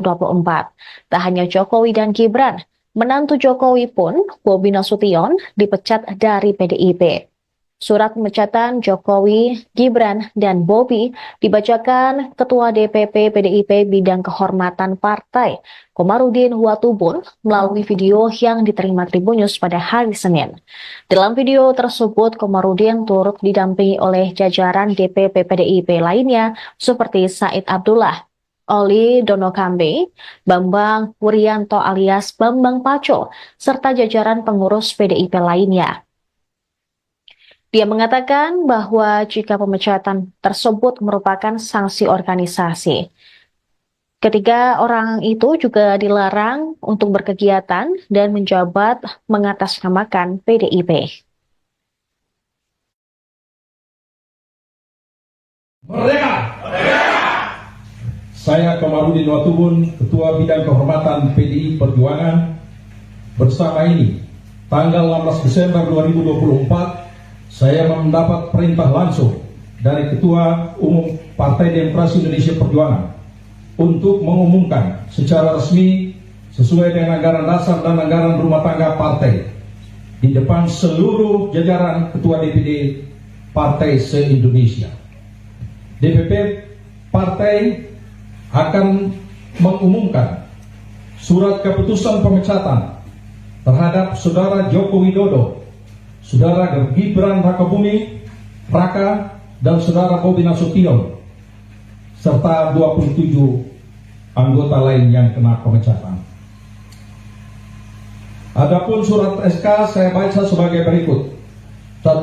2024. Tak hanya Jokowi dan Gibran, menantu Jokowi pun, Bobi Nasution, dipecat dari PDIP. Surat pemecatan Jokowi, Gibran, dan Bobi dibacakan Ketua DPP PDIP Bidang Kehormatan Partai, Komarudin Watubun, melalui video yang diterima Tribunnews pada hari Senin. Dalam video tersebut, Komarudin turut didampingi oleh jajaran DPP PDIP lainnya seperti Said Abdullah, Oli Donokambe, Bambang Wuryanto alias Bambang Paco, serta jajaran pengurus PDIP lainnya. Dia mengatakan bahwa jika pemecatan tersebut merupakan sanksi organisasi, ketiga orang itu juga dilarang untuk berkegiatan dan menjabat mengatasnamakan PDIP. Merdeka! Merdeka! Saya Komarudin Watubun, Ketua Bidang Kehormatan PDI Perjuangan, bersama ini, tanggal 16 Desember 2024, saya mendapat perintah langsung dari Ketua Umum Partai Demokrasi Indonesia Perjuangan untuk mengumumkan secara resmi sesuai dengan anggaran dasar dan anggaran rumah tangga partai di depan seluruh jajaran Ketua DPD Partai se-Indonesia. DPP Partai akan mengumumkan surat keputusan pemecatan terhadap Saudara Joko Widodo, Saudara Gibran Rakabuming Raka, dan Saudara Bobi Nasution, serta 27 anggota lain yang kena pemecatan. Adapun surat SK saya baca sebagai berikut. 1.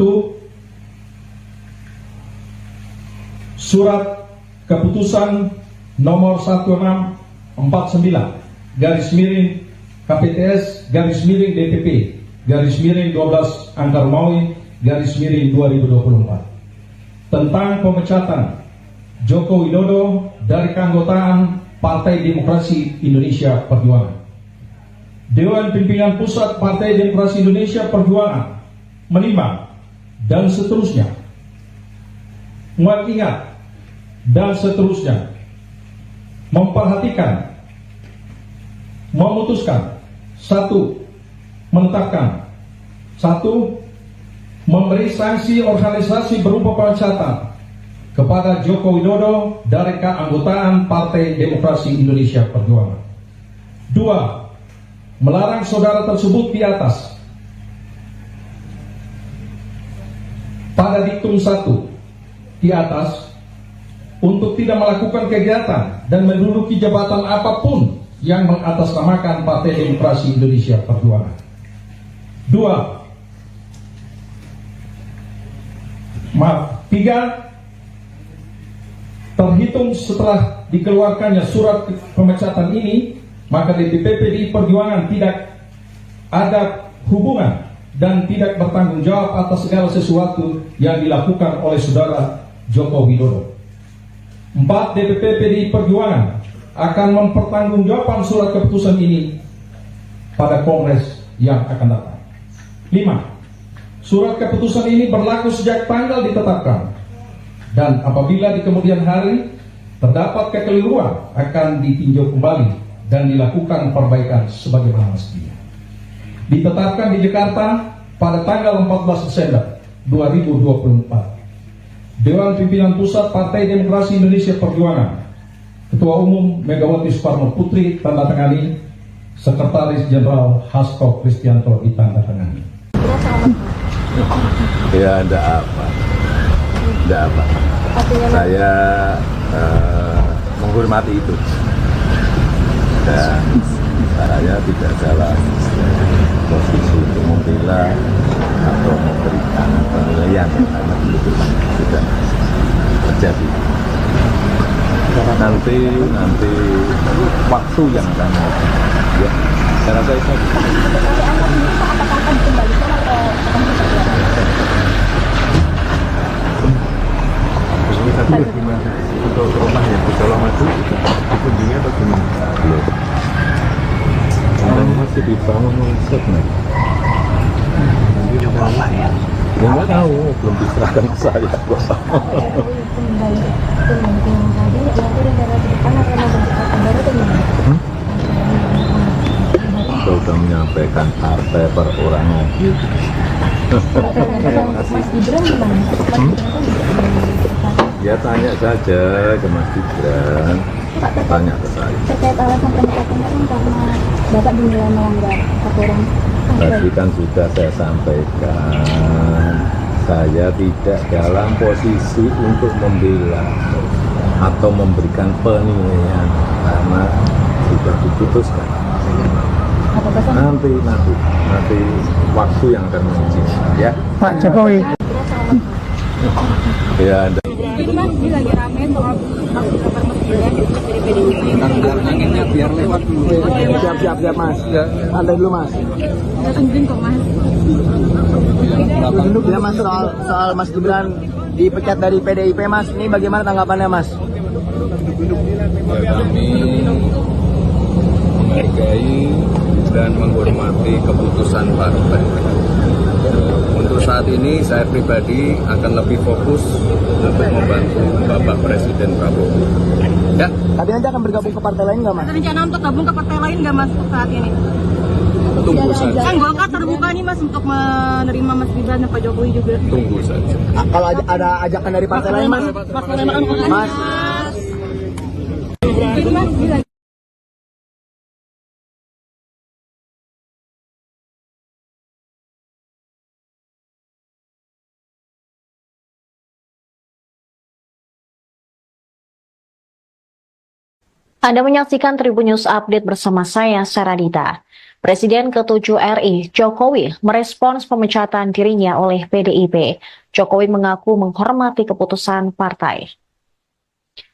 Surat keputusan nomor 1649 garis miring KPTS garis miring DPP garis miring 12 Angkar Maui garis miring 2024 tentang pemecatan Joko Widodo dari keanggotaan Partai Demokrasi Indonesia Perjuangan. Dewan Pimpinan Pusat Partai Demokrasi Indonesia Perjuangan menimbang dan seterusnya, mengingat dan seterusnya, memperhatikan, memutuskan, 1. Menetapkan, 1. Memberi sanksi organisasi berupa pemecatan kepada Joko Widodo dari keanggotaan Partai Demokrasi Indonesia Perjuangan. 2. Melarang saudara tersebut di atas pada diktum 1 di atas untuk tidak melakukan kegiatan dan menduduki jabatan apapun yang mengatasnamakan Partai Demokrasi Indonesia Perjuangan. 3. Terhitung setelah dikeluarkannya surat pemecatan ini, maka DPP PDI Perjuangan tidak ada hubungan dan tidak bertanggung jawab atas segala sesuatu yang dilakukan oleh saudara Joko Widodo. 4. DPP PDI Perjuangan akan mempertanggungjawabkan surat keputusan ini pada Kongres yang akan datang. 5. Surat keputusan ini berlaku sejak tanggal ditetapkan, dan apabila di kemudian hari terdapat kekeliruan akan ditinjau kembali dan dilakukan perbaikan sebagaimana mestinya. Ditetapkan di Jakarta pada tanggal 14 Desember 2024. Dewan Pimpinan Pusat Partai Demokrasi Indonesia Perjuangan, Ketua Umum Megawati Soekarno Putri tandatangani, Sekretaris Jenderal Hasto Kristianto ditandatangani. Ya, enggak apa. Saya menghormati itu, dan saya tidak dalam posisi untuk membela atau memberikan penilaian karena itu tidak terjadi. Nanti waktu yang akan ya, saya rasa itu. Tadi gimana untuk rumah yang di Colomadu dikunjungi atau gimana? Belum. Katanya masih dibangun konsep nih. Ya nggak tahu, belum diserahkan ke saya. Tadi rencana ke depan akan membentuk baru atau gimana? menyampaikan partai perorangan. Ya tanya saja ke Mas Gibran, tanya ke saya. Terkait alasan pemecatan kan karena Bapak dinilai melanggar aturan. Tadi kan sudah saya sampaikan, saya tidak dalam posisi untuk membela atau memberikan penilaian karena sudah diputuskan. Apa pesan? Nanti waktu yang akan menguji, ya. Pak Jokowi. Ya, Mas, ini lagi rame soal aksi kabar Mas Gibran dari PDIP. Anginnya biar lewat dulu. siap Mas. Santai dulu Mas. Saya tungguin kok Mas. Ya Mas, soal Mas Gibran dipecat dari PDIP Mas, ini bagaimana tanggapannya Mas? Ya, kami menghargai dan menghormati keputusan partai. Untuk saat ini saya pribadi akan lebih fokus untuk membantu Bapak Presiden Prabowo. Ya, Tapi nanti akan bergabung ke partai lain nggak Mas? Ada rencana untuk gabung ke partai lain nggak Mas untuk saat ini? tunggu saja. Kan Golkar terbuka nih Mas untuk menerima Mas Gibran dan Pak Jokowi juga. Tunggu saja. Kalau ada ajakan dari partai lain Mas? Mas. Jadi Mas, ini lagi Anda menyaksikan Tribun News Update bersama saya, Saradita. Presiden ke-7 RI, Jokowi, merespons pemecatan dirinya oleh PDIP. Jokowi mengaku menghormati keputusan partai.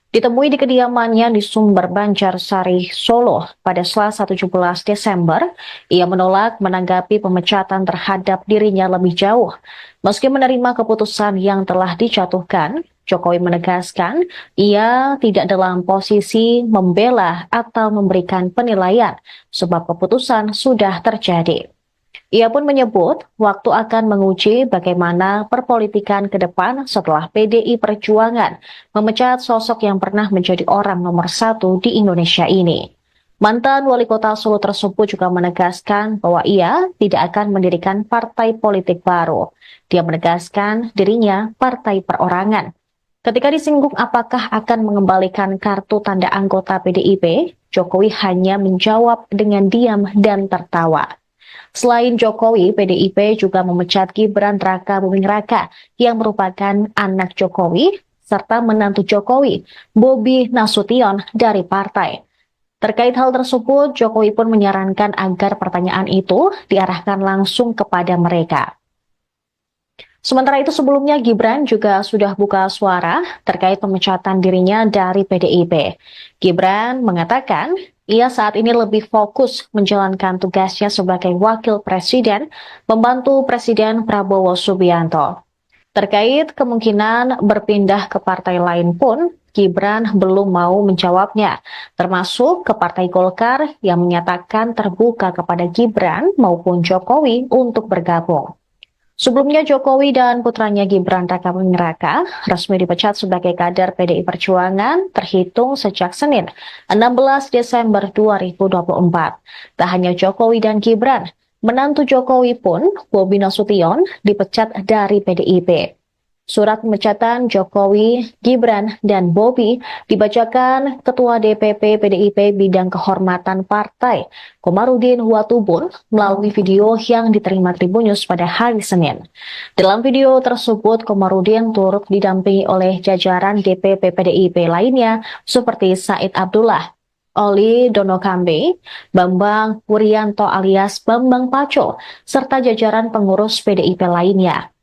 Ditemui di kediamannya di Sumber Banjarsari, Solo pada Selasa 17 Desember, ia menolak menanggapi pemecatan terhadap dirinya lebih jauh. Meski menerima keputusan yang telah dijatuhkan, Jokowi menegaskan ia tidak dalam posisi membela atau memberikan penilaian sebab keputusan sudah terjadi. Ia pun menyebut waktu akan menguji bagaimana perpolitikan ke depan setelah PDI Perjuangan memecat sosok yang pernah menjadi orang nomor 1 di Indonesia ini. Mantan wali kota Solo tersebut juga menegaskan bahwa ia tidak akan mendirikan partai politik baru. Dia menegaskan dirinya partai perorangan. Ketika disinggung apakah akan mengembalikan kartu tanda anggota PDIP, Jokowi hanya menjawab dengan diam dan tertawa. Selain Jokowi, PDIP juga memecat Gibran Raka Buming Raka yang merupakan anak Jokowi serta menantu Jokowi, Bobi Nasution dari partai. Terkait hal tersebut, Jokowi pun menyarankan agar pertanyaan itu diarahkan langsung kepada mereka. Sementara itu sebelumnya Gibran juga sudah buka suara terkait pemecatan dirinya dari PDIP. Gibran mengatakan ia saat ini lebih fokus menjalankan tugasnya sebagai wakil presiden, membantu Presiden Prabowo Subianto. Terkait kemungkinan berpindah ke partai lain pun, Gibran belum mau menjawabnya, termasuk ke Partai Golkar yang menyatakan terbuka kepada Gibran maupun Jokowi untuk bergabung. Sebelumnya Jokowi dan putranya Gibran Raka Buming Raka resmi dipecat sebagai kader PDI Perjuangan terhitung sejak Senin 16 Desember 2024. Tak hanya Jokowi dan Gibran, menantu Jokowi pun, Bobi Nasution, dipecat dari PDIP. Surat pemecatan Jokowi, Gibran, dan Bobi dibacakan Ketua DPP PDIP Bidang Kehormatan Partai, Komarudin Watubun, melalui video yang diterima Tribun News pada hari Senin. Dalam video tersebut, Komarudin turut didampingi oleh jajaran DPP PDIP lainnya seperti Said Abdullah, Oli Donokambe, Bambang Wuryanto alias Bambang Paco, serta jajaran pengurus PDIP lainnya.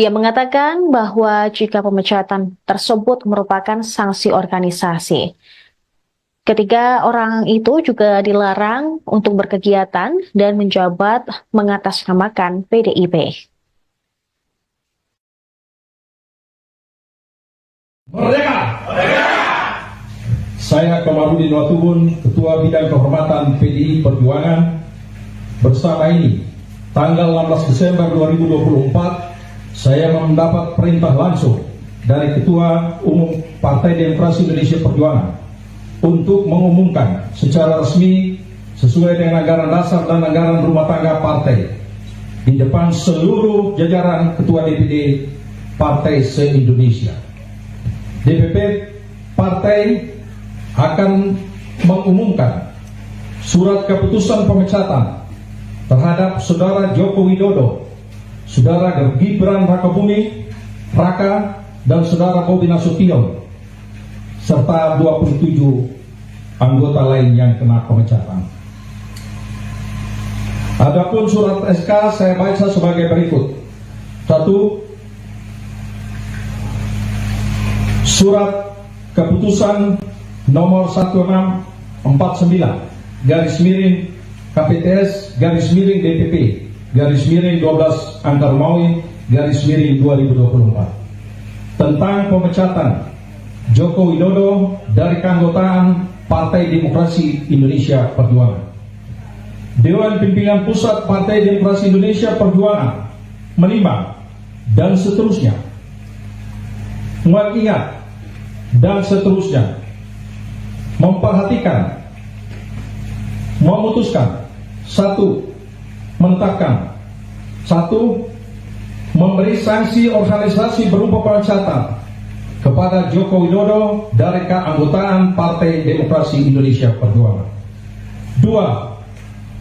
Dia mengatakan bahwa jika pemecatan tersebut merupakan sanksi organisasi, ketiga orang itu juga dilarang untuk berkegiatan dan menjabat mengatasnamakan PDIP. Merdeka! Saya Komarudin Watubun, Ketua Bidang Kehormatan PDI Perjuangan, bersama ini tanggal 16 Desember 2024 saya mendapat perintah langsung dari Ketua Umum Partai Demokrasi Indonesia Perjuangan untuk mengumumkan secara resmi sesuai dengan anggaran dasar dan anggaran rumah tangga partai di depan seluruh jajaran Ketua DPD Partai se-Indonesia. DPP Partai akan mengumumkan surat keputusan pemecatan terhadap Saudara Joko Widodo, Saudara Gibran Rakabuming Raka, dan Saudara Bobi Nasution, serta 27 anggota lain yang kena pemecatan. Adapun surat SK saya baca sebagai berikut. 1. Surat keputusan nomor 1649 garis miring KPTS garis miring DPP garis miring 12 Angka Romawi garis miring 2024 tentang pemecatan Joko Widodo dari keanggotaan Partai Demokrasi Indonesia Perjuangan. Dewan Pimpinan Pusat Partai Demokrasi Indonesia Perjuangan menimbang dan seterusnya, mengingat dan seterusnya, memperhatikan, memutuskan, 1. Menetapkan, 1. Memberi sanksi organisasi berupa pemecatan kepada Joko Widodo dari keanggotaan Partai Demokrasi Indonesia Perjuangan. 2.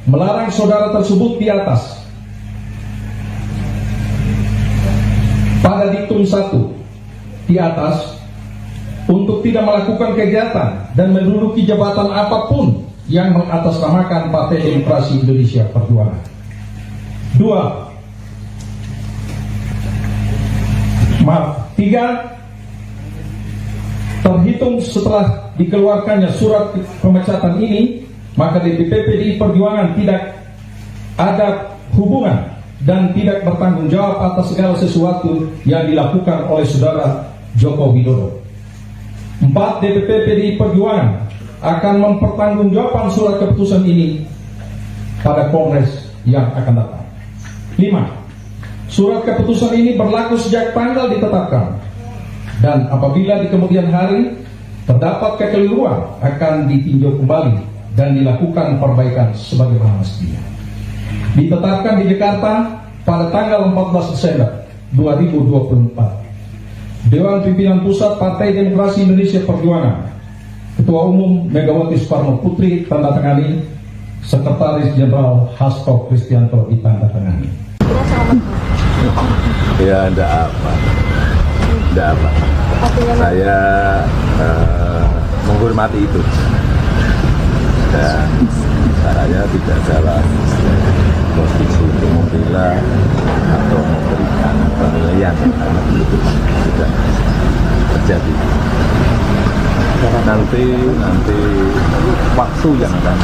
Melarang saudara tersebut di atas pada diktum 1 di atas untuk tidak melakukan kegiatan dan menduduki jabatan apapun yang mengatasnamakan Partai Demokrasi Indonesia Perjuangan. 3. Terhitung setelah dikeluarkannya surat pemecatan ini, maka DPP PDI Perjuangan tidak ada hubungan dan tidak bertanggung jawab atas segala sesuatu yang dilakukan oleh Saudara Joko Widodo. 4. DPP PDI Perjuangan akan mempertanggungjawabkan surat keputusan ini pada Kongres yang akan datang. 5. Surat keputusan ini berlaku sejak tanggal ditetapkan, dan apabila di kemudian hari terdapat kekeliruan akan ditinjau kembali dan dilakukan perbaikan sebagaimana mestinya. Ditetapkan di Jakarta pada tanggal 14 Desember 2024. Dewan Pimpinan Pusat Partai Demokrasi Indonesia Perjuangan, Ketua Umum Megawati Soekarno Putri tandatangani, Sekretaris Jenderal Hasto Kristianto ditandatangani. Ya, enggak apa. Saya menghormati itu, dan saya tidak dalam posisi untuk membela atau memberikan penilaian karena itu sudah terjadi. Nanti waktu yang akan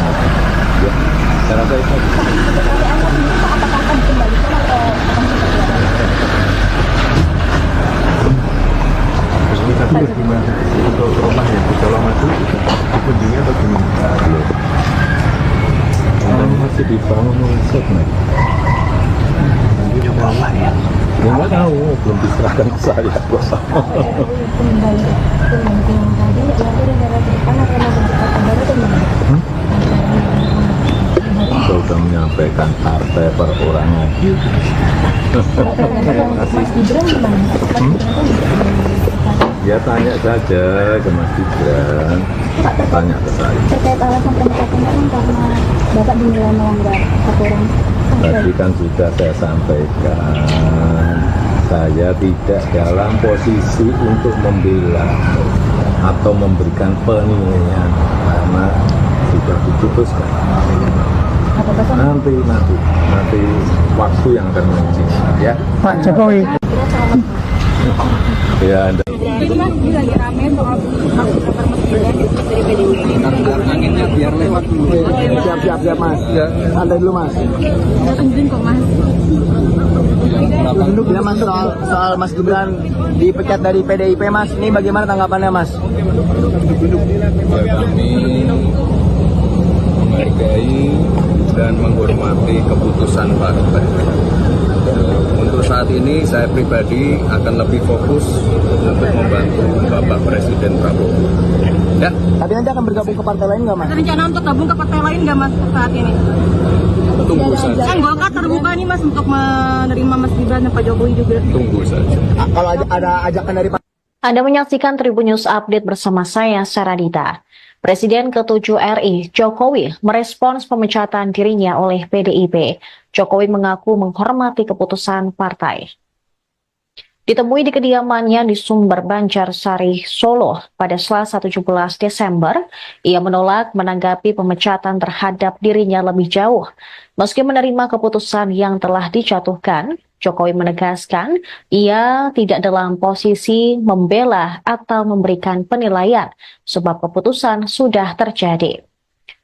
ya, saya rasa itu. Tapi gimana untuk rumah yang di Colomadu dikunjungi atau gimana? Belum. Masih dibangun riset nih. Coba apa ya? Ya nggak tahu, belum diserahkan ke saya. Saya sudah menyampaikan partai perorangan. Mas Gibran gimana? Ya tanya saja ke Mas Gibran, tanya ke saya. Terkait alasan pemecatan kan karena Bapak dinilai melanggar aturan. Tadi kan sudah saya sampaikan, saya tidak dalam posisi untuk membela atau memberikan penilaian karena sudah diputuskan. Nanti waktu yang akan menguji ya. Pak Jokowi. Ya, Jadi Mas, ini lagi rame soal hak kabar presiden dari PDIP. Anginnya biar lewat dulu. Siap Mas. Santai dulu Mas. Nggak izin kok Mas. Ya Mas, soal Mas Gibran dipecat dari PDIP Mas, ini bagaimana tanggapannya Mas? Ya, kami menghargai dan menghormati keputusan partai. Untuk untuk saat ini saya pribadi akan lebih fokus untuk membantu Bapak Presiden Prabowo. Ya. Tapi nanti akan bergabung ke partai lain nggak, Mas? Ada rencana untuk gabung ke partai lain nggak, Mas, saat ini? Tunggu saja. Kan Golkar terbuka nih, Mas, untuk menerima Mas Gibran dan Pak Jokowi juga. Tunggu saja. Kalau ada ajakan dari Anda menyaksikan Tribun News Update bersama saya, Saradita. Presiden ke-7 RI, Jokowi, merespons pemecatan dirinya oleh PDIP. Jokowi mengaku menghormati keputusan partai. Ditemui di kediamannya di Sumber Banjarsari, Solo pada Selasa 17 Desember, ia menolak menanggapi pemecatan terhadap dirinya lebih jauh. Meski menerima keputusan yang telah dijatuhkan, Jokowi menegaskan ia tidak dalam posisi membela atau memberikan penilaian sebab keputusan sudah terjadi.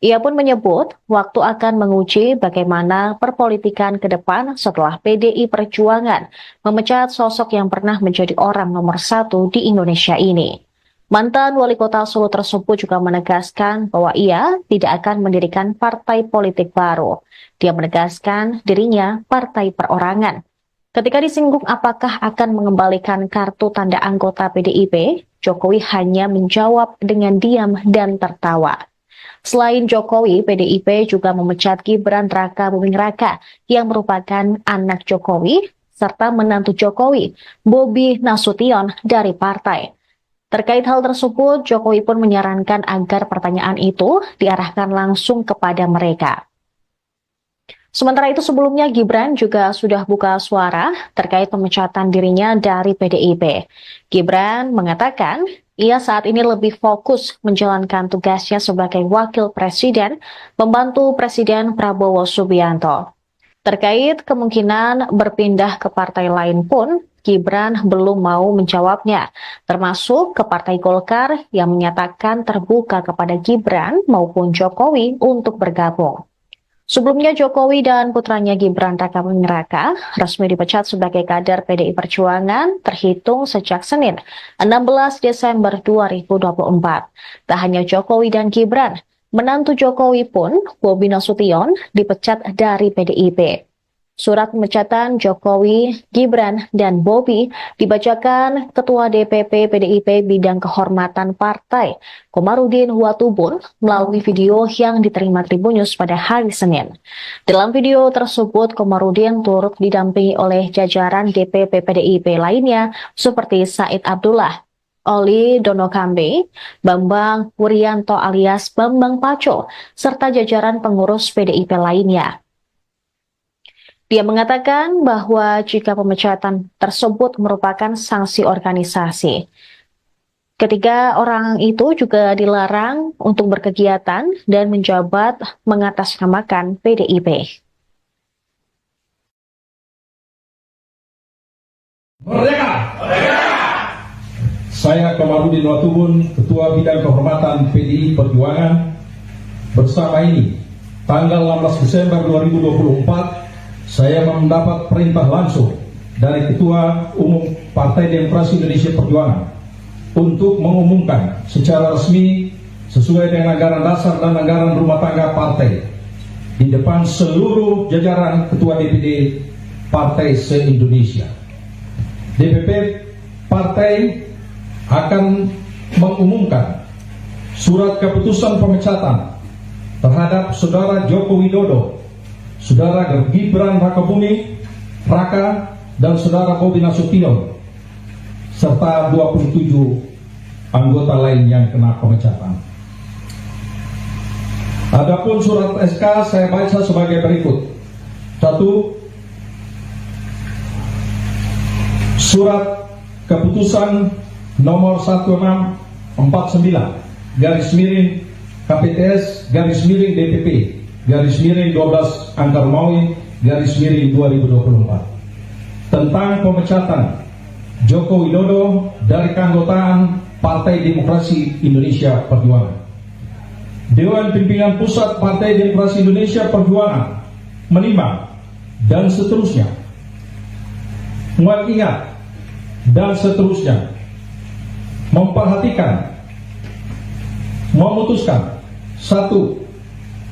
Ia pun menyebut waktu akan menguji bagaimana perpolitikan ke depan setelah PDI Perjuangan memecat sosok yang pernah menjadi orang nomor 1 di Indonesia ini. Mantan wali kota Solo tersebut juga menegaskan bahwa ia tidak akan mendirikan partai politik baru. Dia menegaskan dirinya partai perorangan. Ketika disinggung apakah akan mengembalikan kartu tanda anggota PDIP, Jokowi hanya menjawab dengan diam dan tertawa. Selain Jokowi, PDIP juga memecat Gibran Rakabuming Raka yang merupakan anak Jokowi serta menantu Jokowi, Bobi Nasution dari partai. Terkait hal tersebut, Jokowi pun menyarankan agar pertanyaan itu diarahkan langsung kepada mereka. Sementara itu sebelumnya Gibran juga sudah buka suara terkait pemecatan dirinya dari PDIP. Gibran mengatakan ia saat ini lebih fokus menjalankan tugasnya sebagai wakil presiden, membantu Presiden Prabowo Subianto. Terkait kemungkinan berpindah ke partai lain pun, Gibran belum mau menjawabnya, termasuk ke Partai Golkar yang menyatakan terbuka kepada Gibran maupun Jokowi untuk bergabung. Sebelumnya Jokowi dan putranya Gibran Rakabuming Raka resmi dipecat sebagai kader PDI Perjuangan terhitung sejak Senin 16 Desember 2024. Tak hanya Jokowi dan Gibran, menantu Jokowi pun, Bobi Nasution, dipecat dari PDIP. Surat pemecatan Jokowi, Gibran, dan Bobi dibacakan Ketua DPP PDIP Bidang Kehormatan Partai, Komarudin Watubun, melalui video yang diterima Tribun News pada hari Senin. Dalam video tersebut, Komarudin turut didampingi oleh jajaran DPP PDIP lainnya seperti Said Abdullah, Oli Donokambe, Bambang Wuryanto alias Bambang Paco, serta jajaran pengurus PDIP lainnya. Dia mengatakan bahwa jika pemecatan tersebut merupakan sanksi organisasi, ketiga orang itu juga dilarang untuk berkegiatan dan menjabat mengatasnamakan PDIP. Merdeka! Merdeka! Saya Komarudin Watubun, Ketua Bidang Kehormatan PDI Perjuangan. Bersama ini, tanggal 16 Desember 2024, saya mendapat perintah langsung dari Ketua Umum Partai Demokrasi Indonesia Perjuangan untuk mengumumkan secara resmi sesuai dengan anggaran dasar dan anggaran rumah tangga partai di depan seluruh jajaran Ketua DPD Partai se-Indonesia. DPP Partai akan mengumumkan surat keputusan pemecatan terhadap Saudara Joko Widodo, Saudara Gibran Rakabuming Raka, dan Saudara Bobi Nasution, serta 27 anggota lain yang kena pemecatan. Adapun surat SK saya baca sebagai berikut. 1. Surat keputusan nomor 1649 /KPTS /DPP /12 Angka Romawi /2024 tentang pemecatan Joko Widodo dari keanggotaan Partai Demokrasi Indonesia Perjuangan. Dewan Pimpinan Pusat Partai Demokrasi Indonesia Perjuangan menimbang dan seterusnya mengingat dan seterusnya memperhatikan, memutuskan, 1.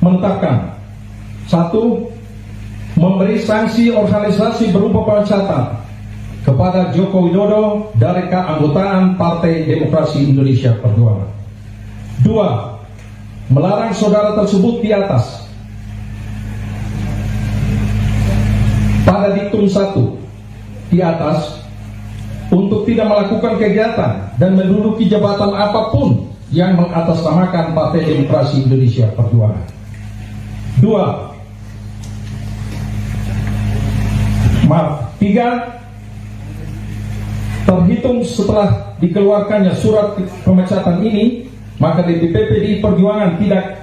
Menetapkan, 1. memberi sanksi organisasi berupa pemecatan kepada Joko Widodo dari keanggotaan Partai Demokrasi Indonesia Perjuangan. 2. Melarang saudara tersebut di atas pada diktum 1 di atas untuk tidak melakukan kegiatan dan menduduki jabatan apapun yang mengatasnamakan Partai Demokrasi Indonesia Perjuangan. 3. Terhitung setelah dikeluarkannya surat pemecatan ini, maka DPP PDI Perjuangan tidak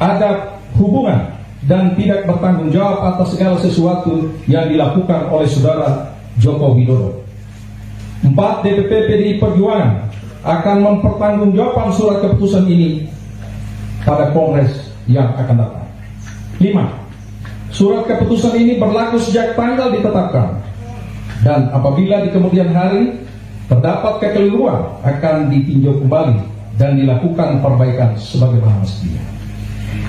ada hubungan dan tidak bertanggung jawab atas segala sesuatu yang dilakukan oleh saudara Joko Widodo. 4. DPP PDI Perjuangan akan mempertanggungjawabkan surat keputusan ini pada Kongres yang akan datang. 5. Surat keputusan ini berlaku sejak tanggal ditetapkan, dan apabila di kemudian hari terdapat kekeliruan akan ditinjau kembali dan dilakukan perbaikan sebagaimana mestinya.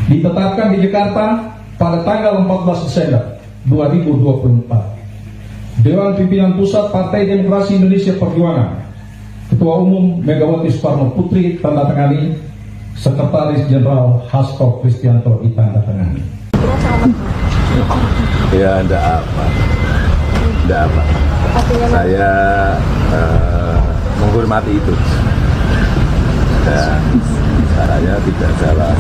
Ditetapkan di Jakarta pada tanggal 14 Desember 2024. Dewan Pimpinan Pusat Partai Demokrasi Indonesia Perjuangan, Ketua Umum Megawati Soekarno Putri tanda tangani, Sekretaris Jenderal Hasto Kristianto ditanda tangani. Ya, enggak apa. Saya menghormati itu, dan saya tidak dalam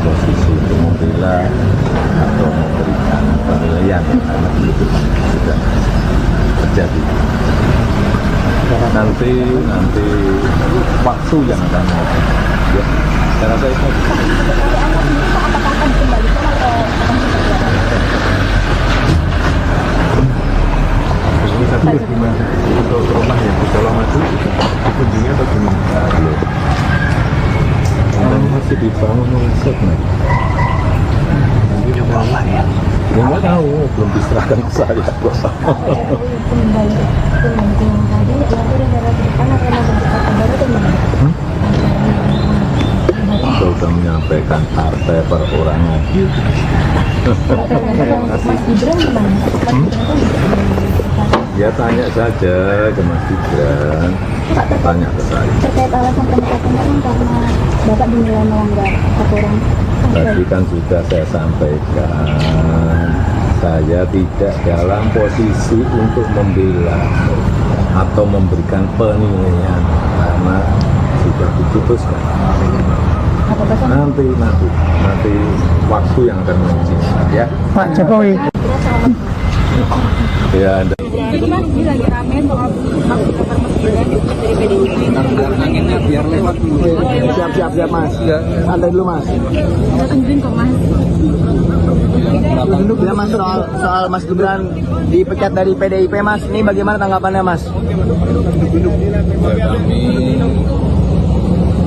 posisi untuk membela atau memberikan penilaian karena itu sudah terjadi. Nanti waktu yang akan menentukan. Ya, saya rasa itu. Tapi gimana untuk rumah yang di Solo Maju dikunjungi atau gimana? Masih dibangun konsep nih. Ya nggak tahu, belum diserahkan ke saya. Kita sudah menyampaikan partai perorangan. Mas Gibran gimana? Ya tanya saja ke Mas Gibran, tanya ke saya. Terkait alasan pemecatan kan karena Bapak dinilai melanggar aturan. Tadi kan sudah saya sampaikan, saya tidak dalam posisi untuk membela atau memberikan penilaian karena sudah diputuskan. Nanti waktu yang akan menguji ya. Pak Jokowi. Ya, Jadi Mas, ini lagi rame soal hak kabar Mas Gibran dari PDIP. Anginnya biar lewat dulu. Siap Mas. Santai dulu Mas. Kita tungguin kok Mas. Ya Mas, soal Mas Gibran dipecat dari PDIP Mas, ini bagaimana tanggapannya Mas? Kami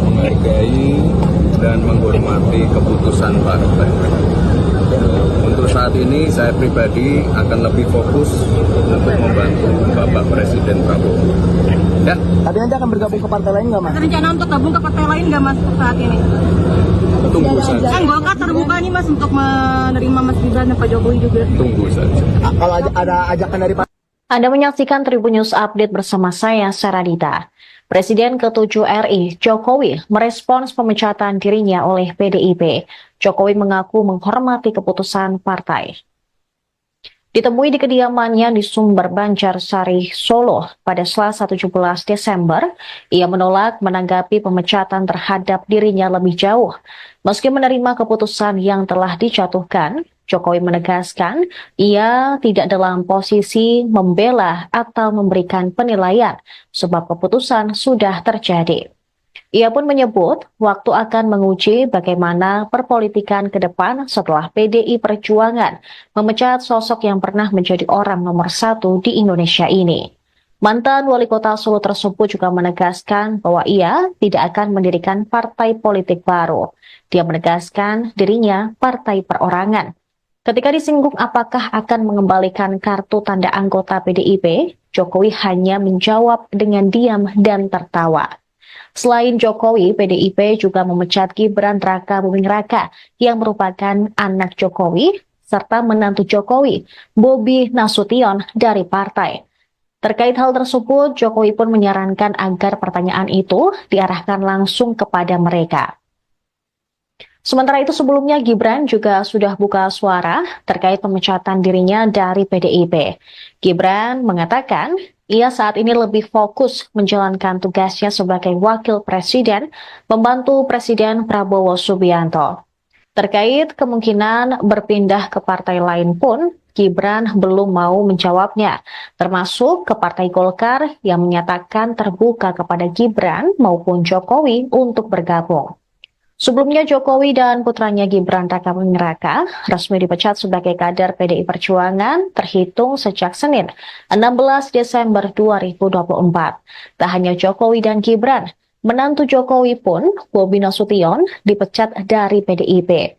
menghargai dan menghormati keputusan partai. Untuk saat ini saya pribadi akan lebih fokus untuk membantu Bapak Presiden Prabowo. Ya. Tapi nanti akan bergabung ke partai lain nggak Mas? Ada rencana untuk gabung ke partai lain nggak Mas saat ini? Tunggu saja. Kan Golkar terbuka nih Mas untuk menerima Mas Gibran dan Pak Jokowi juga. Tunggu saja. Kalau ada ajakan dari Pak. Anda menyaksikan Tribun News Update bersama saya, Saradita. Presiden ke-7 RI, Jokowi, merespons pemecatan dirinya oleh PDIP. Jokowi mengaku menghormati keputusan partai. Ditemui di kediamannya di Sumber Banjarsari, Solo pada Selasa 17 Desember, ia menolak menanggapi pemecatan terhadap dirinya lebih jauh. Meski menerima keputusan yang telah dijatuhkan, Jokowi menegaskan ia tidak dalam posisi membela atau memberikan penilaian sebab keputusan sudah terjadi. Ia pun menyebut waktu akan menguji bagaimana perpolitikan ke depan setelah PDI Perjuangan memecat sosok yang pernah menjadi orang nomor 1 di Indonesia ini. Mantan wali kota Solo tersebut juga menegaskan bahwa ia tidak akan mendirikan partai politik baru. Dia menegaskan dirinya partai perorangan. Ketika disinggung apakah akan mengembalikan kartu tanda anggota PDIP, Jokowi hanya menjawab dengan diam dan tertawa. Selain Jokowi, PDIP juga memecat Gibran Raka Buming Raka yang merupakan anak Jokowi serta menantu Jokowi, Bobi Nasution dari partai. Terkait hal tersebut, Jokowi pun menyarankan agar pertanyaan itu diarahkan langsung kepada mereka. Sementara itu sebelumnya Gibran juga sudah buka suara terkait pemecatan dirinya dari PDIP. Gibran mengatakan ia saat ini lebih fokus menjalankan tugasnya sebagai wakil presiden, membantu Presiden Prabowo Subianto. Terkait kemungkinan berpindah ke partai lain pun, Gibran belum mau menjawabnya, termasuk ke Partai Golkar yang menyatakan terbuka kepada Gibran maupun Jokowi untuk bergabung. Sebelumnya Jokowi dan putranya Gibran Rakabuming Raka resmi dipecat sebagai kader PDI Perjuangan terhitung sejak Senin 16 Desember 2024. Tak hanya Jokowi dan Gibran, menantu Jokowi pun, Bobi Nasution, dipecat dari PDIP.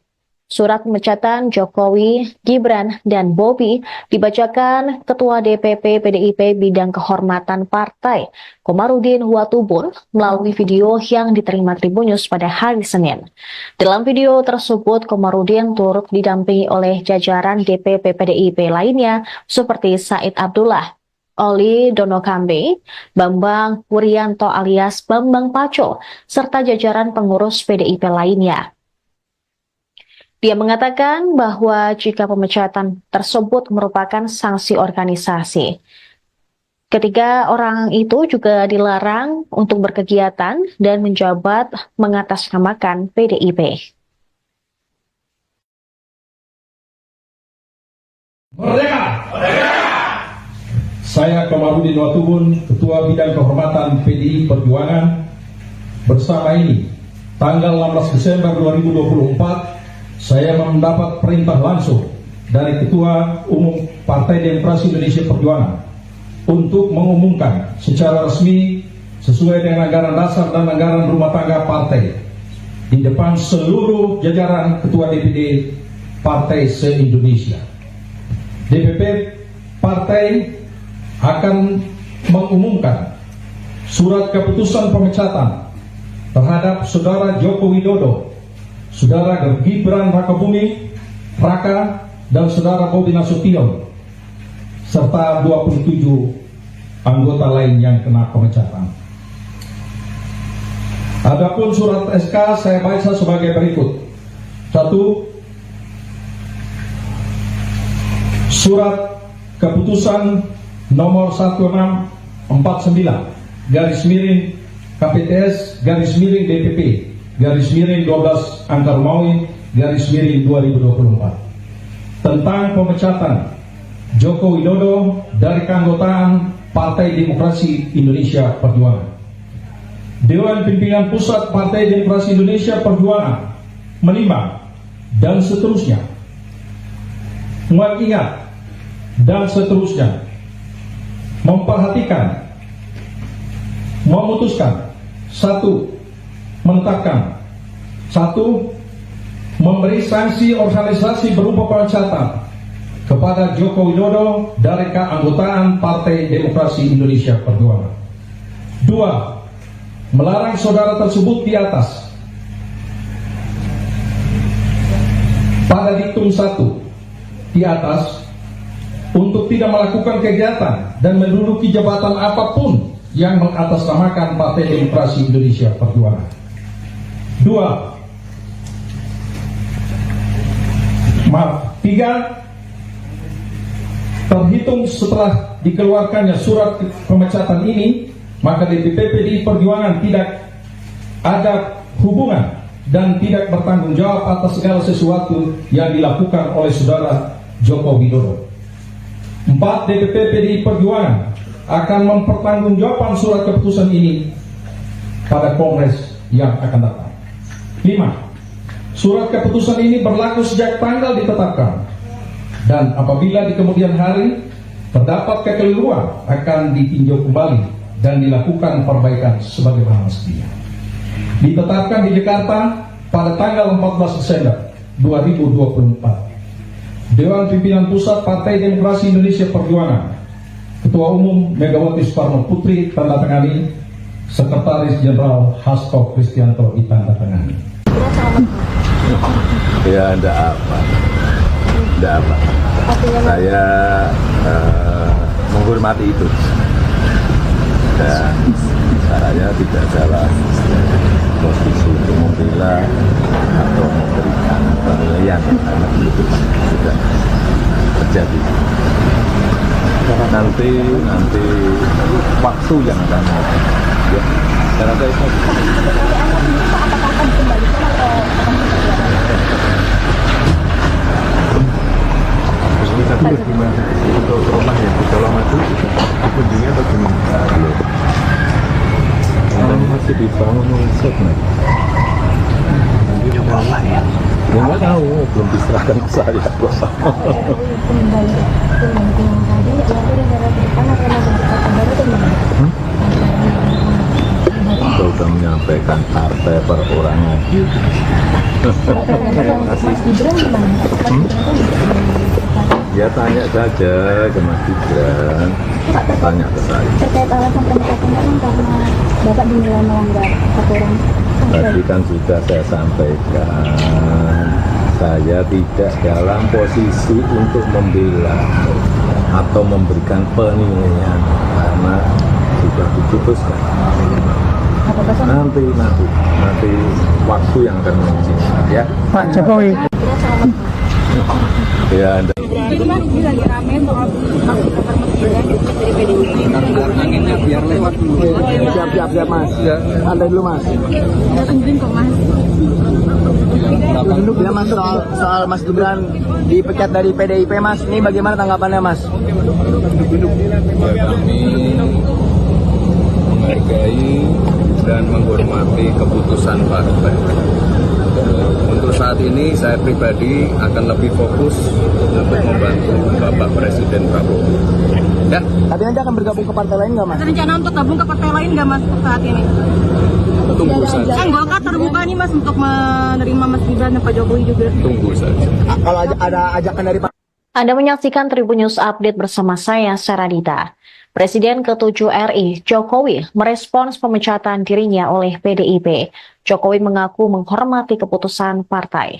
Surat pemecatan Jokowi, Gibran, dan Bobi dibacakan Ketua DPP PDIP Bidang Kehormatan Partai, Komarudin Watubun, melalui video yang diterima Tribun News pada hari Senin. Dalam video tersebut, Komarudin turut didampingi oleh jajaran DPP PDIP lainnya seperti Said Abdullah, Oli Donokambe, Bambang Wuryanto alias Bambang Paco, serta jajaran pengurus PDIP lainnya. Dia mengatakan bahwa jika pemecatan tersebut merupakan sanksi organisasi, ketiga orang itu juga dilarang untuk berkegiatan dan menjabat mengatasnamakan PDIP. Merdeka! Merdeka! Saya Komarudin Watubun, Ketua Bidang Kehormatan PDI Perjuangan, bersama ini, tanggal 16 Desember 2024, saya mendapat perintah langsung dari Ketua Umum Partai Demokrasi Indonesia Perjuangan untuk mengumumkan secara resmi sesuai dengan anggaran dasar dan anggaran rumah tangga partai di depan seluruh jajaran Ketua DPD Partai se-Indonesia. DPP Partai akan mengumumkan surat keputusan pemecatan terhadap Saudara Joko Widodo, Saudara Gibran Rakabuming Raka, dan Saudara Bobi Nasution, serta 27 anggota lain yang kena pemecatan. Adapun surat SK saya baca sebagai berikut. 1. Surat keputusan nomor 1649 garis miring KPTS garis miring DPP garis miring 12 angka Romawi garis miring 2024 tentang pemecatan Joko Widodo dari keanggotaan Partai Demokrasi Indonesia Perjuangan. Dewan Pimpinan Pusat Partai Demokrasi Indonesia Perjuangan menimbang dan seterusnya, mengingat dan seterusnya, memperhatikan, memutuskan. 1. Menetapkan. 1. Memberi sanksi organisasi berupa pemecatan kepada Joko Widodo dari keanggotaan Partai Demokrasi Indonesia Perjuangan. 2. Melarang saudara tersebut di atas pada diktum 1 di atas untuk tidak melakukan kegiatan dan menduduki jabatan apapun yang mengatasnamakan Partai Demokrasi Indonesia Perjuangan. 3. Terhitung setelah dikeluarkannya surat pemecatan ini, maka DPP PDI Perjuangan tidak ada hubungan dan tidak bertanggung jawab atas segala sesuatu yang dilakukan oleh saudara Joko Widodo. 4. DPP PDI Perjuangan akan mempertanggungjawabkan surat keputusan ini pada Kongres yang akan datang. 5. Surat keputusan ini berlaku sejak tanggal ditetapkan, dan apabila di kemudian hari terdapat kekeliruan akan ditinjau kembali dan dilakukan perbaikan sebagaimana mestinya. Ditetapkan di Jakarta pada tanggal 14 Desember 2024. Dewan Pimpinan Pusat Partai Demokrasi Indonesia Perjuangan, Ketua Umum Megawati Soekarno Putri tandatangani, Sekretaris Jenderal Hasto Kristianto ditandatangani. Ya, ada apa? Tidak apa. Saya menghormati itu. Dan saya tidak dalam posisi untuk membela atau memberikan penilaian karena itu sudah terjadi. Nanti waktu yang akan ya, saya rasa itu. Tapi gimana untuk rumah yang di Solo Maju dikunjungi atau gimana? Belum. Ini masih dibangun set nih. Ya nggak tahu, belum diserahkan ke saya. Kita sudah menyampaikan partai perorangan. Ya tanya saja ke Mas Gibran, tanya ke saya. Terkait alasan pemecatan kan karena Bapak dinilai melanggar aturan. Tadi kan sudah saya sampaikan, saya tidak dalam posisi untuk membela atau memberikan penilaian karena sudah diputuskan. Nanti waktu yang akan menentukan ya. Pak Jokowi. Ya, Jadi Mas, ini lagi rame soal Bapak Presiden dari PDIP. Anginnya biar lewat dulu. Siap Mas. Santai dulu Mas. Saya tungguin kok Mas. Ya Mas, soal Mas Gibran dipecat dari PDIP Mas, ini bagaimana tanggapannya Mas? Ya, kami menghargai dan menghormati keputusan partai. Untuk saat ini saya pribadi akan lebih fokus untuk membantu Bapak Presiden Prabowo. Ya. Tapi nanti akan bergabung ke partai lain nggak Mas? Ada rencana untuk gabung ke partai lain nggak Mas saat ini? Tunggu saja. Kan Golkar terbuka nih Mas untuk menerima Mas Gibran dan Pak Jokowi juga. Tunggu saja. Kalau ada ajakan dari Pak. Anda menyaksikan Tribun News Update bersama saya, Saradita. Presiden ke-7 RI, Jokowi, merespons pemecatan dirinya oleh PDIP. Jokowi mengaku menghormati keputusan partai.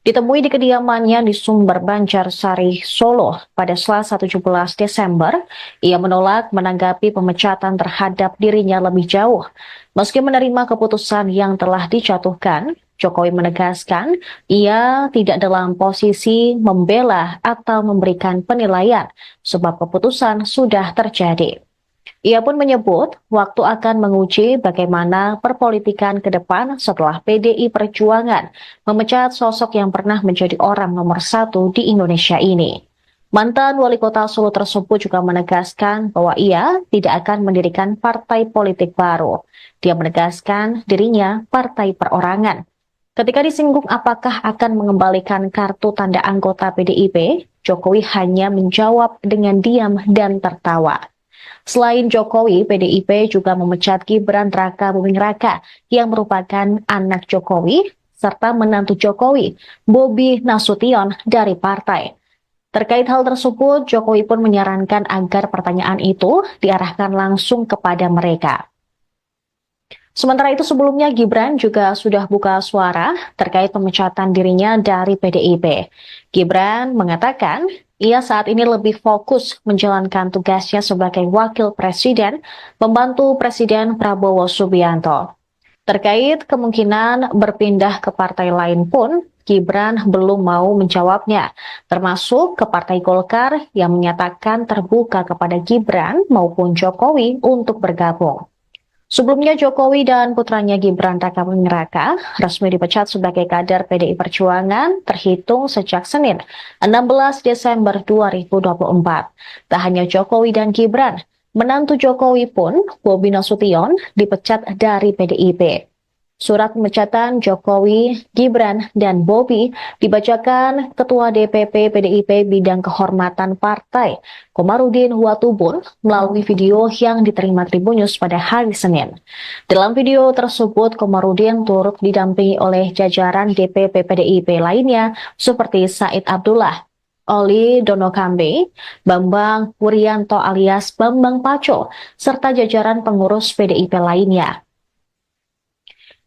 Ditemui di kediamannya di Sumber Banjarsari, Solo pada Selasa 17 Desember, ia menolak menanggapi pemecatan terhadap dirinya lebih jauh. Meski menerima keputusan yang telah dijatuhkan, Jokowi menegaskan ia tidak dalam posisi membela atau memberikan penilaian sebab keputusan sudah terjadi. Ia pun menyebut waktu akan menguji bagaimana perpolitikan ke depan setelah PDI Perjuangan memecat sosok yang pernah menjadi orang nomor 1 di Indonesia ini. Mantan wali kota Solo tersebut juga menegaskan bahwa ia tidak akan mendirikan partai politik baru. Dia menegaskan dirinya partai perorangan. Ketika disinggung apakah akan mengembalikan kartu tanda anggota PDIP, Jokowi hanya menjawab dengan diam dan tertawa. Selain Jokowi, PDIP juga memecat Gibran Raka Buming Raka yang merupakan anak Jokowi, serta menantu Jokowi, Bobi Nasution dari partai. Terkait hal tersebut, Jokowi pun menyarankan agar pertanyaan itu diarahkan langsung kepada mereka. Sementara itu sebelumnya Gibran juga sudah buka suara terkait pemecatan dirinya dari PDIP. Gibran mengatakan ia saat ini lebih fokus menjalankan tugasnya sebagai wakil presiden, membantu Presiden Prabowo Subianto. Terkait kemungkinan berpindah ke partai lain pun, Gibran belum mau menjawabnya, termasuk ke Partai Golkar yang menyatakan terbuka kepada Gibran maupun Jokowi untuk bergabung. Sebelumnya Jokowi dan putranya Gibran Raka Buming Raka resmi dipecat sebagai kader PDI Perjuangan terhitung sejak Senin 16 Desember 2024. Tak hanya Jokowi dan Gibran, menantu Jokowi pun, Bobi Nasution, dipecat dari PDIP. Surat pemecatan Jokowi, Gibran, dan Bobi dibacakan Ketua DPP PDIP Bidang Kehormatan Partai, Komarudin Watubun, melalui video yang diterima Tribun News pada hari Senin. Dalam video tersebut, Komarudin turut didampingi oleh jajaran DPP PDIP lainnya seperti Said Abdullah, Oli Donokambe, Bambang Wuryanto alias Bambang Paco, serta jajaran pengurus PDIP lainnya.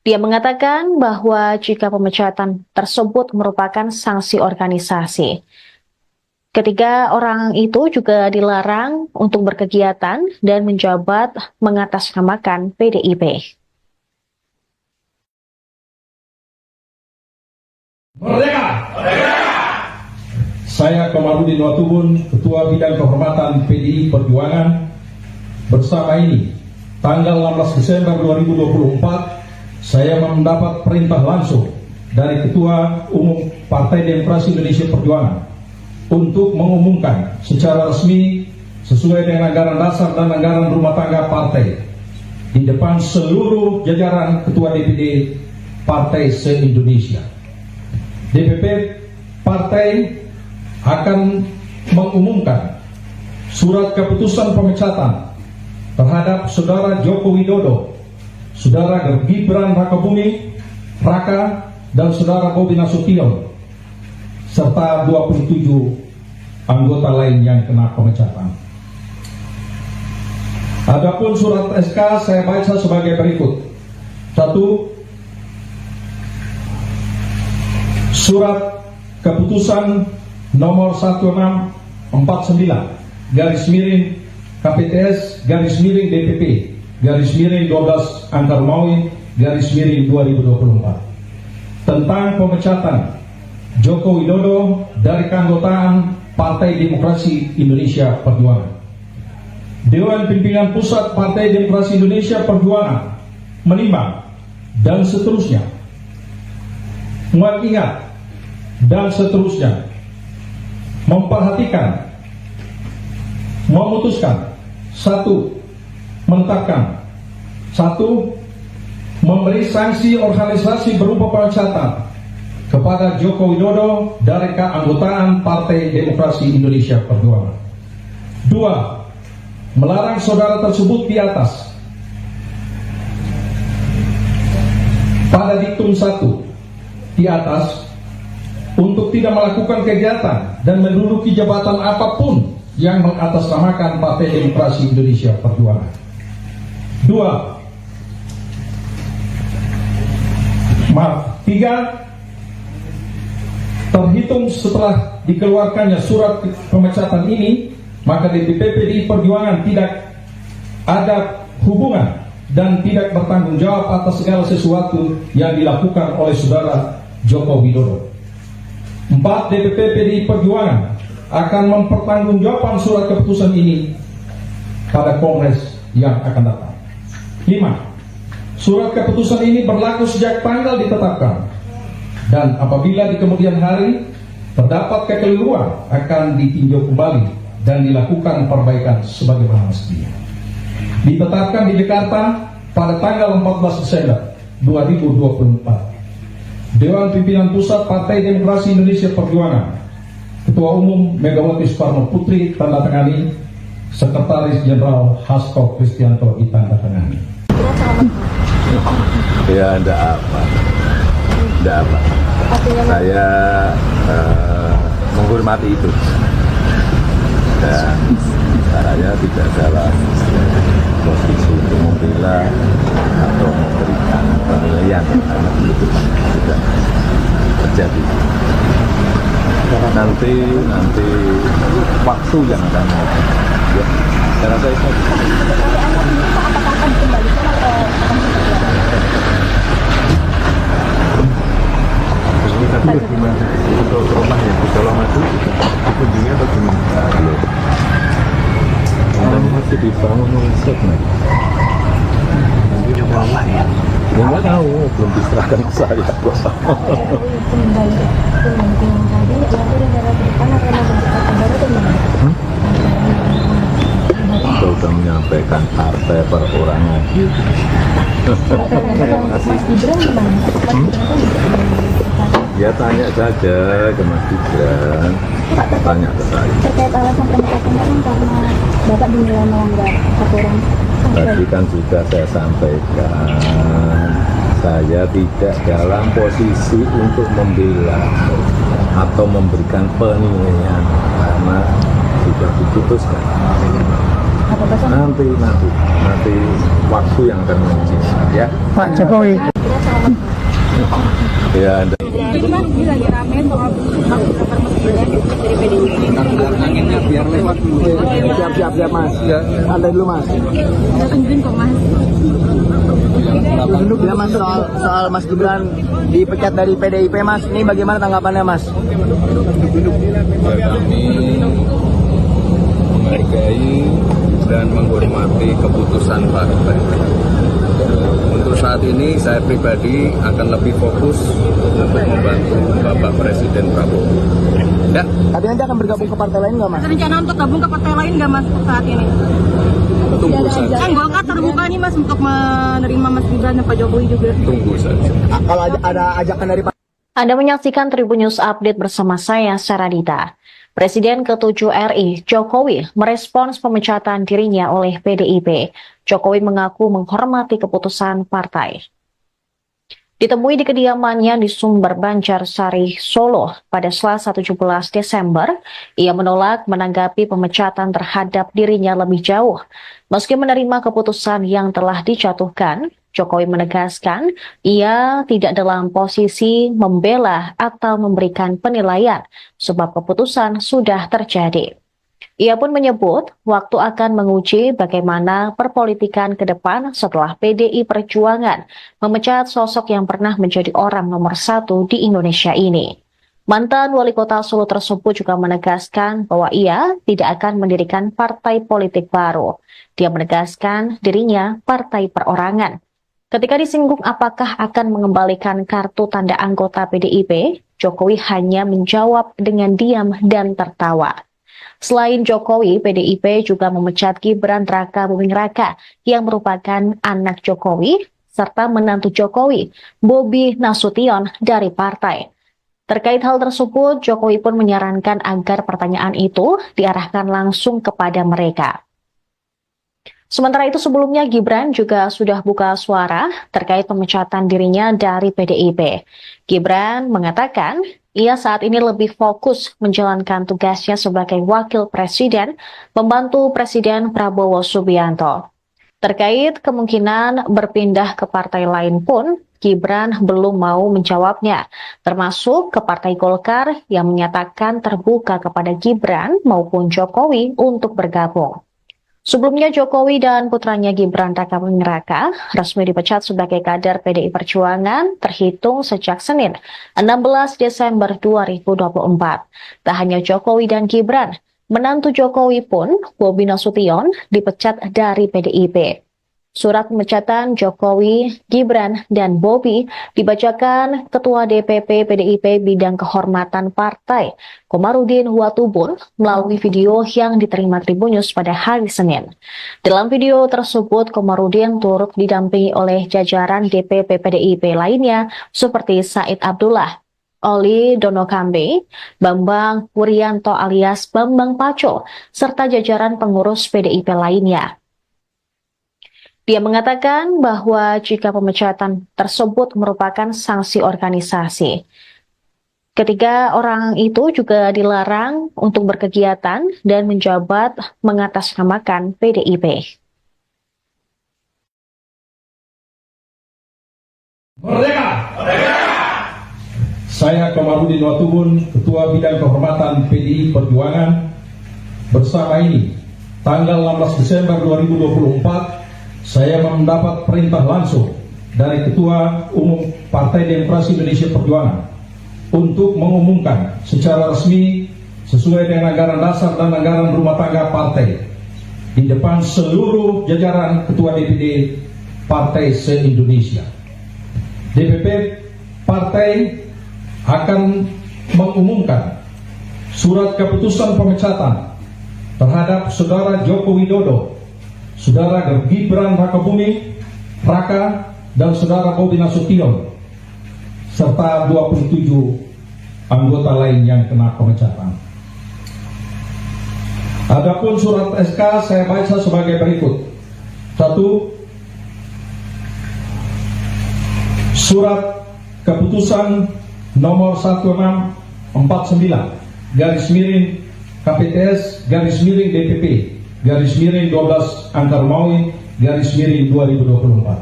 Dia mengatakan bahwa jika pemecatan tersebut merupakan sanksi organisasi, ketiga orang itu juga dilarang untuk berkegiatan dan menjabat mengatasnamakan PDIP. Merdeka! Saya Komarudin Watubun, Ketua Bidang Kehormatan PDI Perjuangan, bersama ini tanggal 16 Desember 2024 saya mendapat perintah langsung dari Ketua Umum Partai Demokrasi Indonesia Perjuangan untuk mengumumkan secara resmi sesuai dengan anggaran dasar dan anggaran rumah tangga partai di depan seluruh jajaran Ketua DPD Partai se-Indonesia. DPP Partai akan mengumumkan surat keputusan pemecatan terhadap Saudara Joko Widodo, Saudara Gibran Rakabuming Raka, dan Saudara Bobi Nasution, serta 27 anggota lain yang kena pemecatan. Adapun surat SK saya baca sebagai berikut. 1. Surat keputusan nomor 1649 garis miring KPTS garis miring DPP garis miring 12 Angka Romawi garis miring 2024 tentang pemecatan Joko Widodo dari keanggotaan Partai Demokrasi Indonesia Perjuangan. Dewan Pimpinan Pusat Partai Demokrasi Indonesia Perjuangan menimbang dan seterusnya mengingat dan seterusnya memperhatikan, memutuskan, 1. Menetapkan, 1. Memberi sanksi organisasi berupa pemecatan kepada Joko Widodo dari keanggotaan Partai Demokrasi Indonesia Perjuangan. 2. Melarang saudara tersebut di atas pada diktum 1 di atas untuk tidak melakukan kegiatan dan menduduki jabatan apapun yang mengatasnamakan Partai Demokrasi Indonesia Perjuangan. 3. Terhitung setelah dikeluarkannya surat pemecatan ini, maka DPP PDI Perjuangan tidak ada hubungan dan tidak bertanggung jawab atas segala sesuatu yang dilakukan oleh saudara Joko Widodo. 4. DPP PDI Perjuangan akan mempertanggungjawabkan surat keputusan ini pada Kongres yang akan datang. 5. Surat keputusan ini berlaku sejak tanggal ditetapkan, dan apabila di kemudian hari terdapat kekeliruan akan ditinjau kembali dan dilakukan perbaikan sebagaimana mestinya. Ditetapkan di Jakarta pada tanggal 14 Desember 2024. Dewan Pimpinan Pusat Partai Demokrasi Indonesia Perjuangan, Ketua Umum Megawati Soekarno Putri tanda tangani, Sekretaris Jenderal Hasto Kristianto ditanda tangani. Ya, enggak apa. Saya menghormati itu. Dan saya tidak dalam posisi untuk membela atau memberikan penilaian karena itu sudah terjadi. Nanti waktu yang akan ya, saya rasa itu. Tapi bagaimana untuk rumah yang di Colomadu dikunjungi atau gimana? Belum. Masih dibangun konsep nih. Coba ya. Ya nggak tahu, belum diserahkan ke saya. Kita sudah menyampaikan partai perorangan. Mas Gibran gimana? Ya tanya saja ke Mas Gibran, tanya ke saya. Terkait alasan pemecatan kan karena Bapak dinilai melanggar aturan. Tadi kan sudah saya sampaikan, saya tidak dalam posisi untuk membela atau memberikan penilaian karena sudah diputuskan. Nanti waktu yang akan menentukan ya. Pak Jokowi. Kira salah Ya, Jadi mas, ini lagi rame soal beberapa presiden dari PDIP. Anginnya biar lewat dulu. Siap mas. Santai dulu mas. Udah tungguin kok mas. Ya mas, soal Mas Gibran dipecat dari PDIP mas, ini bagaimana tanggapannya mas? kami menghargai dan menghormati keputusan partai. Untuk saat ini saya pribadi akan lebih fokus untuk membantu Bapak Presiden Prabowo. Ya, Tapi nanti akan bergabung ke partai lain nggak mas? Ada rencana untuk gabung ke partai lain nggak mas saat ini? tunggu saja. Kan Golkar terbuka nih mas untuk menerima Mas Gibran dan Pak Jokowi juga. Tunggu saja. Kalau ada ajakan dari Anda menyaksikan Tribun News Update bersama saya, Saradita. Presiden ke-7 RI, Jokowi, merespons pemecatan dirinya oleh PDIP. Jokowi mengaku menghormati keputusan partai. Ditemui di kediamannya di Sumber Banjarsari, Solo pada Selasa 17 Desember, ia menolak menanggapi pemecatan terhadap dirinya lebih jauh. Meski menerima keputusan yang telah dijatuhkan, Jokowi menegaskan ia tidak dalam posisi membela atau memberikan penilaian sebab keputusan sudah terjadi. Ia pun menyebut waktu akan menguji bagaimana perpolitikan ke depan setelah PDI Perjuangan memecat sosok yang pernah menjadi orang nomor 1 di Indonesia ini. Mantan wali kota Solo tersebut juga menegaskan bahwa ia tidak akan mendirikan partai politik baru. Dia menegaskan dirinya partai perorangan. Ketika disinggung apakah akan mengembalikan kartu tanda anggota PDIP, Jokowi hanya menjawab dengan diam dan tertawa. Selain Jokowi, PDIP juga memecat Gibran Rakabuming Raka yang merupakan anak Jokowi serta menantu Jokowi, Bobi Nasution dari partai. Terkait hal tersebut, Jokowi pun menyarankan agar pertanyaan itu diarahkan langsung kepada mereka. Sementara itu sebelumnya Gibran juga sudah buka suara terkait pemecatan dirinya dari PDIP. Gibran mengatakan ia saat ini lebih fokus menjalankan tugasnya sebagai wakil presiden, membantu Presiden Prabowo Subianto. Terkait kemungkinan berpindah ke partai lain pun, Gibran belum mau menjawabnya, termasuk ke Partai Golkar yang menyatakan terbuka kepada Gibran maupun Jokowi untuk bergabung. Sebelumnya Jokowi dan putranya Gibran Rakabuming Raka resmi dipecat sebagai kader PDI Perjuangan terhitung sejak Senin 16 Desember 2024. Tak hanya Jokowi dan Gibran, menantu Jokowi pun, Bobi Nasution, dipecat dari PDIP. Surat pemecatan Jokowi, Gibran, dan Bobi dibacakan Ketua DPP PDIP Bidang Kehormatan Partai, Komarudin Watubun, melalui video yang diterima Tribun News pada hari Senin. Dalam video tersebut, Komarudin turut didampingi oleh jajaran DPP PDIP lainnya seperti Said Abdullah, Oli Donokambe, Bambang Wuryanto alias Bambang Paco, serta jajaran pengurus PDIP lainnya. Dia mengatakan bahwa jika pemecatan tersebut merupakan sanksi organisasi, ketiga orang itu juga dilarang untuk berkegiatan dan menjabat mengatasnamakan PDIP. Merdeka! Merdeka! Saya Komarudin Watubun, Ketua Bidang Kehormatan PDI Perjuangan. Bersama ini, tanggal 16 Desember 2024, saya mendapat perintah langsung dari Ketua Umum Partai Demokrasi Indonesia Perjuangan untuk mengumumkan secara resmi sesuai dengan anggaran dasar dan anggaran rumah tangga partai di depan seluruh jajaran Ketua DPD Partai se-Indonesia. DPP Partai akan mengumumkan surat keputusan pemecatan terhadap Saudara Joko Widodo, Saudara Gibran Rakabuming Raka, dan Saudara Bobi Nasution, serta 27 anggota lain yang kena pemecatan. Adapun surat SK saya baca sebagai berikut. 1. Surat keputusan nomor 1649 /KPTS /DPP /12 Angkar Maui /2024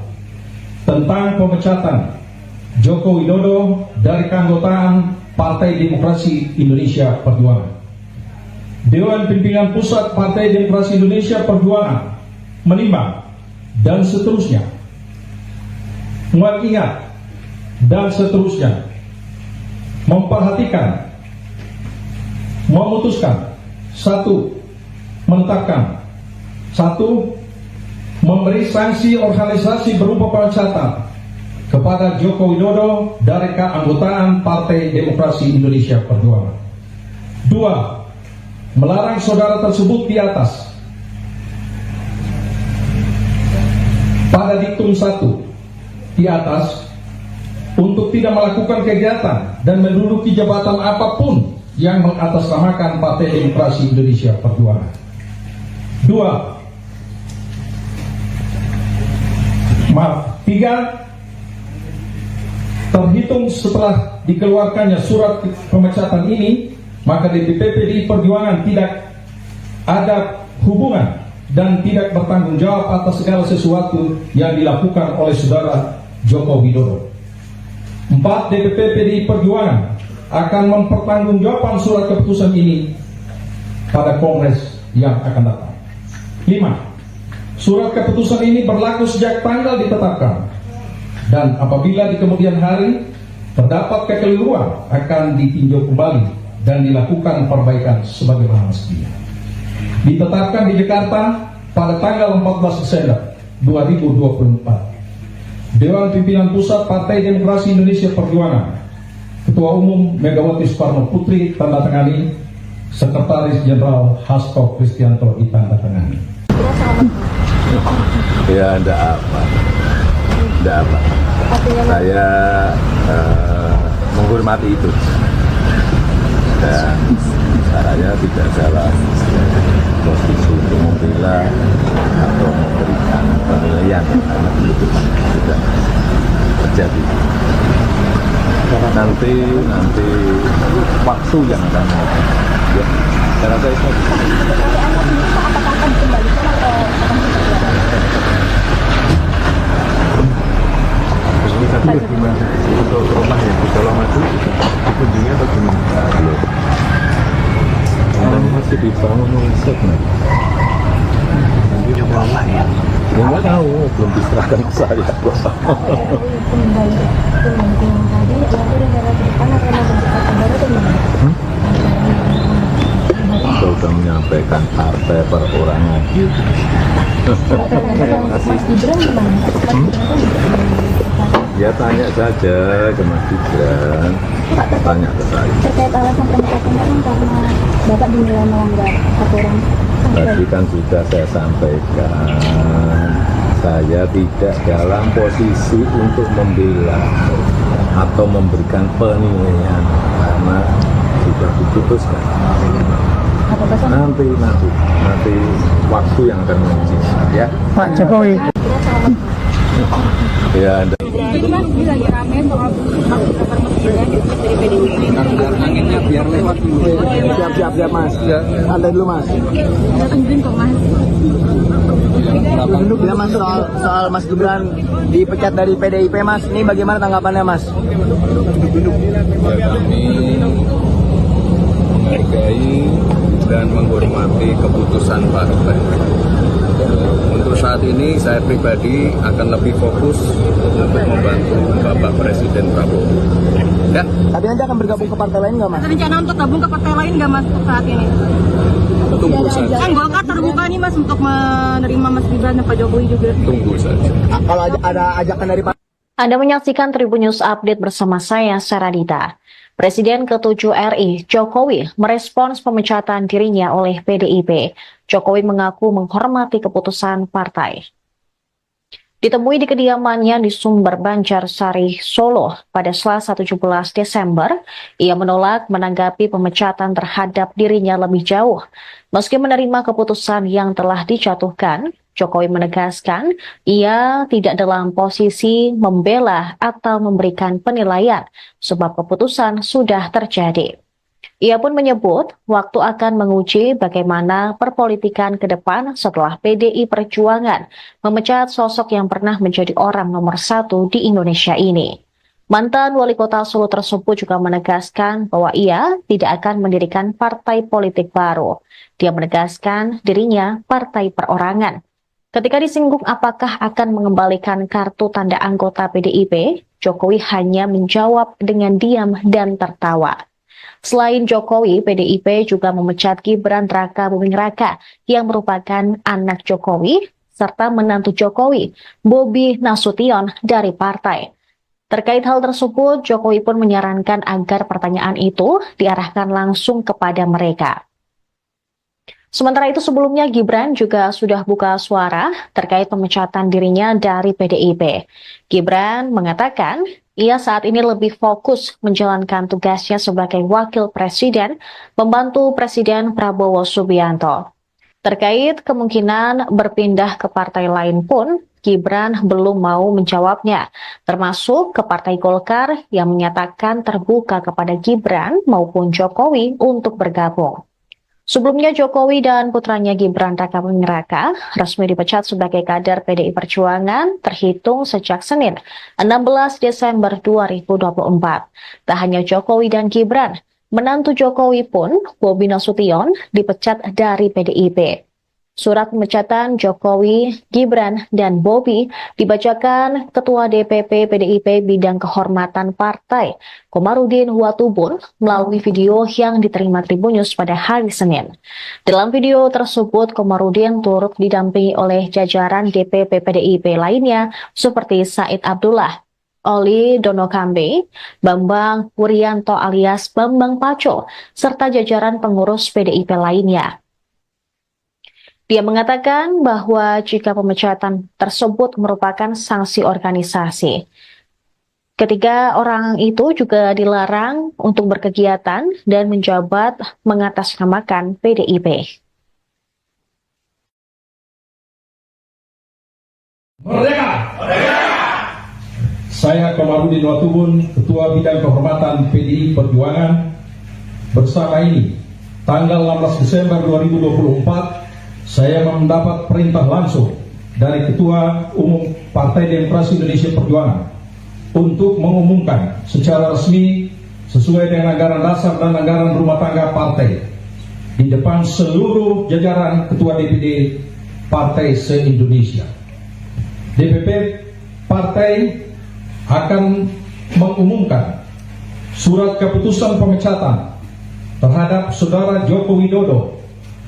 tentang pemecatan Joko Widodo dari keanggotaan Partai Demokrasi Indonesia Perjuangan. Dewan Pimpinan Pusat Partai Demokrasi Indonesia Perjuangan menimbang dan seterusnya mengingat dan seterusnya memperhatikan, memutuskan, satu, menetapkan, satu, memberi sanksi organisasi berupa pemecatan kepada Joko Widodo dari keanggotaan Partai Demokrasi Indonesia Perjuangan. Dua, melarang saudara tersebut di atas pada diktum 1 di atas untuk tidak melakukan kegiatan dan menduduki jabatan apapun yang mengatasnamakan Partai Demokrasi Indonesia Perjuangan. Dua, tiga, terhitung setelah dikeluarkannya surat pemecatan ini, maka DPP PDI Perjuangan tidak ada hubungan dan tidak bertanggung jawab atas segala sesuatu yang dilakukan oleh saudara Joko Widodo. 4. DPP PDI Perjuangan akan mempertanggungjawabkan surat keputusan ini pada Kongres yang akan datang. 5. Surat keputusan ini berlaku sejak tanggal ditetapkan, dan apabila di kemudian hari terdapat kekeliruan akan ditinjau kembali dan dilakukan perbaikan sebagaimana mestinya. Ditetapkan di Jakarta pada tanggal 14 Desember 2024. Dewan Pimpinan Pusat Partai Demokrasi Indonesia Perjuangan, Ketua Umum Megawati Soekarno Putri tanda tangani, Sekretaris Jenderal Hasto Kristianto ditanda tangani. Ya, enggak apa. Saya menghormati itu, dan saya tidak dalam posisi untuk membela atau memberikan penilaian karena itu sudah terjadi. Nanti waktu yang akan ya, saya rasa itu. Tapi gimana untuk rumah yang di Solo Maju dikunjungi atau gimana? Belum. Masih dibangun set nih. Coba apa ya? Ya nggak tahu, belum diserahkan ke saya. Kita sudah menyampaikan partai perorangan. Mas Gibran gimana? Ya tanya saja ke Mas Gibran, tanya ke saya. Terkait alasan pemecatan kan karena Bapak dinilai melanggar aturan. Tadi kan sudah saya sampaikan, saya tidak dalam posisi untuk membela atau memberikan penilaian karena sudah diputuskan. Nanti waktu yang akan menguji ya. Pak Jokowi. Ya, Anda. Jadi Mas, ini lagi rame soal kabar presiden dari PDIP. Anginnya biar lewat dulu. Siap Mas. Santai dulu Mas. Kita tungguin kok Mas. Ya Mas, soal Mas Gibran dipecat dari PDIP Mas, ini bagaimana tanggapannya Mas? Ya, kami menghargai dan menghormati keputusan partai. Untuk saat ini saya pribadi akan lebih fokus untuk membantu Bapak Presiden Prabowo. Ya. Tapi nanti akan bergabung ke partai lain nggak Mas? Ada rencana untuk gabung ke partai lain nggak Mas saat ini? Tunggu saja. Kan Golkar terbuka nih Mas untuk menerima Mas Gibran dan Pak Jokowi juga. Tunggu saja. Kalau ada ajakan dari Pak. Anda menyaksikan Tribun News Update bersama saya, Saradita. Presiden ke-7 RI, Jokowi, merespons pemecatan dirinya oleh PDIP. Jokowi mengaku menghormati keputusan partai. Ditemui di kediamannya di Sumber Banjarsari, Solo pada Selasa 17 Desember, ia menolak menanggapi pemecatan terhadap dirinya lebih jauh. Meski menerima keputusan yang telah dijatuhkan, Jokowi menegaskan ia tidak dalam posisi membela atau memberikan penilaian sebab keputusan sudah terjadi. Ia pun menyebut waktu akan menguji bagaimana perpolitikan ke depan setelah PDI Perjuangan memecat sosok yang pernah menjadi orang nomor 1 di Indonesia ini. Mantan wali kota Solo tersebut juga menegaskan bahwa ia tidak akan mendirikan partai politik baru. Dia menegaskan dirinya partai perorangan. Ketika disinggung apakah akan mengembalikan kartu tanda anggota PDIP, Jokowi hanya menjawab dengan diam dan tertawa. Selain Jokowi, PDIP juga memecat Gibran Raka Buming Raka yang merupakan anak Jokowi serta menantu Jokowi, Bobi Nasution dari partai. Terkait hal tersebut, Jokowi pun menyarankan agar pertanyaan itu diarahkan langsung kepada mereka. Sementara itu sebelumnya Gibran juga sudah buka suara terkait pemecatan dirinya dari PDIP. Gibran mengatakan ia saat ini lebih fokus menjalankan tugasnya sebagai wakil presiden, membantu Presiden Prabowo Subianto. Terkait kemungkinan berpindah ke partai lain pun, Gibran belum mau menjawabnya, termasuk ke Partai Golkar yang menyatakan terbuka kepada Gibran maupun Jokowi untuk bergabung. Sebelumnya Jokowi dan putranya Gibran Raka Buming Raka resmi dipecat sebagai kader PDI Perjuangan terhitung sejak Senin 16 Desember 2024. Tak hanya Jokowi dan Gibran, menantu Jokowi pun, Bobi Nasution, dipecat dari PDIP. Surat pemecatan Jokowi, Gibran, dan Bobi dibacakan Ketua DPP PDIP Bidang Kehormatan Partai, Komarudin Watubun, melalui video yang diterima Tribunnews pada hari Senin. Dalam video tersebut, Komarudin turut didampingi oleh jajaran DPP PDIP lainnya seperti Said Abdullah, Oli Donokambe, Bambang Wuryanto alias Bambang Paco, serta jajaran pengurus PDIP lainnya. Dia mengatakan bahwa jika pemecatan tersebut merupakan sanksi organisasi, ketiga orang itu juga dilarang untuk berkegiatan dan menjabat mengatasnamakan PDIP. Merdeka! Merdeka! Saya Komarudin Watubun, Ketua Bidang Kehormatan PDI Perjuangan, bersama ini, tanggal 16 Desember 2024, saya mendapat perintah langsung dari Ketua Umum Partai Demokrasi Indonesia Perjuangan untuk mengumumkan secara resmi sesuai dengan anggaran dasar dan anggaran rumah tangga partai di depan seluruh jajaran Ketua DPD Partai se-Indonesia. DPP Partai akan mengumumkan surat keputusan pemecatan terhadap Saudara Joko Widodo,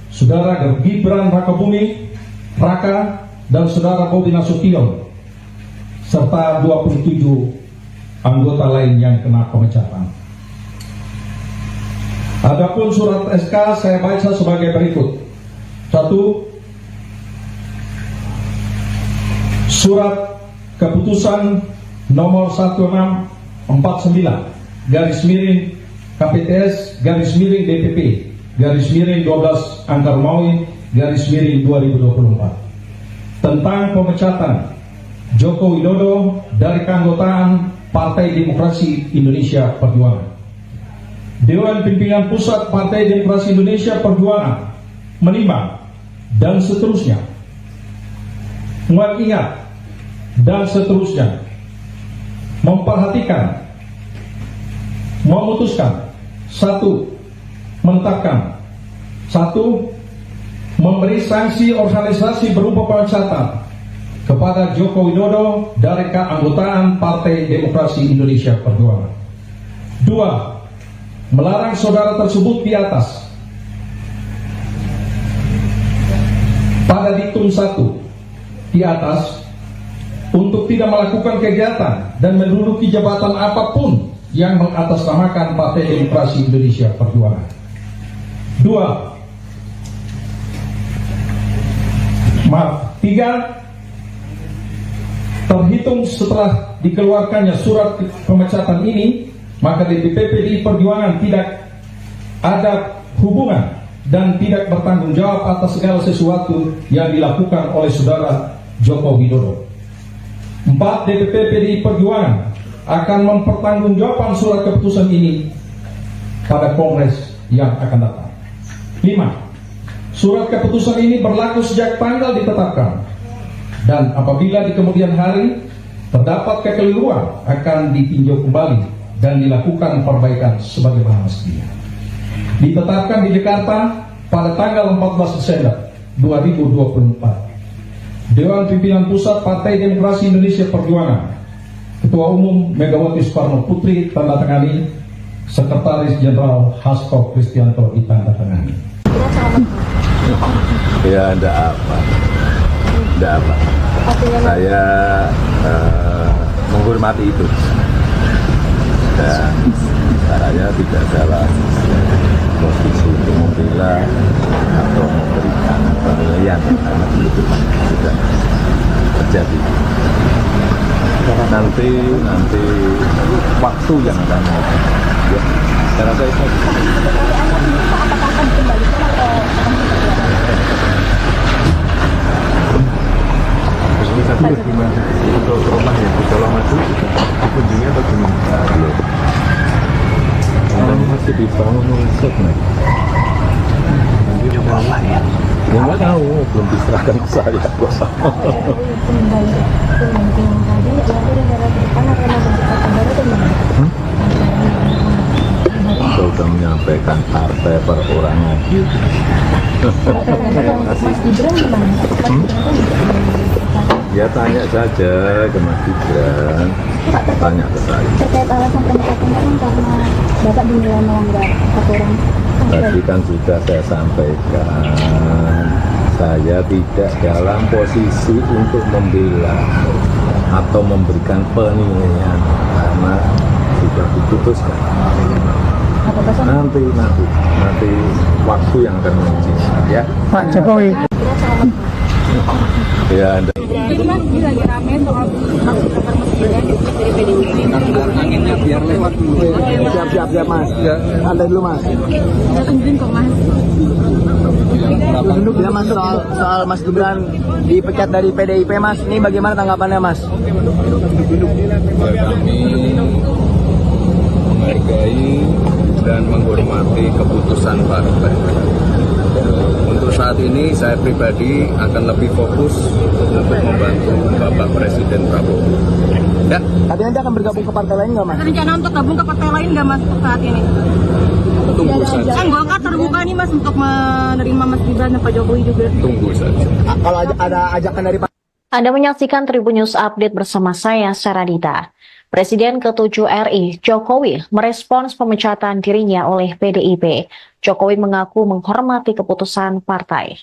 Saudara Gibran Raka Buming Raka, dan Saudara Bobi Nasution, serta 27 anggota lain yang kena pemecatan. Adapun surat SK saya baca sebagai berikut. 1. Surat keputusan nomor 1649 garis miring KPTS garis miring DPP garis miring 12 angka Romawi garis miring 2024 tentang pemecatan Joko Widodo dari keanggotaan Partai Demokrasi Indonesia Perjuangan. Dewan Pimpinan Pusat Partai Demokrasi Indonesia Perjuangan menimbang dan seterusnya, mengingat dan seterusnya, memperhatikan, memutuskan. 1. Menetapkan. 1. Memberi sanksi organisasi berupa pemecatan kepada Joko Widodo dari keanggotaan Partai Demokrasi Indonesia Perjuangan. 2. Melarang saudara tersebut di atas pada diktum 1 di atas untuk tidak melakukan kegiatan dan menduduki jabatan apapun yang mengatasnamakan Partai Demokrasi Indonesia Perjuangan. 3. Terhitung setelah dikeluarkannya surat pemecatan ini, maka DPP PDI Perjuangan tidak ada hubungan dan tidak bertanggung jawab atas segala sesuatu yang dilakukan oleh saudara Joko Widodo. 4. DPP PDI Perjuangan akan mempertanggungjawabkan surat keputusan ini pada Kongres yang akan datang. 5. Surat keputusan ini berlaku sejak tanggal ditetapkan, dan apabila di kemudian hari terdapat kekeliruan akan ditinjau kembali dan dilakukan perbaikan sebagaimana mestinya. Ditetapkan di Jakarta pada tanggal 14 Desember 2024. Dewan Pimpinan Pusat Partai Demokrasi Indonesia Perjuangan, Ketua Umum Megawati Soekarno Putri tanda tangani, Sekretaris Jenderal Hasto Kristianto ditandatangani. Ya, enggak apa. Saya menghormati itu. Dan saya tidak dalam posisi untuk membela atau memberikan penilaian karena itu sudah terjadi. Nanti waktu yang akan ya, saya rasa itu. Tapi gimana untuk rumah yang di Solo Maju dikunjungi atau gimana? Belum. Masih dibangun set nih. Ya nggak tahu, belum diserahkan ke saya. Saya sudah menyampaikan partai perorangan. Ya tanya saja ke Mas Gibran, tanya ke saya. Terkait alasan pemecatan kan karena Bapak dinilai melanggar aturan. Tadi kan sudah saya sampaikan, saya tidak dalam posisi untuk membela atau memberikan penilaian karena sudah diputuskan. Nanti waktu yang akan menguji ya. Pak Jokowi. Ya, Jadi Mas, ini lagi rame soal maksud kabar presiden dari PDIP. Anginnya biar lewat dulu. Siap Mas. Santai dulu Mas. Saya tungguin kok Mas. Ya Mas, soal Mas Gibran dipecat dari PDIP Mas, ini bagaimana tanggapannya Mas? Kami menghargai dan menghormati keputusan partai. Untuk saat ini saya pribadi akan lebih fokus untuk membantu Bapak Presiden Prabowo. Ya. Tadi nanti akan bergabung ke partai lain nggak Mas? Ada rencana untuk gabung ke partai lain nggak Mas saat ini? Tunggu saja. Kan Golkar terbuka nih Mas untuk menerima Mas Gibran dan Pak Jokowi juga. Tunggu saja. Kalau ada ajakan dari Pak. Anda menyaksikan Tribun News Update bersama saya, Saradita. Presiden ke-7 RI, Jokowi, merespons pemecatan dirinya oleh PDIP. Jokowi mengaku menghormati keputusan partai.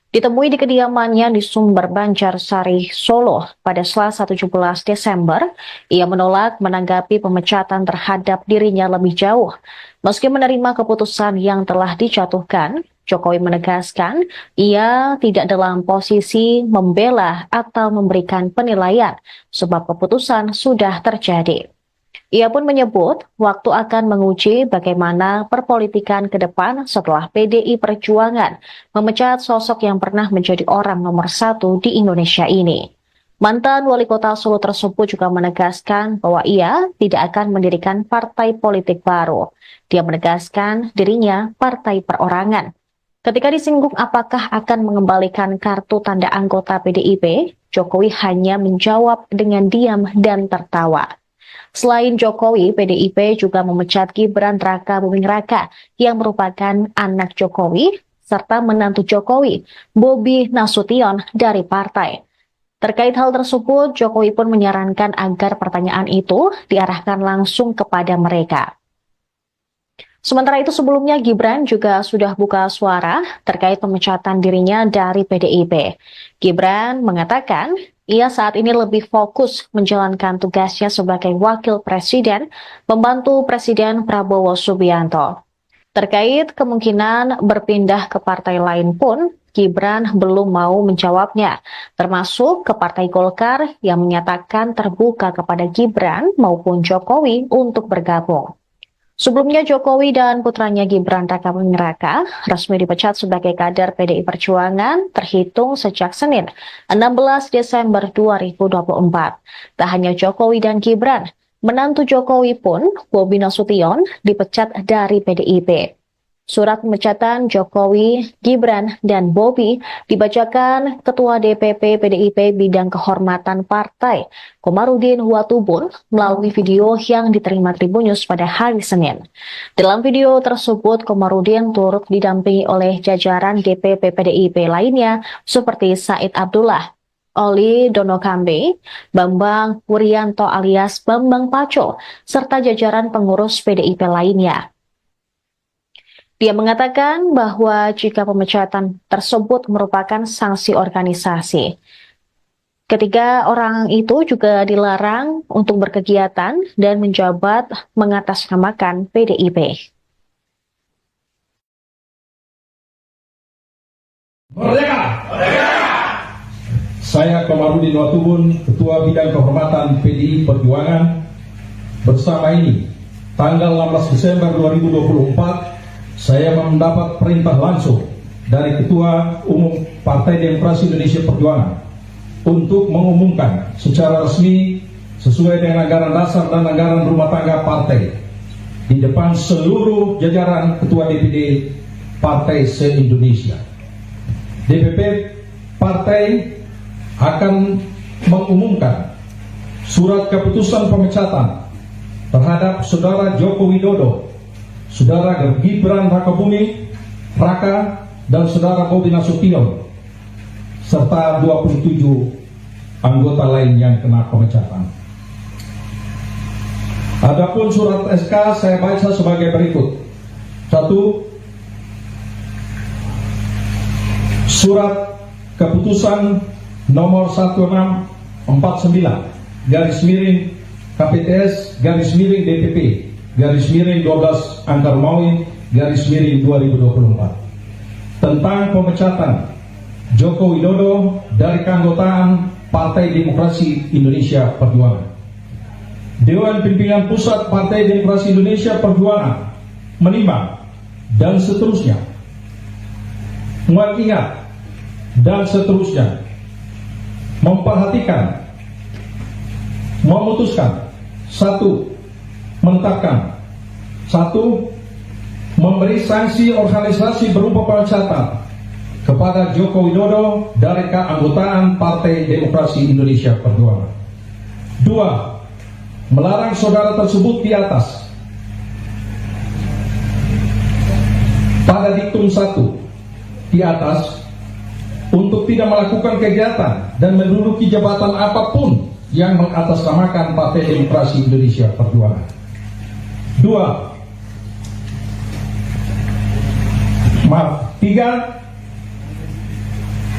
Ditemui di kediamannya di Sumber Banjarsari, Solo pada Selasa 17 Desember, ia menolak menanggapi pemecatan terhadap dirinya lebih jauh. Meski menerima keputusan yang telah dijatuhkan, Jokowi menegaskan ia tidak dalam posisi membela atau memberikan penilaian sebab keputusan sudah terjadi. Ia pun menyebut waktu akan menguji bagaimana perpolitikan ke depan setelah PDI Perjuangan memecat sosok yang pernah menjadi orang nomor 1 di Indonesia ini. Mantan wali kota Solo tersebut juga menegaskan bahwa ia tidak akan mendirikan partai politik baru. Dia menegaskan dirinya partai perorangan. Ketika disinggung apakah akan mengembalikan kartu tanda anggota PDIP, Jokowi hanya menjawab dengan diam dan tertawa. Selain Jokowi, PDIP juga memecat Gibran Raka Buming Raka yang merupakan anak Jokowi, serta menantu Jokowi, Bobi Nasution dari partai. Terkait hal tersebut, Jokowi pun menyarankan agar pertanyaan itu diarahkan langsung kepada mereka. Sementara itu sebelumnya Gibran juga sudah buka suara terkait pemecatan dirinya dari PDIP. Gibran mengatakan ia saat ini lebih fokus menjalankan tugasnya sebagai wakil presiden, membantu Presiden Prabowo Subianto. Terkait kemungkinan berpindah ke partai lain pun, Gibran belum mau menjawabnya, termasuk ke Partai Golkar yang menyatakan terbuka kepada Gibran maupun Jokowi untuk bergabung. Sebelumnya Jokowi dan putranya Gibran Raka Buming Raka resmi dipecat sebagai kader PDI Perjuangan terhitung sejak Senin 16 Desember 2024. Tak hanya Jokowi dan Gibran, menantu Jokowi pun, Bobi Nasution, dipecat dari PDIP. Surat pemecatan Jokowi, Gibran, dan Bobi dibacakan Ketua DPP PDIP Bidang Kehormatan Partai, Komarudin Watubun, melalui video yang diterima Tribunnews pada hari Senin. Dalam video tersebut, Komarudin turut didampingi oleh jajaran DPP PDIP lainnya seperti Said Abdullah, Oli Donokambe, Bambang Wuryanto alias Bambang Paco, serta jajaran pengurus PDIP lainnya. Dia mengatakan bahwa jika pemecatan tersebut merupakan sanksi organisasi, ketiga orang itu juga dilarang untuk berkegiatan dan menjabat mengatasnamakan PDIP. Merdeka! Saya Komarudin Watubun, Ketua Bidang Kehormatan PDI Perjuangan, bersama ini, tanggal 16 Desember 2024, saya mendapat perintah langsung dari Ketua Umum Partai Demokrasi Indonesia Perjuangan untuk mengumumkan secara resmi sesuai dengan anggaran dasar dan anggaran rumah tangga partai di depan seluruh jajaran Ketua DPD Partai se-Indonesia. DPP Partai akan mengumumkan surat keputusan pemecatan terhadap Saudara Joko Widodo, Saudara Gibran Rakabuming Raka, dan Saudara Bobi Nasution, serta 27 anggota lain yang kena pemecatan. Adapun surat SK saya baca sebagai berikut. 1. Surat keputusan nomor 1649 garis miring KPTS garis miring DPP garis miring 12 Angka Romawi garis miring 2024 tentang pemecatan Joko Widodo dari keanggotaan Partai Demokrasi Indonesia Perjuangan. Dewan Pimpinan Pusat Partai Demokrasi Indonesia Perjuangan menimbang dan seterusnya, mengingat dan seterusnya, memperhatikan, memutuskan, 1. menetapkan, 1. memberi sanksi organisasi berupa pemecatan kepada Joko Widodo dari keanggotaan Partai Demokrasi Indonesia Perjuangan. 2. melarang saudara tersebut di atas pada diktum 1 di atas untuk tidak melakukan kegiatan dan menduduki jabatan apapun yang mengatasnamakan Partai Demokrasi Indonesia Perjuangan. 3.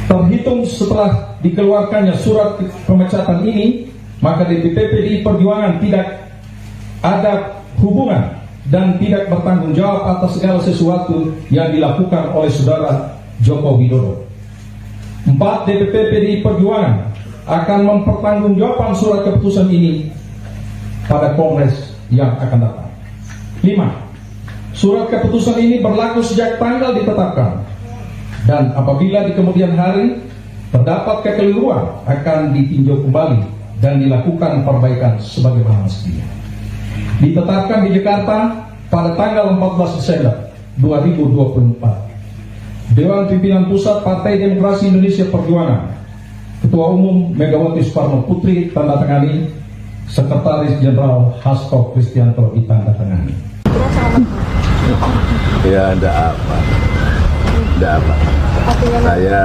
Terhitung setelah dikeluarkannya surat pemecatan ini, maka DPP PDI Perjuangan tidak ada hubungan dan tidak bertanggung jawab atas segala sesuatu yang dilakukan oleh Saudara Joko Widodo. 4. DPP PDI Perjuangan akan mempertanggungjawabkan surat keputusan ini pada Kongres yang akan datang. 5. Surat keputusan ini berlaku sejak tanggal ditetapkan, dan apabila di kemudian hari terdapat kekeliruan akan ditinjau kembali dan dilakukan perbaikan sebagaimana mestinya. Ditetapkan di Jakarta pada tanggal 14 Desember 2024. Dewan Pimpinan Pusat Partai Demokrasi Indonesia Perjuangan, Ketua Umum Megawati Soekarno Putri tandatangani, Sekretaris Jenderal Hasto Kristianto ditandatangani. Ya, enggak apa. Saya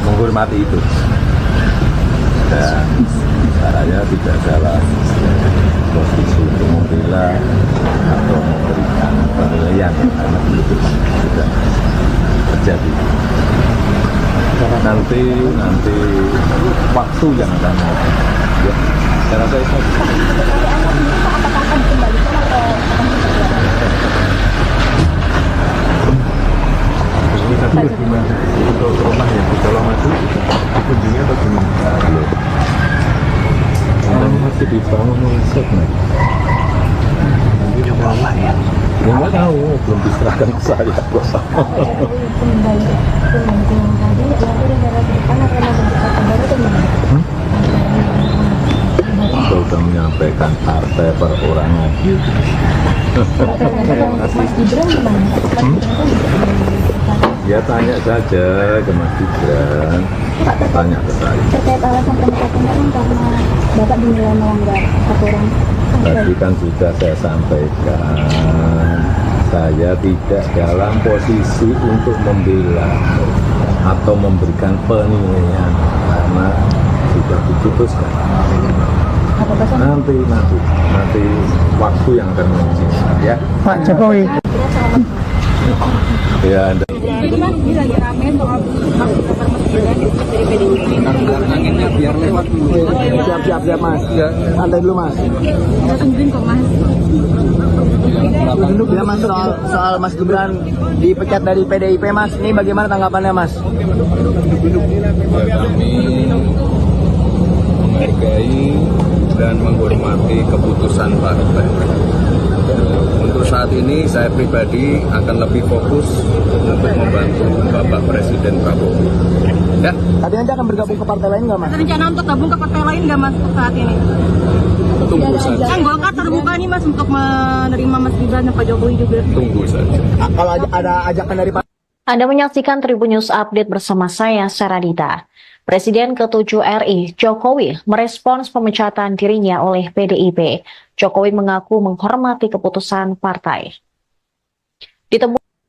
menghormati itu. Dan caranya tidak dalam posisi untuk membela atau memberikan penilaian karena itu sudah terjadi. Nanti waktu yang akan ya, saya rasa itu. Tapi bagaimana untuk rumah yang di Colomadu dikunjungi atau gimana? Belum. Masih dibangun konsep nih. Ya nggak tahu, belum diserahkan ke saya. Kita sudah menyampaikan partai perorangan. Ya tanya saja ke Mas Gibran, tanya ke saya. Terkait alasan pemecatan kan karena Bapak dinilai melanggar aturan. Tadi kan sudah saya sampaikan, saya tidak dalam posisi untuk membela atau memberikan penilaian karena sudah diputuskan. Nanti waktu yang akan menentukan ya. Pak Jokowi. Ya, Anda. Jadi Mas, ini lagi rame soal masuk daftar presiden dari PDIP. Anginnya biar lewat dulu. Siap Mas. Santai dulu Mas. Udah tungguin kok Mas. Ya Mas, soal Mas Gibran dipecat dari PDIP Mas, ini bagaimana tanggapannya Mas? Ya, kami menghargai dan menghormati keputusan partai. Untuk saat ini saya pribadi akan lebih fokus untuk membantu Bapak Presiden Prabowo. Ya. Tadi Anda akan bergabung ke partai lain nggak Mas? Ada rencana untuk gabung ke partai lain nggak Mas untuk saat ini? Tunggu saja. Kan Golkar terbuka nih Mas untuk menerima Mas Gibran dan Pak Jokowi juga. Tunggu saja. Kalau ada ajakan dari Pak. Anda menyaksikan Tribun News Update bersama saya, Saradita. Presiden ke-7 RI, Jokowi, merespons pemecatan dirinya oleh PDIP. Jokowi mengaku menghormati keputusan partai.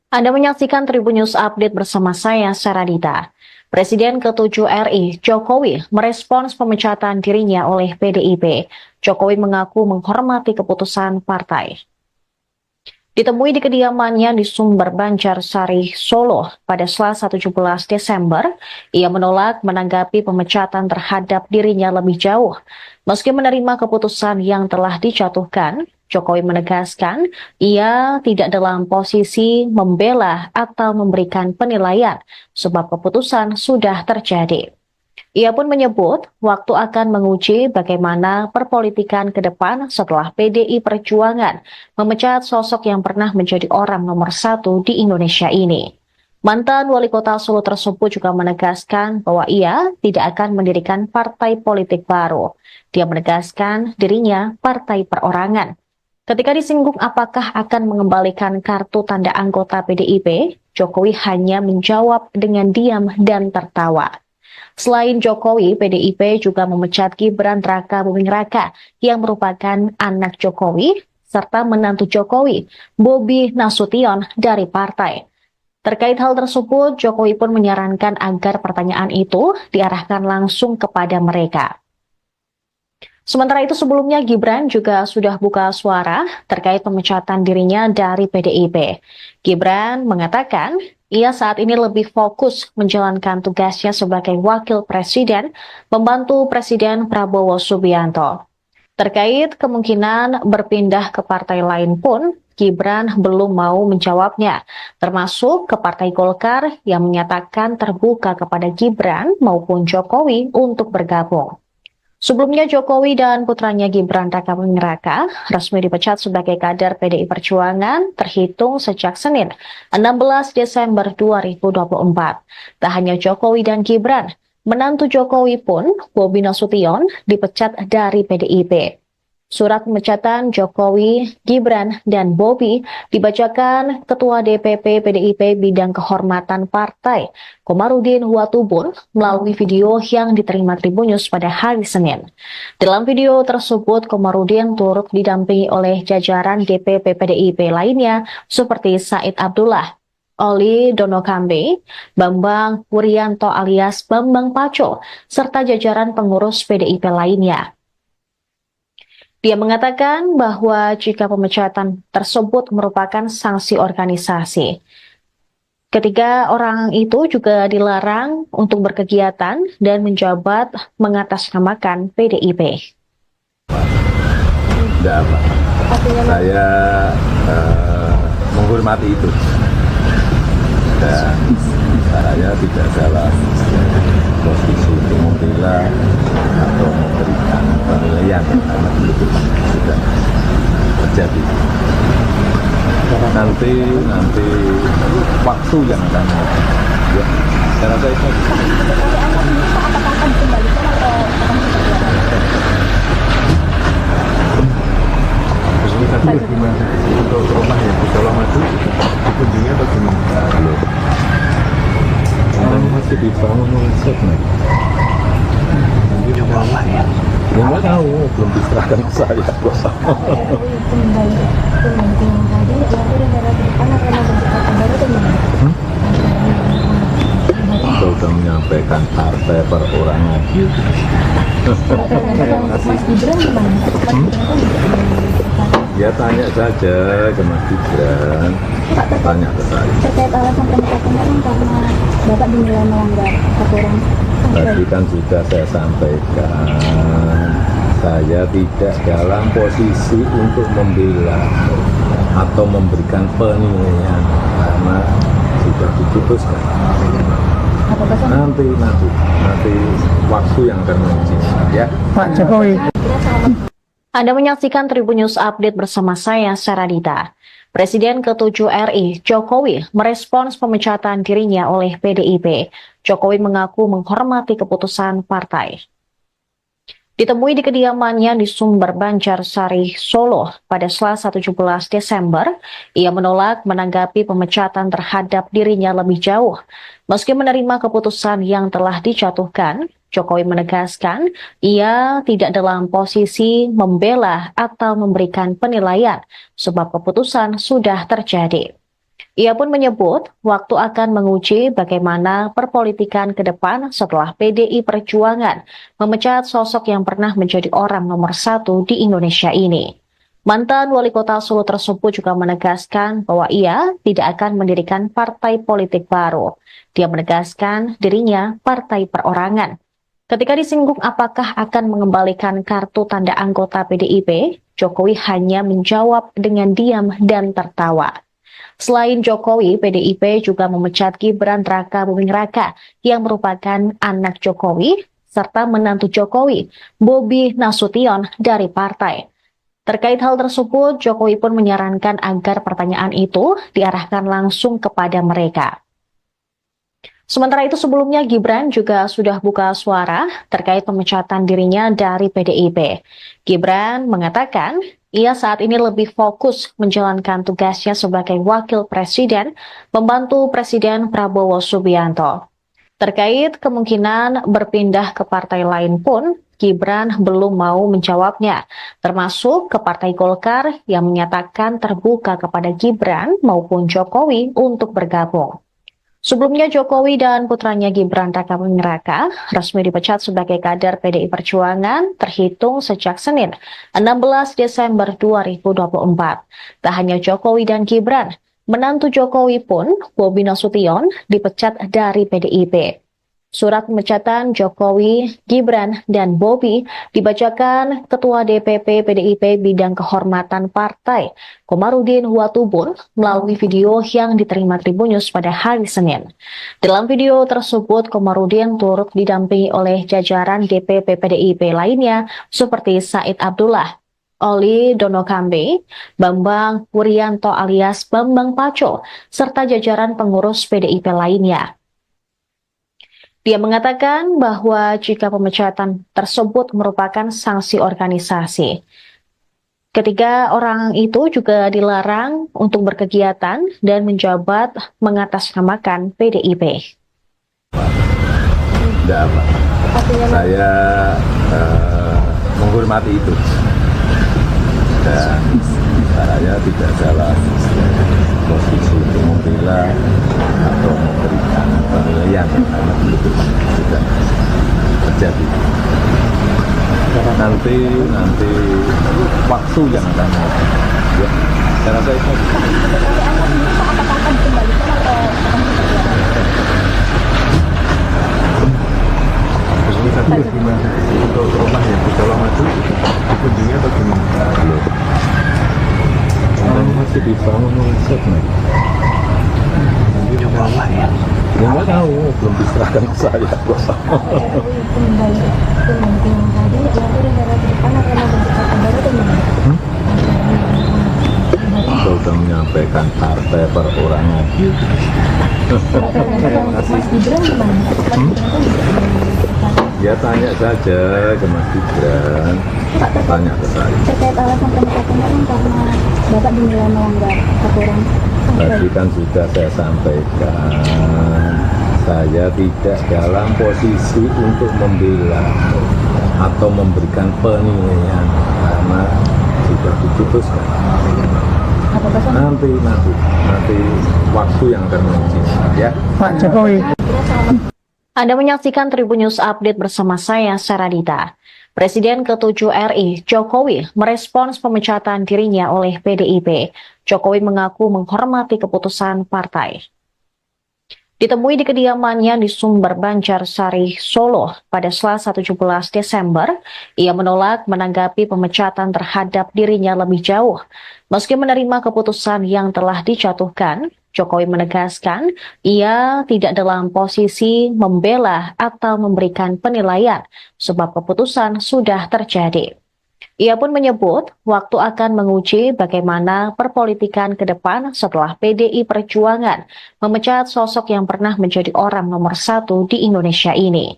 Anda menyaksikan Tribun News Update bersama saya, Saradita. Presiden ke-7 RI, Jokowi, merespons pemecatan dirinya oleh PDIP. Jokowi mengaku menghormati keputusan partai. Ditemui di kediamannya di Sumber Banjarsari, Solo pada Selasa 17 Desember, ia menolak menanggapi pemecatan terhadap dirinya lebih jauh. Meski menerima keputusan yang telah dijatuhkan, Jokowi menegaskan ia tidak dalam posisi membela atau memberikan penilaian sebab keputusan sudah terjadi. Ia pun menyebut waktu akan menguji bagaimana perpolitikan ke depan setelah PDI Perjuangan memecat sosok yang pernah menjadi orang nomor 1 di Indonesia ini. Mantan wali kota Solo tersebut juga menegaskan bahwa ia tidak akan mendirikan partai politik baru. Dia menegaskan dirinya partai perorangan. Ketika disinggung apakah akan mengembalikan kartu tanda anggota PDIP, Jokowi hanya menjawab dengan diam dan tertawa. Selain Jokowi, PDIP juga memecat Gibran Raka Buming Raka yang merupakan anak Jokowi serta menantu Jokowi, Bobi Nasution dari partai. Terkait hal tersebut, Jokowi pun menyarankan agar pertanyaan itu diarahkan langsung kepada mereka. Sementara itu sebelumnya Gibran juga sudah buka suara terkait pemecatan dirinya dari PDIP. Gibran mengatakan ia saat ini lebih fokus menjalankan tugasnya sebagai wakil presiden, membantu Presiden Prabowo Subianto. Terkait kemungkinan berpindah ke partai lain pun, Gibran belum mau menjawabnya, termasuk ke Partai Golkar yang menyatakan terbuka kepada Gibran maupun Jokowi untuk bergabung. Sebelumnya Jokowi dan putranya Gibran Raka Buming Raka resmi dipecat sebagai kader PDI Perjuangan terhitung sejak Senin 16 Desember 2024. Tak hanya Jokowi dan Gibran, menantu Jokowi pun, Bobi Nasution, dipecat dari PDIP. Surat pemecatan Jokowi, Gibran, dan Bobi dibacakan Ketua DPP PDIP Bidang Kehormatan Partai, Komarudin Watubun, melalui video yang diterima Tribun News pada hari Senin. Dalam video tersebut, Komarudin turut didampingi oleh jajaran DPP PDIP lainnya seperti Said Abdullah, Oli Donokambe, Bambang Wuryanto alias Bambang Paco, serta jajaran pengurus PDIP lainnya. Dia mengatakan bahwa jika pemecatan tersebut merupakan sanksi organisasi, ketiga orang itu juga dilarang untuk berkegiatan dan menjabat mengatasnamakan PDIP. Tidak apa. Saya menghormati itu. Dan saya tidak dalam posisi untuk membela atau memberikan penilaian karena itu sudah terjadi. Nanti waktu yang akan ya, saya rasa itu. Tadi gimana untuk rumah yang di Colomadu dikunjungi atau gimana? Belum. Karena masih dibangun konsep nih. Coba apa ya? Ya nggak tahu, belum diserahkan ke saya. Kita udah menyampaikan partai perorangan. Ya tanya saja ke Mas Gibran, tanya ke saya. Terkait alasan pemecatan kan karena Bapak dinilai melanggar aturan. Tadi kan sudah saya sampaikan, saya tidak dalam posisi untuk membela atau memberikan penilaian karena sudah diputuskan. Nanti waktu yang akan menentukan ya. Pak Jokowi. Anda menyaksikan Tribun News Update bersama saya, Saradita. Presiden ke-7 RI, Jokowi, merespons pemecatan dirinya oleh PDIP. Jokowi mengaku menghormati keputusan partai. Ditemui di kediamannya di Sumber Banjarsari, Solo pada Selasa 17 Desember, ia menolak menanggapi pemecatan terhadap dirinya lebih jauh. Meski menerima keputusan yang telah dijatuhkan, Jokowi menegaskan ia tidak dalam posisi membela atau memberikan penilaian sebab keputusan sudah terjadi. Ia pun menyebut waktu akan menguji bagaimana perpolitikan ke depan setelah PDI Perjuangan memecat sosok yang pernah menjadi orang nomor 1 di Indonesia ini. Mantan wali kota Solo tersebut juga menegaskan bahwa ia tidak akan mendirikan partai politik baru. Dia menegaskan dirinya partai perorangan. Ketika disinggung apakah akan mengembalikan kartu tanda anggota PDIP, Jokowi hanya menjawab dengan diam dan tertawa. Selain Jokowi, PDIP juga memecat Gibran Rakabuming Raka yang merupakan anak Jokowi, serta menantu Jokowi, Bobi Nasution dari partai. Terkait hal tersebut, Jokowi pun menyarankan agar pertanyaan itu diarahkan langsung kepada mereka. Sementara itu sebelumnya Gibran juga sudah buka suara terkait pemecatan dirinya dari PDIP. Gibran mengatakan ia saat ini lebih fokus menjalankan tugasnya sebagai wakil presiden, membantu Presiden Prabowo Subianto. Terkait kemungkinan berpindah ke partai lain pun, Gibran belum mau menjawabnya, termasuk ke Partai Golkar yang menyatakan terbuka kepada Gibran maupun Jokowi untuk bergabung. Sebelumnya Jokowi dan putranya Gibran Rakabuming Raka resmi dipecat sebagai kader PDI Perjuangan terhitung sejak Senin 16 Desember 2024. Tak hanya Jokowi dan Gibran, menantu Jokowi pun, Bobi Nasution, dipecat dari PDIP. Surat pemecatan Jokowi, Gibran, dan Bobi dibacakan Ketua DPP PDIP Bidang Kehormatan Partai, Komarudin Watubun, melalui video yang diterima Tribun News pada hari Senin. Dalam video tersebut, Komarudin turut didampingi oleh jajaran DPP PDIP lainnya seperti Said Abdullah, Oli Donokambe, Bambang Wuryanto alias Bambang Paco, serta jajaran pengurus PDIP lainnya. Dia mengatakan bahwa jika pemecatan tersebut merupakan sanksi organisasi, ketiga orang itu juga dilarang untuk berkegiatan dan menjabat mengatasnamakan PDIP. Tidak apa. Saya menghormati itu. Dan saya tidak dalam posisi untuk membela atau memberikan penilaian karena itu sudah terjadi. Nanti waktu yang akan ya, saya rasa itu. Tadi gimana untuk rumah yang di Colomadu dikunjungi atau gimana? Belum. Karena masih dibangun konsep nih. Coba apa ya? Ya nggak tahu, belum diserahkan ke saya. Kita sudah menyampaikan partai perorangan. Mas Gibran gimana? Ya tanya saja ke Mas Gibran, tanya ke saya. Terkait alasan pemecatan kan karena Bapak dinilai melanggar aturan. Tadi kan sudah saya sampaikan, saya tidak dalam posisi untuk membela atau memberikan penilaian karena sudah diputuskan. Nanti waktu yang akan menguji ya. Pak Jokowi. Anda menyaksikan Tribun News Update bersama saya, Saradita. Presiden ke-7 RI, Jokowi, merespons pemecatan dirinya oleh PDIP. Jokowi mengaku menghormati keputusan partai. Ditemui di kediamannya di Sumber Banjarsari, Solo pada Selasa 17 Desember, ia menolak menanggapi pemecatan terhadap dirinya lebih jauh. Meski menerima keputusan yang telah dijatuhkan, Jokowi menegaskan ia tidak dalam posisi membela atau memberikan penilaian sebab keputusan sudah terjadi. Ia pun menyebut waktu akan menguji bagaimana perpolitikan ke depan setelah PDI Perjuangan memecat sosok yang pernah menjadi orang nomor 1 di Indonesia ini.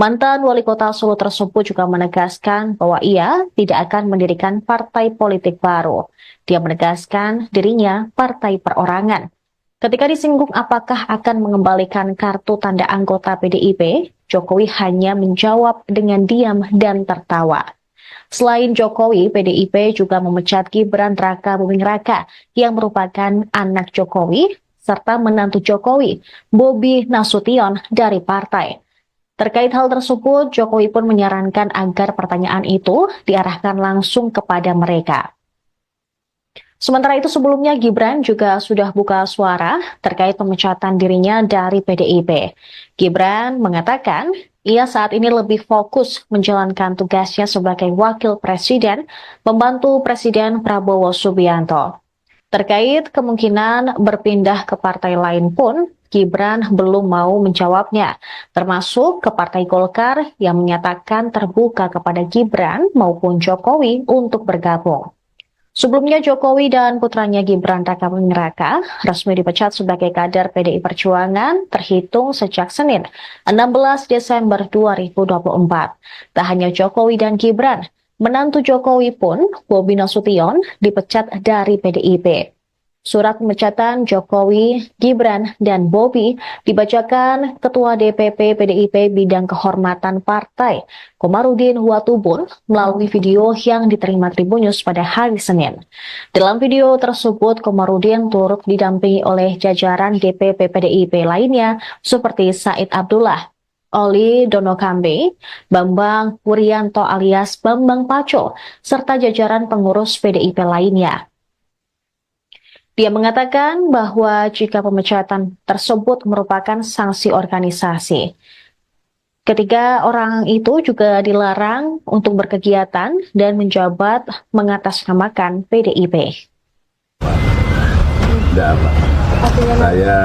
Mantan wali kota Solo tersebut juga menegaskan bahwa ia tidak akan mendirikan partai politik baru. Dia menegaskan dirinya partai perorangan. Ketika disinggung apakah akan mengembalikan kartu tanda anggota PDIP, Jokowi hanya menjawab dengan diam dan tertawa. Selain Jokowi, PDIP juga memecat Gibran Rakabuming Raka yang merupakan anak Jokowi serta menantu Jokowi, Bobi Nasution dari partai. Terkait hal tersebut, Jokowi pun menyarankan agar pertanyaan itu diarahkan langsung kepada mereka. Sementara itu sebelumnya Gibran juga sudah buka suara terkait pemecatan dirinya dari PDIP. Gibran mengatakan ia saat ini lebih fokus menjalankan tugasnya sebagai wakil presiden, membantu Presiden Prabowo Subianto. Terkait kemungkinan berpindah ke partai lain pun, Gibran belum mau menjawabnya, termasuk ke Partai Golkar yang menyatakan terbuka kepada Gibran maupun Jokowi untuk bergabung. Sebelumnya Jokowi dan putranya Gibran Rakabuming Raka resmi dipecat sebagai kader PDI Perjuangan terhitung sejak Senin 16 Desember 2024. Tak hanya Jokowi dan Gibran, menantu Jokowi pun, Bobi Nasution, dipecat dari PDIP. Surat pemecatan Jokowi, Gibran, dan Bobi dibacakan Ketua DPP PDIP Bidang Kehormatan Partai, Komarudin Watubun, melalui video yang diterima Tribun News pada hari Senin. Dalam video tersebut, Komarudin turut didampingi oleh jajaran DPP PDIP lainnya seperti Said Abdullah, Oli Donokambe, Bambang Wuryanto alias Bambang Paco, serta jajaran pengurus PDIP lainnya. Dia mengatakan bahwa jika pemecatan tersebut merupakan sanksi organisasi, ketiga orang itu juga dilarang untuk berkegiatan dan menjabat mengatasnamakan PDIP. Tidak apa. Saya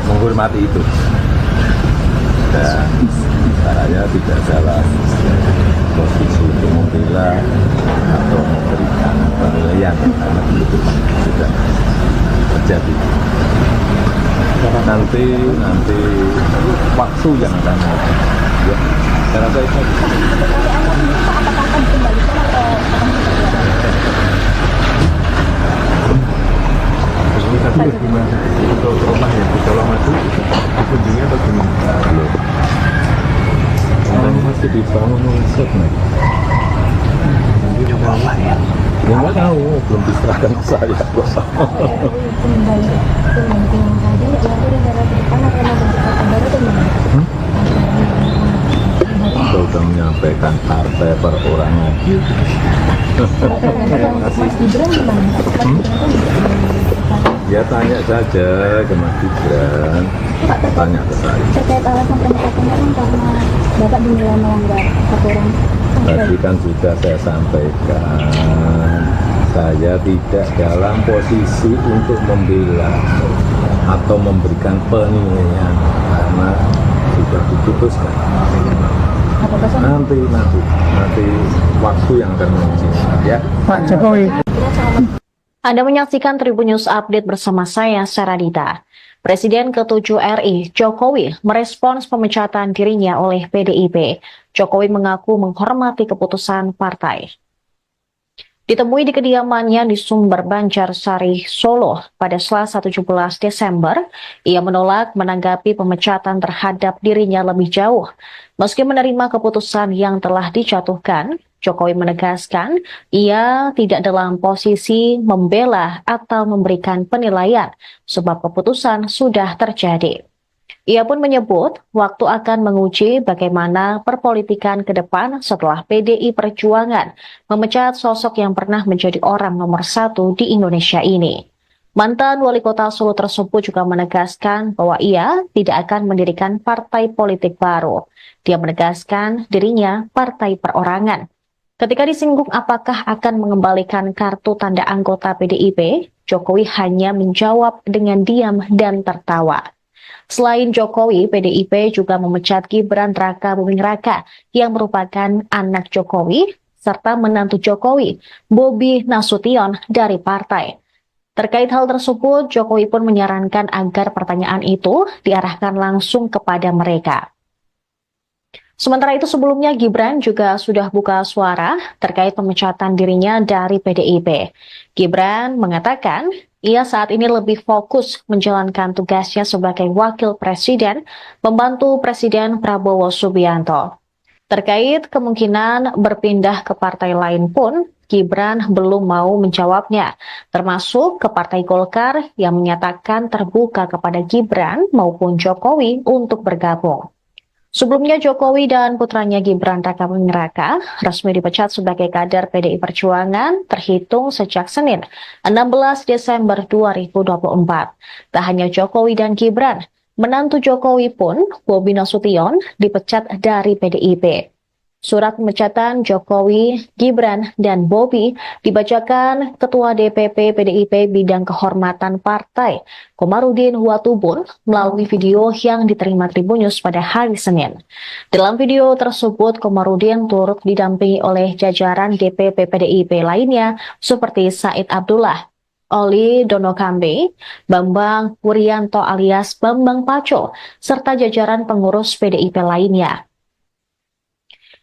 menghormati itu. Dan saya tidak dalam posisi untuk membela atau memberikan penilaian karena itu sudah terjadi. Nanti waktu yang akan menguji. Ya, saya rasa itu. Tapi gimana untuk rumah yang di Colomadu dikunjungi atau gimana? Belum. Masih dibangun konsep nih. Ya nggak tahu, belum diserahkan ke saya. Kita sudah menyampaikan partai perorangan. Ya tanya saja ke Mas Gibran, tanya ke saya. Terkait alasan pemecatan kan karena Bapak dinilai melanggar aturan. Tadi kan sudah saya sampaikan, saya tidak dalam posisi untuk membela atau memberikan penilaian karena sudah diputuskan. Nanti waktu yang akan menguji ya. Pak Jokowi. Anda menyaksikan Tribun News Update bersama saya, Saradita. Presiden ke-7 RI, Jokowi, merespons pemecatan dirinya oleh PDIP. Jokowi mengaku menghormati keputusan partai. Ditemui di kediamannya di Sumber Banjarsari, Solo pada Selasa 17 Desember, ia menolak menanggapi pemecatan terhadap dirinya lebih jauh. Meski menerima keputusan yang telah dijatuhkan, Jokowi menegaskan ia tidak dalam posisi membela atau memberikan penilaian sebab keputusan sudah terjadi. Ia pun menyebut waktu akan menguji bagaimana perpolitikan ke depan setelah PDI Perjuangan memecat sosok yang pernah menjadi orang nomor 1 di Indonesia ini. Mantan wali kota Solo tersebut juga menegaskan bahwa ia tidak akan mendirikan partai politik baru. Dia menegaskan dirinya partai perorangan. Ketika disinggung apakah akan mengembalikan kartu tanda anggota PDIP, Jokowi hanya menjawab dengan diam dan tertawa. Selain Jokowi, PDIP juga memecat Gibran Raka Buming Raka yang merupakan anak Jokowi serta menantu Jokowi, Bobi Nasution dari partai. Terkait hal tersebut, Jokowi pun menyarankan agar pertanyaan itu diarahkan langsung kepada mereka. Sementara itu sebelumnya Gibran juga sudah buka suara terkait pemecatan dirinya dari PDIP. Gibran mengatakan ia saat ini lebih fokus menjalankan tugasnya sebagai wakil presiden, membantu Presiden Prabowo Subianto. Terkait kemungkinan berpindah ke partai lain pun, Gibran belum mau menjawabnya, termasuk ke Partai Golkar yang menyatakan terbuka kepada Gibran maupun Jokowi untuk bergabung. Sebelumnya Jokowi dan putranya Gibran Raka Buming Raka resmi dipecat sebagai kader PDI Perjuangan terhitung sejak Senin 16 Desember 2024. Tak hanya Jokowi dan Gibran, menantu Jokowi pun, Bobi Nasution, dipecat dari PDIP. Surat pemecatan Jokowi, Gibran, dan Bobi dibacakan Ketua DPP PDIP Bidang Kehormatan Partai, Komarudin Watubun, melalui video yang diterima Tribun News pada hari Senin. Dalam video tersebut, Komarudin turut didampingi oleh jajaran DPP PDIP lainnya seperti Said Abdullah, Oli Donokambe, Bambang Wuryanto alias Bambang Paco, serta jajaran pengurus PDIP lainnya.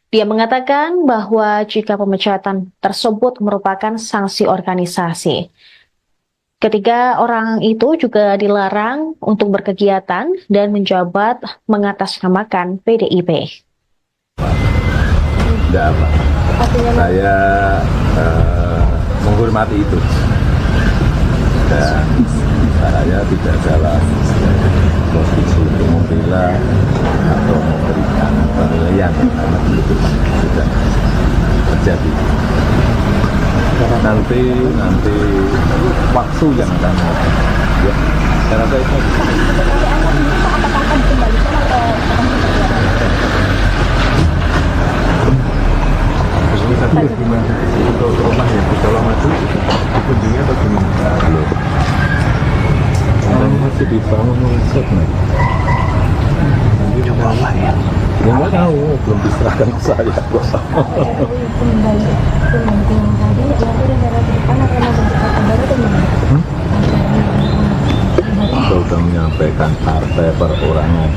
Dia mengatakan bahwa jika pemecatan tersebut merupakan sanksi organisasi, ketiga orang itu juga dilarang untuk berkegiatan dan menjabat mengatasnamakan PDIP. Tidak apa. Saya menghormati itu. Dan saya tidak dalam posisi untuk membela atau memberikan penilaian karena itu sudah terjadi. Nanti waktu yang akan ya, saya rasa itu. Tapi gimana untuk rumah yang di Colomadu itu dikunjungi atau gimana? Belum. Masih dibangun konsep nih. Ya nggak tahu, belum diserahkan ke saya. Kita sudah menyampaikan partai perorangan.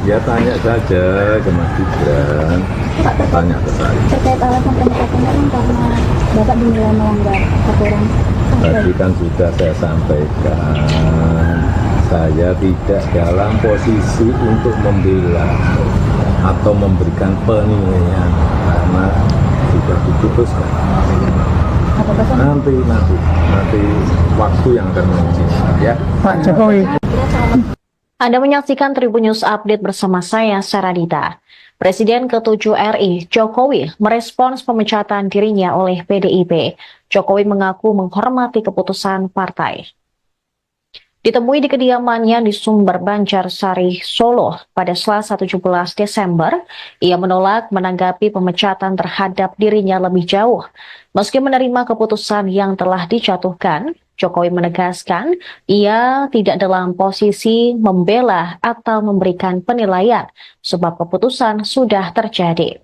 Ya tanya saja ke Mas Gibran, tanya ke saya. Terkait alasan pemecatan kan karena Bapak dinilai melanggar aturan. Tadi kan sudah saya sampaikan, saya tidak dalam posisi untuk membela atau memberikan penilaian karena sudah diputuskan. Nanti waktu yang akan menguji ya. Pak Jokowi. Anda menyaksikan Tribun News Update bersama saya, Saradita. Presiden ke-7 RI, Jokowi, merespons pemecatan dirinya oleh PDIP. Jokowi mengaku menghormati keputusan partai. Ditemui di kediamannya di Sumber Banjarsari, Solo pada Selasa 17 Desember, ia menolak menanggapi pemecatan terhadap dirinya lebih jauh. Meski menerima keputusan yang telah dijatuhkan, Jokowi menegaskan ia tidak dalam posisi membela atau memberikan penilaian sebab keputusan sudah terjadi.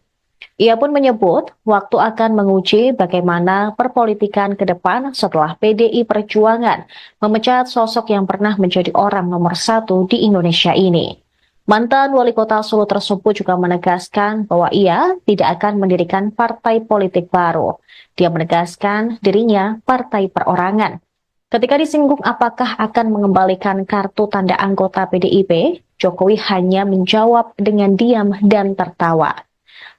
Ia pun menyebut waktu akan menguji bagaimana perpolitikan ke depan setelah PDI Perjuangan memecat sosok yang pernah menjadi orang nomor 1 di Indonesia ini. Mantan wali kota Solo tersebut juga menegaskan bahwa ia tidak akan mendirikan partai politik baru. Dia menegaskan dirinya partai perorangan. Ketika disinggung apakah akan mengembalikan kartu tanda anggota PDIP, Jokowi hanya menjawab dengan diam dan tertawa.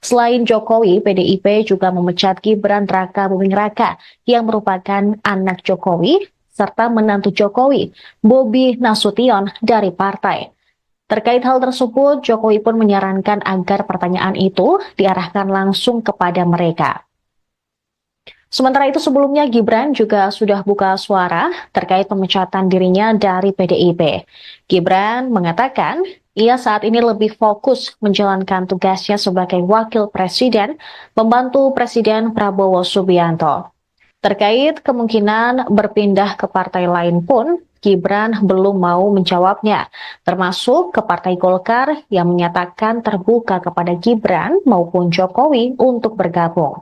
Selain Jokowi, PDIP juga memecat Gibran Raka Buming Raka yang merupakan anak Jokowi serta menantu Jokowi, Bobi Nasution dari partai. Terkait hal tersebut, Jokowi pun menyarankan agar pertanyaan itu diarahkan langsung kepada mereka. Sementara itu sebelumnya Gibran juga sudah buka suara terkait pemecatan dirinya dari PDIP. Gibran mengatakan ia saat ini lebih fokus menjalankan tugasnya sebagai wakil presiden, membantu Presiden Prabowo Subianto. Terkait kemungkinan berpindah ke partai lain pun, Gibran belum mau menjawabnya, termasuk ke Partai Golkar yang menyatakan terbuka kepada Gibran maupun Jokowi untuk bergabung.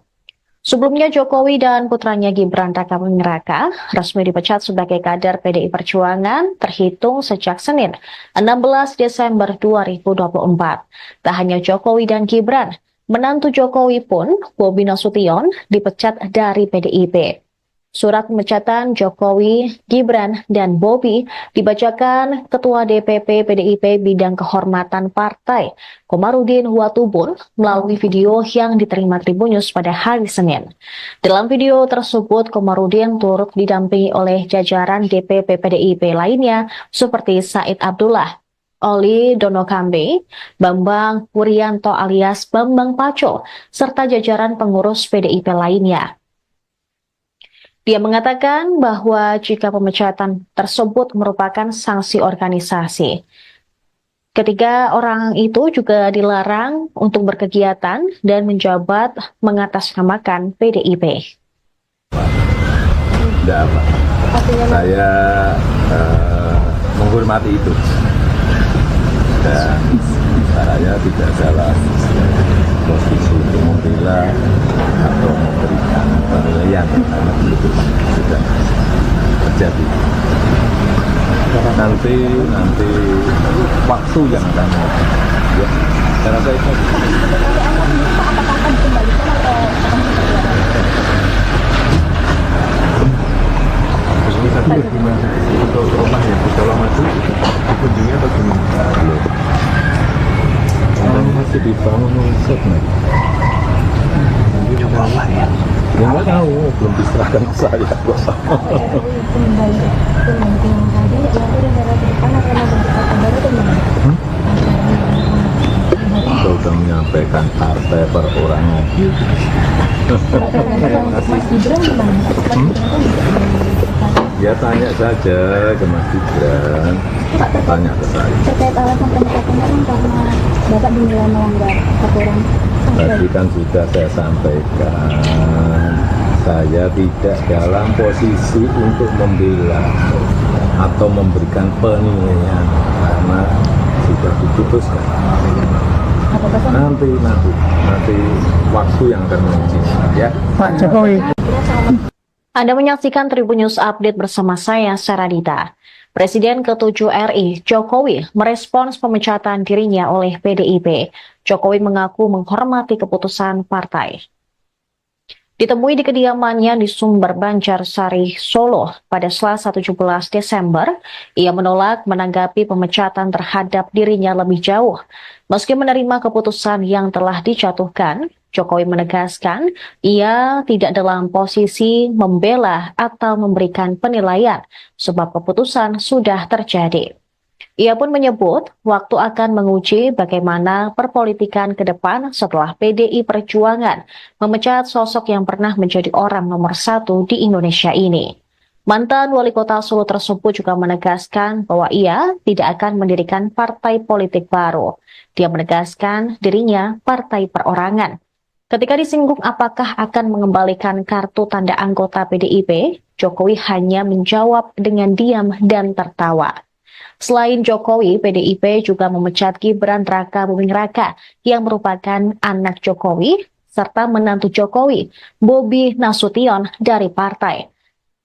Sebelumnya Jokowi dan putranya Gibran Raka Buming Raka resmi dipecat sebagai kader PDI Perjuangan terhitung sejak Senin 16 Desember 2024. Tak hanya Jokowi dan Gibran, menantu Jokowi pun, Bobi Nasution, dipecat dari PDIP. Surat pemecatan Jokowi, Gibran, dan Bobi dibacakan Ketua DPP PDIP Bidang Kehormatan Partai, Komarudin Watubun, melalui video yang diterima Tribun News pada hari Senin. Dalam video tersebut, Komarudin turut didampingi oleh jajaran DPP PDIP lainnya seperti Said Abdullah, Oli Donokambe, Bambang Wuryanto alias Bambang Paco, serta jajaran pengurus PDIP lainnya. Dia mengatakan bahwa jika pemecatan tersebut merupakan sanksi organisasi, ketiga orang itu juga dilarang untuk berkegiatan dan menjabat mengatasnamakan PDIP. Tidak apa. Saya menghormati itu. Dan saya tidak dalam posisi untuk membela atau memberikan penilaian karena itu sudah terjadi. Nanti waktu yang akan ya, saya rasa itu. Tapi gimana untuk rumah yang di Colomadu dikunjungi atau gimana? Belum. Masih dibangun konsep nih. Ya nggak tahu, belum diserahkan ke saya. Kita udah menyampaikan partai perorangan. Ya tanya saja ke Mas Gibran, tanya ke saya. Terkait alasan pemecatan kan karena Bapak dinilai melanggar aturan. Tadi kan sudah saya sampaikan, saya tidak dalam posisi untuk membela atau memberikan penilaian karena sudah diputuskan. Nanti waktu yang akan menguji ya. Pak Jokowi. Anda menyaksikan Tribun News Update bersama saya, Saradita. Presiden ke-7 RI, Jokowi, merespons pemecatan dirinya oleh PDIP. Jokowi mengaku menghormati keputusan partai. Ditemui di kediamannya di Sumber Banjarsari, Solo pada Selasa 17 Desember, ia menolak menanggapi pemecatan terhadap dirinya lebih jauh. Meski menerima keputusan yang telah dijatuhkan, Jokowi menegaskan ia tidak dalam posisi membela atau memberikan penilaian sebab keputusan sudah terjadi. Ia pun menyebut waktu akan menguji bagaimana perpolitikan ke depan setelah PDI Perjuangan memecat sosok yang pernah menjadi orang nomor 1 di Indonesia ini. Mantan wali kota Solo tersebut juga menegaskan bahwa ia tidak akan mendirikan partai politik baru. Dia menegaskan dirinya partai perorangan. Ketika disinggung apakah akan mengembalikan kartu tanda anggota PDIP, Jokowi hanya menjawab dengan diam dan tertawa. Selain Jokowi, PDIP juga memecat Gibran Raka Buming Raka yang merupakan anak Jokowi, serta menantu Jokowi, Bobi Nasution dari partai.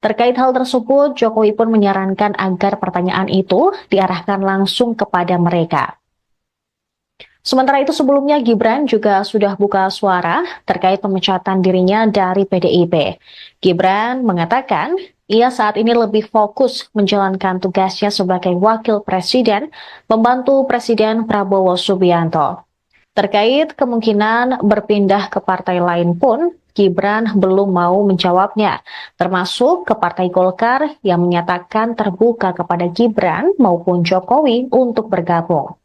Terkait hal tersebut, Jokowi pun menyarankan agar pertanyaan itu diarahkan langsung kepada mereka. Sementara itu sebelumnya Gibran juga sudah buka suara terkait pemecatan dirinya dari PDIP. Gibran mengatakan ia saat ini lebih fokus menjalankan tugasnya sebagai wakil presiden, membantu Presiden Prabowo Subianto. Terkait kemungkinan berpindah ke partai lain pun, Gibran belum mau menjawabnya, termasuk ke Partai Golkar yang menyatakan terbuka kepada Gibran maupun Jokowi untuk bergabung.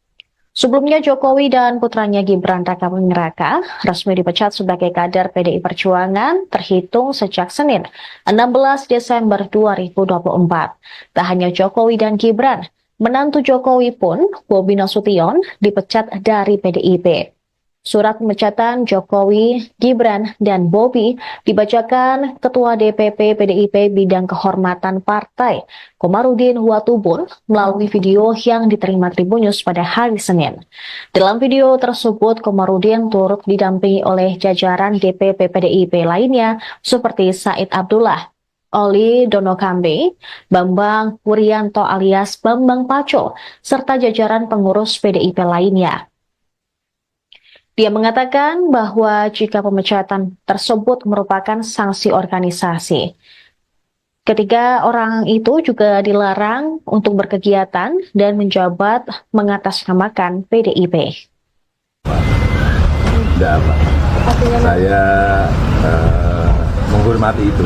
Sebelumnya Jokowi dan putranya Gibran Rakabuming Raka resmi dipecat sebagai kader PDI Perjuangan terhitung sejak Senin 16 Desember 2024. Tak hanya Jokowi dan Gibran, menantu Jokowi pun, Bobi Nasution, dipecat dari PDIP. Surat pemecatan Jokowi, Gibran, dan Bobi dibacakan Ketua DPP PDIP Bidang Kehormatan Partai, Komarudin Watubun, melalui video yang diterima Tribun News pada hari Senin. Dalam video tersebut, Komarudin turut didampingi oleh jajaran DPP PDIP lainnya seperti Said Abdullah, Oli Donokambe, Bambang Wuryanto alias Bambang Paco, serta jajaran pengurus PDIP lainnya. Dia mengatakan bahwa jika pemecatan tersebut merupakan sanksi organisasi, ketiga orang itu juga dilarang untuk berkegiatan dan menjabat mengatasnamakan PDIP. Tidak apa. Saya menghormati itu.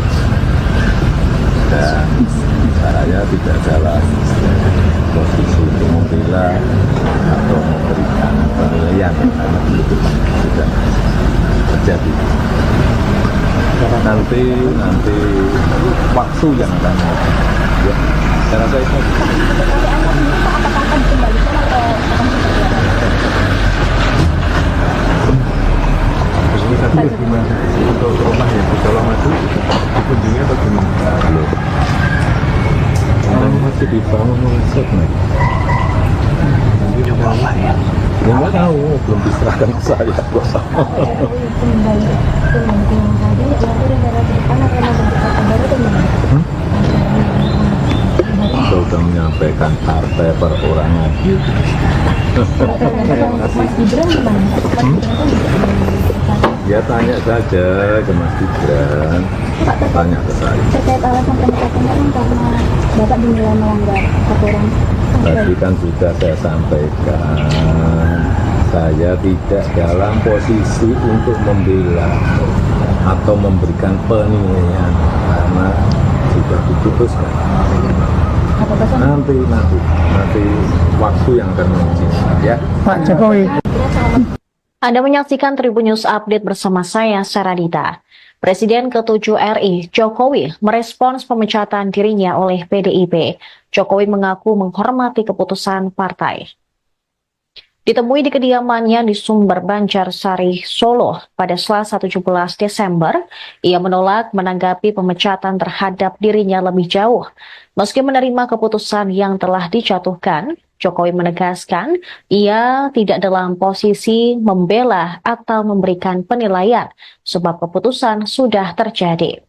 Dan saya tidak dalam posisi untuk membela atau memberikan penilaian karena itu sudah terjadi. Nanti waktu yang akan ya, saya rasa itu. Tapi gimana untuk rumah yang di Colomadu dikunjungi atau gimana? Masih dibangun set nih. Ya nggak tahu, belum diserahkan ke saya. Sudah menyampaikan partai perorangan. Ya tanya saja ke Mas Gibran, tanya ke saya. Terkait alasan pemecatan kan karena Bapak dinilai melanggar aturan. Tadi kan sudah saya sampaikan, saya tidak dalam posisi untuk membela atau memberikan penilaian karena sudah diputuskan. Nanti waktu yang akan menguji ya. Pak Jokowi. Anda menyaksikan Tribun News Update bersama saya, Saradita. Presiden ke-7 RI, Jokowi, merespons pemecatan dirinya oleh PDIP. Jokowi mengaku menghormati keputusan partai. Ditemui di kediamannya di Sumber Banjarsari, Solo pada Selasa 17 Desember, ia menolak menanggapi pemecatan terhadap dirinya lebih jauh. Meski menerima keputusan yang telah dijatuhkan, Jokowi menegaskan ia tidak dalam posisi membela atau memberikan penilaian sebab keputusan sudah terjadi.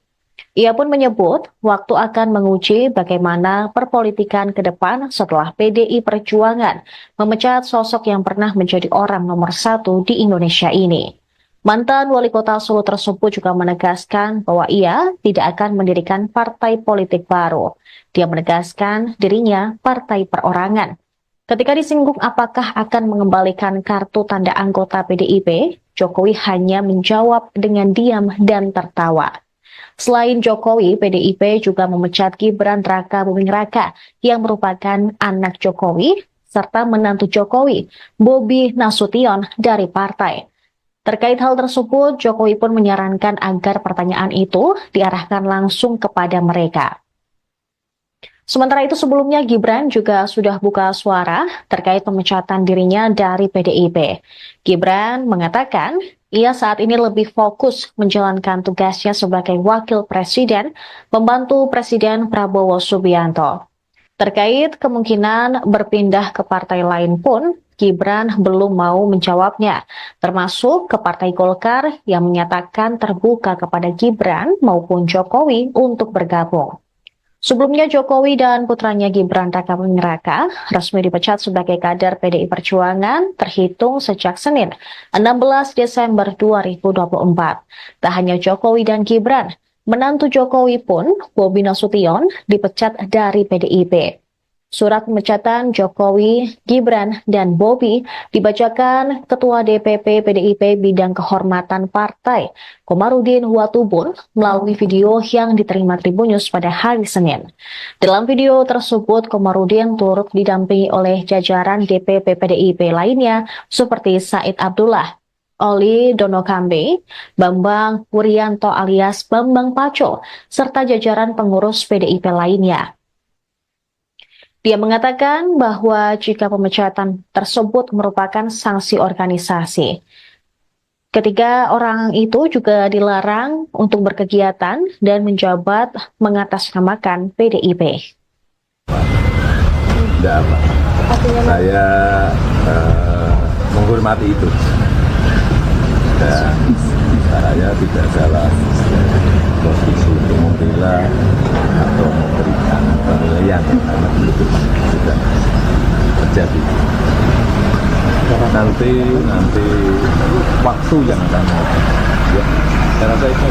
Ia pun menyebut waktu akan menguji bagaimana perpolitikan ke depan setelah PDI Perjuangan memecat sosok yang pernah menjadi orang nomor 1 di Indonesia ini. Mantan wali kota Solo tersebut juga menegaskan bahwa ia tidak akan mendirikan partai politik baru. Dia menegaskan dirinya partai perorangan. Ketika disinggung apakah akan mengembalikan kartu tanda anggota PDIP, Jokowi hanya menjawab dengan diam dan tertawa. Selain Jokowi, PDIP juga memecat Gibran Rakabuming Raka yang merupakan anak Jokowi, serta menantu Jokowi, Bobi Nasution dari partai. Terkait hal tersebut, Jokowi pun menyarankan agar pertanyaan itu diarahkan langsung kepada mereka. Sementara itu sebelumnya Gibran juga sudah buka suara terkait pemecatan dirinya dari PDIP. Gibran mengatakan ia saat ini lebih fokus menjalankan tugasnya sebagai wakil presiden, membantu Presiden Prabowo Subianto. Terkait kemungkinan berpindah ke partai lain pun, Gibran belum mau menjawabnya, termasuk ke Partai Golkar yang menyatakan terbuka kepada Gibran maupun Jokowi untuk bergabung. Sebelumnya Jokowi dan putranya Gibran Rakabuming Raka resmi dipecat sebagai kader PDI Perjuangan terhitung sejak Senin 16 Desember 2024. Tak hanya Jokowi dan Gibran, menantu Jokowi pun, Bobi Nasution, dipecat dari PDIP. Surat pemecatan Jokowi, Gibran, dan Bobi dibacakan Ketua DPP PDIP Bidang Kehormatan Partai, Komarudin Watubun, melalui video yang diterima Tribun News pada hari Senin. Dalam video tersebut, Komarudin turut didampingi oleh jajaran DPP PDIP lainnya seperti Said Abdullah, Oli Donokambe, Bambang Wuryanto alias Bambang Paco, serta jajaran pengurus PDIP lainnya. Dia mengatakan bahwa jika pemecatan tersebut merupakan sanksi organisasi, ketiga orang itu juga dilarang untuk berkegiatan dan menjabat mengatasnamakan PDIP. Tidak apa. Saya menghormati itu. Dan saya tidak salah posisi untuk membela atau memberikan penilaian karena itu sudah terjadi. Nanti waktu yang akan ya, saya rasa itu.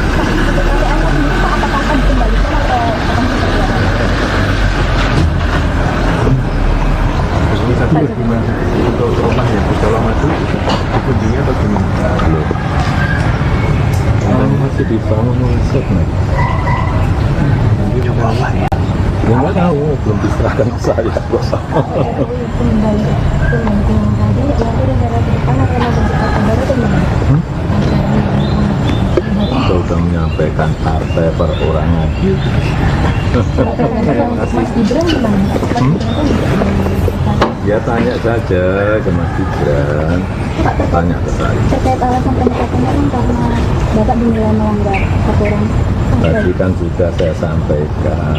Tapi gimana untuk rumah yang di Colomadu dikunjungi atau gimana? Masih dibangun konsep nih. Nggak tahu, belum diserahkan ke saya. Kita udah menyampaikan partai perorangan. Mas Gibran gimana? Ya tanya saja ke Mas Gibran, tanya ke saya. Terkait alasan pemecatan kan karena Bapak dinilai melanggar aturan. Tadi kan sudah saya sampaikan,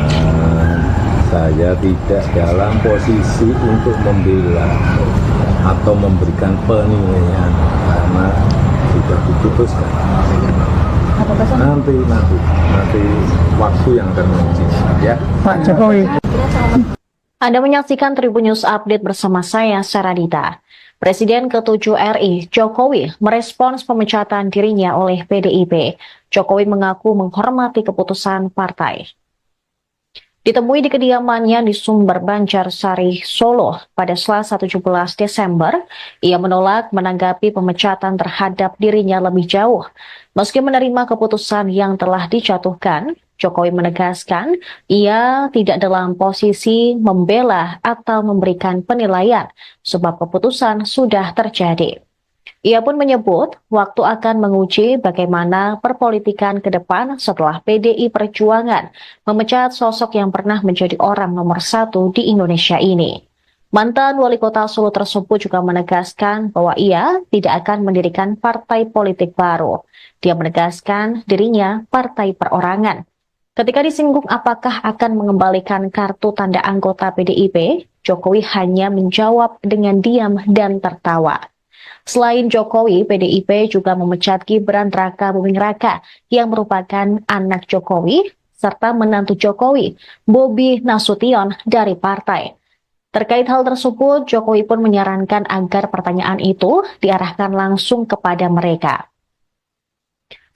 saya tidak dalam posisi untuk membela atau memberikan penilaian karena sudah diputuskan. Nanti waktu yang akan menguji ya. Pak Jokowi. Anda menyaksikan Tribun News Update bersama saya, Saradita. Presiden ke-7 RI, Jokowi, merespons pemecatan dirinya oleh PDIP. Jokowi mengaku menghormati keputusan partai. Ditemui di kediamannya di Sumber Banjarsari, Solo pada Selasa 17 Desember, ia menolak menanggapi pemecatan terhadap dirinya lebih jauh. Meski menerima keputusan yang telah dijatuhkan, Jokowi menegaskan ia tidak dalam posisi membela atau memberikan penilaian sebab keputusan sudah terjadi. Ia pun menyebut waktu akan menguji bagaimana perpolitikan ke depan setelah PDI Perjuangan memecat sosok yang pernah menjadi orang nomor 1 di Indonesia ini. Mantan wali kota Solo tersebut juga menegaskan bahwa ia tidak akan mendirikan partai politik baru. Dia menegaskan dirinya partai perorangan. Ketika disinggung apakah akan mengembalikan kartu tanda anggota PDIP, Jokowi hanya menjawab dengan diam dan tertawa. Selain Jokowi, PDIP juga memecat Gibran Rakabuming Raka yang merupakan anak Jokowi, serta menantu Jokowi, Bobi Nasution dari partai. Terkait hal tersebut, Jokowi pun menyarankan agar pertanyaan itu diarahkan langsung kepada mereka.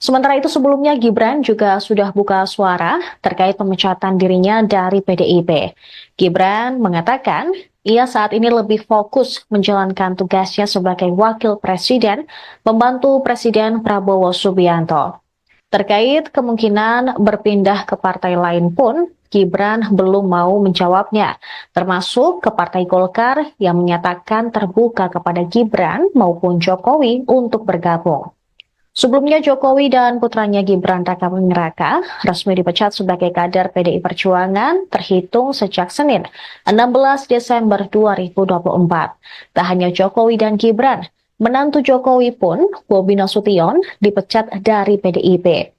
Sementara itu sebelumnya Gibran juga sudah buka suara terkait pemecatan dirinya dari PDIP. Gibran mengatakan ia saat ini lebih fokus menjalankan tugasnya sebagai wakil presiden, membantu Presiden Prabowo Subianto. Terkait kemungkinan berpindah ke partai lain pun, Gibran belum mau menjawabnya, termasuk ke Partai Golkar yang menyatakan terbuka kepada Gibran maupun Jokowi untuk bergabung. Sebelumnya Jokowi dan putranya Gibran Rakabuming Raka resmi dipecat sebagai kader PDI Perjuangan terhitung sejak Senin 16 Desember 2024. Tak hanya Jokowi dan Gibran, menantu Jokowi pun, Bobi Nasution, dipecat dari PDIP.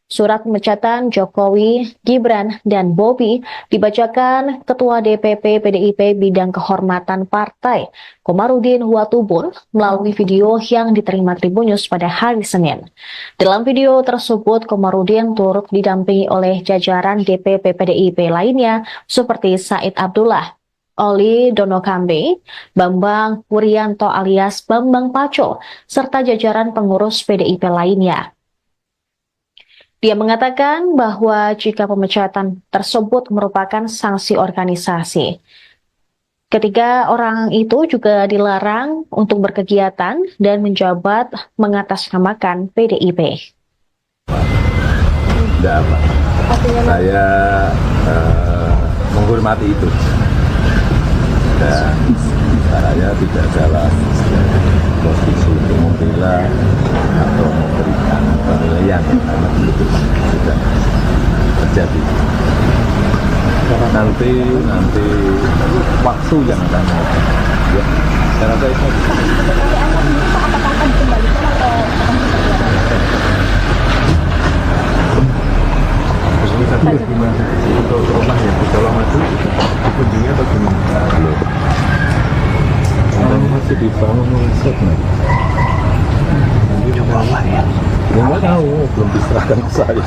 Surat pemecatan Jokowi, Gibran, dan Bobi dibacakan Ketua DPP PDIP Bidang Kehormatan Partai, Komarudin Watubun, melalui video yang diterima Tribun News pada hari Senin. Dalam video tersebut, Komarudin turut didampingi oleh jajaran DPP PDIP lainnya seperti Said Abdullah, Oli Donokambe, Bambang Wuryanto alias Bambang Paco, serta jajaran pengurus PDIP lainnya. Dia mengatakan bahwa jika pemecatan tersebut merupakan sanksi organisasi, ketiga orang itu juga dilarang untuk berkegiatan dan menjabat mengatasnamakan PDIP. Tidak apa. Saya menghormati itu. Dan saya tidak dalam posisi untuk membela atau memberikan penilaian karena itu sudah terjadi. Nanti waktu yang akan menentukan. Ya, saya rasa itu. Tapi gimana untuk rumah yang di Colomadu dikunjungi atau gimana? Belum. Masih dibangun riset nih. Ya nggak tahu, belum diserahkan ke saya.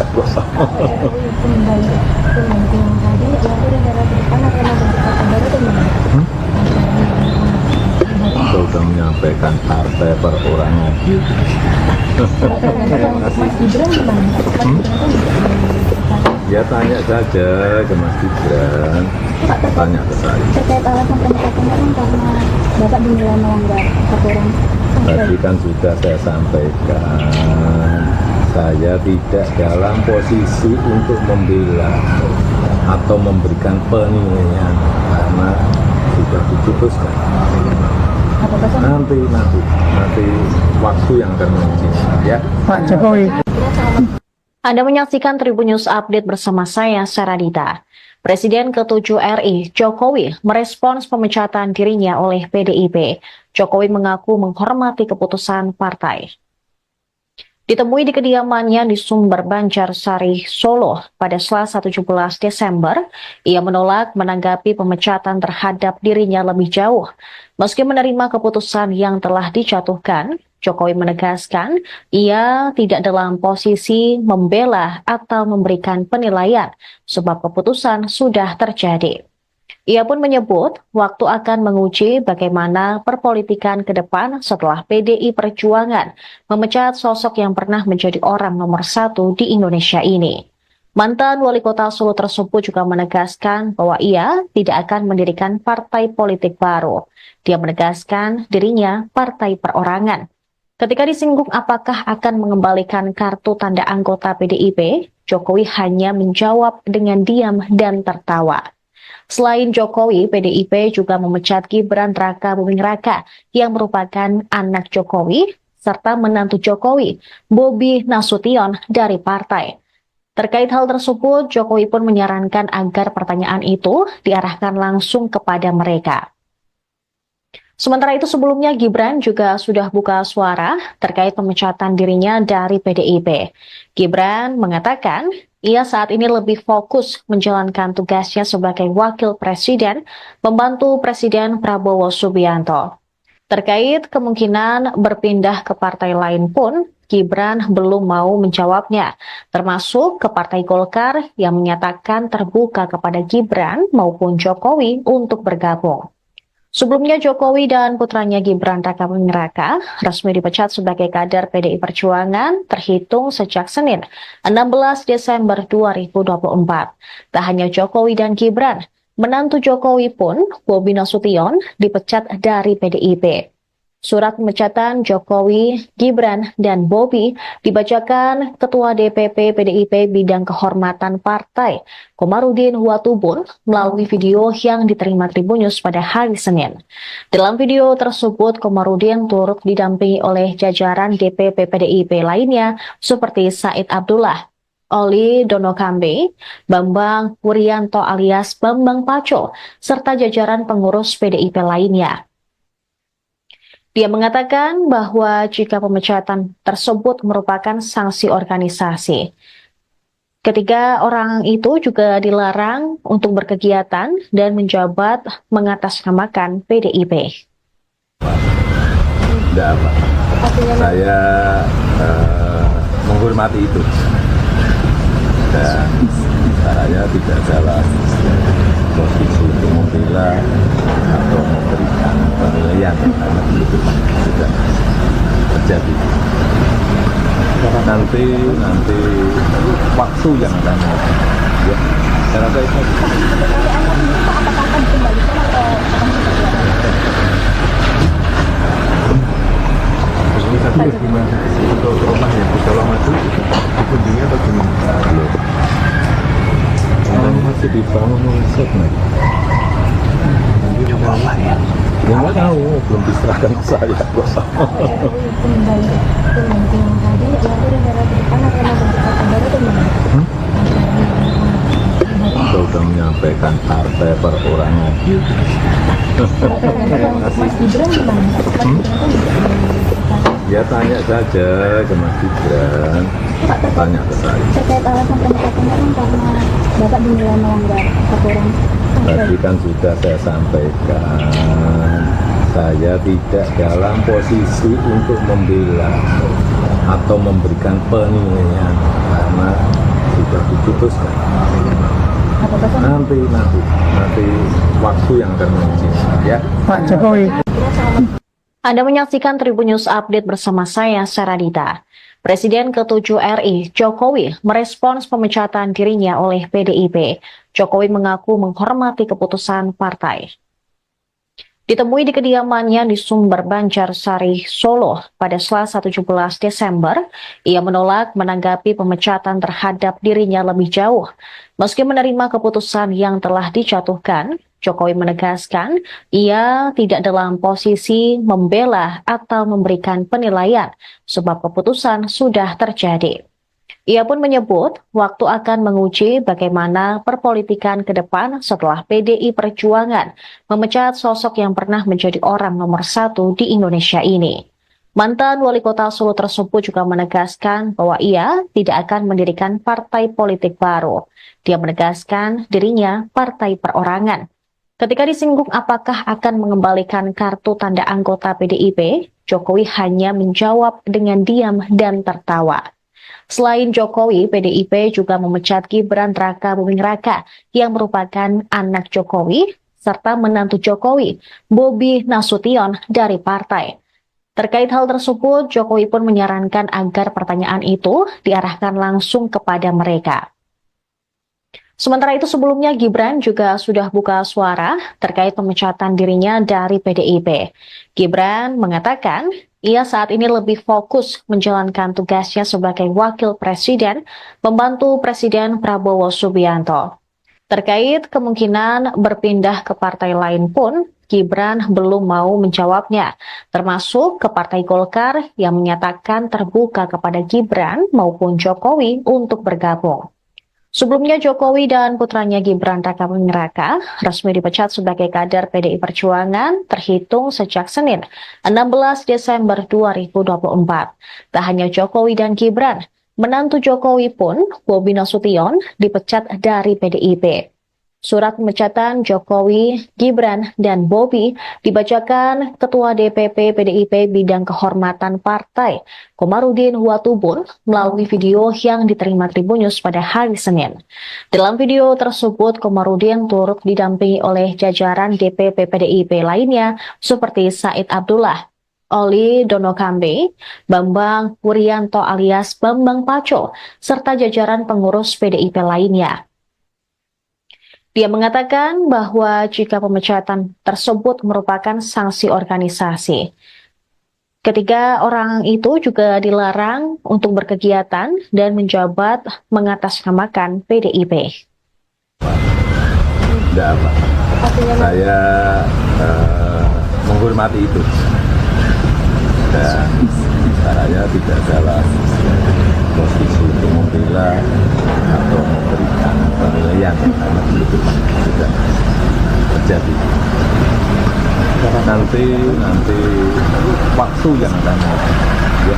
Kita sudah menyampaikan partai perorangan. Ya tanya saja ke Mas Gibran, tanya ke saya. Terkait alasan pemecatan kan karena Bapak dinilai melanggar aturan. Tadi kan sudah saya sampaikan, saya tidak dalam posisi untuk membela atau memberikan penilaian karena sudah diputuskan. Nanti waktu yang akan menentukan ya. Pak Jokowi. Anda menyaksikan Tribun News Update bersama saya, Saradita. Presiden ke-7 RI, Jokowi, merespons pemecatan dirinya oleh PDIP. Jokowi mengaku menghormati keputusan partai. Ditemui di kediamannya di Sumber Banjarsari, Solo pada Selasa 17 Desember, ia menolak menanggapi pemecatan terhadap dirinya lebih jauh. Meski menerima keputusan yang telah dijatuhkan, Jokowi menegaskan ia tidak dalam posisi membela atau memberikan penilaian sebab keputusan sudah terjadi. Ia pun menyebut waktu akan menguji bagaimana perpolitikan ke depan setelah PDI Perjuangan memecat sosok yang pernah menjadi orang nomor 1 di Indonesia ini. Mantan wali kota Solo tersebut juga menegaskan bahwa ia tidak akan mendirikan partai politik baru. Dia menegaskan dirinya partai perorangan. Ketika disinggung apakah akan mengembalikan kartu tanda anggota PDIP, Jokowi hanya menjawab dengan diam dan tertawa. Selain Jokowi, PDIP juga memecat Gibran Raka Buming Raka yang merupakan anak Jokowi, serta menantu Jokowi, Bobi Nasution dari partai. Terkait hal tersebut, Jokowi pun menyarankan agar pertanyaan itu diarahkan langsung kepada mereka. Sementara itu sebelumnya Gibran juga sudah buka suara terkait pemecatan dirinya dari PDIP. Gibran mengatakan ia saat ini lebih fokus menjalankan tugasnya sebagai wakil presiden, membantu Presiden Prabowo Subianto. Terkait kemungkinan berpindah ke partai lain pun, Gibran belum mau menjawabnya, termasuk ke Partai Golkar yang menyatakan terbuka kepada Gibran maupun Jokowi untuk bergabung. Sebelumnya Jokowi dan putranya Gibran Raka Buming Raka resmi dipecat sebagai kader PDI Perjuangan terhitung sejak Senin 16 Desember 2024. Tak hanya Jokowi dan Gibran, menantu Jokowi pun, Bobi Nasution, dipecat dari PDIP. Surat pemecatan Jokowi, Gibran, dan Bobi dibacakan Ketua DPP PDIP Bidang Kehormatan Partai, Komarudin Watubun, melalui video yang diterima Tribun News pada hari Senin. Dalam video tersebut, Komarudin turut didampingi oleh jajaran DPP PDIP lainnya seperti Said Abdullah, Oli Donokambe, Bambang Wuryanto alias Bambang Paco, serta jajaran pengurus PDIP lainnya. Dia mengatakan bahwa jika pemecatan tersebut merupakan sanksi organisasi, Ketiga orang itu juga dilarang untuk berkegiatan dan menjabat mengatasnamakan PDIP. Tidak apa. Saya menghormati itu. Dan saya tidak dalam posisi untuk membela atau memberikan penilaian karena itu sudah terjadi. Nanti waktu yang akan ya, saya rasa itu. Tapi gimana untuk rumah yang Pulau Madu dikunjungi atau gimana? Belum. Masih dibangun konsep nih. Ya nggak tahu, belum diserahkan ke saya. Kita udah menyampaikan partai perorangan. Mas Gibran gimana? Ya tanya saja ke Mas Gibran, tanya ke saya. Terkait alasan pemecatan kan karena Bapak dinilai melanggar aturan. Tadi kan sudah saya sampaikan, saya tidak dalam posisi untuk membela atau memberikan penilaian karena sudah diputuskan. Nanti waktu yang akan menguji ya. Pak Jokowi. Anda menyaksikan Tribun News Update bersama saya, Saradita. Presiden ke-7 RI, Jokowi, merespons pemecatan dirinya oleh PDIP. Jokowi mengaku menghormati keputusan partai. Ditemui di kediamannya di Sumber Banjarsari, Solo pada Selasa 17 Desember, ia menolak menanggapi pemecatan terhadap dirinya lebih jauh. Meski menerima keputusan yang telah dijatuhkan, Jokowi menegaskan ia tidak dalam posisi membela atau memberikan penilaian sebab keputusan sudah terjadi. Ia pun menyebut waktu akan menguji bagaimana perpolitikan ke depan setelah PDI Perjuangan memecat sosok yang pernah menjadi orang nomor 1 di Indonesia ini. Mantan wali kota Solo tersebut juga menegaskan bahwa ia tidak akan mendirikan partai politik baru. Dia menegaskan dirinya partai perorangan. Ketika disinggung apakah akan mengembalikan kartu tanda anggota PDIP, Jokowi hanya menjawab dengan diam dan tertawa. Selain Jokowi, PDIP juga memecat Gibran Raka Buming Raka yang merupakan anak Jokowi, serta menantu Jokowi, Bobi Nasution dari partai. Terkait hal tersebut, Jokowi pun menyarankan agar pertanyaan itu diarahkan langsung kepada mereka. Sementara itu sebelumnya Gibran juga sudah buka suara terkait pemecatan dirinya dari PDIP. Gibran mengatakan ia saat ini lebih fokus menjalankan tugasnya sebagai wakil presiden, membantu Presiden Prabowo Subianto. Terkait kemungkinan berpindah ke partai lain pun, Gibran belum mau menjawabnya, termasuk ke Partai Golkar yang menyatakan terbuka kepada Gibran maupun Jokowi untuk bergabung. Sebelumnya Jokowi dan putranya Gibran Raka Buming Raka resmi dipecat sebagai kader PDI Perjuangan terhitung sejak Senin 16 Desember 2024. Tak hanya Jokowi dan Gibran, menantu Jokowi pun, Bobi Nasution, dipecat dari PDIP. Surat pemecatan Jokowi, Gibran, dan Bobi dibacakan Ketua DPP PDIP Bidang Kehormatan Partai, Komarudin Watubun, melalui video yang diterima Tribun News pada hari Senin. Dalam video tersebut, Komarudin turut didampingi oleh jajaran DPP PDIP lainnya seperti Said Abdullah, Oli Donokambe, Bambang Wuryanto alias Bambang Paco, serta jajaran pengurus PDIP lainnya. Dia mengatakan bahwa jika pemecatan tersebut merupakan sanksi organisasi. Ketiga orang itu juga dilarang untuk berkegiatan dan menjabat mengatasnamakan PDIP. Tidak apa. Saya menghormati itu. Dan saya tidak dalam posisi untuk membela atau memberikan penilaian karena itu sudah terjadi. Nanti waktu yang akan ya,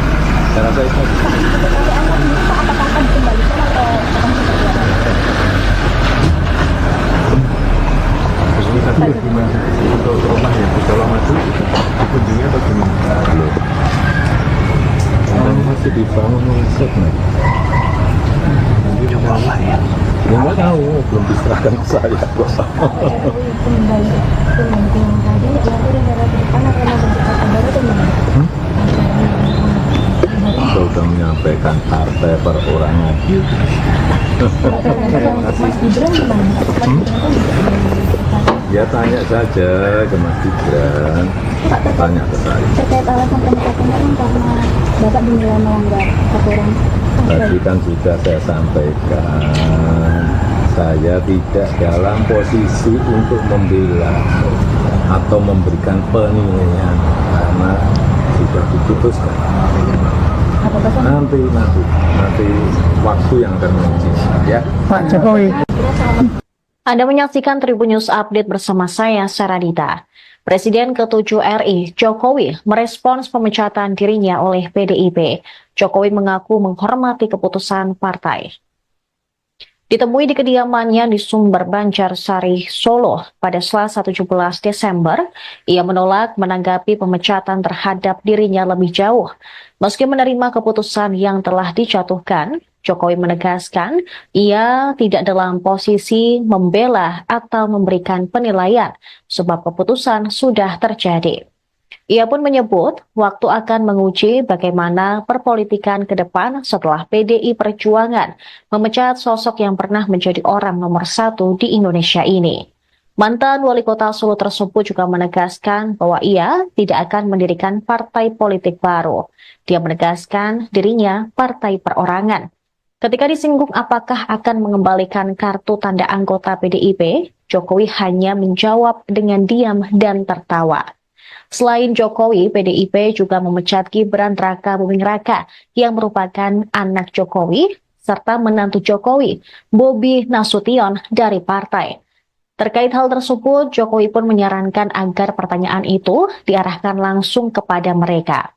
saya rasa itu. Apakah akan dikembalikan atau Ya nggak tahu, belum diserahkan ke saya kok. Saya sudah menyampaikan partai perorangan. Ya tanya saja ke Mas Gibran, tanya ke saya. Terkait alasan pemecatan kan karena Bapak dinilai melanggar aturan. Tadi kan sudah saya sampaikan, saya tidak dalam posisi untuk membela atau memberikan penilaian karena sudah diputuskan. Nanti waktu yang akan menguji ya. Pak Jokowi. Anda menyaksikan Tribun News Update bersama saya, Saradita. Presiden ke-7 RI, Jokowi, merespons pemecatan dirinya oleh PDIP. Jokowi mengaku menghormati keputusan partai. Ditemui di kediamannya di Sumber Banjarsari, Solo pada Selasa 17 Desember, ia menolak menanggapi pemecatan terhadap dirinya lebih jauh. Meski menerima keputusan yang telah dijatuhkan, Jokowi menegaskan ia tidak dalam posisi membela atau memberikan penilaian sebab keputusan sudah terjadi. Ia pun menyebut waktu akan menguji bagaimana perpolitikan ke depan setelah PDI Perjuangan memecat sosok yang pernah menjadi orang nomor 1 di Indonesia ini. Mantan wali kota Solo tersebut juga menegaskan bahwa ia tidak akan mendirikan partai politik baru. Dia menegaskan dirinya partai perorangan. Ketika disinggung apakah akan mengembalikan kartu tanda anggota PDIP, Jokowi hanya menjawab dengan diam dan tertawa. Selain Jokowi, PDIP juga memecat Gibran Rakabuming Raka yang merupakan anak Jokowi, serta menantu Jokowi, Bobi Nasution dari partai. Terkait hal tersebut, Jokowi pun menyarankan agar pertanyaan itu diarahkan langsung kepada mereka.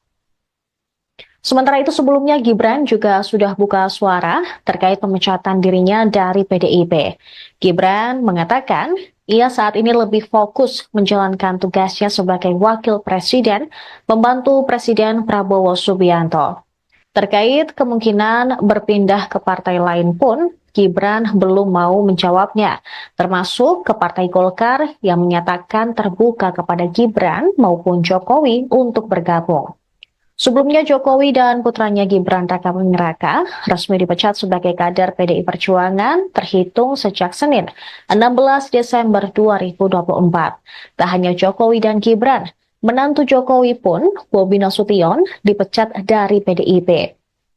Sementara itu sebelumnya Gibran juga sudah buka suara terkait pemecatan dirinya dari PDIP. Gibran mengatakan ia saat ini lebih fokus menjalankan tugasnya sebagai wakil presiden, membantu Presiden Prabowo Subianto. Terkait kemungkinan berpindah ke partai lain pun, Gibran belum mau menjawabnya, termasuk ke Partai Golkar yang menyatakan terbuka kepada Gibran maupun Jokowi untuk bergabung. Sebelumnya Jokowi dan putranya Gibran Rakabuming Raka resmi dipecat sebagai kader PDI Perjuangan terhitung sejak Senin 16 Desember 2024. Tak hanya Jokowi dan Gibran, menantu Jokowi pun, Bobi Nasution, dipecat dari PDIP.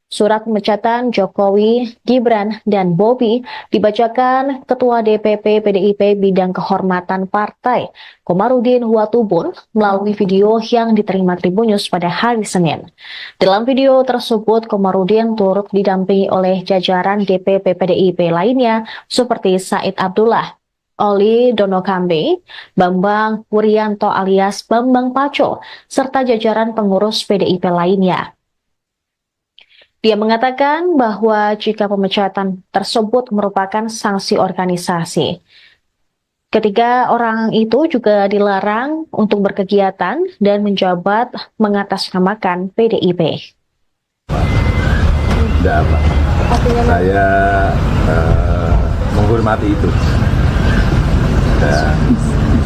Surat pemecatan Jokowi, Gibran, dan Bobi dibacakan Ketua DPP PDIP Bidang Kehormatan Partai, Komarudin Watubun, melalui video yang diterima Tribun News pada hari Senin. Dalam video tersebut, Komarudin turut didampingi oleh jajaran DPP PDIP lainnya seperti Said Abdullah, Oli Donokambe, Bambang Wuryanto alias Bambang Paco, serta jajaran pengurus PDIP lainnya. Dia mengatakan bahwa jika pemecatan tersebut merupakan sanksi organisasi, ketiga orang itu juga dilarang untuk berkegiatan dan menjabat mengatasnamakan PDIP. Tidak apa. Saya menghormati itu. Dan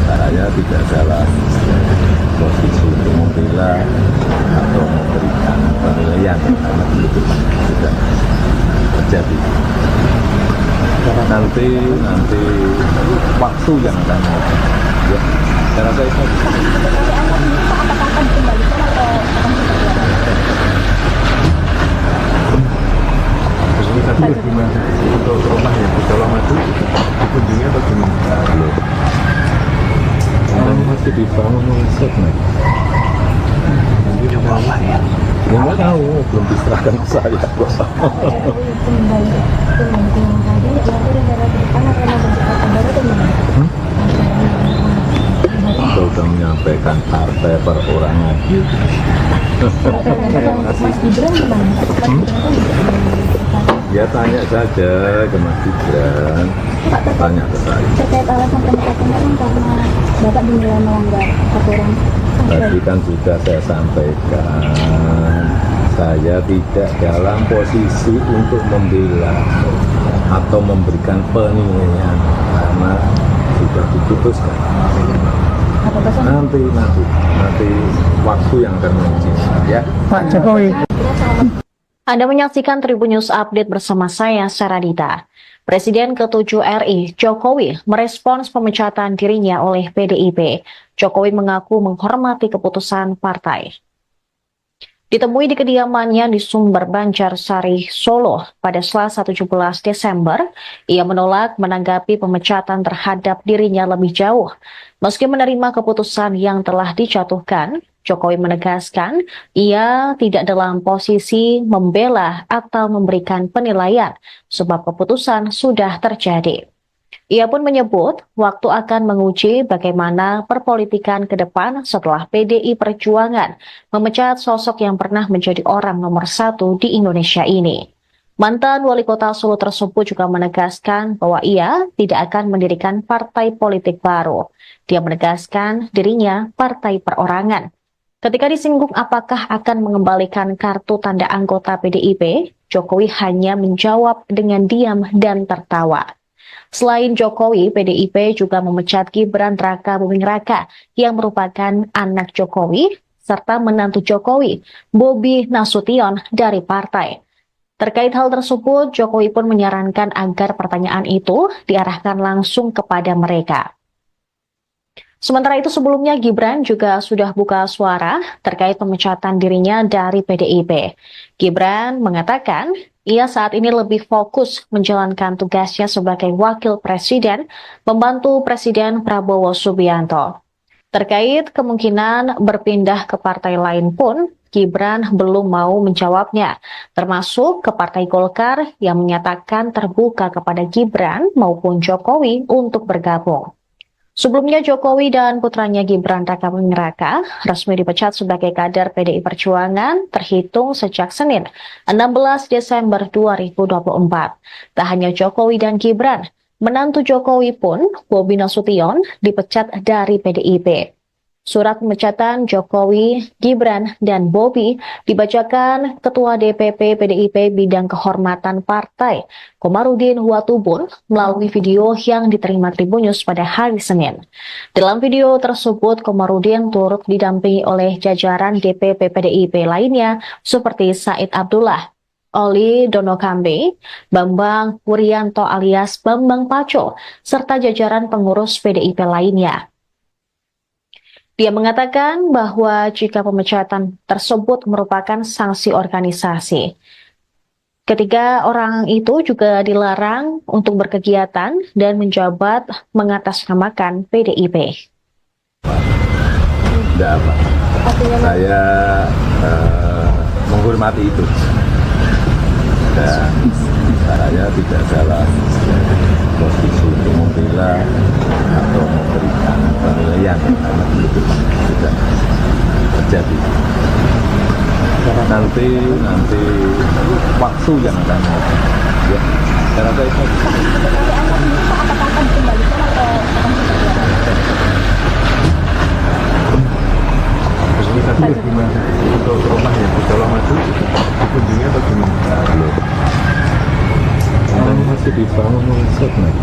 saya tidak dalam posisi untuk membela atau memberikan penilaian karena itu sudah terjadi. Nanti waktu yang akan menguji. Ya, saya rasa itu. Tadi gimana untuk rumah yang di Colomadu dikunjungi atau gimana? Belum. Masih dibangun oleh Setnek. Ya nggak tahu, belum diserahkan ke saya kok. Saya sudah menyampaikan partai perorangan. Ya tanya saja ke Mas Gibran, tanya ke saya. Terkait alasan pemecatan kan karena Bapak dinilai melanggar aturan. Tadi kan sudah saya sampaikan, saya tidak dalam posisi untuk membela atau memberikan penilaian karena sudah diputuskan. Nanti waktu yang akan menguji ya. Pak Jokowi. Anda menyaksikan Tribun News Update bersama saya, Saradita. Presiden ke-7 RI, Jokowi, merespons pemecatan dirinya oleh PDIP. Jokowi mengaku menghormati keputusan partai. Ditemui di kediamannya di Sumber Banjarsari, Solo pada Selasa 17 Desember, ia menolak menanggapi pemecatan terhadap dirinya lebih jauh. Meski menerima keputusan yang telah dijatuhkan, Jokowi menegaskan ia tidak dalam posisi membela atau memberikan penilaian sebab keputusan sudah terjadi. Ia pun menyebut waktu akan menguji bagaimana perpolitikan ke depan setelah PDI Perjuangan memecat sosok yang pernah menjadi orang nomor 1 di Indonesia ini. Mantan wali kota Solo tersebut juga menegaskan bahwa ia tidak akan mendirikan partai politik baru. Dia menegaskan dirinya partai perorangan. Ketika disinggung apakah akan mengembalikan kartu tanda anggota PDIP, Jokowi hanya menjawab dengan diam dan tertawa. Selain Jokowi, PDIP juga memecat Gibran Rakabuming Raka yang merupakan anak Jokowi serta menantu Jokowi, Bobi Nasution dari partai. Terkait hal tersebut, Jokowi pun menyarankan agar pertanyaan itu diarahkan langsung kepada mereka. Sementara itu sebelumnya Gibran juga sudah buka suara terkait pemecatan dirinya dari PDIP. Gibran mengatakan ia saat ini lebih fokus menjalankan tugasnya sebagai wakil presiden, membantu Presiden Prabowo Subianto. Terkait kemungkinan berpindah ke partai lain pun, Gibran belum mau menjawabnya, termasuk ke Partai Golkar yang menyatakan terbuka kepada Gibran maupun Jokowi untuk bergabung. Sebelumnya Jokowi dan putranya Gibran Rakabuming Raka resmi dipecat sebagai kader PDI Perjuangan terhitung sejak Senin 16 Desember 2024. Tak hanya Jokowi dan Gibran, menantu Jokowi pun, Bobi Nasution, dipecat dari PDIP. Surat pemecatan Jokowi, Gibran, dan Bobi dibacakan Ketua DPP PDIP Bidang Kehormatan Partai, Komarudin Watubun, melalui video yang diterima Tribun News pada hari Senin. Dalam video tersebut, Komarudin turut didampingi oleh jajaran DPP PDIP lainnya seperti Said Abdullah, Oli Donokambe, Bambang Wuryanto alias Bambang Paco, serta jajaran pengurus PDIP lainnya. Dia mengatakan bahwa jika pemecatan tersebut merupakan sanksi organisasi, ketiga orang itu juga dilarang untuk berkegiatan dan menjabat mengatasnamakan PDIP. Tidak apa. Saya menghormati itu. Dan saya tidak dalam posisi untuk membela atau memberikan penilaian karena itu sudah terjadi. Nanti waktu yang akan ya, saya rasa itu. Komunikasi gimana untuk rumah yang Pulau Madu dikunjungi atau gimana? Masih dibangun konsep nih.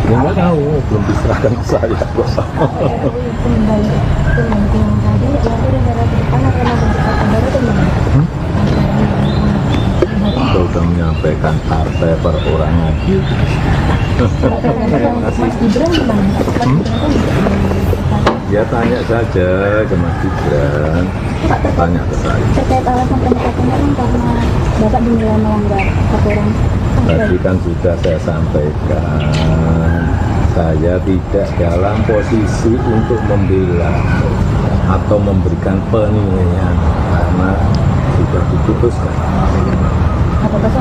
Ya nggak tahu, belum diserahkan ke saya kok. Kita udah menyampaikan partai perorangan. Ya tanya saja ke Mas Gibran, tanya ke saya. Terkait alasan pemecatan kan karena Bapak dinilai melanggar aturan. Tadi kan sudah saya sampaikan, saya tidak dalam posisi untuk membela atau memberikan penilaian karena sudah diputuskan.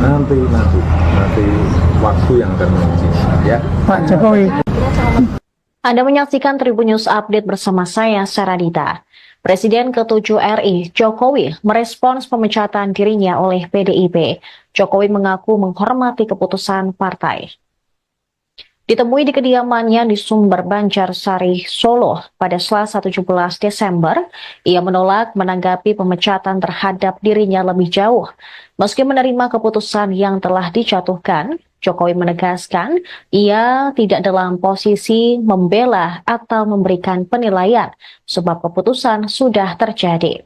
Nanti waktu yang akan menguji ya. Pak Jokowi. Anda menyaksikan Tribun News Update bersama saya, Saradita. Presiden ke-7 RI, Jokowi, merespons pemecatan dirinya oleh PDIP. Jokowi mengaku menghormati keputusan partai. Ditemui di kediamannya di Sumber Banjarsari, Solo pada Selasa 17 Desember, ia menolak menanggapi pemecatan terhadap dirinya lebih jauh. Meski menerima keputusan yang telah dijatuhkan, Jokowi menegaskan ia tidak dalam posisi membela atau memberikan penilaian sebab keputusan sudah terjadi.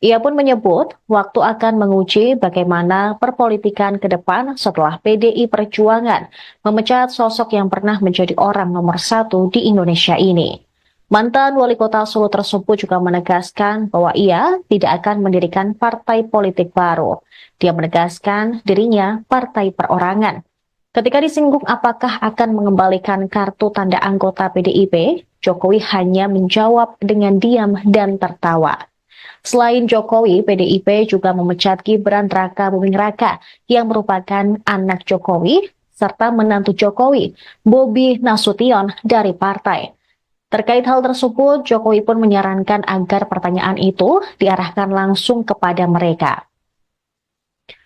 Ia pun menyebut waktu akan menguji bagaimana perpolitikan ke depan setelah PDI Perjuangan memecat sosok yang pernah menjadi orang nomor 1 di Indonesia ini. Mantan wali kota Solo tersebut juga menegaskan bahwa ia tidak akan mendirikan partai politik baru. Dia menegaskan dirinya partai perorangan. Ketika disinggung apakah akan mengembalikan kartu tanda anggota PDIP, Jokowi hanya menjawab dengan diam dan tertawa. Selain Jokowi, PDIP juga memecat Gibran Rakabuming Raka yang merupakan anak Jokowi serta menantu Jokowi, Bobi Nasution dari partai. Terkait hal tersebut, Jokowi pun menyarankan agar pertanyaan itu diarahkan langsung kepada mereka.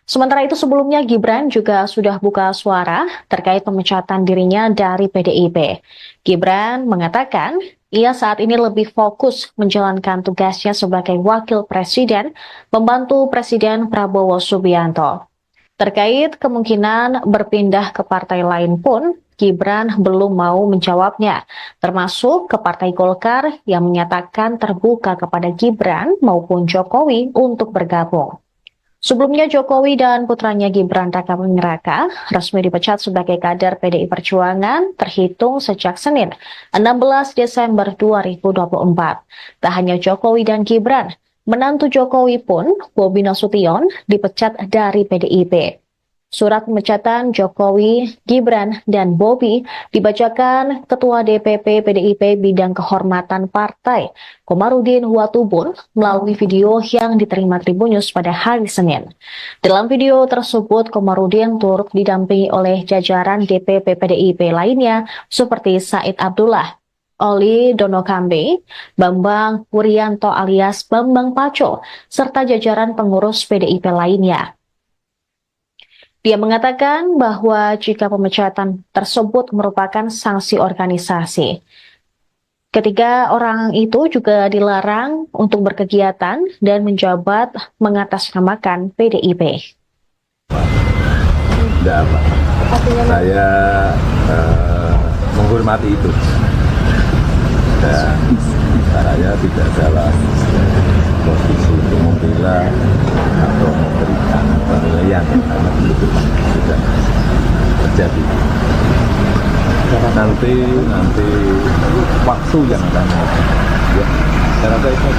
Sementara itu sebelumnya Gibran juga sudah buka suara terkait pemecatan dirinya dari PDIP. Gibran mengatakan ia saat ini lebih fokus menjalankan tugasnya sebagai wakil presiden, membantu Presiden Prabowo Subianto. Terkait kemungkinan berpindah ke partai lain pun, Gibran belum mau menjawabnya, termasuk ke Partai Golkar yang menyatakan terbuka kepada Gibran maupun Jokowi untuk bergabung. Sebelumnya Jokowi dan putranya Gibran Rakabuming Raka resmi dipecat sebagai kader PDI Perjuangan terhitung sejak Senin 16 Desember 2024. Tak hanya Jokowi dan Gibran, menantu Jokowi pun, Bobi Nasution, dipecat dari PDIP. Surat pemecatan Jokowi, Gibran, dan Bobi dibacakan Ketua DPP PDIP Bidang Kehormatan Partai, Komarudin Watubun, melalui video yang diterima Tribunnews pada hari Senin. Dalam video tersebut, Komarudin turut didampingi oleh jajaran DPP PDIP lainnya seperti Said Abdullah, Oli Donokambe, Bambang Wuryanto alias Bambang Paco, serta jajaran pengurus PDIP lainnya. Dia mengatakan bahwa jika pemecatan tersebut merupakan sanksi organisasi, ketiga orang itu juga dilarang untuk berkegiatan dan menjabat mengatasnamakan PDIP. Tidak apa. Saya menghormati itu. Dan saya tidak dalam posisi untuk membela atau memberikan penilaian karena itu sudah terjadi. Nanti waktu yang akan ya, saya rasa itu.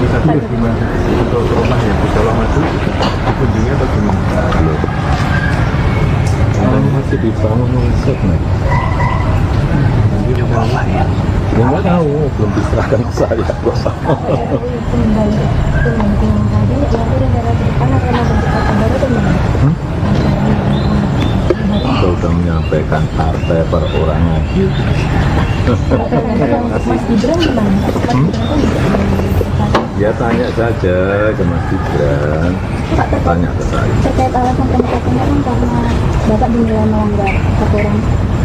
Tapi gimana untuk rumah yang di Colomadu dikunjungi atau gimana? Masih dibangun konsep nih. Nggak tahu, belum diserahkan ke saya. Kita udah menyampaikan partai perorangan. Mas Gibran gimana? Ya tanya saja ke Mas Gibran, tanya ke saya. Terkait alasan pemecatan kan karena Bapak dinilai melanggar aturan.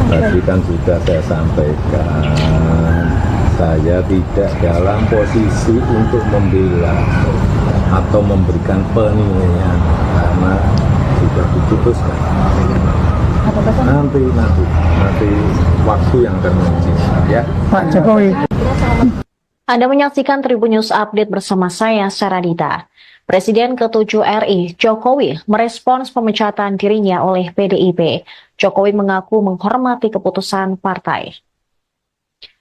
Tadi kan sudah saya sampaikan, saya tidak dalam posisi untuk membela atau memberikan penilaian karena sudah diputuskan. Nanti waktu yang akan menguji ya. Pak Jokowi. Anda menyaksikan Tribunnews Update bersama saya, Saradita. Presiden ke-7 RI, Jokowi, merespons pemecatan dirinya oleh PDIP. Jokowi mengaku menghormati keputusan partai.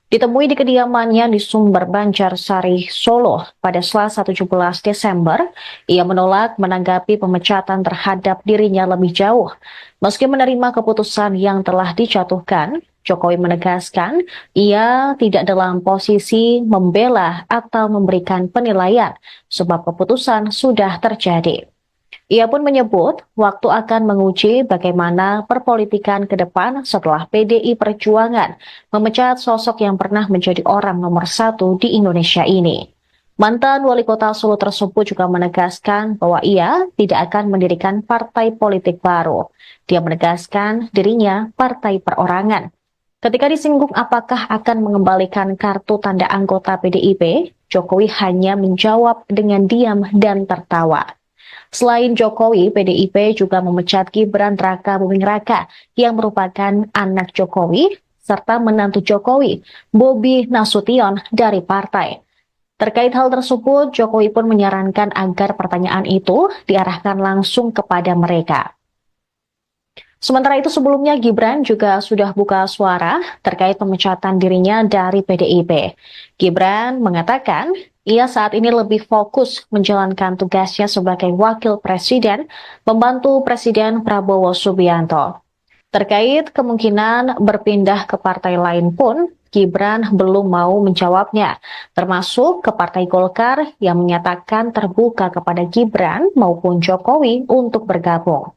Ditemui di kediamannya di Sumber Banjarsari, Solo pada Selasa 17 Desember, ia menolak menanggapi pemecatan terhadap dirinya lebih jauh. Meski menerima keputusan yang telah dijatuhkan, Jokowi menegaskan ia tidak dalam posisi membela atau memberikan penilaian sebab keputusan sudah terjadi. Ia pun menyebut waktu akan menguji bagaimana perpolitikan ke depan setelah PDI Perjuangan memecat sosok yang pernah menjadi orang nomor 1 di Indonesia ini. Mantan wali kota Solo tersebut juga menegaskan bahwa ia tidak akan mendirikan partai politik baru. Dia menegaskan dirinya partai perorangan. Ketika disinggung apakah akan mengembalikan kartu tanda anggota PDIP, Jokowi hanya menjawab dengan diam dan tertawa. Selain Jokowi, PDIP juga memecat Gibran Raka Buming Raka yang merupakan anak Jokowi serta menantu Jokowi, Bobi Nasution dari partai. Terkait hal tersebut, Jokowi pun menyarankan agar pertanyaan itu diarahkan langsung kepada mereka. Sementara itu sebelumnya Gibran juga sudah buka suara terkait pemecatan dirinya dari PDIP. Gibran mengatakan ia saat ini lebih fokus menjalankan tugasnya sebagai wakil presiden, membantu Presiden Prabowo Subianto. Terkait kemungkinan berpindah ke partai lain pun, Gibran belum mau menjawabnya, termasuk ke Partai Golkar yang menyatakan terbuka kepada Gibran maupun Jokowi untuk bergabung.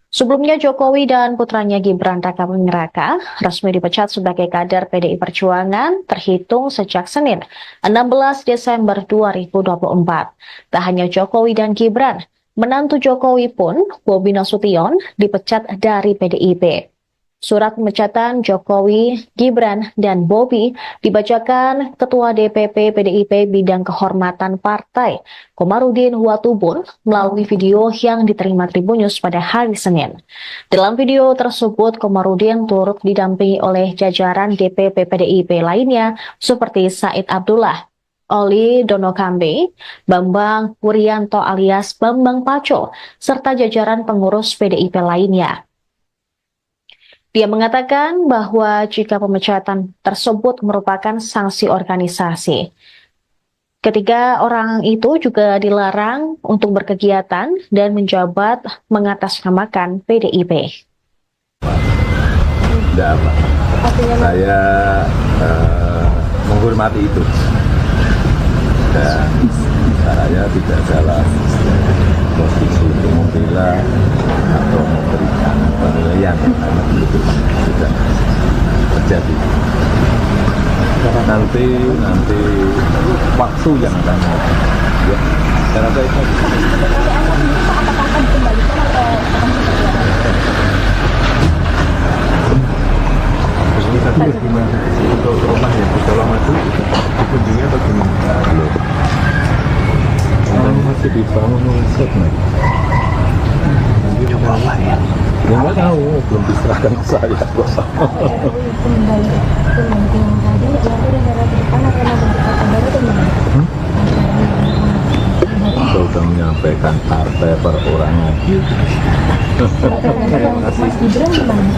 Sebelumnya Jokowi dan putranya Gibran Raka Buming Raka resmi dipecat sebagai kader PDI Perjuangan terhitung sejak Senin 16 Desember 2024. Tak hanya Jokowi dan Gibran, menantu Jokowi pun, Bobi Nasution, dipecat dari PDIP. Surat pemecatan Jokowi, Gibran, dan Bobi dibacakan Ketua DPP PDIP Bidang Kehormatan Partai, Komarudin Watubun, melalui video yang diterima Tribun News pada hari Senin. Dalam video tersebut, Komarudin turut didampingi oleh jajaran DPP PDIP lainnya seperti Said Abdullah, Oli Donokambe, Bambang Wuryanto alias Bambang Paco, serta jajaran pengurus PDIP lainnya. Dia mengatakan bahwa jika pemecatan tersebut merupakan sanksi organisasi, ketiga orang itu juga dilarang untuk berkegiatan dan menjabat mengatasnamakan PDIP. Tidak apa. Saya menghormati itu. Dan saya tidak dalam posisi untuk membela atau memberikan penilaian karena itu sudah terjadi. Nanti waktu yang akan ya, saya rasa itu. Tadi gimana untuk rumah yang di Solo itu dikunjungi atau gimana? Masih dibangun konsep nih. Coba apa ya? Ya nggak tahu, belum diserahkan ke saya kok. Saya sudah menyampaikan partai perorangan. Mas Gibran gimana?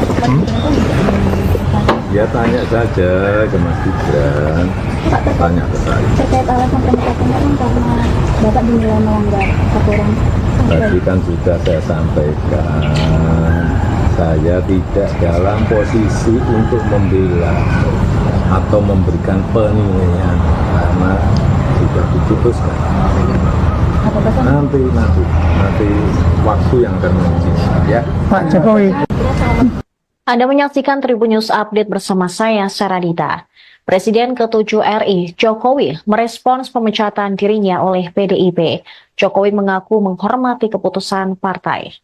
Ya tanya saja ke Mas Gibran, tanya ke saya. Terkait alasan pemecatan kan karena Bapak dinilai melanggar aturan. Tadi kan sudah saya sampaikan, saya tidak dalam posisi untuk membela atau memberikan penilaian karena sudah diputuskan. Nanti waktu yang akan menguji ya. Pak Jokowi. Anda menyaksikan Tribun News Update bersama saya, Saradita. Presiden ke-7 RI, Jokowi, merespons pemecatan dirinya oleh PDIP. Jokowi mengaku menghormati keputusan partai.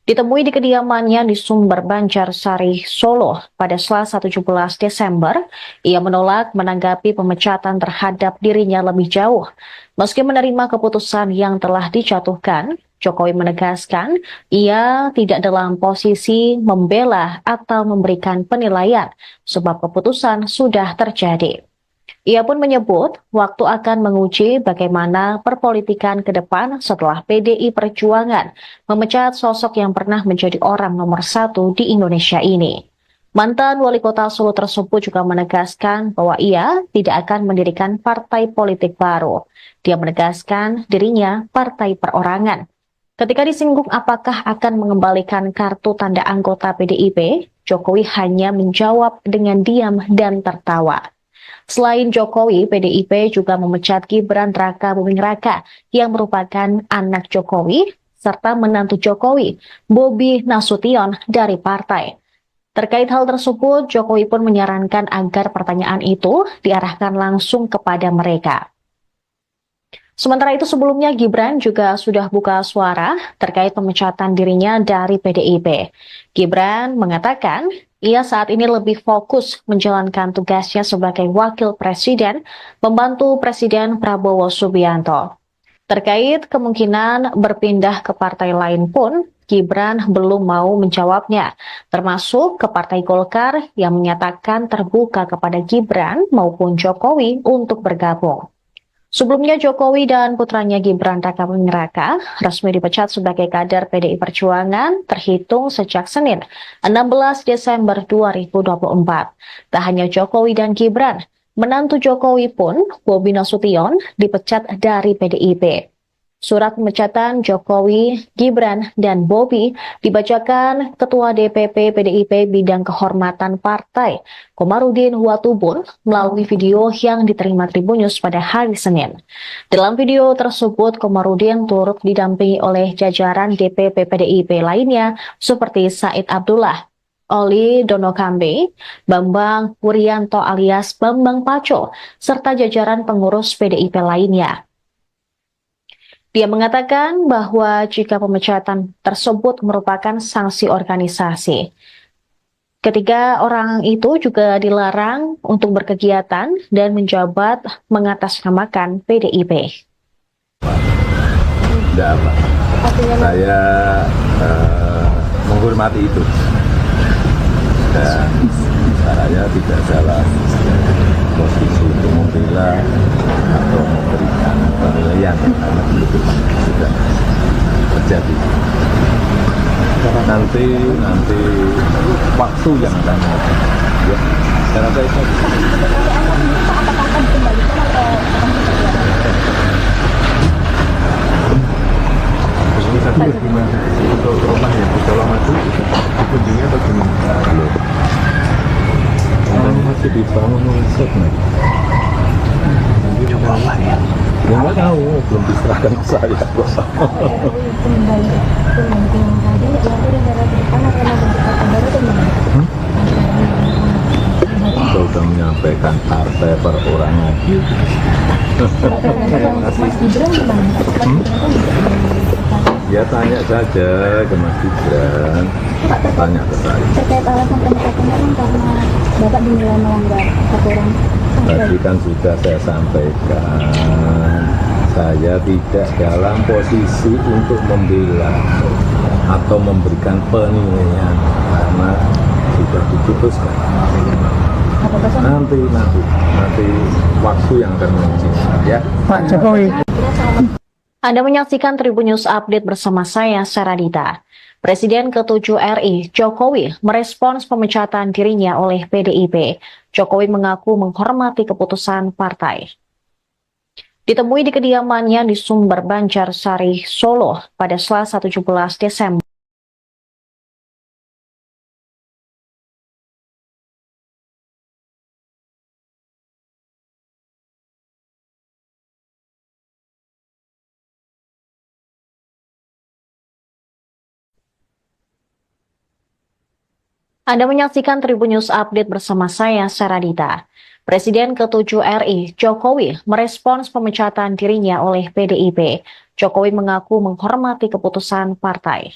Ditemui di kediamannya di Sumber Banjarsari, Solo pada Selasa 17 Desember, ia menolak menanggapi pemecatan terhadap dirinya lebih jauh. Meski menerima keputusan yang telah dijatuhkan, Jokowi menegaskan ia tidak dalam posisi membela atau memberikan penilaian sebab keputusan sudah terjadi. Ia pun menyebut waktu akan menguji bagaimana perpolitikan ke depan setelah PDI Perjuangan memecat sosok yang pernah menjadi orang nomor 1 di Indonesia ini. Mantan wali kota Solo tersebut juga menegaskan bahwa ia tidak akan mendirikan partai politik baru. Dia menegaskan dirinya partai perorangan. Ketika disinggung apakah akan mengembalikan kartu tanda anggota PDIP, Jokowi hanya menjawab dengan diam dan tertawa. Selain Jokowi, PDIP juga memecat Gibran Raka Buming Raka yang merupakan anak Jokowi serta menantu Jokowi, Bobi Nasution dari partai. Terkait hal tersebut, Jokowi pun menyarankan agar pertanyaan itu diarahkan langsung kepada mereka. Sementara itu sebelumnya Gibran juga sudah buka suara terkait pemecatan dirinya dari PDIP. Gibran mengatakan ia saat ini lebih fokus menjalankan tugasnya sebagai wakil presiden, membantu Presiden Prabowo Subianto. Terkait kemungkinan berpindah ke partai lain pun, Gibran belum mau menjawabnya, termasuk ke Partai Golkar yang menyatakan terbuka kepada Gibran maupun Jokowi untuk bergabung. Sebelumnya Jokowi dan putranya Gibran Rakabuming Raka resmi dipecat sebagai kader PDI Perjuangan terhitung sejak Senin 16 Desember 2024. Tak hanya Jokowi dan Gibran, menantu Jokowi pun, Bobi Nasution, dipecat dari PDIP. Surat pemecatan Jokowi, Gibran, dan Bobi dibacakan Ketua DPP PDIP Bidang Kehormatan Partai, Komarudin Watubun, melalui video yang diterima Tribun News pada hari Senin. Dalam video tersebut, Komarudin turut didampingi oleh jajaran DPP PDIP lainnya seperti Said Abdullah, Oli Donokambe, Bambang Wuryanto alias Bambang Paco, serta jajaran pengurus PDIP lainnya. Dia mengatakan bahwa jika pemecatan tersebut merupakan sanksi organisasi, ketiga orang itu juga dilarang untuk berkegiatan dan menjabat mengatasnamakan PDIP. Tidak apa. Saya menghormati itu. Dan saya tidak salah posisi untuk membela atau memberikan penilaian karena itu sudah terjadi. Nanti waktu yang akan ya, saya rasa itu. Ini tadi gimana untuk rumah yang di Solo Maju dikunjungi atau gimana? Belum. Orang masih dibangun konsep nih. Coba apa ya? Ya nggak tahu, belum diserahkan ke saya. Kita udah menyampaikan partai perorangan. Ya tanya saja ke Mas Gibran, tanya ke saya. Terkait alasan pemecatan karena Bapak dinilai melanggar aturan. Tadi kan sudah saya sampaikan, saya tidak dalam posisi untuk membela atau memberikan penilaian karena sudah diputuskan. Nanti waktu yang akan menguji ya. Pak Jokowi. Anda menyaksikan Tribun News Update bersama saya, Saradita. Presiden ke-7 RI, Jokowi, merespons pemecatan dirinya oleh PDIP. Jokowi mengaku menghormati keputusan partai. Ditemui di kediamannya di Sumber Banjarsari, Solo pada Selasa 17 Desember. Anda menyaksikan Tribun News Update bersama saya, Saradita. Presiden ke-7 RI, Jokowi, merespons pemecatan dirinya oleh PDIP. Jokowi mengaku menghormati keputusan partai.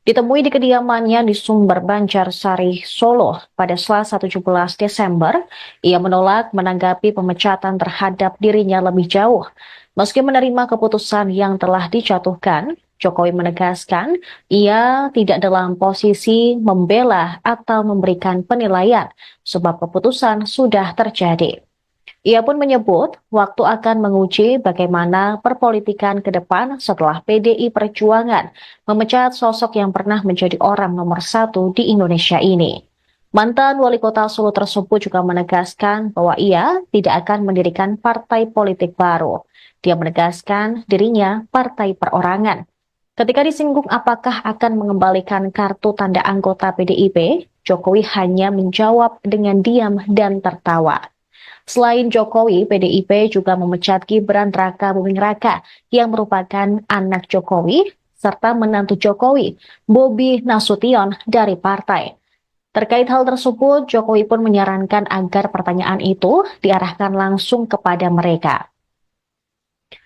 Ditemui di kediamannya di Sumber Banjarsari, Solo pada Selasa 17 Desember, ia menolak menanggapi pemecatan terhadap dirinya lebih jauh. Meski menerima keputusan yang telah dijatuhkan, Jokowi menegaskan ia tidak dalam posisi membela atau memberikan penilaian sebab keputusan sudah terjadi. Ia pun menyebut waktu akan menguji bagaimana perpolitikan ke depan setelah PDI Perjuangan memecat sosok yang pernah menjadi orang nomor 1 di Indonesia ini. Mantan wali kota Solo tersebut juga menegaskan bahwa ia tidak akan mendirikan partai politik baru. Dia menegaskan dirinya partai perorangan. Ketika disinggung apakah akan mengembalikan kartu tanda anggota PDIP, Jokowi hanya menjawab dengan diam dan tertawa. Selain Jokowi, PDIP juga memecat Gibran Rakabuming Raka yang merupakan anak Jokowi, serta menantu Jokowi, Bobi Nasution dari partai. Terkait hal tersebut, Jokowi pun menyarankan agar pertanyaan itu diarahkan langsung kepada mereka.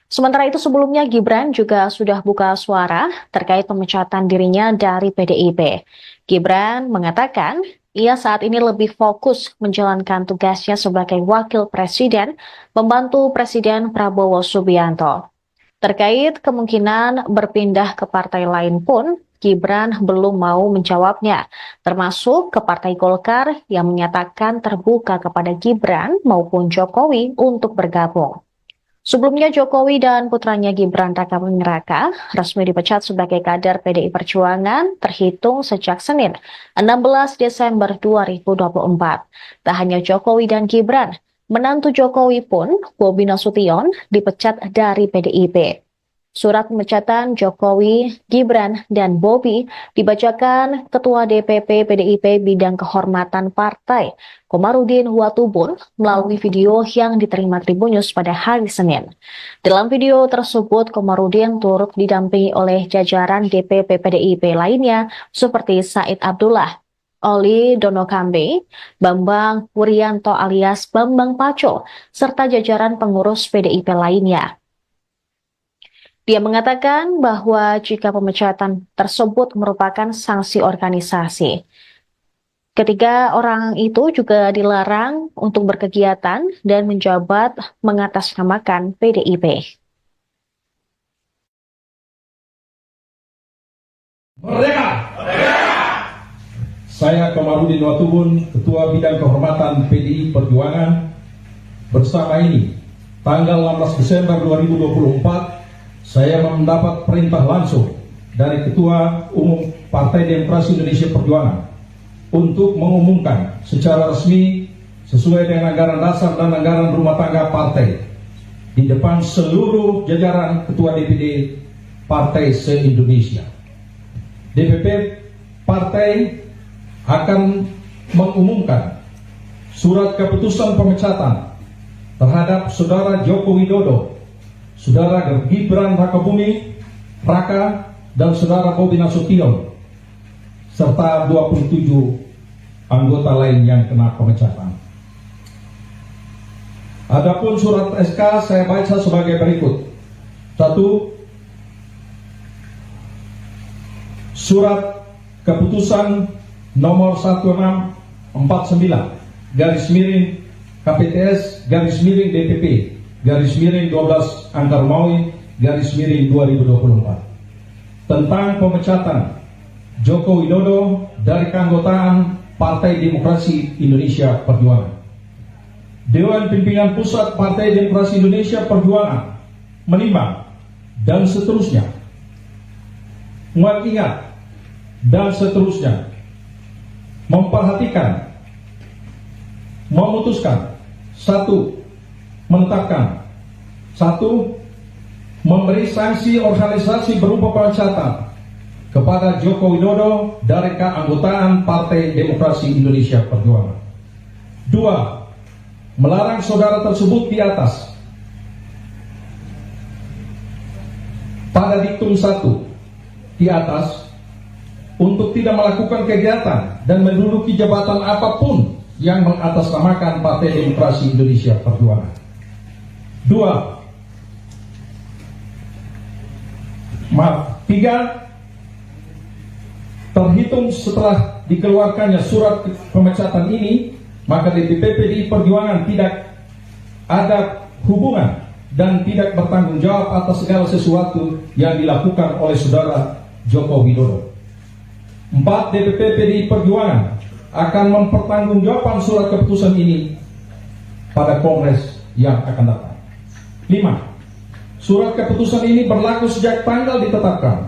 Sementara itu sebelumnya Gibran juga sudah buka suara terkait pemecatan dirinya dari PDIP. Gibran mengatakan ia saat ini lebih fokus menjalankan tugasnya sebagai wakil presiden, membantu Presiden Prabowo Subianto. Terkait kemungkinan berpindah ke partai lain pun, Gibran belum mau menjawabnya, termasuk ke Partai Golkar yang menyatakan terbuka kepada Gibran maupun Jokowi untuk bergabung. Sebelumnya Jokowi dan putranya Gibran Rakabuming Raka resmi dipecat sebagai kader PDI Perjuangan terhitung sejak Senin 16 Desember 2024. Tak hanya Jokowi dan Gibran, menantu Jokowi pun, Bobi Nasution, dipecat dari PDIP. Surat pemecatan Jokowi, Gibran, dan Bobi dibacakan Ketua DPP PDIP Bidang Kehormatan Partai, Komarudin Watubun, melalui video yang diterima Tribunnews pada hari Senin. Dalam video tersebut, Komarudin turut didampingi oleh jajaran DPP PDIP lainnya seperti Said Abdullah, Oli Donokambe, Bambang Wuryanto alias Bambang Paco, serta jajaran pengurus PDIP lainnya. Dia mengatakan bahwa jika pemecatan tersebut merupakan sanksi organisasi, ketiga orang itu juga dilarang untuk berkegiatan dan menjabat mengatasnamakan PDIP. Merdeka! Saya Komarudin Watubun, Ketua Bidang Kehormatan PDI Perjuangan. Bersama ini, tanggal 16 Desember 2024, saya mendapat perintah langsung dari Ketua Umum Partai Demokrasi Indonesia Perjuangan untuk mengumumkan secara resmi sesuai dengan anggaran dasar dan anggaran rumah tangga partai di depan seluruh jajaran Ketua DPD Partai se-Indonesia. DPP Partai akan mengumumkan surat keputusan pemecatan terhadap Saudara Joko Widodo, Saudara Gibran Rakabuming Raka, dan Saudara Bobi Nasution, serta 27 anggota lain yang kena pemecatan. Adapun surat SK saya baca sebagai berikut. 1. Surat keputusan nomor 1649 garis miring KPTS garis miring DPP garis miring 12 Angkar Maui garis miring 2024 tentang pemecatan Joko Widodo dari keanggotaan Partai Demokrasi Indonesia Perjuangan. Dewan Pimpinan Pusat Partai Demokrasi Indonesia Perjuangan menimbang dan seterusnya, mengingat dan seterusnya, memperhatikan, memutuskan, 1. Menetapkan, 1. Memberi sanksi organisasi berupa pemecatan kepada Joko Widodo dari keanggotaan Partai Demokrasi Indonesia Perjuangan. 2. Melarang saudara tersebut di atas pada diktum 1 di atas untuk tidak melakukan kegiatan dan menduduki jabatan apapun yang mengatasnamakan Partai Demokrasi Indonesia Perjuangan. 3. Terhitung setelah dikeluarkannya surat pemecatan ini, maka DPP PDI Perjuangan tidak ada hubungan dan tidak bertanggung jawab atas segala sesuatu yang dilakukan oleh Saudara Joko Widodo. 4. DPP PDI Perjuangan akan mempertanggungjawabkan surat keputusan ini pada Kongres yang akan datang. 5. Surat keputusan ini berlaku sejak tanggal ditetapkan,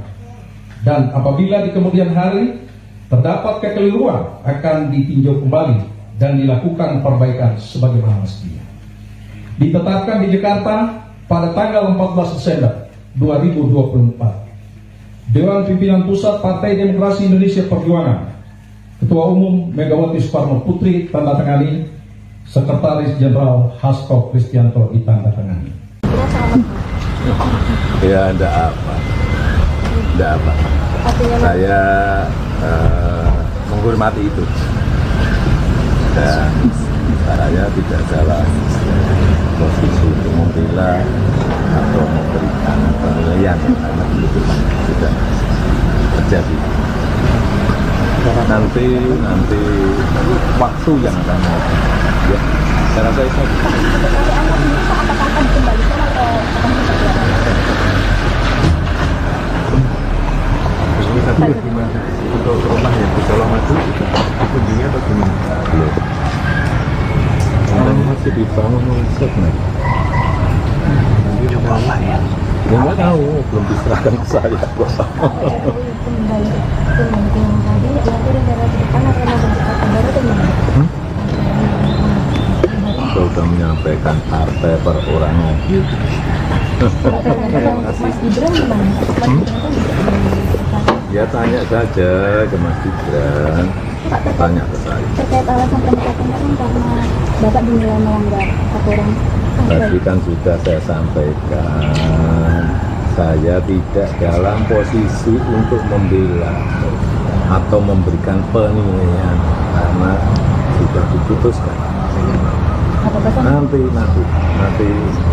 dan apabila di kemudian hari terdapat kekeliruan akan ditinjau kembali dan dilakukan perbaikan sebagaimana mestinya. Ditetapkan di Jakarta pada tanggal 14 Desember 2024. Dewan Pimpinan Pusat Partai Demokrasi Indonesia Perjuangan, Ketua Umum Megawati Soekarno Putri tanda tangani, Sekretaris Jenderal Hasto Kristianto ditandatangani. Ya, enggak apa. Saya menghormati itu. Dan saya tidak salah posisi untuk membela atau kepastian karena keputusan sudah terjadi. Nanti waktu yang akan ya, saya rasa itu. Tadi gimana untuk rumah yang di Solo Maju dikunjungi atau gimana? Belum. Masih dibangun konsep nih. Coba apa ya? Ya nggak tahu, belum diserahkan ke saya. Saya sudah menyampaikan partai perorangan. Ya tanya saja ke Mas Gibran, tanya ke saya. Terkait alasan pencatatan kan karena Bapak dinilai melanggar aturan. Tadi kan sudah saya sampaikan, saya tidak dalam posisi untuk membela atau memberikan penilaian karena sudah diputuskan. Nanti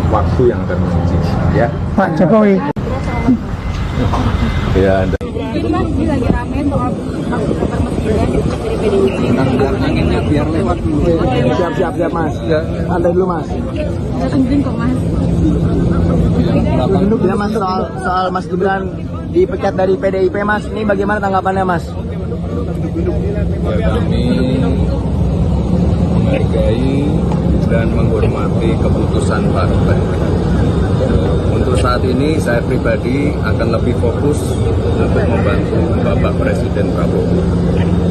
waktu yang akan menguji, ya. Pak Jokowi. Ya, Anda. Jadi Mas, ini lagi rame soal kabar Mas Gibran dari PDIP. Anginnya biar lewat dulu. Siap Mas. Santai dulu Mas. Saya tungguin kok Mas. Ya Mas, soal Mas Gibran dipecat dari PDIP Mas, ini bagaimana tanggapannya Mas? Ya, kami menghargai dan menghormati keputusan partai. Untuk saat ini saya pribadi akan lebih fokus untuk membantu Bapak Presiden Prabowo.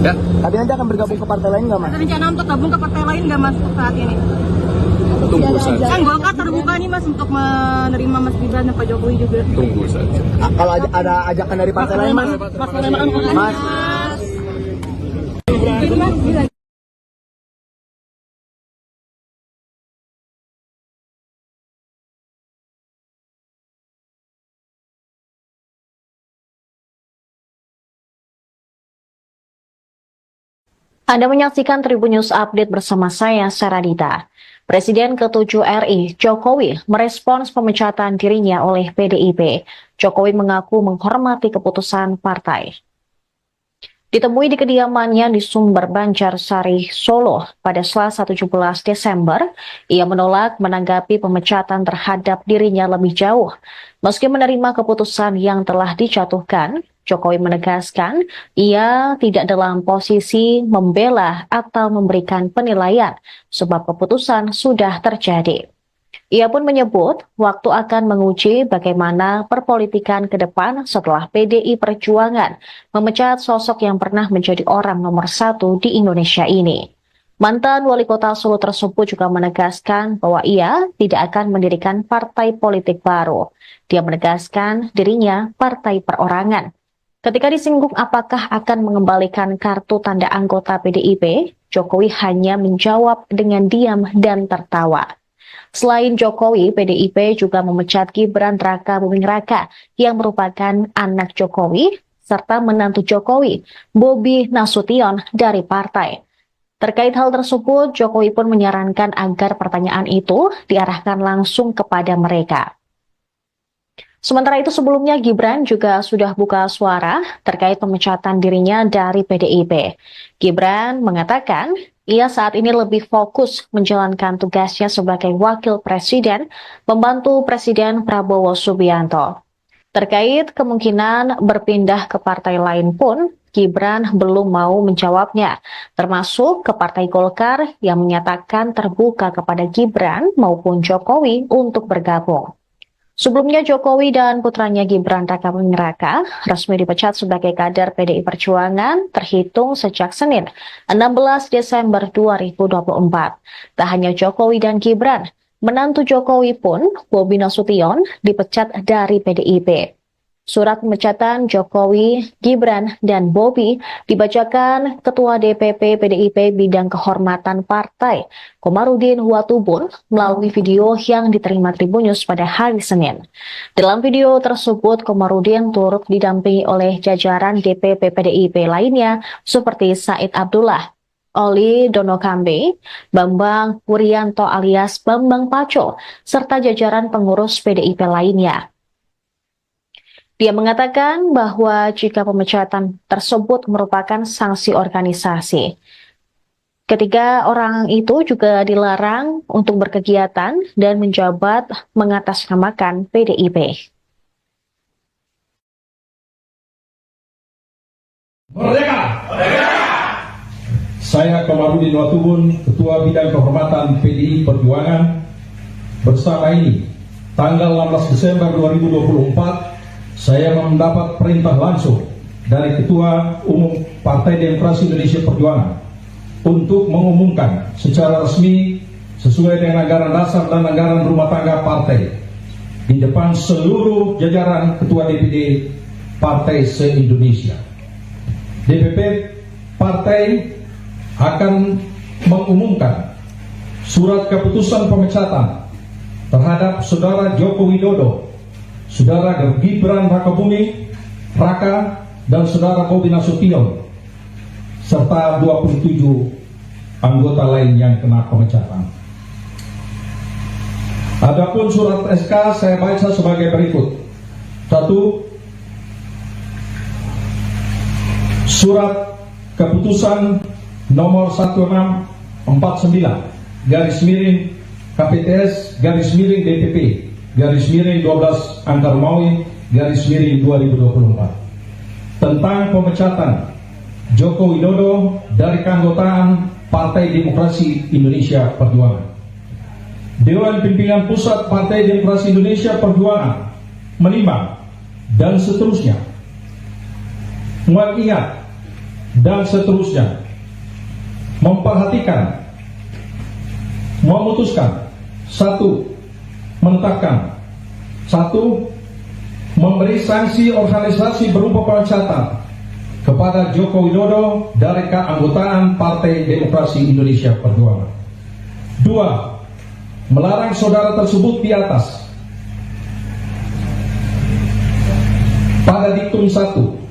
Ya. Tapi nanti akan bergabung ke partai lain nggak Mas? Ada rencana untuk gabung ke partai lain nggak Mas saat ini? Tunggu saja. Kan Golkar terbuka nih Mas untuk menerima Mas Gibran dan Pak Jokowi juga. Tunggu saja. Kalau ada ajakan dari partai lain Mas? Mas. Jadi Mas, ini lagi Anda menyaksikan Tribun News Update bersama saya, Saradita. Presiden ke-7 RI, Jokowi, merespons pemecatan dirinya oleh PDIP. Jokowi mengaku menghormati keputusan partai. Ditemui di kediamannya di Sumber Banjarsari, Solo pada Selasa 17 Desember, ia menolak menanggapi pemecatan terhadap dirinya lebih jauh. Meski menerima keputusan yang telah dijatuhkan, Jokowi menegaskan ia tidak dalam posisi membela atau memberikan penilaian sebab keputusan sudah terjadi. Ia pun menyebut waktu akan menguji bagaimana perpolitikan ke depan setelah PDI Perjuangan memecat sosok yang pernah menjadi orang nomor 1 di Indonesia ini. Mantan wali kota Solo tersebut juga menegaskan bahwa ia tidak akan mendirikan partai politik baru. Dia menegaskan dirinya partai perorangan. Ketika disinggung apakah akan mengembalikan kartu tanda anggota PDIP, Jokowi hanya menjawab dengan diam dan tertawa. Selain Jokowi, PDIP juga memecat Gibran Raka Buming Raka yang merupakan anak Jokowi serta menantu Jokowi, Bobi Nasution dari partai. Terkait hal tersebut, Jokowi pun menyarankan agar pertanyaan itu diarahkan langsung kepada mereka. Sementara itu sebelumnya Gibran juga sudah buka suara terkait pemecatan dirinya dari PDIP. Gibran mengatakan ia saat ini lebih fokus menjalankan tugasnya sebagai wakil presiden, membantu Presiden Prabowo Subianto. Terkait kemungkinan berpindah ke partai lain pun, Gibran belum mau menjawabnya, termasuk ke Partai Golkar yang menyatakan terbuka kepada Gibran maupun Jokowi untuk bergabung. Sebelumnya Jokowi dan putranya Gibran Raka Buming Raka resmi dipecat sebagai kader PDI Perjuangan terhitung sejak Senin 16 Desember 2024. Tak hanya Jokowi dan Gibran, menantu Jokowi pun, Bobi Nasution, dipecat dari PDIP. Surat pemecatan Jokowi, Gibran, dan Bobi dibacakan Ketua DPP PDIP Bidang Kehormatan Partai, Komarudin Watubun, melalui video yang diterima Tribun News pada hari Senin. Dalam video tersebut, Komarudin turut didampingi oleh jajaran DPP PDIP lainnya seperti Said Abdullah, Oli Donokambe, Bambang Wuryanto alias Bambang Paco, serta jajaran pengurus PDIP lainnya. Dia mengatakan bahwa jika pemecatan tersebut merupakan sanksi organisasi, ketiga orang itu juga dilarang untuk berkegiatan dan menjabat mengatasnamakan PDIP. Merdeka! Saya Komarudin Watubun, Ketua Bidang Kehormatan PDI Perjuangan, bersama ini, tanggal 16 Desember 2024, saya mendapat perintah langsung dari Ketua Umum Partai Demokrasi Indonesia Perjuangan untuk mengumumkan secara resmi sesuai dengan anggaran dasar dan anggaran rumah tangga partai di depan seluruh jajaran Ketua DPD Partai se-Indonesia. DPP Partai akan mengumumkan surat keputusan pemecatan terhadap Saudara Joko Widodo, Saudara Gibran Rakabuming Raka, dan Saudara Bobi Nasution, serta 27 anggota lain yang kena pemecatan. Adapun surat SK saya baca sebagai berikut. 1. Surat keputusan nomor 1649 garis miring KPTS garis miring DPP garis miring 12 Angka Romawi garis miring 2024 tentang pemecatan Joko Widodo dari keanggotaan Partai Demokrasi Indonesia Perjuangan. Dewan Pimpinan Pusat Partai Demokrasi Indonesia Perjuangan menimbang dan seterusnya, mengingat dan seterusnya, memperhatikan, memutuskan, 1. Menetapkan, 1. Memberi sanksi organisasi berupa pemecatan kepada Joko Widodo dari keanggotaan Partai Demokrasi Indonesia Perjuangan. 2. Melarang saudara tersebut di atas pada diktum 1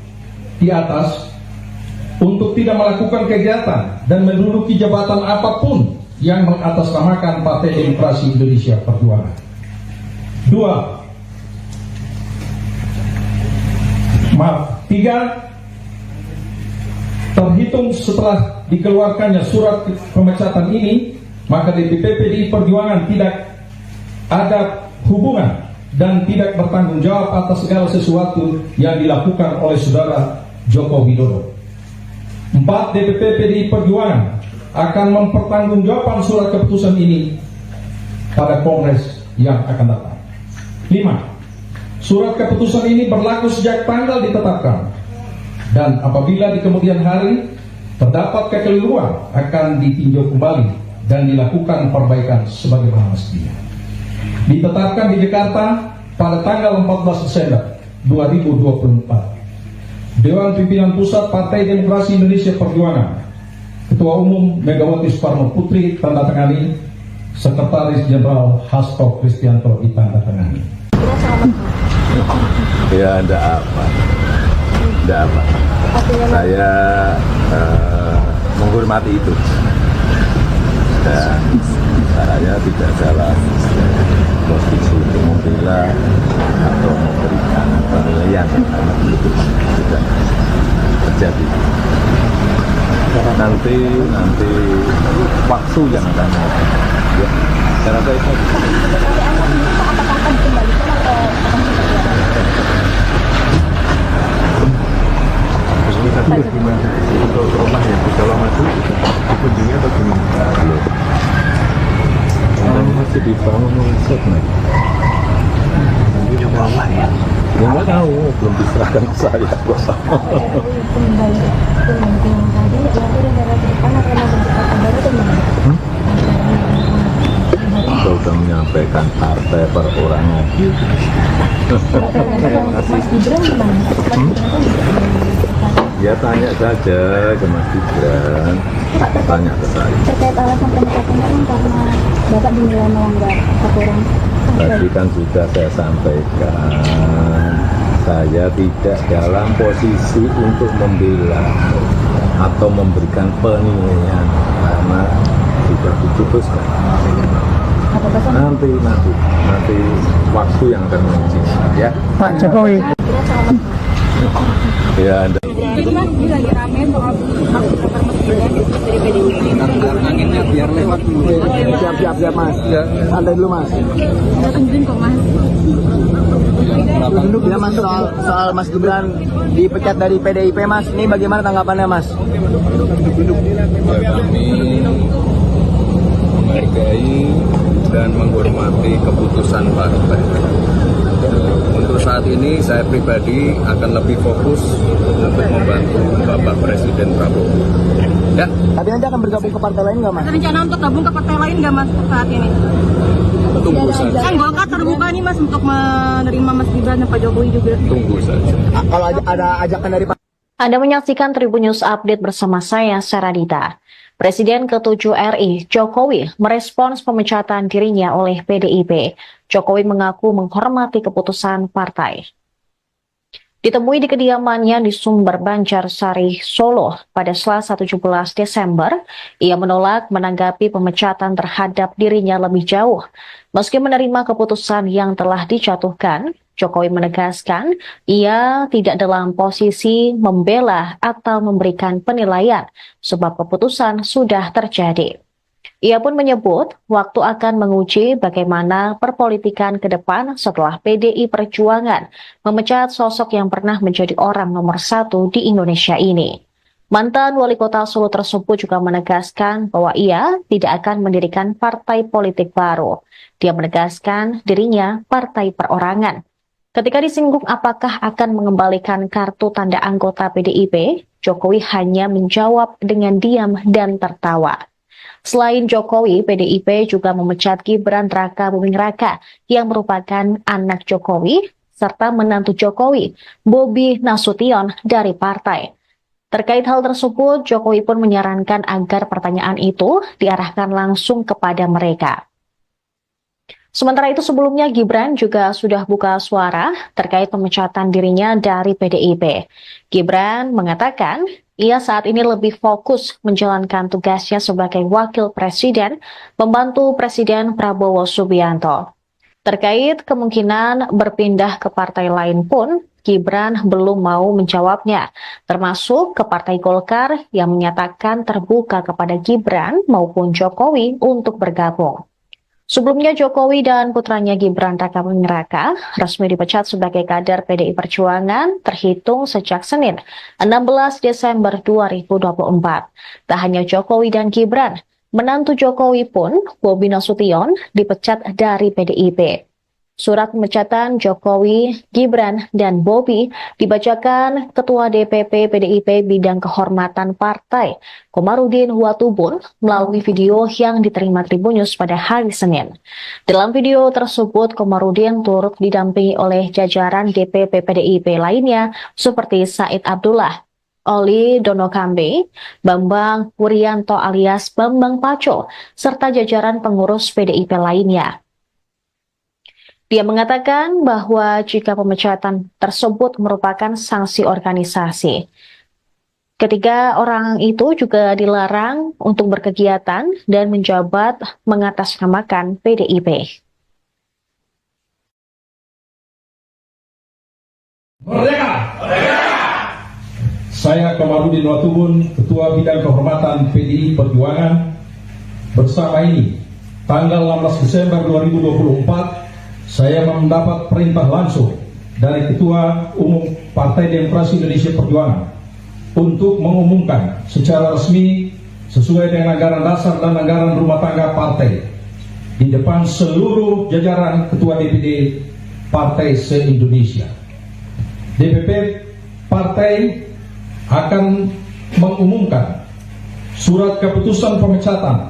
di atas untuk tidak melakukan kegiatan dan menduduki jabatan apapun yang mengatasnamakan Partai Demokrasi Indonesia Perjuangan. 3. Terhitung setelah dikeluarkannya surat pemecatan ini, maka DPP PDI Perjuangan tidak ada hubungan dan tidak bertanggung jawab atas segala sesuatu yang dilakukan oleh Saudara Joko Widodo. 4. DPP PDI Perjuangan akan mempertanggungjawabkan surat keputusan ini pada Kongres yang akan datang. 5. Surat keputusan ini berlaku sejak tanggal ditetapkan, dan apabila di kemudian hari terdapat kekeliruan akan ditinjau kembali dan dilakukan perbaikan sebagaimana mestinya. Ditetapkan di Jakarta pada tanggal 14 Desember 2024. Dewan Pimpinan Pusat Partai Demokrasi Indonesia Perjuangan, Ketua Umum Megawati Soekarno Putri tandatangani, Sekretaris Jenderal Hasto Kristianto ditandatangani. Ya, enggak apa. Saya menghormati itu, dan saya tidak dalam posisi untuk membela atau memberikan penilaian karena itu tidak terjadi. Nanti waktu yang akan ya, saya rasa itu. Tapi gimana untuk rumah yang di Colomadu dikunjungi atau gimana? Belum. Masih dibangun konsep nih. Coba apa ya? Ya nggak tahu, belum diserahkan ke saya. Kita sudah menyampaikan partai perorangan. Ya tanya saja ke Mas Gibran, tanya ke saya. Terkait alasan pemecatan karena Bapak dinilai melanggar aturan. Tadi kan sudah saya sampaikan, saya tidak dalam posisi untuk membela atau memberikan penilaian karena sudah diputuskan. Nanti waktu yang akan menentukan ya. Pak Jokowi. Kira Selamat. Ya, Anda. Jadi Mas, ini lagi rame soal kabar presiden dari PDIP. Anginnya biar lewat dulu. Siap Mas. Santai dulu Mas. Udah tungguin kok Mas. Duduk ya Mas, soal Mas Gibran dipecat dari PDIP Mas. Ini bagaimana tanggapannya Mas? Ya, kami menghargai dan menghormati keputusan partai. Untuk saat ini saya pribadi akan lebih fokus untuk membantu Bapak Presiden Prabowo. Ya. Tapi nanti akan bergabung ke partai lain nggak Mas? Ada rencana untuk gabung ke partai lain nggak Mas saat ini? Tunggu saja. Kan Golkar terbuka nih Mas untuk menerima Mas Gibran dan Pak Jokowi juga. Tunggu saja. Kalau ada ajakan dari Pak. Anda menyaksikan Tribun News Update bersama saya, Saradita. Presiden ke-7 RI, Jokowi, merespons pemecatan dirinya oleh PDIP. Jokowi mengaku menghormati keputusan partai. Ditemui di kediamannya di Sumber Banjarsari, Solo pada Selasa 17 Desember, ia menolak menanggapi pemecatan terhadap dirinya lebih jauh. Meski menerima keputusan yang telah dijatuhkan, Jokowi menegaskan ia tidak dalam posisi membela atau memberikan penilaian sebab keputusan sudah terjadi. Ia pun menyebut waktu akan menguji bagaimana perpolitikan ke depan setelah PDI Perjuangan memecat sosok yang pernah menjadi orang nomor 1 di Indonesia ini. Mantan wali kota Solo tersebut juga menegaskan bahwa ia tidak akan mendirikan partai politik baru. Dia menegaskan dirinya partai perorangan. Ketika disinggung apakah akan mengembalikan kartu tanda anggota PDIP, Jokowi hanya menjawab dengan diam dan tertawa. Selain Jokowi, PDIP juga memecat Gibran Raka Buming Raka yang merupakan anak Jokowi, serta menantu Jokowi, Bobi Nasution dari partai. Terkait hal tersebut, Jokowi pun menyarankan agar pertanyaan itu diarahkan langsung kepada mereka. Sementara itu sebelumnya Gibran juga sudah buka suara terkait pemecatan dirinya dari PDIP. Gibran mengatakan ia saat ini lebih fokus menjalankan tugasnya sebagai wakil presiden, membantu Presiden Prabowo Subianto. Terkait kemungkinan berpindah ke partai lain pun, Gibran belum mau menjawabnya, termasuk ke Partai Golkar yang menyatakan terbuka kepada Gibran maupun Jokowi untuk bergabung. Sebelumnya Jokowi dan putranya Gibran Raka Buming Raka resmi dipecat sebagai kader PDI Perjuangan terhitung sejak Senin 16 Desember 2024. Tak hanya Jokowi dan Gibran, menantu Jokowi pun, Bobi Nasution, dipecat dari PDIP. Surat pemecatan Jokowi, Gibran, dan Bobi dibacakan Ketua DPP PDIP Bidang Kehormatan Partai, Komarudin Watubun, melalui video yang diterima Tribun News pada hari Senin. Dalam video tersebut, Komarudin turut didampingi oleh jajaran DPP PDIP lainnya seperti Said Abdullah, Oli Donokambe, Bambang Wuryanto alias Bambang Paco, serta jajaran pengurus PDIP lainnya. Dia mengatakan bahwa jika pemecatan tersebut merupakan sanksi organisasi, ketiga orang itu juga dilarang untuk berkegiatan dan menjabat mengatasnamakan PDIP. Merdeka! Saya Komarudin Watubun, Ketua Bidang Kehormatan PDI Perjuangan. Bersama ini, tanggal 16 Desember 2024, saya mendapat perintah langsung dari Ketua Umum Partai Demokrasi Indonesia Perjuangan untuk mengumumkan secara resmi sesuai dengan anggaran dasar dan anggaran rumah tangga partai di depan seluruh jajaran Ketua DPD Partai se-Indonesia. DPP Partai akan mengumumkan surat keputusan pemecatan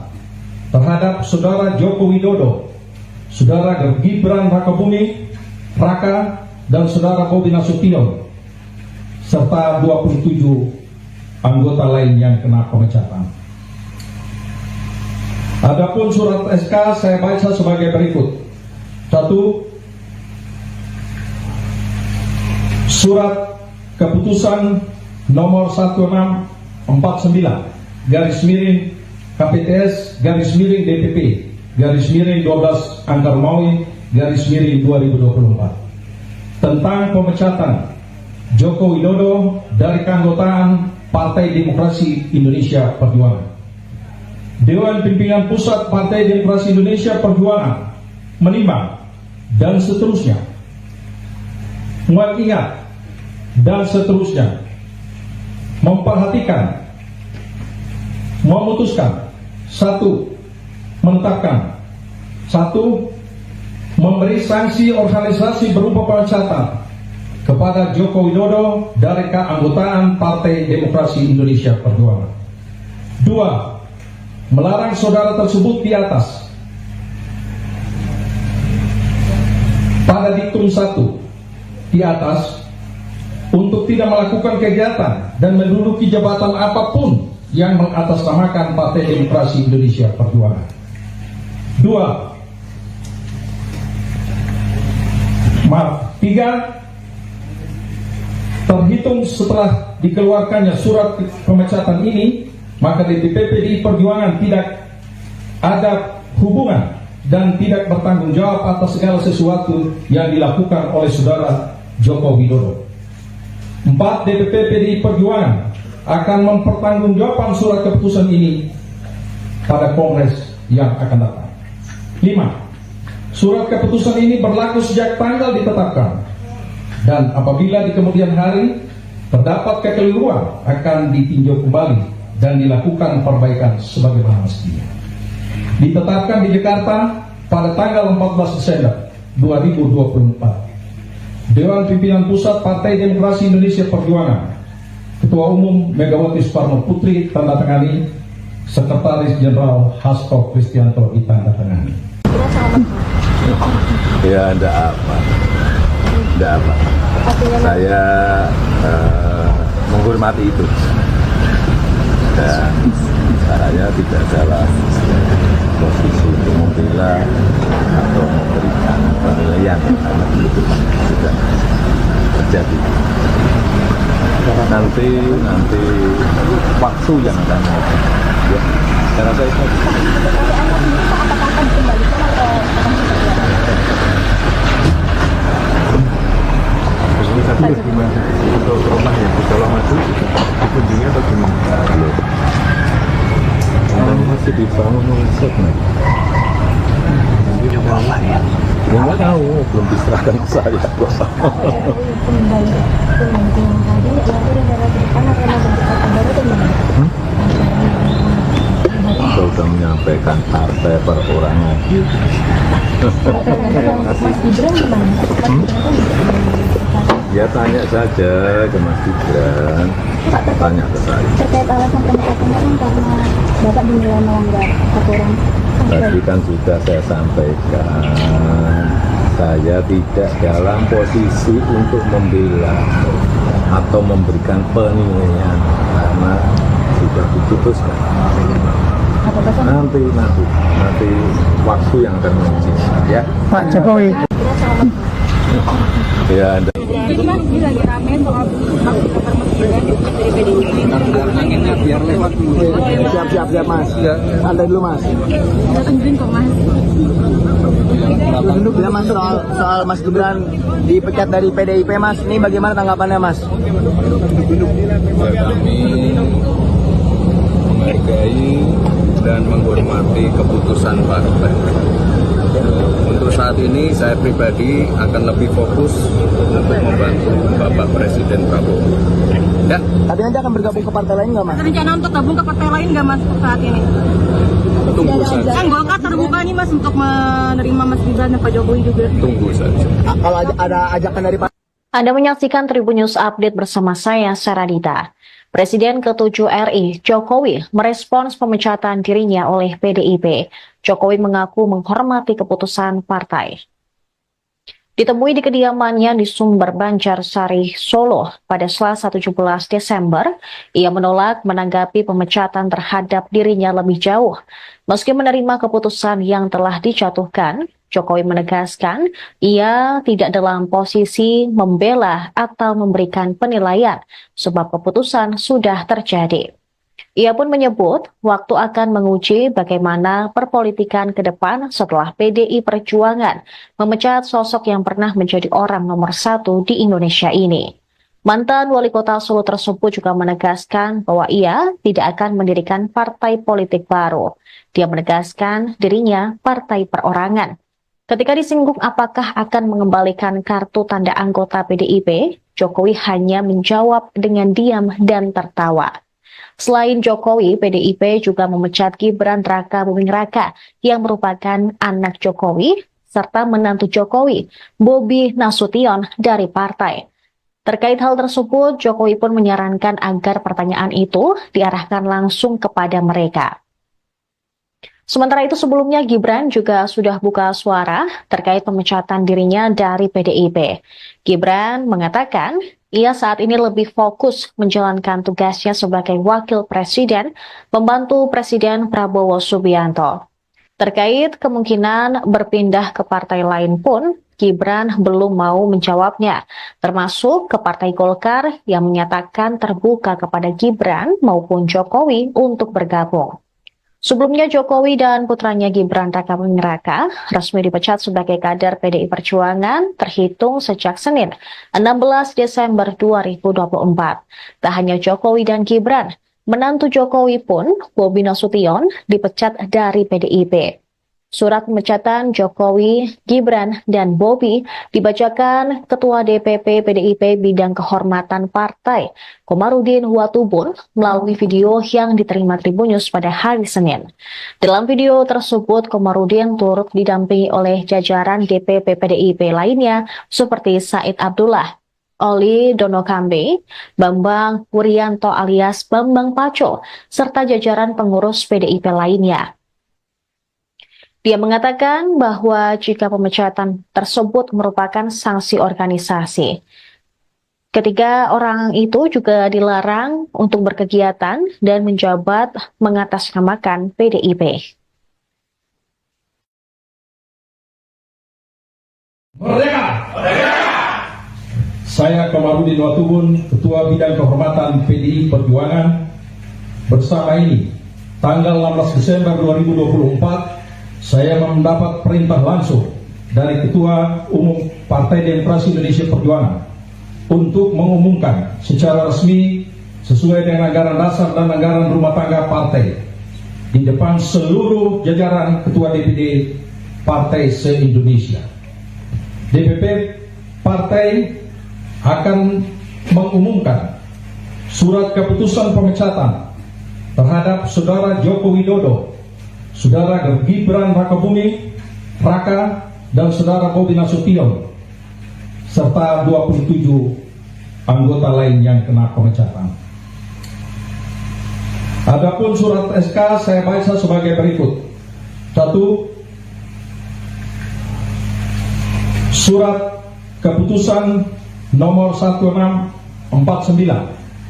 terhadap Saudara Joko Widodo, Saudara Gibran Raka Buming Raka, dan Saudara Bobi Nasution, serta 27 anggota lain yang kena pemecatan. Adapun surat SK saya baca sebagai berikut. 1. Surat keputusan nomor 1649 /KPTS /DPP /12 Angkar Maui /2024 tentang pemecatan Joko Widodo dari keanggotaan Partai Demokrasi Indonesia Perjuangan. Dewan Pimpinan Pusat Partai Demokrasi Indonesia Perjuangan menimbang dan seterusnya, mengingat dan seterusnya, memperhatikan, memutuskan, satu, menetapkan, satu, memberi sanksi organisasi berupa pemecatan kepada Joko Widodo dari keanggotaan Partai Demokrasi Indonesia Perjuangan. Dua, melarang saudara tersebut di atas pada diktum 1 di atas untuk tidak melakukan kegiatan dan menduduki jabatan apapun yang mengatasnamakan Partai Demokrasi Indonesia Perjuangan. Tiga, terhitung setelah dikeluarkannya surat pemecatan ini, maka DPP PDI Perjuangan tidak ada hubungan dan tidak bertanggung jawab atas segala sesuatu yang dilakukan oleh saudara Joko Widodo. 4, DPP PDI Perjuangan akan mempertanggungjawabkan surat keputusan ini pada Kongres yang akan datang. 5, surat keputusan ini berlaku sejak tanggal ditetapkan, dan apabila di kemudian hari terdapat kekeliruan akan ditinjau kembali dan dilakukan perbaikan sebagaimana mestinya. Ditetapkan di Jakarta pada tanggal 14 Desember 2024. Dewan Pimpinan Pusat Partai Demokrasi Indonesia Perjuangan, Ketua Umum Megawati Soekarno Putri tanda tangani, Sekretaris Jenderal Hasto Kristianto ditanda tangani. Ya, enggak apa. Saya menghormati itu. Dan saya tidak dalam posisi untuk membela atau memberikan penilaian karena itu sudah terjadi. Nanti waktu yang akan ya, saya rasa itu. Tapi gimana untuk rumah yang di Colomadu dikunjungi atau gimana? Masih dibangun riset nih. Ya nggak tahu, belum diserahkan ke saya. Kita sudah menyampaikan partai perorangan. Mas Gibran gimana? Ya tanya saja ke Mas Gibran, tanya ke saya. Terkait alasan pemecatan kan karena Bapak dinilai melanggar aturan. Tadi kan sudah saya sampaikan, saya tidak dalam posisi untuk membela atau memberikan penilaian karena sudah diputuskan. Nanti waktu yang akan menguji ya. Pak Jokowi. Ya, Anda. Jadi Mas, ini lagi rame soal hak daftar presiden dari PDIP. Siap Mas. Santai dulu Mas. Udah tungguin kok Mas. Ya Mas, soal Mas Gibran dipecat dari PDIP Mas, ini bagaimana tanggapannya Mas? Ya, kami menghargai dan menghormati keputusan partai. Untuk saat ini saya pribadi akan lebih fokus untuk membantu Bapak Presiden Prabowo. Ya. Tapi nanti akan bergabung ke partai lain nggak Mas? Rencana untuk gabung ke partai lain nggak Mas saat ini? Tunggu saja. Kan Golkar terbuka nih Mas untuk menerima Mas Gibran dan Pak Jokowi juga. Tunggu saja. Kalau ada ajakan dari Pak. Anda menyaksikan Tribun News Update bersama saya, Saradita. Presiden ke-7 RI, Jokowi, merespons pemecatan dirinya oleh PDIP. Jokowi mengaku menghormati keputusan partai. Ditemui di kediamannya di Sumber Banjarsari, Solo pada Selasa 17 Desember, ia menolak menanggapi pemecatan terhadap dirinya lebih jauh. Meski menerima keputusan yang telah dijatuhkan, Jokowi menegaskan ia tidak dalam posisi membela atau memberikan penilaian sebab keputusan sudah terjadi. Ia pun menyebut waktu akan menguji bagaimana perpolitikan ke depan setelah PDI Perjuangan memecat sosok yang pernah menjadi orang nomor 1 di Indonesia ini. Mantan wali kota Solo tersebut juga menegaskan bahwa ia tidak akan mendirikan partai politik baru. Dia menegaskan dirinya partai perorangan. Ketika disinggung apakah akan mengembalikan kartu tanda anggota PDIP, Jokowi hanya menjawab dengan diam dan tertawa. Selain Jokowi, PDIP juga memecat Gibran Raka Buming Raka yang merupakan anak Jokowi, serta menantu Jokowi, Bobi Nasution dari partai. Terkait hal tersebut, Jokowi pun menyarankan agar pertanyaan itu diarahkan langsung kepada mereka. Sementara itu sebelumnya Gibran juga sudah buka suara terkait pemecatan dirinya dari PDIP. Gibran mengatakan ia saat ini lebih fokus menjalankan tugasnya sebagai wakil presiden, membantu Presiden Prabowo Subianto. Terkait kemungkinan berpindah ke partai lain pun, Gibran belum mau menjawabnya, termasuk ke Partai Golkar yang menyatakan terbuka kepada Gibran maupun Jokowi untuk bergabung. Sebelumnya Jokowi dan putranya Gibran Raka Buming Raka resmi dipecat sebagai kader PDI Perjuangan terhitung sejak Senin 16 Desember 2024. Tak hanya Jokowi dan Gibran, menantu Jokowi pun, Bobi Nasution, dipecat dari PDIP. Surat pemecatan Jokowi, Gibran, dan Bobi dibacakan Ketua DPP PDIP Bidang Kehormatan Partai, Komarudin Watubun, melalui video yang diterima Tribunnews pada hari Senin. Dalam video tersebut, Komarudin turut didampingi oleh jajaran DPP PDIP lainnya seperti Said Abdullah, Oli Dono Kambe, Bambang Wuryanto alias Bambang Paco, serta jajaran pengurus PDIP lainnya. Dia mengatakan bahwa jika pemecatan tersebut merupakan sanksi organisasi, ketiga orang itu juga dilarang untuk berkegiatan dan menjabat mengatasnamakan PDIP. Merdeka! Merdeka! Saya Komarudin Watubun, Ketua Bidang Kehormatan PDI Perjuangan. Bersama ini, tanggal 16 Desember 2024, saya mendapat perintah langsung dari Ketua Umum Partai Demokrasi Indonesia Perjuangan untuk mengumumkan secara resmi sesuai dengan anggaran dasar dan anggaran rumah tangga partai di depan seluruh jajaran Ketua DPD Partai se-Indonesia. DPP Partai akan mengumumkan surat keputusan pemecatan terhadap Saudara Joko Widodo, Saudara Gibran Raka Buming Raka, dan Saudara Bobi Nasution, serta 27 anggota lain yang kena pemecatan. Adapun surat SK saya baca sebagai berikut. 1. Surat keputusan nomor 1649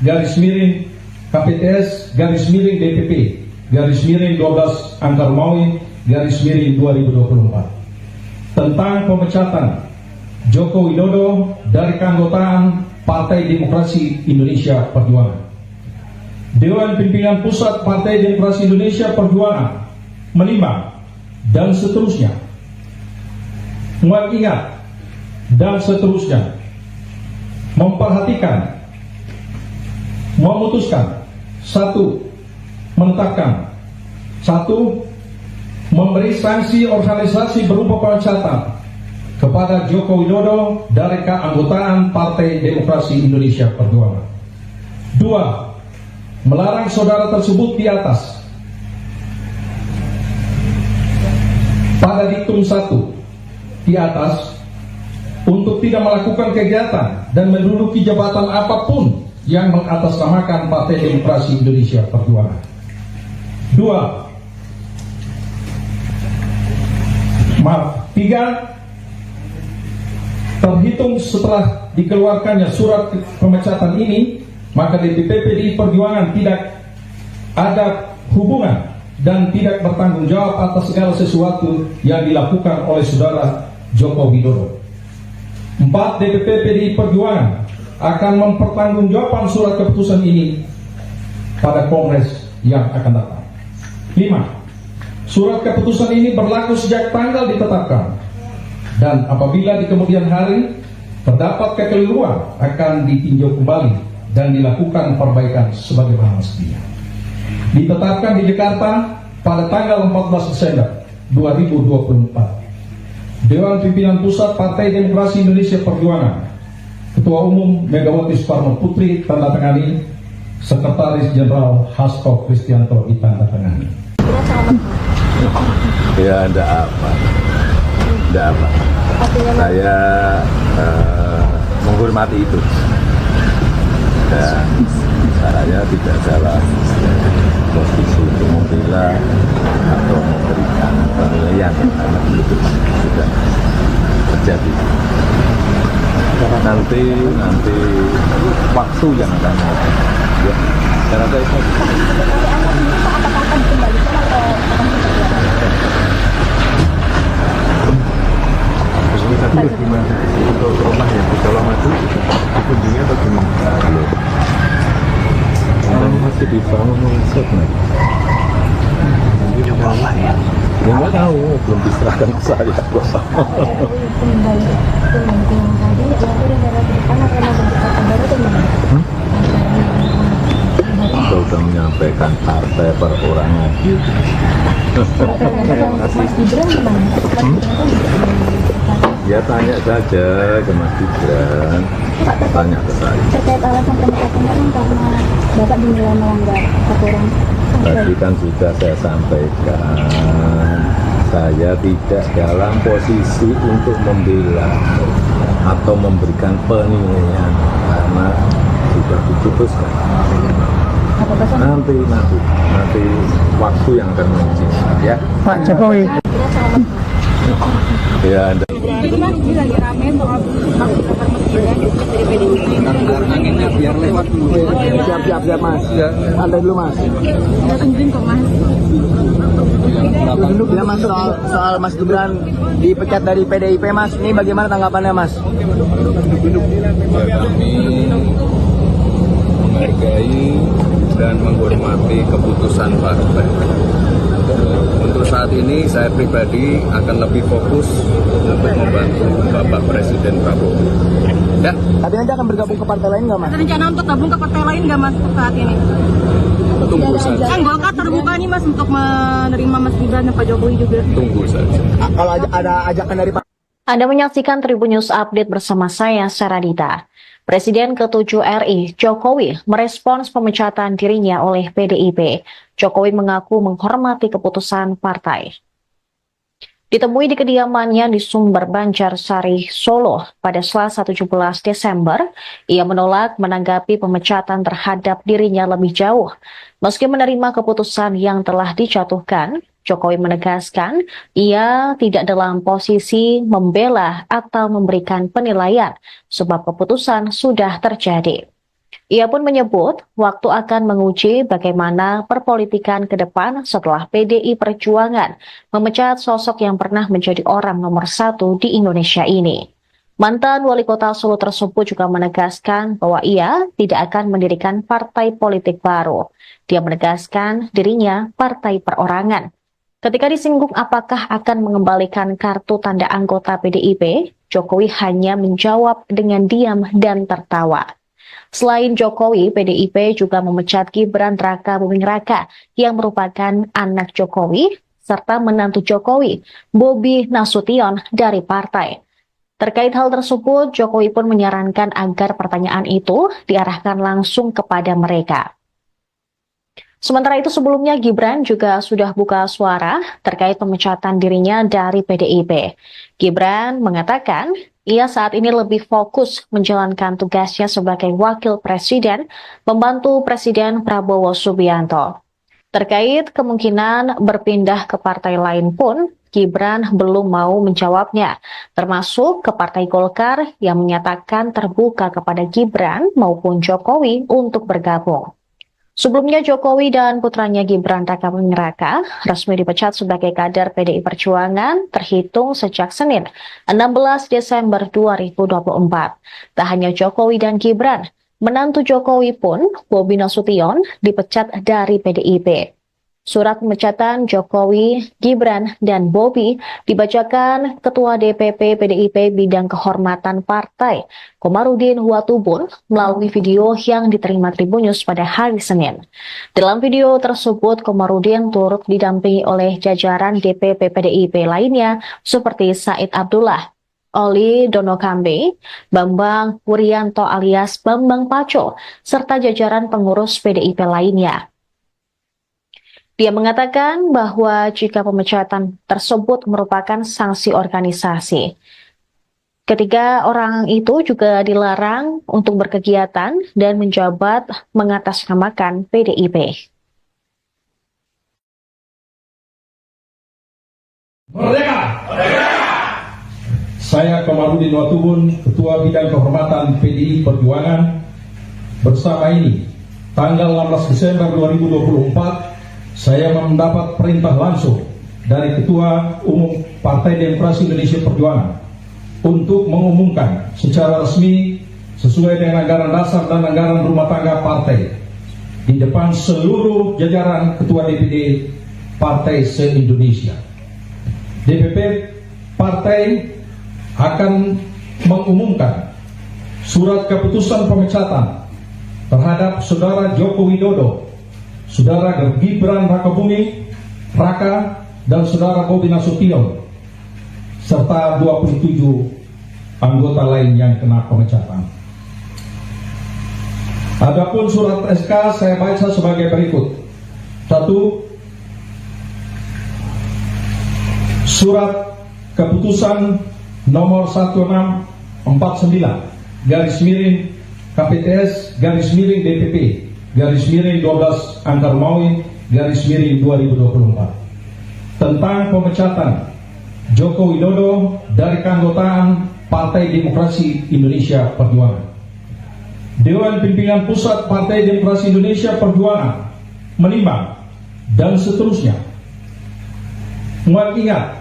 garis miring KPTS garis miring DPP garis miring 12 Angkar Maui garis miring 2024 tentang pemecatan Joko Widodo dari keanggotaan Partai Demokrasi Indonesia Perjuangan. Dewan Pimpinan Pusat Partai Demokrasi Indonesia Perjuangan menimbang dan seterusnya, mengingat dan seterusnya, memperhatikan, memutuskan, 1. menetapkan, 1. memberi sanksi organisasi berupa pemecatan kepada Joko Widodo dari keanggotaan Partai Demokrasi Indonesia Perjuangan. 2. melarang saudara tersebut di atas pada diktum 1 di atas untuk tidak melakukan kegiatan dan menduduki jabatan apapun yang mengatasnamakan Partai Demokrasi Indonesia Perjuangan. 3. Terhitung setelah dikeluarkannya surat pemecatan ini, maka DPP PDI Perjuangan tidak ada hubungan dan tidak bertanggung jawab atas segala sesuatu yang dilakukan oleh saudara Joko Widodo. 4. DPP PDI Perjuangan akan mempertanggungjawabkan surat keputusan ini pada Kongres yang akan datang. 5. Surat keputusan ini berlaku sejak tanggal ditetapkan, dan apabila di kemudian hari Terdapat kekeliruan akan ditinjau kembali dan dilakukan perbaikan sebagaimana mestinya. Ditetapkan di Jakarta pada tanggal 14 Desember 2024. Dewan Pimpinan Pusat Partai Demokrasi Indonesia Perjuangan, Ketua Umum Megawati Soekarno Putri tandatangani, Sekretaris Jenderal Hasto Kristianto ditandatangani. Ya, enggak apa. Saya menghormati itu. Dan saya tidak dalam posisi untuk membela atau memberikan penilaian karena itu sudah terjadi. Nanti waktu yang akan menentukan. Ya, saya rasa itu. Kita dulu gimana untuk rumah yang di Solo Madu dikunjungi atau gimana? Belum. Masih dibangun konsep nih. Coba apa ya? Nggak tahu, belum diserahkan ke saya. Kita sudah menyampaikan partai perorangan. Ya tanya saja ke Mas Gibran, tanya ke saya. Terkait alasan pemecatan karena Bapak dinilai melanggar aturan. Tadi kan sudah saya sampaikan, saya tidak dalam posisi untuk membela atau memberikan penilaian karena sudah diputuskan. Nanti waktu yang akan menentukan ya. Pak Jokowi. Ya, Jadi Mas, ini lagi rame soal hak bakar Mas Gibran dari PDIP. Anginnya biar lewat dulu. Siap Mas. Santai dulu Mas. Kita tungguin kok Mas. Ya Mas, soal Mas Gibran dipecat dari PDIP Mas, ini bagaimana tanggapannya Mas? Ya, kami menghargai dan menghormati keputusan partai. Untuk saat ini saya pribadi akan lebih fokus untuk membantu Bapak Presiden Prabowo. Ya. Tapi nanti akan bergabung ke partai lain nggak Mas? Ada rencana untuk gabung ke partai lain nggak Mas saat ini? Tunggu saja. Kan Golkar terbuka nih Mas untuk menerima Mas Gibran dan Pak Jokowi juga. Tunggu saja. Kalau ada ajakan dari Pak. Anda menyaksikan Tribun News Update bersama saya, Saradita. Presiden ke-7 RI, Jokowi, merespons pemecatan dirinya oleh PDIP. Jokowi mengaku menghormati keputusan partai. Ditemui di kediamannya di Sumber Banjarsari, Solo pada Selasa 17 Desember, ia menolak menanggapi pemecatan terhadap dirinya lebih jauh. Meski menerima keputusan yang telah dijatuhkan, Jokowi menegaskan ia tidak dalam posisi membela atau memberikan penilaian sebab keputusan sudah terjadi. Ia pun menyebut waktu akan menguji bagaimana perpolitikan ke depan setelah PDI Perjuangan memecat sosok yang pernah menjadi orang nomor 1 di Indonesia ini. Mantan wali kota Solo tersebut juga menegaskan bahwa ia tidak akan mendirikan partai politik baru. Dia menegaskan dirinya partai perorangan. Ketika disinggung apakah akan mengembalikan kartu tanda anggota PDIP, Jokowi hanya menjawab dengan diam dan tertawa. Selain Jokowi, PDIP juga memecat Gibran Raka Buming Raka yang merupakan anak Jokowi, serta menantu Jokowi, Bobi Nasution dari partai. Terkait hal tersebut, Jokowi pun menyarankan agar pertanyaan itu diarahkan langsung kepada mereka. Sementara itu sebelumnya Gibran juga sudah buka suara terkait pemecatan dirinya dari PDIP. Gibran mengatakan ia saat ini lebih fokus menjalankan tugasnya sebagai wakil presiden, membantu Presiden Prabowo Subianto. Terkait kemungkinan berpindah ke partai lain pun, Gibran belum mau menjawabnya, termasuk ke Partai Golkar yang menyatakan terbuka kepada Gibran maupun Jokowi untuk bergabung. Sebelumnya Jokowi dan putranya Gibran Raka Buming Raka resmi dipecat sebagai kader PDI Perjuangan terhitung sejak Senin 16 Desember 2024. Tak hanya Jokowi dan Gibran, menantu Jokowi pun, Bobi Nasution, dipecat dari PDIP. Surat pemecatan Jokowi, Gibran, dan Bobi dibacakan Ketua DPP PDIP Bidang Kehormatan Partai, Komarudin Watubun, melalui video yang diterima Tribunnews pada hari Senin. Dalam video tersebut, Komarudin turut didampingi oleh jajaran DPP PDIP lainnya seperti Said Abdullah, Oli Donokambe, Bambang Wuryanto alias Bambang Paco, serta jajaran pengurus PDIP lainnya. Dia mengatakan bahwa jika pemecatan tersebut merupakan sanksi organisasi, ketiga orang itu juga dilarang untuk berkegiatan dan menjabat mengatasnamakan PDIP. Merdeka! Saya Komarudin Watubun, Ketua Bidang Kehormatan PDI Perjuangan, bersama ini, tanggal 16 Desember 2024, saya mendapat perintah langsung dari Ketua Umum Partai Demokrasi Indonesia Perjuangan untuk mengumumkan secara resmi sesuai dengan anggaran dasar dan anggaran rumah tangga partai di depan seluruh jajaran Ketua DPD Partai se-Indonesia. DPP Partai akan mengumumkan surat keputusan pemecatan terhadap Saudara Joko Widodo, Saudara Gibran Rakabuming Raka, dan Saudara Bobi Nasution, serta 27 anggota lain yang kena pemecatan. Adapun surat SK saya baca sebagai berikut. 1. Surat keputusan nomor 1649 garis miring KPTS garis miring DPP garis miring 12 Angka Romawi garis miring 2024 tentang pemecatan Joko Widodo dari keanggotaan Partai Demokrasi Indonesia Perjuangan. Dewan Pimpinan Pusat Partai Demokrasi Indonesia Perjuangan menimbang dan seterusnya, mengingat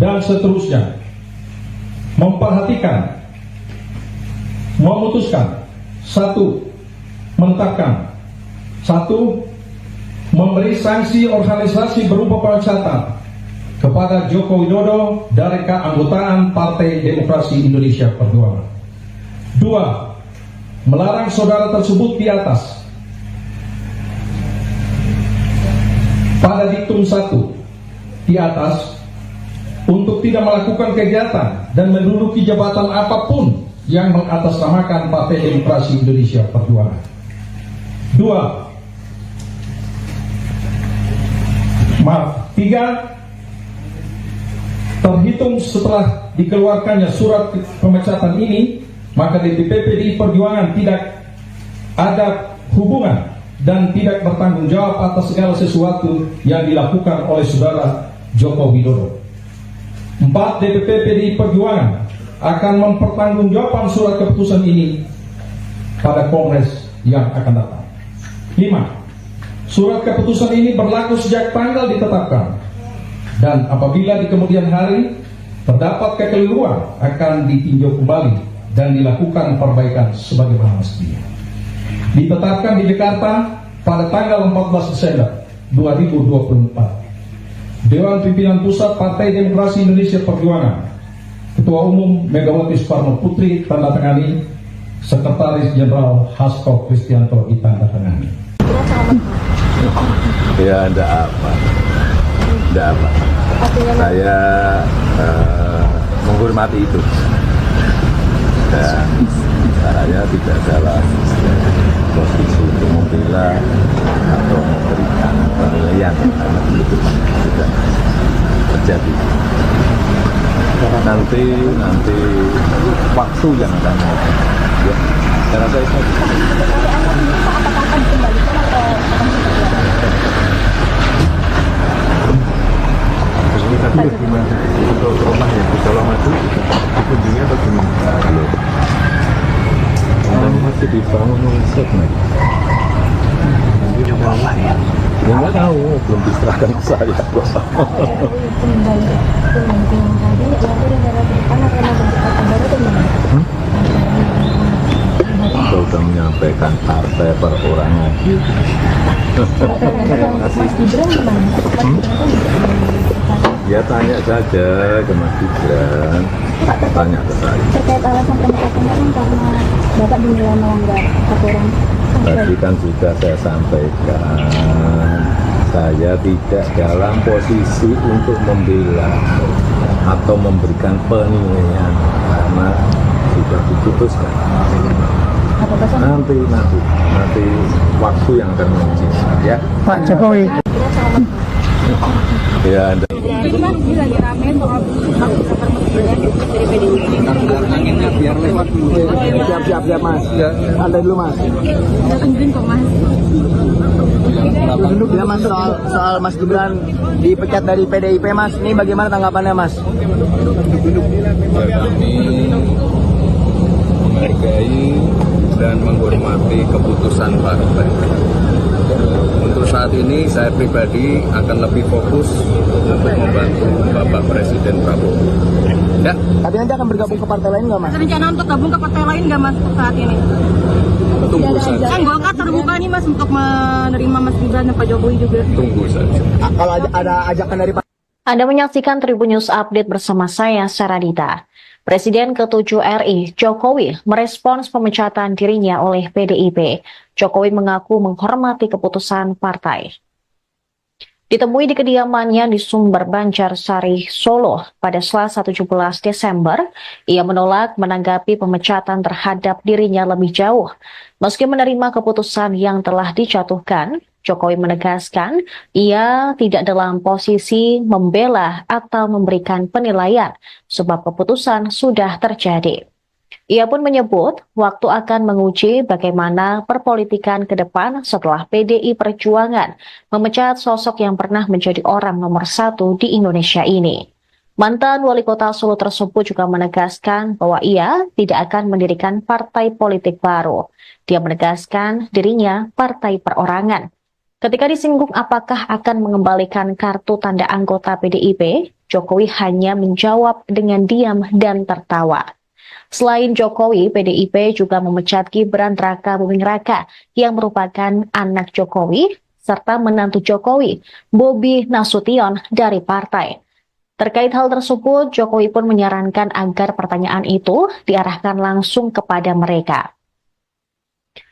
dan seterusnya, memperhatikan, memutuskan, 1. Menetapkan, 1. Memberi sanksi organisasi berupa pemecatan kepada Joko Widodo dari keanggotaan Partai Demokrasi Indonesia Perjuangan. 2. Melarang saudara tersebut di atas pada diktum 1 di atas untuk tidak melakukan kegiatan dan menduduki jabatan apapun yang mengatasnamakan Partai Demokrasi Indonesia Perjuangan. 3. Terhitung setelah dikeluarkannya surat pemecatan ini, maka DPP PDI Perjuangan tidak ada hubungan dan tidak bertanggung jawab atas segala sesuatu yang dilakukan oleh Saudara Joko Widodo. 4. DPP PDI Perjuangan akan mempertanggungjawabkan surat keputusan ini pada Kongres yang akan datang. 5. Surat keputusan ini berlaku sejak tanggal ditetapkan, dan apabila di kemudian hari terdapat kekeliruan akan ditinjau kembali dan dilakukan perbaikan sebagaimana mestinya. Ditetapkan di Jakarta pada tanggal 14 Desember 2024. Dewan Pimpinan Pusat Partai Demokrasi Indonesia Perjuangan, Ketua Umum Megawati Soekarno Putri tanda tangani, Sekretaris Jenderal Hasto Kristianto ditandatangani. Ya, enggak apa. Saya menghormati itu. Dan saya tidak dalam posisi untuk membela atau memberikan penilaian karena itu sudah terjadi. Nanti waktu yang akan ya, saya rasa itu. Tapi gimana untuk rumah yang di Colomadu dikunjungi atau gimana? Belum. Masih dibangun set nih. Ya nggak tahu, belum diserahkan ke saya. Kita sudah menyampaikan partai partai perorangan. Ya tanya saja ke Mas Gibran, tanya ke saya. Terkait alasan pemecatan kan karena Bapak dinilai melanggar aturan. Tadi kan sudah saya sampaikan, saya tidak dalam posisi untuk membela atau memberikan penilaian karena sudah diputuskan. Nanti waktu yang akan menentukan ya. Pak Jokowi. Ya, Anda. Jadi Mas, ini lagi rame soal Mas Gibran dari PDIP. Biar lewat dulu. Siap Mas. Santai dulu Mas. Udah tungguin kok Mas. Duduk ya Mas, soal Mas Gibran dipecat dari PDIP Mas. Ini bagaimana tanggapannya Mas? Kami menghargai dan menghormati keputusan partai. Untuk saat ini saya pribadi akan lebih fokus untuk membantu Bapak Presiden Prabowo. Ya. Tapi nanti akan bergabung ke partai lain nggak Mas? Ada rencana untuk gabung ke partai lain nggak Mas saat ini? Tunggu saja. Kan Golkar terbuka nih Mas untuk menerima Mas Gibran dan Pak Jokowi juga. Tunggu saja. Kalau ada ajakan dari Pak. Anda menyaksikan Tribun News Update bersama saya, Saradita. Presiden ke-7 RI, Jokowi, merespons pemecatan dirinya oleh PDIP. Jokowi mengaku menghormati keputusan partai. Ditemui di kediamannya di Sumber Banjarsari, Solo pada Selasa 17 Desember, ia menolak menanggapi pemecatan terhadap dirinya lebih jauh. Meski menerima keputusan yang telah dijatuhkan, Jokowi menegaskan ia tidak dalam posisi membela atau memberikan penilaian sebab keputusan sudah terjadi. Ia pun menyebut waktu akan menguji bagaimana perpolitikan ke depan setelah PDI Perjuangan memecat sosok yang pernah menjadi orang nomor 1 di Indonesia ini. Mantan wali kota Solo tersebut juga menegaskan bahwa ia tidak akan mendirikan partai politik baru. Dia menegaskan dirinya partai perorangan. Ketika disinggung apakah akan mengembalikan kartu tanda anggota PDIP, Jokowi hanya menjawab dengan diam dan tertawa. Selain Jokowi, PDIP juga memecat Gibran Raka Buming Raka yang merupakan anak Jokowi, serta menantu Jokowi, Bobi Nasution dari partai. Terkait hal tersebut, Jokowi pun menyarankan agar pertanyaan itu diarahkan langsung kepada mereka.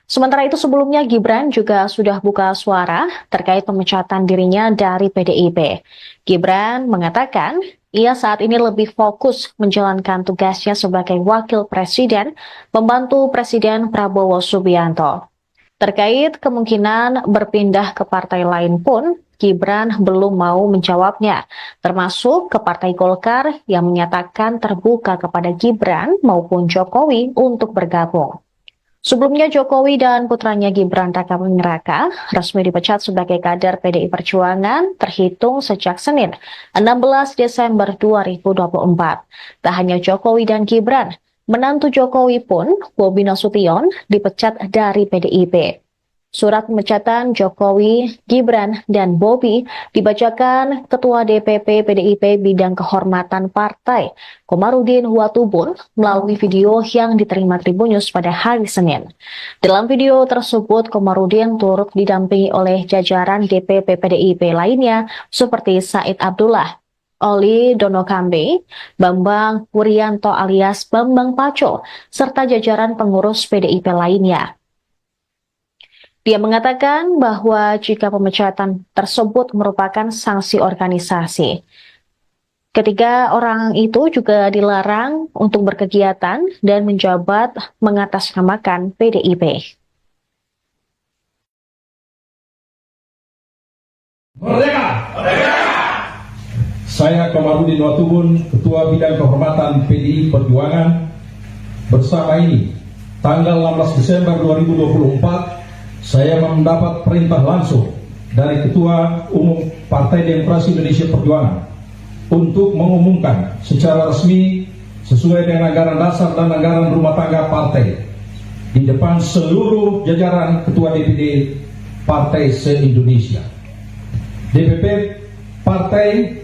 Sementara itu sebelumnya Gibran juga sudah buka suara terkait pemecatan dirinya dari PDIP. Gibran mengatakan ia saat ini lebih fokus menjalankan tugasnya sebagai wakil presiden, membantu Presiden Prabowo Subianto. Terkait kemungkinan berpindah ke partai lain pun, Gibran belum mau menjawabnya, termasuk ke Partai Golkar yang menyatakan terbuka kepada Gibran maupun Jokowi untuk bergabung. Sebelumnya Jokowi dan putranya Gibran Raka Buming Raka resmi dipecat sebagai kader PDI Perjuangan terhitung sejak Senin 16 Desember 2024. Tak hanya Jokowi dan Gibran, menantu Jokowi pun, Bobi Nasution, dipecat dari PDIP. Surat pemecatan Jokowi, Gibran, dan Bobi dibacakan Ketua DPP PDIP Bidang Kehormatan Partai, Komarudin Watubun, melalui video yang diterima Tribun News pada hari Senin. Dalam video tersebut, Komarudin turut didampingi oleh jajaran DPP PDIP lainnya seperti Said Abdullah, Oli Donokambe, Bambang Wuryanto alias Bambang Paco, serta jajaran pengurus PDIP lainnya. Dia mengatakan bahwa jika pemecatan tersebut merupakan sanksi organisasi, ketiga orang itu juga dilarang untuk berkegiatan dan menjabat mengatasnamakan PDIP. Merdeka! Merdeka! Saya Komarudin Watubun, Ketua Bidang Kehormatan PDI Perjuangan. Bersama ini, tanggal 16 Desember 2024, saya mendapat perintah langsung dari Ketua Umum Partai Demokrasi Indonesia Perjuangan untuk mengumumkan secara resmi sesuai dengan anggaran dasar dan anggaran rumah tangga partai di depan seluruh jajaran Ketua DPD Partai se-Indonesia. DPP Partai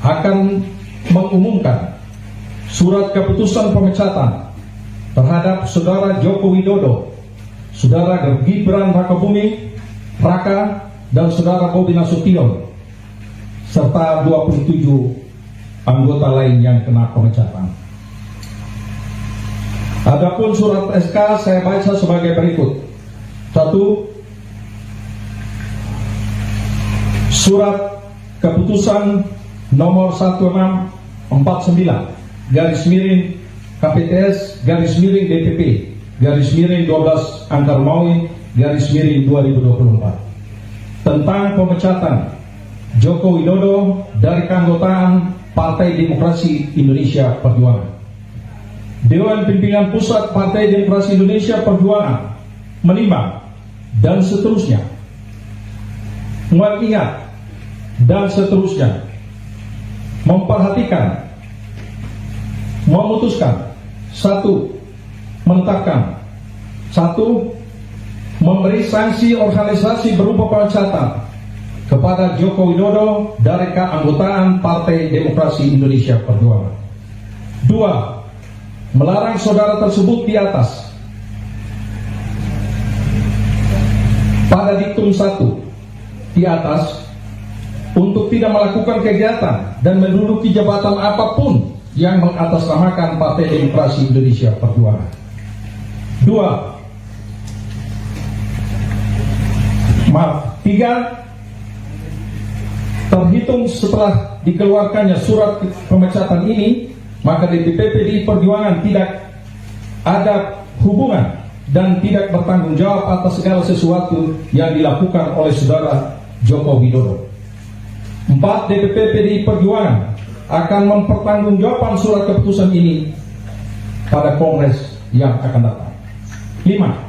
akan mengumumkan surat keputusan pemecatan terhadap Saudara Joko Widodo Saudara Gibran Rakabuming Raka dan Saudara Bobi Nasution serta 27 anggota lain yang kena pemecatan. Adapun surat SK saya baca sebagai berikut. 1. Surat keputusan nomor 1649 garis miring KPTS garis miring DPP garis miring 12 Angkar Maui garis miring 2024 tentang pemecatan Joko Widodo dari keanggotaan Partai Demokrasi Indonesia Perjuangan. Dewan Pimpinan Pusat Partai Demokrasi Indonesia Perjuangan menimbang dan seterusnya, mengingat dan seterusnya, memperhatikan, memutuskan, 1. Menetapkan, 1. Memberi sanksi organisasi berupa pemecatan kepada Joko Widodo dari keanggotaan Partai Demokrasi Indonesia Perjuangan. 2. Melarang saudara tersebut di atas pada diktum 1 di atas untuk tidak melakukan kegiatan dan menduduki jabatan apapun yang mengatasnamakan Partai Demokrasi Indonesia Perjuangan. 3. Terhitung setelah dikeluarkannya surat pemecatan ini, maka DPP PDI Perjuangan tidak ada hubungan dan tidak bertanggung jawab atas segala sesuatu yang dilakukan oleh saudara Joko Widodo. 4. DPP PDI Perjuangan akan mempertanggungjawabkan surat keputusan ini pada Kongres yang akan datang. 5.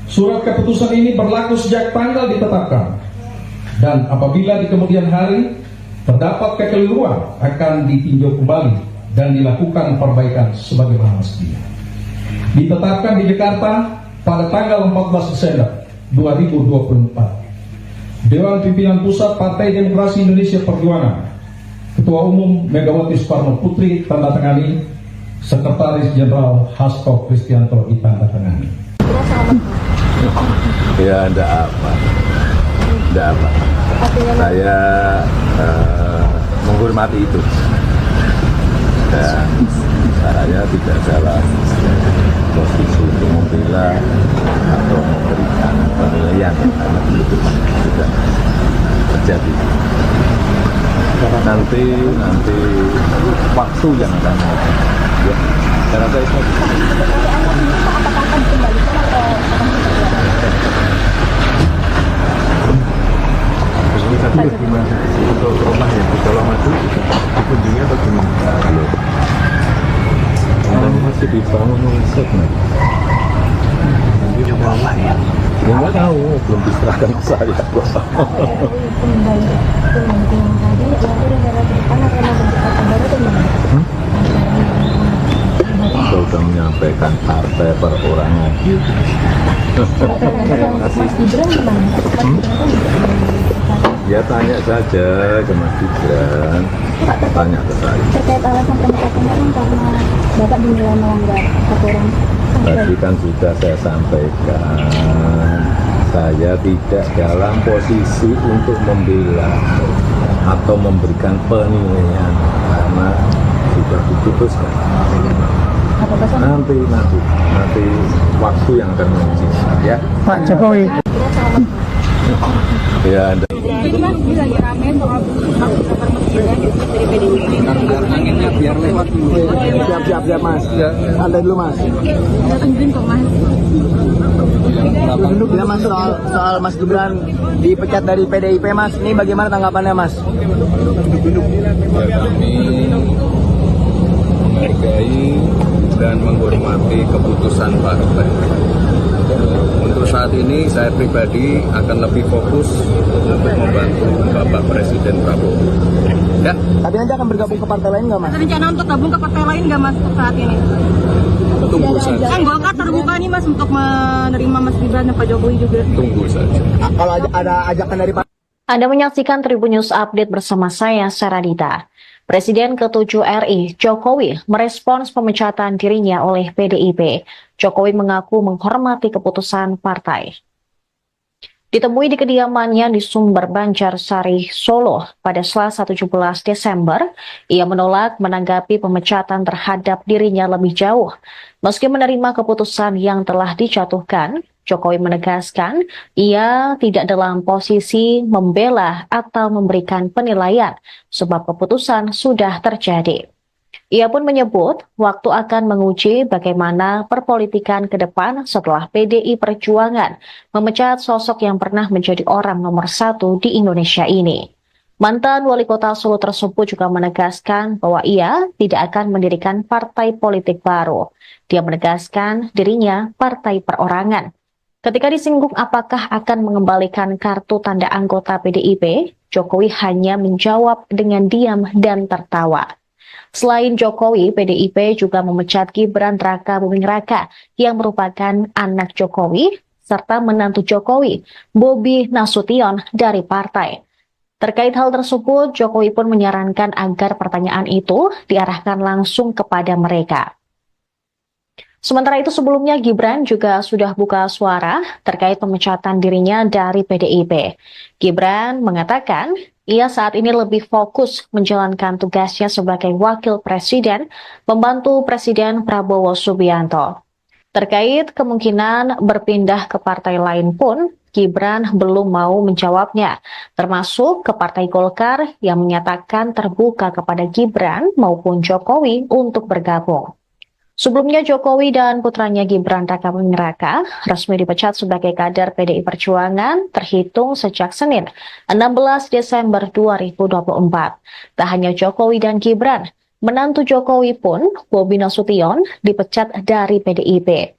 Surat keputusan ini berlaku sejak tanggal ditetapkan, dan apabila di kemudian hari terdapat kekeliruan akan ditinjau kembali dan dilakukan perbaikan sebagaimana mestinya. Ditetapkan di Jakarta pada tanggal 14 Desember 2024. Dewan Pimpinan Pusat Partai Demokrasi Indonesia Perjuangan, Ketua Umum Megawati Soekarno Putri tanda tangani, Sekretaris Jenderal Hasto Kristianto ditanda tangani. Ya, enggak apa. Saya menghormati itu. Dan saya tidak dalam posisi untuk membela atau memberikan penilaian karena itu sudah terjadi. Nanti waktu yang akan ya, saya rasa itu. Kita lihat gimana untuk rumah yang di Colomadu dikunjungi atau gimana? Kalau masih dibangun riset nih. Nanti apa ya? Ya nggak tahu, belum diserahkan ke saya. Kita sudah menyampaikan partai perorangan. Mas Gibran gimana? Ya tanya saja ke Mas Gibran, tanya ke saya. Terkait alasan pemecatan kan karena Bapak dinilai melanggar aturan. Tadi kan sudah saya sampaikan, saya tidak dalam posisi untuk membela atau memberikan penilaian karena sudah diputuskan. Nanti waktu yang akan menguji ya. Pak Jokowi. Ya, Anda. Jadi Mas, ini lagi rame soal Bapak Presiden dari PDIP. Anginnya biar lewat dulu. Siap Mas. Santai dulu Mas. Saya izin kok Mas. Ya Mas, soal Mas Gibran dipecat dari PDIP Mas, ini bagaimana tanggapannya Mas? Ya, kami menghargai dan menghormati keputusan partai. Untuk saat ini saya pribadi akan lebih fokus untuk membantu Bapak Presiden Prabowo. Ya. Tapi nanti akan bergabung ke partai lain nggak Mas? Ada rencana untuk gabung ke partai lain nggak Mas saat ini? Tunggu saja. Kan Golkar terbuka nih Mas untuk menerima Mas Gibran dan Pak Jokowi juga. Tunggu saja. Kalau ada ajakan dari Pak. Anda menyaksikan Tribun News Update bersama saya, Saradita. Presiden ke-7 RI, Jokowi, merespons pemecatan dirinya oleh PDIP. Jokowi mengaku menghormati keputusan partai. Ditemui di kediamannya di Sumber Banjarsari, Solo pada Selasa 17 Desember, ia menolak menanggapi pemecatan terhadap dirinya lebih jauh. Meski menerima keputusan yang telah dijatuhkan, Jokowi menegaskan ia tidak dalam posisi membela atau memberikan penilaian sebab keputusan sudah terjadi. Ia pun menyebut waktu akan menguji bagaimana perpolitikan ke depan setelah PDI Perjuangan memecat sosok yang pernah menjadi orang nomor 1 di Indonesia ini. Mantan wali kota Solo tersebut juga menegaskan bahwa ia tidak akan mendirikan partai politik baru. Dia menegaskan dirinya partai perorangan. Ketika disinggung apakah akan mengembalikan kartu tanda anggota PDIP, Jokowi hanya menjawab dengan diam dan tertawa. Selain Jokowi, PDIP juga memecat Gibran Rakabuming Raka yang merupakan anak Jokowi serta menantu Jokowi, Bobi Nasution dari partai. Terkait hal tersebut, Jokowi pun menyarankan agar pertanyaan itu diarahkan langsung kepada mereka. Sementara itu sebelumnya Gibran juga sudah buka suara terkait pemecatan dirinya dari PDIP. Gibran mengatakan ia saat ini lebih fokus menjalankan tugasnya sebagai wakil presiden, membantu Presiden Prabowo Subianto. Terkait kemungkinan berpindah ke partai lain pun, Gibran belum mau menjawabnya, termasuk ke Partai Golkar yang menyatakan terbuka kepada Gibran maupun Jokowi untuk bergabung. Sebelumnya Jokowi dan putranya Gibran Rakabuming Raka resmi dipecat sebagai kader PDI Perjuangan terhitung sejak Senin 16 Desember 2024. Tak hanya Jokowi dan Gibran, menantu Jokowi pun, Bobi Nasution, dipecat dari PDIP.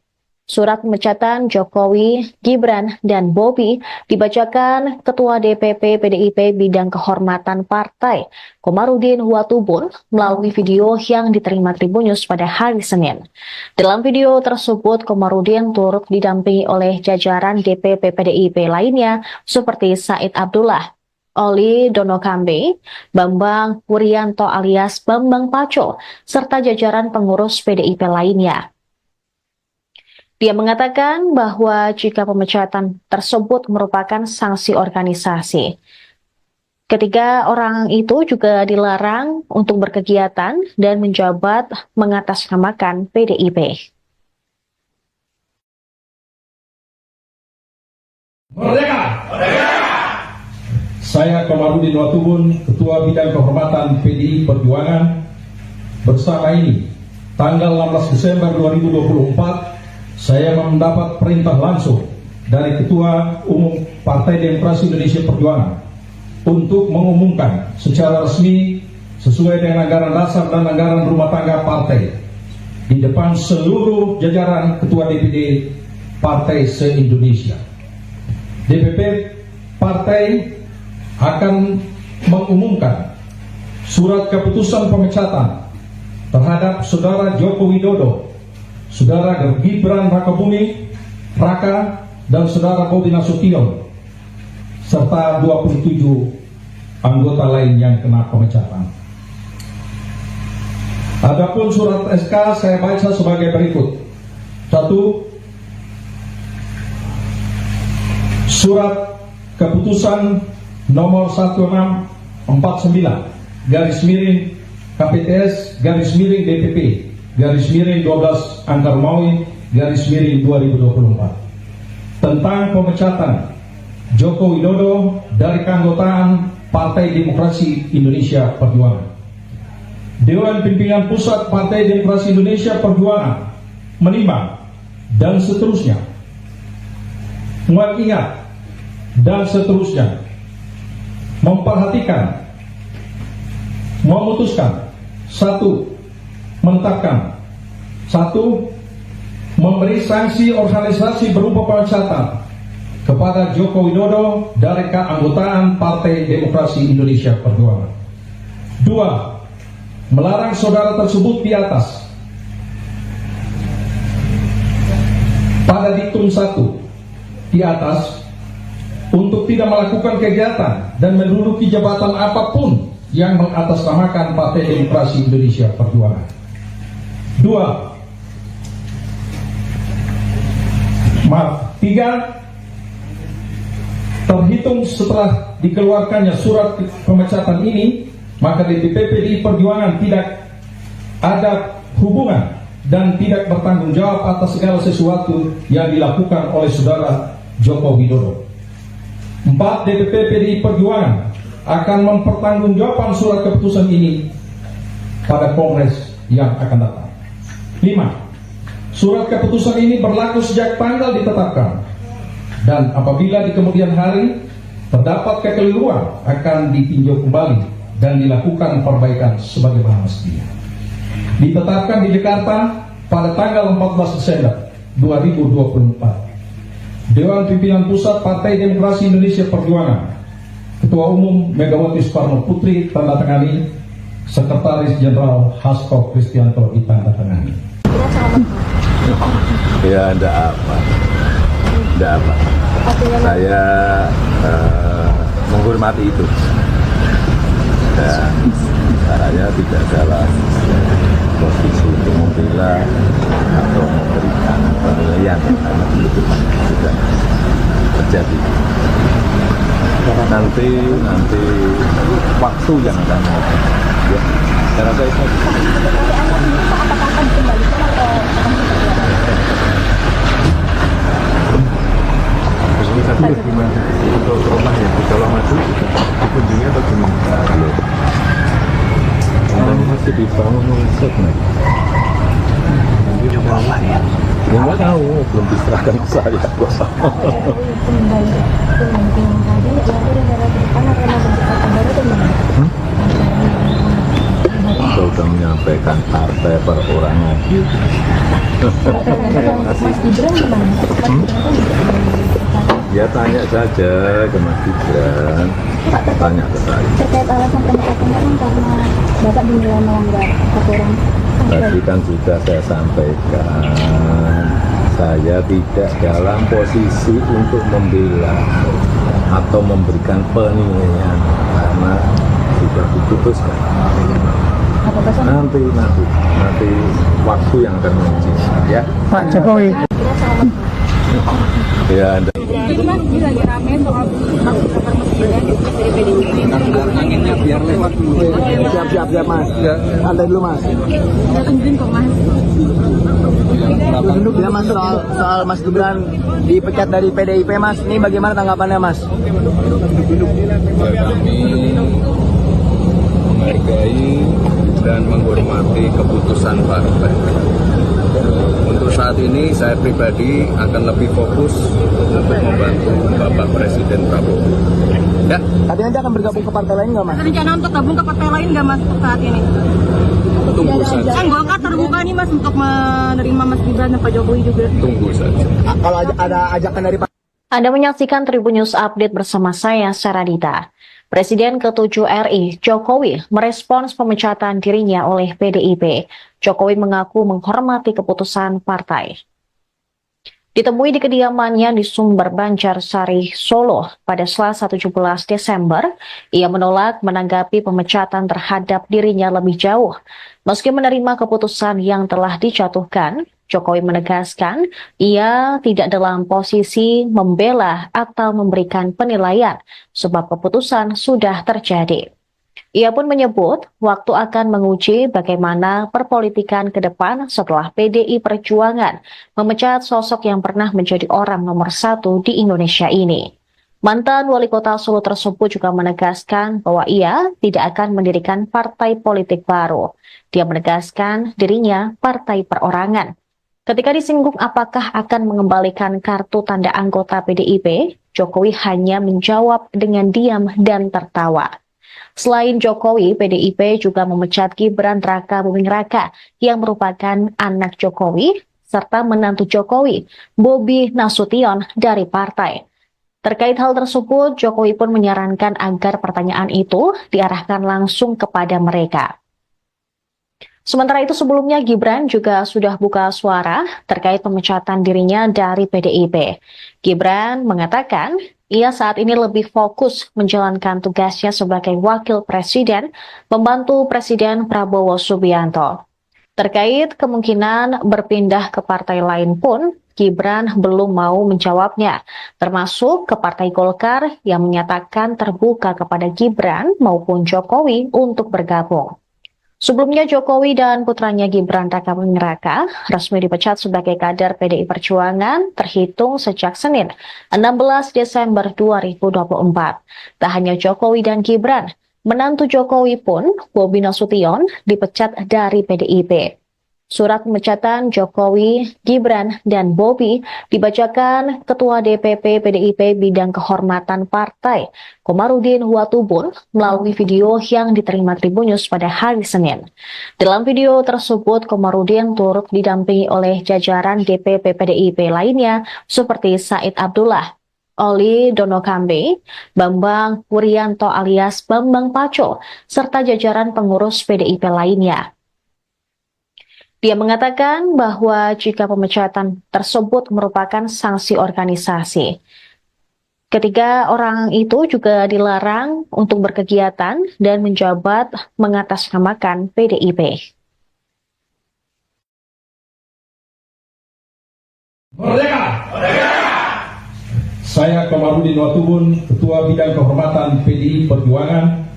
Surat pemecatan Jokowi, Gibran, dan Bobi dibacakan Ketua DPP PDIP Bidang Kehormatan Partai, Komarudin Watubun, melalui video yang diterima Tribunnews pada hari Senin. Dalam video tersebut, Komarudin turut didampingi oleh jajaran DPP PDIP lainnya seperti Said Abdullah, Oli Donokambe, Bambang Wuryanto alias Bambang Pacul, serta jajaran pengurus PDIP lainnya. Dia mengatakan bahwa jika pemecatan tersebut merupakan sanksi organisasi, ketiga orang itu juga dilarang untuk berkegiatan dan menjabat mengatasnamakan PDIP. Merdeka! Merdeka! Saya Komarudin Watubun, Ketua Bidang Kehormatan PDI Perjuangan, bersama ini tanggal 16 Desember 2024 saya mendapat perintah langsung dari Ketua Umum Partai Demokrasi Indonesia Perjuangan untuk mengumumkan secara resmi sesuai dengan anggaran dasar dan anggaran rumah tangga partai di depan seluruh jajaran Ketua DPD Partai se-Indonesia. DPP Partai akan mengumumkan surat keputusan pemecatan terhadap Saudara Joko Widodo, Saudara Gibran Rakabuming Raka, dan Saudara Bobi Nasution, serta 27 anggota lain yang kena pemecatan. Adapun surat SK saya baca sebagai berikut. 1. Surat keputusan nomor 1649 garis miring KPTS garis miring DPP garis miring 12 Angkar Maui garis miring 2024 tentang pemecatan Joko Widodo dari keanggotaan Partai Demokrasi Indonesia Perjuangan. Dewan Pimpinan Pusat Partai Demokrasi Indonesia Perjuangan menimbang dan seterusnya mengingat dan seterusnya memperhatikan, memutuskan, 1. Menetapkan, 1. Memberi sanksi organisasi berupa pemecatan kepada Joko Widodo dari keanggotaan Partai Demokrasi Indonesia Perjuangan. 2. Melarang saudara tersebut di atas pada diktum 1 di atas untuk tidak melakukan kegiatan dan menduduki jabatan apapun yang mengatasnamakan Partai Demokrasi Indonesia Perjuangan. 3. Terhitung setelah dikeluarkannya surat pemecatan ini, maka DPP PDI Perjuangan tidak ada hubungan dan tidak bertanggung jawab atas segala sesuatu yang dilakukan oleh saudara Joko Widodo. 4. DPP PDI Perjuangan akan mempertanggungjawabkan surat keputusan ini pada Kongres yang akan datang. 5. Surat keputusan ini berlaku sejak tanggal ditetapkan, dan apabila di kemudian hari terdapat kekeliruan akan ditinjau kembali dan dilakukan perbaikan sebagaimana mestinya. Ditetapkan di Jakarta pada tanggal 14 Desember 2024. Dewan Pimpinan Pusat Partai Demokrasi Indonesia Perjuangan, Ketua Umum Megawati Soekarno Putri tanda tangani, Sekretaris Jenderal Hasto Kristianto ditanda tangani. Ya enggak apa. Saya menghormati itu, dan saya tidak dalam posisi untuk membela atau memberikan penilaian karena itu sudah terjadi. Nanti waktu yang akan ya, saya rasa itu. Tapi gimana untuk rumah yang kalau maju dikunjungi atau gimana? Belum. Masih dibangun segmen. Coba apa ya? Nggak tahu, belum diserahkan ke saya. Sudah menyampaikan partai perorangan. Ya tanya saja ke Mas Gibran, tanya ke saya. Terkait alasan pemecatan kan karena Bapak dinilai melanggar aturan. Tadi kan sudah saya sampaikan, saya tidak dalam posisi untuk membela atau memberikan penilaian karena sudah diputuskan. Nanti waktu yang akan menguji ya. Pak Jokowi. Ya, Anda. Jadi Mas, ini lagi rame soal bakar masjidan dari PDIP. Anginnya biar lewat dulu. Siap Mas. Santai dulu Mas. Saya tungguin kok Mas. Ya Mas, soal Mas Gibran dipecat dari PDIP Mas, ini bagaimana tanggapannya Mas? Kami menghargai dan menghormati keputusan partai. Untuk saat ini saya pribadi akan lebih fokus untuk membantu Bapak Presiden Prabowo. Ya. Tadi nanti akan bergabung ke partai lain nggak Mas? Ada rencana untuk gabung ke partai lain nggak Mas saat ini? Tunggu saja. Kan Golkar terbuka nih Mas untuk menerima Mas Gibran dan Pak Jokowi juga. Tunggu saja. Kalau ada ajakan dari Pak. Anda menyaksikan Tribun News Update bersama saya, Saradita. Presiden ke-7 RI, Jokowi, merespons pemecatan dirinya oleh PDIP. Jokowi mengaku menghormati keputusan partai. Ditemui di kediamannya di Sumber Banjarsari, Solo pada Selasa 17 Desember, ia menolak menanggapi pemecatan terhadap dirinya lebih jauh. Meski menerima keputusan yang telah dijatuhkan, Jokowi menegaskan ia tidak dalam posisi membela atau memberikan penilaian sebab keputusan sudah terjadi. Ia pun menyebut waktu akan menguji bagaimana perpolitikan ke depan setelah PDI Perjuangan memecat sosok yang pernah menjadi orang nomor 1 di Indonesia ini. Mantan wali kota Solo tersebut juga menegaskan bahwa ia tidak akan mendirikan partai politik baru. Dia menegaskan dirinya partai perorangan. Ketika disinggung apakah akan mengembalikan kartu tanda anggota PDIP, Jokowi hanya menjawab dengan diam dan tertawa. Selain Jokowi, PDIP juga memecat Gibran Raka Buming Raka yang merupakan anak Jokowi, serta menantu Jokowi, Bobi Nasution dari partai. Terkait hal tersebut, Jokowi pun menyarankan agar pertanyaan itu diarahkan langsung kepada mereka. Sementara itu sebelumnya Gibran juga sudah buka suara terkait pemecatan dirinya dari PDIP. Gibran mengatakan Ia saat ini lebih fokus menjalankan tugasnya sebagai wakil presiden, membantu Presiden Prabowo Subianto. Terkait kemungkinan berpindah ke partai lain pun, Gibran belum mau menjawabnya, termasuk ke Partai Golkar yang menyatakan terbuka kepada Gibran maupun Jokowi untuk bergabung. Sebelumnya Jokowi dan putranya Gibran Rakabuming Raka resmi dipecat sebagai kader PDI Perjuangan terhitung sejak Senin 16 Desember 2024. Tak hanya Jokowi dan Gibran, menantu Jokowi pun, Bobi Nasution, dipecat dari PDIP. Surat pemecatan Jokowi, Gibran, dan Bobi dibacakan Ketua DPP PDIP Bidang Kehormatan Partai, Komarudin Watubun, melalui video yang diterima Tribunnews pada hari Senin. Dalam video tersebut, Komarudin turut didampingi oleh jajaran DPP PDIP lainnya seperti Said Abdullah, Oli Donokambe, Bambang Wuryanto alias Bambang Paco, serta jajaran pengurus PDIP lainnya. Dia mengatakan bahwa jika pemecatan tersebut merupakan sanksi organisasi, ketiga orang itu juga dilarang untuk berkegiatan dan menjabat mengatasnamakan PDIP. Merdeka! Merdeka! Saya Komarudin Watubun, Ketua Bidang Kehormatan PDI Perjuangan,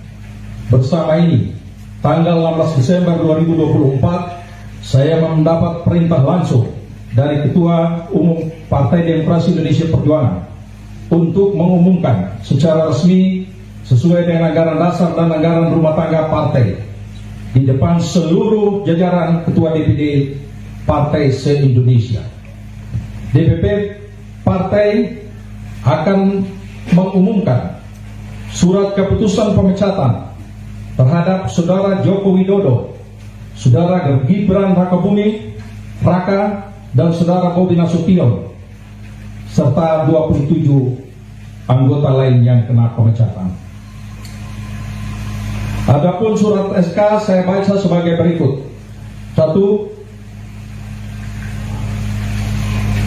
bersama ini, tanggal 16 Desember 2024, saya mendapat perintah langsung dari Ketua Umum Partai Demokrasi Indonesia Perjuangan untuk mengumumkan secara resmi sesuai dengan anggaran dasar dan anggaran rumah tangga partai di depan seluruh jajaran Ketua DPD Partai se-Indonesia. DPP Partai akan mengumumkan surat keputusan pemecatan terhadap Saudara Joko Widodo, Saudara Gibran Rakabuming Raka, dan Saudara Bobi Nasution, serta 27 anggota lain yang kena pemecatan. Adapun surat SK saya baca sebagai berikut. 1.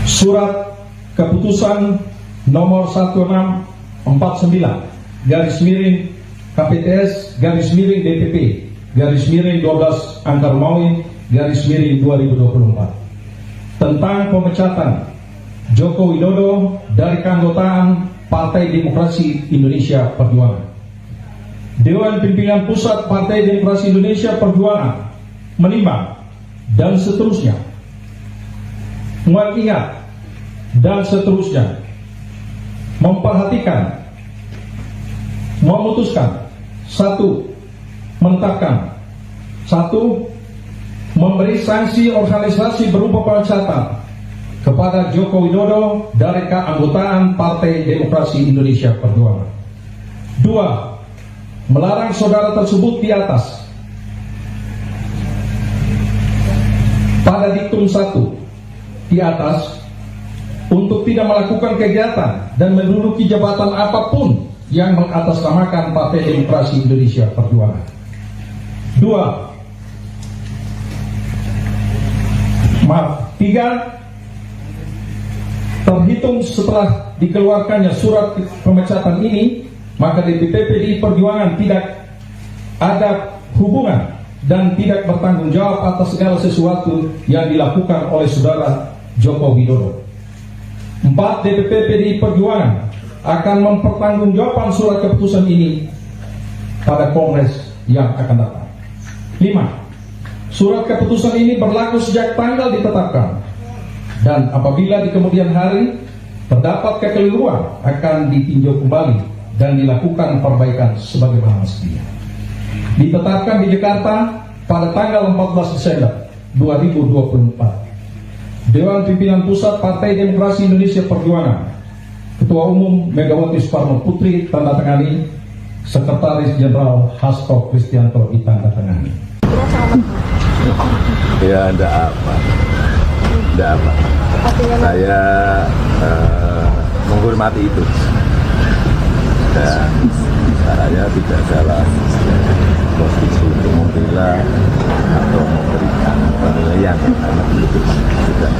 Surat keputusan nomor 1649 garis miring KPTS garis miring DPP garis miring 12 Angkar Maui garis miring 2024 tentang pemecatan Joko Widodo dari keanggotaan Partai Demokrasi Indonesia Perjuangan. Dewan Pimpinan Pusat Partai Demokrasi Indonesia Perjuangan menimbang dan seterusnya, mengingat dan seterusnya, memperhatikan, memutuskan, 1. menetapkan, 1. memberi sanksi organisasi berupa pemecatan kepada Joko Widodo dari keanggotaan Partai Demokrasi Indonesia Perjuangan. 2. melarang saudara tersebut di atas pada diktum 1 di atas untuk tidak melakukan kegiatan dan menduduki jabatan apapun yang mengatasnamakan Partai Demokrasi Indonesia Perjuangan. 3. Terhitung setelah dikeluarkannya surat pemecatan ini, maka DPP PDI Perjuangan tidak ada hubungan dan tidak bertanggung jawab atas segala sesuatu yang dilakukan oleh saudara Joko Widodo. 4. DPP PDI Perjuangan akan mempertanggungjawabkan surat keputusan ini pada Kongres yang akan datang. 5. Surat keputusan ini berlaku sejak tanggal ditetapkan, dan apabila di kemudian hari terdapat kekeliruan akan ditinjau kembali dan dilakukan perbaikan sebagaimana mestinya. Ditetapkan di Jakarta pada tanggal 14 Desember 2024. Dewan Pimpinan Pusat Partai Demokrasi Indonesia Perjuangan, Ketua Umum Megawati Soekarno Putri tandatangani, Sekretaris Jenderal Hasto Kristianto ditandatangani. Ya enggak apa. Saya menghormati itu dan saya tidak salah posisi untuk membela atau memberikan penilaian karena belum sudah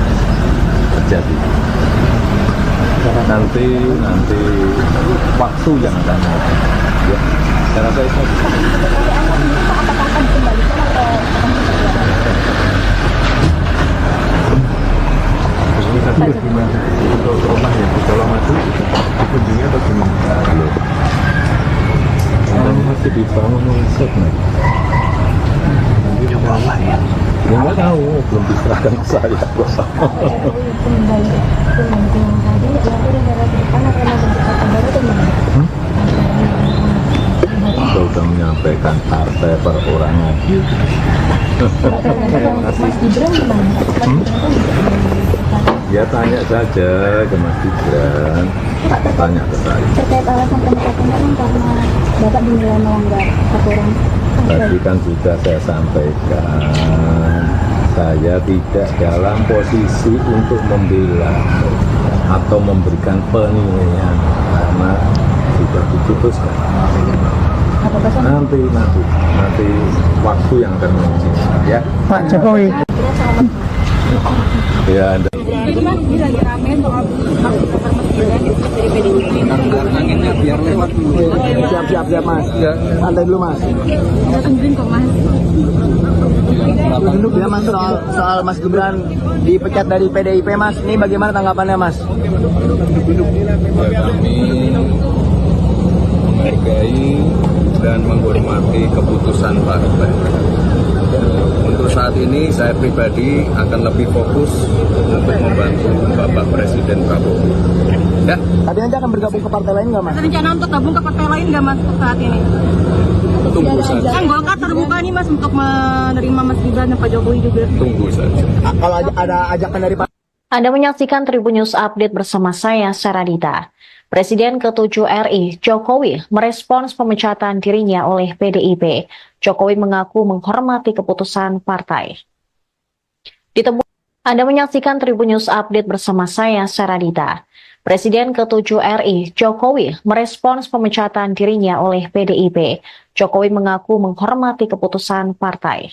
terjadi. nanti waktu yang akan menentukan. Ya, saya rasa itu. Apakah akan dikembalikan atau Tadi gimana untuk rumah yang di Colomadu dikunjungi atau gimana? Belum. Masih dibangun segmen. Coba apa ya? Ya nggak tahu, belum diserahkan ke saya. kembali yang tadi nanti negara ke depan akan ada kesempatan baru atau gimana? Kita sudah menyampaikan partai perorangan. Mas Gibran gimana? Ya tanya saja ke Mas Gibran, tanya ke saya. Terkait alasan pemecatan kan karena Bapak dinilai melanggar aturan. Tadi kan sudah saya sampaikan, saya tidak dalam posisi untuk membela atau memberikan penilaian karena sudah diputuskan. Nanti waktu yang akan menentukan, ya. Pak Jokowi. Ya, Anda. Jadi mas ini lagi rame soal hak kepermasinan dari PDIP. Anginnya biar lewat dulu. Siap mas. Santai dulu mas. Kita tungguin kok mas. Ya mas, soal Mas Gibran dipecat dari PDIP mas, ini bagaimana tanggapannya mas? Ya, kami menghargai dan menghormati keputusan partai. Untuk saat ini saya pribadi akan lebih fokus untuk membantu Bapak Presiden Prabowo. Ya. Tapi nanti akan bergabung ke partai lain nggak mas? Ada rencana untuk gabung ke partai lain nggak mas untuk saat ini? Tunggu saja. Kan Golkar terbuka nih mas untuk menerima Mas Gibran dan Pak Jokowi juga. Tunggu saja. Kalau ada ajakan dari Pak. Anda menyaksikan Tribun News Update bersama saya, Saradita. Presiden ke-7 RI, Jokowi, merespons pemecatan dirinya oleh PDIP. Jokowi mengaku menghormati keputusan partai. Anda menyaksikan Tribun News Update bersama saya, Saradita. Presiden ke-7 RI, Jokowi, merespons pemecatan dirinya oleh PDIP. Jokowi mengaku menghormati keputusan partai.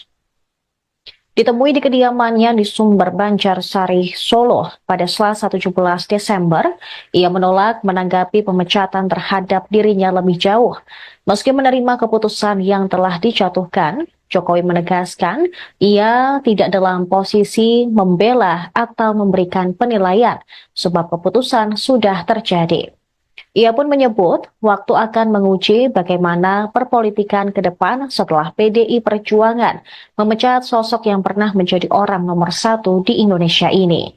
Ditemui di kediamannya di Sumber Banjarsari, Solo pada Selasa 17 Desember, ia menolak menanggapi pemecatan terhadap dirinya lebih jauh. Meski menerima keputusan yang telah dijatuhkan, Jokowi menegaskan ia tidak dalam posisi membela atau memberikan penilaian sebab keputusan sudah terjadi. Ia pun menyebut waktu akan menguji bagaimana perpolitikan ke depan setelah PDI Perjuangan memecat sosok yang pernah menjadi orang nomor 1 di Indonesia ini.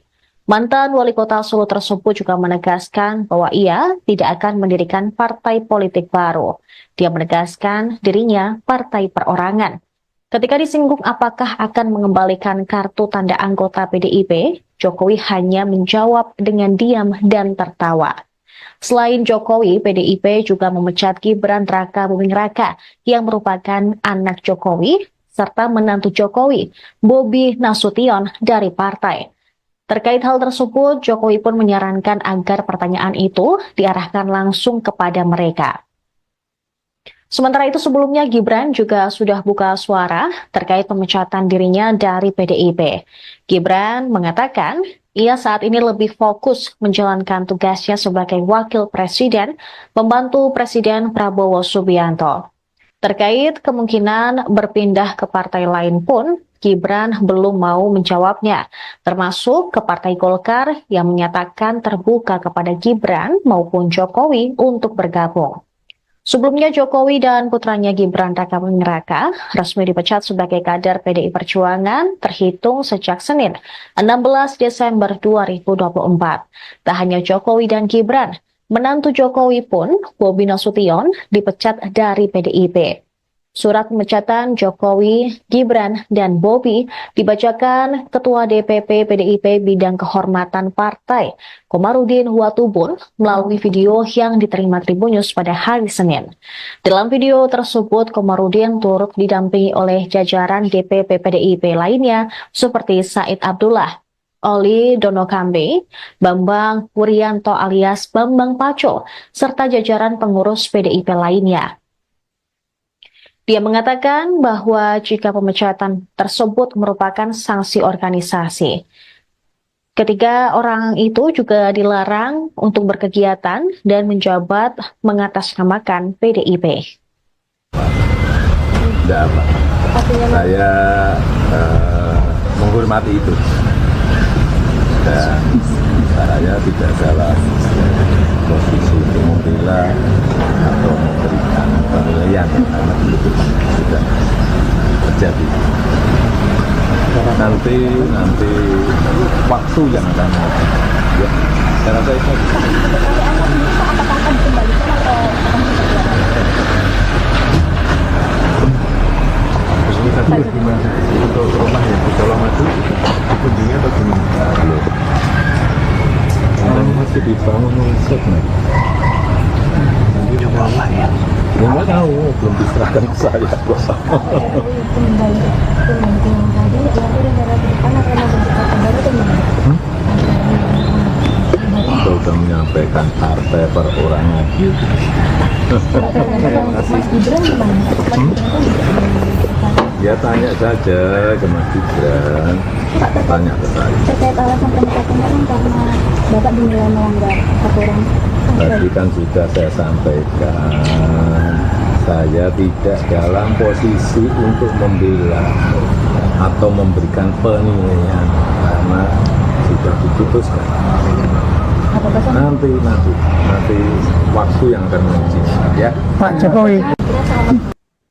Mantan wali kota Solo tersebut juga menegaskan bahwa ia tidak akan mendirikan partai politik baru. Dia menegaskan dirinya partai perorangan. Ketika disinggung apakah akan mengembalikan kartu tanda anggota PDIP, Jokowi hanya menjawab dengan diam dan tertawa. Selain Jokowi, PDIP juga memecat Gibran Rakabuming Raka yang merupakan anak Jokowi serta menantu Jokowi, Bobi Nasution dari partai. Terkait hal tersebut, Jokowi pun menyarankan agar pertanyaan itu diarahkan langsung kepada mereka. Sementara itu sebelumnya Gibran juga sudah buka suara terkait pemecatan dirinya dari PDIP. Gibran mengatakan ia saat ini lebih fokus menjalankan tugasnya sebagai wakil presiden, membantu Presiden Prabowo Subianto. Terkait kemungkinan berpindah ke partai lain pun, Gibran belum mau menjawabnya, termasuk ke Partai Golkar yang menyatakan terbuka kepada Gibran maupun Jokowi untuk bergabung. Sebelumnya Jokowi dan putranya Gibran Rakabuming Raka resmi dipecat sebagai kader PDI Perjuangan terhitung sejak Senin 16 Desember 2024. Tak hanya Jokowi dan Gibran, menantu Jokowi pun, Bobi Nasution, dipecat dari PDIP. Surat pemecatan Jokowi, Gibran, dan Bobi dibacakan Ketua DPP PDIP Bidang Kehormatan Partai, Komarudin Watubun, melalui video yang diterima Tribun News pada hari Senin. Dalam video tersebut, Komarudin turut didampingi oleh jajaran DPP PDIP lainnya seperti Said Abdullah, Oli Donokambe, Bambang Wuryanto alias Bambang Pacul, serta jajaran pengurus PDIP lainnya. Dia mengatakan bahwa jika pemecatan tersebut merupakan sanksi organisasi, Ketiga orang itu juga dilarang untuk berkegiatan dan menjabat mengatasnamakan PDIP. Tidak apa. Saya menghormati itu. Dan saya tidak dalam posisi untuk membela atau memberikan penilaian karena itu sudah terjadi. Nanti waktu yang akan ya, saya rasa itu. Ini tadi gimana untuk rumah yang di Kolong itu dikunjungi atau gimana? Belum. Sekarang masih dibangun segmen. Coba apa ya? Ya nggak tahu, belum diserahkan ke saya. Kembali yang tadi dia negara ke depan akan membentuk baru gimana? Kita sudah menyampaikan partai perorangan. Mas Gibran gimana? Ya tanya saja ke Mas Gibran, tanya ke saya. Terkait alasan pemecatan kan karena Bapak dinilai melanggar aturan. Tadi kan sudah saya sampaikan, saya tidak dalam posisi untuk membela atau memberikan penilaian karena sudah diputuskan. Nanti waktu yang akan menguji ya. Pak Jokowi.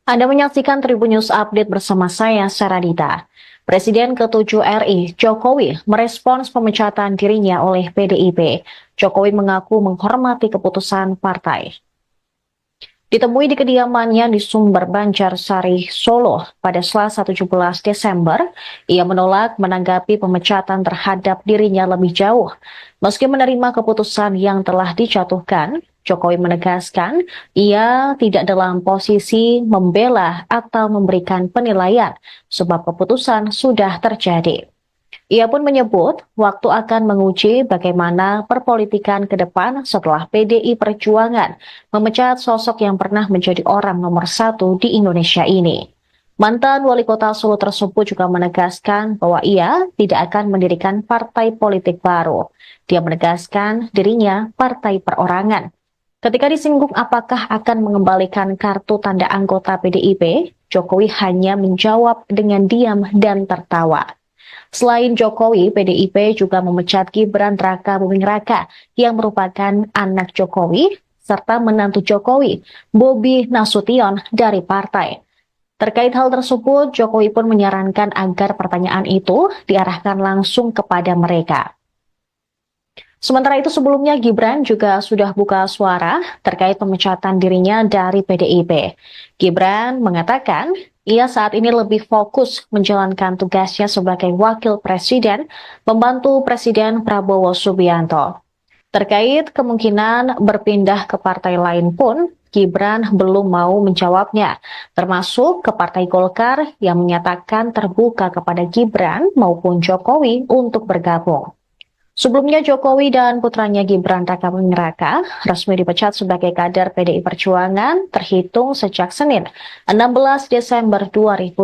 Anda menyaksikan Tribun News Update bersama saya, Saradita. Presiden ke-7 RI, Jokowi, merespons pemecatan dirinya oleh PDIP. Jokowi mengaku menghormati keputusan partai. Ditemui di kediamannya di Sumber Banjarsari, Solo pada Selasa 17 Desember, ia menolak menanggapi pemecatan terhadap dirinya lebih jauh. Meski menerima keputusan yang telah dijatuhkan, Jokowi menegaskan ia tidak dalam posisi membela atau memberikan penilaian sebab keputusan sudah terjadi. Ia pun menyebut waktu akan menguji bagaimana perpolitikan ke depan setelah PDI Perjuangan memecat sosok yang pernah menjadi orang nomor 1 di Indonesia ini. Mantan wali kota Solo tersebut juga menegaskan bahwa ia tidak akan mendirikan partai politik baru. Dia menegaskan dirinya partai perorangan. Ketika disinggung apakah akan mengembalikan kartu tanda anggota PDIP, Jokowi hanya menjawab dengan diam dan tertawa. Selain Jokowi, PDIP juga memecat Gibran Raka Buming Raka yang merupakan anak Jokowi serta menantu Jokowi, Bobi Nasution dari partai. Terkait hal tersebut, Jokowi pun menyarankan agar pertanyaan itu diarahkan langsung kepada mereka. Sementara itu sebelumnya Gibran juga sudah buka suara terkait pemecatan dirinya dari PDIP. Gibran mengatakan ia saat ini lebih fokus menjalankan tugasnya sebagai wakil presiden, membantu Presiden Prabowo Subianto. Terkait kemungkinan berpindah ke partai lain pun, Gibran belum mau menjawabnya, termasuk ke Partai Golkar yang menyatakan terbuka kepada Gibran maupun Jokowi untuk bergabung. Sebelumnya Jokowi dan putranya Gibran Raka Buming Raka resmi dipecat sebagai kader PDI Perjuangan terhitung sejak Senin 16 Desember 2024.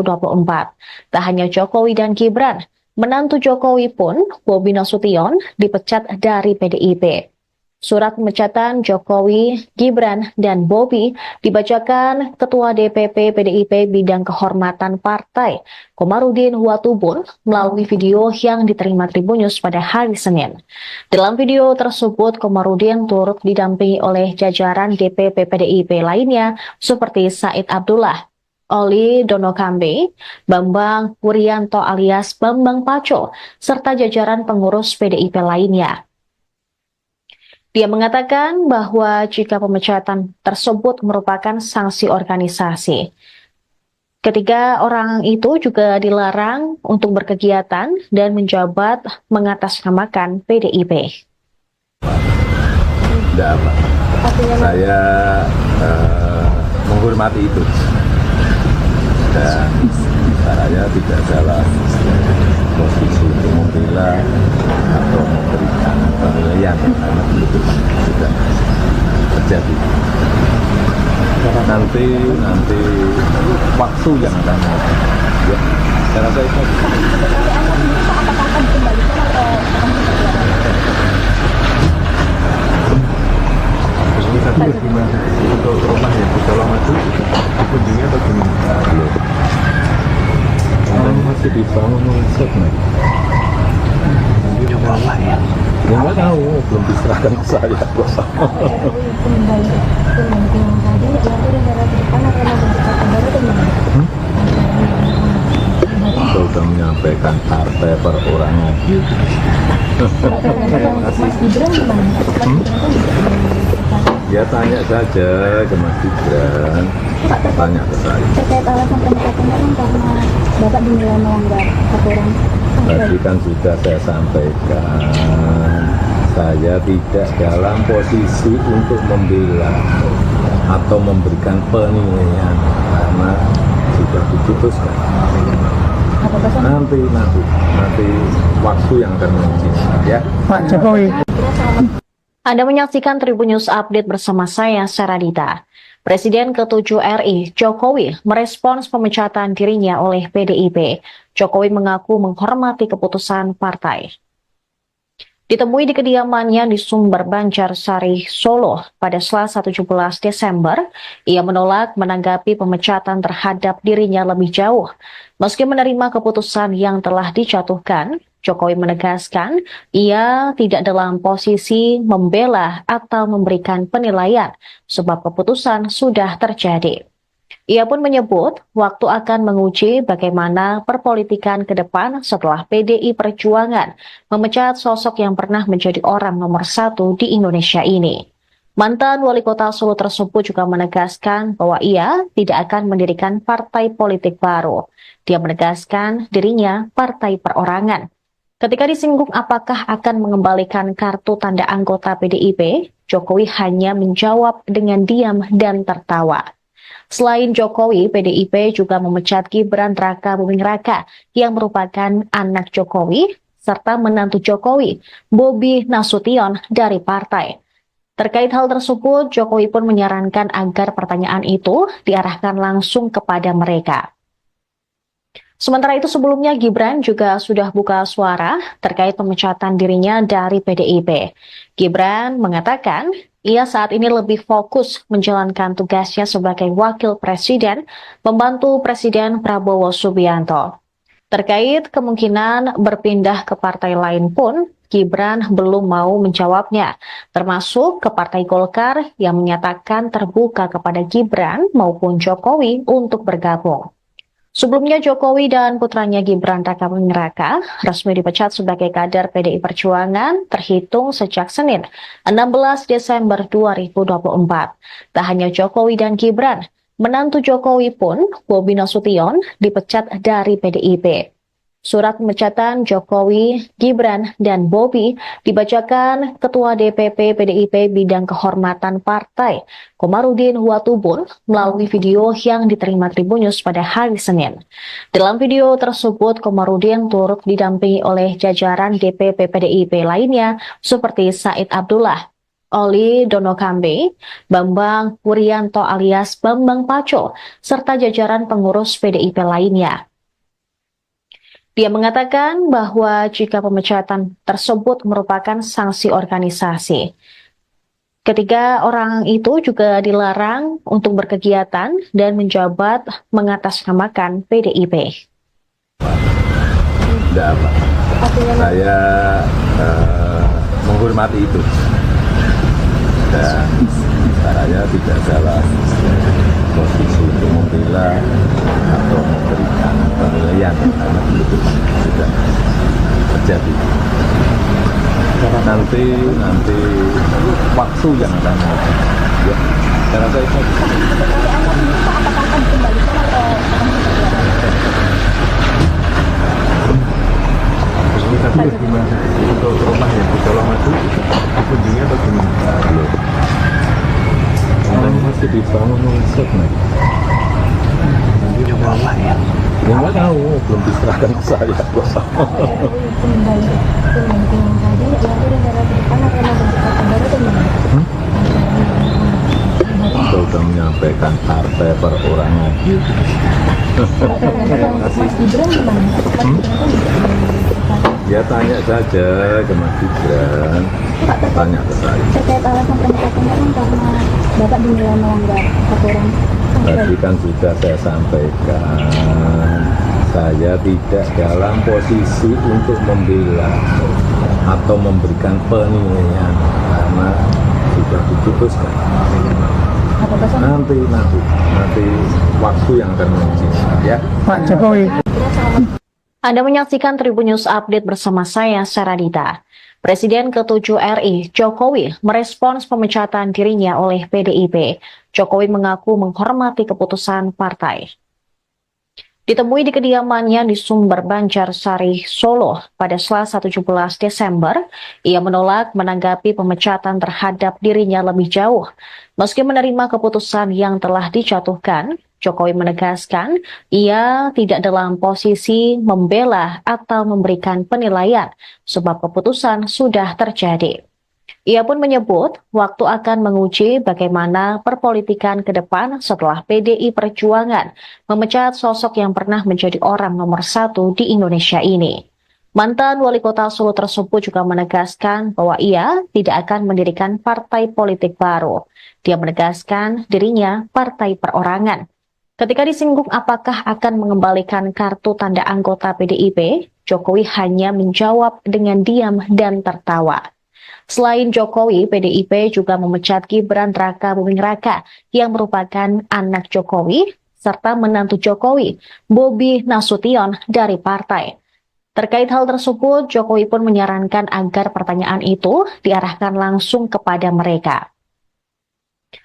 Tak hanya Jokowi dan Gibran, menantu Jokowi pun, Bobi Nasution, dipecat dari PDIP. Surat pemecatan Jokowi, Gibran, dan Bobi dibacakan Ketua DPP PDIP Bidang Kehormatan Partai, Komarudin Watubun, melalui video yang diterima Tribun News pada hari Senin. Dalam video tersebut, Komarudin turut didampingi oleh jajaran DPP PDIP lainnya seperti Said Abdullah, Oli Donokambe, Bambang Wuryanto alias Bambang Paco, serta jajaran pengurus PDIP lainnya. Dia mengatakan bahwa jika pemecatan tersebut merupakan sanksi organisasi. Ketiga orang itu juga dilarang untuk berkegiatan dan menjabat mengatasnamakan PDIP. Tidak apa. Saya menghormati itu. Dan saya tidak dalam posisi untuk membela atau memberikan penilaian karena itu sudah terjadi. Nanti waktu yang akan menguji ya. Saya rasa itu Apakah akan dikembalikan atau akan seperti apa? ini tadi gimana untuk rumah yang di Colomadu dikunjungi atau gimana? Belum. Karena masih dibangun oleh Seknek. Coba lah ya. Ya nggak tahu, belum diserahkan ke saya. Kembali ke yang tadi, nanti negara ke depan akan membentuk baru dengan Kita sudah menyampaikan partai perorangan. Mas Gibran gimana? Mas Gibran kan Ya tanya saja ke Mas Gibran, tanya ke saya. terkait alasan pemecatan kan karena Bapak dinilai melanggar aturan. Tadi kan sudah saya sampaikan, saya tidak dalam posisi untuk membela atau memberikan penilaian karena sudah diputuskan. Nanti waktu yang akan menguji ya. Pak Jokowi. Anda menyaksikan Tribun News Update bersama saya, Saradita. Presiden ke-7 RI, Jokowi, merespons pemecatan dirinya oleh PDIP. Jokowi mengaku menghormati keputusan partai. Ditemui di kediamannya di Sumber Banjarsari, Solo pada Selasa 17 Desember, ia menolak menanggapi pemecatan terhadap dirinya lebih jauh. Meski menerima keputusan yang telah dijatuhkan, Jokowi menegaskan ia tidak dalam posisi membela atau memberikan penilaian sebab keputusan sudah terjadi. Ia pun menyebut waktu akan menguji bagaimana perpolitikan ke depan setelah PDI Perjuangan memecat sosok yang pernah menjadi orang nomor 1 di Indonesia ini. Mantan wali kota Solo tersebut juga menegaskan bahwa ia tidak akan mendirikan partai politik baru. Dia menegaskan dirinya partai perorangan. Ketika disinggung apakah akan mengembalikan kartu tanda anggota PDIP, Jokowi hanya menjawab dengan diam dan tertawa. Selain Jokowi, PDIP juga memecat Gibran Raka Buming Raka yang merupakan anak Jokowi serta menantu Jokowi, Bobi Nasution dari partai. Terkait hal tersebut, Jokowi pun menyarankan agar pertanyaan itu diarahkan langsung kepada mereka. Sementara itu sebelumnya Gibran juga sudah buka suara terkait pemecatan dirinya dari PDIP. Gibran mengatakan ia saat ini lebih fokus menjalankan tugasnya sebagai wakil presiden, membantu Presiden Prabowo Subianto. Terkait kemungkinan berpindah ke partai lain pun, Gibran belum mau menjawabnya, termasuk ke Partai Golkar yang menyatakan terbuka kepada Gibran maupun Jokowi untuk bergabung. Sebelumnya Jokowi dan putranya Gibran Raka Buming Raka resmi dipecat sebagai kader PDI Perjuangan terhitung sejak Senin 16 Desember 2024. Tak hanya Jokowi dan Gibran, menantu Jokowi pun, Bobi Nasution, dipecat dari PDIP. Surat pemecatan Jokowi, Gibran, dan Bobi dibacakan Ketua DPP PDIP Bidang Kehormatan Partai, Komarudin Watubun, melalui video yang diterima Tribun News pada hari Senin. Dalam video tersebut, Komarudin turut didampingi oleh jajaran DPP PDIP lainnya seperti Said Abdullah, Oli Donokambe, Bambang Wuryanto alias Bambang Paco, serta jajaran pengurus PDIP lainnya. Dia mengatakan bahwa jika pemecatan tersebut merupakan sanksi organisasi, ketiga orang itu juga dilarang untuk berkegiatan dan menjabat mengatasnamakan PDIP. Tidak apa. Saya menghormati itu. Dan saya tidak dalam posisi untuk membela atau memberikan penilaian karena itu sudah terjadi. Nanti waktu yang akan menguji. Ya, saya rasa itu. Apakah akan dikembalikan atau akan seperti apa? Ini tadi gimana untuk rumah yang di Colomadu dikunjungi atau gimana? Belum. Karena masih dibangun oleh Seknek. Coba lah ya. Ya nggak tahu, belum diserahkan ke saya. Kembali ke yang tadi, nanti negara ke depan akan membentuk baru dengan Kita sudah menyampaikan menyampaikan partai perorangan. Mas Gibran gimana? Ya tanya saja ke Mas Gibran, tanya ke saya. Terkait alasan pemecatan kan karena Bapak dinilai melanggar aturan. Tadi kan sudah saya sampaikan, saya tidak dalam posisi untuk membela atau memberikan penilaian karena sudah diputuskan. Nanti waktu yang akan menentukan ya. Pak Jokowi. Anda menyaksikan Tribun News Update bersama saya, Saradita. Presiden ke-7 RI, Jokowi, merespons pemecatan dirinya oleh PDIP. Jokowi mengaku menghormati keputusan partai. Ditemui di kediamannya di Sumber Banjarsari, Solo pada Selasa 17 Desember, ia menolak menanggapi pemecatan terhadap dirinya lebih jauh. Meski menerima keputusan yang telah dijatuhkan, Jokowi menegaskan ia tidak dalam posisi membela atau memberikan penilaian sebab keputusan sudah terjadi. Ia pun menyebut waktu akan menguji bagaimana perpolitikan ke depan setelah PDI Perjuangan memecat sosok yang pernah menjadi orang nomor 1 di Indonesia ini. Mantan wali kota Solo tersebut juga menegaskan bahwa ia tidak akan mendirikan partai politik baru. Dia menegaskan dirinya partai perorangan. Ketika disinggung apakah akan mengembalikan kartu tanda anggota PDIP, Jokowi hanya menjawab dengan diam dan tertawa. Selain Jokowi, PDIP juga memecat Gibran Raka Buming Raka yang merupakan anak Jokowi, serta menantu Jokowi, Bobi Nasution dari partai. Terkait hal tersebut, Jokowi pun menyarankan agar pertanyaan itu diarahkan langsung kepada mereka.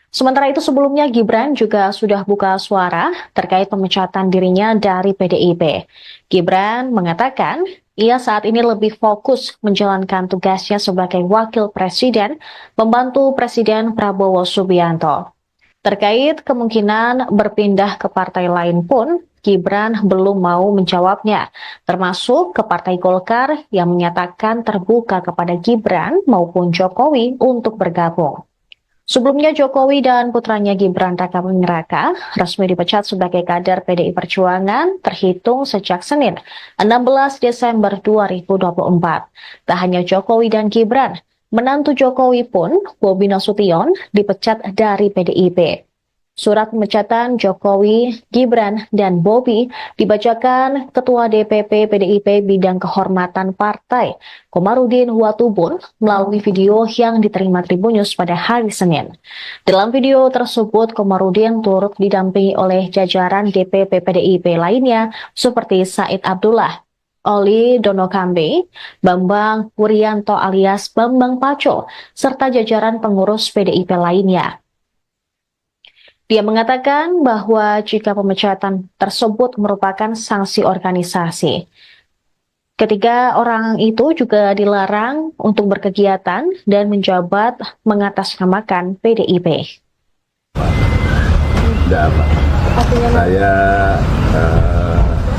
Sementara itu sebelumnya Gibran juga sudah buka suara terkait pemecatan dirinya dari PDIP. Gibran mengatakan ia saat ini lebih fokus menjalankan tugasnya sebagai wakil presiden, membantu Presiden Prabowo Subianto. Terkait kemungkinan berpindah ke partai lain pun, Gibran belum mau menjawabnya, termasuk ke Partai Golkar yang menyatakan terbuka kepada Gibran maupun Jokowi untuk bergabung. Sebelumnya Jokowi dan putranya Gibran Raka Buming Raka resmi dipecat sebagai kader PDI Perjuangan terhitung sejak Senin 16 Desember 2024. Tak hanya Jokowi dan Gibran, menantu Jokowi pun, Bobi Nasution, dipecat dari PDIP. Surat pemecatan Jokowi, Gibran, dan Bobi dibacakan Ketua DPP PDIP Bidang Kehormatan Partai, Komarudin Watubun, melalui video yang diterima Tribun News pada hari Senin. Dalam video tersebut, Komarudin turut didampingi oleh jajaran DPP PDIP lainnya seperti Said Abdullah, Oli Donokambe, Bambang Wuryanto alias Bambang Paco, serta jajaran pengurus PDIP lainnya. Dia mengatakan bahwa jika pemecatan tersebut merupakan sanksi organisasi, ketiga orang itu juga dilarang untuk berkegiatan dan menjabat mengatasnamakan PDIP. Tidak apa. Saya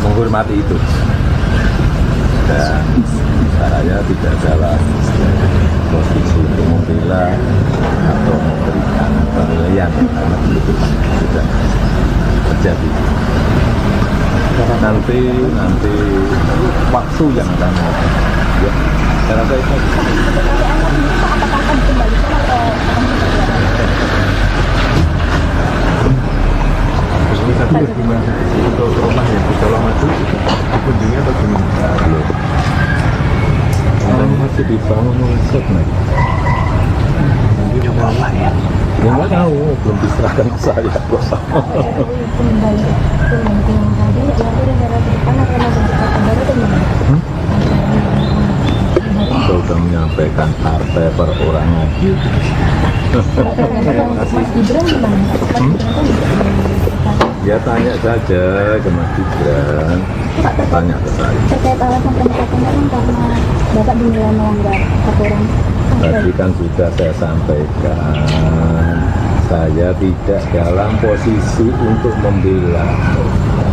menghormati itu. Dan saya tidak dalam posisi untuk membela atau memberikan penilaian karena itu sudah terjadi. Nanti waktu yang akan ya, saya rasa itu. Ini tadi gimana untuk rumah yang di Solo Maju dikunjungi atau gimana? Belum. Masih dibangun segmen. Coba apa ya? Ya nggak tahu, belum diserahkan ke saya. Kita sudah menyampaikan partai perorangan. Mas Gibran gimana? Ya tanya saja ke Mas Gibran, tanya ke saya. Terkait alasan pemecatan kan karena Bapak dinilai melanggar aturan. Tadi kan sudah saya sampaikan, saya tidak dalam posisi untuk membela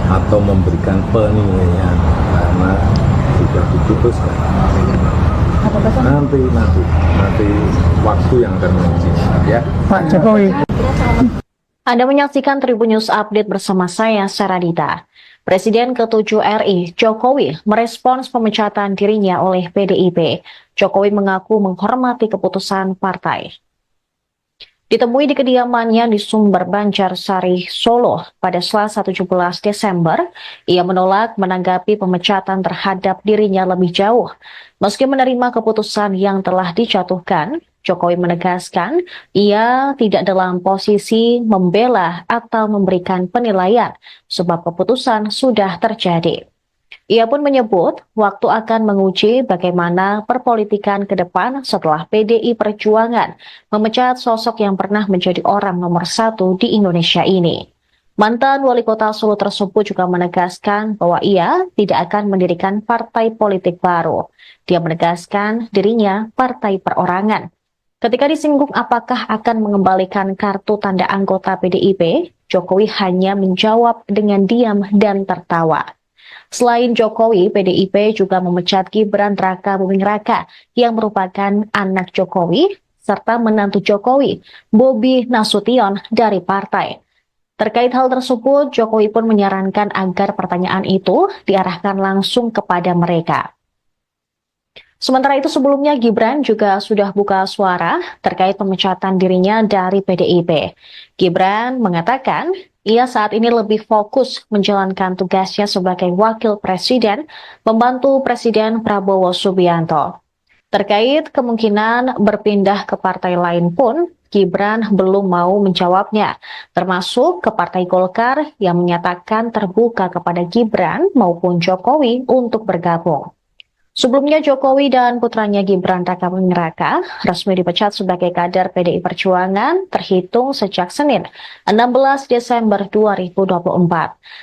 atau memberikan penilaian karena sudah diputuskan. Nanti waktu yang akan menentukan ya. Pak Jokowi. Anda menyaksikan Tribun News Update bersama saya, Saradita. Presiden ke-7 RI, Jokowi, merespons pemecatan dirinya oleh PDIP. Jokowi mengaku menghormati keputusan partai. Ditemui di kediamannya di Sumber Banjarsari, Solo pada Selasa 17 Desember, ia menolak menanggapi pemecatan terhadap dirinya lebih jauh. Meski menerima keputusan yang telah dijatuhkan, Jokowi menegaskan ia tidak dalam posisi membela atau memberikan penilaian sebab keputusan sudah terjadi. Ia pun menyebut waktu akan menguji bagaimana perpolitikan ke depan setelah PDI Perjuangan memecat sosok yang pernah menjadi orang nomor 1 di Indonesia ini. Mantan wali kota Solo tersebut juga menegaskan bahwa ia tidak akan mendirikan partai politik baru. Dia menegaskan dirinya partai perorangan. Ketika disinggung apakah akan mengembalikan kartu tanda anggota PDIP, Jokowi hanya menjawab dengan diam dan tertawa. Selain Jokowi, PDIP juga memecat Gibran Raka Buming Raka yang merupakan anak Jokowi serta menantu Jokowi, Bobi Nasution dari partai. Terkait hal tersebut, Jokowi pun menyarankan agar pertanyaan itu diarahkan langsung kepada mereka. Sementara itu sebelumnya Gibran juga sudah buka suara terkait pemecatan dirinya dari PDIP. Gibran mengatakan ia saat ini lebih fokus menjalankan tugasnya sebagai wakil presiden, membantu Presiden Prabowo Subianto. Terkait kemungkinan berpindah ke partai lain pun, Gibran belum mau menjawabnya, termasuk ke Partai Golkar yang menyatakan terbuka kepada Gibran maupun Jokowi untuk bergabung. Sebelumnya Jokowi dan putranya Gibran Raka Buming Raka resmi dipecat sebagai kader PDI Perjuangan terhitung sejak Senin 16 Desember 2024.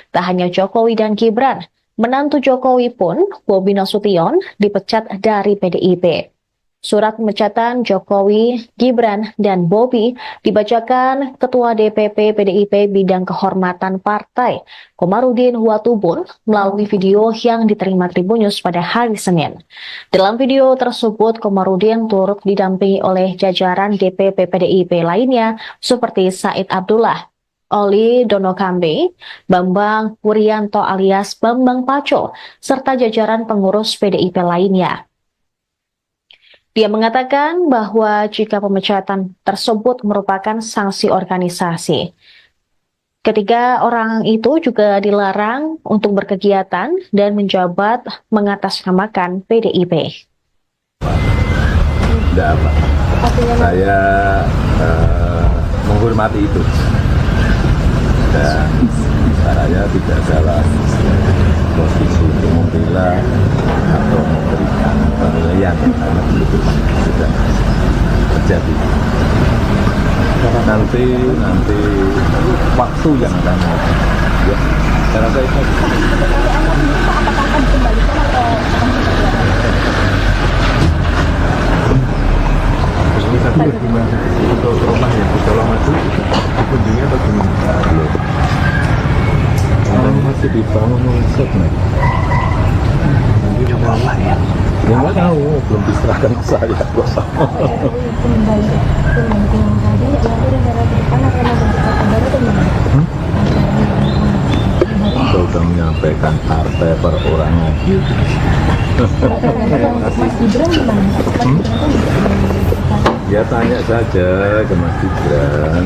Tak hanya Jokowi dan Gibran, menantu Jokowi pun, Bobi Nasution, dipecat dari PDIP. Surat pemecatan Jokowi, Gibran, dan Bobi dibacakan Ketua DPP PDIP Bidang Kehormatan Partai, Komarudin Watubun, melalui video yang diterima Tribun News pada hari Senin. Dalam video tersebut, Komarudin turut didampingi oleh jajaran DPP PDIP lainnya seperti Said Abdullah, Oli Donokambe, Bambang Wuryanto alias Bambang Paco, serta jajaran pengurus PDIP lainnya. Dia mengatakan bahwa jika pemecatan tersebut merupakan sanksi organisasi, ketiga orang itu juga dilarang untuk berkegiatan dan menjabat mengatasnamakan PDIP. Tidak apa. Saya menghormati itu. Dan saya tidak dalam posisi untuk membela atau memberikan penilaian karena itu sudah terjadi. Nanti waktu yang akan ya, saya rasa itu. Ini tadi bagaimana untuk rumah yang di Solo Maju dikunjungi atau gimana? Masih dibangun segmen. Ya nggak tahu, belum diserahkan ke saya. Kita sudah menyampaikan partai perorangan. Ya tanya saja ke Mas Gibran,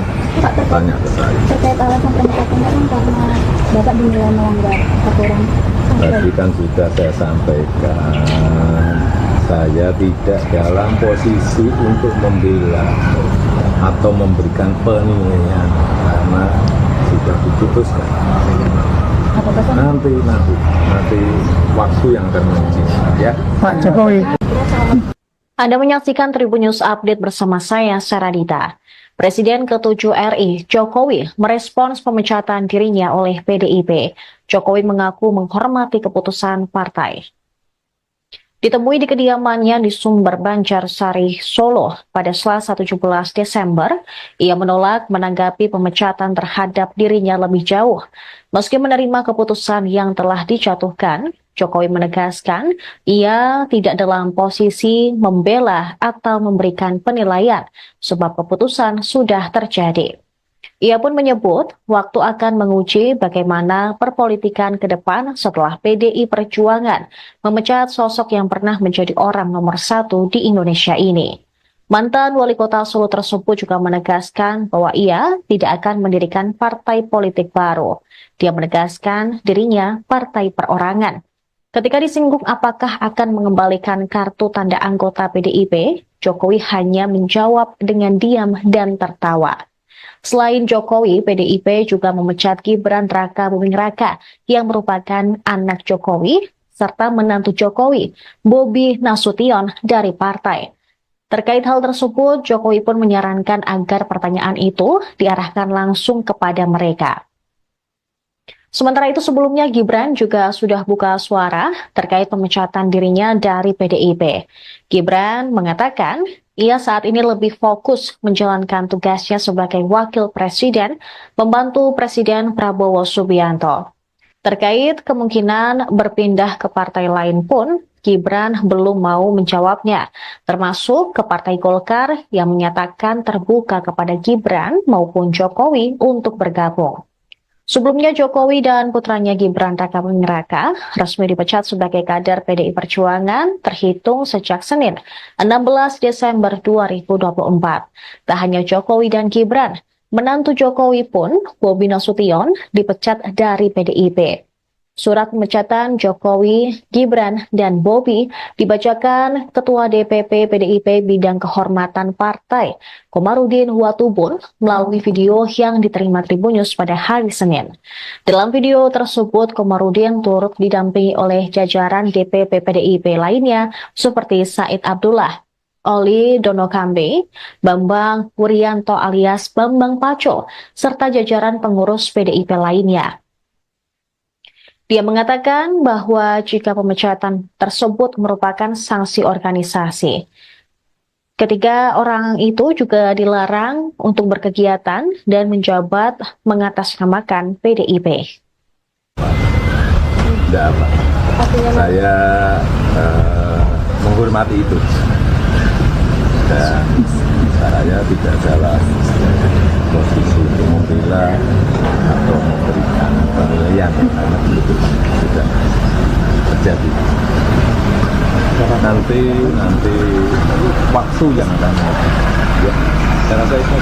tanya ke saya. Terkait alasan pemecatan kan karena Bapak dinilai melanggar aturan. Tadi kan sudah saya sampaikan, saya tidak dalam posisi untuk membela atau memberikan penilaian karena sudah diputuskan. Nanti waktu yang akan menguji ya. Pak Jokowi. Anda menyaksikan Tribun News Update bersama saya, Saradita. Presiden ke-7 RI, Jokowi, merespons pemecatan dirinya oleh PDIP. Jokowi mengaku menghormati keputusan partai. Ditemui di kediamannya di Sumber Banjarsari, Solo pada Selasa 17 Desember, ia menolak menanggapi pemecatan terhadap dirinya lebih jauh. Meski menerima keputusan yang telah dijatuhkan, Jokowi menegaskan ia tidak dalam posisi membela atau memberikan penilaian sebab keputusan sudah terjadi. Ia pun menyebut waktu akan menguji bagaimana perpolitikan ke depan setelah PDI Perjuangan memecat sosok yang pernah menjadi orang nomor satu di Indonesia ini. Mantan wali kota Solo tersebut juga menegaskan bahwa ia tidak akan mendirikan partai politik baru. Dia menegaskan dirinya partai perorangan. Ketika disinggung apakah akan mengembalikan kartu tanda anggota PDIP, Jokowi hanya menjawab dengan diam dan tertawa. Selain Jokowi, PDIP juga memecat Gibran Raka Buming Raka yang merupakan anak Jokowi serta menantu Jokowi, Bobi Nasution dari partai. Terkait hal tersebut, Jokowi pun menyarankan agar pertanyaan itu diarahkan langsung kepada mereka. Sementara itu sebelumnya Gibran juga sudah buka suara terkait pemecatan dirinya dari PDIP. Gibran mengatakan ia saat ini lebih fokus menjalankan tugasnya sebagai wakil presiden, membantu Presiden Prabowo Subianto. Terkait kemungkinan berpindah ke partai lain pun, Gibran belum mau menjawabnya, termasuk ke Partai Golkar yang menyatakan terbuka kepada Gibran maupun Jokowi untuk bergabung. Sebelumnya Jokowi dan putranya Gibran Raka Buming Raka resmi dipecat sebagai kader PDI Perjuangan terhitung sejak Senin 16 Desember 2024. Tak hanya Jokowi dan Gibran, menantu Jokowi pun, Bobi Nasution, dipecat dari PDIP. Surat pemecatan Jokowi, Gibran, dan Bobi dibacakan Ketua DPP PDIP Bidang Kehormatan Partai, Komarudin Watubun, melalui video yang diterima Tribunnews pada hari Senin. Dalam video tersebut, Komarudin turut didampingi oleh jajaran DPP PDIP lainnya seperti Said Abdullah, Oli Donokambe, Bambang Wuryanto alias Bambang Paco, serta jajaran pengurus PDIP lainnya. Dia mengatakan bahwa jika pemecatan tersebut merupakan sanksi organisasi, ketiga orang itu juga dilarang untuk berkegiatan dan menjabat mengatasnamakan PDIP. Tidak apa. Saya menghormati itu. Dan saya tidak dalam posisi untuk membela atau memberikan penilaian karena itu sudah terjadi. Nanti waktu yang akan ya, saya rasa itu.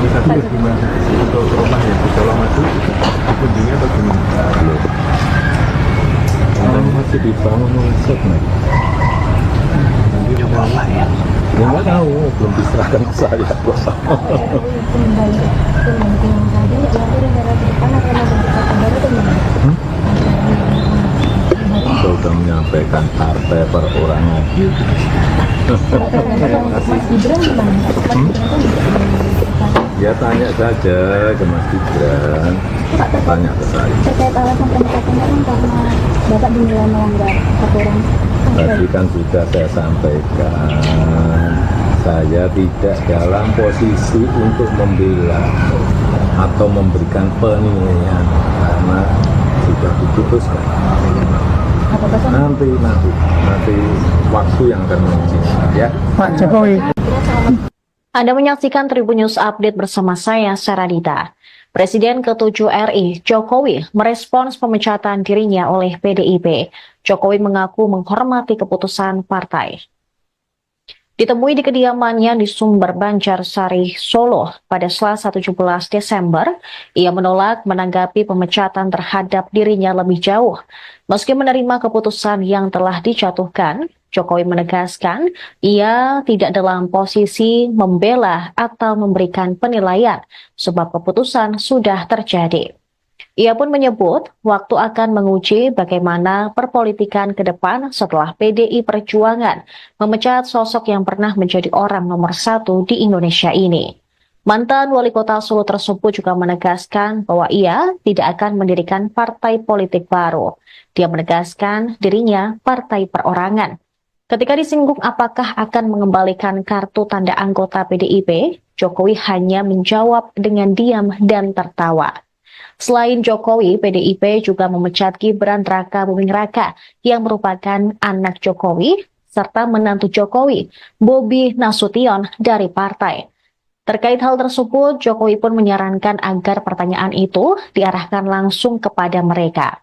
Ini tadi gimana untuk rumah yang di Solo Maju kunjungnya atau gimana? Belum. Masih dibangun oleh Seknek. Nanti ya nggak tahu, belum diserahkan ke saya. Saya sudah menyampaikan partai perorangan. Ya tanya saja ke Mas Gibran, tanya ke saya. Terkait alasan pemecatan kan karena Bapak dinilai melanggar aturan. Tadi kan sudah saya sampaikan, saya tidak dalam posisi untuk membela atau memberikan penilaian karena sudah diputuskan. Nanti waktu yang akan menguji ya. Pak Jokowi. Anda menyaksikan Tribunnews Update bersama saya, Saradita. Presiden ke-7 RI, Jokowi, merespons pemecatan dirinya oleh PDIP. Jokowi mengaku menghormati keputusan partai. Ditemui di kediamannya di Sumber Banjarsari, Solo pada Selasa 17 Desember, ia menolak menanggapi pemecatan terhadap dirinya lebih jauh. Meski menerima keputusan yang telah dijatuhkan, Jokowi menegaskan ia tidak dalam posisi membela atau memberikan penilaian sebab keputusan sudah terjadi. Ia pun menyebut waktu akan menguji bagaimana perpolitikan ke depan setelah PDI Perjuangan memecat sosok yang pernah menjadi orang nomor satu di Indonesia ini. Mantan wali kota Solo tersebut juga menegaskan bahwa ia tidak akan mendirikan partai politik baru. Dia menegaskan dirinya partai perorangan. Ketika disinggung apakah akan mengembalikan kartu tanda anggota PDIP, Jokowi hanya menjawab dengan diam dan tertawa. Selain Jokowi, PDIP juga memecat Gibran Raka Buming Raka yang merupakan anak Jokowi serta menantu Jokowi, Bobi Nasution dari partai. Terkait hal tersebut, Jokowi pun menyarankan agar pertanyaan itu diarahkan langsung kepada mereka.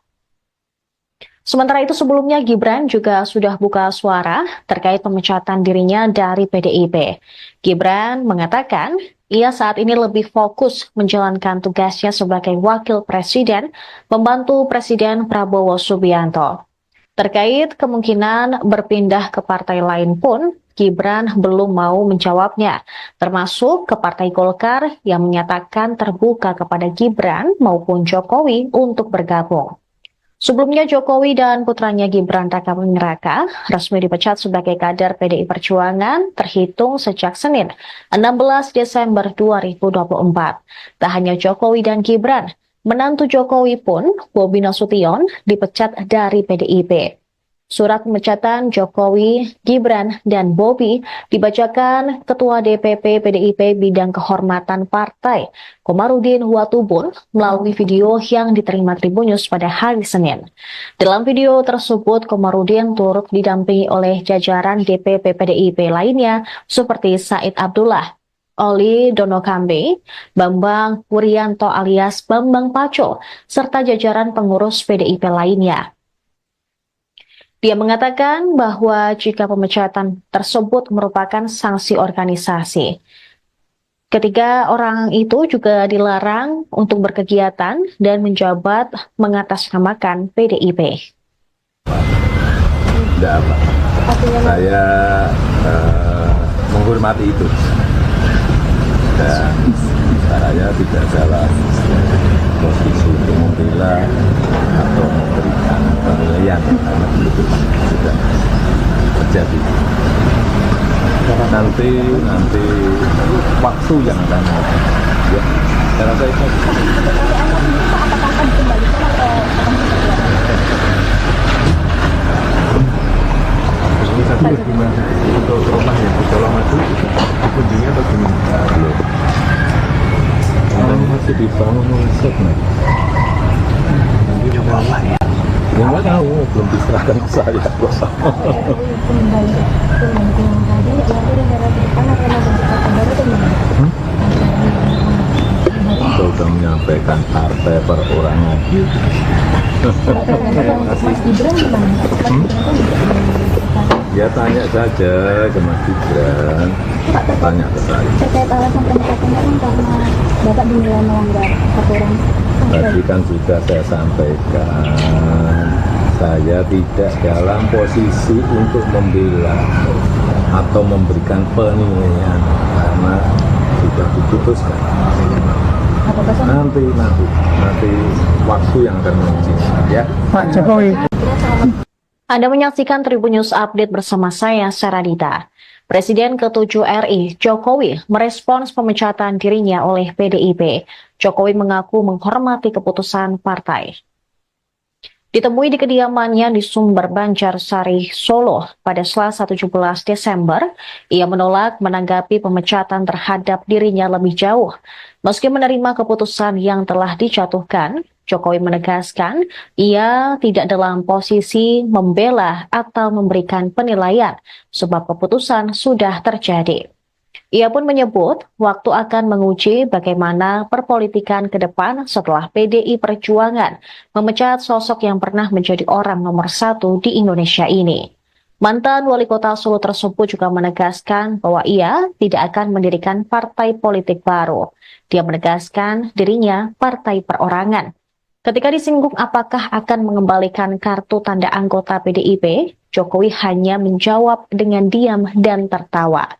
Sementara itu sebelumnya Gibran juga sudah buka suara terkait pemecatan dirinya dari PDIP. Gibran mengatakan ia saat ini lebih fokus menjalankan tugasnya sebagai wakil presiden, membantu Presiden Prabowo Subianto. Terkait kemungkinan berpindah ke partai lain pun, Gibran belum mau menjawabnya, termasuk ke Partai Golkar yang menyatakan terbuka kepada Gibran maupun Jokowi untuk bergabung. Sebelumnya Jokowi dan putranya Gibran Raka Buming Raka resmi dipecat sebagai kader PDI Perjuangan terhitung sejak Senin 16 Desember 2024. Tak hanya Jokowi dan Gibran, menantu Jokowi pun, Bobi Nasution, dipecat dari PDIP. Surat pemecatan Jokowi, Gibran, dan Bobi dibacakan Ketua DPP PDIP Bidang Kehormatan Partai, Komarudin Watubun, melalui video yang diterima Tribunnews pada hari Senin. Dalam video tersebut, Komarudin turut didampingi oleh jajaran DPP PDIP lainnya seperti Said Abdullah, Oli Donokambe, Bambang Wuryanto alias Bambang Paco, serta jajaran pengurus PDIP lainnya. Dia mengatakan bahwa jika pemecatan tersebut merupakan sanksi organisasi, ketiga orang itu juga dilarang untuk berkegiatan dan menjabat mengatasnamakan PDIP. Tidak apa. Saya menghormati itu. Dan saya tidak dalam posisi untuk membela atau memberikan penilaian karena itu sudah terjadi. Nanti waktu yang akan ya, saya rasa itu. Ini tadi gimana untuk rumah yang di Colong Madu dikunjungi atau gimana? Belum. Masih dibangun konsep nih. Nanti coba apa ya? Ya nggak tahu, belum diserahkan ke saya. Kita sudah menyampaikan partai perorangan. Ya tanya saja ke Mas Gibran, tanya ke saya. Terkait alasan pemecatan kan karena Bapak dinilai melanggar aturan. Tadi kan sudah saya sampaikan, saya tidak dalam posisi untuk membela atau memberikan penilaian karena sudah diputuskan. Nanti waktu yang akan menentukan ya. Pak Jokowi. Anda menyaksikan Tribunnews Update bersama saya, Saradita. Presiden ke-7 RI, Jokowi, merespons pemecatan dirinya oleh PDIP. Jokowi mengaku menghormati keputusan partai. Ditemui di kediamannya di Sumber Banjarsari, Solo pada Selasa 17 Desember, ia menolak menanggapi pemecatan terhadap dirinya lebih jauh. Meski menerima keputusan yang telah dijatuhkan, Jokowi menegaskan ia tidak dalam posisi membela atau memberikan penilaian sebab keputusan sudah terjadi. Ia pun menyebut waktu akan menguji bagaimana perpolitikan ke depan setelah PDI Perjuangan memecat sosok yang pernah menjadi orang nomor 1 di Indonesia ini. Mantan wali kota Solo tersebut juga menegaskan bahwa ia tidak akan mendirikan partai politik baru. Dia menegaskan dirinya partai perorangan. Ketika disinggung apakah akan mengembalikan kartu tanda anggota PDIP, Jokowi hanya menjawab dengan diam dan tertawa.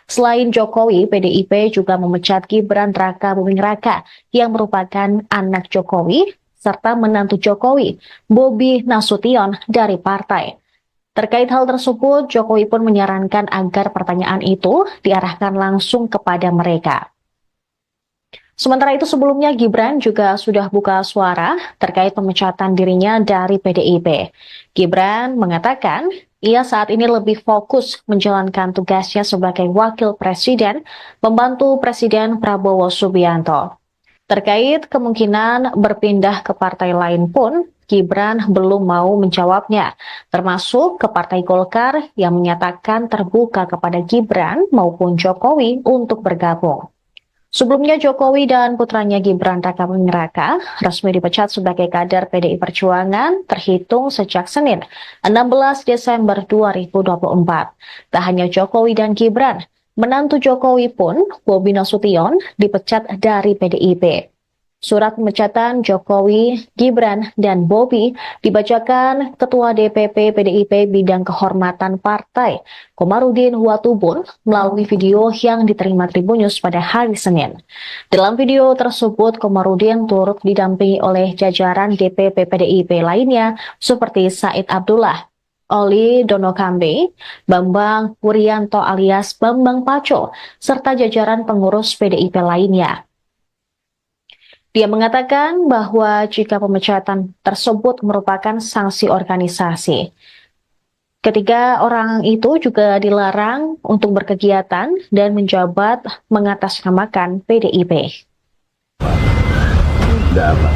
Selain Jokowi, PDIP juga memecat Gibran Raka Buming Raka yang merupakan anak Jokowi serta menantu Jokowi, Bobi Nasution dari partai. Terkait hal tersebut, Jokowi pun menyarankan agar pertanyaan itu diarahkan langsung kepada mereka. Sementara itu sebelumnya Gibran juga sudah buka suara terkait pemecatan dirinya dari PDIP. Gibran mengatakan ia saat ini lebih fokus menjalankan tugasnya sebagai wakil presiden, membantu Presiden Prabowo Subianto. Terkait kemungkinan berpindah ke partai lain pun, Gibran belum mau menjawabnya, termasuk ke Partai Golkar yang menyatakan terbuka kepada Gibran maupun Jokowi untuk bergabung. Sebelumnya Jokowi dan putranya Gibran Rakabuming Raka resmi dipecat sebagai kader PDI Perjuangan terhitung sejak Senin 16 Desember 2024. Tak hanya Jokowi dan Gibran, menantu Jokowi pun, Bobi Nasution, dipecat dari PDIP. Surat pemecatan Jokowi, Gibran, dan Bobi dibacakan Ketua DPP PDIP Bidang Kehormatan Partai, Komarudin Watubun, melalui video yang diterima Tribun News pada hari Senin. Dalam video tersebut, Komarudin turut didampingi oleh jajaran DPP PDIP lainnya seperti Said Abdullah, Oli Donokambe, Bambang Wuryanto alias Bambang Paco, serta jajaran pengurus PDIP lainnya. Dia mengatakan bahwa jika pemecatan tersebut merupakan sanksi organisasi, ketiga orang itu juga dilarang untuk berkegiatan dan menjabat mengatasnamakan PDIP. Tidak apa.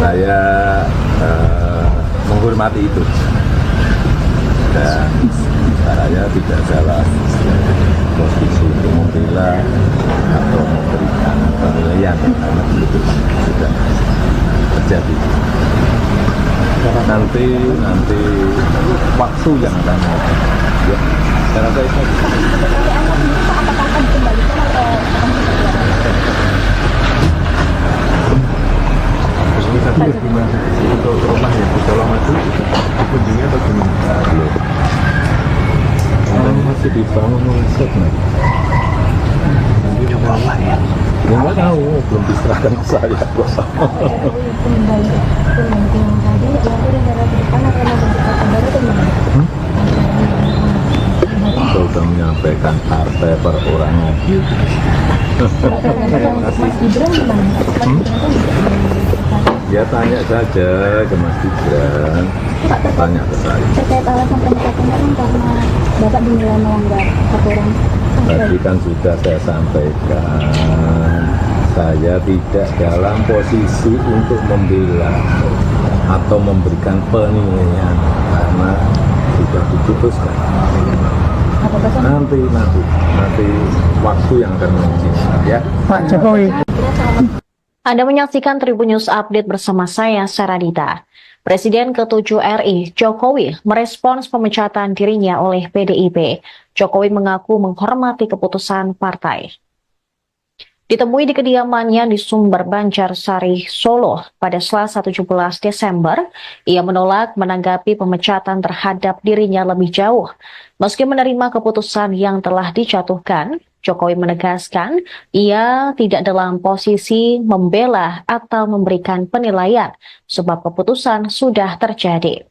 Saya menghormati itu. Dan saya tidak salah posisi untuk membela atau memberikan penilaian karena itu sudah terjadi. Nanti waktu yang akan ya, saya rasa itu. Ini tadi gimana untuk rumah yang di Solo Maju dikunjungi atau gimana? Belum. Masih dibangun konsepnya. Ya nggak tahu, belum diserahkan ke saya. Kita sudah menyampaikan partai perorangan. Ya tanya saja ke Mas Gibran, tanya ke saya. Terkait alasan pemecatan kan karena Bapak dinilai melanggar aturan. Tadi kan sudah saya sampaikan, saya tidak dalam posisi untuk membela atau memberikan penilaian karena sudah diputuskan. Nanti waktu yang akan menentukan ya. Pak Jokowi. Anda menyaksikan Tribun News Update bersama saya, Saradita. Presiden ke-7 RI, Jokowi, merespons pemecatan dirinya oleh PDIP. Jokowi mengaku menghormati keputusan partai. Ditemui di kediamannya di Sumber Banjarsari, Solo pada Selasa 17 Desember, ia menolak menanggapi pemecatan terhadap dirinya lebih jauh. Meski menerima keputusan yang telah dijatuhkan, Jokowi menegaskan ia tidak dalam posisi membela atau memberikan penilaian sebab keputusan sudah terjadi.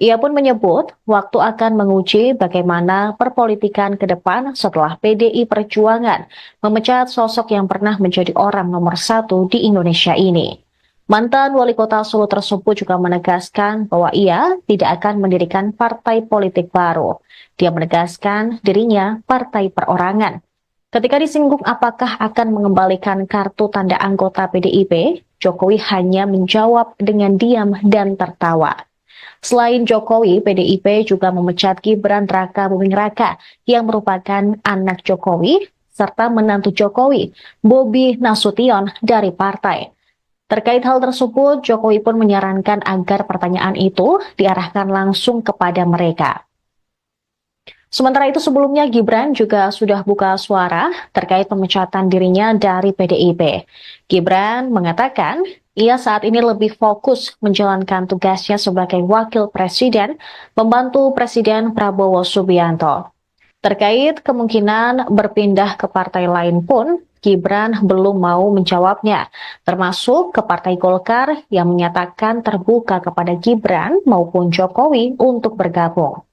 Ia pun menyebut waktu akan menguji bagaimana perpolitikan ke depan setelah PDI Perjuangan memecat sosok yang pernah menjadi orang nomor 1 di Indonesia ini. Mantan wali kota Solo tersebut juga menegaskan bahwa ia tidak akan mendirikan partai politik baru. Dia menegaskan dirinya partai perorangan. Ketika disinggung apakah akan mengembalikan kartu tanda anggota PDIP, Jokowi hanya menjawab dengan diam dan tertawa. Selain Jokowi, PDIP juga memecat Gibran Rakabuming Raka yang merupakan anak Jokowi, serta menantu Jokowi, Bobi Nasution dari partai. Terkait hal tersebut, Jokowi pun menyarankan agar pertanyaan itu diarahkan langsung kepada mereka. Sementara itu sebelumnya Gibran juga sudah buka suara terkait pemecatan dirinya dari PDIP. Gibran mengatakan ia saat ini lebih fokus menjalankan tugasnya sebagai wakil presiden, membantu Presiden Prabowo Subianto. Terkait kemungkinan berpindah ke partai lain pun, Gibran belum mau menjawabnya, termasuk ke Partai Golkar yang menyatakan terbuka kepada Gibran maupun Jokowi untuk bergabung.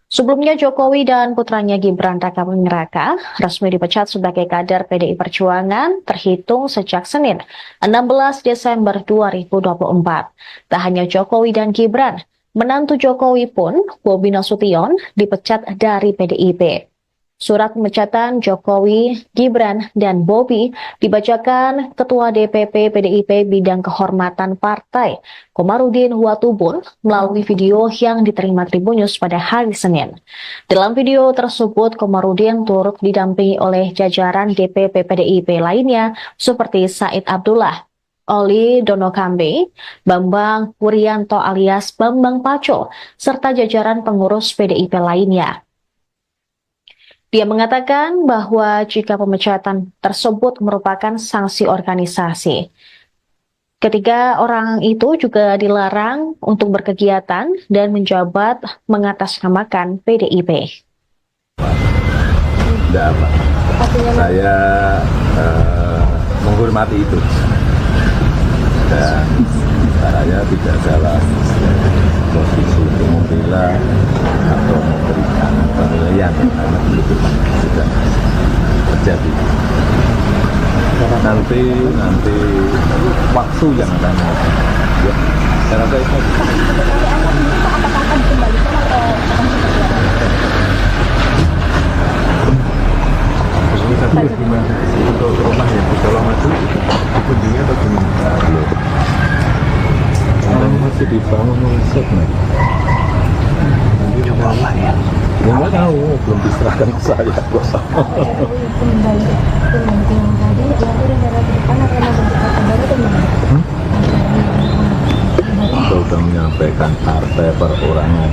Sebelumnya Jokowi dan putranya Gibran Rakabuming Raka resmi dipecat sebagai kader PDI Perjuangan terhitung sejak Senin 16 Desember 2024. Tak hanya Jokowi dan Gibran, menantu Jokowi pun, Bobi Nasution, dipecat dari PDIP. Surat pemecatan Jokowi, Gibran, dan Bobi dibacakan Ketua DPP PDIP Bidang Kehormatan Partai, Komarudin Watubun, melalui video yang diterima Tribunnews pada hari Senin. Dalam video tersebut, Komarudin turut didampingi oleh jajaran DPP PDIP lainnya seperti Said Abdullah, Oli Donokambe, Bambang Wuryanto alias Bambang Paco, serta jajaran pengurus PDIP lainnya. Dia mengatakan bahwa jika pemecatan tersebut merupakan sanksi organisasi, ketiga orang itu juga dilarang untuk berkegiatan dan menjabat mengatasnamakan PDIP. Tidak apa. Saya menghormati itu. Dan saya tidak dalam posisi untuk membela atau memberikan penilaian karena itu sudah terjadi. Nanti waktu yang akan ya, saya rasa itu. Tapi gimana untuk rumah yang di Solo Maju dikunjungi atau gimana? Belum. Masih dibangun oleh segmen. Coba apa ya? Ya nggak tahu, belum diserahkan ke saya. Kita sudah menyampaikan partai perorangan.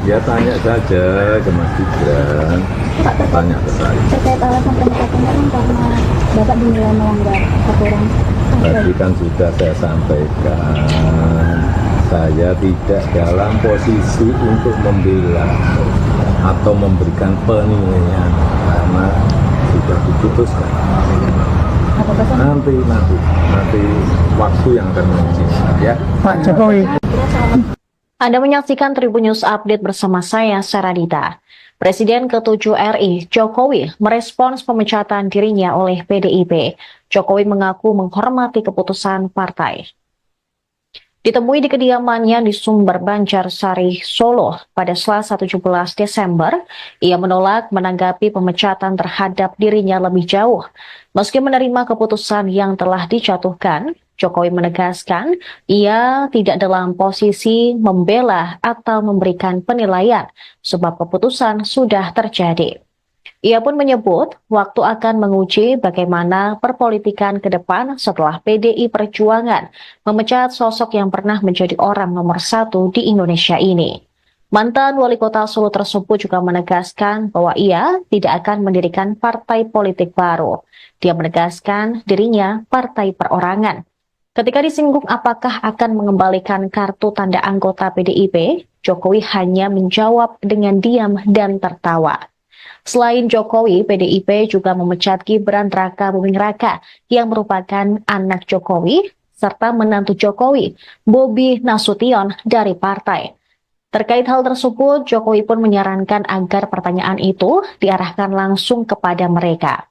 Ya tanya saja ke Mas Gibran, tanya ke saya. Terkait alasan pemecatan karena Bapak dinilai melanggar aturan. Tadi kan sudah saya sampaikan, saya tidak dalam posisi untuk membela atau memberikan penilaian karena sudah diputuskan. Nanti waktu yang akan menentukan ya. Pak Jokowi. Anda menyaksikan Tribunnews Update bersama saya, Saradita. Presiden ke-7 RI, Jokowi, merespons pemecatan dirinya oleh PDIP. Jokowi mengaku menghormati keputusan partai. Ditemui di kediamannya di Sumber Banjarsari, Solo pada Selasa 17 Desember, ia menolak menanggapi pemecatan terhadap dirinya lebih jauh. Meski menerima keputusan yang telah dijatuhkan, Jokowi menegaskan ia tidak dalam posisi membela atau memberikan penilaian sebab keputusan sudah terjadi. Ia pun menyebut waktu akan menguji bagaimana perpolitikan ke depan setelah PDI Perjuangan memecat sosok yang pernah menjadi orang nomor 1 di Indonesia ini. Mantan wali kota Solo tersebut juga menegaskan bahwa ia tidak akan mendirikan partai politik baru. Dia menegaskan dirinya partai perorangan. Ketika disinggung apakah akan mengembalikan kartu tanda anggota PDIP, Jokowi hanya menjawab dengan diam dan tertawa. Selain Jokowi, PDIP juga memecat Gibran Raka Buming Raka yang merupakan anak Jokowi, serta menantu Jokowi, Bobi Nasution dari partai. Terkait hal tersebut, Jokowi pun menyarankan agar pertanyaan itu diarahkan langsung kepada mereka.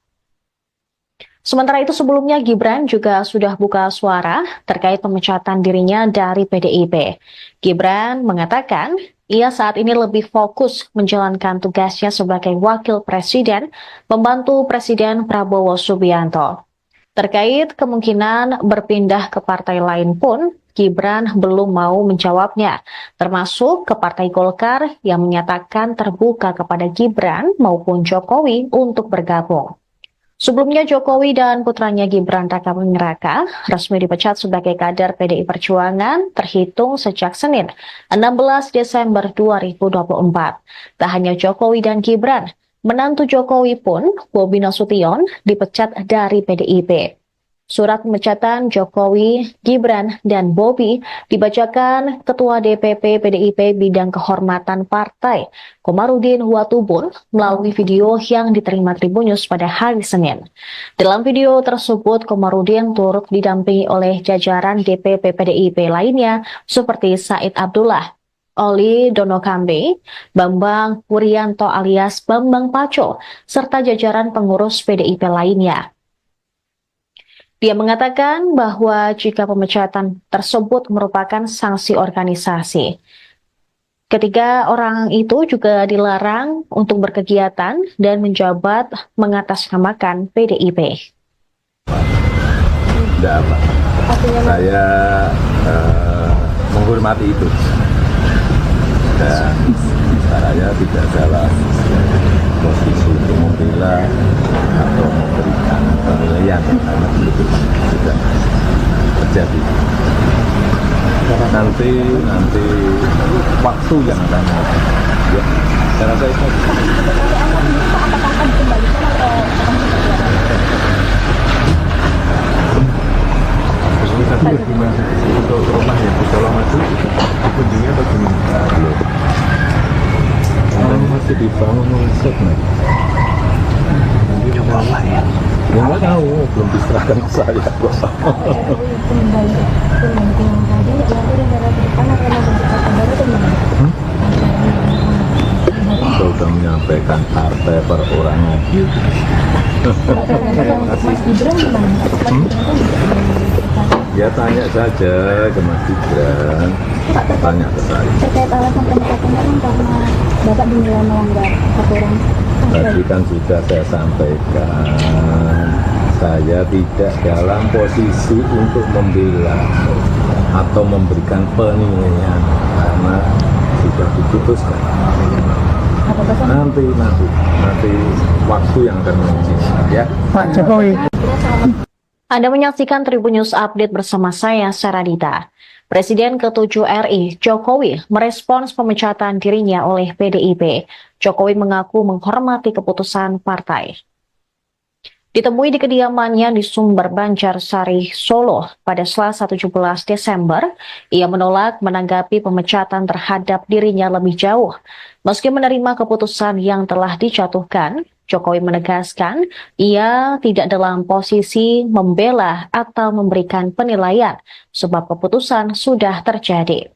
Sementara itu sebelumnya Gibran juga sudah buka suara terkait pemecatan dirinya dari PDIP. Gibran mengatakan ia saat ini lebih fokus menjalankan tugasnya sebagai wakil presiden, membantu Presiden Prabowo Subianto. Terkait kemungkinan berpindah ke partai lain pun, Gibran belum mau menjawabnya, termasuk ke Partai Golkar yang menyatakan terbuka kepada Gibran maupun Jokowi untuk bergabung. Sebelumnya Jokowi dan putranya Gibran Raka Buming Raka resmi dipecat sebagai kader PDI Perjuangan terhitung sejak Senin 16 Desember 2024. Tak hanya Jokowi dan Gibran, menantu Jokowi pun, Bobi Nasution, dipecat dari PDIP. Surat pemecatan Jokowi, Gibran, dan Bobi dibacakan Ketua DPP PDIP Bidang Kehormatan Partai, Komarudin Watubun, melalui video yang diterima Tribunnews pada hari Senin. Dalam video tersebut, Komarudin turut didampingi oleh jajaran DPP PDIP lainnya seperti Said Abdullah, Oli Donokambe, Bambang Wuryanto alias Bambang Paco, serta jajaran pengurus PDIP lainnya. Dia mengatakan bahwa jika pemecatan tersebut merupakan sanksi organisasi, Ketiga orang itu juga dilarang untuk berkegiatan dan menjabat mengatasnamakan PDIP. Tidak apa. Saya menghormati itu. Dan saya tidak dalam posisi untuk membela atau memberikan penilaian karena itu sudah terjadi. Nanti waktu yang akan ya, saya rasa itu. Tapi gimana untuk rumah yang di Colomadu dikunjungi atau gimana? Belum. Masih dibangun segmen. Coba apa ya? Ya nggak tahu, belum diserahkan ke saya. Saya sudah menyampaikan partai perorangan. Ya tanya saja ke Mas Gibran, tanya ke saya. Terkait alasan pemecatan kan karena Bapak dinilai melanggar aturan. Tadi kan sudah saya sampaikan, saya tidak dalam posisi untuk membela atau memberikan penilaian karena sudah diputuskan. Nanti waktu yang akan menentukan ya. Pak Jokowi. Anda menyaksikan Tribun News Update bersama saya, Saradita. Presiden ke-7 RI, Jokowi, merespons pemecatan dirinya oleh PDIP. Jokowi mengaku menghormati keputusan partai. Ditemui di kediamannya di Sumber Banjarsari, Solo pada Selasa 17 Desember, ia menolak menanggapi pemecatan terhadap dirinya lebih jauh. Meski menerima keputusan yang telah dijatuhkan, Jokowi menegaskan ia tidak dalam posisi membela atau memberikan penilaian sebab keputusan sudah terjadi.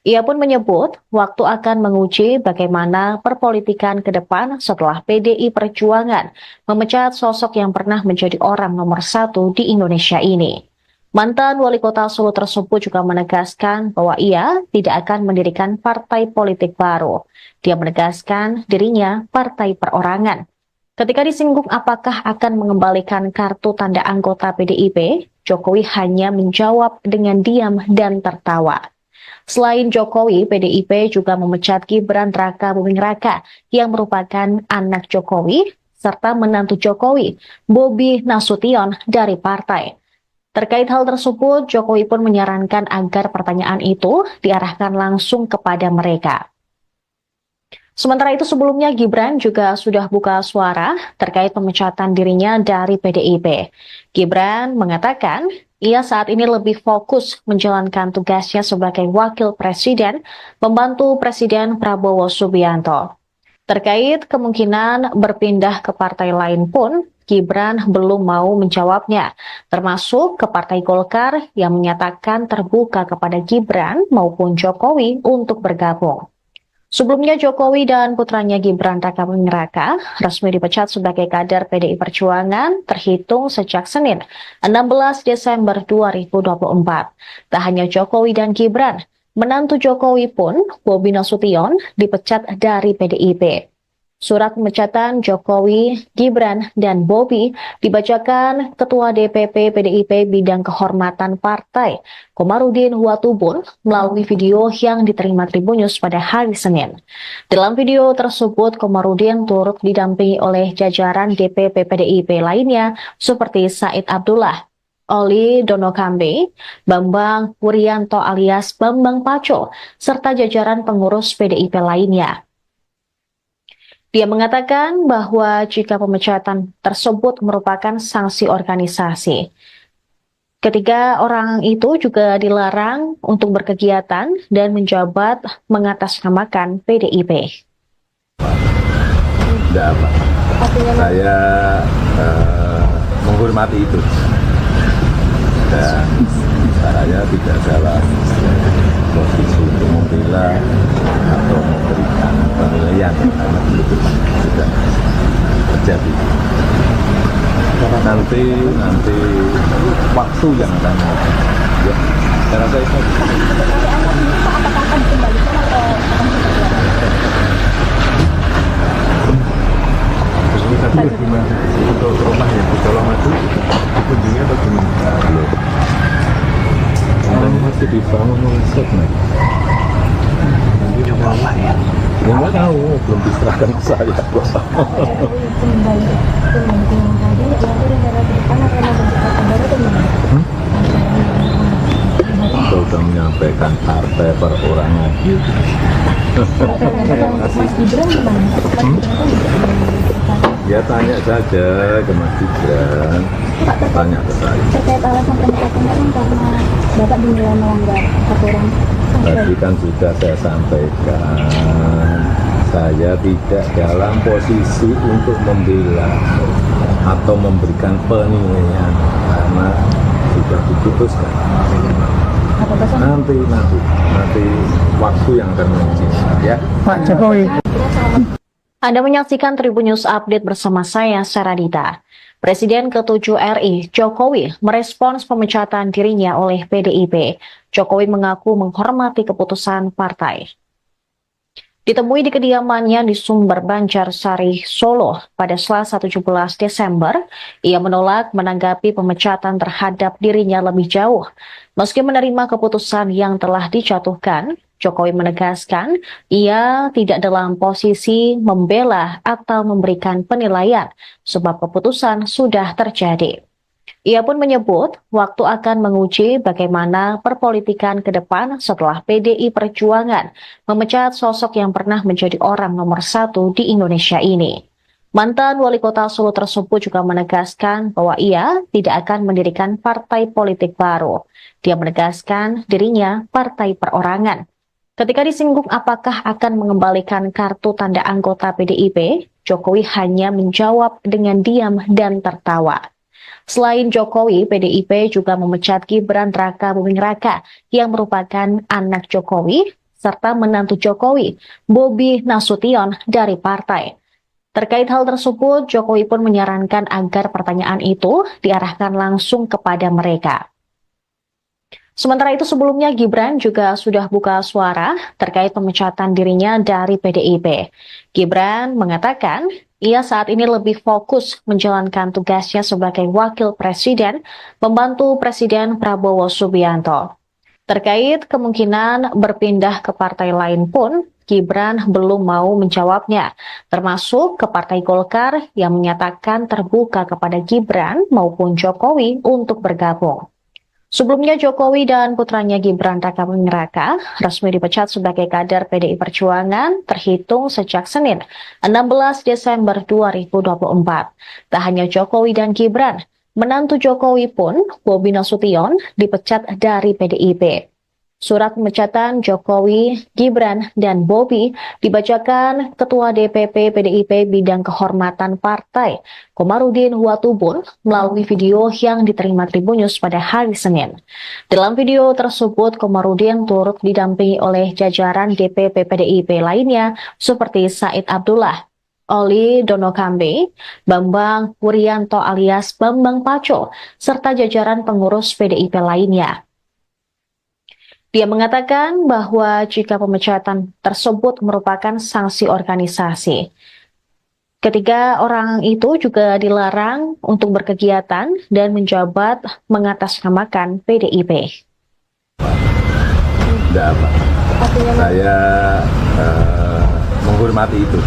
Ia pun menyebut waktu akan menguji bagaimana perpolitikan ke depan setelah PDI Perjuangan memecat sosok yang pernah menjadi orang nomor 1 di Indonesia ini. Mantan wali kota Solo tersebut juga menegaskan bahwa ia tidak akan mendirikan partai politik baru. Dia menegaskan dirinya partai perorangan. Ketika disinggung apakah akan mengembalikan kartu tanda anggota PDIP, Jokowi hanya menjawab dengan diam dan tertawa. Selain Jokowi, PDIP juga memecat Gibran Raka Buming Raka yang merupakan anak Jokowi, serta menantu Jokowi, Bobi Nasution dari partai. Terkait hal tersebut, Jokowi pun menyarankan agar pertanyaan itu diarahkan langsung kepada mereka. Sementara itu sebelumnya Gibran juga sudah buka suara terkait pemecatan dirinya dari PDIP. Gibran mengatakan ia saat ini lebih fokus menjalankan tugasnya sebagai wakil presiden, membantu Presiden Prabowo Subianto. Terkait kemungkinan berpindah ke partai lain pun, Gibran belum mau menjawabnya, termasuk ke Partai Golkar yang menyatakan terbuka kepada Gibran maupun Jokowi untuk bergabung. Sebelumnya Jokowi dan putranya Gibran Raka Buming Raka resmi dipecat sebagai kader PDI Perjuangan terhitung sejak Senin 16 Desember 2024. Tak hanya Jokowi dan Gibran, menantu Jokowi pun, Bobi Nasution, dipecat dari PDIP. Surat pemecatan Jokowi, Gibran, dan Bobi dibacakan Ketua DPP PDIP Bidang Kehormatan Partai, Komarudin Watubun, melalui video yang diterima Tribun News pada hari Senin. Dalam video tersebut, Komarudin turut didampingi oleh jajaran DPP PDIP lainnya seperti Said Abdullah, Oli Donokambe, Bambang Wuryanto alias Bambang Paco, serta jajaran pengurus PDIP lainnya. Dia mengatakan bahwa jika pemecatan tersebut merupakan sanksi organisasi. Ketiga orang itu juga dilarang untuk berkegiatan dan menjabat mengatasnamakan PDIP. Tidak apa. Saya menghormati itu. Dan saya tidak dalam posisi untuk membela atau memberikan penilaian karena itu sudah terjadi. Nanti waktu yang akan menentukan ya. Saya rasa itu Apakah akan dikembalikan atau akan seperti apa? ini tadi gimana untuk rumah yang di Colomadu dikunjungi atau gimana? Belum. Katanya masih dibangun oleh Seknek. Coba apa ya? Ya nggak tahu, belum diserahkan ke saya. Jokowi kembali ke yang tadi, nanti negara ke depan akan ada kota baru atau gimana? Kita sudah menyampaikan partai perorangan. Mas Gibran gimana? Ya tanya saja ke Mas Gibran, tanya ke saya. Terkait alasan pemecatan kan karena Bapak dinilai melanggar aturan. Tadi kan sudah saya sampaikan, saya tidak dalam posisi untuk membela atau memberikan penilaian karena sudah diputuskan. Nanti waktu yang akan menentukan ya. Pak Jokowi. Anda menyaksikan Tribun News Update bersama saya, Saradita. Presiden ke-7 RI, Jokowi, merespons pemecatan dirinya oleh PDIP. Jokowi mengaku menghormati keputusan partai. Ditemui di kediamannya di Sumber Banjarsari, Solo pada Selasa 17 Desember, ia menolak menanggapi pemecatan terhadap dirinya lebih jauh. Meski menerima keputusan yang telah dijatuhkan, Jokowi menegaskan ia tidak dalam posisi membela atau memberikan penilaian sebab keputusan sudah terjadi. Ia pun menyebut waktu akan menguji bagaimana perpolitikan ke depan setelah PDI Perjuangan memecat sosok yang pernah menjadi orang nomor 1 di Indonesia ini. Mantan wali kota Solo tersebut juga menegaskan bahwa ia tidak akan mendirikan partai politik baru. Dia menegaskan dirinya partai perorangan. Ketika disinggung apakah akan mengembalikan kartu tanda anggota PDIP, Jokowi hanya menjawab dengan diam dan tertawa. Selain Jokowi, PDIP juga memecat Gibran Raka Buming Raka yang merupakan anak Jokowi, serta menantu Jokowi, Bobi Nasution dari partai. Terkait hal tersebut, Jokowi pun menyarankan agar pertanyaan itu diarahkan langsung kepada mereka. Sementara itu sebelumnya Gibran juga sudah buka suara terkait pemecatan dirinya dari PDIP. Gibran mengatakan ia saat ini lebih fokus menjalankan tugasnya sebagai wakil presiden, membantu Presiden Prabowo Subianto. Terkait kemungkinan berpindah ke partai lain pun, Gibran belum mau menjawabnya, termasuk ke Partai Golkar yang menyatakan terbuka kepada Gibran maupun Jokowi untuk bergabung. Sebelumnya Jokowi dan putranya Gibran Raka Buming Raka resmi dipecat sebagai kader PDI Perjuangan terhitung sejak Senin 16 Desember 2024. Tak hanya Jokowi dan Gibran, menantu Jokowi pun, Bobi Nasution, dipecat dari PDIP. Surat pemecatan Jokowi, Gibran, dan Bobi dibacakan Ketua DPP PDIP Bidang Kehormatan Partai, Komarudin Watubun, melalui video yang diterima Tribun News pada hari Senin. Dalam video tersebut, Komarudin turut didampingi oleh jajaran DPP PDIP lainnya seperti Said Abdullah, Oli Donokambe, Bambang Wuryanto alias Bambang Paco, serta jajaran pengurus PDIP lainnya. Dia mengatakan bahwa jika pemecatan tersebut merupakan sanksi organisasi, ketiga orang itu juga dilarang untuk berkegiatan dan menjabat mengatasnamakan PDIP. Tidak apa. Saya menghormati itu.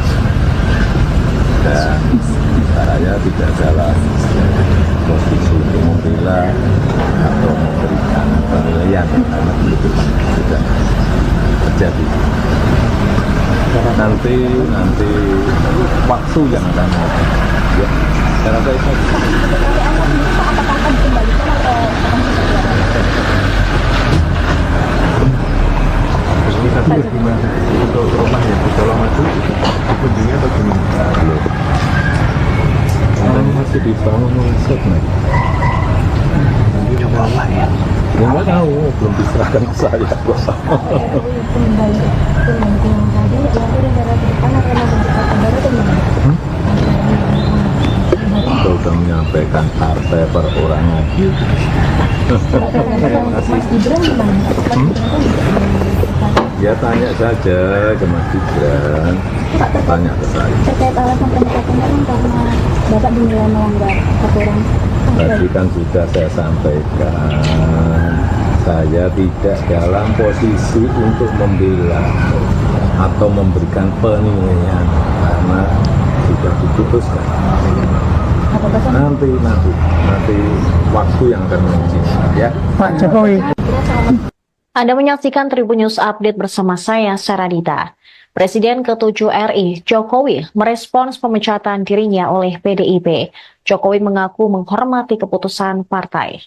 Dan saya tidak dalam posisi untuk membela atau memberikan penilaian karena itu sudah terjadi. Nanti waktu yang akan ya, saya rasa itu. Apakah akan dikembalikan atau akan seperti apa? Ini tadi gimana untuk rumah yang di Colomadu dikunjungi atau gimana? Belum. Katanya masih dibangun oleh Seknek. Coba apa ya? Ya nggak tahu, belum diserahkan ke saya. Jokowi kembali ke yang tadi, nanti negara ke depan akan ada kota baru atau gimana? Kita sudah menyampaikan partai perorangan. Mas Gibran gimana? Ya tanya saja ke Mas Gibran, tanya ke saya. Terkait alasan pemecatan kan karena Bapak dinilai melanggar aturan. Tadi kan sudah saya sampaikan, saya tidak dalam posisi untuk membela atau memberikan penilaian karena sudah diputuskan. Nanti waktu yang akan menentukan ya. Pak Jokowi. Anda menyaksikan Tribun News Update bersama saya, Saradita. Presiden ke-7 RI, Jokowi, merespons pemecatan dirinya oleh PDIP. Jokowi mengaku menghormati keputusan partai.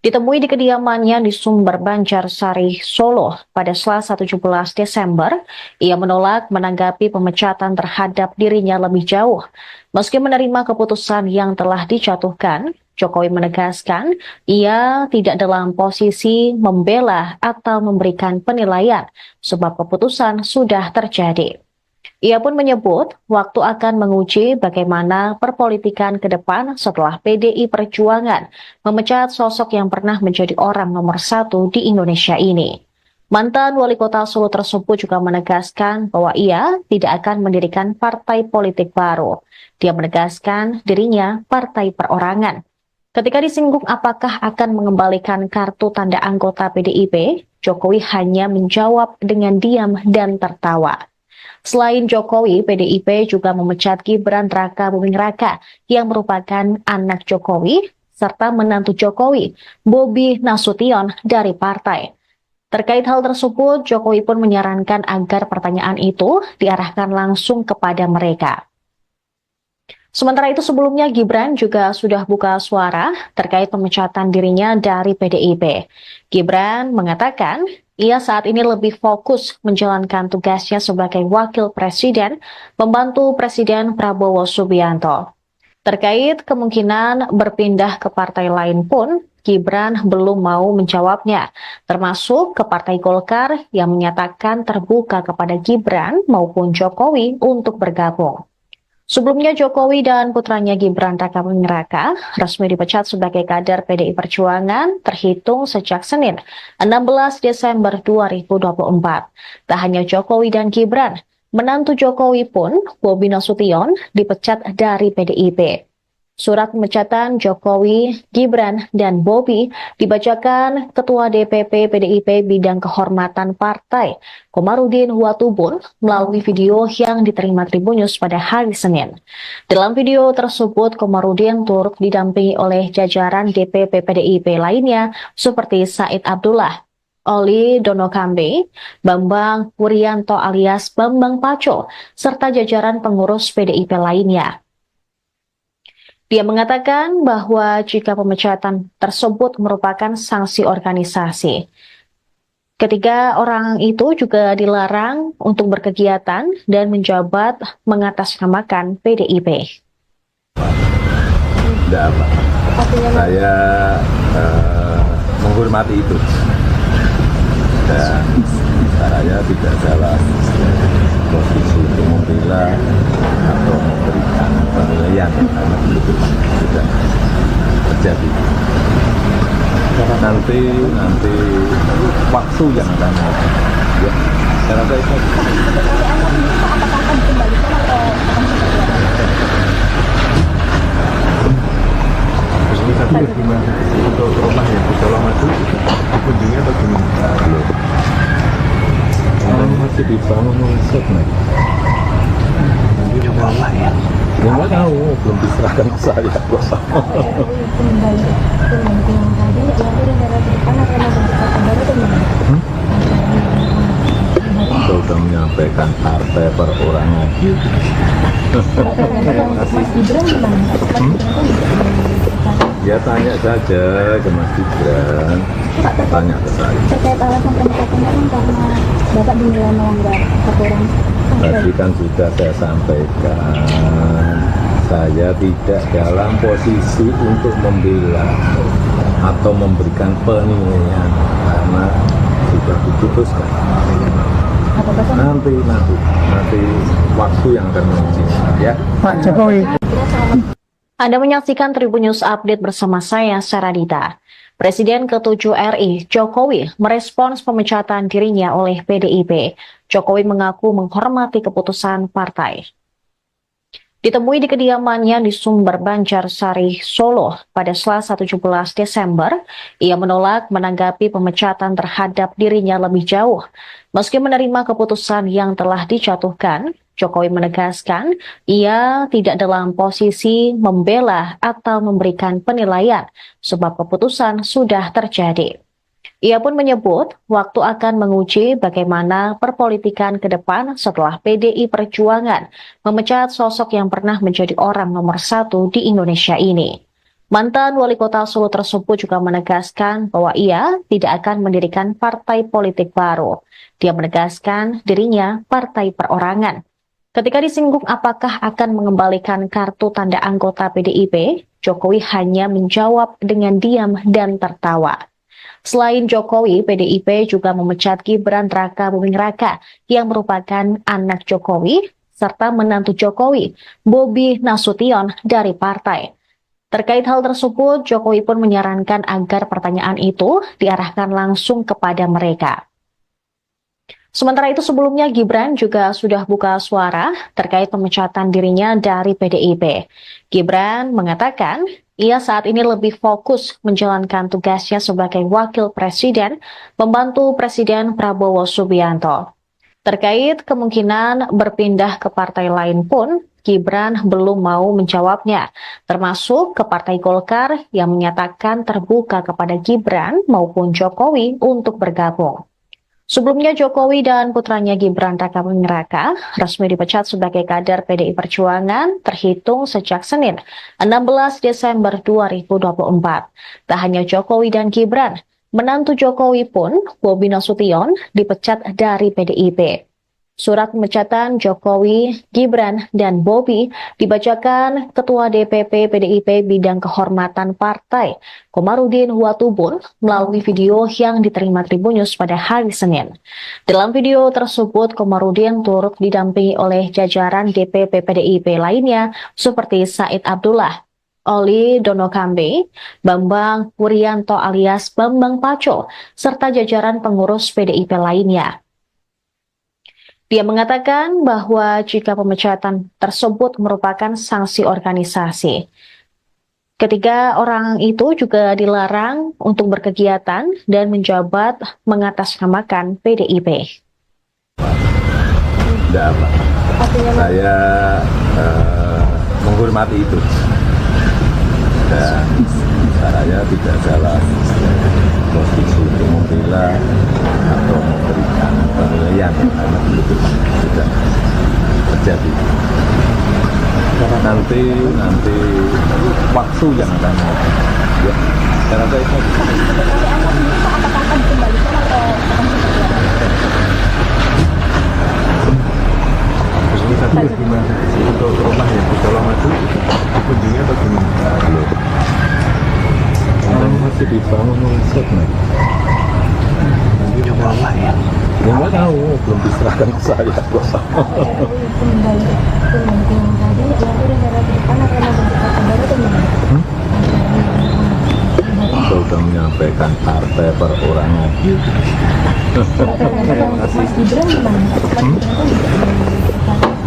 Ditemui di kediamannya di Sumber Banjarsari, Solo pada Selasa 17 Desember, ia menolak menanggapi pemecatan terhadap dirinya lebih jauh. Meski menerima keputusan yang telah dijatuhkan, Jokowi menegaskan ia tidak dalam posisi membela atau memberikan penilaian sebab keputusan sudah terjadi. Ia pun menyebut waktu akan menguji bagaimana perpolitikan ke depan setelah PDI Perjuangan memecat sosok yang pernah menjadi orang nomor 1 di Indonesia ini. Mantan wali kota Solo tersebut juga menegaskan bahwa ia tidak akan mendirikan partai politik baru. Dia menegaskan dirinya partai perorangan. Ketika disinggung apakah akan mengembalikan kartu tanda anggota PDIP, Jokowi hanya menjawab dengan diam dan tertawa. Selain Jokowi, PDIP juga memecat Gibran Rakabuming Raka yang merupakan anak Jokowi serta menantu Jokowi, Bobi Nasution dari partai. Terkait hal tersebut, Jokowi pun menyarankan agar pertanyaan itu diarahkan langsung kepada mereka. Sementara itu sebelumnya Gibran juga sudah buka suara terkait pemecatan dirinya dari PDIP. Gibran mengatakan ia saat ini lebih fokus menjalankan tugasnya sebagai wakil presiden, membantu Presiden Prabowo Subianto. Terkait kemungkinan berpindah ke partai lain pun, Gibran belum mau menjawabnya, termasuk ke Partai Golkar yang menyatakan terbuka kepada Gibran maupun Jokowi untuk bergabung. Sebelumnya Jokowi dan putranya Gibran Rakabuming Raka resmi dipecat sebagai kader PDI Perjuangan terhitung sejak Senin 16 Desember 2024. Tak hanya Jokowi dan Gibran, menantu Jokowi pun, Bobi Nasution, dipecat dari PDIP. Surat pemecatan Jokowi, Gibran, dan Bobi dibacakan Ketua DPP PDIP Bidang Kehormatan Partai, Komarudin Watubun, melalui video yang diterima Tribun News pada hari Senin. Dalam video tersebut, Komarudin turut didampingi oleh jajaran DPP PDIP lainnya seperti Said Abdullah, Oli Donokambe, Bambang Wuryanto alias Bambang Paco, serta jajaran pengurus PDIP lainnya. Dia mengatakan bahwa jika pemecatan tersebut merupakan sanksi organisasi, ketiga orang itu juga dilarang untuk berkegiatan dan menjabat mengatasnamakan PDIP. Tidak apa. Saya menghormati itu. Dan saya tidak dalam posisi untuk membela atau memberikan penilaian karena itu sudah terjadi. Nanti waktu yang akan ya, saya rasa itu. Tapi gimana untuk rumah yang di Solo Maju dikunjungi atau gimana? Belum. Masih dibangun segmen. Coba ya. Ya nggak tahu, belum diserahkan ke saya. Sudah menyampaikan partai perorangan. Mas Gibran gimana? Ya tanya saja ke Mas Gibran, tanya ke saya. Terkait alasan pemecatan kan karena Bapak dinilai melanggar aturan. Tadi kan sudah saya sampaikan, saya tidak dalam posisi untuk membela atau memberikan penilaian karena sudah diputuskan. Nanti waktu yang akan menentukan ya. Pak Jokowi. Anda menyaksikan Tribun News Update bersama saya, Saradita. Presiden ke-7 RI, Jokowi, merespons pemecatan dirinya oleh PDIP. Jokowi mengaku menghormati keputusan partai. Ditemui di kediamannya di Sumber Banjarsari, Solo pada Selasa 17 Desember, ia menolak menanggapi pemecatan terhadap dirinya lebih jauh. Meski menerima keputusan yang telah dijatuhkan, Jokowi menegaskan ia tidak dalam posisi membela atau memberikan penilaian sebab keputusan sudah terjadi. Ia pun menyebut waktu akan menguji bagaimana perpolitikan ke depan setelah PDI Perjuangan memecat sosok yang pernah menjadi orang nomor 1 di Indonesia ini. Mantan wali kota Solo tersebut juga menegaskan bahwa ia tidak akan mendirikan partai politik baru. Dia menegaskan dirinya partai perorangan. Ketika disinggung apakah akan mengembalikan kartu tanda anggota PDIP, Jokowi hanya menjawab dengan diam dan tertawa. Selain Jokowi, PDIP juga memecat Gibran Rakabuming Raka yang merupakan anak Jokowi serta menantu Jokowi, Bobi Nasution dari partai. Terkait hal tersebut, Jokowi pun menyarankan agar pertanyaan itu diarahkan langsung kepada mereka. Sementara itu sebelumnya Gibran juga sudah buka suara terkait pemecatan dirinya dari PDIP. Gibran mengatakan ia saat ini lebih fokus menjalankan tugasnya sebagai wakil presiden, membantu Presiden Prabowo Subianto. Terkait kemungkinan berpindah ke partai lain pun, Gibran belum mau menjawabnya, termasuk ke Partai Golkar yang menyatakan terbuka kepada Gibran maupun Jokowi untuk bergabung. Sebelumnya Jokowi dan putranya Gibran Rakabuming Raka resmi dipecat sebagai kader PDI Perjuangan terhitung sejak Senin 16 Desember 2024. Tak hanya Jokowi dan Gibran, menantu Jokowi pun, Bobi Nasution, dipecat dari PDIP. Surat pemecatan Jokowi, Gibran, dan Bobi dibacakan Ketua DPP PDIP Bidang Kehormatan Partai, Komarudin Watubun, melalui video yang diterima Tribun News pada hari Senin. Dalam video tersebut, Komarudin turut didampingi oleh jajaran DPP PDIP lainnya seperti Said Abdullah, Oli Donokambe, Bambang Wuryanto alias Bambang Paco, serta jajaran pengurus PDIP lainnya. Dia mengatakan bahwa jika pemecatan tersebut merupakan sanksi organisasi, ketiga orang itu juga dilarang untuk berkegiatan dan menjabat mengatasnamakan PDIP. Tidak apa. Saya menghormati itu. Dan saya tidak dalam posisi untuk membela atau memberikan penilaian karena itu sudah terjadi. Nanti waktu yang akan ya, saya rasa itu. Tapi gimana untuk rumah yang di Solo Maju kunjungnya atau gimana? Masih dibangun oleh segmen. Ya nggak tahu, belum diserahkan ke saya. Saya sudah menyampaikan partai perorangan.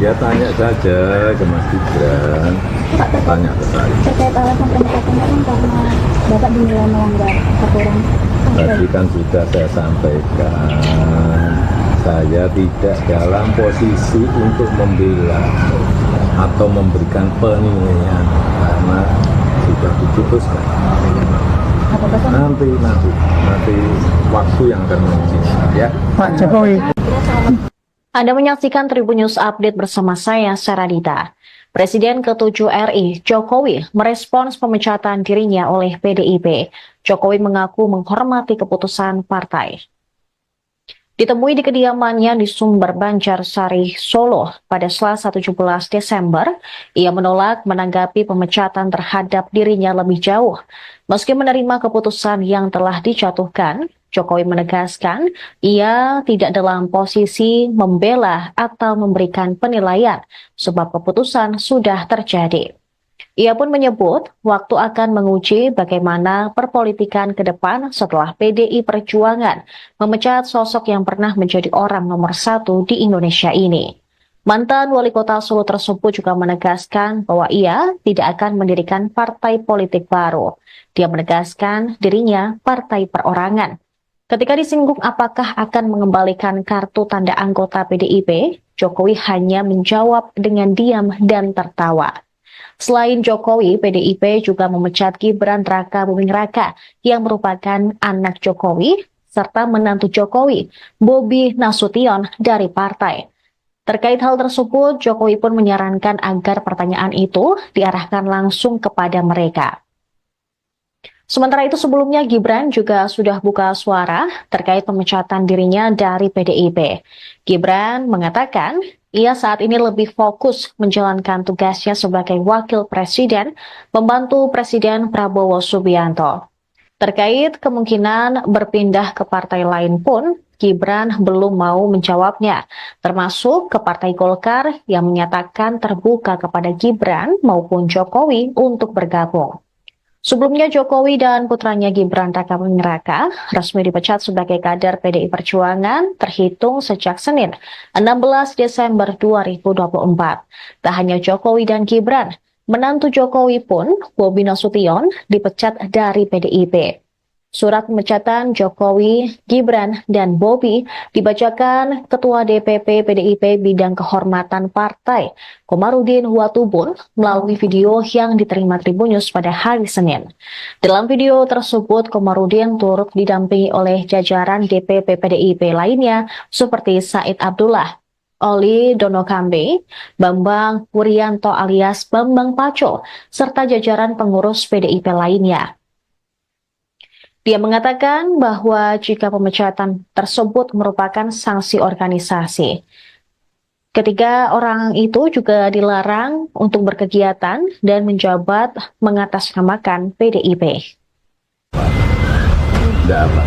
Ya tanya saja ke Mas Gibran, tanya ke saya. Terkait alasan pemecatan kan karena Bapak dinilai melanggar aturan. Tadi kan sudah saya sampaikan, saya tidak dalam posisi untuk membela atau memberikan penilaian karena sudah diputuskan. Nanti waktu yang akan menguji ya. Pak Jokowi. Anda menyaksikan Tribun News Update bersama saya, Saradita. Presiden ke-7 RI, Jokowi, merespons pemecatan dirinya oleh PDIP. Jokowi mengaku menghormati keputusan partai. Ditemui di kediamannya di Sumber Banjarsari, Solo pada Selasa 17 Desember, ia menolak menanggapi pemecatan terhadap dirinya lebih jauh. Meski menerima keputusan yang telah dijatuhkan, Jokowi menegaskan ia tidak dalam posisi membela atau memberikan penilaian sebab keputusan sudah terjadi. Ia pun menyebut waktu akan menguji bagaimana perpolitikan ke depan setelah PDI Perjuangan memecat sosok yang pernah menjadi orang nomor satu di Indonesia ini. Mantan wali kota Solo tersebut juga menegaskan bahwa ia tidak akan mendirikan partai politik baru. Dia menegaskan dirinya partai perorangan. Ketika disinggung apakah akan mengembalikan kartu tanda anggota PDIP, Jokowi hanya menjawab dengan diam dan tertawa. Selain Jokowi, PDIP juga memecat Gibran Raka Buming Raka yang merupakan anak Jokowi serta menantu Jokowi, Bobi Nasution dari partai. Terkait hal tersebut, Jokowi pun menyarankan agar pertanyaan itu diarahkan langsung kepada mereka. Sementara itu sebelumnya Gibran juga sudah buka suara terkait pemecatan dirinya dari PDIP. Gibran mengatakan ia saat ini lebih fokus menjalankan tugasnya sebagai wakil presiden, membantu Presiden Prabowo Subianto. Terkait kemungkinan berpindah ke partai lain pun, Gibran belum mau menjawabnya, termasuk ke Partai Golkar yang menyatakan terbuka kepada Gibran maupun Jokowi untuk bergabung. Sebelumnya Jokowi dan putranya Gibran Raka Buming Raka resmi dipecat sebagai kader PDI Perjuangan terhitung sejak Senin 16 Desember 2024. Tak hanya Jokowi dan Gibran, menantu Jokowi pun, Bobi Nasution, dipecat dari PDIP. Surat pemecatan Jokowi, Gibran, dan Bobi dibacakan Ketua DPP PDIP Bidang Kehormatan Partai, Komarudin Watubun, melalui video yang diterima Tribun News pada hari Senin. Dalam video tersebut, Komarudin turut didampingi oleh jajaran DPP PDIP lainnya seperti Said Abdullah, Oli Donokambe, Bambang Wuryanto alias Bambang Paco, serta jajaran pengurus PDIP lainnya. Dia mengatakan bahwa jika pemecatan tersebut merupakan sanksi organisasi, ketiga orang itu juga dilarang untuk berkegiatan dan menjabat mengatasnamakan PDIP. Tidak apa.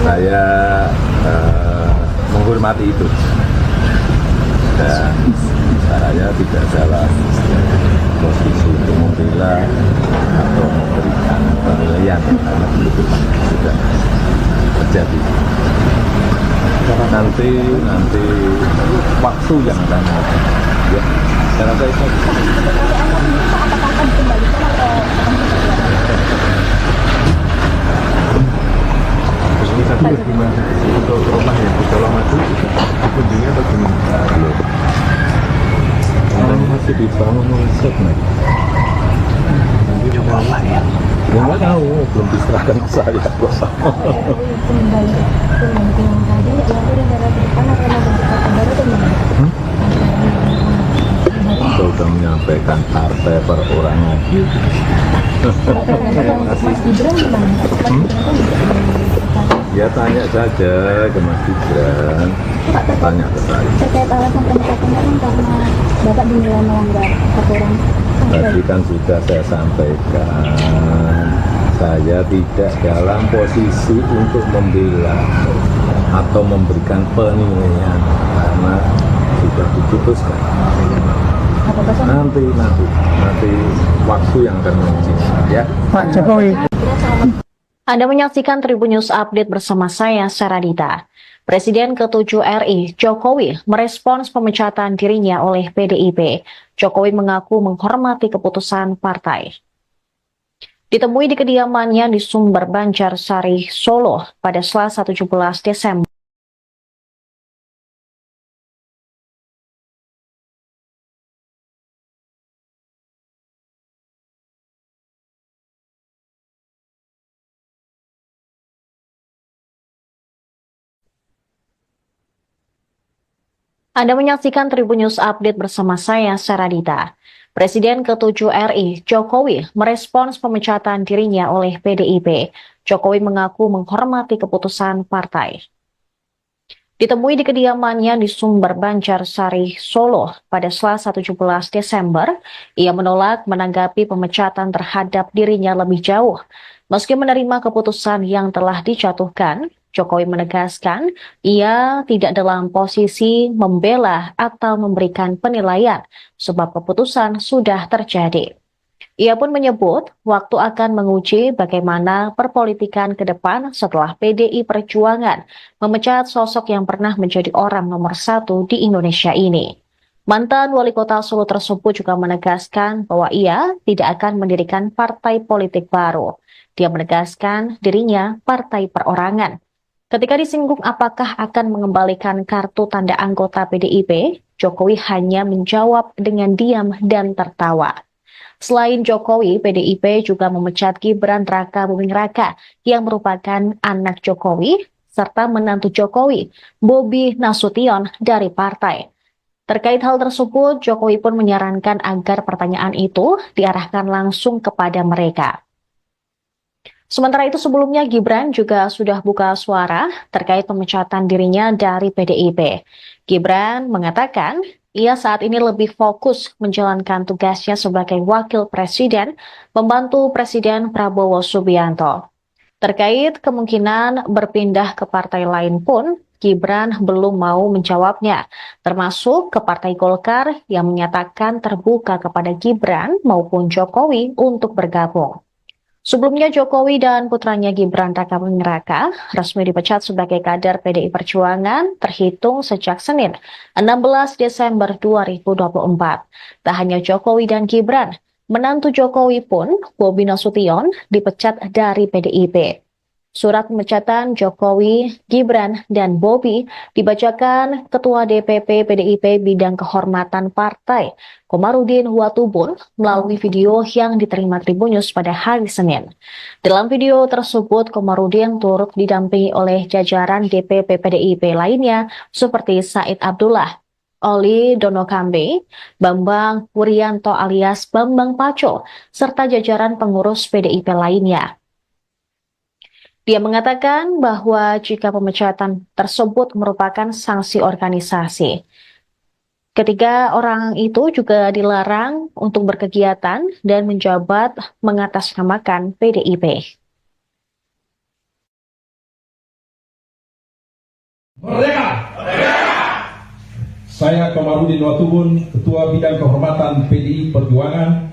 Saya menghormati itu. Dan saya tidak salah posisi untuk membela atau memberikan penilaian karena itu sudah terjadi. Nanti waktu yang akan ya, saya rasa itu. Tapi gimana untuk rumah yang sudah lama itu kunjungnya bagaimana? Masih dibangun oleh segmen. Coba apa ya? Ya nggak tahu, belum diserahkan ke saya kok. Kembali yang tadi, ya negara ke depan akan membentuk baru atau gimana? Sudah menyampaikan partai perorangan. Mas Gibran gimana? Ya tanya saja ke Mas Gibran, tanya ke saya. Terkait alasan pemecatan kan karena Bapak dinilai melanggar aturan. Tadi kan sudah saya sampaikan, saya tidak dalam posisi untuk membela atau memberikan penilaian karena sudah diputuskan. Nanti waktu yang akan menguji ya. Pak Jokowi. Anda menyaksikan Tribun News Update bersama saya, Saradita. Presiden ke-7 RI, Jokowi, merespons pemecatan dirinya oleh PDIP. Jokowi mengaku menghormati keputusan partai. Ditemui di kediamannya di Sumber Banjarsari, Solo pada Selasa 17 Desember. Anda menyaksikan Tribun News Update bersama saya, Saradita. Presiden ke-7 RI, Jokowi, merespons pemecatan dirinya oleh PDIP. Jokowi mengaku menghormati keputusan partai. Ditemui di kediamannya di Sumber Banjarsari, Solo pada Selasa 17 Desember, ia menolak menanggapi pemecatan terhadap dirinya lebih jauh. Meski menerima keputusan yang telah dijatuhkan, Jokowi menegaskan ia tidak dalam posisi membela atau memberikan penilaian sebab keputusan sudah terjadi. Ia pun menyebut waktu akan menguji bagaimana perpolitikan ke depan setelah PDI Perjuangan memecat sosok yang pernah menjadi orang nomor 1 di Indonesia ini. Mantan wali kota Solo tersebut juga menegaskan bahwa ia tidak akan mendirikan partai politik baru. Dia menegaskan dirinya partai perorangan. Ketika disinggung apakah akan mengembalikan kartu tanda anggota PDIP, Jokowi hanya menjawab dengan diam dan tertawa. Selain Jokowi, PDIP juga memecat Gibran Raka Buming Raka yang merupakan anak Jokowi serta menantu Jokowi, Bobi Nasution dari partai. Terkait hal tersebut, Jokowi pun menyarankan agar pertanyaan itu diarahkan langsung kepada mereka. Sementara itu sebelumnya Gibran juga sudah buka suara terkait pemecatan dirinya dari PDIP. Gibran mengatakan ia saat ini lebih fokus menjalankan tugasnya sebagai wakil presiden, membantu Presiden Prabowo Subianto. Terkait kemungkinan berpindah ke partai lain pun, Gibran belum mau menjawabnya, termasuk ke Partai Golkar yang menyatakan terbuka kepada Gibran maupun Jokowi untuk bergabung. Sebelumnya Jokowi dan putranya Gibran Raka Buming Raka resmi dipecat sebagai kader PDI Perjuangan terhitung sejak Senin 16 Desember 2024. Tak hanya Jokowi dan Gibran, menantu Jokowi pun, Bobi Nasution, dipecat dari PDIP. Surat pemecatan Jokowi, Gibran, dan Bobi dibacakan Ketua DPP PDIP Bidang Kehormatan Partai, Komarudin Watubun, melalui video yang diterima Tribunnews pada hari Senin. Dalam video tersebut, Komarudin turut didampingi oleh jajaran DPP PDIP lainnya seperti Said Abdullah, Oli Donokambe, Bambang Wuryanto alias Bambang Paco, serta jajaran pengurus PDIP lainnya. Dia mengatakan bahwa jika pemecatan tersebut merupakan sanksi organisasi, ketiga orang itu juga dilarang untuk berkegiatan dan menjabat mengatasnamakan PDIP. Merdeka! Saya Komarudin Watubun, Ketua Bidang Kehormatan PDI Perjuangan,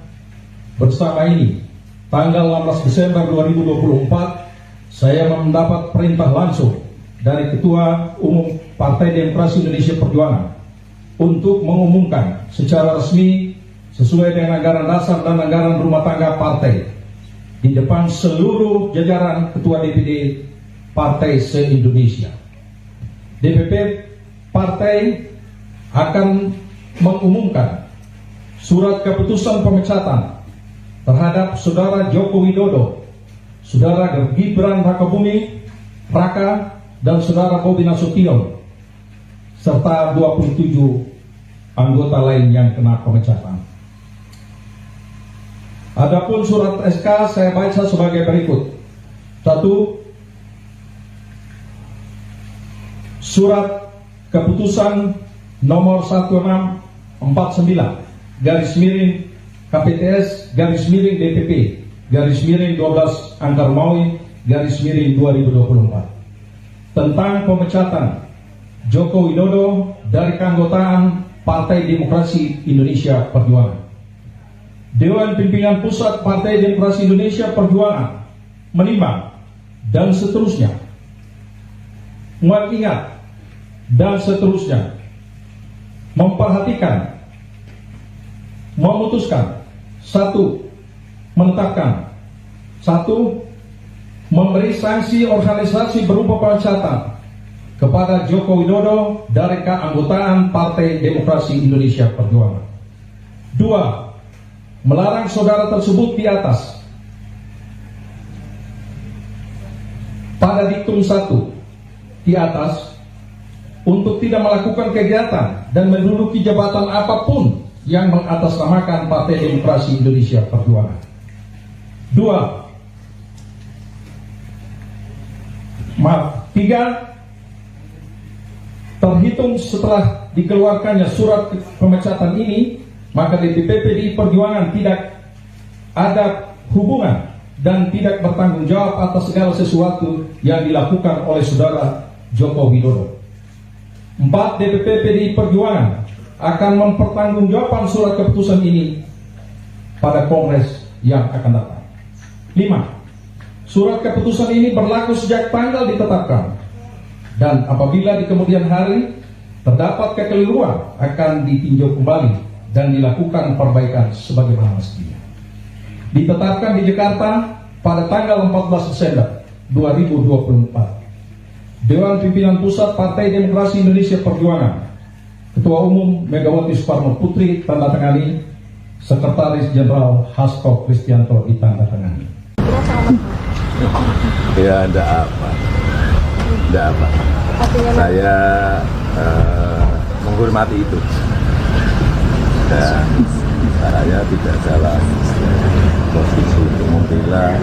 bersama ini, tanggal 16 Desember 2024, saya mendapat perintah langsung dari Ketua Umum Partai Demokrasi Indonesia Perjuangan untuk mengumumkan secara resmi sesuai dengan anggaran dasar dan anggaran rumah tangga partai di depan seluruh jajaran Ketua DPD Partai se-Indonesia. DPP Partai akan mengumumkan surat keputusan pemecatan terhadap Saudara Joko Widodo, Saudara Gibran Raka Buming Raka, dan Saudara Bobi Nasution, serta 27 anggota lain yang kena pemecatan. Adapun surat SK saya baca sebagai berikut. 1. Surat keputusan nomor 1649 garis miring KPTS garis miring DPP garis miring 12 Angka Romawi garis miring 2024 tentang pemecatan Joko Widodo dari keanggotaan Partai Demokrasi Indonesia Perjuangan. Dewan Pimpinan Pusat Partai Demokrasi Indonesia Perjuangan menimbang dan seterusnya, mengingat dan seterusnya, memperhatikan, memutuskan, 1. Menetapkan, 1. Memberi sanksi organisasi berupa pemecatan kepada Joko Widodo dari keanggotaan Partai Demokrasi Indonesia Perjuangan. 2. Melarang saudara tersebut di atas pada diktum 1 di atas untuk tidak melakukan kegiatan dan menduduki jabatan apapun yang mengatasnamakan Partai Demokrasi Indonesia Perjuangan. 3. Terhitung setelah dikeluarkannya surat pemecatan ini, maka DPP PDI Perjuangan tidak ada hubungan dan tidak bertanggung jawab atas segala sesuatu yang dilakukan oleh saudara Joko Widodo. 4. DPP PDI Perjuangan akan mempertanggungjawabkan surat keputusan ini pada Kongres yang akan datang. 5. Surat keputusan ini berlaku sejak tanggal ditetapkan, dan apabila di kemudian hari terdapat kekeliruan akan ditinjau kembali dan dilakukan perbaikan sebagaimana mestinya. Ditetapkan di Jakarta pada tanggal 14 Desember 2024. Dewan Pimpinan Pusat Partai Demokrasi Indonesia Perjuangan, Ketua Umum Megawati Soekarno Putri tandatangani, Sekretaris Jenderal Hasto Kristianto ditandatangani. Ya, enggak apa. Saya menghormati itu. Dan saya tidak dalam posisi untuk membela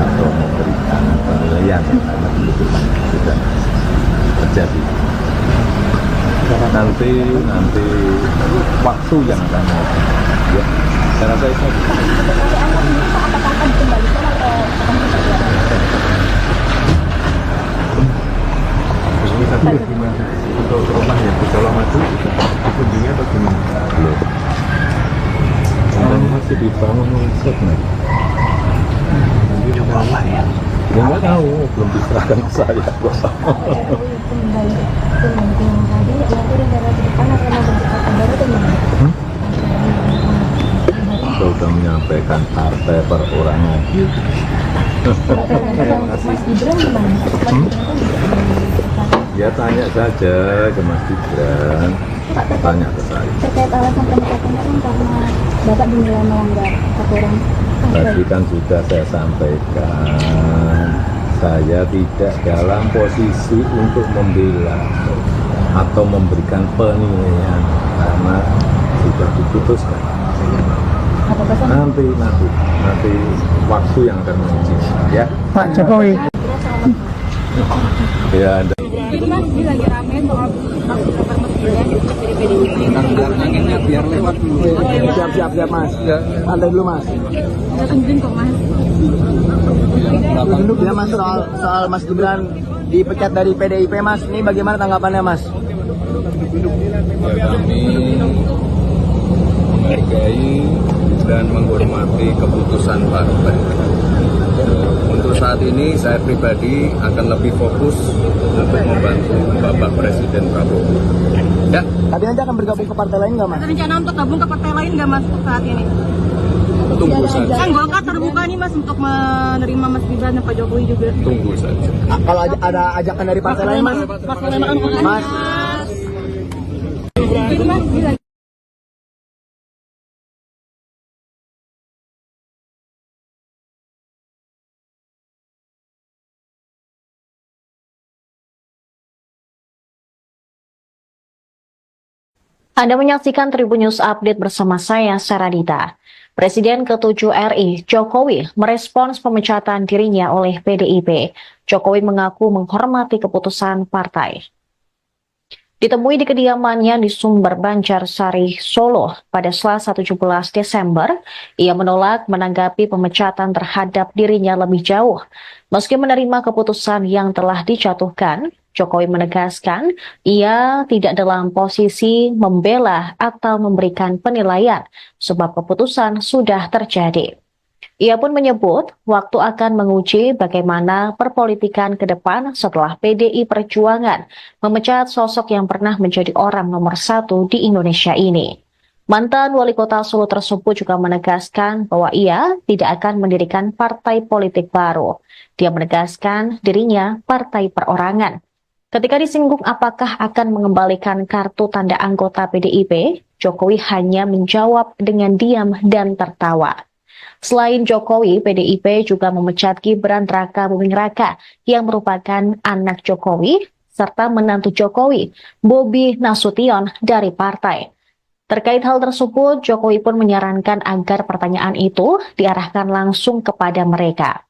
atau memberikan penilaian karena itu sudah terjadi. Nanti waktu yang akan ya, saya rasa itu. Tapi gimana untuk rumah yang Kuala Maju dikunjungi atau gimana? Belum. Karena masih dibangun segmen. Coba apa ya? Ya nggak tahu, belum diserahkan ke saya. Saya sudah menyampaikan partai perorangan. Ya tanya saja ke Mas Gibran, tanya ke saya. Terkait alasan pemecatan kan karena Bapak dinilai melanggar aturan. Tadi kan sudah saya sampaikan, saya tidak dalam posisi untuk membela atau memberikan penilaian karena sudah diputuskan. Nanti waktu yang akan menguji ya. Pak Jokowi. Ya, Anda. Jadi Mas, ini lagi rame soal kasus kabar presiden dari PDIP. Anginnya biar lewat dulu. Siap Mas. Santai dulu Mas. Saya tungguin kok Mas. Ya Mas, soal Mas Gibran dipecat dari PDIP Mas, ini bagaimana tanggapannya Mas? Ya, kami menghargai dan menghormati keputusan partai. Untuk saat ini saya pribadi akan lebih fokus untuk membantu Bapak Presiden Prabowo. Ya. Tapi nanti akan bergabung ke partai lain nggak Mas? Ada rencana untuk gabung ke partai lain nggak Mas untuk saat ini? Tunggu saja. Kan Golkar terbuka nih Mas untuk menerima Mas Gibran dan Pak Jokowi juga. Tunggu saja. Kalau ada ajakan dari partai lain Mas? Mas. Jadi Mas, ini lagi Anda menyaksikan Tribun News Update bersama saya, Saradita. Presiden ke-7 RI, Jokowi, merespons pemecatan dirinya oleh PDIP. Jokowi mengaku menghormati keputusan partai. Ditemui di kediamannya di Sumber Banjarsari, Solo pada Selasa 17 Desember, ia menolak menanggapi pemecatan terhadap dirinya lebih jauh. Meski menerima keputusan yang telah dijatuhkan, Jokowi menegaskan ia tidak dalam posisi membela atau memberikan penilaian sebab keputusan sudah terjadi. Ia pun menyebut waktu akan menguji bagaimana perpolitikan ke depan setelah PDI Perjuangan memecat sosok yang pernah menjadi orang nomor 1 di Indonesia ini. Mantan wali kota Solo tersebut juga menegaskan bahwa ia tidak akan mendirikan partai politik baru. Dia menegaskan dirinya partai perorangan. Ketika disinggung apakah akan mengembalikan kartu tanda anggota PDIP, Jokowi hanya menjawab dengan diam dan tertawa. Selain Jokowi, PDIP juga memecat Gibran Raka Buming Raka yang merupakan anak Jokowi serta menantu Jokowi, Bobi Nasution dari partai. Terkait hal tersebut, Jokowi pun menyarankan agar pertanyaan itu diarahkan langsung kepada mereka.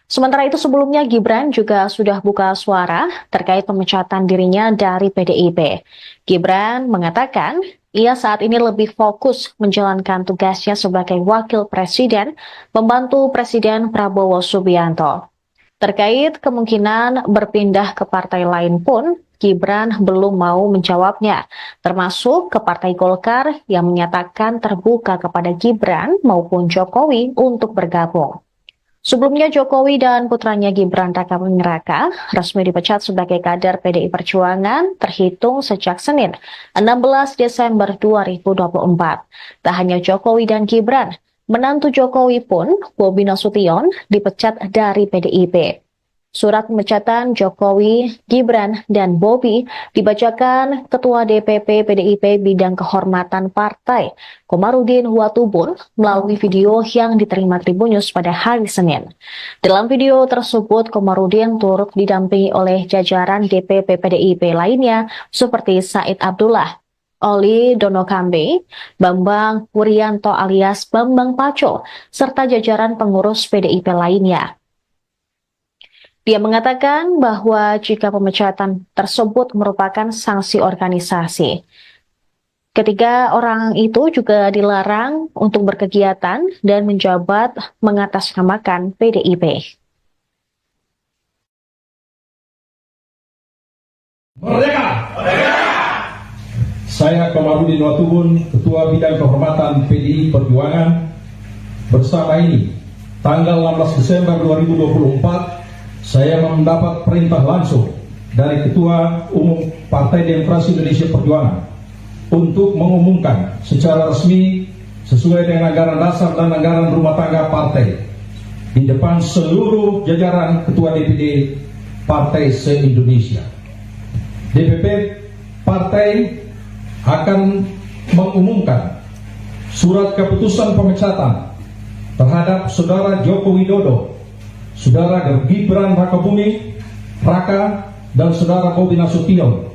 Sementara itu sebelumnya Gibran juga sudah buka suara terkait pemecatan dirinya dari PDIP. Gibran mengatakan ia saat ini lebih fokus menjalankan tugasnya sebagai wakil presiden, membantu Presiden Prabowo Subianto. Terkait kemungkinan berpindah ke partai lain pun, Gibran belum mau menjawabnya, termasuk ke Partai Golkar yang menyatakan terbuka kepada Gibran maupun Jokowi untuk bergabung. Sebelumnya Jokowi dan putranya Gibran Rakabuming Raka resmi dipecat sebagai kader PDI Perjuangan terhitung sejak Senin 16 Desember 2024. Tak hanya Jokowi dan Gibran, menantu Jokowi pun, Bobi Nasution, dipecat dari PDIP. Surat pemecatan Jokowi, Gibran, dan Bobi dibacakan Ketua DPP PDIP Bidang Kehormatan Partai, Komarudin Watubun, melalui video yang diterima Tribunnews pada hari Senin. Dalam video tersebut, Komarudin turut didampingi oleh jajaran DPP PDIP lainnya seperti Said Abdullah, Oli Donokambe, Bambang Wuryanto alias Bambang Paco, serta jajaran pengurus PDIP lainnya. Dia mengatakan bahwa jika pemecatan tersebut merupakan sanksi organisasi, ketiga orang itu juga dilarang untuk berkegiatan dan menjabat mengatasnamakan PDIP. Merdeka! Saya Komarudin Watubun, Ketua Bidang Kehormatan PDI Perjuangan. Bersama ini, tanggal 16 Desember 2024, saya mendapat perintah langsung dari Ketua Umum Partai Demokrasi Indonesia Perjuangan untuk mengumumkan secara resmi sesuai dengan anggaran dasar dan anggaran rumah tangga partai di depan seluruh jajaran Ketua DPD Partai se-Indonesia. DPP Partai akan mengumumkan surat keputusan pemecatan terhadap Saudara Joko Widodo, Saudara Gibran Rakabuming Raka, dan Saudara Bobi Nasution,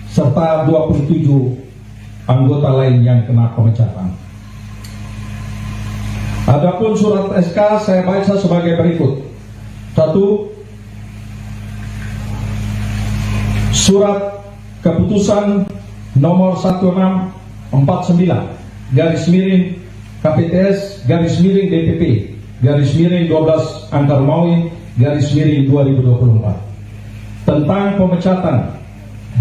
serta 27 anggota lain yang kena pemecatan. Adapun surat SK saya baca sebagai berikut. 1. Surat keputusan nomor 1649 garis miring KPTS garis miring DPP garis miring 12 Angka Romawi garis miring 2024 tentang pemecatan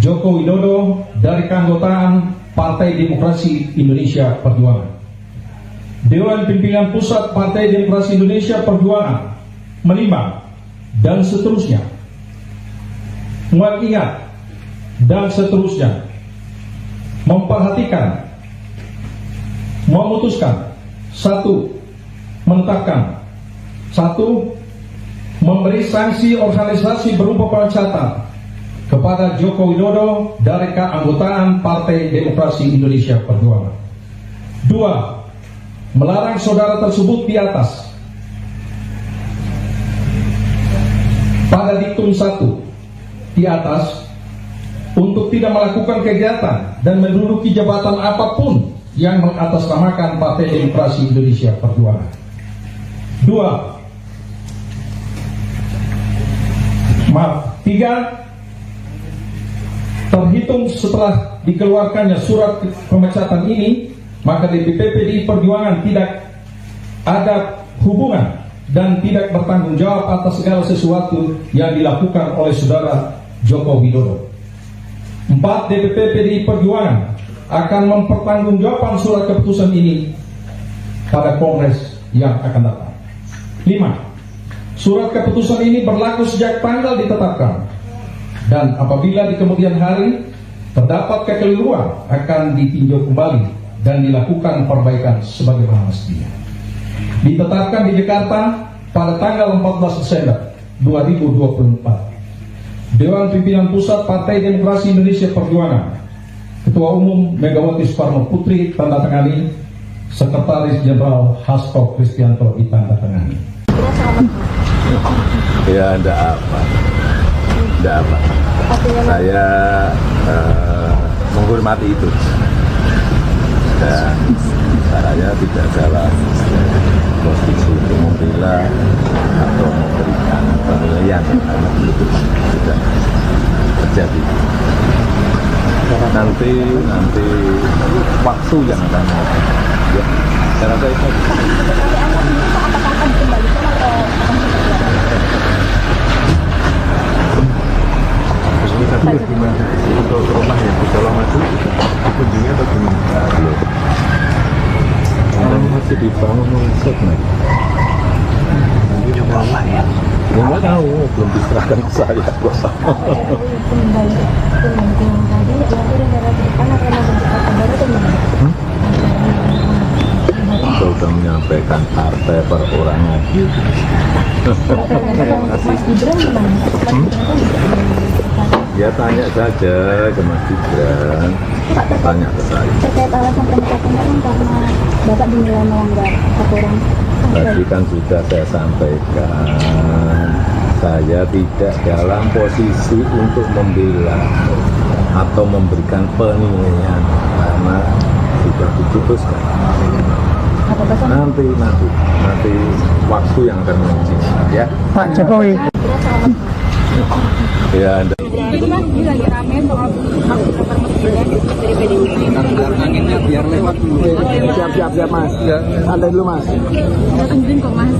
Joko Widodo dari keanggotaan Partai Demokrasi Indonesia Perjuangan. Dewan Pimpinan Pusat Partai Demokrasi Indonesia Perjuangan menimbang dan seterusnya mengingat dan seterusnya memperhatikan, memutuskan, 1. Menetapkan, 1. Memberi sanksi organisasi berupa pemecatan kepada Joko Widodo dari keanggotaan Partai Demokrasi Indonesia Perjuangan. 2. Melarang saudara tersebut di atas pada diktum 1 di atas untuk tidak melakukan kegiatan dan menduduki jabatan apapun yang mengatasnamakan Partai Demokrasi Indonesia Perjuangan. 3. Terhitung setelah dikeluarkannya surat pemecatan ini, maka DPP PDI Perjuangan tidak ada hubungan dan tidak bertanggung jawab atas segala sesuatu yang dilakukan oleh Saudara Joko Widodo. 4. DPP PDI Perjuangan akan mempertanggungjawabkan surat keputusan ini pada Kongres yang akan datang. 5. Surat keputusan ini berlaku sejak tanggal ditetapkan, dan apabila di kemudian hari terdapat kekeliruan akan ditinjau kembali dan dilakukan perbaikan sebagaimana mestinya. Ditetapkan di Jakarta pada tanggal 14 Desember 2024. Dewan Pimpinan Pusat Partai Demokrasi Indonesia Perjuangan, Ketua Umum Megawati Soekarno Putri tanda tangani, Sekretaris Jenderal Hasto Kristianto ditanda tangani. Ya, enggak apa. Saya menghormati itu. Dan caranya tidak salah posisi untuk membela atau memberikan penilaian karena itu sudah terjadi. Nanti waktu yang akan ya, saya rasa itu. segmen. Ya nggak tahu, belum diserahkan ke saya. Jokowi kembali yang tadi ya gara-gara ke depan karena berkata baru teman. Saya sudah menyampaikan partai perorangan. Mas Gibran gimana? Ya tanya saja ke Mas Gibran, tanya ke saya. Terkait alasan pemecatan kan karena Bapak dinilai melanggar aturan. Tadi kan sudah saya sampaikan, saya tidak dalam posisi untuk membela atau memberikan penilaian karena sudah diputuskan. Nanti waktu yang akan menguji ya. Pak Jokowi. Ya, Anda. Jadi Mas, ini lagi rame soal hak daftar presiden dari PDIP. Anginnya biar lewat dulu. Siap Mas. Ya. Santai dulu Mas. Udah tungguin kok Mas.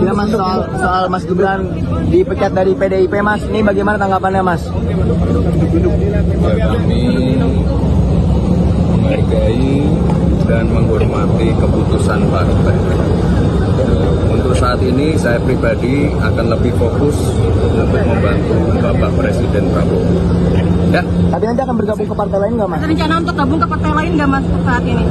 Ya Mas, soal Mas Gibran dipecat dari PDIP Mas, ini bagaimana tanggapannya Mas? Ya, kami menghargai dan menghormati keputusan partai. Untuk saat ini saya pribadi akan lebih fokus untuk membantu Bapak Presiden Prabowo. Ya. Tapi nanti akan bergabung ke partai lain nggak Mas? Ada rencana untuk gabung ke partai lain nggak Mas saat ini?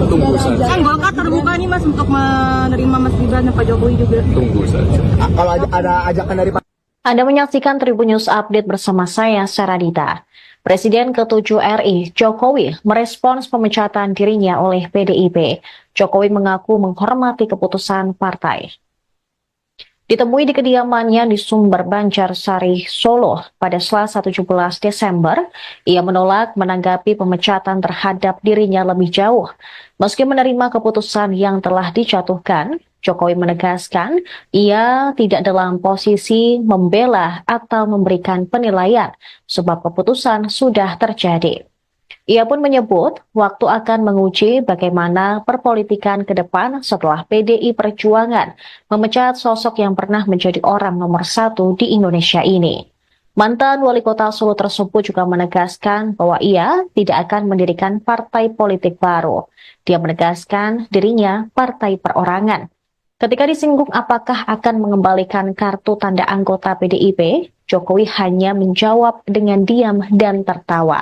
Tunggu saja. Kan Golkar terbuka nih Mas untuk menerima Mas Gibran dan Pak Jokowi juga. Tunggu saja. Kalau ada ajakan dari Pak. Anda menyaksikan Tribun News Update bersama saya, Saradita. Presiden ke-7 RI, Jokowi, merespons pemecatan dirinya oleh PDIP. Jokowi mengaku menghormati keputusan partai. Ditemui di kediamannya di Sumber Banjarsari, Solo pada Selasa 17 Desember, ia menolak menanggapi pemecatan terhadap dirinya lebih jauh. Meski menerima keputusan yang telah dijatuhkan, Jokowi menegaskan ia tidak dalam posisi membela atau memberikan penilaian sebab keputusan sudah terjadi. Ia pun menyebut waktu akan menguji bagaimana perpolitikan ke depan setelah PDI Perjuangan memecat sosok yang pernah menjadi orang nomor 1 di Indonesia ini. Mantan wali kota Solo tersebut juga menegaskan bahwa ia tidak akan mendirikan partai politik baru. Dia menegaskan dirinya partai perorangan. Ketika disinggung apakah akan mengembalikan kartu tanda anggota PDIP, Jokowi hanya menjawab dengan diam dan tertawa.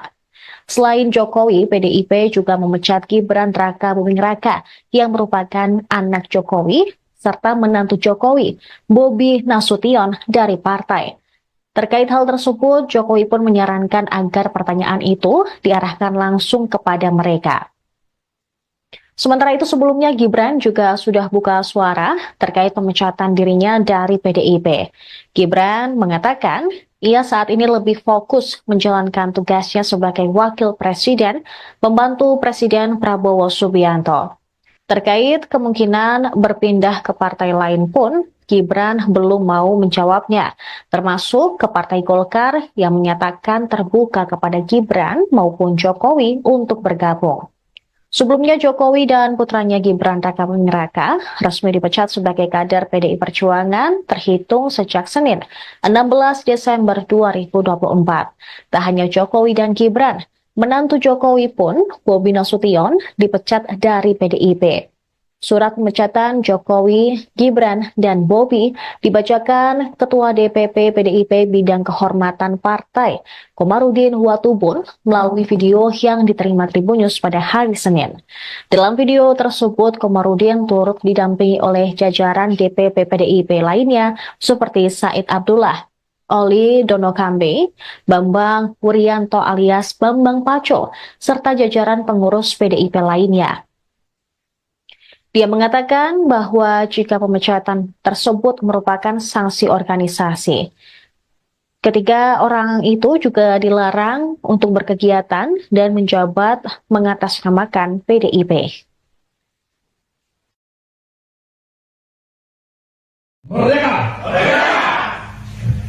Selain Jokowi, PDIP juga memecat Gibran Rakabuming Raka yang merupakan anak Jokowi serta menantu Jokowi, Bobi Nasution dari partai. Terkait hal tersebut, Jokowi pun menyarankan agar pertanyaan itu diarahkan langsung kepada mereka. Sementara itu sebelumnya Gibran juga sudah buka suara terkait pemecatan dirinya dari PDIP. Gibran mengatakan ia saat ini lebih fokus menjalankan tugasnya sebagai wakil presiden, membantu Presiden Prabowo Subianto. Terkait kemungkinan berpindah ke partai lain pun, Gibran belum mau menjawabnya, termasuk ke Partai Golkar yang menyatakan terbuka kepada Gibran maupun Jokowi untuk bergabung. Sebelumnya Jokowi dan putranya Gibran Rakabuming Raka resmi dipecat sebagai kader PDI Perjuangan terhitung sejak Senin 16 Desember 2024. Tak hanya Jokowi dan Gibran, menantu Jokowi pun, Bobi Nasution, dipecat dari PDIP. Surat pemecatan Jokowi, Gibran, dan Bobi dibacakan Ketua DPP PDIP Bidang Kehormatan Partai, Komarudin Watubun, melalui video yang diterima Tribun News pada hari Senin. Dalam video tersebut, Komarudin turut didampingi oleh jajaran DPP PDIP lainnya seperti Said Abdullah, Oli Donokambe, Bambang Wuryanto alias Bambang Paco, serta jajaran pengurus PDIP lainnya. Dia mengatakan bahwa jika pemecatan tersebut merupakan sanksi organisasi, ketiga orang itu juga dilarang untuk berkegiatan dan menjabat mengatasnamakan PDIP. Merdeka!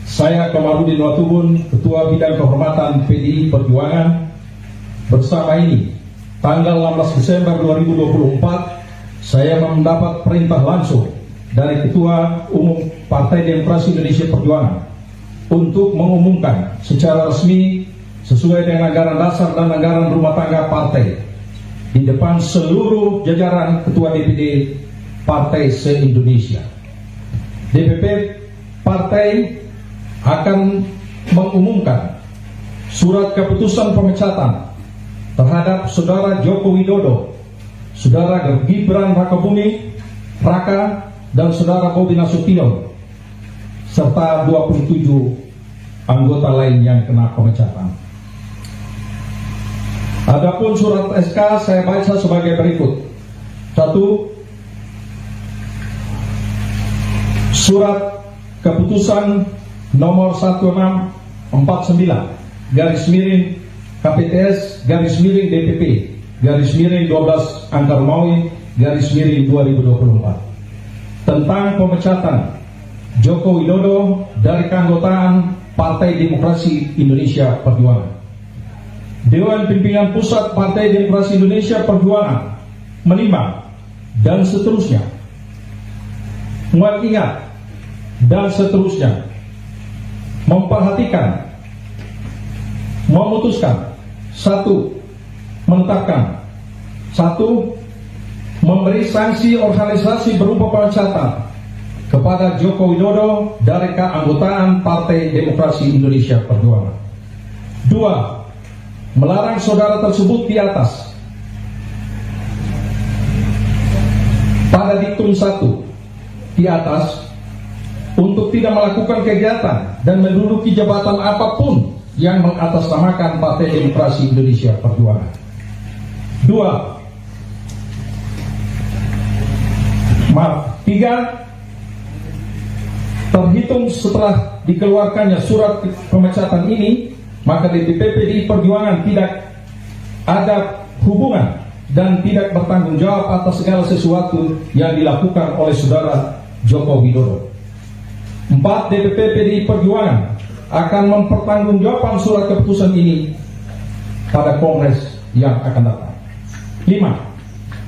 Saya Komarudin Watubun, Ketua Bidang Kehormatan PDI Perjuangan. Bersama ini, tanggal 16 Desember 2024, saya mendapat perintah langsung dari Ketua Umum Partai Demokrasi Indonesia Perjuangan untuk mengumumkan secara resmi sesuai dengan anggaran dasar dan anggaran rumah tangga partai di depan seluruh jajaran Ketua DPD Partai se-Indonesia. DPP Partai akan mengumumkan surat keputusan pemecatan terhadap Saudara Joko Widodo, Saudara Gibran Rakabuming Raka, dan Saudara Bobi Nasution, serta 27 anggota lain yang kena pemecatan. Adapun surat SK saya baca sebagai berikut. 1. Surat keputusan nomor 1649 garis miring KPTS garis miring DPP garis miring 12 Angka Romawi garis miring 2024 tentang pemecatan Joko Widodo dari keanggotaan Partai Demokrasi Indonesia Perjuangan. Dewan Pimpinan Pusat Partai Demokrasi Indonesia Perjuangan menimbang dan seterusnya, mengingat dan seterusnya, memperhatikan, memutuskan, 1. Menetapkan, 1. Memberi sanksi organisasi berupa pemecatan kepada Joko Widodo dari keanggotaan Partai Demokrasi Indonesia Perjuangan. 2. Melarang saudara tersebut di atas pada diktum 1 di atas untuk tidak melakukan kegiatan dan menduduki jabatan apapun yang mengatasnamakan Partai Demokrasi Indonesia Perjuangan. 3. Terhitung setelah dikeluarkannya surat pemecatan ini, maka DPP PDI Perjuangan tidak ada hubungan dan tidak bertanggung jawab atas segala sesuatu yang dilakukan oleh Saudara Joko Widodo. 4. DPP PDI Perjuangan akan mempertanggungjawabkan surat keputusan ini pada Kongres yang akan datang. 5.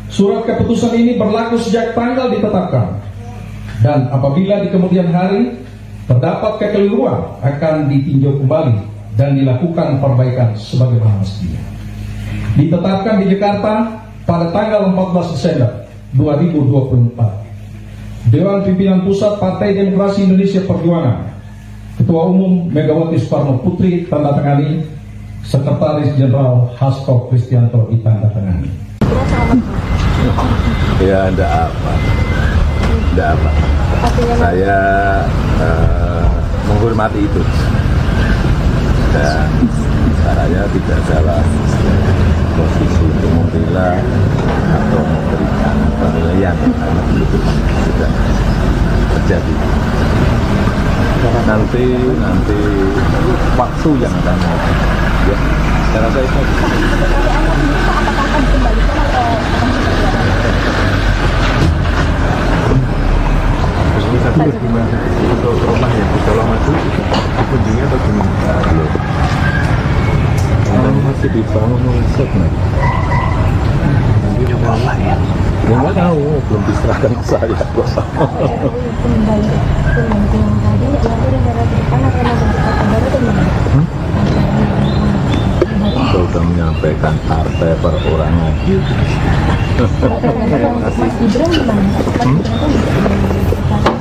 Surat keputusan ini berlaku sejak tanggal ditetapkan, dan apabila di kemudian hari terdapat kekeliruan akan ditinjau kembali dan dilakukan perbaikan sebagaimana mestinya. Ditetapkan di Jakarta pada tanggal 14 Desember 2024. Dewan Pimpinan Pusat Partai Demokrasi Indonesia Perjuangan, Ketua Umum Megawati Soekarno Putri tanda tangani, Sekretaris Jenderal Hasto Kristianto ditanda tangani. Ya, enggak apa. Saya menghormati itu. Dan saya tidak salah posisi untuk membela atau memberikan penilaian karena itu sudah terjadi. Nanti waktu yang akan ya, saya rasa itu. Tapi gimana untuk rumah yang di Solo Maju dikunjungi atau gimana? Masih dibangun oleh segmen. Ya nggak tahu, belum diserahkan ke saya. Kita sudah menyampaikan partai perorangan.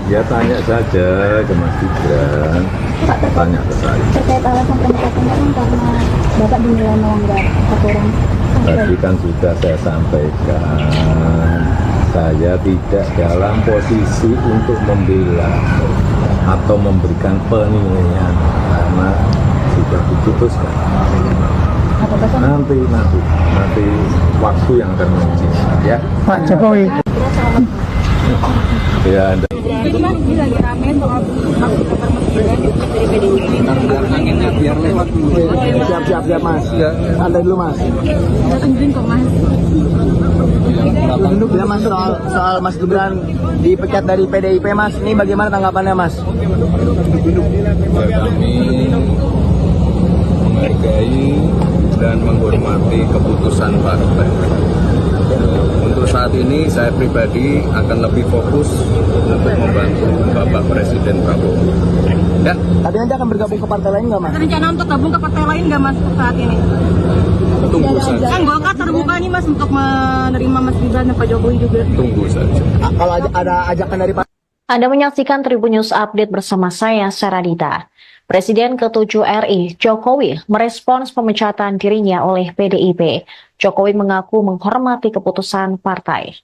Ya tanya saja ke Mas Gibran, tanya ke saya. Terkait alasan pemecatan karena Bapak dinilai melanggar aturan. Tadi kan sudah saya sampaikan, saya tidak dalam posisi untuk membela atau memberikan penilaian karena sudah diputuskan. Nanti waktu yang akan menentukan ya. Pak Jokowi. Ya, Anda. Jadi kan ini lagi rame soal hak kepermusikan dari PDIP. Anginnya biar lewat dulu. Siap Mas. Santai dulu Mas. Kita tungguin kok Mas. Ya Mas, soal Mas Gibran dipecat dari PDIP Mas, ini bagaimana tanggapannya Mas? Ya, kami menghargai dan menghormati keputusan partai. Untuk untuk saat ini saya pribadi akan lebih fokus untuk membantu Bapak Presiden Prabowo. Ya. Tapi nanti akan bergabung ke partai lain nggak, Mas? Ada rencana untuk gabung ke partai lain nggak Mas saat ini? Tunggu saja. Kan Golkar terbuka nih Mas untuk menerima Mas Gibran dan Pak Jokowi juga. Tunggu saja. Kalau ada ajakan dari Pak. Anda menyaksikan Tribun News Update bersama saya, Saradita. Presiden ke-7 RI, Jokowi, merespons pemecatan dirinya oleh PDIP. Jokowi mengaku menghormati keputusan partai.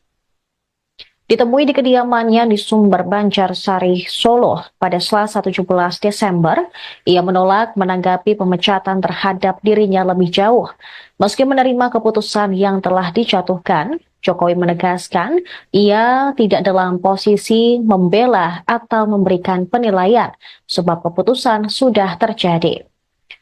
Ditemui di kediamannya di Sumber Banjarsari, Solo pada Selasa 17 Desember, ia menolak menanggapi pemecatan terhadap dirinya lebih jauh. Meski menerima keputusan yang telah dijatuhkan, Jokowi menegaskan ia tidak dalam posisi membela atau memberikan penilaian sebab keputusan sudah terjadi.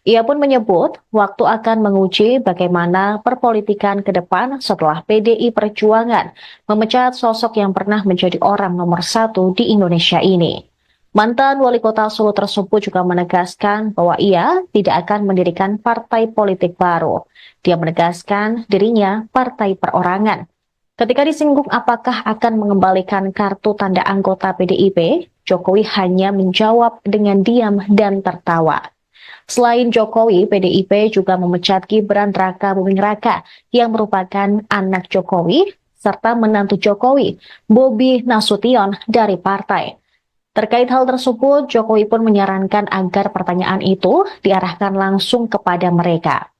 Ia pun menyebut waktu akan menguji bagaimana perpolitikan ke depan setelah PDI Perjuangan memecat sosok yang pernah menjadi orang nomor 1 di Indonesia ini. Mantan wali kota Solo tersebut juga menegaskan bahwa ia tidak akan mendirikan partai politik baru. Dia menegaskan dirinya partai perorangan. Ketika disinggung apakah akan mengembalikan kartu tanda anggota PDIP, Jokowi hanya menjawab dengan diam dan tertawa. Selain Jokowi, PDIP juga memecat Gibran Raka Buming Raka yang merupakan anak Jokowi, serta menantu Jokowi, Bobi Nasution dari partai. Terkait hal tersebut, Jokowi pun menyarankan agar pertanyaan itu diarahkan langsung kepada mereka.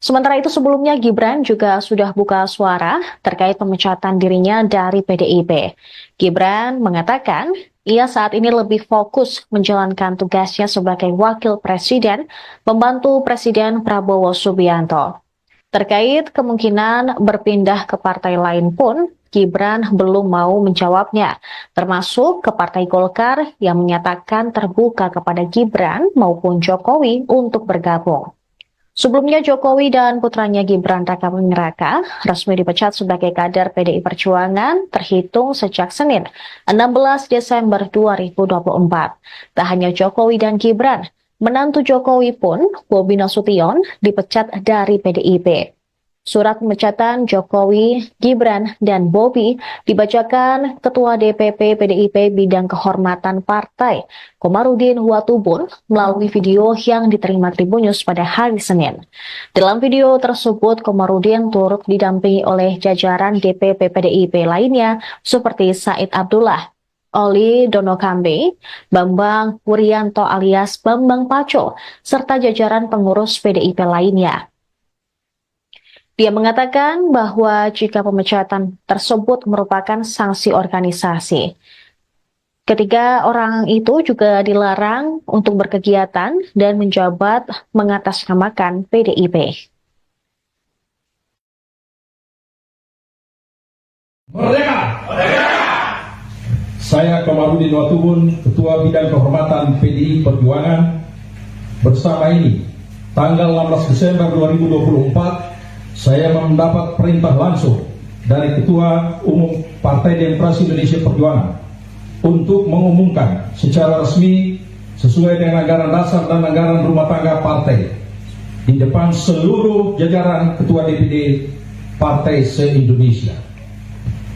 Sementara itu sebelumnya Gibran juga sudah buka suara terkait pemecatan dirinya dari PDIP. Gibran mengatakan ia saat ini lebih fokus menjalankan tugasnya sebagai wakil presiden, membantu Presiden Prabowo Subianto. Terkait kemungkinan berpindah ke partai lain pun, Gibran belum mau menjawabnya, termasuk ke Partai Golkar yang menyatakan terbuka kepada Gibran maupun Jokowi untuk bergabung. Sebelumnya Jokowi dan putranya Gibran Raka Buming Raka resmi dipecat sebagai kader PDI Perjuangan terhitung sejak Senin 16 Desember 2024. Tak hanya Jokowi dan Gibran, menantu Jokowi pun, Bobi Nasution, dipecat dari PDIP. Surat pemecatan Jokowi, Gibran, dan Bobi dibacakan Ketua DPP PDIP Bidang Kehormatan Partai, Komarudin Watubun, melalui video yang diterima Tribun News pada hari Senin. Dalam video tersebut, Komarudin turut didampingi oleh jajaran DPP PDIP lainnya seperti Said Abdullah, Oli Donokambe, Bambang Wuryanto alias Bambang Paco, serta jajaran pengurus PDIP lainnya. Dia mengatakan bahwa jika pemecatan tersebut merupakan sanksi organisasi, ketiga orang itu juga dilarang untuk berkegiatan dan menjabat mengatasnamakan PDIP. Merdeka! Merdeka! Saya Komarudin Watubun, Ketua Bidang Kehormatan PDI Perjuangan, bersama ini tanggal 16 Desember 2024 saya mendapat perintah langsung dari Ketua Umum Partai Demokrasi Indonesia Perjuangan untuk mengumumkan secara resmi sesuai dengan anggaran dasar dan anggaran rumah tangga partai di depan seluruh jajaran Ketua DPD Partai se-Indonesia.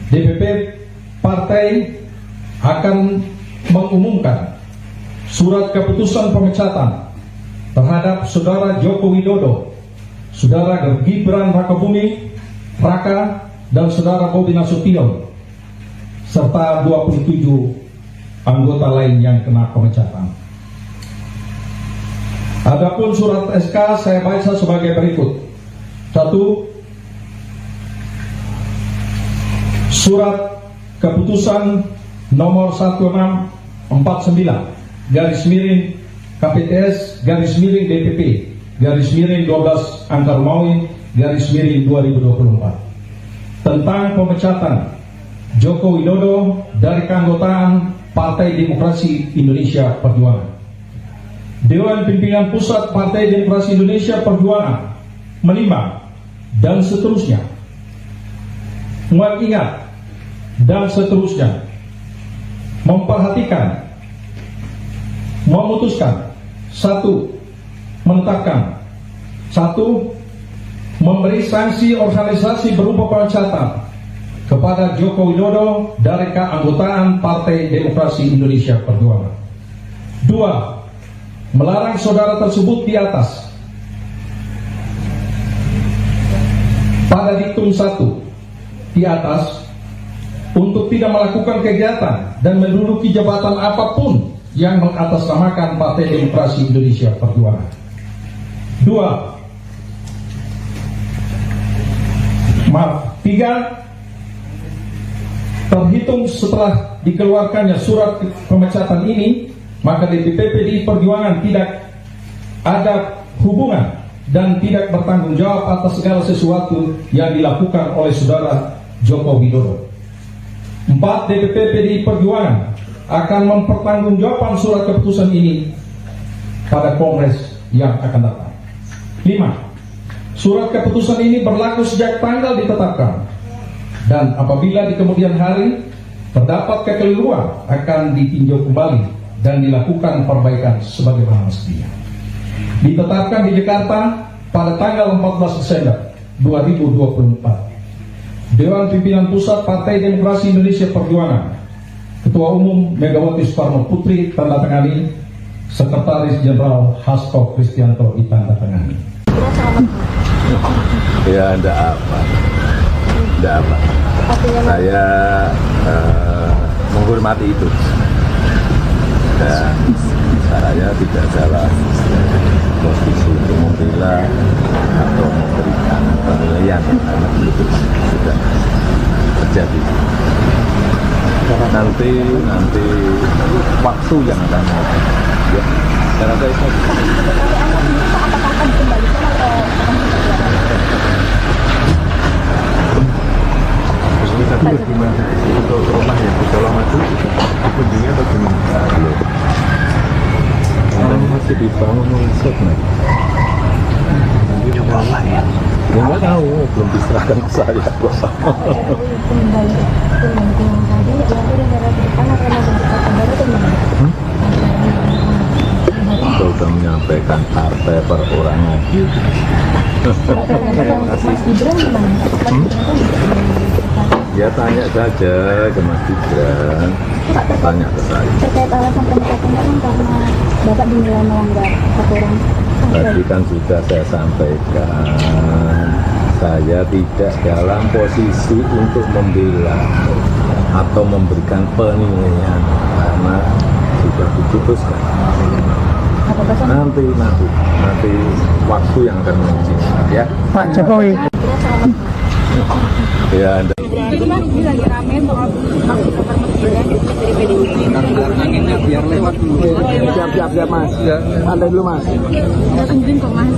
DPP Partai akan mengumumkan surat keputusan pemecatan terhadap Saudara Joko Widodo, Saudara Gibran Raka Buming Raka, dan Saudara Bobi Nasution, serta 27 anggota lain yang kena pemecatan. Adapun surat SK saya baca sebagai berikut. 1. Surat keputusan nomor 1649 garis miring KPTS garis miring DPP garis miring 12 angka Romawi garis miring 2024 tentang pemecatan Joko Widodo dari keanggotaan Partai Demokrasi Indonesia Perjuangan. Dewan Pimpinan Pusat Partai Demokrasi Indonesia Perjuangan menimbang dan seterusnya mengingat dan seterusnya memperhatikan, memutuskan, 1. Menetapkan 1. memberi sanksi organisasi berupa pemecatan kepada Joko Widodo dari keanggotaan Partai Demokrasi Indonesia Perjuangan. 2. Melarang saudara tersebut di atas pada diktum 1 di atas untuk tidak melakukan kegiatan dan menduduki jabatan apapun yang mengatasnamakan Partai Demokrasi Indonesia Perjuangan. 3. Terhitung setelah dikeluarkannya surat pemecatan ini, maka DPP PDI Perjuangan tidak ada hubungan dan tidak bertanggung jawab atas segala sesuatu yang dilakukan oleh saudara Joko Widodo. 4. DPP PDI Perjuangan akan mempertanggungjawabkan surat keputusan ini pada Kongres yang akan datang. 5. Surat keputusan ini berlaku sejak tanggal ditetapkan, dan apabila di kemudian hari terdapat kekeliruan akan ditinjau kembali dan dilakukan perbaikan sebagaimana mestinya. Ditetapkan di Jakarta pada tanggal 14 Desember 2024. Dewan Pimpinan Pusat Partai Demokrasi Indonesia Perjuangan, Ketua Umum Megawati Soekarno Putri tanda tangani, Sekretaris Jenderal Hasto Kristianto ditanda tangani. Ya enggak apa. Saya menghormati itu, dan saya tidak salah posisi untuk membela atau memberikan penilaian karena itu sudah terjadi. Nanti waktu yang akan ya, saya rasa itu. Tapi bagaimana untuk rumah yang di Colomadu kunjungnya bagaimana? Belum. Masih dibangun oleh Seknek. Ya nggak tahu, belum diserahkan ke saya. Kembali yang tadi, ya udah darah ke depan atau mau berkata baru atau gimana? Kita sudah menyampaikan partai perorangan. Mas Gibran gimana? Ya tanya saja ke Mas Gibran, tanya ke saya. Terkait alasan pemecatan kan karena Bapak dinilai melanggar aturan. Tadi kan sudah saya sampaikan, saya tidak dalam posisi untuk membela atau memberikan penilaian karena sudah diputuskan. Nanti waktu yang akan menentukan ya. Pak Jokowi. Ya, Jadi mas, ini lagi rame soal aksi bakar mesin dari PDIP. Anginnya biar lewat dulu. Siap mas. Santai dulu mas. Nggak izin kok mas.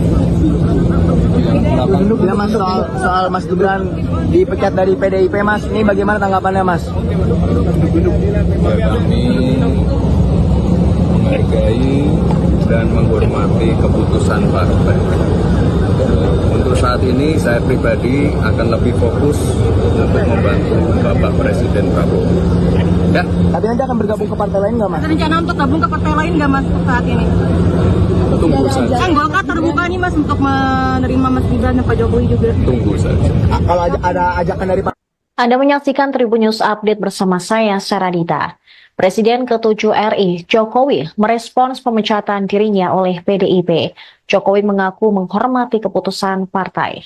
Ya mas, soal Mas Gibran dipecat dari PDIP mas, ini bagaimana tanggapannya mas? Ya, kami menghargai dan menghormati keputusan partai. Untuk saat ini saya pribadi akan lebih fokus untuk membantu Bapak Presiden Prabowo. Ya. Tapi nanti akan bergabung ke partai lain nggak mas? Ada rencana untuk gabung ke partai lain nggak mas saat ini? Tunggu saja. Kan Golkar terbuka nih mas untuk menerima Mas Gibran dan Pak Jokowi juga. Tunggu saja. Kalau ada ajakan dari Pak. Anda menyaksikan Tribun News Update bersama saya, Saradita. Presiden ke-7 RI, Jokowi, merespons pemecatan dirinya oleh PDIP. Jokowi mengaku menghormati keputusan partai.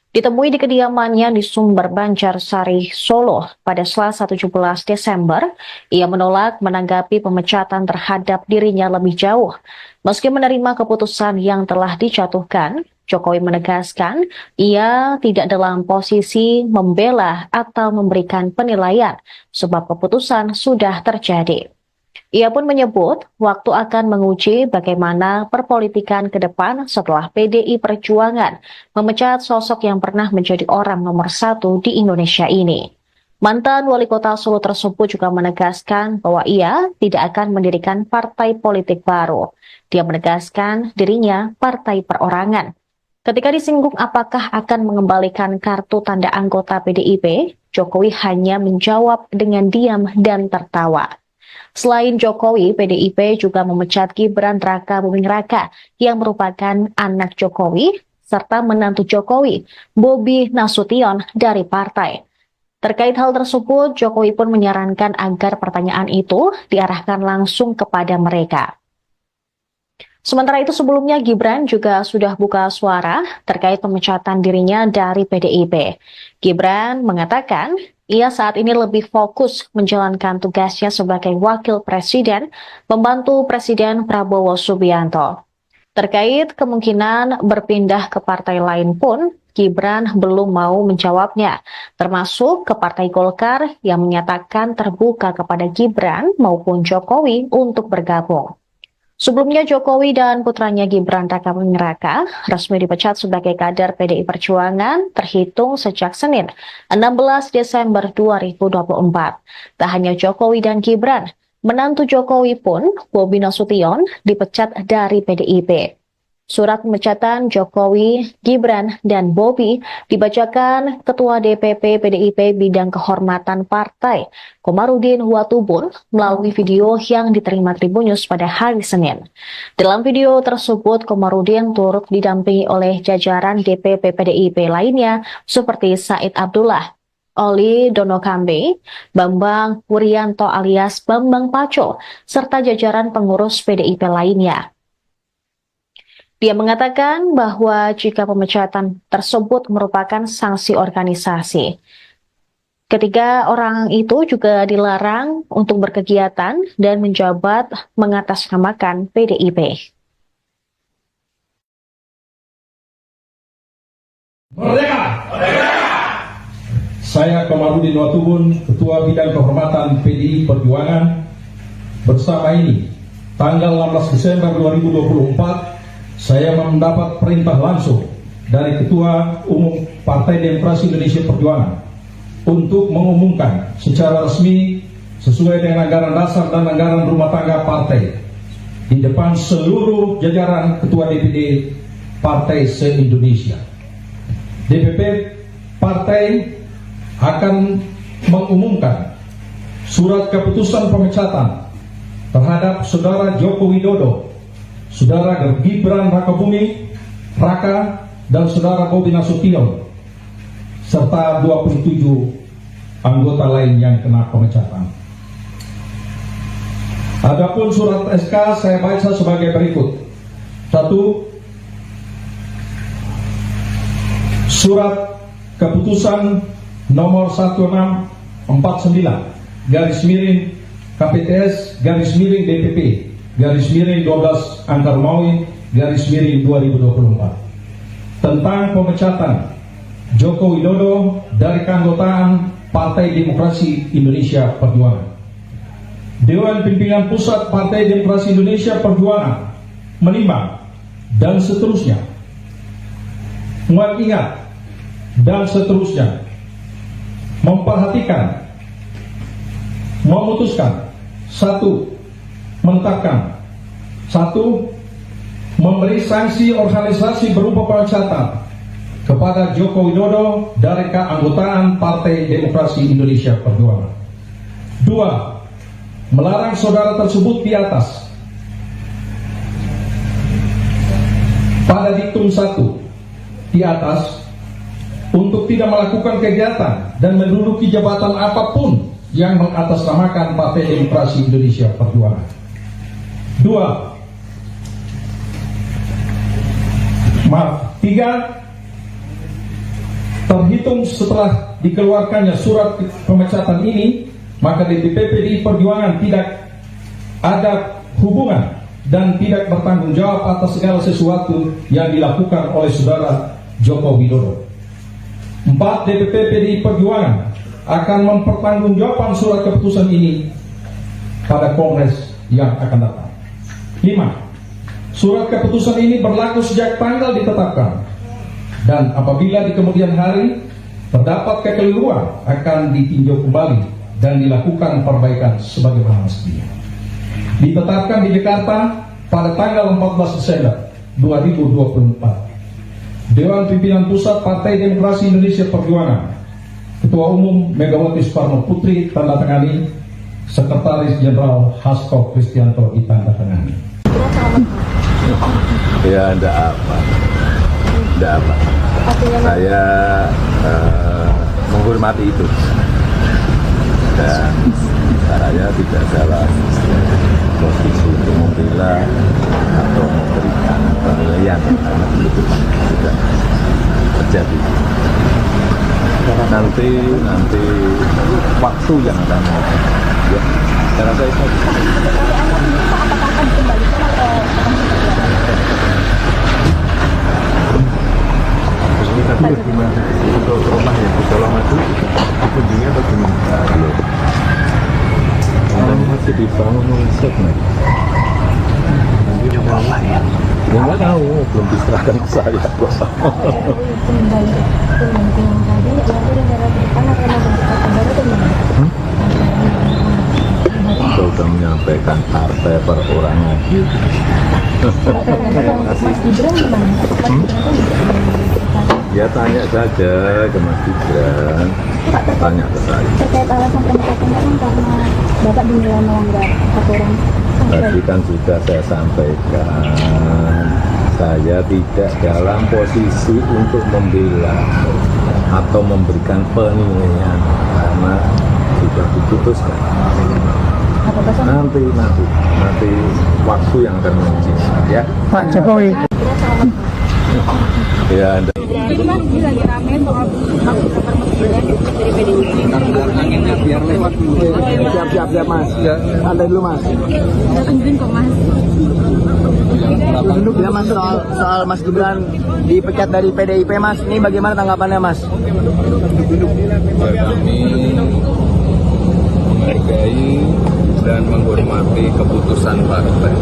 Ditemui di kediamannya di Sumber Banjarsari, Solo pada Selasa 17 Desember, ia menolak menanggapi pemecatan terhadap dirinya lebih jauh. Meski menerima keputusan yang telah dijatuhkan, Jokowi menegaskan ia tidak dalam posisi membela atau memberikan penilaian sebab keputusan sudah terjadi. Ia pun menyebut waktu akan menguji bagaimana perpolitikan ke depan setelah PDI Perjuangan memecat sosok yang pernah menjadi orang nomor 1 di Indonesia ini. Mantan wali kota Solo tersebut juga menegaskan bahwa ia tidak akan mendirikan partai politik baru. Dia menegaskan dirinya partai perorangan. Ketika disinggung apakah akan mengembalikan kartu tanda anggota PDIP, Jokowi hanya menjawab dengan diam dan tertawa. Selain Jokowi, PDIP juga memecat Gibran Raka Buming Raka yang merupakan anak Jokowi serta menantu Jokowi, Bobi Nasution dari partai. Terkait hal tersebut, Jokowi pun menyarankan agar pertanyaan itu diarahkan langsung kepada mereka. Sementara itu sebelumnya Gibran juga sudah buka suara terkait pemecatan dirinya dari PDIP. Gibran mengatakan ia saat ini lebih fokus menjalankan tugasnya sebagai wakil presiden, membantu Presiden Prabowo Subianto. Terkait kemungkinan berpindah ke partai lain pun, Gibran belum mau menjawabnya, termasuk ke Partai Golkar yang menyatakan terbuka kepada Gibran maupun Jokowi untuk bergabung. Sebelumnya Jokowi dan putranya Gibran Rakabuming Raka resmi dipecat sebagai kader PDI Perjuangan terhitung sejak Senin 16 Desember 2024. Tak hanya Jokowi dan Gibran, menantu Jokowi pun, Bobi Nasution, dipecat dari PDIP. Surat pemecatan Jokowi, Gibran, dan Bobi dibacakan Ketua DPP PDIP Bidang Kehormatan Partai, Komarudin Watubun, melalui video yang diterima Tribunnews pada hari Senin. Dalam video tersebut, Komarudin turut didampingi oleh jajaran DPP PDIP lainnya seperti Said Abdullah, Oli Donokambe, Bambang Wuryanto alias Bambang Paco, serta jajaran pengurus PDIP lainnya. Dia mengatakan bahwa jika pemecatan tersebut merupakan sanksi organisasi, ketiga orang itu juga dilarang untuk berkegiatan dan menjabat mengatasnamakan PDIP. Merdeka! Merdeka! Saya Komarudin Watubun, Ketua Bidang Kehormatan PDI Perjuangan, bersama ini, tanggal 16 Desember 2024, saya mendapat perintah langsung dari Ketua Umum Partai Demokrasi Indonesia Perjuangan untuk mengumumkan secara resmi sesuai dengan anggaran dasar dan anggaran rumah tangga partai di depan seluruh jajaran Ketua DPD Partai se-Indonesia. DPP Partai akan mengumumkan surat keputusan pemecatan terhadap Saudara Joko Widodo, Saudara Gibran Rakabuming Raka, dan Saudara Bobi Nasution, serta 27 anggota lain yang kena pemecatan. Adapun surat SK saya baca sebagai berikut. 1. Surat keputusan nomor 1649 /KPTS /DPP /12 Angka Romawi /2024 tentang pemecatan Joko Widodo dari keanggotaan Partai Demokrasi Indonesia Perjuangan. Dewan Pimpinan Pusat Partai Demokrasi Indonesia Perjuangan menimbang dan seterusnya, mengingat dan seterusnya, memperhatikan, memutuskan, 1. Menetapkan 1. Memberi sanksi organisasi berupa pemecatan kepada Joko Widodo dari keanggotaan Partai Demokrasi Indonesia Perjuangan. 2. Melarang saudara tersebut di atas pada diktum 1 di atas untuk tidak melakukan kegiatan dan menduduki jabatan apapun yang mengatasnamakan Partai Demokrasi Indonesia Perjuangan. 3. Terhitung setelah dikeluarkannya surat pemecatan ini, maka DPP PDI Perjuangan tidak ada hubungan dan tidak bertanggung jawab atas segala sesuatu yang dilakukan oleh Saudara Joko Widodo. 4. DPP PDI Perjuangan akan mempertanggungjawabkan surat keputusan ini pada Kongres yang akan datang. 5. Surat keputusan ini berlaku sejak tanggal ditetapkan, dan apabila di kemudian hari terdapat kekeliruan akan ditinjau kembali dan dilakukan perbaikan sebagaimana mestinya. Ditetapkan di Jakarta pada tanggal 14 Desember 2024. Dewan Pimpinan Pusat Partai Demokrasi Indonesia Perjuangan, Ketua Umum Megawati Soekarno Putri tanda tangani, Sekretaris Jenderal Hasto Kristianto ditanda tangani. Ya, ada apa? Tidak apa. Artinya Mas, Saya menghormati itu. Dan saya tidak dalam posisi untuk membela atau memberikan penilaian karena itu sudah terjadi. Nanti waktu yang akan ya, saya rasa itu. apakah akan dikembalikan atau akan Ini tadi gimana untuk rumah yang di Colomadu kunjungnya bagaimana? Belum. Dan masih dibangun oleh Seknek. Coba ya. Ya nggak tahu, belum diserahkan ke saya. kembali ke yang tadi nanti negara ke depan akan ada kata baru atau gimana? Sudah menyampaikan partai perorangan. Mas Gibran gimana? Ya tanya saja ke Mas Gibran, tanya ke saya. Terkait alasan pemecatan kan karena Bapak dinilai melanggar aturan. Tadi kan sudah saya sampaikan, saya tidak dalam posisi untuk membela atau memberikan penilaian karena sudah diputuskan. Nanti waktu yang akan menguji ya. Pak Jokowi. Ya, Jadi Mas, ini lagi rame soal hak daftar presiden dari PDIP. Anginnya biar lewat dulu. Siap Mas. Santai dulu Mas. Udah tungguin kok Mas. Ya Mas, soal Mas Gibran dipecat dari PDIP Mas, ini bagaimana tanggapannya Mas? Kami menghargai dan menghormati keputusan partai.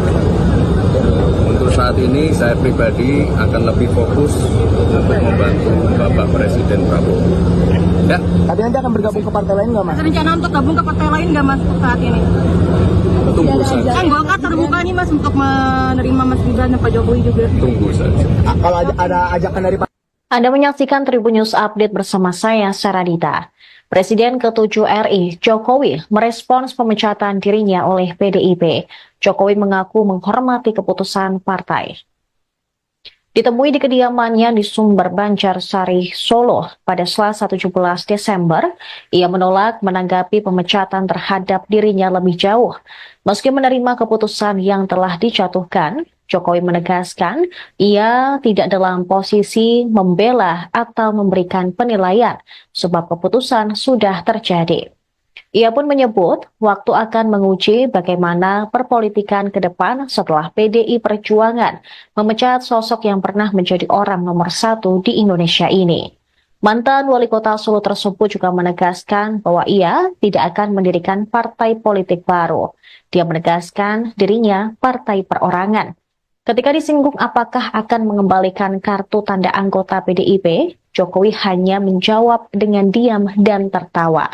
Untuk saat ini saya pribadi akan lebih fokus untuk membantu Bapak Presiden Prabowo. Ya, Tapi nanti akan bergabung ke partai lain nggak Mas? Ada rencana untuk gabung ke partai lain nggak Mas saat ini? tunggu saja. Kan Golkar terbuka nih Mas untuk menerima Mas Gibran dan Pak Jokowi juga. Tunggu saja. Kalau ada ajakan dari Anda menyaksikan Tribun News Update bersama saya, Saradita. Presiden ke-7 RI, Jokowi, merespons pemecatan dirinya oleh PDIP. Jokowi mengaku menghormati keputusan partai. Ditemui di kediamannya di Sumber Banjarsari, Solo pada Selasa 17 Desember, ia menolak menanggapi pemecatan terhadap dirinya lebih jauh. Meski menerima keputusan yang telah dijatuhkan, Jokowi menegaskan ia tidak dalam posisi membela atau memberikan penilaian sebab keputusan sudah terjadi. Ia pun menyebut waktu akan menguji bagaimana perpolitikan ke depan setelah PDI Perjuangan memecat sosok yang pernah menjadi orang nomor 1 di Indonesia ini. Mantan wali kota Solo tersebut juga menegaskan bahwa ia tidak akan mendirikan partai politik baru. Dia menegaskan dirinya partai perorangan. Ketika disinggung apakah akan mengembalikan kartu tanda anggota PDIP, Jokowi hanya menjawab dengan diam dan tertawa.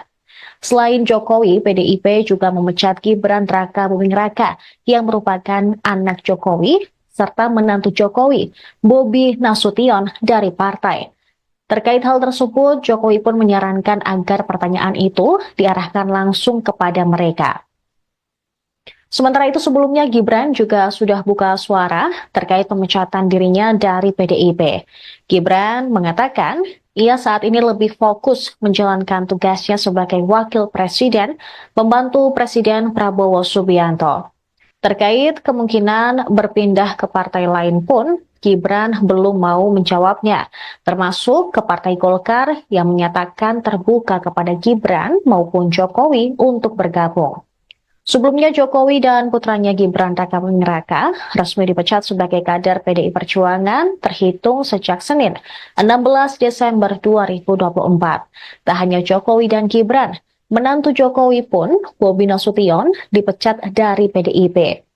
Selain Jokowi, PDIP juga memecat Gibran Rakabuming Raka yang merupakan anak Jokowi serta menantu Jokowi, Bobi Nasution dari partai. Terkait hal tersebut, Jokowi pun menyarankan agar pertanyaan itu diarahkan langsung kepada mereka. Sementara itu sebelumnya Gibran juga sudah buka suara terkait pemecatan dirinya dari PDIP. Gibran mengatakan ia saat ini lebih fokus menjalankan tugasnya sebagai wakil presiden, membantu Presiden Prabowo Subianto. Terkait kemungkinan berpindah ke partai lain pun, Gibran belum mau menjawabnya, termasuk ke Partai Golkar yang menyatakan terbuka kepada Gibran maupun Jokowi untuk bergabung. Sebelumnya Jokowi dan putranya Gibran Rakabuming Raka resmi dipecat sebagai kader PDI Perjuangan terhitung sejak Senin 16 Desember 2024. Tak hanya Jokowi dan Gibran, menantu Jokowi pun, Bobi Nasution, dipecat dari PDIP.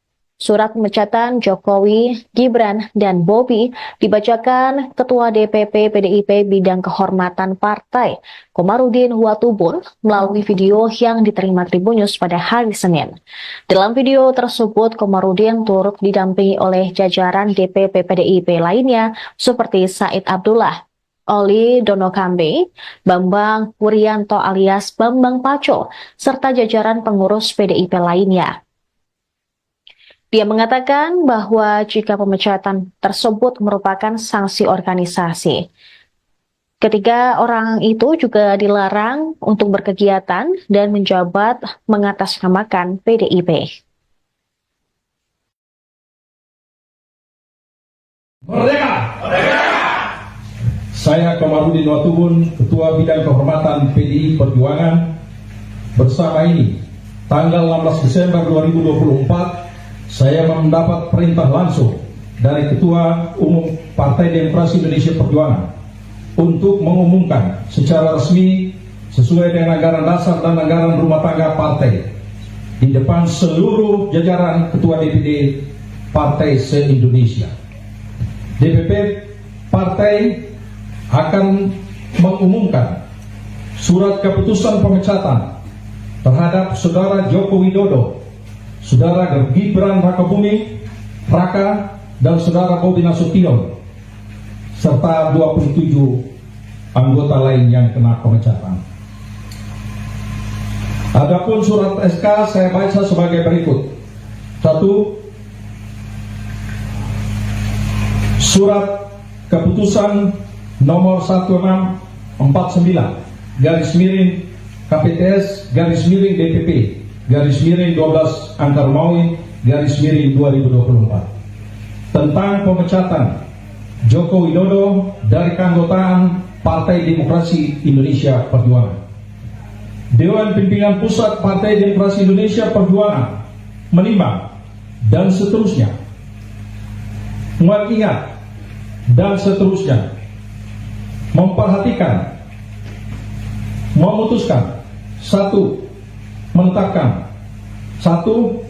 Surat pemecatan Jokowi, Gibran, dan Bobi dibacakan Ketua DPP PDIP Bidang Kehormatan Partai, Komarudin Watubun, melalui video yang diterima Tribun News pada hari Senin. Dalam video tersebut, Komarudin turut didampingi oleh jajaran DPP PDIP lainnya seperti Said Abdullah, Oli Donokambe, Bambang Wuryanto alias Bambang Paco, serta jajaran pengurus PDIP lainnya. Dia mengatakan bahwa jika pemecatan tersebut merupakan sanksi organisasi, ketiga orang itu juga dilarang untuk berkegiatan dan menjabat mengatasnamakan PDIP. Merdeka! Saya Komarudin Watubun, Ketua Bidang Kehormatan PDI Perjuangan, bersama ini, tanggal 16 Desember 2024, saya mendapat perintah langsung dari Ketua Umum Partai Demokrasi Indonesia Perjuangan untuk mengumumkan secara resmi sesuai dengan anggaran dasar dan anggaran rumah tangga partai di depan seluruh jajaran Ketua DPD Partai se-Indonesia. DPP Partai akan mengumumkan surat keputusan pemecatan terhadap Saudara Joko Widodo, Saudara Gibran Rakabuming Raka, dan Saudara Bobi Nasution, serta 27 anggota lain yang kena pemecatan. Adapun surat SK saya baca sebagai berikut. 1. Surat keputusan nomor 1649 /KPTS /DPP /12 Angkar Maui /2024 tentang pemecatan Joko Widodo dari keanggotaan Partai Demokrasi Indonesia Perjuangan. Dewan Pimpinan Pusat Partai Demokrasi Indonesia Perjuangan menimbang dan seterusnya, mengingat dan seterusnya, memperhatikan, memutuskan, 1. Menetapkan, 1.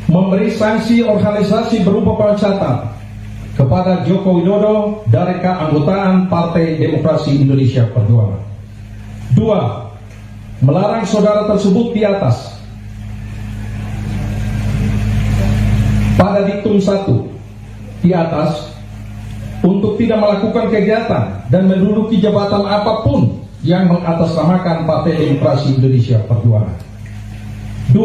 Memberi sanksi organisasi berupa pemecatan kepada Joko Widodo dari keanggotaan Partai Demokrasi Indonesia Perjuangan. 2. Melarang saudara tersebut di atas pada diktum 1 di atas untuk tidak melakukan kegiatan dan menduduki jabatan apapun yang mengatasnamakan Partai Demokrasi Indonesia Perjuangan. 3.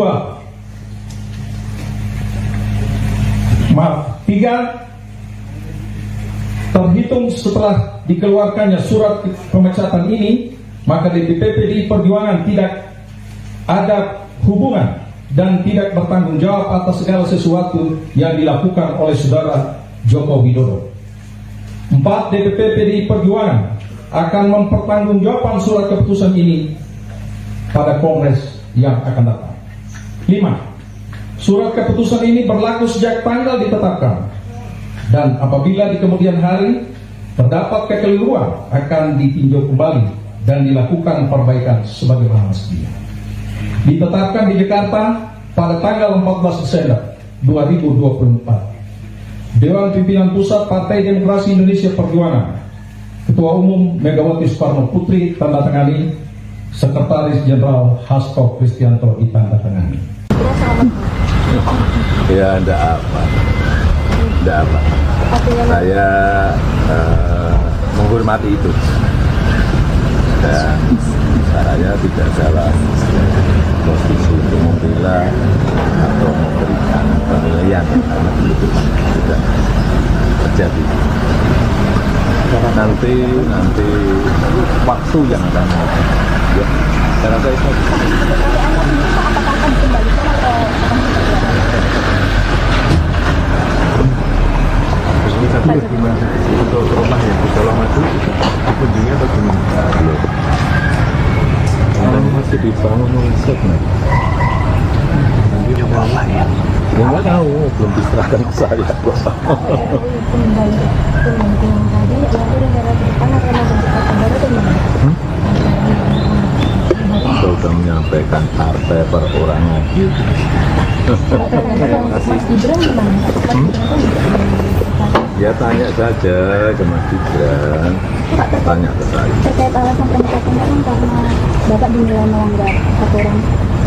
Terhitung setelah dikeluarkannya surat pemecatan ini, maka DPP PDI Perjuangan tidak ada hubungan dan tidak bertanggung jawab atas segala sesuatu yang dilakukan oleh Saudara Joko Widodo. 4. DPP PDI Perjuangan akan mempertanggungjawabkan surat keputusan ini pada Kongres yang akan datang. 5. Surat keputusan ini berlaku sejak tanggal ditetapkan, dan apabila di kemudian hari terdapat kekeliruan akan ditinjau kembali dan dilakukan perbaikan sebagaimana mestinya. Ditetapkan di Jakarta pada tanggal 14 Desember 2024. Dewan Pimpinan Pusat Partai Demokrasi Indonesia Perjuangan, Ketua Umum Megawati Soekarno Putri tanda tangani, Sekretaris Jenderal Hasto Kristianto ditanda tangani. Ya, enggak apa. Saya menghormati itu, dan saya tidak salah posisi untuk membela atau memberikan penilaian karena itu sudah terjadi. Nanti waktu yang akan ya, saya rasa itu. Tapi gimana untuk rumah yang di Colomadu kunjungnya atau gimana? Belum. Dan masih dibangun set nanti. Coba apa ya? Ya nggak tahu, belum diserahkan ke saya. Kembali yang tadi, itu negara depan atau negara baru atau gimana? Sudah menyampaikan partai perorangan. Mas Gibran gimana? Ya tanya saja ke Mas Gibran, tanya ke saya. Terkait alasan pemecatan kan karena Bapak dinilai melanggar aturan.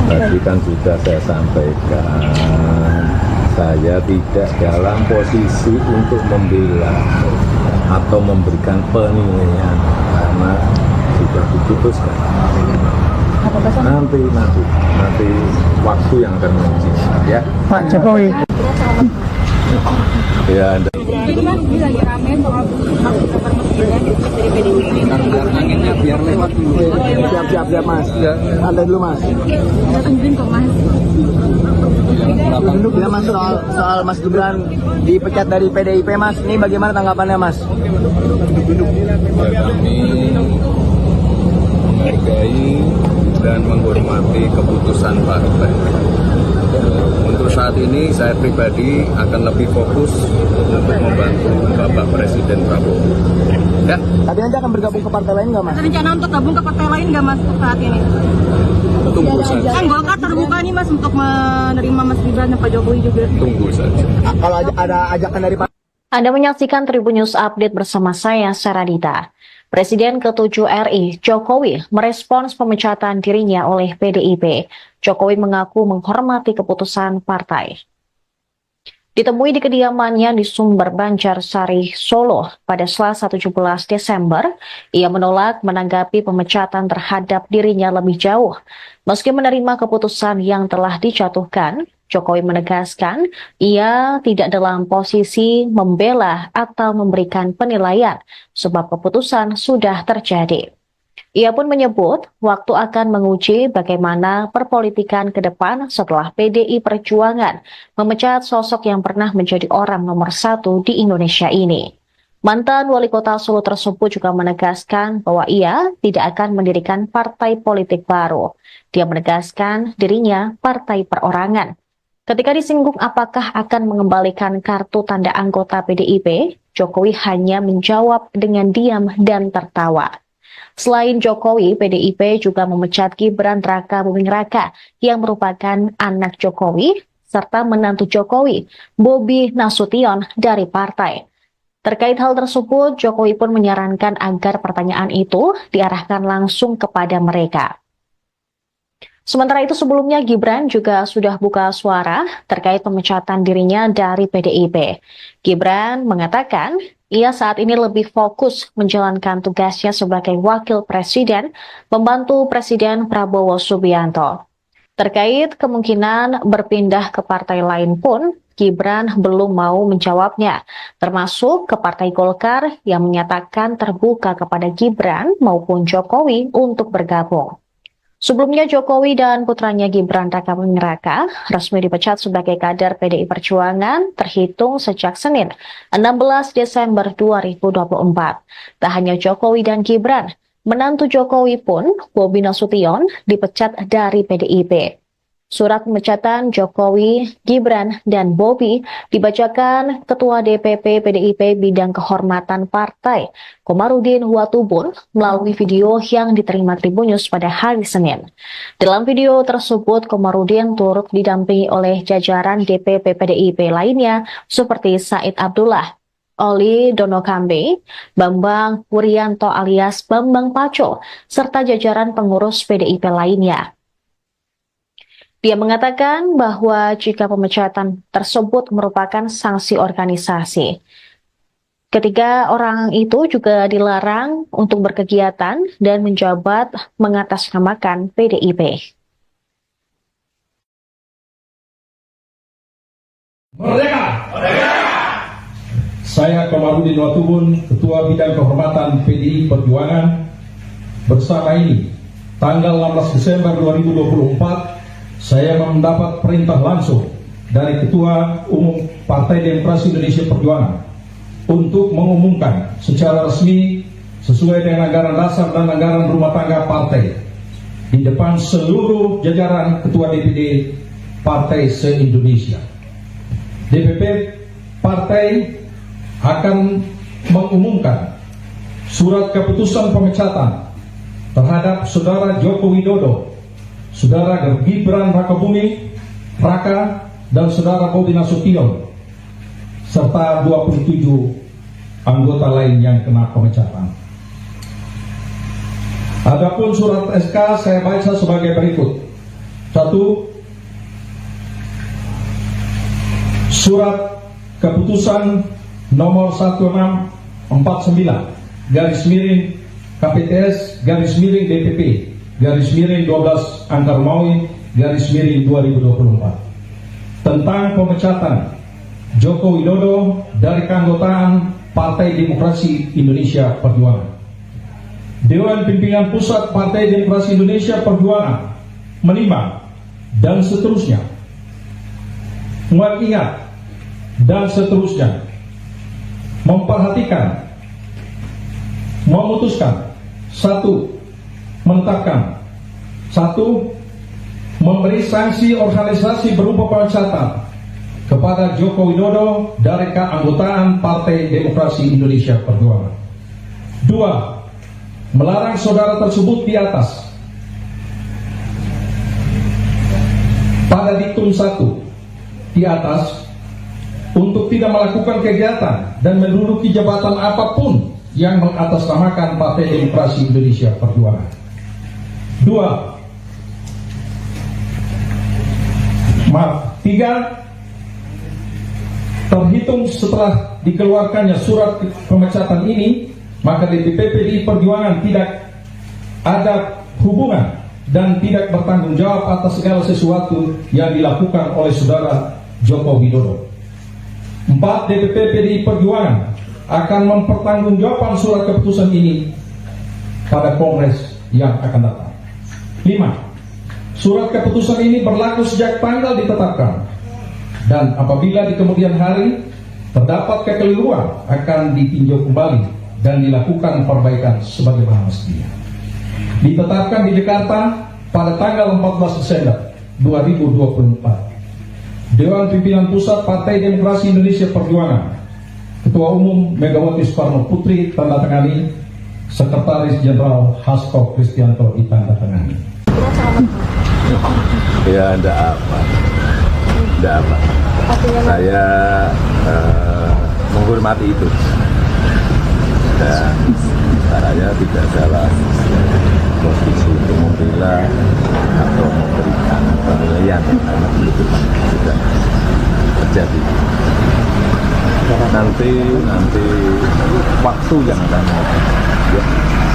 Tadi kan sudah saya sampaikan, saya tidak dalam posisi untuk membela atau memberikan penilaian karena sudah diputuskan. Nanti waktu yang akan menunjukkan ya. Pak Jokowi. Ya, Anda. Jadi mas, ini lagi rame soal hak kabar masjidan dari PDIP. Anginnya biar lewat dulu. Siap mas. Santai dulu mas. Kita tungguin kok mas. Ya mas, soal Mas Gibran dipecat dari PDIP mas, ini bagaimana tanggapannya mas? Ya, kami menghargai dan menghormati keputusan partai. Untuk saat ini saya pribadi akan lebih fokus untuk membantu Bapak Presiden Prabowo. Ya. Tapi nanti akan bergabung ke partai lain nggak mas? Ada rencana untuk gabung ke partai lain nggak mas saat ini? Tunggu saja. Kan Golkar terbuka nih mas untuk menerima Mas Gibran dan Pak Jokowi juga. Tunggu saja. Kalau ada ajakan dari Pak. Anda menyaksikan Tribun News Update bersama saya, Saradita. Presiden ke-7 RI, Jokowi, merespons pemecatan dirinya oleh PDIP. Jokowi mengaku menghormati keputusan partai. Ditemui di kediamannya di Sumber Banjarsari, Solo pada Selasa 17 Desember, ia menolak menanggapi pemecatan terhadap dirinya lebih jauh. Meski menerima keputusan yang telah dijatuhkan, Jokowi menegaskan ia tidak dalam posisi membela atau memberikan penilaian sebab keputusan sudah terjadi. Ia pun menyebut waktu akan menguji bagaimana perpolitikan ke depan setelah PDI Perjuangan memecat sosok yang pernah menjadi orang nomor 1 di Indonesia ini. Mantan wali kota Solo tersebut juga menegaskan bahwa ia tidak akan mendirikan partai politik baru. Dia menegaskan dirinya partai perorangan. Ketika disinggung apakah akan mengembalikan kartu tanda anggota PDIP, Jokowi hanya menjawab dengan diam dan tertawa. Selain Jokowi, PDIP juga memecat Gibran Raka Buming Raka yang merupakan anak Jokowi, serta menantu Jokowi, Bobi Nasution dari partai. Terkait hal tersebut, Jokowi pun menyarankan agar pertanyaan itu diarahkan langsung kepada mereka. Sementara itu sebelumnya Gibran juga sudah buka suara terkait pemecatan dirinya dari PDIP. Gibran mengatakan ia saat ini lebih fokus menjalankan tugasnya sebagai wakil presiden, membantu Presiden Prabowo Subianto. Terkait kemungkinan berpindah ke partai lain pun, Gibran belum mau menjawabnya, termasuk ke Partai Golkar yang menyatakan terbuka kepada Gibran maupun Jokowi untuk bergabung. Sebelumnya Jokowi dan putranya Gibran Raka Buming Raka resmi dipecat sebagai kader PDI Perjuangan terhitung sejak Senin 16 Desember 2024. Tak hanya Jokowi dan Gibran, menantu Jokowi pun, Bobi Nasution, dipecat dari PDIP. Surat pemecatan Jokowi, Gibran, dan Bobi dibacakan Ketua DPP PDIP Bidang Kehormatan Partai, Komarudin Watubun, melalui video yang diterima Tribun News pada hari Senin. Dalam video tersebut, Komarudin turut didampingi oleh jajaran DPP PDIP lainnya seperti Said Abdullah, Oli Donokambe, Bambang Wuryanto alias Bambang Paco, serta jajaran pengurus PDIP lainnya. Dia mengatakan bahwa jika pemecatan tersebut merupakan sanksi organisasi, ketiga orang itu juga dilarang untuk berkegiatan dan menjabat mengatasnamakan PDIP. Merdeka! Merdeka! Saya Komarudin Watubun, Ketua Bidang Kehormatan PDI Perjuangan, bersama ini tanggal 16 Desember 2024 saya mendapat perintah langsung dari Ketua Umum Partai Demokrasi Indonesia Perjuangan untuk mengumumkan secara resmi sesuai dengan anggaran dasar dan anggaran rumah tangga partai di depan seluruh jajaran Ketua DPD Partai se-Indonesia. DPP Partai akan mengumumkan surat keputusan pemecatan terhadap Saudara Joko Widodo, Saudara Gibran Raka Buming Raka, dan Saudara Bobi Nasution, serta 27 anggota lain yang kena pemecatan. Adapun surat SK saya baca sebagai berikut. 1. Surat keputusan nomor 1649 /KPTS /DPP /12 Romawi /2024 tentang pemecatan Joko Widodo dari keanggotaan Partai Demokrasi Indonesia Perjuangan. Dewan Pimpinan Pusat Partai Demokrasi Indonesia Perjuangan menimbang dan seterusnya, mengingat dan seterusnya, memperhatikan, memutuskan, satu, menetapkan, satu, memberi sanksi organisasi berupa pemecatan kepada Joko Widodo dari keanggotaan Partai Demokrasi Indonesia Perjuangan. Dua, melarang saudara tersebut di atas pada diktum 1 di atas untuk tidak melakukan kegiatan dan menduduki jabatan apapun yang mengatasnamakan Partai Demokrasi Indonesia Perjuangan. Dua, tiga, terhitung setelah dikeluarkannya surat pemecatan ini, maka DPP PDI Perjuangan tidak ada hubungan dan tidak bertanggung jawab atas segala sesuatu yang dilakukan oleh saudara Joko Widodo. 4. DPP PDI Perjuangan akan mempertanggungjawabkan surat keputusan ini pada Kongres yang akan datang. 5. Surat keputusan ini berlaku sejak tanggal ditetapkan, dan apabila di kemudian hari terdapat kekeliruan akan ditinjau kembali dan dilakukan perbaikan sebagaimana mestinya. Ditetapkan di Jakarta pada tanggal 14 Desember 2024. Dewan Pimpinan Pusat Partai Demokrasi Indonesia Perjuangan, Ketua Umum Megawati Soekarno Putri tandatangani, Sekretaris Jenderal Hasto Kristianto ditandatangani. Ya, enggak apa. Saya menghormati itu. Dan caranya tidak dalam posisi untuk membela atau memberikan penilaian karena itu sudah terjadi. Nanti waktu yang akan ya,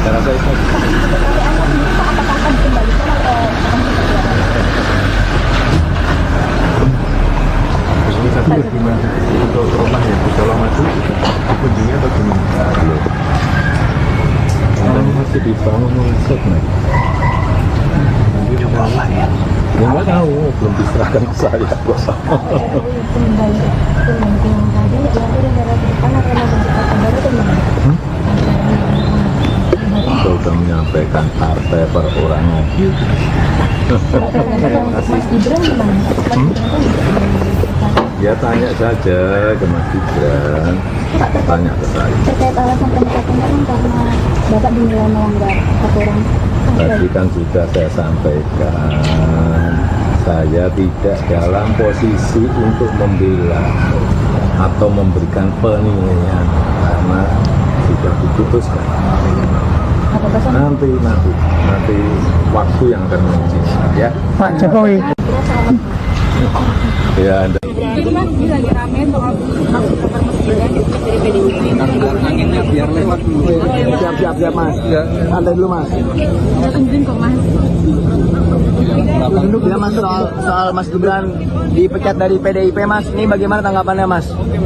saya rasa itu. Ini satu gimana untuk rumah yang di Colomadu kunjungnya bagaimana? Dan masih dibangun konsep nih. Ya nggak tahu, belum diserahkan ke saya. Kembali yang tadi, nanti negara ke depan akan ada kata baru atau gimana? Sudah menyampaikan partai perorangan. Mas Gibran gimana? Ya tanya saja ke Mas Gibran, tanya ke saya. Terkait alasan pemecatan kan karena Bapak dinilai melanggar aturan. Tadi kan sudah saya sampaikan, saya tidak dalam posisi untuk membela atau memberikan penilaian karena sudah diputuskan. Nanti waktu yang akan menentukan ya. Pak Jokowi. Ya, Jadi Mas, ini lagi rame soal masuk ke Mas Gibran dari PDIP. Anginnya biar lewat dulu. Siap Mas. Santai dulu Mas. Saya tungguin kok Mas. Ya Mas, soal Mas Gibran dipecat dari PDIP Mas, ini bagaimana tanggapannya Mas? Kami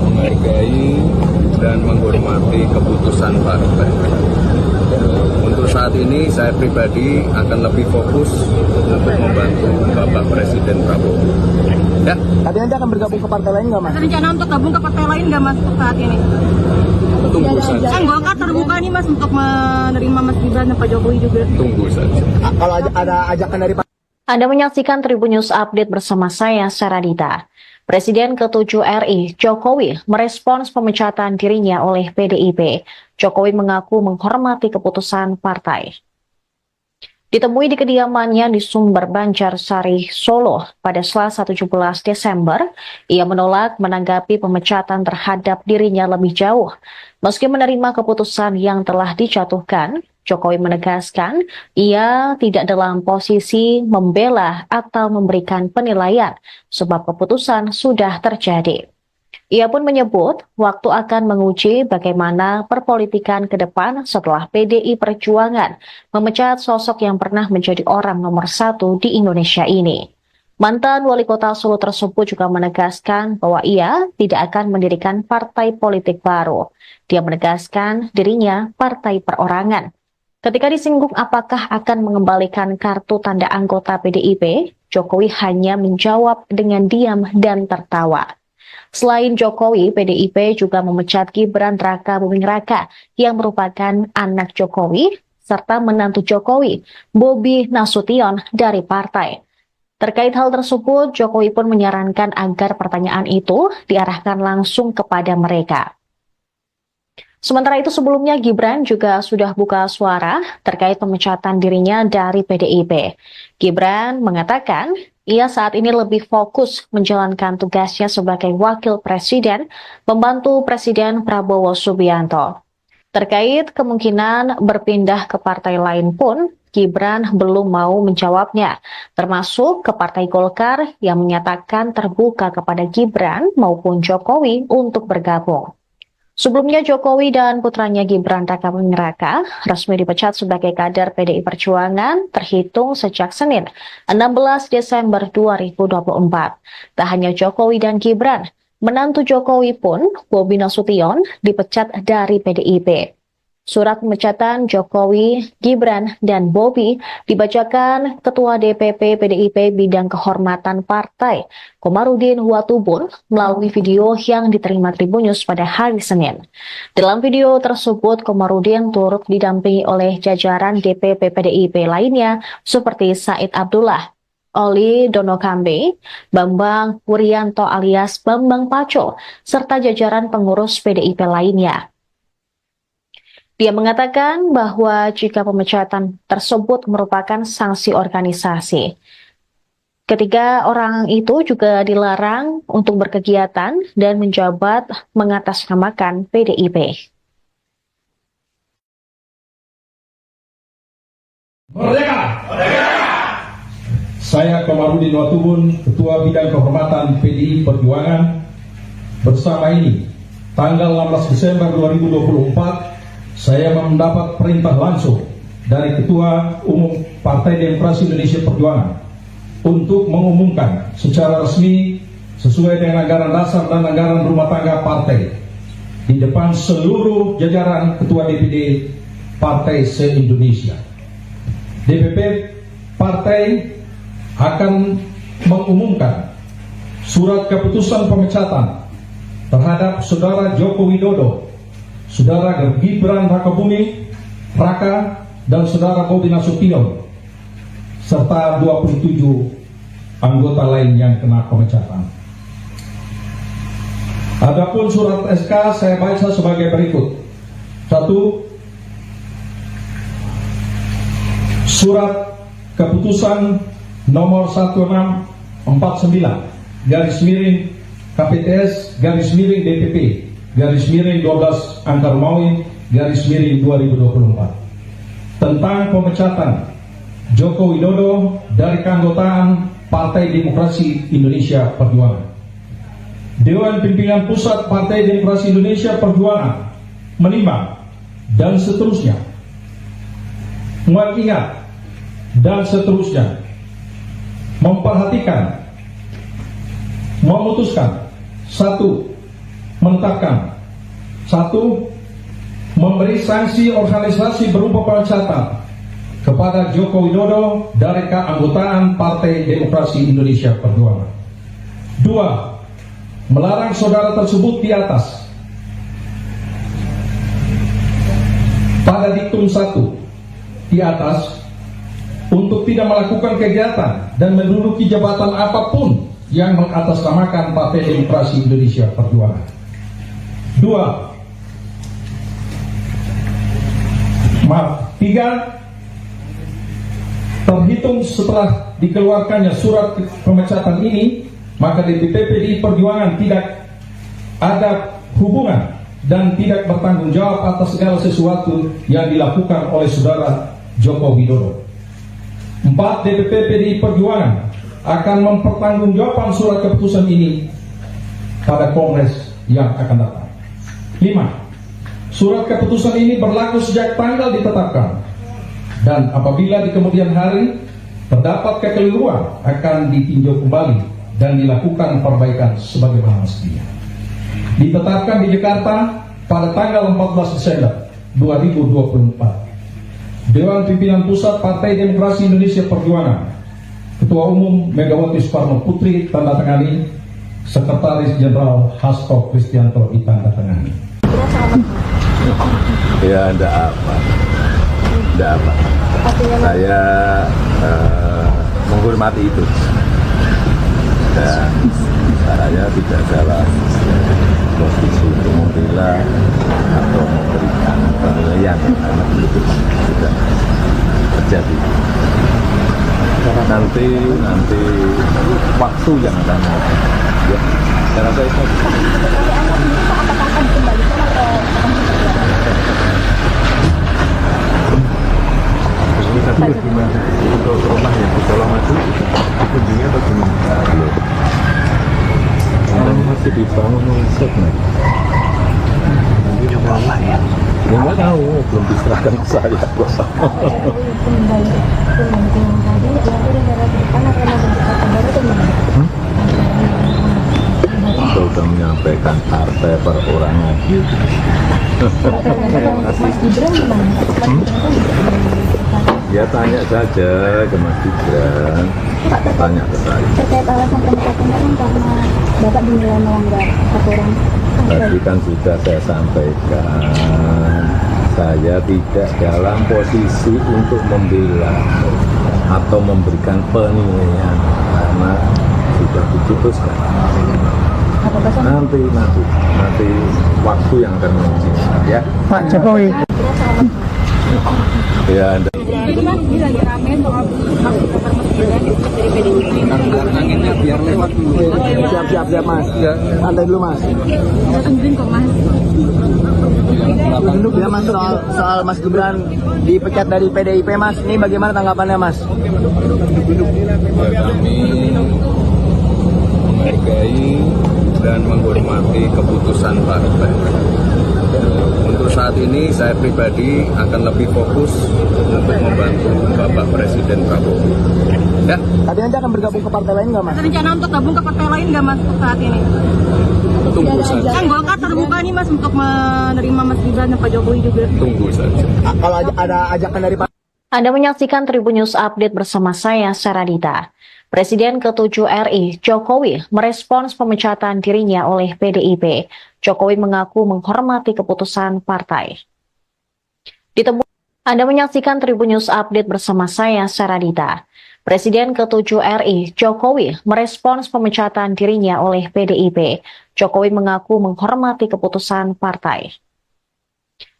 menghargai dan menghormati keputusan partai. Untuk saat ini saya pribadi akan lebih fokus untuk membantu Bapak Presiden Prabowo. Ya. Tadi Anda akan bergabung ke partai lain nggak Mas? Ada rencana untuk gabung ke partai lain nggak Mas untuk saat ini? Tunggu saja. Golkar terbuka nih Mas untuk menerima Mas Gibran dan Pak Jokowi juga. Tunggu saja. Kalau ada ajakan dari Pak. Anda menyaksikan Tribun News Update bersama saya, Saradita. Presiden ke-7 RI, Jokowi, merespons pemecatan dirinya oleh PDIP. Jokowi mengaku menghormati keputusan partai. Ditemui di kediamannya di Sumber Banjarsari, Solo pada Selasa 17 Desember, ia menolak menanggapi pemecatan terhadap dirinya lebih jauh. Meski menerima keputusan yang telah dijatuhkan, Jokowi menegaskan ia tidak dalam posisi membela atau memberikan penilaian sebab keputusan sudah terjadi. Ia pun menyebut waktu akan menguji bagaimana perpolitikan ke depan setelah PDI Perjuangan memecat sosok yang pernah menjadi orang nomor 1 di Indonesia ini. Mantan wali kota Solo tersebut juga menegaskan bahwa ia tidak akan mendirikan partai politik baru. Dia menegaskan dirinya partai perorangan. Ketika disinggung apakah akan mengembalikan kartu tanda anggota PDIP, Jokowi hanya menjawab dengan diam dan tertawa. Selain Jokowi, PDIP juga memecat Gibran Raka Buming Raka yang merupakan anak Jokowi serta menantu Jokowi, Bobi Nasution dari partai. Terkait hal tersebut, Jokowi pun menyarankan agar pertanyaan itu diarahkan langsung kepada mereka. Sementara itu sebelumnya Gibran juga sudah buka suara terkait pemecatan dirinya dari PDIP. Gibran mengatakan ia saat ini lebih fokus menjalankan tugasnya sebagai wakil presiden, membantu Presiden Prabowo Subianto. Terkait kemungkinan berpindah ke partai lain pun, Gibran belum mau menjawabnya, termasuk ke Partai Golkar yang menyatakan terbuka kepada Gibran maupun Jokowi untuk bergabung. Sebelumnya Jokowi dan putranya Gibran Raka Buming Raka resmi dipecat sebagai kader PDI Perjuangan terhitung sejak Senin 16 Desember 2024. Tak hanya Jokowi dan Gibran, menantu Jokowi pun, Bobi Nasution, dipecat dari PDIP. Surat pemecatan Jokowi, Gibran, dan Bobi dibacakan Ketua DPP PDIP Bidang Kehormatan Partai, Komarudin Watubun, melalui video yang diterima Tribunnews pada hari Senin. Dalam video tersebut, Komarudin turut didampingi oleh jajaran DPP PDIP lainnya seperti Said Abdullah, Oli Donokambe, Bambang Wuryanto alias Bambang Paco, serta jajaran pengurus PDIP lainnya. Dia mengatakan bahwa jika pemecatan tersebut merupakan sanksi organisasi, ketiga orang itu juga dilarang untuk berkegiatan dan menjabat mengatasnamakan PDIP. Merdeka! Merdeka! Saya Komarudin Watubun, Ketua Bidang Kehormatan PDI Perjuangan. Bersama ini, tanggal 16 Desember 2024, saya mendapat perintah langsung dari Ketua Umum Partai Demokrasi Indonesia Perjuangan untuk mengumumkan secara resmi sesuai dengan anggaran dasar dan anggaran rumah tangga partai di depan seluruh jajaran Ketua DPD Partai se-Indonesia. DPP Partai akan mengumumkan surat keputusan pemecatan terhadap Saudara Joko Widodo, Saudara Gibran Raka Buming Raka, dan Saudara Bobi Nasution, serta 27 anggota lain yang kena pemecatan. Adapun surat SK saya baca sebagai berikut. 1. Surat keputusan nomor 1649 garis miring KPTS garis miring DPP garis miring 12 Angka Romawi garis miring 2024 tentang pemecatan Joko Widodo dari keanggotaan Partai Demokrasi Indonesia Perjuangan. Dewan Pimpinan Pusat Partai Demokrasi Indonesia Perjuangan menimbang dan seterusnya, mengingat dan seterusnya, memperhatikan, memutuskan. 1. Menetapkan. 1. Memberi sanksi organisasi berupa pemecatan kepada Joko Widodo dari keanggotaan Partai Demokrasi Indonesia Perjuangan. 2. Melarang saudara tersebut di atas pada diktum 1 di atas untuk tidak melakukan kegiatan dan menduduki jabatan apapun yang mengatasnamakan Partai Demokrasi Indonesia Perjuangan. 2. 3. Terhitung setelah dikeluarkannya surat pemecatan ini, maka DPP PDI Perjuangan tidak ada hubungan dan tidak bertanggung jawab atas segala sesuatu yang dilakukan oleh Saudara Joko Widodo. 4. DPP PDI Perjuangan akan mempertanggungjawabkan surat keputusan ini pada Kongres yang akan datang. 5. Surat keputusan ini berlaku sejak tanggal ditetapkan, dan apabila di kemudian hari Terdapat kekeliruan akan ditinjau kembali dan dilakukan perbaikan sebagaimana mestinya. Ditetapkan di Jakarta pada tanggal 14 Desember 2024. Dewan Pimpinan Pusat Partai Demokrasi Indonesia Perjuangan, Ketua Umum Megawati Soekarno Putri tanda tangani, Sekretaris Jenderal Hasto Kristianto ditandatangani. Ya enggak apa. Saya menghormati itu. Dan saya tidak dalam posisi untuk membela atau memberikan penilaian karena itu sudah terjadi. Nanti waktu yang akan ya, saya rasa itu. Ini tapi bagaimana untuk rumah yang di Colomadu dikunjungi atau gimana? Belum. Dan masih dibangun set nih. Mungkin yang lama ya. Ya nggak tahu, belum diserahkan ke saya. Sudah menyampaikan partai perorangan. Ya tanya saja ke Mas Gibran, tanya ke saya. Terkait alasan pemecatan kan karena Bapak dinilai melanggar aturan. Tadi kan sudah saya sampaikan, saya tidak dalam posisi untuk membela atau memberikan penilaian karena sudah diputuskan. Nanti waktu yang akan menentukan ya. Pak Jokowi. Ya, Anda. Jadi mas, ini lagi rame soal hak daftar masjidnya dari PDIP. Anginnya biar lewat dulu. Siap mas. Santai dulu mas. Saya tungguin kok mas. Ya mas, soal Mas Gibran dipecat dari PDIP mas, ini bagaimana tanggapannya mas? Ya, kami menghargai dan menghormati keputusan partai. Untuk saat ini saya pribadi akan lebih fokus untuk membantu Bapak Presiden Prabowo. Ya. Tadi nanti akan bergabung ke partai lain nggak mas? Ada rencana untuk gabung ke partai lain nggak mas untuk saat ini? Tunggu saja. Kan Golkar terbuka nih mas untuk menerima Mas Gibran dan Pak Jokowi juga. Tunggu saja. Kalau ada ajakan dari Pak. Anda menyaksikan Tribun News Update bersama saya, Saradita. Presiden ke-7 RI, Jokowi, merespons pemecatan dirinya oleh PDIP. Jokowi mengaku menghormati keputusan partai. Anda menyaksikan Tribun News Update bersama saya, Saradita. Presiden ke-7 RI, Jokowi, merespons pemecatan dirinya oleh PDIP. Jokowi mengaku menghormati keputusan partai.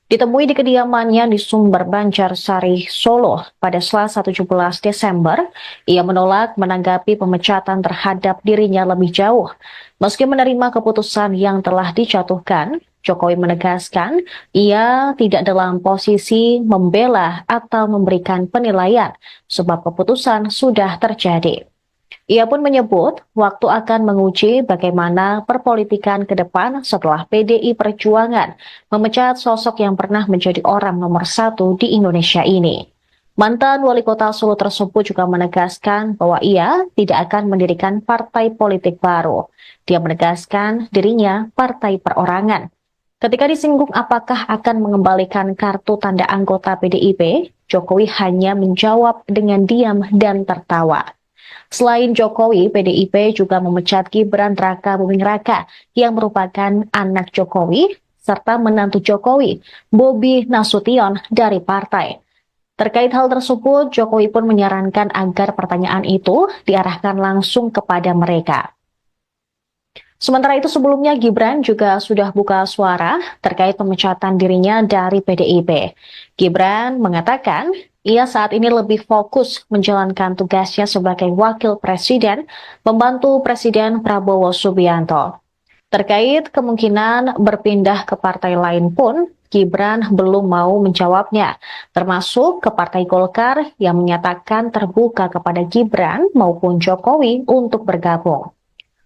Ditemui di kediamannya di Sumber Banjarsari, Solo pada Selasa 17 Desember, ia menolak menanggapi pemecatan terhadap dirinya lebih jauh. Meski menerima keputusan yang telah dijatuhkan, Jokowi menegaskan ia tidak dalam posisi membela atau memberikan penilaian sebab keputusan sudah terjadi. Ia pun menyebut waktu akan menguji bagaimana perpolitikan ke depan setelah PDI Perjuangan memecat sosok yang pernah menjadi orang nomor 1 di Indonesia ini. Mantan wali kota Solo tersebut juga menegaskan bahwa ia tidak akan mendirikan partai politik baru. Dia menegaskan dirinya partai perorangan. Ketika disinggung apakah akan mengembalikan kartu tanda anggota PDIP, Jokowi hanya menjawab dengan diam dan tertawa. Selain Jokowi, PDIP juga memecat Gibran Raka Buming Raka yang merupakan anak Jokowi serta menantu Jokowi, Bobi Nasution dari partai. Terkait hal tersebut, Jokowi pun menyarankan agar pertanyaan itu diarahkan langsung kepada mereka. Sementara itu sebelumnya Gibran juga sudah buka suara terkait pemecatan dirinya dari PDIP. Gibran mengatakan ia saat ini lebih fokus menjalankan tugasnya sebagai wakil presiden, membantu Presiden Prabowo Subianto. Terkait kemungkinan berpindah ke partai lain pun, Gibran belum mau menjawabnya, termasuk ke Partai Golkar yang menyatakan terbuka kepada Gibran maupun Jokowi untuk bergabung.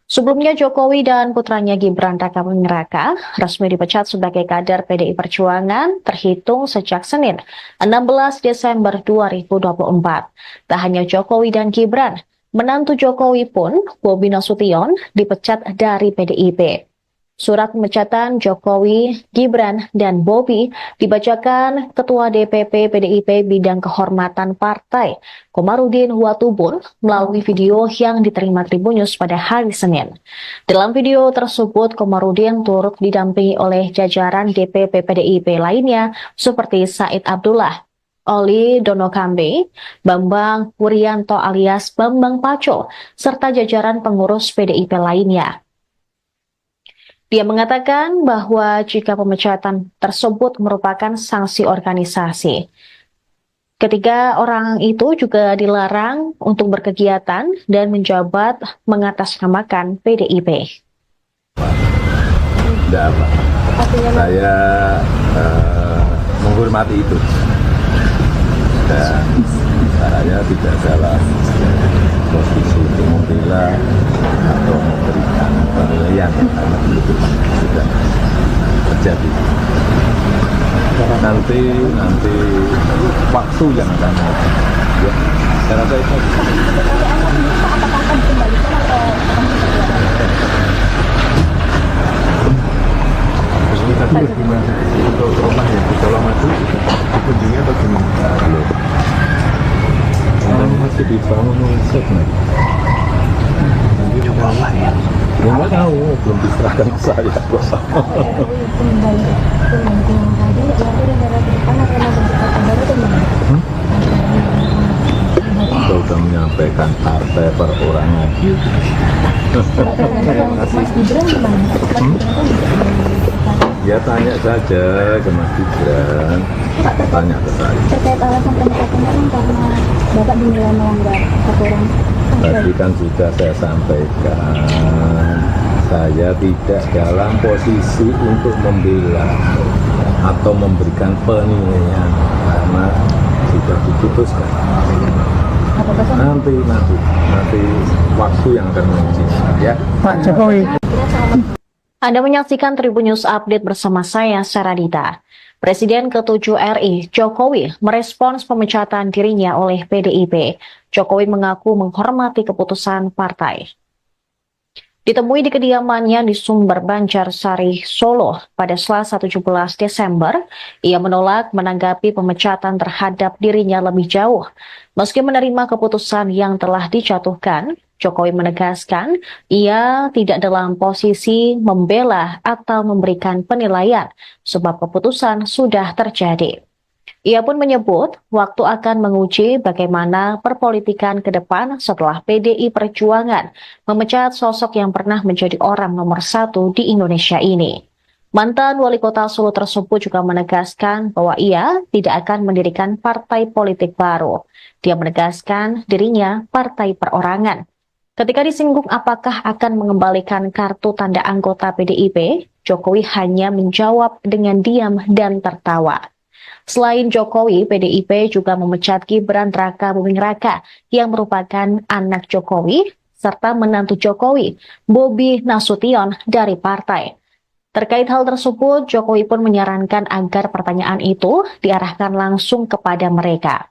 Sebelumnya Jokowi dan putranya Gibran Raka Buming Raka resmi dipecat sebagai kader PDI Perjuangan terhitung sejak Senin 16 Desember 2024. Tak hanya Jokowi dan Gibran, menantu Jokowi pun, Bobi Nasution, dipecat dari PDIP. Surat pemecatan Jokowi, Gibran, dan Bobi dibacakan Ketua DPP PDIP Bidang Kehormatan Partai, Komarudin Watubun, melalui video yang diterima Tribun News pada hari Senin. Dalam video tersebut, Komarudin turut didampingi oleh jajaran DPP PDIP lainnya seperti Said Abdullah, Oli Donokambe, Bambang Wuryanto alias Bambang Paco, serta jajaran pengurus PDIP lainnya. Dia mengatakan bahwa jika pemecatan tersebut merupakan sanksi organisasi, ketiga orang itu juga dilarang untuk berkegiatan dan menjabat mengatasnamakan PDIP. Tidak apa. Saya menghormati itu. Dan saya tidak dalam posisi untuk membela atau memberikan penilaian karena itu sudah terjadi. Nanti waktu yang akan menentukan. Ya, saya rasa itu. Tapi gimana untuk rumah yang di Colomadu dikunjungi atau gimana? Belum. Masih dibangun konsep nih. Ya nggak tahu, belum diserahkan ke saya. Kita sudah menyampaikan partai perorangan. Ya tanya saja ke Mas Gibran, tanya ke saya. Terkait alasan pemecatan karena Bapak dinilai melanggar aturan. Tadi kan sudah saya sampaikan, saya tidak dalam posisi untuk membela atau memberikan penilaian karena sudah diputuskan. Nanti waktu yang akan menguji ya. Pak Jokowi. Anda menyaksikan Tribun News Update bersama saya, Saradita. Presiden ke-7 RI, Jokowi, merespons pemecatan dirinya oleh PDIP. Jokowi mengaku menghormati keputusan partai. Ditemui di kediamannya di Sumber Banjarsari, Solo pada Selasa 17 Desember, ia menolak menanggapi pemecatan terhadap dirinya lebih jauh. Meski menerima keputusan yang telah dijatuhkan, Jokowi menegaskan ia tidak dalam posisi membela atau memberikan penilaian sebab keputusan sudah terjadi. Ia pun menyebut waktu akan menguji bagaimana perpolitikan ke depan setelah PDI Perjuangan memecat sosok yang pernah menjadi orang nomor 1 di Indonesia ini. Mantan wali kota Solo tersebut juga menegaskan bahwa ia tidak akan mendirikan partai politik baru. Dia menegaskan dirinya partai perorangan. Ketika disinggung apakah akan mengembalikan kartu tanda anggota PDIP, Jokowi hanya menjawab dengan diam dan tertawa. Selain Jokowi, PDIP juga memecat Gibran Raka Buming Raka yang merupakan anak Jokowi, serta menantu Jokowi, Bobi Nasution dari partai. Terkait hal tersebut, Jokowi pun menyarankan agar pertanyaan itu diarahkan langsung kepada mereka.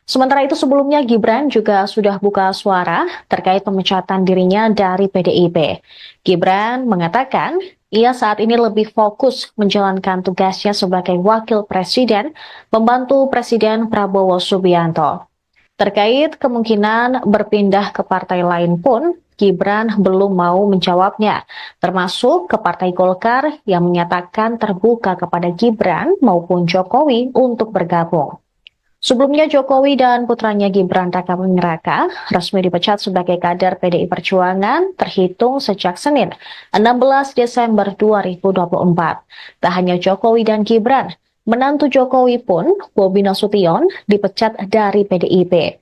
Sementara itu sebelumnya Gibran juga sudah buka suara terkait pemecatan dirinya dari PDIP. Gibran mengatakan ia saat ini lebih fokus menjalankan tugasnya sebagai wakil presiden, membantu Presiden Prabowo Subianto. Terkait kemungkinan berpindah ke partai lain pun, Gibran belum mau menjawabnya, termasuk ke Partai Golkar yang menyatakan terbuka kepada Gibran maupun Jokowi untuk bergabung. Sebelumnya Jokowi dan putranya Gibran Raka Buming Raka resmi dipecat sebagai kader PDI Perjuangan terhitung sejak Senin 16 Desember 2024. Tak hanya Jokowi dan Gibran, menantu Jokowi pun, Bobi Nasution, dipecat dari PDIP.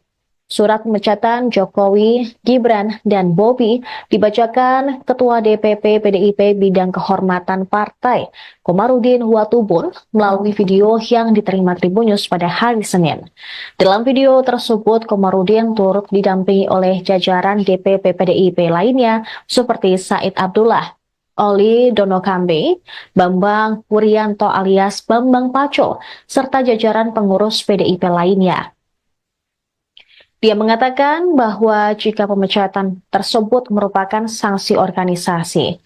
Surat pemecatan Jokowi, Gibran, dan Bobi dibacakan Ketua DPP PDIP Bidang Kehormatan Partai, Komarudin Watubun, melalui video yang diterima Tribunnews pada hari Senin. Dalam video tersebut, Komarudin turut didampingi oleh jajaran DPP PDIP lainnya seperti Said Abdullah, Oli Donokambe, Bambang Wuryanto alias Bambang Paco, serta jajaran pengurus PDIP lainnya. Dia mengatakan bahwa jika pemecatan tersebut merupakan sanksi organisasi,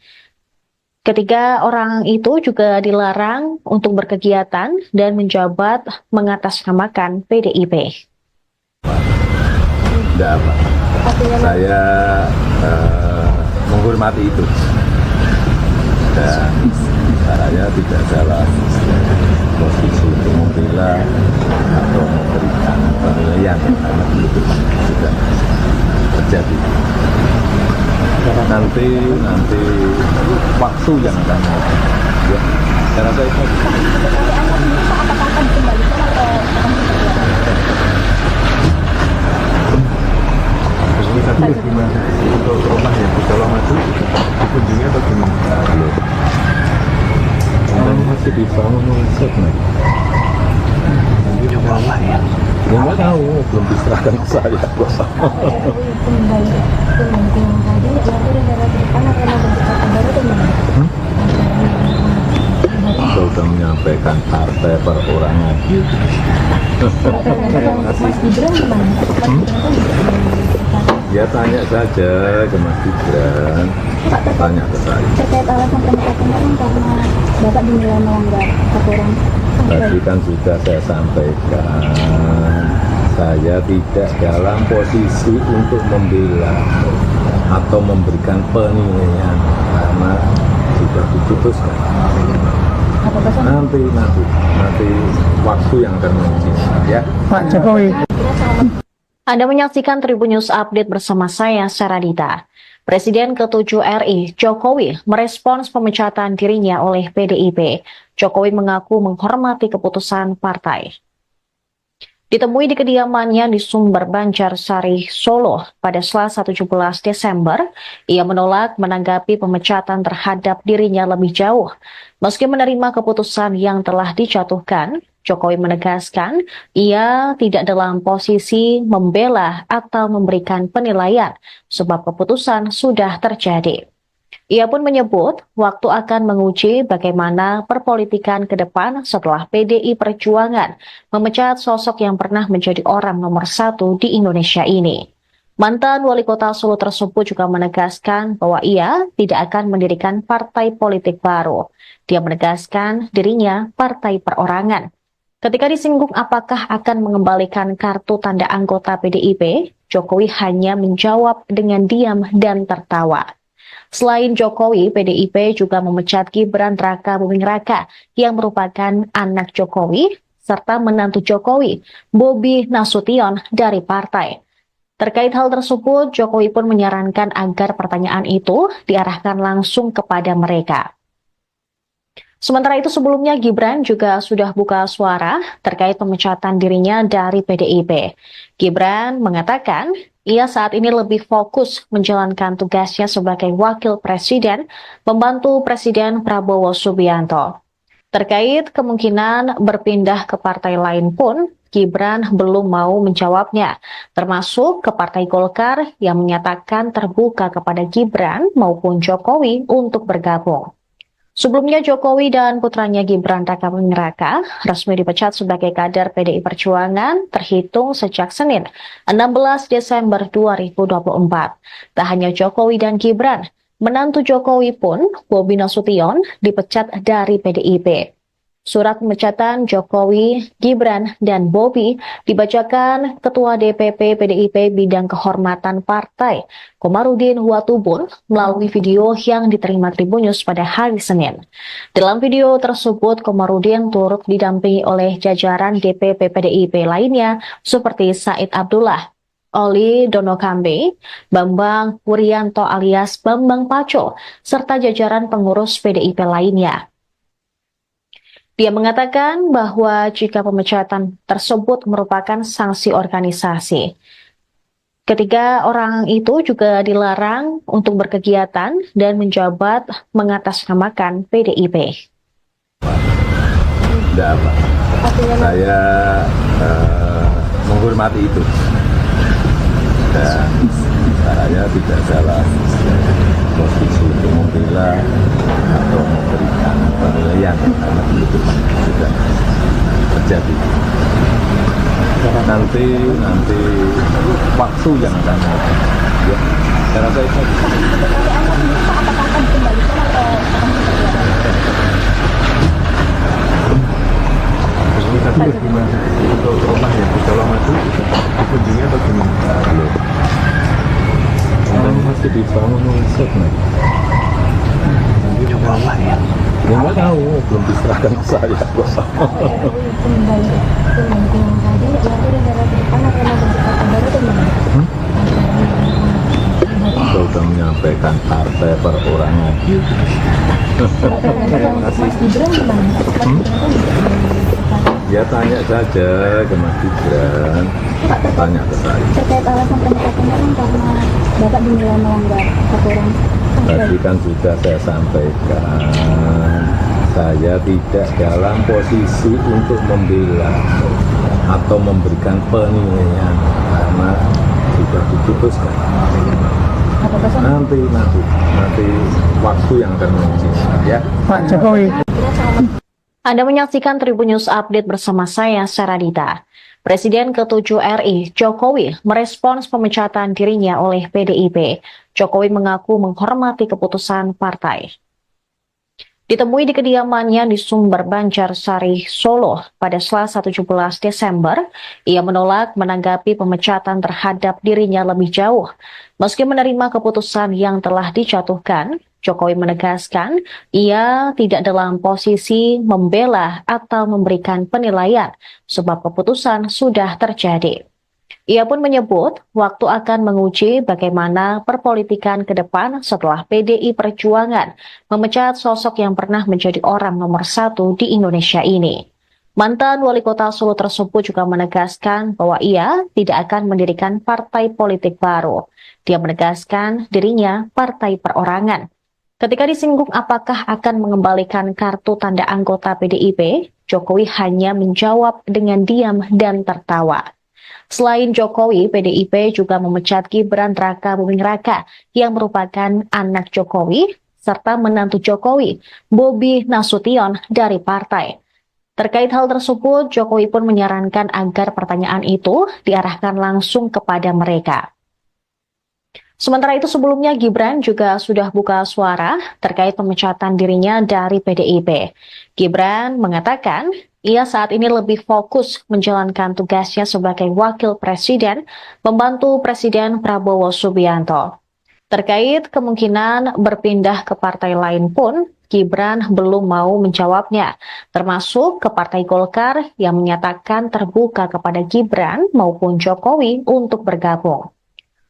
ketiga orang itu juga dilarang untuk berkegiatan dan menjabat mengatasnamakan PDIP. Tidak apa. Saya menghormati itu. Dan saya tidak dalam posisi untuk membela atau memberikan penilaian karena itu sudah terjadi. Nanti waktu yang akan ya, saya rasa itu. Tapi gimana untuk rumah yang di Colomadu dikunjungi atau gimana? Belum. Dan masih dibangun konsep nih. Coba apa ya? Ya nggak tahu, belum diserahkan ke saya. Kembali yang tadi, ya itu negara depan karena berkata baru tuh Saya sudah menyampaikan partai perorangan. Mas Gibran gimana? Ya tanya saja ke Mas Gibran, tanya ke saya. Terkait alasan pemecatan kan karena Bapak dinilai melanggar aturan. Tadi kan sudah saya sampaikan, saya tidak dalam posisi untuk membela atau memberikan penilaian karena sudah diputuskan. Nanti waktu yang akan menguji ya. Pak Jokowi. Anda menyaksikan Tribunnews Update bersama saya, Saradita. Presiden ke-7 RI, Jokowi, merespons pemecatan dirinya oleh PDIP. Jokowi mengaku menghormati keputusan partai. Ditemui di kediamannya di Sumber Banjarsari, Solo pada Selasa 17 Desember, ia menolak menanggapi pemecatan terhadap dirinya lebih jauh. Meski menerima keputusan yang telah dijatuhkan, Jokowi menegaskan ia tidak dalam posisi membela atau memberikan penilaian sebab keputusan sudah terjadi. Ia pun menyebut waktu akan menguji bagaimana perpolitikan ke depan setelah PDI Perjuangan memecat sosok yang pernah menjadi orang nomor 1 di Indonesia ini. Mantan wali kota Solo tersebut juga menegaskan bahwa ia tidak akan mendirikan partai politik baru. Dia menegaskan dirinya partai perorangan. Ketika disinggung apakah akan mengembalikan kartu tanda anggota PDIP, Jokowi hanya menjawab dengan diam dan tertawa. Selain Jokowi, PDIP juga memecat Gibran Raka Buming Raka yang merupakan anak Jokowi, serta menantu Jokowi, Bobi Nasution dari partai. Terkait hal tersebut, Jokowi pun menyarankan agar pertanyaan itu diarahkan langsung kepada mereka. Sementara itu sebelumnya Gibran juga sudah buka suara terkait pemecatan dirinya dari PDIP. Gibran mengatakan ia saat ini lebih fokus menjalankan tugasnya sebagai wakil presiden, membantu Presiden Prabowo Subianto. Terkait kemungkinan berpindah ke partai lain pun, Gibran belum mau menjawabnya, termasuk ke Partai Golkar yang menyatakan terbuka kepada Gibran maupun Jokowi untuk bergabung. Sebelumnya Jokowi dan putranya Gibran Raka Buming Raka resmi dipecat sebagai kader PDI Perjuangan terhitung sejak Senin 16 Desember 2024. Tak hanya Jokowi dan Gibran, menantu Jokowi pun, Bobi Nasution, dipecat dari PDIP. Surat pemecatan Jokowi, Gibran, dan Bobi dibacakan Ketua DPP PDIP Bidang Kehormatan Partai, Komarudin Watubun, melalui video yang diterima Tribunnews pada hari Senin. Dalam video tersebut, Komarudin turut didampingi oleh jajaran DPP PDIP lainnya seperti Said Abdullah, Oli Donokambe, Bambang Wuryanto alias Bambang Paco, serta jajaran pengurus PDIP lainnya. Dia mengatakan bahwa jika pemecatan tersebut merupakan sanksi organisasi, Ketiga orang itu juga dilarang untuk berkegiatan dan menjabat mengatasnamakan PDIP. Tidak apa. Saya menghormati itu. Dan saya tidak dalam posisi untuk membela atau memberikan penilaian karena itu sudah terjadi. Nanti waktu yang akan ya, saya rasa itu. Tadi gimana untuk rumah yang di Colomadu dikunjungi atau gimana? Belum. Dan masih dibangun riset nih. Nanti berapa ya? Ya nggak tahu, belum diserahkan ke saya. Kembali yang tadi nanti negara ke depan akan ada kota baru atau gimana? Kita sudah menyampaikan partai perorangan. Mas Gibran gimana? Ya tanya saja ke Mas Gibran, tanya ke saya. Terkait alasan pendekatannya kan karena Bapak dinilai melanggar aturan. Tadi kan sudah saya sampaikan, saya tidak dalam posisi untuk membela atau memberikan penilaian karena sudah diputuskan. Nanti waktu yang akan menguji ya. Pak Jokowi. Anda menyaksikan Tribun News Update bersama saya, Saradita. Presiden ke-7 RI, Jokowi, merespons pemecatan dirinya oleh PDIP. Jokowi mengaku menghormati keputusan partai. Ditemui di kediamannya di Sumber Banjarsari, Solo pada Selasa 17 Desember, ia menolak menanggapi pemecatan terhadap dirinya lebih jauh. Meski menerima keputusan yang telah dijatuhkan, Jokowi menegaskan ia tidak dalam posisi membela atau memberikan penilaian sebab keputusan sudah terjadi. Ia pun menyebut waktu akan menguji bagaimana perpolitikan ke depan setelah PDI Perjuangan memecat sosok yang pernah menjadi orang nomor 1 di Indonesia ini. Mantan wali kota Solo tersebut juga menegaskan bahwa ia tidak akan mendirikan partai politik baru. Dia menegaskan dirinya partai perorangan. Ketika disinggung apakah akan mengembalikan kartu tanda anggota PDIP, Jokowi hanya menjawab dengan diam dan tertawa. Selain Jokowi, PDIP juga memecat Gibran Rakabuming Raka yang merupakan anak Jokowi serta menantu Jokowi, Bobi Nasution dari partai. Terkait hal tersebut, Jokowi pun menyarankan agar pertanyaan itu diarahkan langsung kepada mereka. Sementara itu sebelumnya Gibran juga sudah buka suara terkait pemecatan dirinya dari PDIP. Gibran mengatakan ia saat ini lebih fokus menjalankan tugasnya sebagai wakil presiden, membantu Presiden Prabowo Subianto. Terkait kemungkinan berpindah ke partai lain pun, Gibran belum mau menjawabnya, termasuk ke Partai Golkar yang menyatakan terbuka kepada Gibran maupun Jokowi untuk bergabung.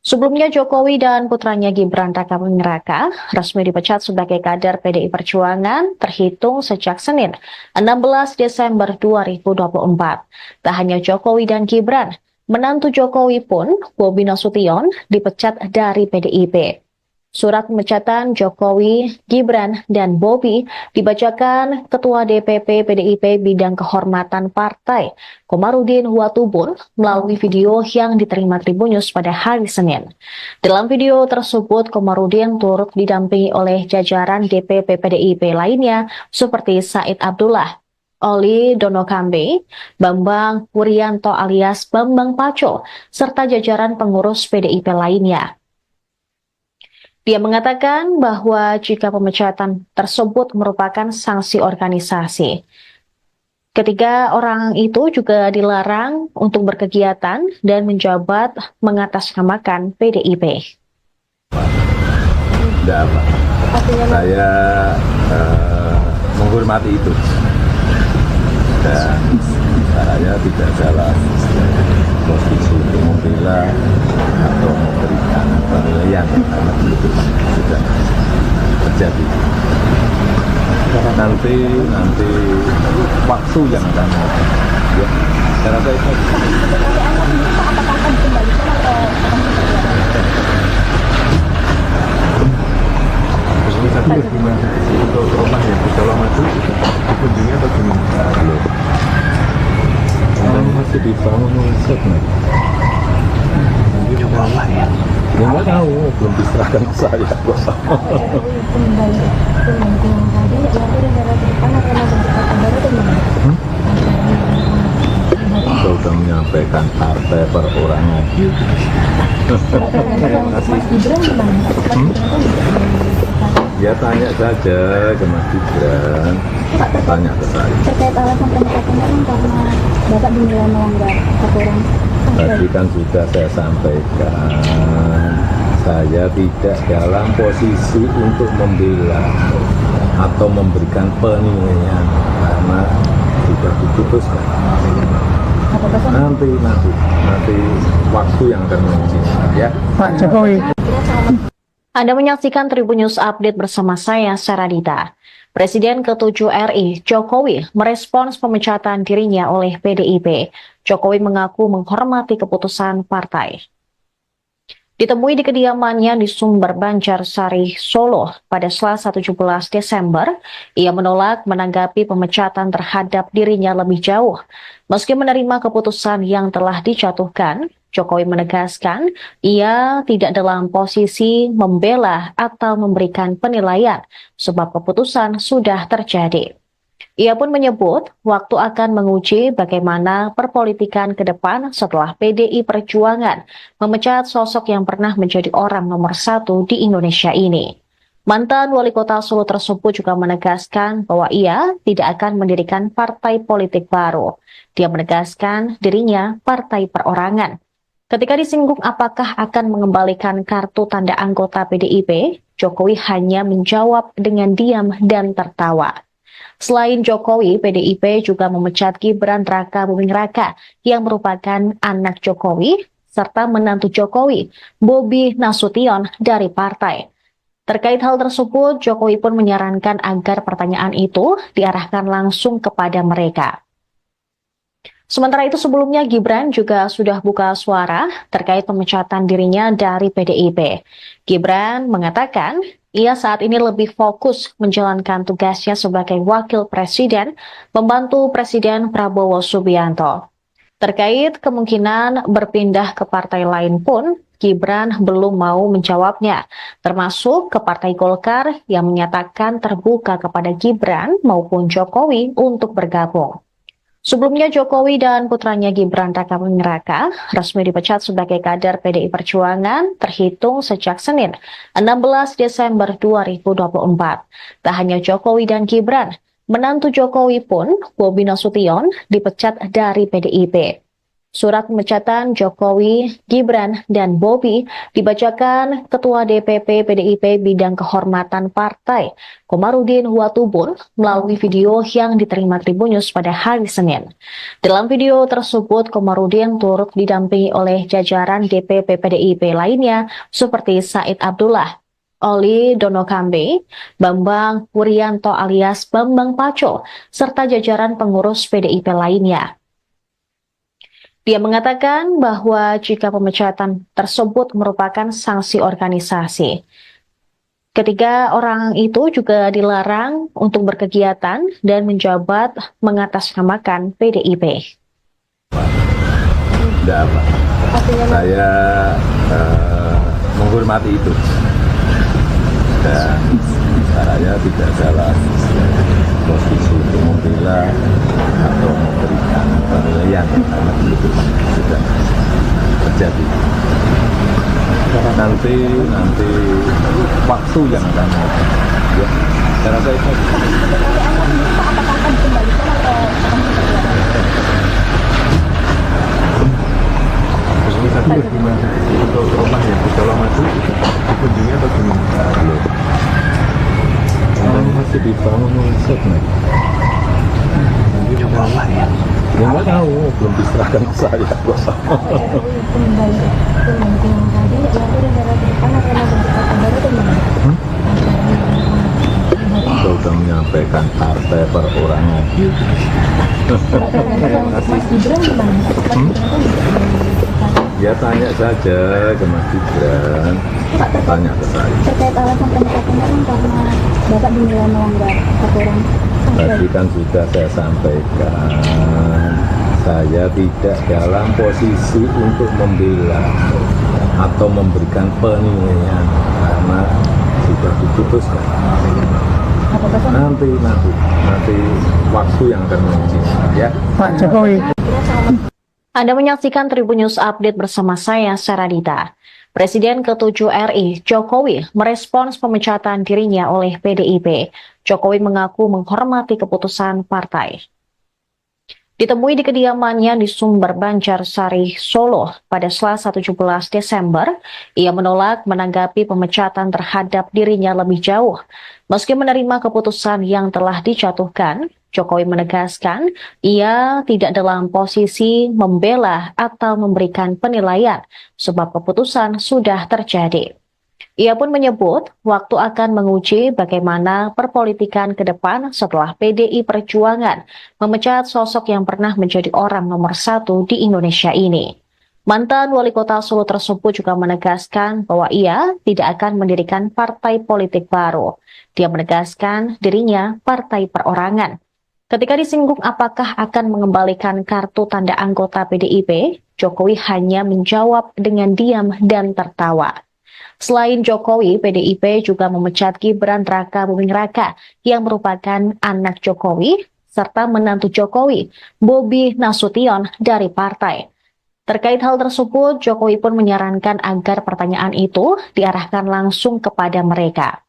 Sebelumnya Jokowi dan putranya Gibran Rakabuming Raka resmi dipecat sebagai kader PDI Perjuangan terhitung sejak Senin 16 Desember 2024. Tak hanya Jokowi dan Gibran, menantu Jokowi pun, Bobi Nasution, dipecat dari PDIP. Surat pemecatan Jokowi, Gibran, dan Bobi dibacakan Ketua DPP PDIP Bidang Kehormatan Partai, Komarudin Watubun, melalui video yang diterima Tribun News pada hari Senin. Dalam video tersebut, Komarudin turut didampingi oleh jajaran DPP PDIP lainnya seperti Said Abdullah, Oli Donokambe, Bambang Wuryanto alias Bambang Paco, serta jajaran pengurus PDIP lainnya. Dia mengatakan bahwa jika pemecatan tersebut merupakan sanksi organisasi. Ketiga orang itu juga dilarang untuk berkegiatan dan menjabat mengatasnamakan PDIP. Tidak apa. Saya menghormati itu. Dan saya tidak dalam posisi untuk membela atau memberikan penilaian karena itu sudah terjadi. Nanti waktu yang akan ya, saya rasa itu. Tapi gimana untuk rumah yang di Colomadu dikunjungi atau gimana? Belum. Kan masih dibangun set nih. Coba lah ya. Ya nggak tahu, belum diserahkan ke saya. Kembali yang tadi nanti negara ke depan akan ada kata baru atau gimana? Saya sudah menyampaikan partai perorangan. Mas Gibran gimana? Ya tanya saja ke Mas Gibran, tanya ke saya. Terkait alasan pemecatan kan karena Bapak dinilai melanggar aturan. Tadi kan sudah saya sampaikan, saya tidak dalam posisi untuk membela atau memberikan penilaian karena sudah diputuskan. Nanti waktu yang akan menguji ya. Pak Jokowi. Anda menyaksikan Tribun News Update bersama saya, Saradita. Presiden ke-7 RI, Jokowi, merespons pemecatan dirinya oleh PDIP. Jokowi mengaku menghormati keputusan partai. Ditemui di kediamannya di Sumber Banjarsari, Solo pada Selasa 17 Desember, ia menolak menanggapi pemecatan terhadap dirinya lebih jauh. Meski menerima keputusan yang telah dijatuhkan, Jokowi menegaskan ia tidak dalam posisi membela atau memberikan penilaian sebab keputusan sudah terjadi. Ia pun menyebut waktu akan menguji bagaimana perpolitikan ke depan setelah PDI Perjuangan memecat sosok yang pernah menjadi orang nomor 1 di Indonesia ini. Mantan wali kota Solo tersebut juga menegaskan bahwa ia tidak akan mendirikan partai politik baru. Dia menegaskan dirinya partai perorangan. Ketika disinggung apakah akan mengembalikan kartu tanda anggota PDIP, Jokowi hanya menjawab dengan diam dan tertawa. Selain Jokowi, PDIP juga memecat Gibran Raka Buming Raka yang merupakan anak Jokowi, serta menantu Jokowi, Bobi Nasution dari partai. Terkait hal tersebut, Jokowi pun menyarankan agar pertanyaan itu diarahkan langsung kepada mereka. Sementara itu sebelumnya Gibran juga sudah buka suara terkait pemecatan dirinya dari PDIP. Gibran mengatakan ia saat ini lebih fokus menjalankan tugasnya sebagai wakil presiden, membantu Presiden Prabowo Subianto. Terkait kemungkinan berpindah ke partai lain pun, Gibran belum mau menjawabnya, termasuk ke Partai Golkar yang menyatakan terbuka kepada Gibran maupun Jokowi untuk bergabung. Sebelumnya Jokowi dan putranya Gibran Raka Buming Raka resmi dipecat sebagai kader PDI Perjuangan terhitung sejak Senin 16 Desember 2024. Tak hanya Jokowi dan Gibran, menantu Jokowi pun, Bobi Nasution, dipecat dari PDIP. Surat pemecatan Jokowi, Gibran, dan Bobi dibacakan Ketua DPP PDIP Bidang Kehormatan Partai, Komarudin Watubun, melalui video yang diterima Tribun News pada hari Senin. Dalam video tersebut, Komarudin turut didampingi oleh jajaran DPP PDIP lainnya seperti Said Abdullah, Oli Donokambe, Bambang Wuryanto alias Bambang Paco, serta jajaran pengurus PDIP lainnya. Dia mengatakan bahwa jika pemecatan tersebut merupakan sanksi organisasi, ketiga orang itu juga dilarang untuk berkegiatan dan menjabat mengatasnamakan PDIP. Tidak apa. Saya menghormati itu. Dan saya tidak dalam posisi untuk membela atau memberikan penilaian karena itu sudah terjadi. Nanti waktu yang akan ya, saya rasa itu. Tapi gimana untuk rumah yang di Colomadu dikunjungi atau gimana? Belum. Kan masih dibangun set nih. Coba lah ya. Ya nggak tahu, belum diserahkan ke saya. Kembali yang tadi nanti negara ke depan akan ada kata baru atau gimana? Saya sudah menyampaikan partai perorangan. Mas Gibran gimana? Ya tanya saja ke Mas Gibran, tanya ke saya. Terkait alasan pemecatan kan karena Bapak dinilai melanggar aturan. Tadi kan sudah saya sampaikan, saya tidak dalam posisi untuk membela atau memberikan penilaian karena sudah diputuskan. Nanti waktu yang akan menguji ya. Pak Jokowi. Anda menyaksikan Tribun News Update bersama saya, Saradita. Presiden ke-7 RI, Jokowi, merespons pemecatan dirinya oleh PDIP. Jokowi mengaku menghormati keputusan partai. Ditemui di kediamannya di Sumber Banjarsari, Solo pada Selasa 17 Desember, ia menolak menanggapi pemecatan terhadap dirinya lebih jauh. Meski menerima keputusan yang telah dijatuhkan, Jokowi menegaskan ia tidak dalam posisi membela atau memberikan penilaian sebab keputusan sudah terjadi. Ia pun menyebut waktu akan menguji bagaimana perpolitikan ke depan setelah PDI Perjuangan memecat sosok yang pernah menjadi orang nomor 1 di Indonesia ini. Mantan wali kota Solo tersebut juga menegaskan bahwa ia tidak akan mendirikan partai politik baru. Dia menegaskan dirinya partai perorangan. Ketika disinggung apakah akan mengembalikan kartu tanda anggota PDIP, Jokowi hanya menjawab dengan diam dan tertawa. Selain Jokowi, PDIP juga memecat Gibran Rakabuming Raka yang merupakan anak Jokowi serta menantu Jokowi, Bobi Nasution dari partai. Terkait hal tersebut, Jokowi pun menyarankan agar pertanyaan itu diarahkan langsung kepada mereka.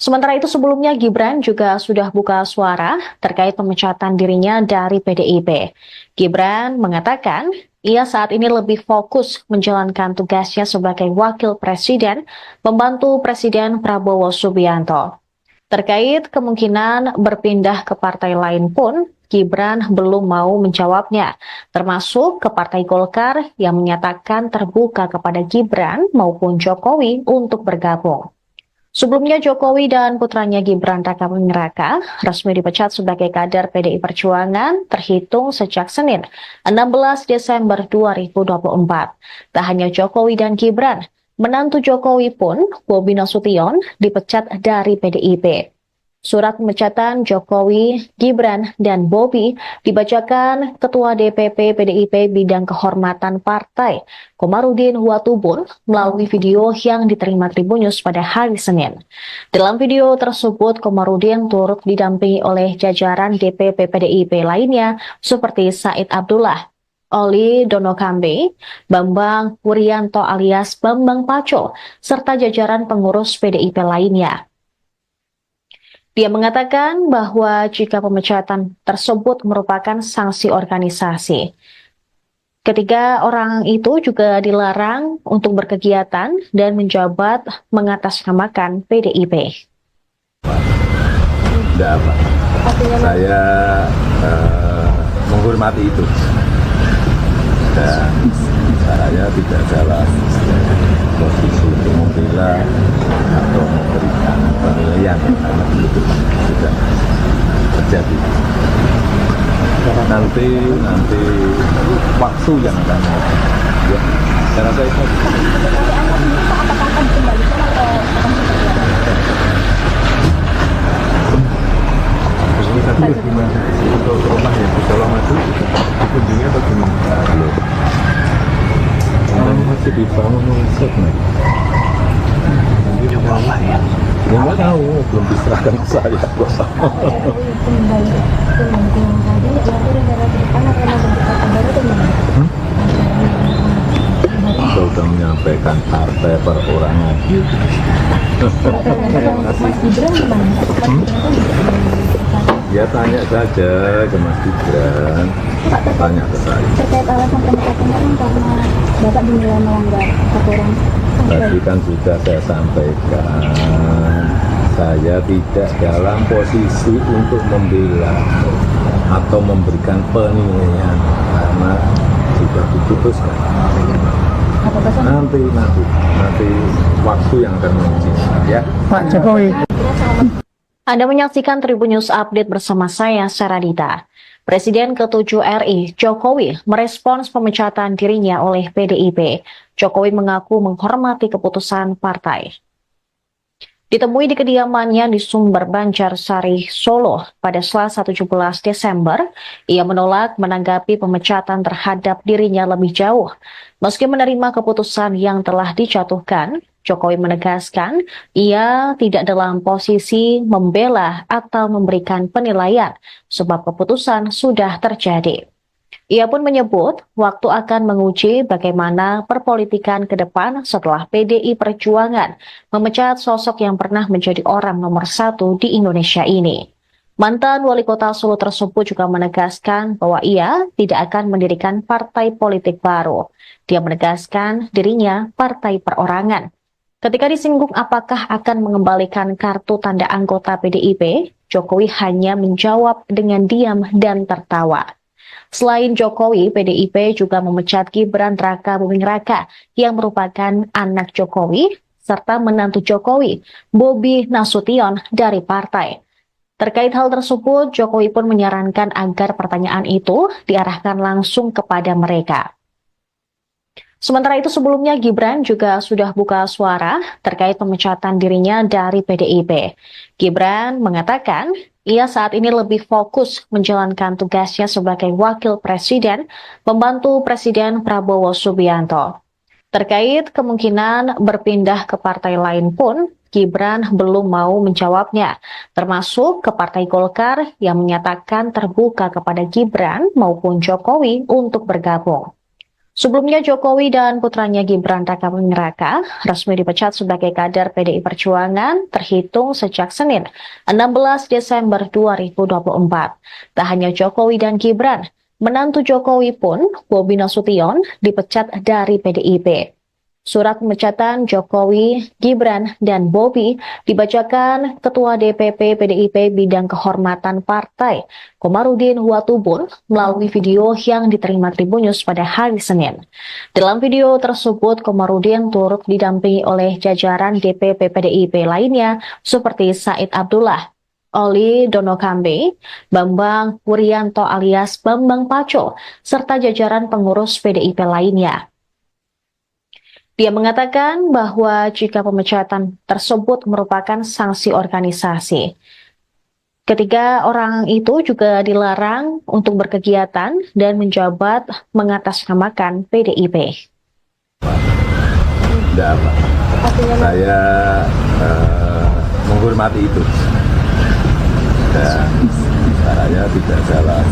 Sementara itu sebelumnya Gibran juga sudah buka suara terkait pemecatan dirinya dari PDIP. Gibran mengatakan ia saat ini lebih fokus menjalankan tugasnya sebagai wakil presiden, membantu Presiden Prabowo Subianto. Terkait kemungkinan berpindah ke partai lain pun, Gibran belum mau menjawabnya, termasuk ke Partai Golkar yang menyatakan terbuka kepada Gibran maupun Jokowi untuk bergabung. Sebelumnya Jokowi dan putranya Gibran Rakabuming Raka resmi dipecat sebagai kader PDI Perjuangan terhitung sejak Senin 16 Desember 2024. Tak hanya Jokowi dan Gibran, menantu Jokowi pun, Bobi Nasution, dipecat dari PDIP. Surat pemecatan Jokowi, Gibran, dan Bobi dibacakan Ketua DPP PDIP Bidang Kehormatan Partai, Komarudin Watubun, melalui video yang diterima Tribun News pada hari Senin. Dalam video tersebut, Komarudin turut didampingi oleh jajaran DPP PDIP lainnya seperti Said Abdullah, Oli Donokambe, Bambang Wuryanto alias Bambang Paco, serta jajaran pengurus PDIP lainnya. Dia mengatakan bahwa jika pemecatan tersebut merupakan sanksi organisasi, ketiga orang itu juga dilarang untuk berkegiatan dan menjabat mengatasnamakan PDIP. Tidak apa. Saya menghormati itu. Dan saya tidak dalam posisi untuk membela atau memberikan penilaian karena itu sudah terjadi. Nanti waktu yang akan ya, saya rasa itu. Tadi gimana untuk rumah yang di Colomadu dikunjungi atau gimana? Belum. Masih dibangun riset nih. Coba apa ya? Ya nggak tahu, belum diserahkan ke saya. Kita udah menyampaikan partai perorangan. Mas Gibran gimana? Ya tanya saja ke Mas Gibran, tanya ke saya. Terkait alasan pemecatan kan karena Bapak dinilai melanggar aturan. Tadi kan sudah saya sampaikan, saya tidak dalam posisi untuk membela atau memberikan penilaian karena sudah diputuskan. Nanti waktu yang akan menguji ya. Pak Jokowi. Anda menyaksikan Tribun News Update bersama saya, Saradita. Presiden ke-7 RI, Jokowi, merespons pemecatan dirinya oleh PDIP. Jokowi mengaku menghormati keputusan partai. Ditemui di kediamannya di Sumber Banjarsari, Solo pada Selasa 17 Desember, ia menolak menanggapi pemecatan terhadap dirinya lebih jauh. Meski menerima keputusan yang telah dijatuhkan, Jokowi menegaskan ia tidak dalam posisi membela atau memberikan penilaian sebab keputusan sudah terjadi. Ia pun menyebut waktu akan menguji bagaimana perpolitikan ke depan setelah PDI Perjuangan memecat sosok yang pernah menjadi orang nomor satu di Indonesia ini. Mantan wali kota Solo tersebut juga menegaskan bahwa ia tidak akan mendirikan partai politik baru. Dia menegaskan dirinya partai perorangan. Ketika disinggung apakah akan mengembalikan kartu tanda anggota PDIP, Jokowi hanya menjawab dengan diam dan tertawa. Selain Jokowi, PDIP juga memecat Gibran Rakabuming Raka yang merupakan anak Jokowi serta menantu Jokowi, Bobi Nasution dari partai. Terkait hal tersebut, Jokowi pun menyarankan agar pertanyaan itu diarahkan langsung kepada mereka. Sementara itu sebelumnya Gibran juga sudah buka suara terkait pemecatan dirinya dari PDIP. Gibran mengatakan ia saat ini lebih fokus menjalankan tugasnya sebagai wakil presiden, membantu Presiden Prabowo Subianto. Terkait kemungkinan berpindah ke partai lain pun, Gibran belum mau menjawabnya, termasuk ke Partai Golkar yang menyatakan terbuka kepada Gibran maupun Jokowi untuk bergabung. Sebelumnya Jokowi dan putranya Gibran Rakabuming Raka resmi dipecat sebagai kader PDI Perjuangan terhitung sejak Senin 16 Desember 2024. Tak hanya Jokowi dan Gibran, menantu Jokowi pun, Bobi Nasution, dipecat dari PDIP. Surat pemecatan Jokowi, Gibran, dan Bobi dibacakan Ketua DPP PDIP Bidang Kehormatan Partai, Komarudin Watubun, melalui video yang diterima Tribunnews pada hari Senin. Dalam video tersebut, Komarudin turut didampingi oleh jajaran DPP PDIP lainnya seperti Said Abdullah, Oli Donokambe, Bambang Wuryanto alias Bambang Paco, serta jajaran pengurus PDIP lainnya. Dia mengatakan bahwa jika pemecatan tersebut merupakan sanksi organisasi, ketiga orang itu juga dilarang untuk berkegiatan dan menjabat mengatasnamakan PDIP. Tidak apa. Saya menghormati itu. Dan saya tidak dalam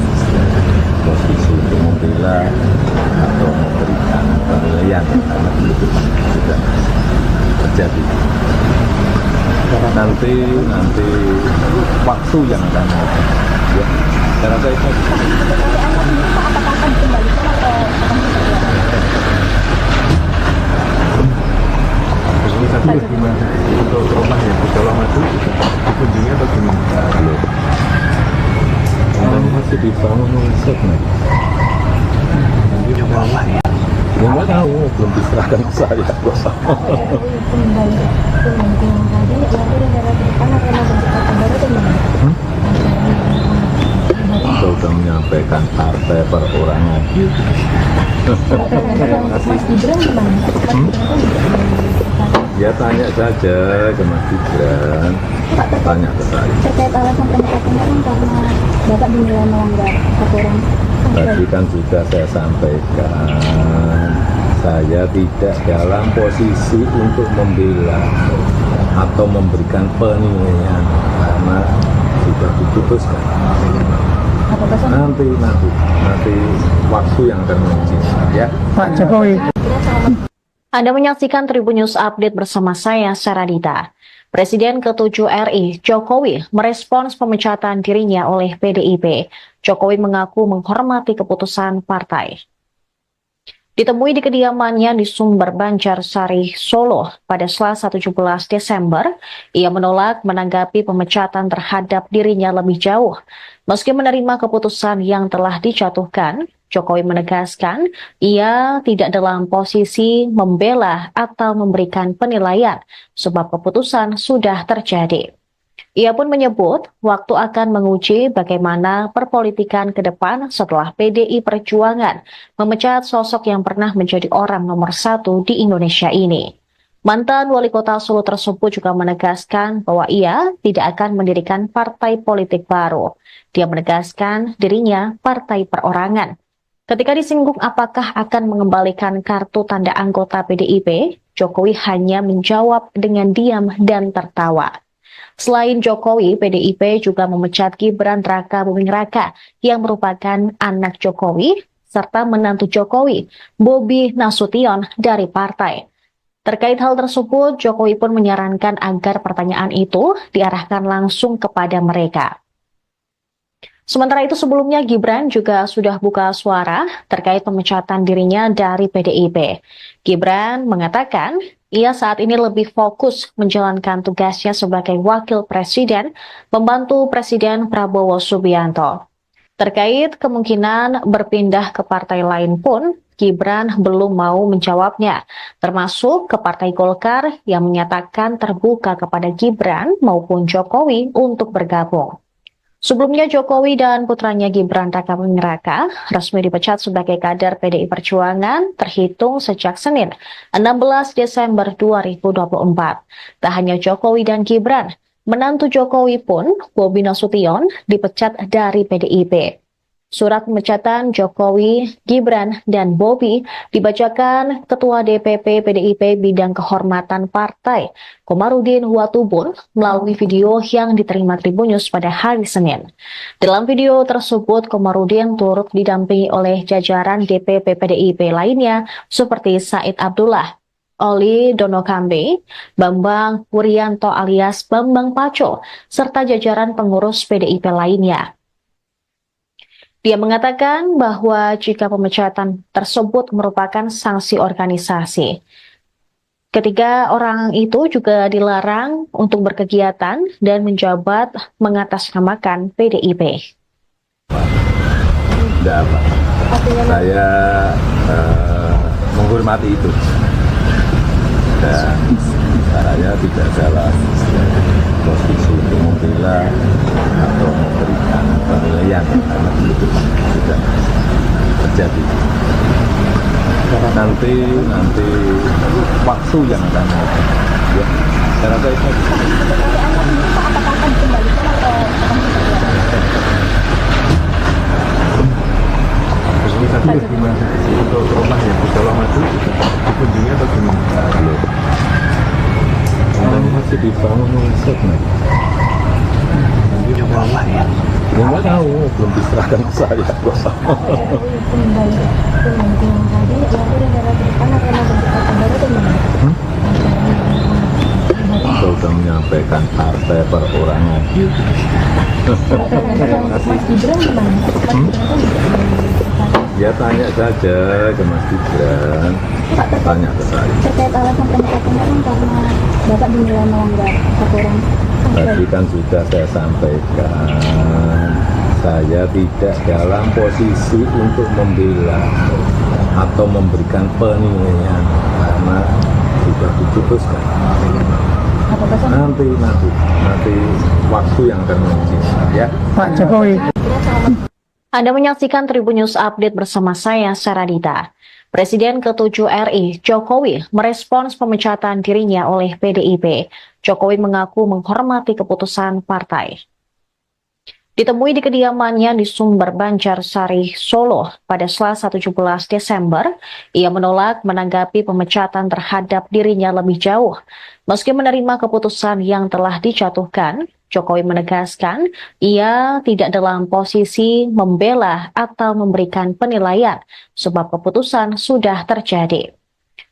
posisi untuk membela atau memberikan penilaian karena itu sudah terjadi. Nanti waktu yang akan ya, saya rasa itu. Tapi gimana untuk rumah yang di Jawa Madu dikunjungi atau gimana? Belum. Masih dibangun riset nih. Ya nggak tahu, belum diserahkan ke saya. Kita udah menyampaikan partai perorangan. Ya tanya saja ke Mas Gibran, tanya ke saya. Terkait alasan pemecatan kan karena Bapak dinilai melanggar aturan. Tadi kan sudah saya sampaikan, saya tidak dalam posisi untuk membela atau memberikan penilaian karena sudah diputuskan. Nanti waktu yang akan menguji ya. Pak Jokowi. Anda menyaksikan Tribunnews Update bersama saya, Saradita. Presiden ke-7 RI, Jokowi, merespons pemecatan dirinya oleh PDIP. Jokowi mengaku menghormati keputusan partai. Ditemui di kediamannya di Sumber Banjarsari, Solo pada Selasa 17 Desember, ia menolak menanggapi pemecatan terhadap dirinya lebih jauh. Meski menerima keputusan yang telah dijatuhkan, Jokowi menegaskan ia tidak dalam posisi membela atau memberikan penilaian sebab keputusan sudah terjadi. Ia pun menyebut waktu akan menguji bagaimana perpolitikan ke depan setelah PDI Perjuangan memecat sosok yang pernah menjadi orang nomor satu di Indonesia ini. Mantan wali kota Solo tersebut juga menegaskan bahwa ia tidak akan mendirikan partai politik baru. Dia menegaskan dirinya partai perorangan. Ketika disinggung apakah akan mengembalikan kartu tanda anggota PDIP, Jokowi hanya menjawab dengan diam dan tertawa. Selain Jokowi, PDIP juga memecat Gibran Raka Buming Raka yang merupakan anak Jokowi serta menantu Jokowi, Bobi Nasution dari partai. Terkait hal tersebut, Jokowi pun menyarankan agar pertanyaan itu diarahkan langsung kepada mereka. Sementara itu sebelumnya Gibran juga sudah buka suara terkait pemecatan dirinya dari PDIP. Gibran mengatakan ia saat ini lebih fokus menjalankan tugasnya sebagai wakil presiden, membantu Presiden Prabowo Subianto. Terkait kemungkinan berpindah ke partai lain pun, Gibran belum mau menjawabnya, termasuk ke Partai Golkar yang menyatakan terbuka kepada Gibran maupun Jokowi untuk bergabung. Sebelumnya Jokowi dan putranya Gibran Raka Buming Raka resmi dipecat sebagai kader PDI Perjuangan terhitung sejak Senin 16 Desember 2024. Tak hanya Jokowi dan Gibran, menantu Jokowi pun, Bobi Nasution, dipecat dari PDIP. Surat pemecatan Jokowi, Gibran, dan Bobi dibacakan Ketua DPP PDIP Bidang Kehormatan Partai, Komarudin Watubun, melalui video yang diterima Tribunnews pada hari Senin. Dalam video tersebut, Komarudin turut didampingi oleh jajaran DPP PDIP lainnya seperti Said Abdullah, Oli Donokambe, Bambang Wuryanto alias Bambang Paco, serta jajaran pengurus PDIP lainnya. Dia mengatakan bahwa jika pemecatan tersebut merupakan sanksi organisasi, ketiga orang itu juga dilarang untuk berkegiatan dan menjabat mengatasnamakan PDIP. Tidak apa. Saya menghormati itu. Dan saya tidak dalam posisi untuk membela atau memberikan penilaian karena itu sudah terjadi. Nanti waktu yang akan ya, saya rasa itu. Untuk rumah yang di Colomadu dikunjungi atau gimana? Belum. Masih dibangun riset nih. Ya nggak tahu, belum diserahkan ke saya. Saya sudah menyampaikan partai perorangan. Ya tanya saja ke Mas Gibran, tanya ke saya. Terkait alasan pemecatan kan karena Bapak dinilai melanggar aturan. Tadi kan sudah saya sampaikan, saya tidak dalam posisi untuk membela atau memberikan penilaian karena sudah diputuskan. Nanti waktu yang akan menentukan ya. Pak Jokowi. Anda menyaksikan Tribunnews Update bersama saya, Saradita. Presiden ke-7 RI, Jokowi, merespons pemecatan dirinya oleh PDIP. Jokowi mengaku menghormati keputusan partai. Ditemui di kediamannya di Sumber Banjarsari, Solo pada Selasa 17 Desember, ia menolak menanggapi pemecatan terhadap dirinya lebih jauh. Meski menerima keputusan yang telah dijatuhkan, Jokowi menegaskan ia tidak dalam posisi membela atau memberikan penilaian sebab keputusan sudah terjadi.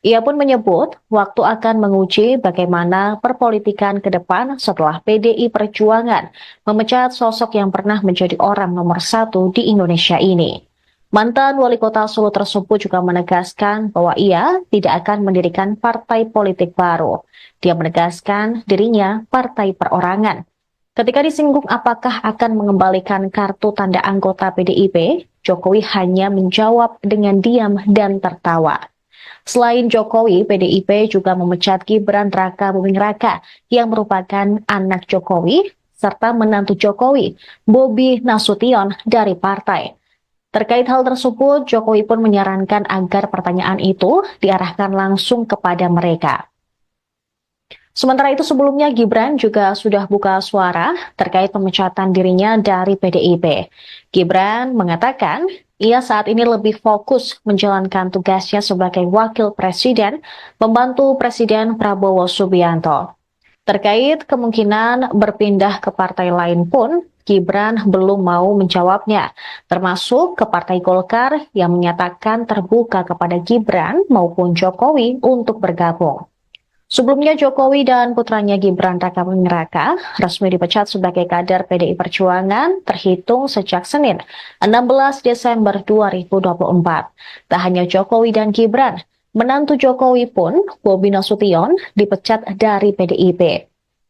Ia pun menyebut waktu akan menguji bagaimana perpolitikan ke depan setelah PDI Perjuangan memecat sosok yang pernah menjadi orang nomor 1 di Indonesia ini. Mantan wali kota Solo tersebut juga menegaskan bahwa ia tidak akan mendirikan partai politik baru. Dia menegaskan dirinya partai perorangan. Ketika disinggung apakah akan mengembalikan kartu tanda anggota PDIP, Jokowi hanya menjawab dengan diam dan tertawa. Selain Jokowi, PDIP juga memecat Gibran Raka Buming Raka yang merupakan anak Jokowi serta menantu Jokowi, Bobi Nasution dari partai. Terkait hal tersebut, Jokowi pun menyarankan agar pertanyaan itu diarahkan langsung kepada mereka. Sementara itu sebelumnya Gibran juga sudah buka suara terkait pemecatan dirinya dari PDIP. Gibran mengatakan ia saat ini lebih fokus menjalankan tugasnya sebagai wakil presiden, membantu Presiden Prabowo Subianto. Terkait kemungkinan berpindah ke partai lain pun, Gibran belum mau menjawabnya, termasuk ke Partai Golkar yang menyatakan terbuka kepada Gibran maupun Jokowi untuk bergabung. Sebelumnya Jokowi dan putranya Gibran Rakabuming Raka resmi dipecat sebagai kader PDI Perjuangan terhitung sejak Senin 16 Desember 2024. Tak hanya Jokowi dan Gibran, menantu Jokowi pun, Bobi Nasution, dipecat dari PDIP.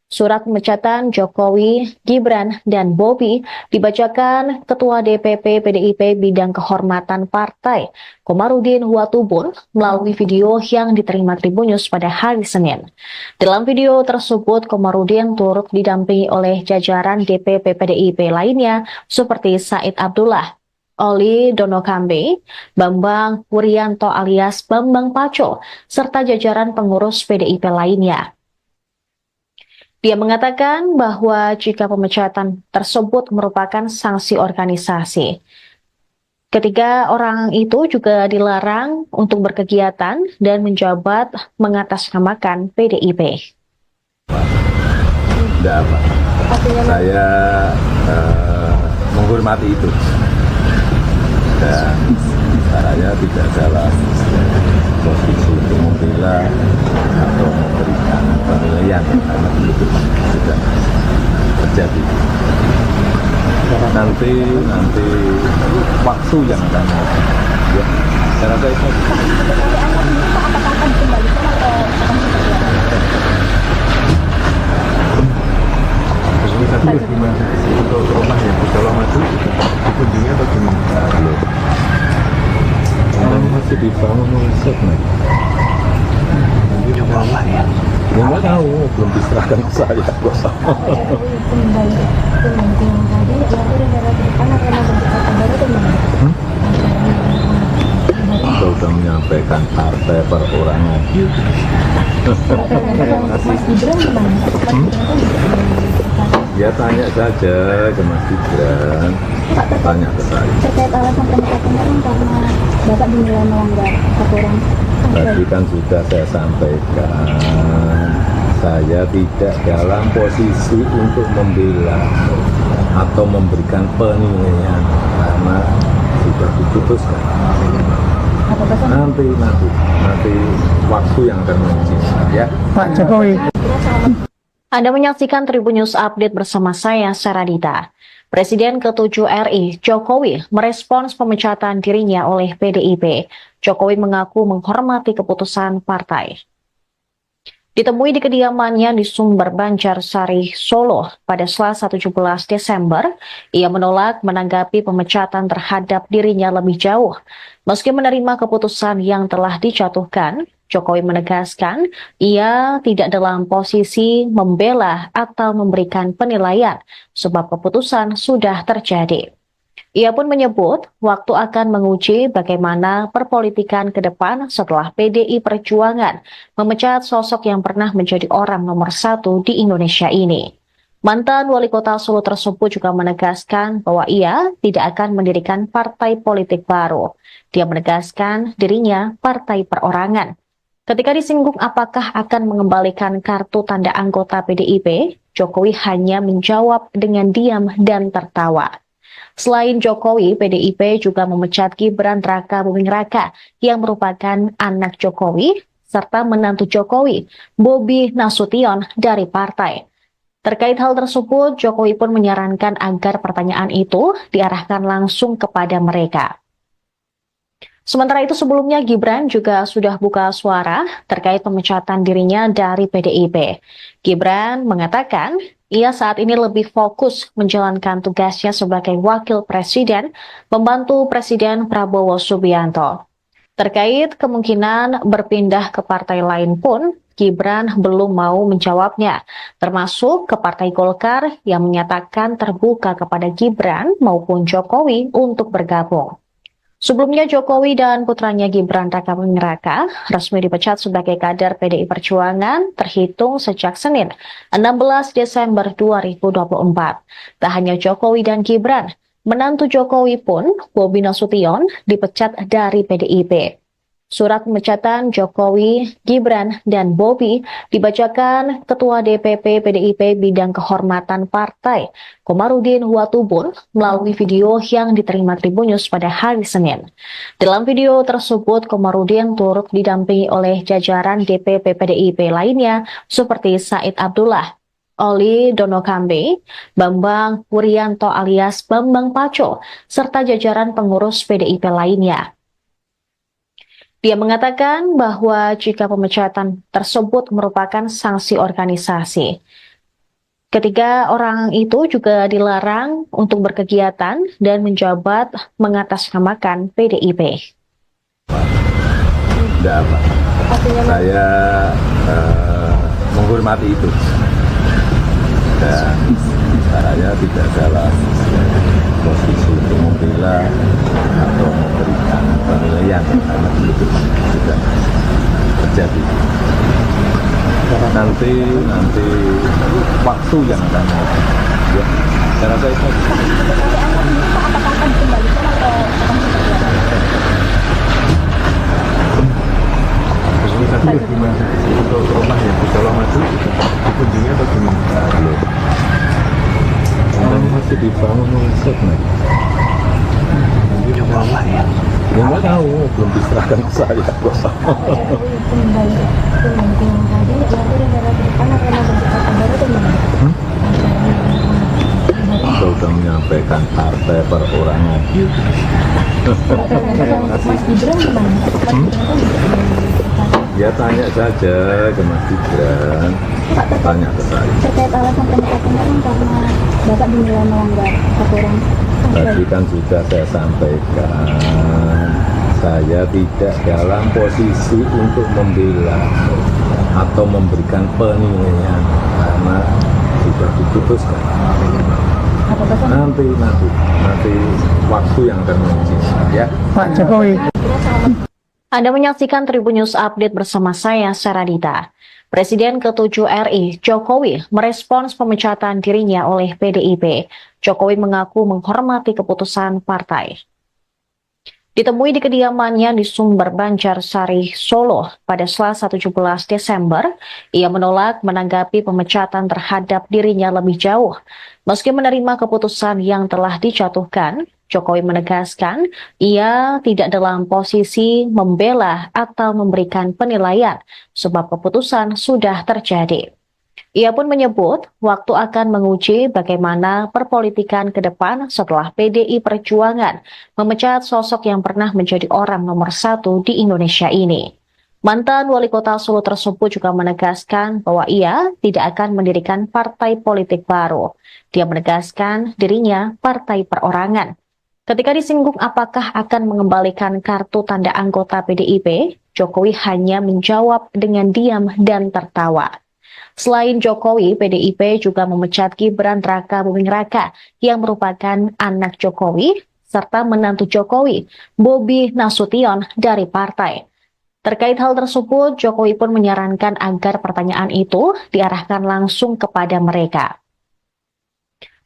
Surat pemecatan Jokowi, Gibran, dan Bobi dibacakan Ketua DPP PDIP Bidang Kehormatan Partai, Komarudin Watubun, melalui video yang diterima Tribunnews pada hari Senin. Dalam video tersebut, Komarudin turut didampingi oleh jajaran DPP PDIP lainnya seperti Said Abdullah, Oli Donokambe, Bambang Wuryanto alias Bambang Paco, serta jajaran pengurus PDIP lainnya. Dia mengatakan bahwa jika pemecatan tersebut merupakan sanksi organisasi, ketiga orang itu juga dilarang untuk berkegiatan dan menjabat mengatasnamakan PDIP. Tidak apa. Saya menghormati itu. Dan saya tidak dalam posisi untuk membela atau memberikan penilaian karena itu sudah terjadi. Nanti waktu yang akan ya, saya rasa itu. Tapi gimana untuk rumah yang di Solo Madu dikunjungi atau gimana? Masih dibangun riset nih. Ya nggak tahu, belum diserahkan ke saya kok. Kembali yang tadi ya udah darah di depan karena berkata baru teman. Kita sudah menyampaikan partai perorangan. Mas Gibran gimana? Ya tanya saja ke Mas Gibran, tanya ke saya. Terkait alasan pemecatan kan karena Bapak dinilai melanggar aturan. Tadi kan sudah saya sampaikan, saya tidak dalam posisi untuk membela atau memberikan penilaian karena sudah diputuskan. Nanti waktu yang akan menguji ya. Pak Jokowi. Anda menyaksikan Tribunnews Update bersama saya, Saradita. Presiden ke-7 RI, Jokowi, merespons pemecatan dirinya oleh PDIP. Jokowi mengaku menghormati keputusan partai. Ditemui di kediamannya di Sumber Banjarsari, Solo pada Selasa 17 Desember, ia menolak menanggapi pemecatan terhadap dirinya lebih jauh. Meski menerima keputusan yang telah dijatuhkan, Jokowi menegaskan ia tidak dalam posisi membela atau memberikan penilaian sebab keputusan sudah terjadi. Ia pun menyebut waktu akan menguji bagaimana perpolitikan ke depan setelah PDI Perjuangan memecat sosok yang pernah menjadi orang nomor 1 di Indonesia ini. Mantan wali kota Solo tersebut juga menegaskan bahwa ia tidak akan mendirikan partai politik baru. Dia menegaskan dirinya partai perorangan. Ketika disinggung apakah akan mengembalikan kartu tanda anggota PDIP, Jokowi hanya menjawab dengan diam dan tertawa. Selain Jokowi, PDIP juga memecat Gibran Rakabuming Raka yang merupakan anak Jokowi, serta menantu Jokowi, Bobi Nasution dari partai. Terkait hal tersebut, Jokowi pun menyarankan agar pertanyaan itu diarahkan langsung kepada mereka. Sementara itu sebelumnya Gibran juga sudah buka suara terkait pemecatan dirinya dari PDIP. Gibran mengatakan ia saat ini lebih fokus menjalankan tugasnya sebagai wakil presiden, membantu Presiden Prabowo Subianto. Terkait kemungkinan berpindah ke partai lain pun, Gibran belum mau menjawabnya, termasuk ke Partai Golkar yang menyatakan terbuka kepada Gibran maupun Jokowi untuk bergabung. Sebelumnya Jokowi dan putranya Gibran Rakabuming Raka resmi dipecat sebagai kader PDI Perjuangan terhitung sejak Senin 16 Desember 2024. Tak hanya Jokowi dan Gibran, menantu Jokowi pun, Bobi Nasution, dipecat dari PDIP. Surat pemecatan Jokowi, Gibran, dan Bobi dibacakan Ketua DPP PDIP Bidang Kehormatan Partai, Komarudin Watubun, melalui video yang diterima Tribun News pada hari Senin. Dalam video tersebut, Komarudin turut didampingi oleh jajaran DPP PDIP lainnya seperti Said Abdullah, Oli Donokambe, Bambang Wuryanto alias Bambang Paco, serta jajaran pengurus PDIP lainnya. Dia mengatakan bahwa jika pemecatan tersebut merupakan sanksi organisasi, ketiga orang itu juga dilarang untuk berkegiatan dan menjabat mengatasnamakan PDIP. Tidak apa. Saya menghormati itu. Dan saya tidak dalam posisi untuk membela atau memberikan penilaian karena itu sudah terjadi. Nanti waktu yang akan ya, saya rasa itu. Untuk rumah yang di Colomadu dikunjungi atau gimana? Belum. Masih dibangun riset nih. Ya nggak tahu, belum diserahkan ke saya kok. Kembali yang tadi, nanti negara ke depan akan ada kata baru atau gimana? Saya sudah menyampaikan partai perorangan. Mas Gibran gimana? Ya tanya saja ke Mas Gibran, tanya ke saya. Terkait alasan pemecatan kan karena Bapak dinilai melanggar aturan. Tadi kan sudah saya sampaikan, saya tidak dalam posisi untuk membela atau memberikan penilaian karena sudah diputuskan. Nanti waktu yang akan menguji ya. Pak Jokowi. Anda menyaksikan Tribun News Update bersama saya, Saradita. Presiden ke-7 RI, Jokowi, merespons pemecatan dirinya oleh PDIP. Jokowi mengaku menghormati keputusan partai. Ditemui di kediamannya di Sumber Banjarsari, Solo pada Selasa 17 Desember, ia menolak menanggapi pemecatan terhadap dirinya lebih jauh. Meski menerima keputusan yang telah dijatuhkan, Jokowi menegaskan ia tidak dalam posisi membela atau memberikan penilaian sebab keputusan sudah terjadi. Ia pun menyebut waktu akan menguji bagaimana perpolitikan ke depan setelah PDI Perjuangan memecat sosok yang pernah menjadi orang nomor 1 di Indonesia ini. Mantan wali kota Solo tersebut juga menegaskan bahwa ia tidak akan mendirikan partai politik baru. Dia menegaskan dirinya partai perorangan. Ketika disinggung apakah akan mengembalikan kartu tanda anggota PDIP, Jokowi hanya menjawab dengan diam dan tertawa. Selain Jokowi, PDIP juga memecat Gibran Rakabuming Raka yang merupakan anak Jokowi serta menantu Jokowi, Bobi Nasution dari partai. Terkait hal tersebut, Jokowi pun menyarankan agar pertanyaan itu diarahkan langsung kepada mereka.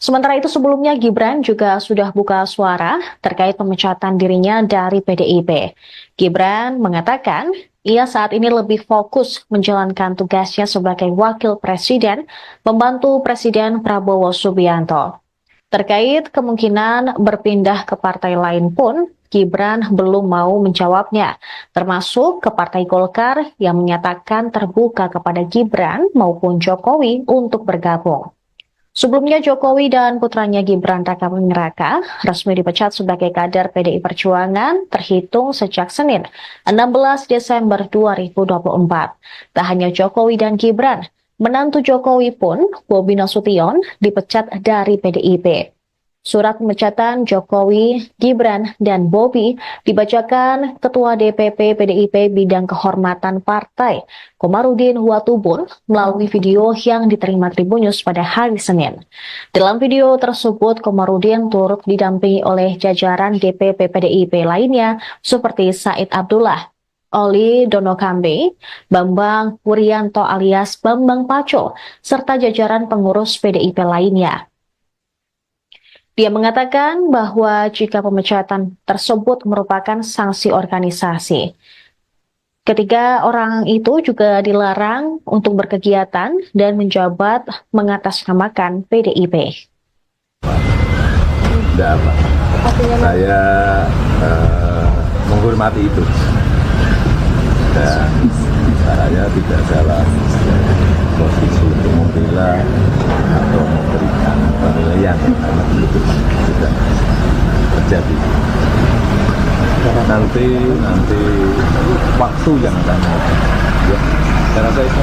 Sementara itu sebelumnya Gibran juga sudah buka suara terkait pemecatan dirinya dari PDIP. Gibran mengatakan ia saat ini lebih fokus menjalankan tugasnya sebagai wakil presiden, membantu Presiden Prabowo Subianto. Terkait kemungkinan berpindah ke partai lain pun, Gibran belum mau menjawabnya, termasuk ke Partai Golkar yang menyatakan terbuka kepada Gibran maupun Jokowi untuk bergabung. Sebelumnya Jokowi dan putranya Gibran Rakabuming Raka resmi dipecat sebagai kader PDI Perjuangan terhitung sejak Senin 16 Desember 2024. Tak hanya Jokowi dan Gibran, menantu Jokowi pun, Bobi Nasution, dipecat dari PDIP. Surat pemecatan Jokowi, Gibran, dan Bobi dibacakan Ketua DPP PDIP Bidang Kehormatan Partai, Komarudin Watubun, melalui video yang diterima Tribun News pada hari Senin. Dalam video tersebut, Komarudin turut didampingi oleh jajaran DPP PDIP lainnya seperti Said Abdullah, Oli Donokambe, Bambang Wuryanto alias Bambang Paco, serta jajaran pengurus PDIP lainnya. Dia mengatakan bahwa jika pemecatan tersebut merupakan sanksi organisasi, ketiga orang itu juga dilarang untuk berkegiatan dan menjabat mengatasnamakan PDIP. Tidak apa. Saya menghormati itu. Dan saya tidak dalam posisi untuk membela atau memberikan penilaian karena itu sudah terjadi. Nanti waktu yang akan ya, saya rasa itu.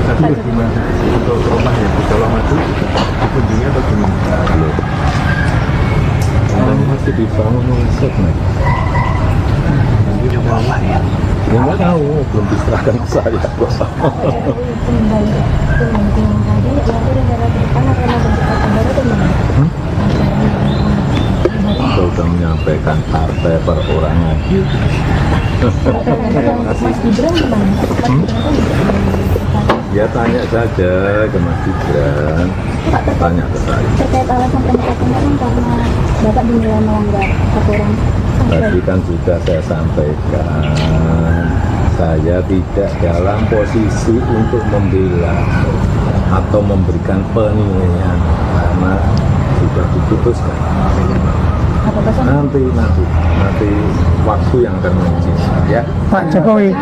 Tadi gimana untuk rumah yang di Colomadu dikunjungi atau gimana? Belum. Ini masih dibangun riset nih. Nanti apa ya? Ya nggak tahu, belum diserahkan ke saya kok. Kembali yang tadi nanti negara ke depan akan ada kata baru atau gimana? Kita sudah menyampaikan partai perorangan. Mas Gibran gimana? Ya tanya saja ke Mas Gibran, tanya ke saya. Terkait alasan pemecatan kan karena Bapak dinilai melanggar aturan. Tadi kan sudah saya sampaikan, saya tidak dalam posisi untuk membela atau memberikan penilaian karena sudah diputuskan. Nanti waktu yang akan menguji ya. Pak Jokowi.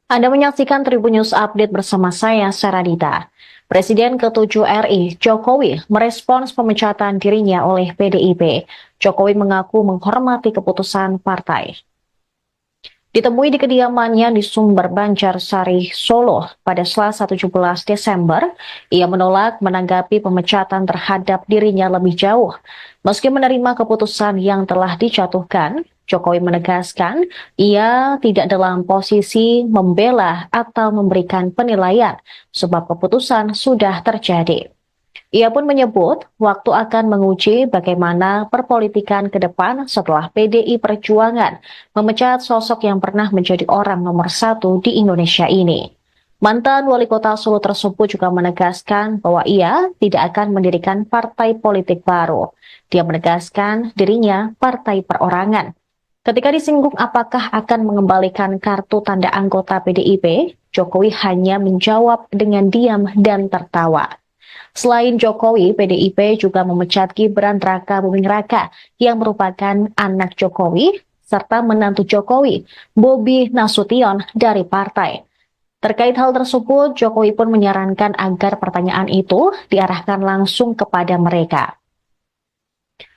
Anda menyaksikan Tribun News Update bersama saya, Saradita. Presiden ke-7 RI, Jokowi, merespons pemecatan dirinya oleh PDIP. Jokowi mengaku menghormati keputusan partai. Ditemui di kediamannya di Sumber Banjarsari, Solo pada Selasa 17 Desember, ia menolak menanggapi pemecatan terhadap dirinya lebih jauh. Meski menerima keputusan yang telah dijatuhkan, Jokowi menegaskan ia tidak dalam posisi membela atau memberikan penilaian sebab keputusan sudah terjadi. Ia pun menyebut waktu akan menguji bagaimana perpolitikan ke depan setelah PDI Perjuangan memecat sosok yang pernah menjadi orang nomor 1 di Indonesia ini. Mantan wali kota Solo tersebut juga menegaskan bahwa ia tidak akan mendirikan partai politik baru. Dia menegaskan dirinya partai perorangan. Ketika disinggung apakah akan mengembalikan kartu tanda anggota PDIP, Jokowi hanya menjawab dengan diam dan tertawa. Selain Jokowi, PDIP juga memecat Gibran Raka Buming Raka yang merupakan anak Jokowi, serta menantu Jokowi, Bobi Nasution dari partai. Terkait hal tersebut, Jokowi pun menyarankan agar pertanyaan itu diarahkan langsung kepada mereka.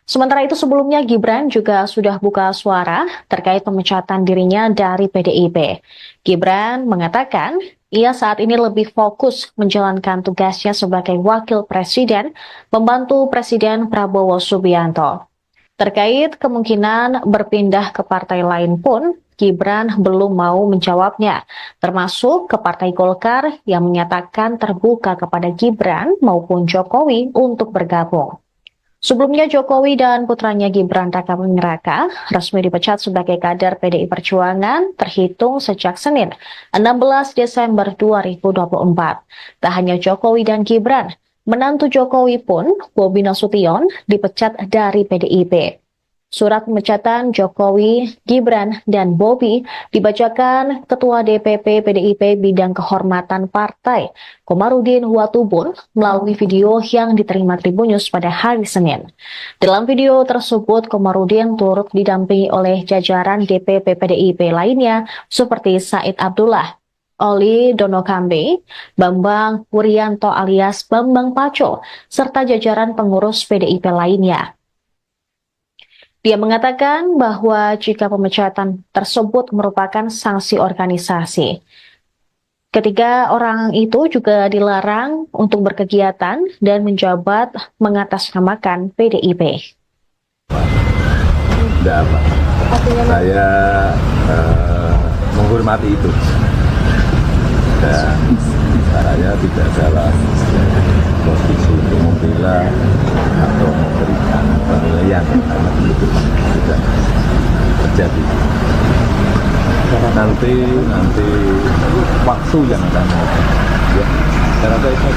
Sementara itu sebelumnya Gibran juga sudah buka suara terkait pemecatan dirinya dari PDIP. Gibran mengatakan ia saat ini lebih fokus menjalankan tugasnya sebagai wakil presiden, membantu Presiden Prabowo Subianto. Terkait kemungkinan berpindah ke partai lain pun, Gibran belum mau menjawabnya, termasuk ke Partai Golkar yang menyatakan terbuka kepada Gibran maupun Jokowi untuk bergabung. Sebelumnya Jokowi dan putranya Gibran Raka Buming Raka resmi dipecat sebagai kader PDI Perjuangan terhitung sejak Senin 16 Desember 2024. Tak hanya Jokowi dan Gibran, menantu Jokowi pun, Bobi Nasution, dipecat dari PDIP. Surat pemecatan Jokowi, Gibran, dan Bobi dibacakan Ketua DPP PDIP Bidang Kehormatan Partai, Komarudin Watubun, melalui video yang diterima Tribun News pada hari Senin. Dalam video tersebut, Komarudin turut didampingi oleh jajaran DPP PDIP lainnya seperti Said Abdullah, Oli Donokambe, Bambang Wuryanto alias Bambang Paco, serta jajaran pengurus PDIP lainnya. Dia mengatakan bahwa jika pemecatan tersebut merupakan sanksi organisasi, Ketiga orang itu juga dilarang untuk berkegiatan dan menjabat mengatasnamakan PDIP. Tidak apa. Saya menghormati itu. Dan saya tidak dalam posisi untuk membela atau memberikan penilaian karena itu sudah terjadi. Nanti waktu yang akan ya, saya rasa itu.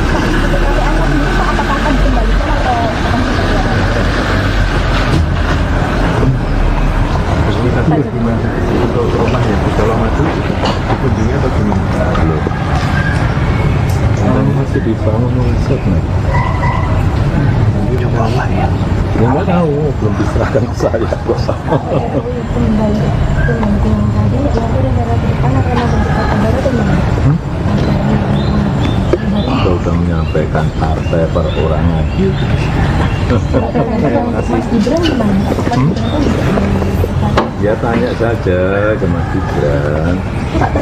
Tapi gimana untuk rumah yang di Colomadu dikunjungi atau gimana? Belum. Ini masih dibangun riset nih. Coba apa ya? Ya nggak tahu, belum diserahkan ke saya. Kembali yang tadi itu negara depan karena berkata baru teman. Kita sudah menyampaikan partai perorangan. Mas Gibran gimana? Ya tanya saja ke Mas Gibran,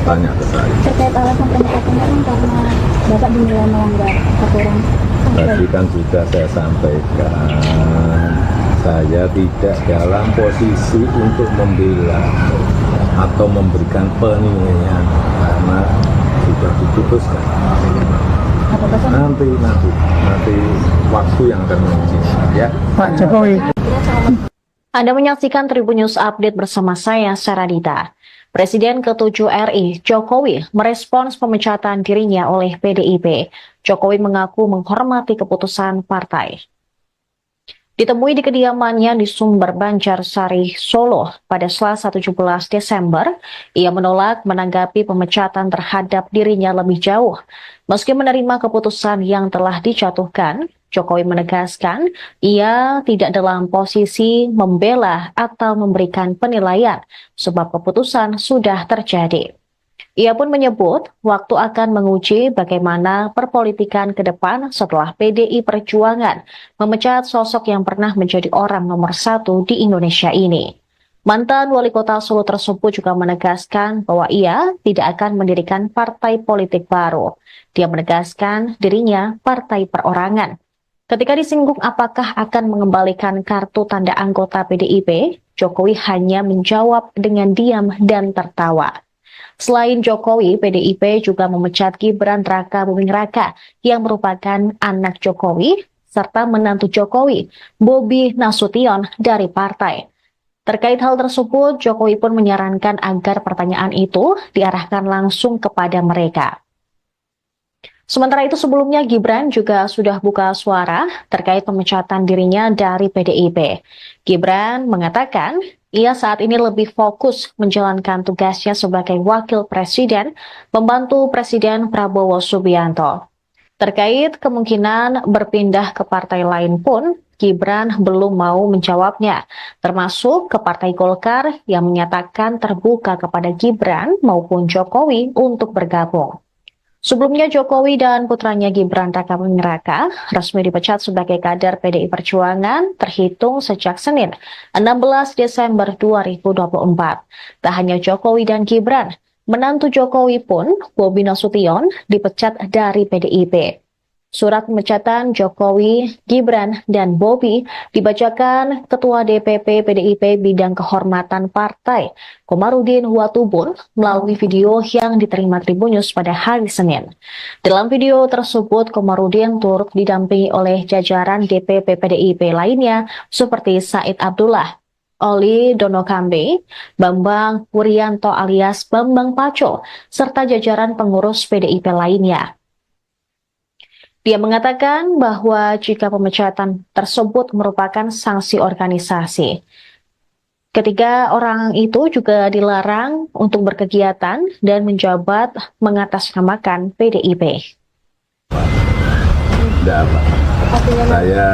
tanya ke saya. Terkait alasan pemecatan kan karena Bapak dinilai melanggar aturan. Tadi kan sudah saya sampaikan, saya tidak dalam posisi untuk membela atau memberikan penilaian karena sudah diputuskan. Nanti waktu yang akan menguji ya. Pak Jokowi. Anda menyaksikan Tribun News Update bersama saya, Saradita. Presiden ke-7 RI, Jokowi, merespons pemecatan dirinya oleh PDIP. Jokowi mengaku menghormati keputusan partai. Ditemui di kediamannya di Sumber Banjarsari, Solo pada Selasa 17 Desember, ia menolak menanggapi pemecatan terhadap dirinya lebih jauh. Meski menerima keputusan yang telah dijatuhkan, Jokowi menegaskan ia tidak dalam posisi membela atau memberikan penilaian sebab keputusan sudah terjadi. Ia pun menyebut waktu akan menguji bagaimana perpolitikan ke depan setelah PDI Perjuangan memecat sosok yang pernah menjadi orang nomor 1 di Indonesia ini. Mantan wali kota Solo tersebut juga menegaskan bahwa ia tidak akan mendirikan partai politik baru. Dia menegaskan dirinya partai perorangan. Ketika disinggung apakah akan mengembalikan kartu tanda anggota PDIP, Jokowi hanya menjawab dengan diam dan tertawa. Selain Jokowi, PDIP juga memecat Gibran Raka Buming Raka yang merupakan anak Jokowi serta menantu Jokowi, Bobi Nasution dari partai. Terkait hal tersebut, Jokowi pun menyarankan agar pertanyaan itu diarahkan langsung kepada mereka. Sementara itu sebelumnya Gibran juga sudah buka suara terkait pemecatan dirinya dari PDIP. Gibran mengatakan ia saat ini lebih fokus menjalankan tugasnya sebagai wakil presiden, membantu Presiden Prabowo Subianto. Terkait kemungkinan berpindah ke partai lain pun, Gibran belum mau menjawabnya, termasuk ke Partai Golkar yang menyatakan terbuka kepada Gibran maupun Jokowi untuk bergabung. Sebelumnya Jokowi dan putranya Gibran Raka Buming Raka resmi dipecat sebagai kader PDI Perjuangan terhitung sejak Senin 16 Desember 2024. Tak hanya Jokowi dan Gibran, menantu Jokowi pun, Bobi Nasution, dipecat dari PDIP. Surat pemecatan Jokowi, Gibran, dan Bobi dibacakan Ketua DPP PDIP Bidang Kehormatan Partai, Komarudin Watubun, melalui video yang diterima Tribun News pada hari Senin. Dalam video tersebut, Komarudin turut didampingi oleh jajaran DPP PDIP lainnya seperti Said Abdullah, Oli Donokambe, Bambang Wuryanto alias Bambang Paco, serta jajaran pengurus PDIP lainnya. Dia mengatakan bahwa jika pemecatan tersebut merupakan sanksi organisasi. Ketiga orang itu juga dilarang untuk berkegiatan dan menjabat mengatasnamakan PDIP. Tidak apa. Saya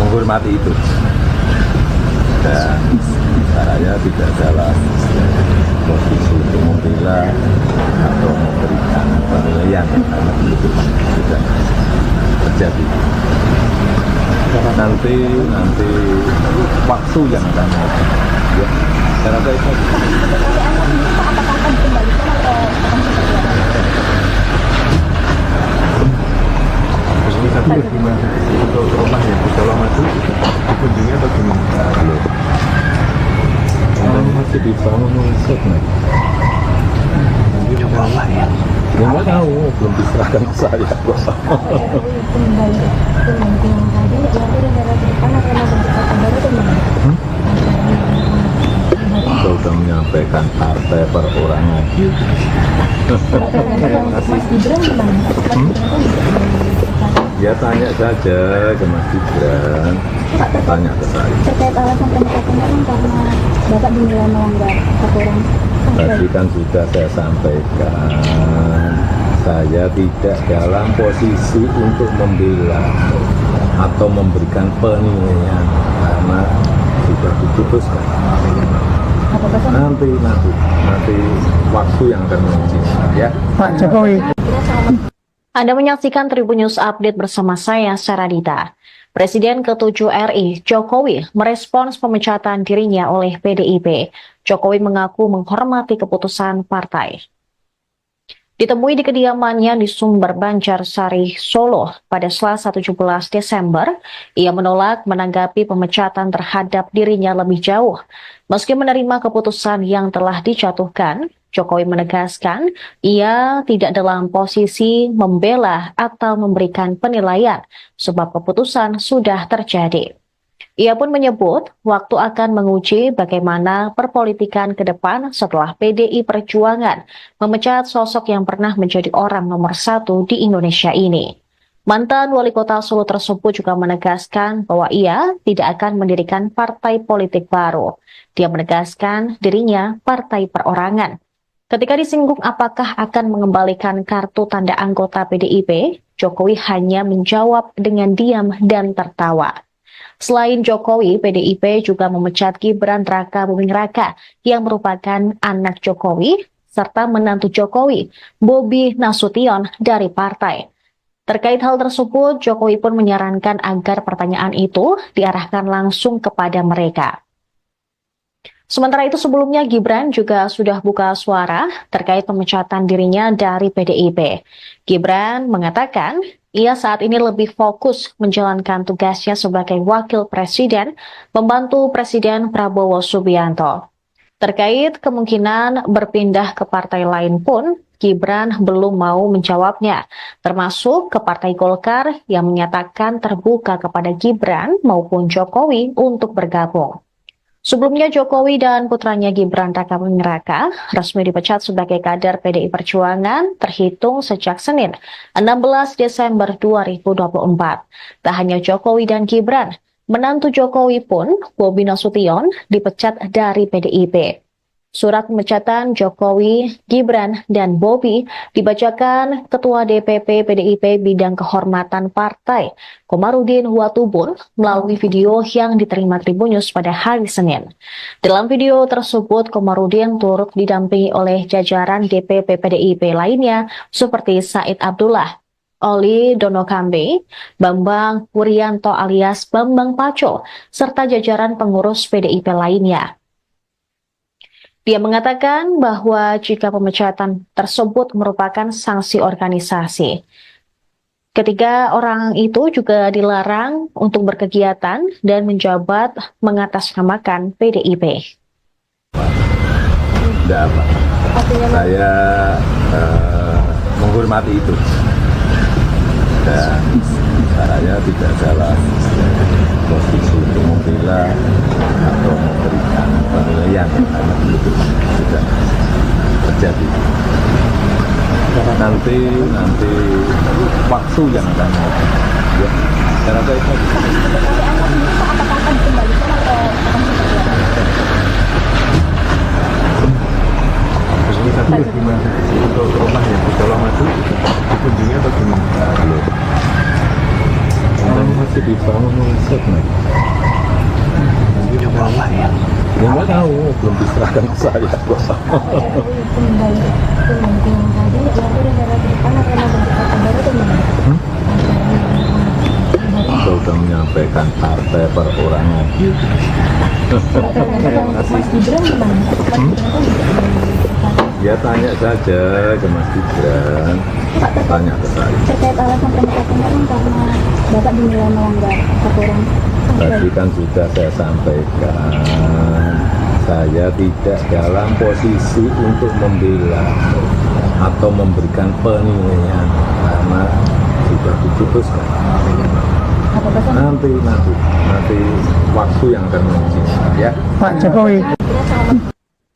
menghormati itu. Dan saya tidak dalam posisi untuk membela atau memberikan penilaian karena itu sudah terjadi. Nanti waktu yang akan ya, saya rasa itu. set nih. Coba lah ya. Ya nggak tahu, belum diserahkan ke saya kok. Kembali yang tadi nanti negara ke depan akan ada kata baru atau gimana? Kita udah menyampaikan partai perorangan. Mas Gibran gimana? Ya tanya saja ke Mas Gibran, tanya ke saya. Terkait alasan pemecatan kan karena Bapak dinilai melanggar aturan. Tadi kan sudah saya sampaikan, saya tidak dalam posisi untuk membela atau memberikan penilaian karena sudah diputuskan. Nanti waktu yang akan menguji ya. Pak Jokowi. Anda menyaksikan Tribun News Update bersama saya, Saradita. Presiden ke-7 RI, Jokowi, merespons pemecatan dirinya oleh PDIP. Jokowi mengaku menghormati keputusan partai. Ditemui di kediamannya di Sumber Banjarsari, Solo pada Selasa 17 Desember, ia menolak menanggapi pemecatan terhadap dirinya lebih jauh. Meski menerima keputusan yang telah dijatuhkan, Jokowi menegaskan ia tidak dalam posisi membela atau memberikan penilaian sebab keputusan sudah terjadi. Ia pun menyebut waktu akan menguji bagaimana perpolitikan ke depan setelah PDI Perjuangan memecat sosok yang pernah menjadi orang nomor 1 di Indonesia ini. Mantan wali kota Solo tersebut juga menegaskan bahwa ia tidak akan mendirikan partai politik baru. Dia menegaskan dirinya partai perorangan. Ketika disinggung apakah akan mengembalikan kartu tanda anggota PDIP, Jokowi hanya menjawab dengan diam dan tertawa. Selain Jokowi, PDIP juga memecat Gibran Rakabuming Raka yang merupakan anak Jokowi serta menantu Jokowi, Bobi Nasution dari partai. Terkait hal tersebut, Jokowi pun menyarankan agar pertanyaan itu diarahkan langsung kepada mereka. Sementara itu sebelumnya Gibran juga sudah buka suara terkait pemecatan dirinya dari PDIP. Gibran mengatakan ia saat ini lebih fokus menjalankan tugasnya sebagai wakil presiden, membantu Presiden Prabowo Subianto. Terkait kemungkinan berpindah ke partai lain pun, Gibran belum mau menjawabnya, termasuk ke Partai Golkar yang menyatakan terbuka kepada Gibran maupun Jokowi untuk bergabung. Sebelumnya Jokowi dan putranya Gibran Rakabuming Raka resmi dipecat sebagai kader PDI Perjuangan terhitung sejak Senin 16 Desember 2024. Tak hanya Jokowi dan Gibran, menantu Jokowi pun, Bobi Nasution, dipecat dari PDIP. Surat pemecatan Jokowi, Gibran, dan Bobi dibacakan Ketua DPP PDIP Bidang Kehormatan Partai, Komarudin Watubun, melalui video yang diterima Tribun News pada hari Senin. Dalam video tersebut, Komarudin turut didampingi oleh jajaran DPP PDIP lainnya seperti Said Abdullah, Oli Donokambe, Bambang Wuryanto alias Bambang Paco, serta jajaran pengurus PDIP lainnya. Dia mengatakan bahwa jika pemecatan tersebut merupakan sanksi organisasi, ketiga orang itu juga dilarang untuk berkegiatan dan menjabat mengatasnamakan PDIP. Tidak apa. Saya menghormati itu. Dan saya tidak dalam posisi untuk membela atau memberikan penilaian karena itu sudah terjadi. Nanti waktu yang akan ya, saya rasa itu. Tadi gimana untuk rumah yang di Colomadu dikunjungi atau gimana? Belum masih dibangun set nih. Coba lah ya. Ya nggak tahu, belum diserahkan ke saya kok. Kembali yang tadi nanti negara ke depan akan ada kata baru atau gimana? Kita udah menyampaikan partai perorangan. Mas Gibran gimana? Ya tanya saja ke Mas Gibran, tanya ke saya. Terkait alasan pemecatan kan karena Bapak dinilai melanggar aturan. Tadi kan sudah saya sampaikan, Saya tidak dalam posisi untuk membela atau memberikan penilaian karena sudah diputuskan. Nanti waktu yang akan menguji ya. Pak Jokowi.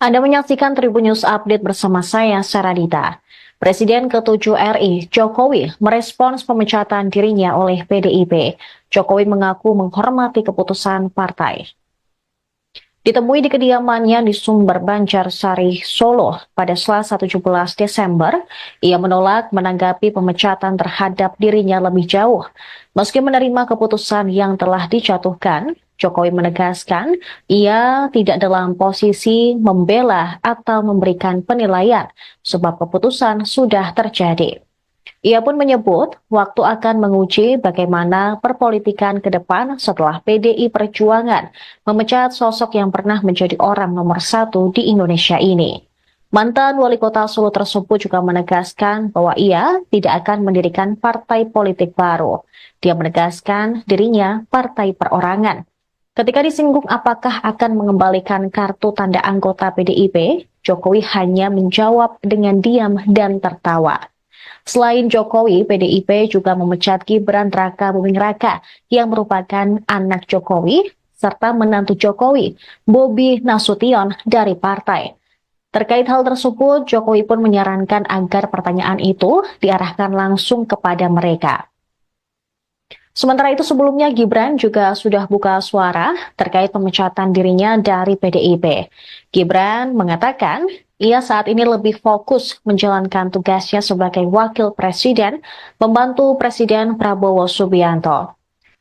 Anda menyaksikan Tribun News Update bersama saya, Saradita. Presiden ke-7 RI, Jokowi, merespons pemecatan dirinya oleh PDIP. Jokowi mengaku menghormati keputusan partai. Ditemui di kediamannya di Sumber Banjarsari, Solo pada Selasa 17 Desember, ia menolak menanggapi pemecatan terhadap dirinya lebih jauh. Meski menerima keputusan yang telah dijatuhkan, Jokowi menegaskan ia tidak dalam posisi membela atau memberikan penilaian sebab keputusan sudah terjadi. Ia pun menyebut waktu akan menguji bagaimana perpolitikan ke depan setelah PDI Perjuangan memecat sosok yang pernah menjadi orang nomor 1 di Indonesia ini. Mantan wali kota Solo tersebut juga menegaskan bahwa ia tidak akan mendirikan partai politik baru. Dia menegaskan dirinya partai perorangan. Ketika disinggung apakah akan mengembalikan kartu tanda anggota PDIP, Jokowi hanya menjawab dengan diam dan tertawa. Selain Jokowi, PDIP juga memecat Gibran Rakabuming Raka yang merupakan anak Jokowi serta menantu Jokowi, Bobi Nasution dari partai. Terkait hal tersebut, Jokowi pun menyarankan agar pertanyaan itu diarahkan langsung kepada mereka. Sementara itu sebelumnya Gibran juga sudah buka suara terkait pemecatan dirinya dari PDIP. Gibran mengatakan ia saat ini lebih fokus menjalankan tugasnya sebagai wakil presiden, membantu Presiden Prabowo Subianto.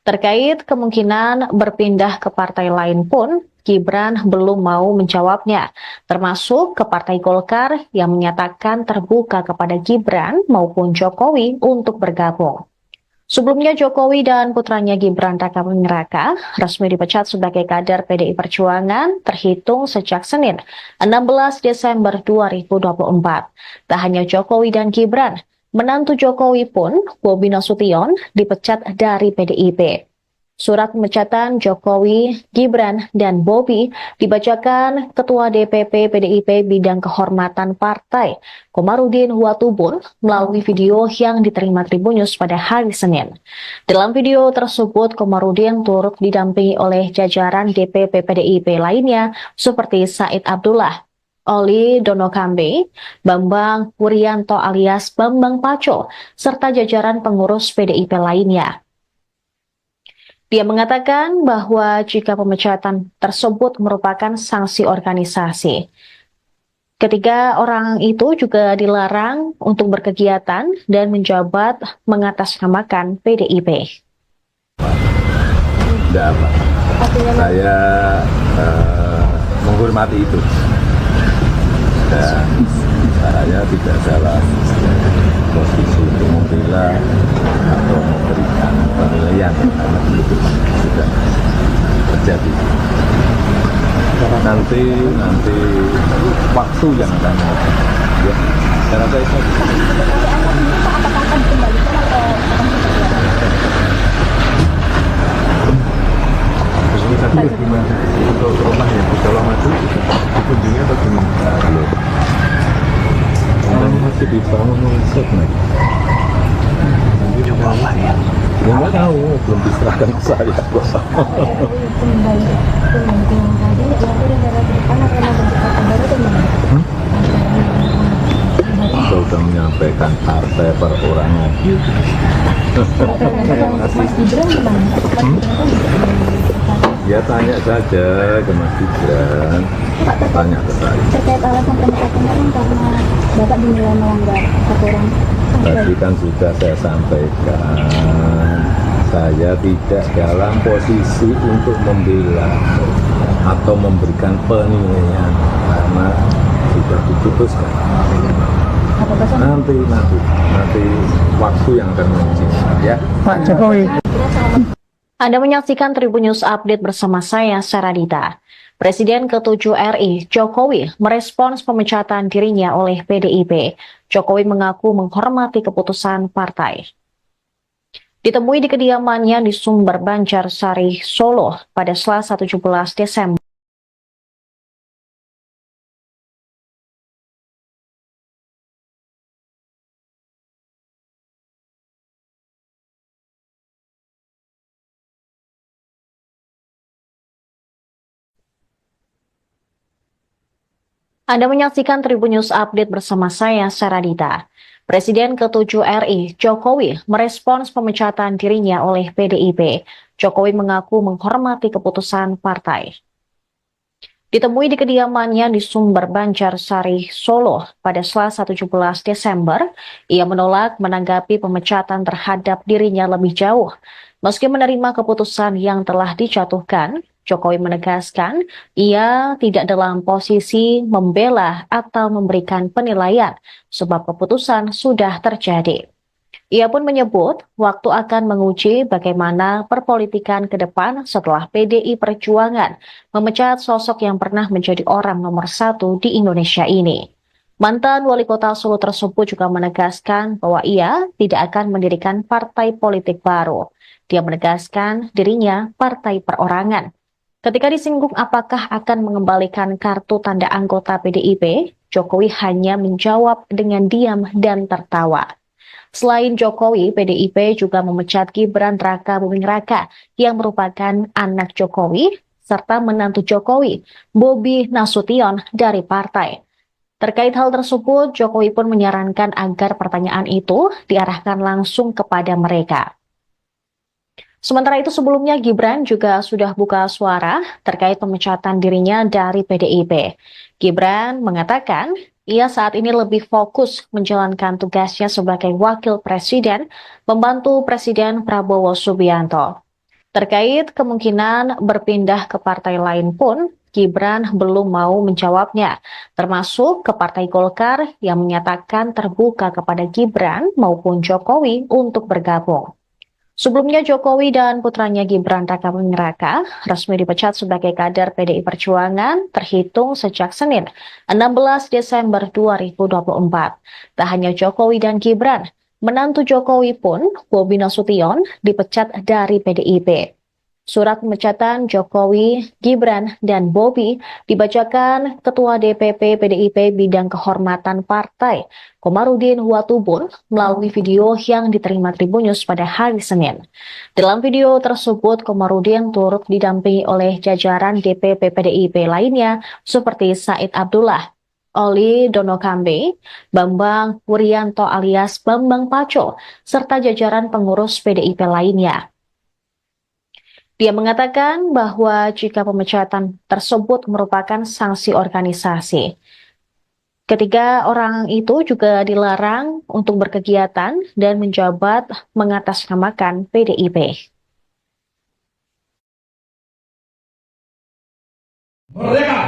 Terkait kemungkinan berpindah ke partai lain pun, Gibran belum mau menjawabnya, termasuk ke Partai Golkar yang menyatakan terbuka kepada Gibran maupun Jokowi untuk bergabung. Sebelumnya Jokowi dan putranya Gibran Rakabuming Raka resmi dipecat sebagai kader PDI Perjuangan terhitung sejak Senin 16 Desember 2024. Tak hanya Jokowi dan Gibran, menantu Jokowi pun, Bobi Nasution, dipecat dari PDIP. Surat pemecatan Jokowi, Gibran, dan Bobi dibacakan Ketua DPP PDIP Bidang Kehormatan Partai, Komarudin Watubun, melalui video yang diterima Tribun News pada hari Senin. Dalam video tersebut, Komarudin turut didampingi oleh jajaran DPP PDIP lainnya seperti Said Abdullah, Oli Donokambe, Bambang Wuryanto alias Bambang Paco, serta jajaran pengurus PDIP lainnya. Dia mengatakan bahwa jika pemecatan tersebut merupakan sanksi organisasi, ketiga orang itu juga dilarang untuk berkegiatan dan menjabat mengatasnamakan PDIP. Tidak apa. Saya menghormati itu. Dan saya tidak dalam posisi untuk membela atau memberikan penilaian karena itu sudah terjadi. Nanti waktu yang akan menentukan. Ya, saya rasa itu. Tadi gimana untuk rumah yang di Solo Madu dikunjungi atau gimana? Belum. Ini masih dibangun riset nih. Coba apa ya? Ya nggak tahu, belum diserahkan ke saya. Kembali yang tadi, ya udah dari depan karena berdekat baru teman. Saya sudah menyampaikan partai perorangan. Mas Gibran gimana? Ya tanya saja ke Mas Gibran, tanya ke saya. Terkait alasan pemecatan kan karena Bapak dinilai melanggar aturan. Tadi kan sudah saya sampaikan, saya tidak dalam posisi untuk membela atau memberikan penilaian karena sudah diputuskan. Nanti waktu yang akan menguji ya. Pak Jokowi. Anda menyaksikan Tribun News Update bersama saya, Saradita. Presiden ke-7 RI, Jokowi, merespons pemecatan dirinya oleh PDIP. Jokowi mengaku menghormati keputusan partai. Ditemui di kediamannya di Sumber Banjarsari, Solo pada Selasa 17 Desember. Anda menyaksikan Tribun News Update bersama saya, Saradita. Presiden ke-7 RI, Jokowi, merespons pemecatan dirinya oleh PDIP. Jokowi mengaku menghormati keputusan partai. Ditemui di kediamannya di Sumber Banjarsari, Solo pada Selasa 17 Desember, ia menolak menanggapi pemecatan terhadap dirinya lebih jauh. Meski menerima keputusan yang telah dijatuhkan, Jokowi menegaskan ia tidak dalam posisi membela atau memberikan penilaian sebab keputusan sudah terjadi. Ia pun menyebut waktu akan menguji bagaimana perpolitikan ke depan setelah PDI Perjuangan memecat sosok yang pernah menjadi orang nomor 1 di Indonesia ini. Mantan wali kota Solo tersebut juga menegaskan bahwa ia tidak akan mendirikan partai politik baru. Dia menegaskan dirinya partai perorangan. Ketika disinggung apakah akan mengembalikan kartu tanda anggota PDIP, Jokowi hanya menjawab dengan diam dan tertawa. Selain Jokowi, PDIP juga memecat Gibran Raka Buming Raka yang merupakan anak Jokowi serta menantu Jokowi, Bobi Nasution dari partai. Terkait hal tersebut, Jokowi pun menyarankan agar pertanyaan itu diarahkan langsung kepada mereka. Sementara itu sebelumnya Gibran juga sudah buka suara terkait pemecatan dirinya dari PDIP. Gibran mengatakan ia saat ini lebih fokus menjalankan tugasnya sebagai wakil presiden, membantu Presiden Prabowo Subianto. Terkait kemungkinan berpindah ke partai lain pun, Gibran belum mau menjawabnya, termasuk ke Partai Golkar yang menyatakan terbuka kepada Gibran maupun Jokowi untuk bergabung. Sebelumnya Jokowi dan putranya Gibran Raka Buming Raka resmi dipecat sebagai kader PDI Perjuangan terhitung sejak Senin 16 Desember 2024. Tak hanya Jokowi dan Gibran, menantu Jokowi pun, Bobi Nasution, dipecat dari PDIP. Surat pemecatan Jokowi, Gibran, dan Bobi dibacakan Ketua DPP PDIP Bidang Kehormatan Partai, Komarudin Watubun, melalui video yang diterima Tribun News pada hari Senin. Dalam video tersebut, Komarudin turut didampingi oleh jajaran DPP PDIP lainnya seperti Said Abdullah, Oli Donokambe, Bambang Wuryanto alias Bambang Paco, serta jajaran pengurus PDIP lainnya. Dia mengatakan bahwa jika pemecatan tersebut merupakan sanksi organisasi, ketiga orang itu juga dilarang untuk berkegiatan dan menjabat mengatasnamakan PDIP. Merdeka!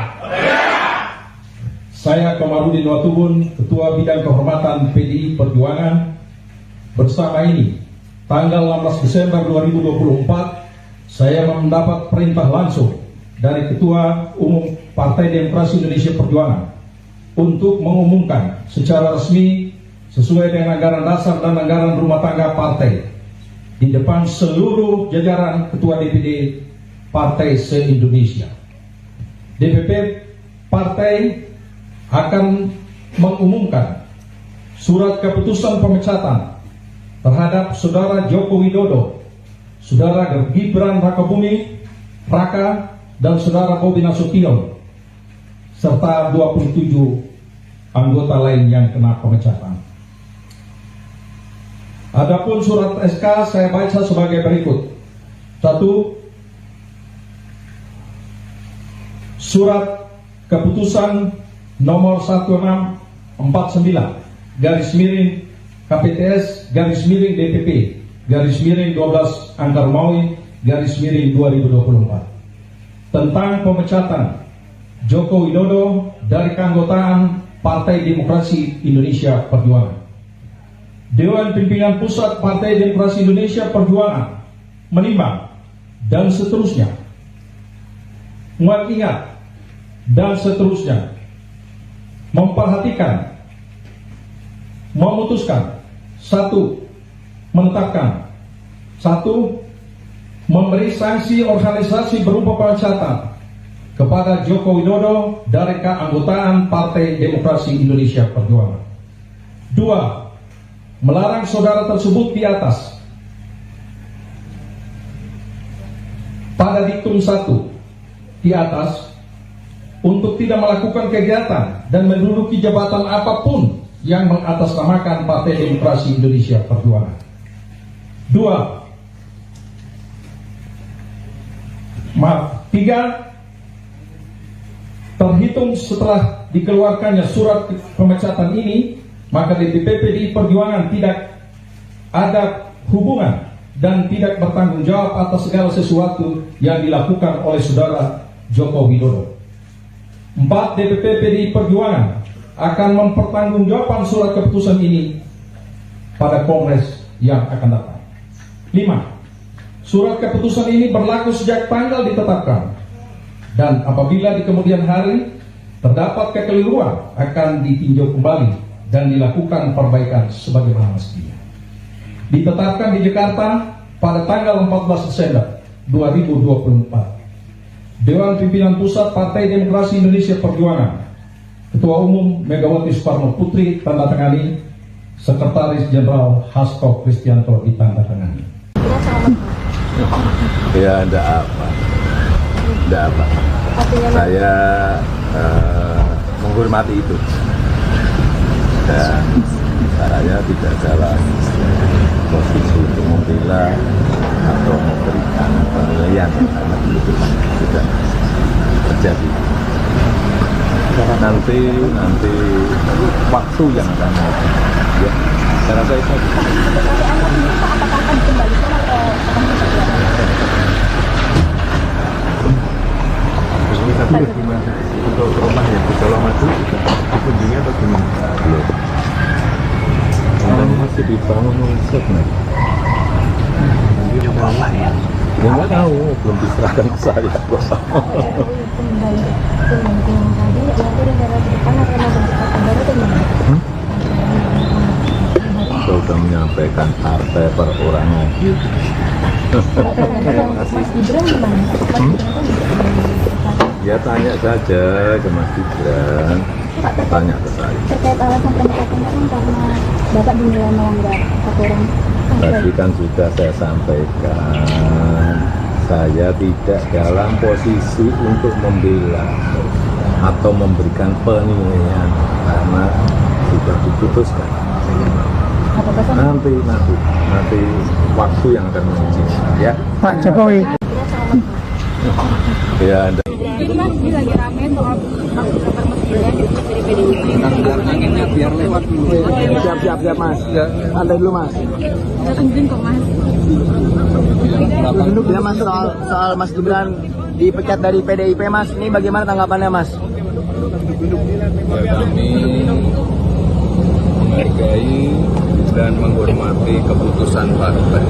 Saya Komarudin Watubun, Ketua Bidang Kehormatan PDI Perjuangan, bersama ini, tanggal 16 Desember 2024, saya mendapat perintah langsung dari Ketua Umum Partai Demokrasi Indonesia Perjuangan untuk mengumumkan secara resmi sesuai dengan anggaran dasar dan anggaran rumah tangga partai di depan seluruh jajaran Ketua DPD Partai se-Indonesia. DPP Partai akan mengumumkan surat keputusan pemecatan terhadap Saudara Joko Widodo, Saudara Gibran Raka Buming Raka, dan Saudara Bobi Nasution, serta 27 anggota lain yang kena pemecatan. Adapun surat SK saya baca sebagai berikut. 1. Surat keputusan nomor 1649 garis miring KPTS garis miring DPP garis miring 12 Angka Romawi garis miring 2024 tentang pemecatan Joko Widodo dari keanggotaan Partai Demokrasi Indonesia Perjuangan. Dewan Pimpinan Pusat Partai Demokrasi Indonesia Perjuangan menimbang dan seterusnya, mengingat dan seterusnya, memperhatikan, memutuskan, 1. Menetapkan, 1. Memberi sanksi organisasi berupa pemecatan kepada Joko Widodo dari keanggotaan Partai Demokrasi Indonesia Perjuangan. 2. Melarang saudara tersebut di atas pada diktum 1 di atas untuk tidak melakukan kegiatan dan menduduki jabatan apapun yang mengatasnamakan Partai Demokrasi Indonesia Perjuangan. 3. Terhitung setelah dikeluarkannya surat pemecatan ini, maka DPP PDI Perjuangan tidak ada hubungan dan tidak bertanggung jawab atas segala sesuatu yang dilakukan oleh saudara Joko Widodo. 4. DPP PDI Perjuangan akan mempertanggungjawabkan surat keputusan ini pada Kongres yang akan datang. 5. Surat keputusan ini berlaku sejak tanggal ditetapkan, dan apabila di kemudian hari terdapat kekeliruan akan ditinjau kembali dan dilakukan perbaikan sebagaimana mestinya. Ditetapkan di Jakarta pada tanggal 14 Desember 2024. Dewan Pimpinan Pusat Partai Demokrasi Indonesia Perjuangan, Ketua Umum Megawati Soekarno Putri tandatangani, Sekretaris Jenderal Hasto Kristianto ditandatangani. Ya, enggak apa. Saya menghormati itu, dan saya tidak dalam posisi untuk membela atau memberikan penilaian karena itu sudah terjadi. Nanti waktu yang akan menentukan. Ya, saya rasa itu. Tapi gimana untuk rumah yang di Colomadu dikunjungi atau gimana? Belum. Masih dibangun riset nih. Apa ya? Ya nggak tahu, belum diserahkan ke saya. Saya sudah menyampaikan partai perorangan. Mas Gibran gimana? Ya tanya saja ke Mas Gibran, tanya ke saya. Terkait alasan pemecatan kan karena Bapak dinilai melanggar aturan. Tadi kan sudah saya sampaikan, saya tidak dalam posisi untuk membela atau memberikan penilaian karena sudah diputuskan. Nanti waktu yang akan menguji, ya. Pak Jokowi. Ya, Anda. Itu Mas, ini lagi rame soal kasus kabar Mas Gibran dari PDIP. Biar lewat dulu. Siap Mas. Santai dulu Mas. Kita tungguin kok Mas. Duduk ya Mas, soal Mas Gibran dipecat dari PDIP Mas. Ini bagaimana tanggapannya Mas? Ya, kami menghargai dan menghormati keputusan partai.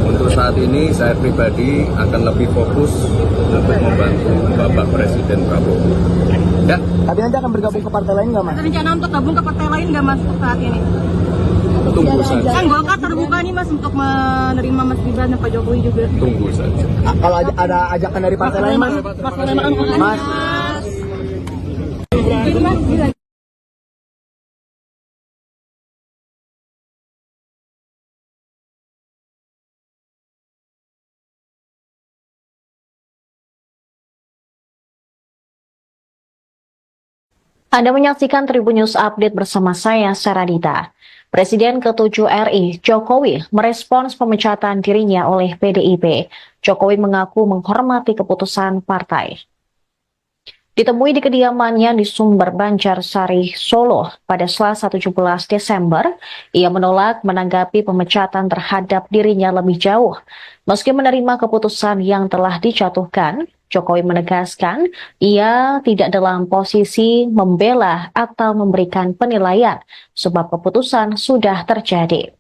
Untuk saat ini saya pribadi akan lebih fokus untuk membantu Bapak Presiden Prabowo. Ya. Tapi nanti akan bergabung ke partai lain nggak Mas? Ada rencana untuk gabung ke partai lain nggak Mas untuk saat ini? Tunggu saja. Kan Golkar terbuka nih Mas untuk menerima Mas Gibran dan Pak Jokowi juga. Tunggu saja. Kalau ada ajakan dari partai lain Mas? Mas. Itu Mas, ini lagi. Anda menyaksikan Tribun News Update bersama saya, Saradita. Presiden ke-7 RI, Jokowi, merespons pemecatan dirinya oleh PDIP. Jokowi mengaku menghormati keputusan partai. Ditemui di kediamannya di Sumber Banjarsari, Solo pada Selasa 17 Desember, ia menolak menanggapi pemecatan terhadap dirinya lebih jauh. Meski menerima keputusan yang telah dijatuhkan, Jokowi menegaskan ia tidak dalam posisi membela atau memberikan penilaian sebab keputusan sudah terjadi.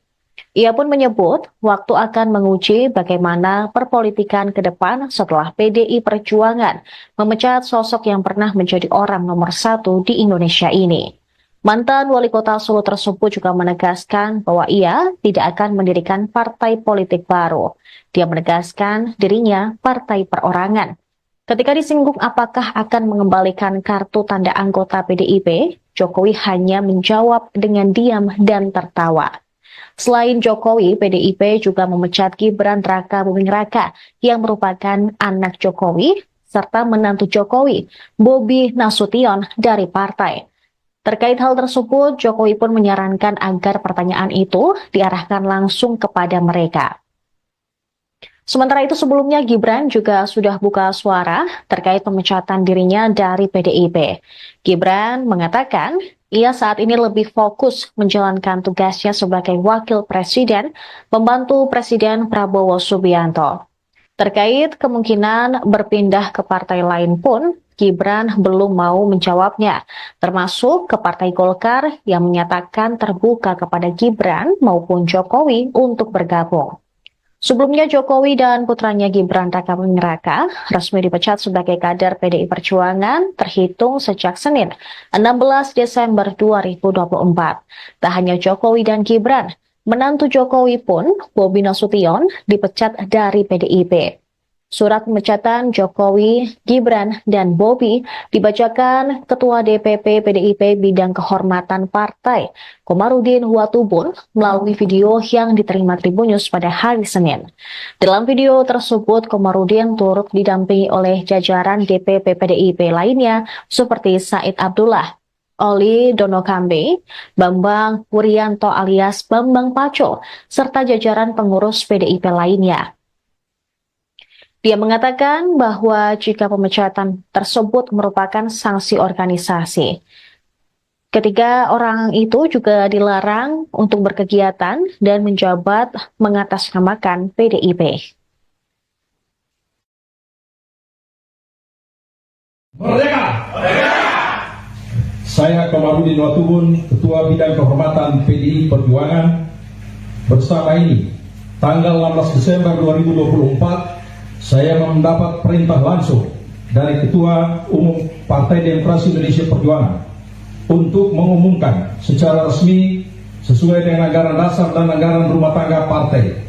Ia pun menyebut waktu akan menguji bagaimana perpolitikan ke depan setelah PDI Perjuangan memecat sosok yang pernah menjadi orang nomor 1 di Indonesia ini. Mantan wali kota Solo tersebut juga menegaskan bahwa ia tidak akan mendirikan partai politik baru. Dia menegaskan dirinya partai perorangan. Ketika disinggung apakah akan mengembalikan kartu tanda anggota PDIP, Jokowi hanya menjawab dengan diam dan tertawa. Selain Jokowi, PDIP juga memecat Gibran Raka Buming Raka yang merupakan anak Jokowi serta menantu Jokowi, Bobi Nasution dari partai. Terkait hal tersebut, Jokowi pun menyarankan agar pertanyaan itu diarahkan langsung kepada mereka. Sementara itu sebelumnya Gibran juga sudah buka suara terkait pemecatan dirinya dari PDIP. Gibran mengatakan ia saat ini lebih fokus menjalankan tugasnya sebagai wakil presiden, pembantu Presiden Prabowo Subianto. Terkait kemungkinan berpindah ke partai lain pun, Gibran belum mau menjawabnya, termasuk ke Partai Golkar yang menyatakan terbuka kepada Gibran maupun Jokowi untuk bergabung. Sebelumnya Jokowi dan putranya Gibran Rakabuming Raka resmi dipecat sebagai kader PDI Perjuangan terhitung sejak Senin 16 Desember 2024. Tak hanya Jokowi dan Gibran, menantu Jokowi pun, Bobi Nasution, dipecat dari PDIP. Surat pemecatan Jokowi, Gibran, dan Bobi dibacakan Ketua DPP PDIP Bidang Kehormatan Partai, Komarudin Watubun, melalui video yang diterima Tribunnews pada hari Senin. Dalam video tersebut, Komarudin turut didampingi oleh jajaran DPP PDIP lainnya seperti Said Abdullah, Oli Donokambe, Bambang Wuryanto alias Bambang Paco, serta jajaran pengurus PDIP lainnya. Dia mengatakan bahwa jika pemecatan tersebut merupakan sanksi organisasi, ketiga orang itu juga dilarang untuk berkegiatan dan menjabat mengatasnamakan PDIP. Merdeka! Saya Komarudin Watubun, Ketua Bidang Kehormatan PDI Perjuangan, bersama ini, tanggal 16 Desember 2024, saya mendapat perintah langsung dari Ketua Umum Partai Demokrasi Indonesia Perjuangan untuk mengumumkan secara resmi sesuai dengan anggaran dasar dan anggaran rumah tangga partai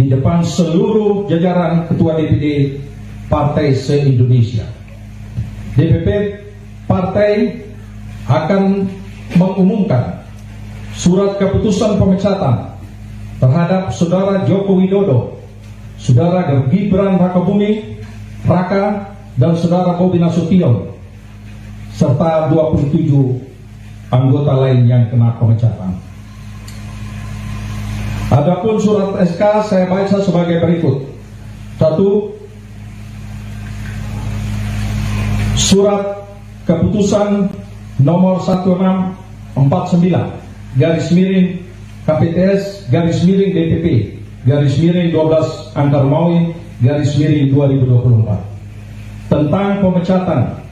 di depan seluruh jajaran Ketua DPD Partai se-Indonesia. DPP Partai akan mengumumkan surat keputusan pemecatan terhadap Saudara Joko Widodo, Saudara Gibran Rakabuming Raka, dan Saudara Bobi Nasution, serta 27 anggota lain yang kena pemecatan. Adapun surat SK saya baca sebagai berikut. 1. Surat keputusan nomor 1649 garis miring KPTS garis miring DPP garis miring 12 Angka Romawi garis miring 2024 tentang pemecatan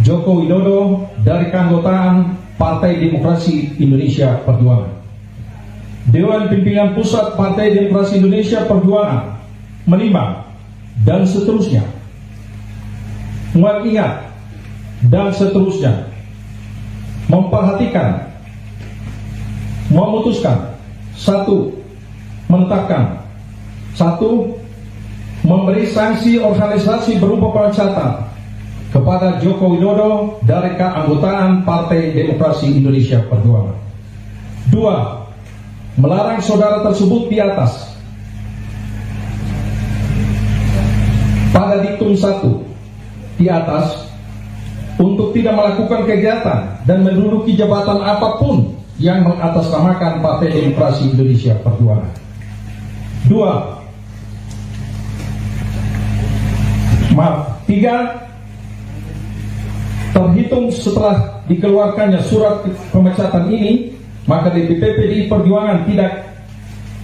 Joko Widodo dari keanggotaan Partai Demokrasi Indonesia Perjuangan. Dewan Pimpinan Pusat Partai Demokrasi Indonesia Perjuangan menimbang dan seterusnya, mengingat dan seterusnya, memperhatikan, memutuskan, 1. Menetapkan, 1. Memberi sanksi organisasi berupa pemecatan kepada Joko Widodo dari keanggotaan Partai Demokrasi Indonesia Perjuangan. 2. Melarang saudara tersebut di atas pada diktum 1 di atas untuk tidak melakukan kegiatan dan menduduki jabatan apapun yang mengatasnamakan Partai Demokrasi Indonesia Perjuangan. 3. Terhitung setelah dikeluarkannya surat pemecatan ini, maka DPP PDI Perjuangan tidak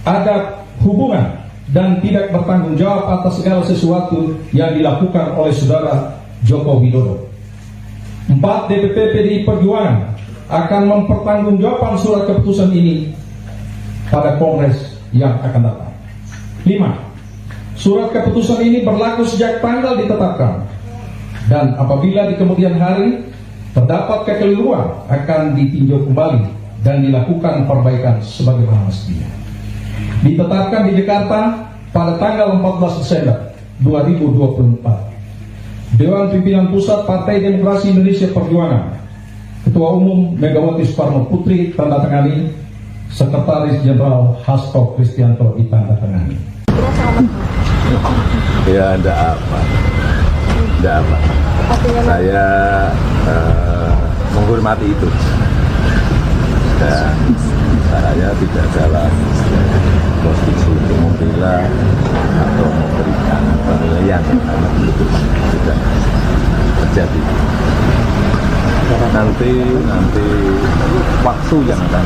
ada hubungan dan tidak bertanggung jawab atas segala sesuatu yang dilakukan oleh Saudara Joko Widodo. 4. DPP PDI Perjuangan akan mempertanggungjawabkan surat keputusan ini pada Kongres yang akan datang. 5. Surat keputusan ini berlaku sejak tanggal ditetapkan, dan apabila di kemudian hari terdapat kekeliruan akan ditinjau kembali dan dilakukan perbaikan sebagaimana mestinya. Ditetapkan di Jakarta pada tanggal 14 Desember 2024. Dewan Pimpinan Pusat Partai Demokrasi Indonesia Perjuangan, Ketua Umum Megawati Soekarno Putri tanda tangani, Sekretaris Jenderal Hasto Kristianto ditanda tangani. Ya ada apa? Tidak apa. Saya menghormati itu. Dan saya tidak dalam posisi untuk membela atau memberikan penilaian karena itu sudah terjadi. Nanti waktu yang akan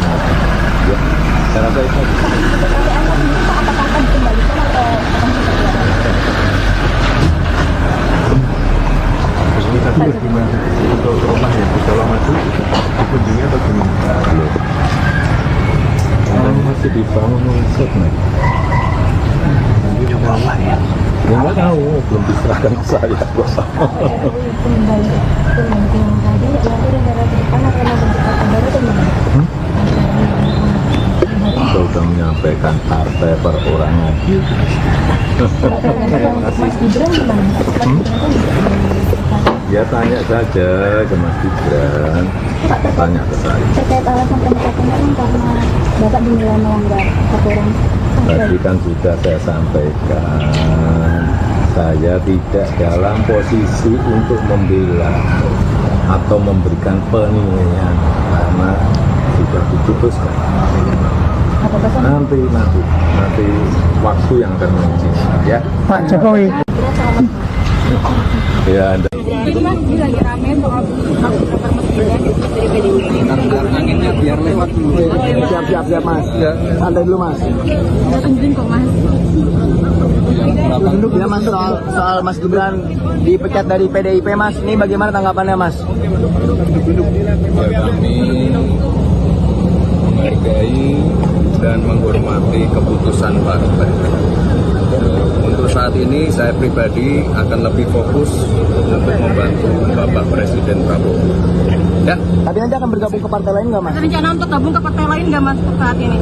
ya, saya rasa itu. Tadi gimana untuk rumah yang di Solo Maju dikunjungi atau gimana? Belum. Orang masih dibangun riset nih. Coba apa ya? Ya nggak tahu, belum diserahkan ke saya. Kembali yang tadi nanti negara ke depan akan membentuk partai baru atau gimana? Kita sudah menyampaikan partai perorangan. Mas Gibran gimana? Ya tanya saja ke Mas Gibran, tanya ke saya. Terkait alasan pemecatan kan karena Bapak dinilai melanggar aturan. Tadi kan sudah saya sampaikan, saya tidak dalam posisi untuk membela atau memberikan penilaian karena sudah diputuskan. Nanti waktu yang akan menguji ya. Pak Jokowi. Ya, Anda. Jadi Mas, ini lagi rame soal hak daftar Mas Gibran dari PDIP. Anginnya biar lewat dulu. Siap Mas. Santai dulu Mas. Udah tungguin kok Mas. Ya Mas, soal Mas Gibran dipecat dari PDIP Mas, ini bagaimana tanggapannya Mas? Ya, kami menghargai dan menghormati keputusan partai. Untuk saat ini saya pribadi akan lebih fokus untuk membantu Bapak Presiden Prabowo. Ya, Tapi nanti akan bergabung ke partai lain nggak Mas? Ada rencana untuk gabung ke partai lain nggak Mas saat ini?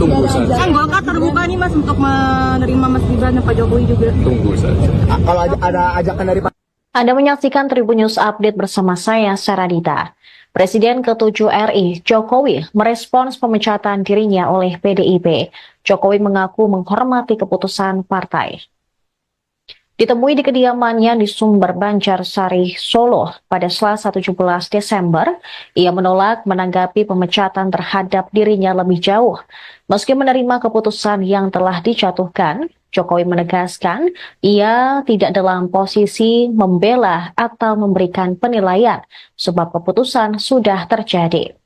tunggu saja. Kan Golkar terbuka nih Mas untuk menerima Mas Gibran dan Pak Jokowi juga. Tunggu saja. Kalau ada ajakan dari Pak. Anda menyaksikan Tribun News Update bersama saya, Saradita. Presiden ke-7 RI, Jokowi, merespons pemecatan dirinya oleh PDIP. Jokowi mengaku menghormati keputusan partai. Ditemui di kediamannya di Sumber Banjarsari, Solo pada Selasa 17 Desember, ia menolak menanggapi pemecatan terhadap dirinya lebih jauh. Meski menerima keputusan yang telah dijatuhkan, Jokowi menegaskan ia tidak dalam posisi membela atau memberikan penilaian sebab keputusan sudah terjadi.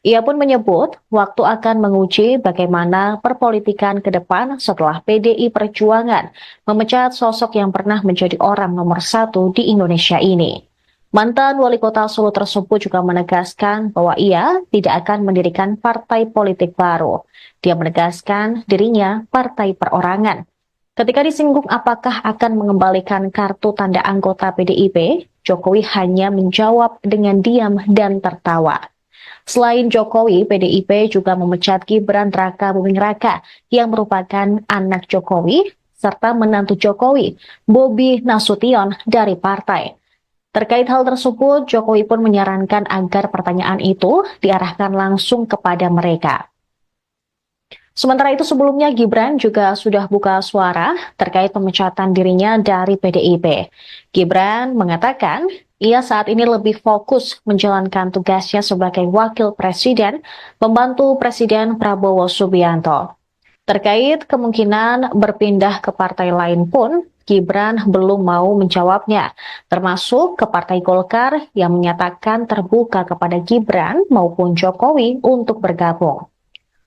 Ia pun menyebut waktu akan menguji bagaimana perpolitikan ke depan setelah PDI Perjuangan memecat sosok yang pernah menjadi orang nomor 1 di Indonesia ini. Mantan wali kota Solo tersebut juga menegaskan bahwa ia tidak akan mendirikan partai politik baru. Dia menegaskan dirinya partai perorangan. Ketika disinggung apakah akan mengembalikan kartu tanda anggota PDIP, Jokowi hanya menjawab dengan diam dan tertawa. Selain Jokowi, PDIP juga memecat Gibran Raka Buming Raka yang merupakan anak Jokowi serta menantu Jokowi, Bobi Nasution dari partai. Terkait hal tersebut, Jokowi pun menyarankan agar pertanyaan itu diarahkan langsung kepada mereka. Sementara itu sebelumnya Gibran juga sudah buka suara terkait pemecatan dirinya dari PDIP. Gibran mengatakan ia saat ini lebih fokus menjalankan tugasnya sebagai wakil presiden, membantu Presiden Prabowo Subianto. Terkait kemungkinan berpindah ke partai lain pun, Gibran belum mau menjawabnya, termasuk ke Partai Golkar yang menyatakan terbuka kepada Gibran maupun Jokowi untuk bergabung.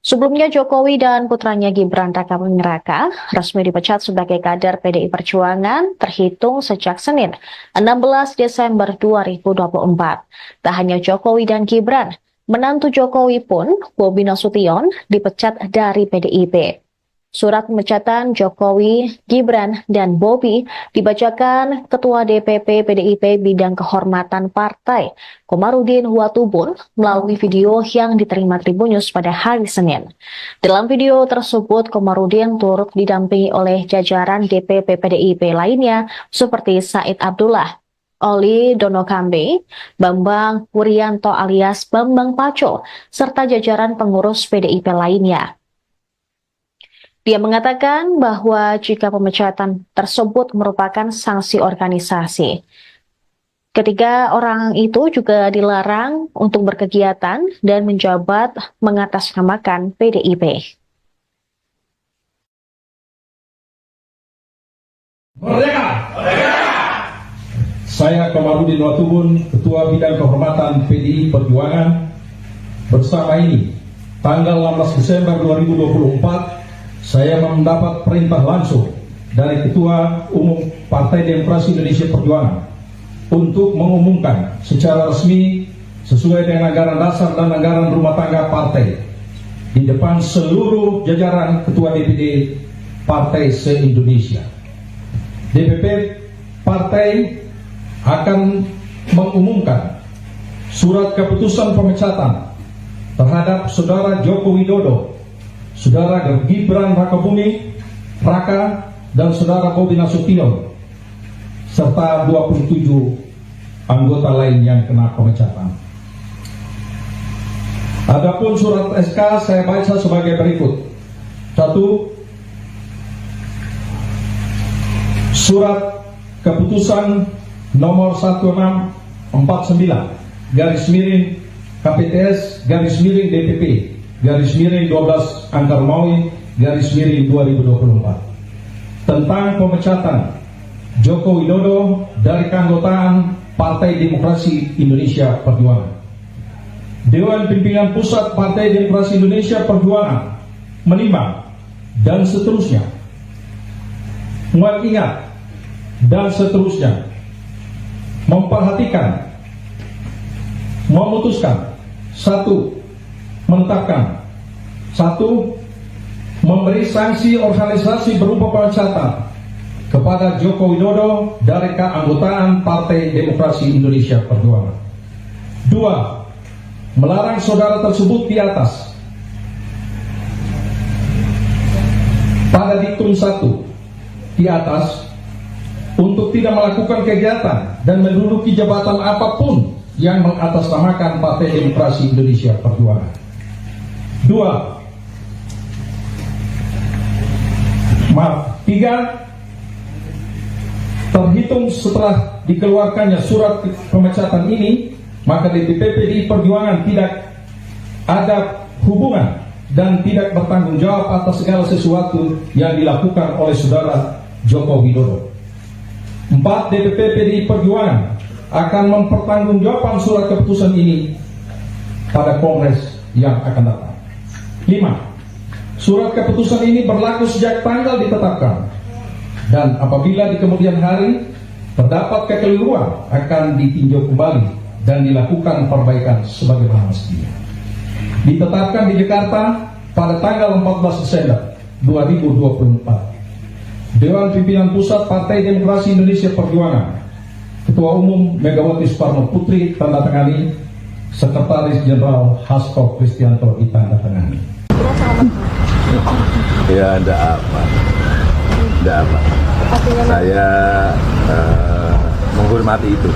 Sebelumnya Jokowi dan putranya Gibran Raka Buming Raka resmi dipecat sebagai kader PDI Perjuangan terhitung sejak Senin 16 Desember 2024. Tak hanya Jokowi dan Gibran, menantu Jokowi pun, Bobi Nasution, dipecat dari PDIP. Surat pemecatan Jokowi, Gibran, dan Bobi dibacakan Ketua DPP PDIP Bidang Kehormatan Partai, Komarudin Watubun, melalui video yang diterima Tribun News pada hari Senin. Dalam video tersebut, Komarudin turut didampingi oleh jajaran DPP PDIP lainnya seperti Said Abdullah, Oli Donokambe, Bambang Wuryanto alias Bambang Paco, serta jajaran pengurus PDIP lainnya. Dia mengatakan bahwa jika pemecatan tersebut merupakan sanksi organisasi, ketiga orang itu juga dilarang untuk berkegiatan dan menjabat mengatasnamakan PDIP. Merdeka! Saya Komarudin Watubun, Ketua Bidang Kehormatan PDI Perjuangan, bersama ini, tanggal 16 Desember 2024, saya mendapat perintah langsung dari Ketua Umum Partai Demokrasi Indonesia Perjuangan untuk mengumumkan secara resmi sesuai dengan anggaran dasar dan anggaran rumah tangga partai di depan seluruh jajaran Ketua DPD Partai se-Indonesia. DPP Partai akan mengumumkan surat keputusan pemecatan terhadap Saudara Joko Widodo, Saudara Gibran Rakabuming Raka, dan Saudara Bobi Nasution, serta 27 anggota lain yang kena pemecatan. Adapun surat SK saya baca sebagai berikut. 1. Surat keputusan nomor 1649 garis miring KPTS garis miring DPP garis miring 12 Angkar Maui garis miring 2024 tentang pemecatan Joko Widodo dari keanggotaan Partai Demokrasi Indonesia Perjuangan. Dewan Pimpinan Pusat Partai Demokrasi Indonesia Perjuangan menimbang dan seterusnya, mengingat dan seterusnya, memperhatikan, memutuskan. 1. Menetapkan. 1. Memberi sanksi organisasi berupa pemecatan kepada Joko Widodo dari keanggotaan Partai Demokrasi Indonesia Perjuangan. 2. Melarang saudara tersebut di atas pada diktum 1 di atas untuk tidak melakukan kegiatan dan menduduki jabatan apapun yang mengatasnamakan Partai Demokrasi Indonesia Perjuangan. 3. Terhitung setelah dikeluarkannya surat pemecatan ini, maka DPP PDI Perjuangan tidak ada hubungan dan tidak bertanggung jawab atas segala sesuatu yang dilakukan oleh Saudara Joko Widodo. 4. DPP PDI Perjuangan akan mempertanggungjawabkan surat keputusan ini pada Kongres yang akan datang. 5. Surat keputusan ini berlaku sejak tanggal ditetapkan, dan apabila di kemudian hari terdapat kekeliruan akan ditinjau kembali dan dilakukan perbaikan sebagaimana mestinya. Ditetapkan di Jakarta pada tanggal 14 Desember 2024. Dewan Pimpinan Pusat Partai Demokrasi Indonesia Perjuangan, Ketua Umum Megawati Soekarno Putri tandatangani, Sekretaris Jenderal Hasto Kristianto ditandatangani. Ya, enggak apa. Saya menghormati itu.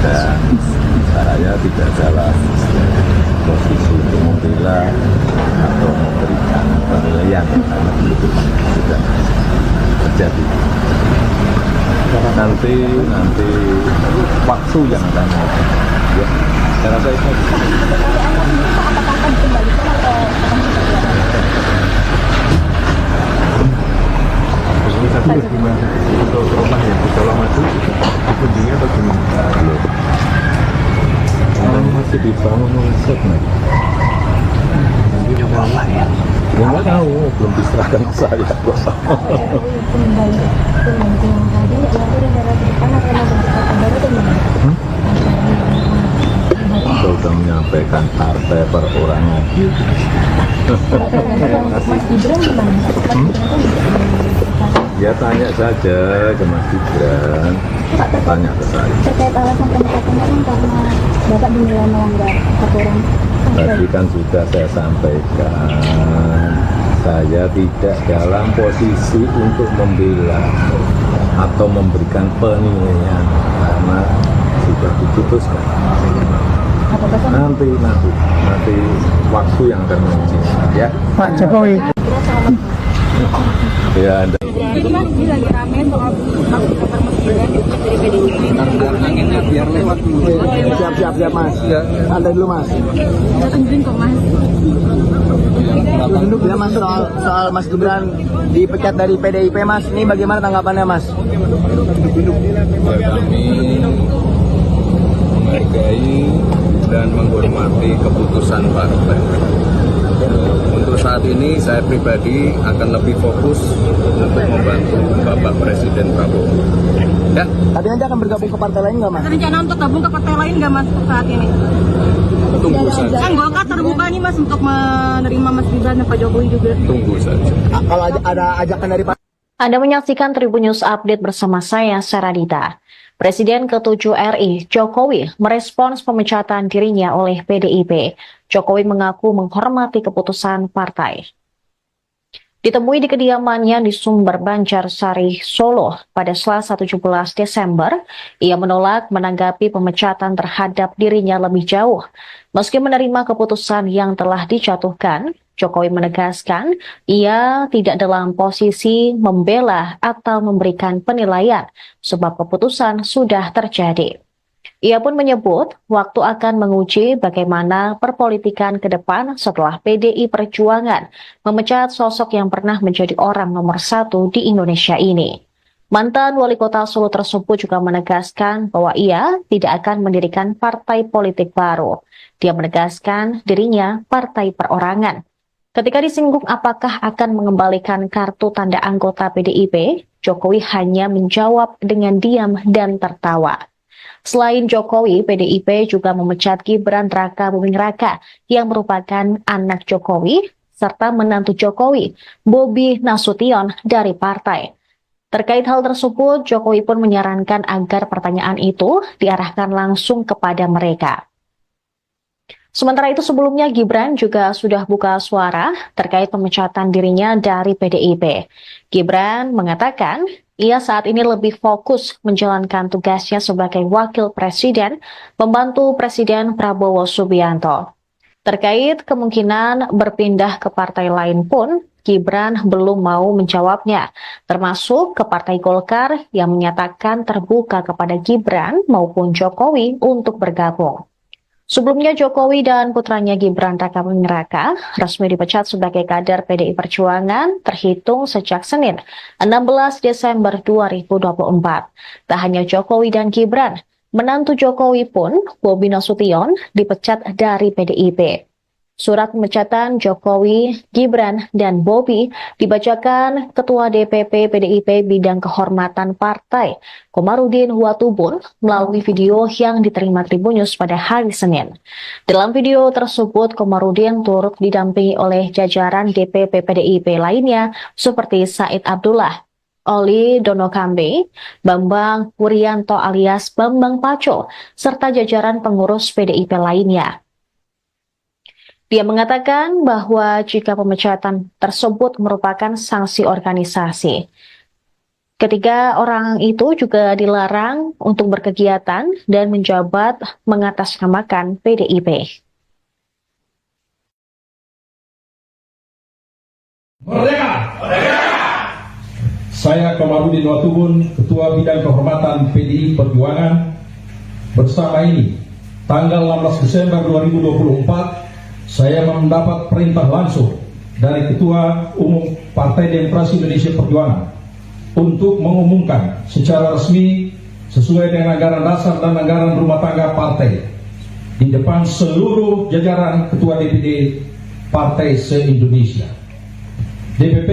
Dan saya tidak dalam posisi untuk membela atau memberikan penilaian karena itu sudah terjadi. Nanti waktu yang akan ya, saya rasa itu. Tapi gimana untuk rumah yang di Pulau Madu dikunjungi atau gimana? Belum. Karena masih dibangun riset nih. Nyoba apa ya? Nggak tahu, belum diserahkan ke saya. Kembali yang tadi, nanti negara ke depan akan membentuk baru atau gimana? Kita sudah menyampaikan partai perorangan. Mas Gibran gimana? Ya tanya saja ke Mas Gibran, tanya ke saya. Terkait alasan pemecatan kan karena Bapak dinilai melanggar aturan. Tadi kan sudah saya sampaikan, saya tidak dalam posisi untuk membela atau memberikan penilaian karena sudah diputuskan. Nanti waktu yang akan menentukan ya. Pak Jokowi. Kira Ya, Anda. Jadi mas, ini lagi rame soal hak kepermusikan dari PDIP. Anginnya biar lewat dulu. Siap mas. Santai dulu mas. Kita tungguin kok mas. Duduk ya mas, soal Mas Gibran dipecat dari PDIP mas. Ini bagaimana tanggapannya mas? Ya, kami menghargai dan menghormati keputusan partai. Untuk saat ini saya pribadi akan lebih fokus untuk membantu Bapak Presiden Prabowo. Ya, Tapi nanti akan bergabung ke partai lain nggak mas? Ada rencana untuk gabung ke partai lain nggak mas saat ini? tunggu saja. Kan Golkar terbuka nih mas untuk menerima Mas Gibran dan Pak Jokowi juga. Tunggu saja. Kalau ada ajakan dari Pak. Anda menyaksikan Tribun News Update bersama saya, Saradita. Presiden ke-7 RI, Jokowi, merespons pemecatan dirinya oleh PDIP. Jokowi mengaku menghormati keputusan partai. Ditemui di kediamannya di Sumber Banjarsari, Solo pada Selasa 17 Desember, ia menolak menanggapi pemecatan terhadap dirinya lebih jauh. Meski menerima keputusan yang telah dijatuhkan, Jokowi menegaskan ia tidak dalam posisi membela atau memberikan penilaian sebab keputusan sudah terjadi. Ia pun menyebut waktu akan menguji bagaimana perpolitikan ke depan setelah PDI Perjuangan memecat sosok yang pernah menjadi orang nomor 1 di Indonesia ini. Mantan wali kota Solo tersebut juga menegaskan bahwa ia tidak akan mendirikan partai politik baru. Dia menegaskan dirinya partai perorangan. Ketika disinggung apakah akan mengembalikan kartu tanda anggota PDIP, Jokowi hanya menjawab dengan diam dan tertawa. Selain Jokowi, PDIP juga memecat Gibran Raka Buming Raka yang merupakan anak Jokowi serta menantu Jokowi, Bobi Nasution dari partai. Terkait hal tersebut, Jokowi pun menyarankan agar pertanyaan itu diarahkan langsung kepada mereka. Sementara itu sebelumnya Gibran juga sudah buka suara terkait pemecatan dirinya dari PDIP. Gibran mengatakan ia saat ini lebih fokus menjalankan tugasnya sebagai wakil presiden, membantu Presiden Prabowo Subianto. Terkait kemungkinan berpindah ke partai lain pun, Gibran belum mau menjawabnya, termasuk ke Partai Golkar yang menyatakan terbuka kepada Gibran maupun Jokowi untuk bergabung. Sebelumnya Jokowi dan putranya Gibran Raka Buming Raka resmi dipecat sebagai kader PDI Perjuangan terhitung sejak Senin 16 Desember 2024. Tak hanya Jokowi dan Gibran, menantu Jokowi pun, Bobi Nasution, dipecat dari PDIP. Surat pemecatan Jokowi, Gibran, dan Bobi dibacakan Ketua DPP PDIP Bidang Kehormatan Partai, Komarudin Watubun, melalui video yang diterima Tribun News pada hari Senin. Dalam video tersebut, Komarudin turut didampingi oleh jajaran DPP PDIP lainnya seperti Said Abdullah, Oli Donokambe, Bambang Wuryanto alias Bambang Paco, serta jajaran pengurus PDIP lainnya. Dia mengatakan bahwa jika pemecatan tersebut merupakan sanksi organisasi, ketiga orang itu juga dilarang untuk berkegiatan dan menjabat mengatasnamakan PDIP. Merdeka! Merdeka! Saya Komarudin Watubun, Ketua Bidang Kehormatan PDI Perjuangan. Bersama ini, tanggal 16 Desember 2024, saya mendapat perintah langsung dari Ketua Umum Partai Demokrasi Indonesia Perjuangan untuk mengumumkan secara resmi sesuai dengan anggaran dasar dan anggaran rumah tangga partai di depan seluruh jajaran Ketua DPD Partai se-Indonesia. DPP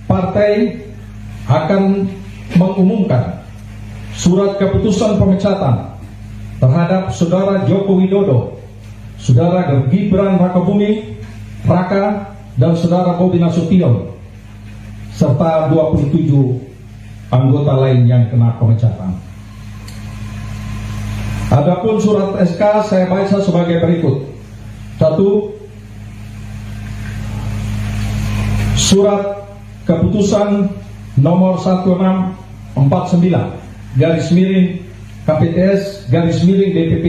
Partai akan mengumumkan surat keputusan pemecatan terhadap Saudara Joko Widodo, Saudara Gibran Raka Buming Raka, dan Saudara Bobi Nasution, serta 27 anggota lain yang kena pemecatan. Adapun surat SK saya baca sebagai berikut. 1. Surat keputusan nomor 1649 garis miring KPTS garis miring DPP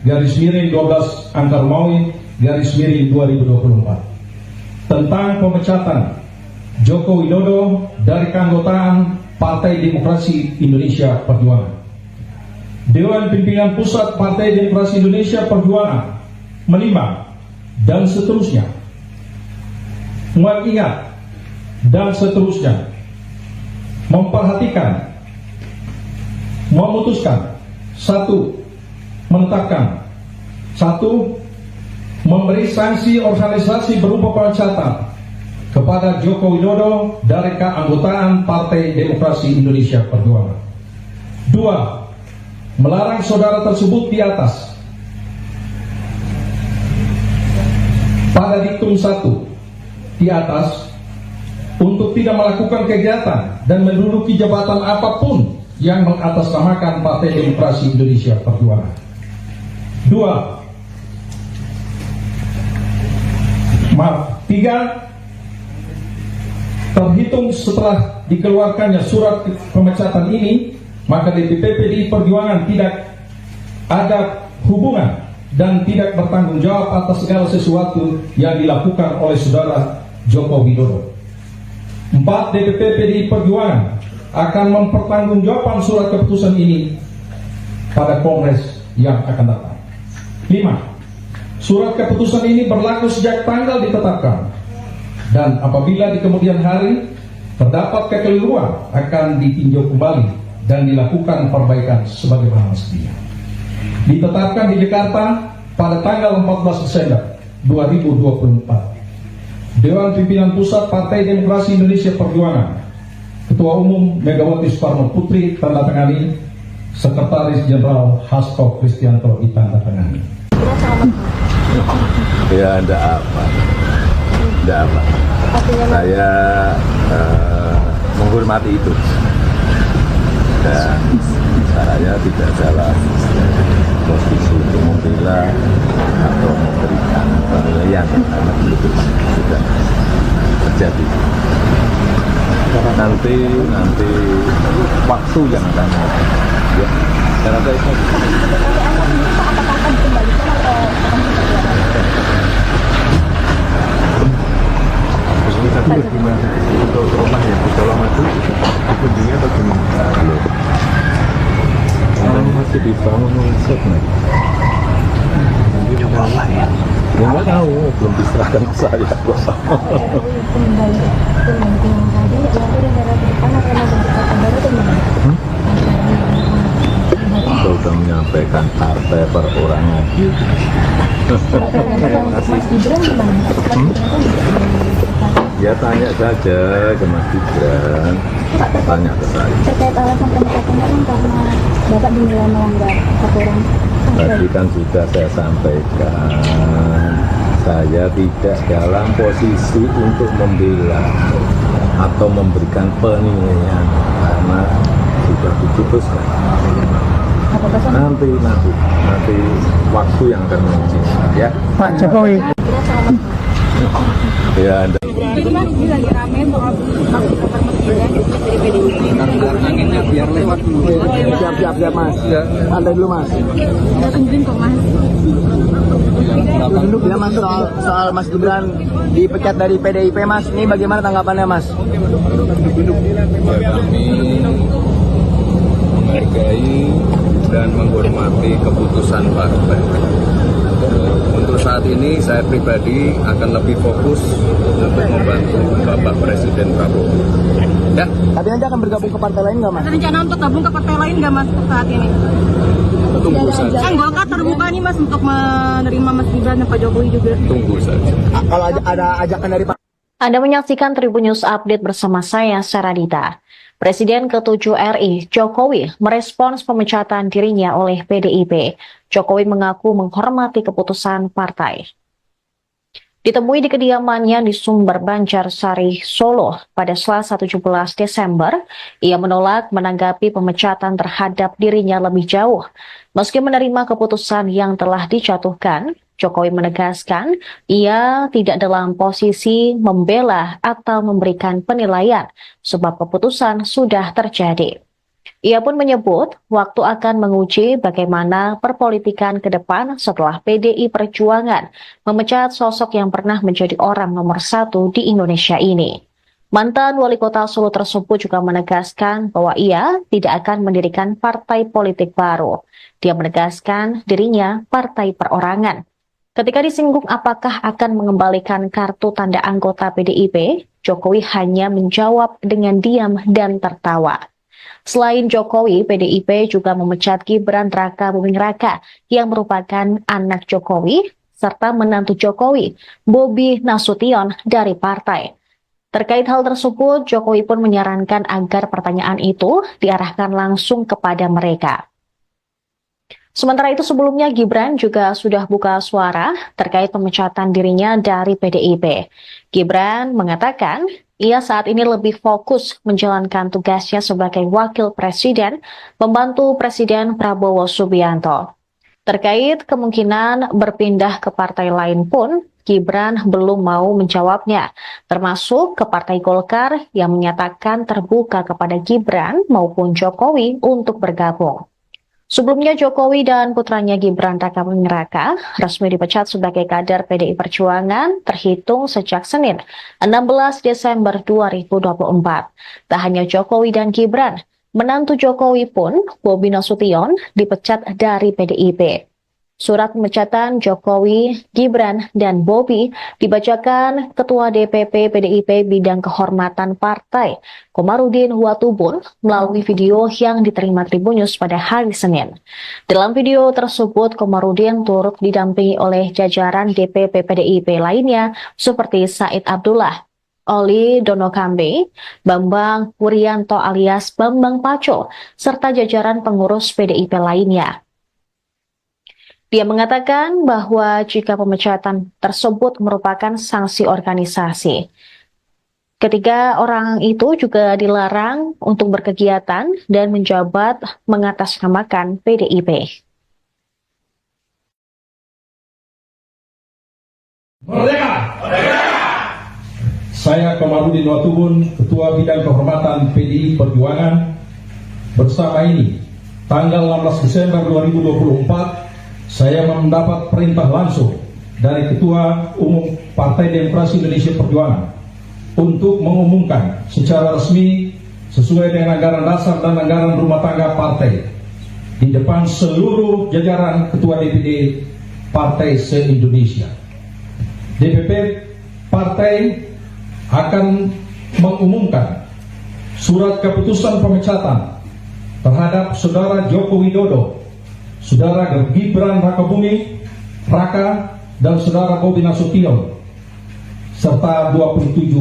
garis miring 12 angka Romawi garis miring 2024 tentang pemecatan Joko Widodo dari keanggotaan Partai Demokrasi Indonesia Perjuangan. Dewan Pimpinan Pusat Partai Demokrasi Indonesia Perjuangan menimbang dan seterusnya, mengingat dan seterusnya, memperhatikan, memutuskan, satu, menetapkan, satu, memberi sanksi organisasi berupa pemecatan kepada Joko Widodo dari keanggotaan Partai Demokrasi Indonesia Perjuangan. Dua, melarang saudara tersebut di atas pada diktum 1 di atas untuk tidak melakukan kegiatan dan menduduki jabatan apapun yang mengatasnamakan Partai Demokrasi Indonesia Perjuangan. Tiga, terhitung setelah dikeluarkannya surat pemecatan ini, maka DPP PDI Perjuangan tidak ada hubungan dan tidak bertanggung jawab atas segala sesuatu yang dilakukan oleh saudara Joko Widodo. 4. DPP PDI Perjuangan akan mempertanggungjawabkan surat keputusan ini pada Kongres yang akan datang. 5. Surat keputusan ini berlaku sejak tanggal ditetapkan, dan apabila di kemudian hari terdapat kekeliruan akan ditinjau kembali dan dilakukan perbaikan sebagaimana mestinya. Ditetapkan di Jakarta pada tanggal 14 Desember 2024. Dewan Pimpinan Pusat Partai Demokrasi Indonesia Perjuangan, Ketua Umum Megawati Soekarno Putri tandatangani, Sekretaris Jenderal Hasto Kristianto ditandatangani. Ya enggak apa. Saya menghormati itu, dan saya tidak dalam posisi untuk membela atau memberikan penilaian karena itu sudah terjadi. Nanti waktu yang akan ya, saya rasa itu. Gimana untuk rumah yang di Colomadu dikunjungi atau gimana? Belum. Masih dibangun riset nih. Ya nggak tahu, belum diserahkan ke saya. Saya sudah menyampaikan partai perorangan. Mas Gibran gimana? Ya tanya saja ke Mas Gibran, tanya ke saya. Terkait alasan pemecatan kan karena Bapak dinilai melanggar aturan. Tadi kan sudah saya sampaikan, saya tidak dalam posisi untuk membela atau memberikan penilaian karena sudah diputuskan. Nanti waktu yang akan menguji ya. Pak Jokowi. Ya, Anda. Itu kan ini lagi rame soal masuk ke masjidnya dari PDIP. Anginnya biar lewat dulu. Siap Mas. Santai dulu Mas. Udah tungguin kok Mas. Ya Mas, soal Mas Gibran dipecat dari PDIP Mas, ini bagaimana tanggapannya Mas? Ya, kami menghargai dan menghormati keputusan partai. Untuk saat ini saya pribadi akan lebih fokus untuk membantu Bapak Presiden Prabowo. Ya. Tapi nanti akan bergabung ke partai lain nggak Mas? Ada rencana untuk gabung ke partai lain nggak Mas saat ini? Tunggu saja. Kan Golkar terbuka nih Mas untuk menerima Mas Gibran dan Pak Jokowi juga. Tunggu saja. Kalau ada ajakan dari Pak. Anda menyaksikan Tribun News Update bersama saya, Saradita. Presiden ke-7 RI, Jokowi, merespons pemecatan dirinya oleh PDIP. Jokowi mengaku menghormati keputusan partai. Ditemui di kediamannya di Sumber Banjarsari, Solo pada Selasa 17 Desember, ia menolak menanggapi pemecatan terhadap dirinya lebih jauh. Meski menerima keputusan yang telah dijatuhkan, Jokowi menegaskan ia tidak dalam posisi membela atau memberikan penilaian sebab keputusan sudah terjadi. Ia pun menyebut waktu akan menguji bagaimana perpolitikan ke depan setelah PDI Perjuangan memecat sosok yang pernah menjadi orang nomor 1 di Indonesia ini. Mantan wali kota Solo tersebut juga menegaskan bahwa ia tidak akan mendirikan partai politik baru. Dia menegaskan dirinya partai perorangan. Ketika disinggung apakah akan mengembalikan kartu tanda anggota PDIP, Jokowi hanya menjawab dengan diam dan tertawa. Selain Jokowi, PDIP juga memecat Gibran Raka Buming Raka yang merupakan anak Jokowi serta menantu Jokowi, Bobi Nasution dari partai. Terkait hal tersebut, Jokowi pun menyarankan agar pertanyaan itu diarahkan langsung kepada mereka. Sementara itu sebelumnya Gibran juga sudah buka suara terkait pemecatan dirinya dari PDIP. Gibran mengatakan ia saat ini lebih fokus menjalankan tugasnya sebagai wakil presiden, pembantu Presiden Prabowo Subianto. Terkait kemungkinan berpindah ke partai lain pun, Gibran belum mau menjawabnya, termasuk ke Partai Golkar yang menyatakan terbuka kepada Gibran maupun Jokowi untuk bergabung. Sebelumnya Jokowi dan putranya Gibran Raka Buming Raka resmi dipecat sebagai kader PDI Perjuangan terhitung sejak Senin 16 Desember 2024. Tak hanya Jokowi dan Gibran, menantu Jokowi pun, Bobi Nasution, dipecat dari PDIP. Surat pemecatan Jokowi, Gibran, dan Bobi dibacakan Ketua DPP PDIP Bidang Kehormatan Partai, Komarudin Watubun, melalui video yang diterima Tribunnews pada hari Senin. Dalam video tersebut, Komarudin turut didampingi oleh jajaran DPP PDIP lainnya seperti Said Abdullah, Oli Donokambe, Bambang Wuryanto alias Bambang Paco, serta jajaran pengurus PDIP lainnya. Dia mengatakan bahwa jika pemecatan tersebut merupakan sanksi organisasi, ketiga orang itu juga dilarang untuk berkegiatan dan menjabat mengatasnamakan PDIP. Merdeka! Saya Komarudin Watubun, Ketua Bidang Kehormatan PDI Perjuangan. Bersama ini, tanggal 16 Desember 2024, saya mendapat perintah langsung dari Ketua Umum Partai Demokrasi Indonesia Perjuangan untuk mengumumkan secara resmi sesuai dengan anggaran dasar dan anggaran rumah tangga partai di depan seluruh jajaran Ketua DPD Partai se-Indonesia. DPP Partai akan mengumumkan surat keputusan pemecatan terhadap Saudara Joko Widodo, Saudara Gibran Raka Buming Raka, dan Saudara Bobi Nasution, serta 27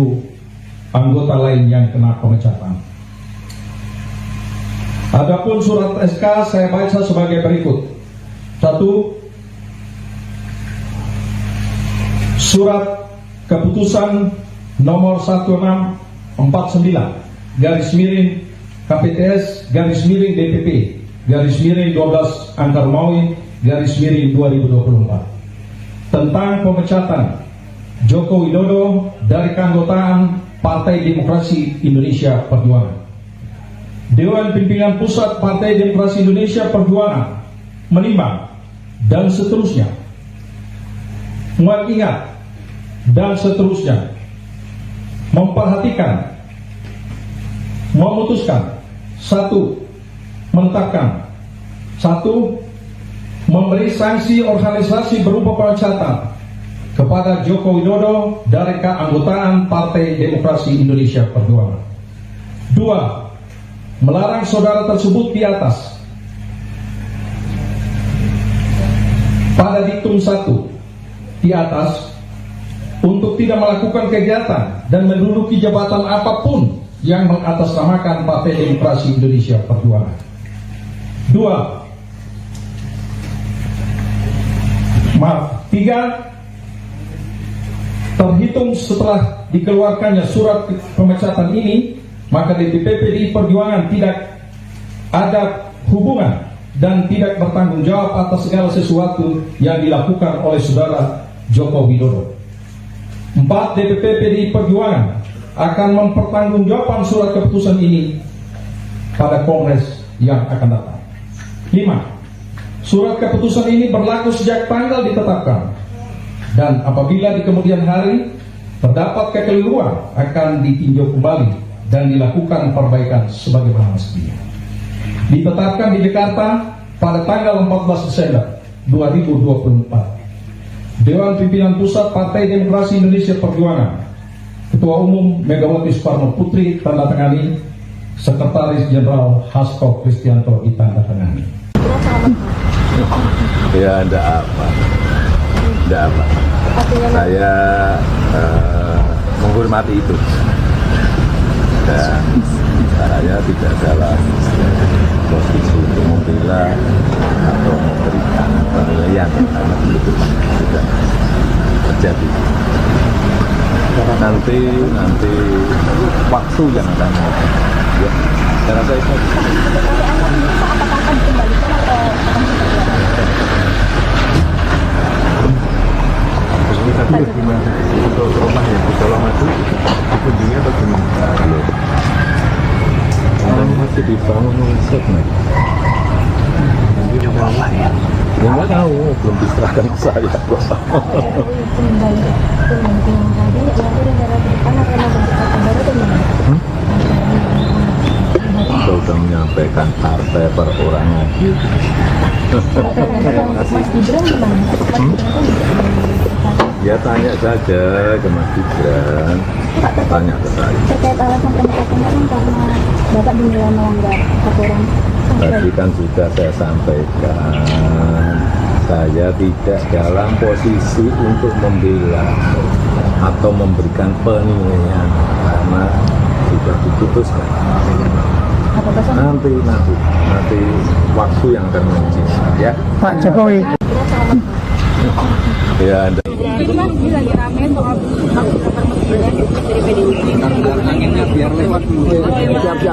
anggota lain yang kena pemecatan. Adapun surat SK saya baca sebagai berikut. 1. Surat keputusan nomor 1649 garis miring KPTS garis miring DPP garis miring 12 Angkar Maui garis miring 2024 tentang pemecatan Joko Widodo dari keanggotaan Partai Demokrasi Indonesia Perjuangan. Dewan Pimpinan Pusat Partai Demokrasi Indonesia Perjuangan menimbang dan seterusnya, mengingat dan seterusnya, memperhatikan, memutuskan, 1. Menetapkan, 1. Memberi sanksi organisasi berupa pemecatan kepada Joko Widodo dari keanggotaan Partai Demokrasi Indonesia Perjuangan. 2. Melarang saudara tersebut di atas pada diktum 1 di atas untuk tidak melakukan kegiatan dan menduduki jabatan apapun yang mengatasnamakan Partai Demokrasi Indonesia Perjuangan. 2. 3. Terhitung setelah dikeluarkannya surat pemecatan ini, maka DPP PDI Perjuangan tidak ada hubungan dan tidak bertanggung jawab atas segala sesuatu yang dilakukan oleh saudara Joko Widodo. 4. DPP PDI Perjuangan akan mempertanggungjawabkan surat keputusan ini pada Kongres yang akan datang. 5. Surat keputusan ini berlaku sejak tanggal ditetapkan, dan apabila di kemudian hari Terdapat kekeliruan akan ditinjau kembali dan dilakukan perbaikan sebagaimana mestinya. Ditetapkan di Jakarta pada tanggal 14 Desember 2024. Dewan Pimpinan Pusat Partai Demokrasi Indonesia Perjuangan, Ketua Umum Megawati Soekarno Putri tanda tangani, Sekretaris Jenderal Hasto Kristianto ditanda tangani. Ya, enggak apa. Saya menghormati itu. Dan saya tidak dalam posisi untuk membela atau memberikan penilaian karena itu tidak terjadi. Nanti waktu yang akan ya, saya rasa itu. Tadi gimana untuk rumah yang di Colomadu dikunjungi atau gimana? Belum. Orang masih dibangun riset nih. Coba apa ya? Ya nggak tahu, belum diserahkan ke saya. Kembali yang tadi itu negara depan akan membentuk baru atau gimana? Kita sudah menyampaikan partai perorangan. Mas Gibran gimana? Ya tanya saja ke Mas Gibran, tanya ke saya. Terkait alasan penetapan kan karena Bapak dinilai melanggar aturan. Tadi kan sudah saya sampaikan, saya tidak dalam posisi untuk membela atau memberikan penilaian karena sudah diputuskan. Nanti waktu yang akan menguji ya. Pak Jokowi. Ya, Anda. Itu kan ini lagi rame soal hak presiden dari PDIP. Anginnya biar lewat dulu.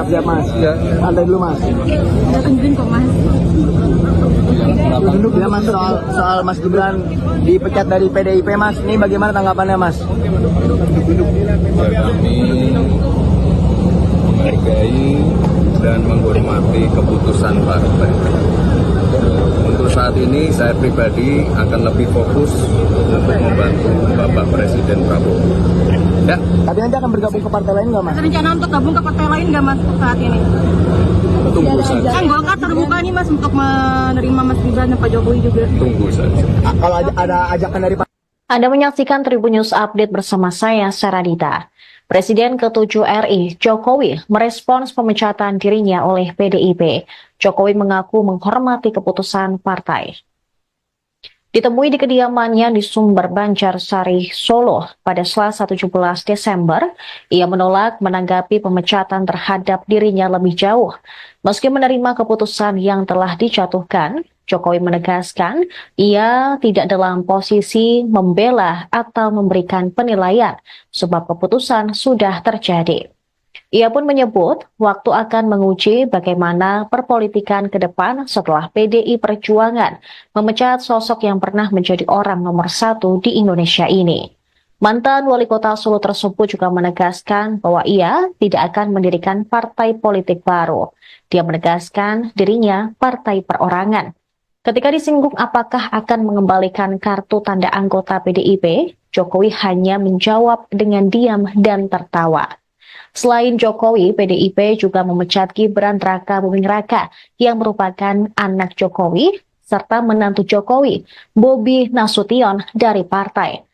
Siap Mas. Santai dulu Mas. Udah tungguin kok Mas. Ya Mas, soal Mas Gibran dipecat dari PDIP Mas. Ini bagaimana tanggapannya Mas? Ya, kami menghargai dan menghormati keputusan partai. Untuk saat ini saya pribadi akan lebih fokus untuk membantu Bapak Presiden Prabowo. Ya. Tapi nanti akan bergabung ke partai lain nggak Mas? Rencana untuk gabung ke partai lain nggak Mas saat ini? Tunggu saja. Kan Golkar terbuka nih Mas untuk menerima Mas Gibran dan Pak Jokowi juga. Tunggu saja. Kalau ada ajakan dari Pak. Anda menyaksikan Tribun News Update bersama saya, Saradita. Presiden ke-7 RI, Jokowi, merespons pemecatan dirinya oleh PDIP. Jokowi mengaku menghormati keputusan partai. Ditemui di kediamannya di Sumber Banjarsari, Solo pada Selasa 17 Desember, ia menolak menanggapi pemecatan terhadap dirinya lebih jauh. Meski menerima keputusan yang telah dijatuhkan, Jokowi menegaskan ia tidak dalam posisi membela atau memberikan penilaian sebab keputusan sudah terjadi. Ia pun menyebut waktu akan menguji bagaimana perpolitikan ke depan setelah PDI Perjuangan memecat sosok yang pernah menjadi orang nomor 1 di Indonesia ini. Mantan wali kota Solo tersebut juga menegaskan bahwa ia tidak akan mendirikan partai politik baru. Dia menegaskan dirinya partai perorangan. Ketika disinggung apakah akan mengembalikan kartu tanda anggota PDIP, Jokowi hanya menjawab dengan diam dan tertawa. Selain Jokowi, PDIP juga memecat Gibran Raka Buming Raka yang merupakan anak Jokowi, serta menantu Jokowi, Bobi Nasution dari partai.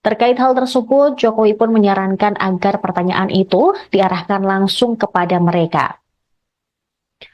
Terkait hal tersebut, Jokowi pun menyarankan agar pertanyaan itu diarahkan langsung kepada mereka.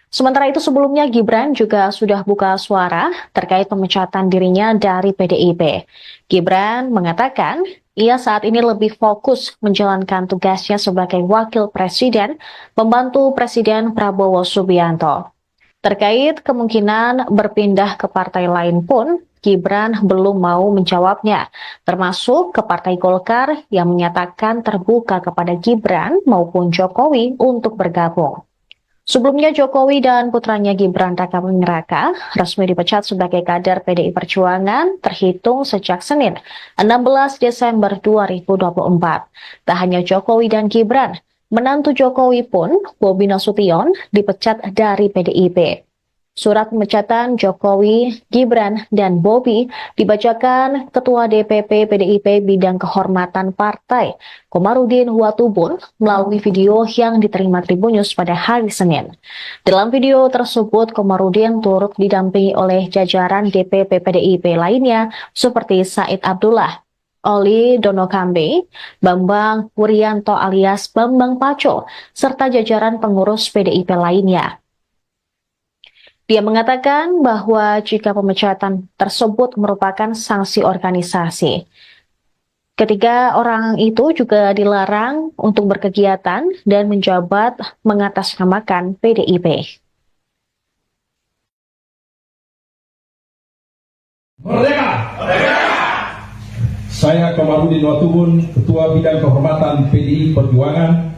Sementara itu sebelumnya Gibran juga sudah buka suara terkait pemecatan dirinya dari PDIP. Gibran mengatakan ia saat ini lebih fokus menjalankan tugasnya sebagai wakil presiden, membantu Presiden Prabowo Subianto. Terkait kemungkinan berpindah ke partai lain pun, Gibran belum mau menjawabnya, termasuk ke Partai Golkar yang menyatakan terbuka kepada Gibran maupun Jokowi untuk bergabung. Sebelumnya Jokowi dan putranya Gibran Raka Buming Raka resmi dipecat sebagai kader PDI Perjuangan terhitung sejak Senin 16 Desember 2024. Tak hanya Jokowi dan Gibran, menantu Jokowi pun, Bobi Nasution, dipecat dari PDIP. Surat pemecatan Jokowi, Gibran, dan Bobi dibacakan Ketua DPP PDIP Bidang Kehormatan Partai, Komarudin Watubun, melalui video yang diterima Tribun News pada hari Senin. Dalam video tersebut, Komarudin turut didampingi oleh jajaran DPP PDIP lainnya seperti Said Abdullah, Oli Donokambe, Bambang Wuryanto alias Bambang Paco, serta jajaran pengurus PDIP lainnya. Dia mengatakan bahwa jika pemecatan tersebut merupakan sanksi organisasi, ketiga orang itu juga dilarang untuk berkegiatan dan menjabat mengatasnamakan PDIP. Merdeka! Merdeka! Saya Komarudin Watubun, Ketua Bidang Kehormatan PDI Perjuangan,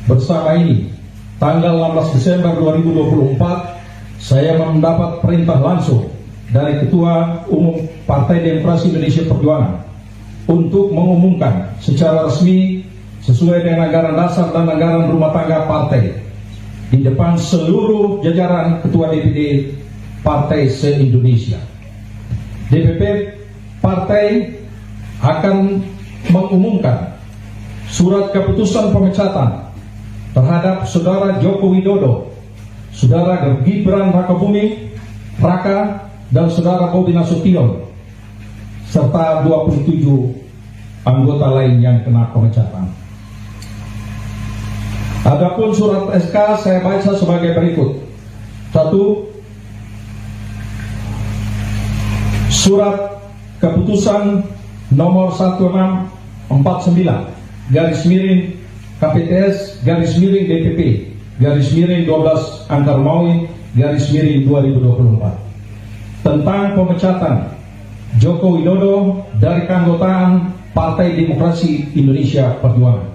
bersama ini, tanggal 16 Desember 2024, saya mendapat perintah langsung dari Ketua Umum Partai Demokrasi Indonesia Perjuangan untuk mengumumkan secara resmi sesuai dengan anggaran dasar dan anggaran rumah tangga partai di depan seluruh jajaran Ketua DPD Partai se-Indonesia. DPP Partai akan mengumumkan surat keputusan pemecatan terhadap Saudara Joko Widodo, Saudara Gibran Rakabuming Raka, dan Saudara Bobi Nasution, serta 27 anggota lain yang kena pemecatan. Adapun surat SK saya baca sebagai berikut. 1. Surat keputusan nomor 1649 garis miring KPTS garis miring DPP garis miring 12 Angkar Maui garis miring 2024 tentang pemecatan Joko Widodo dari keanggotaan Partai Demokrasi Indonesia Perjuangan.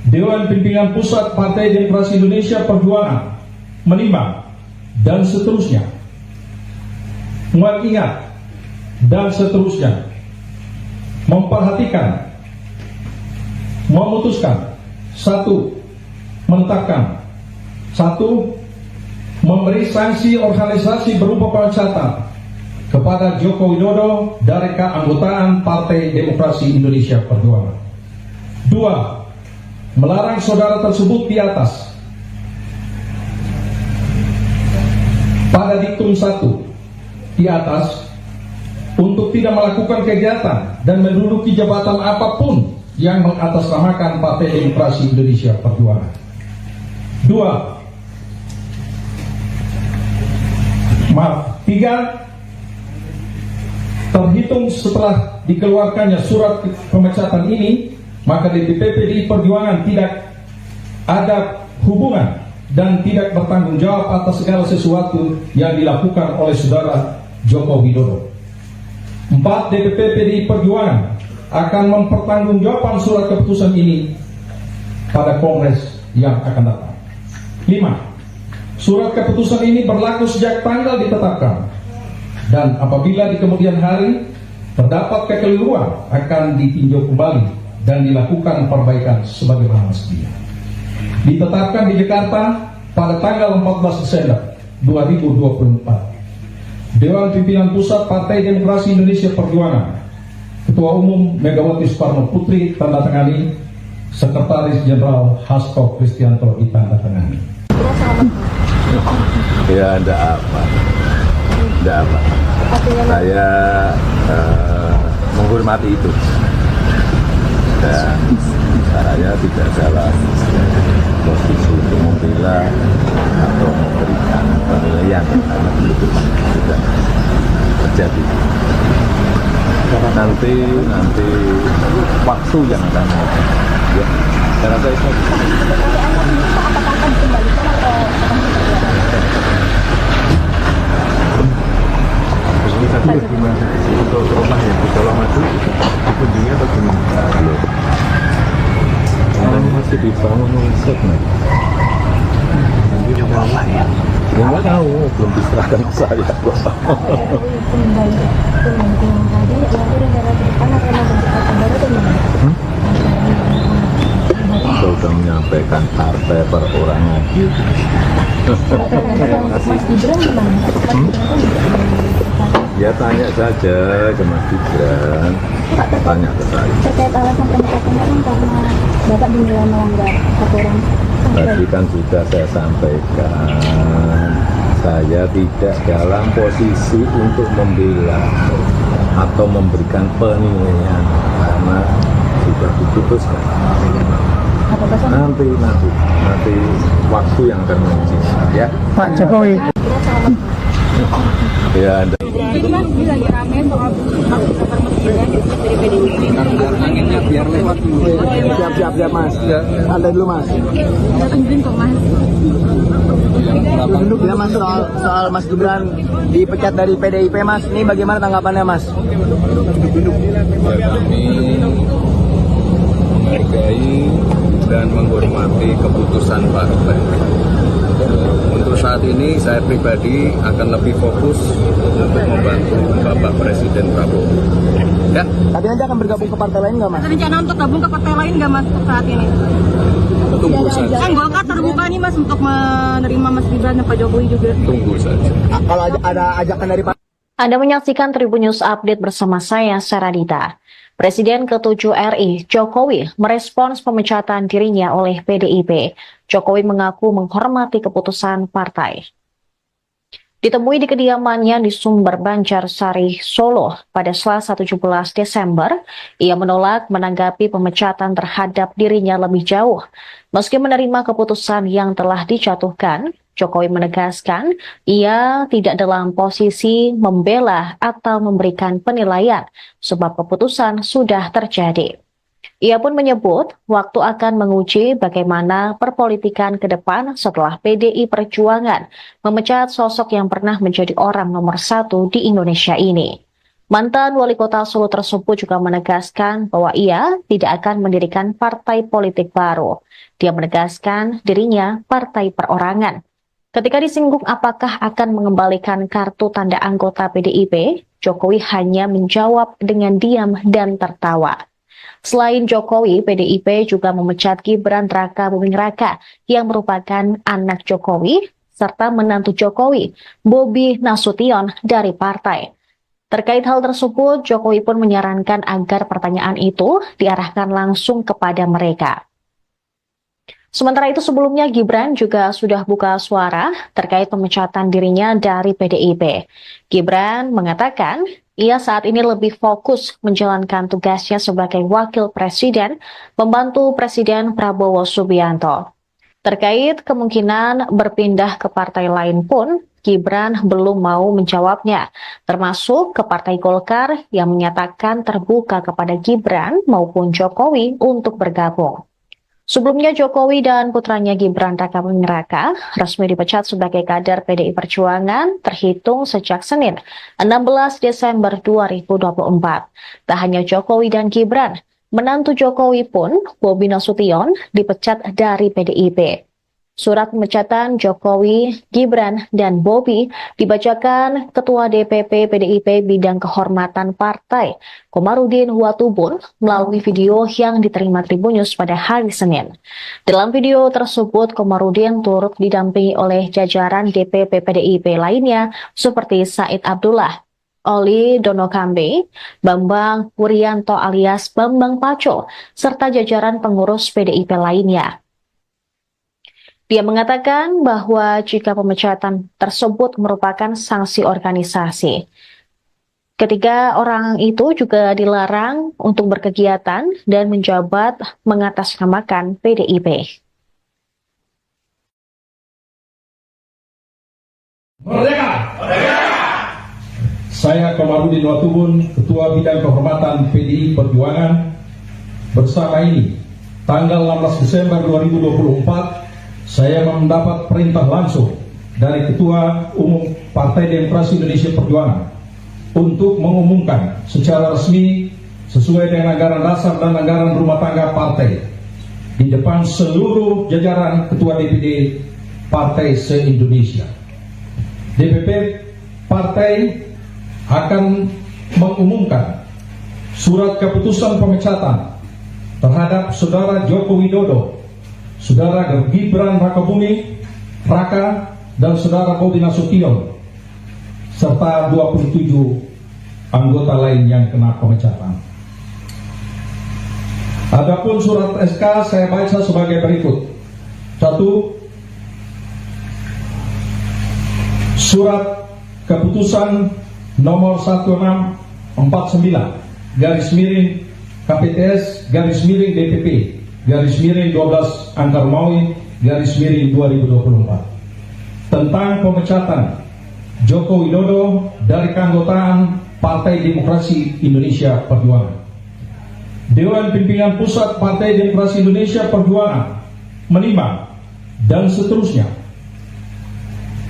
Dewan Pimpinan Pusat Partai Demokrasi Indonesia Perjuangan menimbang dan seterusnya, mengingat dan seterusnya, memperhatikan, memutuskan, 1. Menetapkan, 1. Memberi sanksi organisasi berupa pemecatan kepada Joko Widodo dari keanggotaan Partai Demokrasi Indonesia Perjuangan. 2. Melarang saudara tersebut di atas pada diktum 1 di atas untuk tidak melakukan kegiatan dan menduduki jabatan apapun yang mengatasnamakan Partai Demokrasi Indonesia Perjuangan. 3. Terhitung setelah dikeluarkannya surat pemecatan ini, maka DPP PDI Perjuangan tidak ada hubungan dan tidak bertanggung jawab atas segala sesuatu yang dilakukan oleh Saudara Joko Widodo. 4. DPP PDI Perjuangan akan mempertanggungjawabkan surat keputusan ini pada Kongres yang akan datang. 5. Surat keputusan ini berlaku sejak tanggal ditetapkan, dan apabila di kemudian hari terdapat kekeliruan akan ditinjau kembali dan dilakukan perbaikan sebagaimana mestinya. Ditetapkan di Jakarta pada tanggal 14 Desember 2024. Dewan Pimpinan Pusat Partai Demokrasi Indonesia Perjuangan, Ketua Umum Megawati Soekarno Putri tandatangani, Sekretaris Jenderal Hasto Kristianto ditandatangani. Ya, enggak apa. Saya menghormati itu, dan saya tidak salah posisi untuk membela atau memberikan penilaian karena itu tidak terjadi. Nanti waktu yang akan ya, saya rasa itu. Tadi gimana untuk rumah yang di Pulau Madu dikunjungi atau gimana? Belum. Katanya masih dibangun riset nih. Coba apa ya? Ya nggak tahu, belum diserahkan ke saya. Kembali tadi, nanti negara ke depan akan membentuk partai baru atau gimana? Saya sudah menyampaikan bukan partai perorangan. Mas Gibran gimana? Mas Gibran kan Ya tanya saja ke Mas Gibran, tanya ke saya. terkait alasan pemecatan kan karena Bapak dinilai melanggar aturan. Tadi kan sudah saya sampaikan, saya tidak dalam posisi untuk membela atau memberikan penilaian karena sudah diputuskan. Apa pesan? Nanti waktu yang akan menguji ya. Pak Jokowi. Ya, Jadi Mas, ini lagi rame soal hak pendapat Mas Gibran dari PDIP. Anginnya biar lewat dulu. Siap Mas. Santai dulu Mas. Kita tungguin kok Mas. Duduk ya Mas, soal Mas Gibran dipecat dari PDIP Mas. Ini bagaimana tanggapannya Mas? Ya, kami menghargai dan menghormati keputusan partai. Untuk saat ini saya pribadi akan lebih fokus untuk membantu Bapak Presiden Prabowo. Ya, Tapi nanti akan bergabung ke partai lain nggak Mas? Ada rencana untuk gabung ke partai lain nggak Mas untuk saat ini? tunggu saja. Kan Golkar terbuka nih Mas untuk menerima Mas Gibran dan Pak Jokowi juga. Tunggu saja. Kalau ada ajakan dari Pak Anda menyaksikan Tribun News Update bersama saya, Saradita. Presiden ke-7 RI, Jokowi, merespons pemecatan dirinya oleh PDIP. Jokowi mengaku menghormati keputusan partai. Ditemui di kediamannya di Sumber Banjarsari, Solo pada Selasa 17 Desember, ia menolak menanggapi pemecatan terhadap dirinya lebih jauh. Meski menerima keputusan yang telah dijatuhkan, Jokowi menegaskan ia tidak dalam posisi membela atau memberikan penilaian sebab keputusan sudah terjadi. Ia pun menyebut waktu akan menguji bagaimana perpolitikan ke depan setelah PDI Perjuangan memecat sosok yang pernah menjadi orang nomor 1 di Indonesia ini. Mantan wali kota Solo tersebut juga menegaskan bahwa ia tidak akan mendirikan partai politik baru. Dia menegaskan dirinya partai perorangan. Ketika disinggung apakah akan mengembalikan kartu tanda anggota PDIP, Jokowi hanya menjawab dengan diam dan tertawa. Selain Jokowi, PDIP juga memecat Gibran Raka Buming Raka yang merupakan anak Jokowi serta menantu Jokowi, Bobi Nasution dari partai. Terkait hal tersebut, Jokowi pun menyarankan agar pertanyaan itu diarahkan langsung kepada mereka. Sementara itu sebelumnya Gibran juga sudah buka suara terkait pemecatan dirinya dari PDIP. Gibran mengatakan ia saat ini lebih fokus menjalankan tugasnya sebagai wakil presiden, membantu Presiden Prabowo Subianto. Terkait kemungkinan berpindah ke partai lain pun, Gibran belum mau menjawabnya, termasuk ke Partai Golkar yang menyatakan terbuka kepada Gibran maupun Jokowi untuk bergabung. Sebelumnya Jokowi dan putranya Gibran Raka Buming Raka resmi dipecat sebagai kader PDI Perjuangan terhitung sejak Senin 16 Desember 2024. Tak hanya Jokowi dan Gibran, menantu Jokowi pun, Bobi Nasution, dipecat dari PDIP. Surat pemecatan Jokowi, Gibran, dan Bobi dibacakan Ketua DPP PDIP Bidang Kehormatan Partai, Komarudin Watubun, melalui video yang diterima Tribun News pada hari Senin. Dalam video tersebut, Komarudin turut didampingi oleh jajaran DPP PDIP lainnya seperti Said Abdullah, Oli Donokambe, Bambang Wuryanto alias Bambang Paco, serta jajaran pengurus PDIP lainnya. Dia mengatakan bahwa jika pemecatan tersebut merupakan sanksi organisasi, ketiga orang itu juga dilarang untuk berkegiatan dan menjabat mengatasnamakan PDIP. Merdeka! Saya Komarudin Watubun, Ketua Bidang Kehormatan PDI Perjuangan. Bersama ini, tanggal 16 Desember 2024, saya mendapat perintah langsung dari Ketua Umum Partai Demokrasi Indonesia Perjuangan untuk mengumumkan secara resmi sesuai dengan anggaran dasar dan anggaran rumah tangga partai di depan seluruh jajaran Ketua DPD Partai se-Indonesia. DPP Partai akan mengumumkan surat keputusan pemecatan terhadap Saudara Joko Widodo Saudara Gibran Rakabuming Raka dan Saudara Bobi Nasution serta 27 anggota lain yang kena pemecatan. Adapun surat SK saya baca sebagai berikut. 1. Surat keputusan nomor 1649 garis miring KPTS garis miring DPP garis miring 12 Angka Romawi garis miring 2024 tentang pemecatan Joko Widodo dari keanggotaan Partai Demokrasi Indonesia Perjuangan. Dewan Pimpinan Pusat Partai Demokrasi Indonesia Perjuangan menimbang dan seterusnya,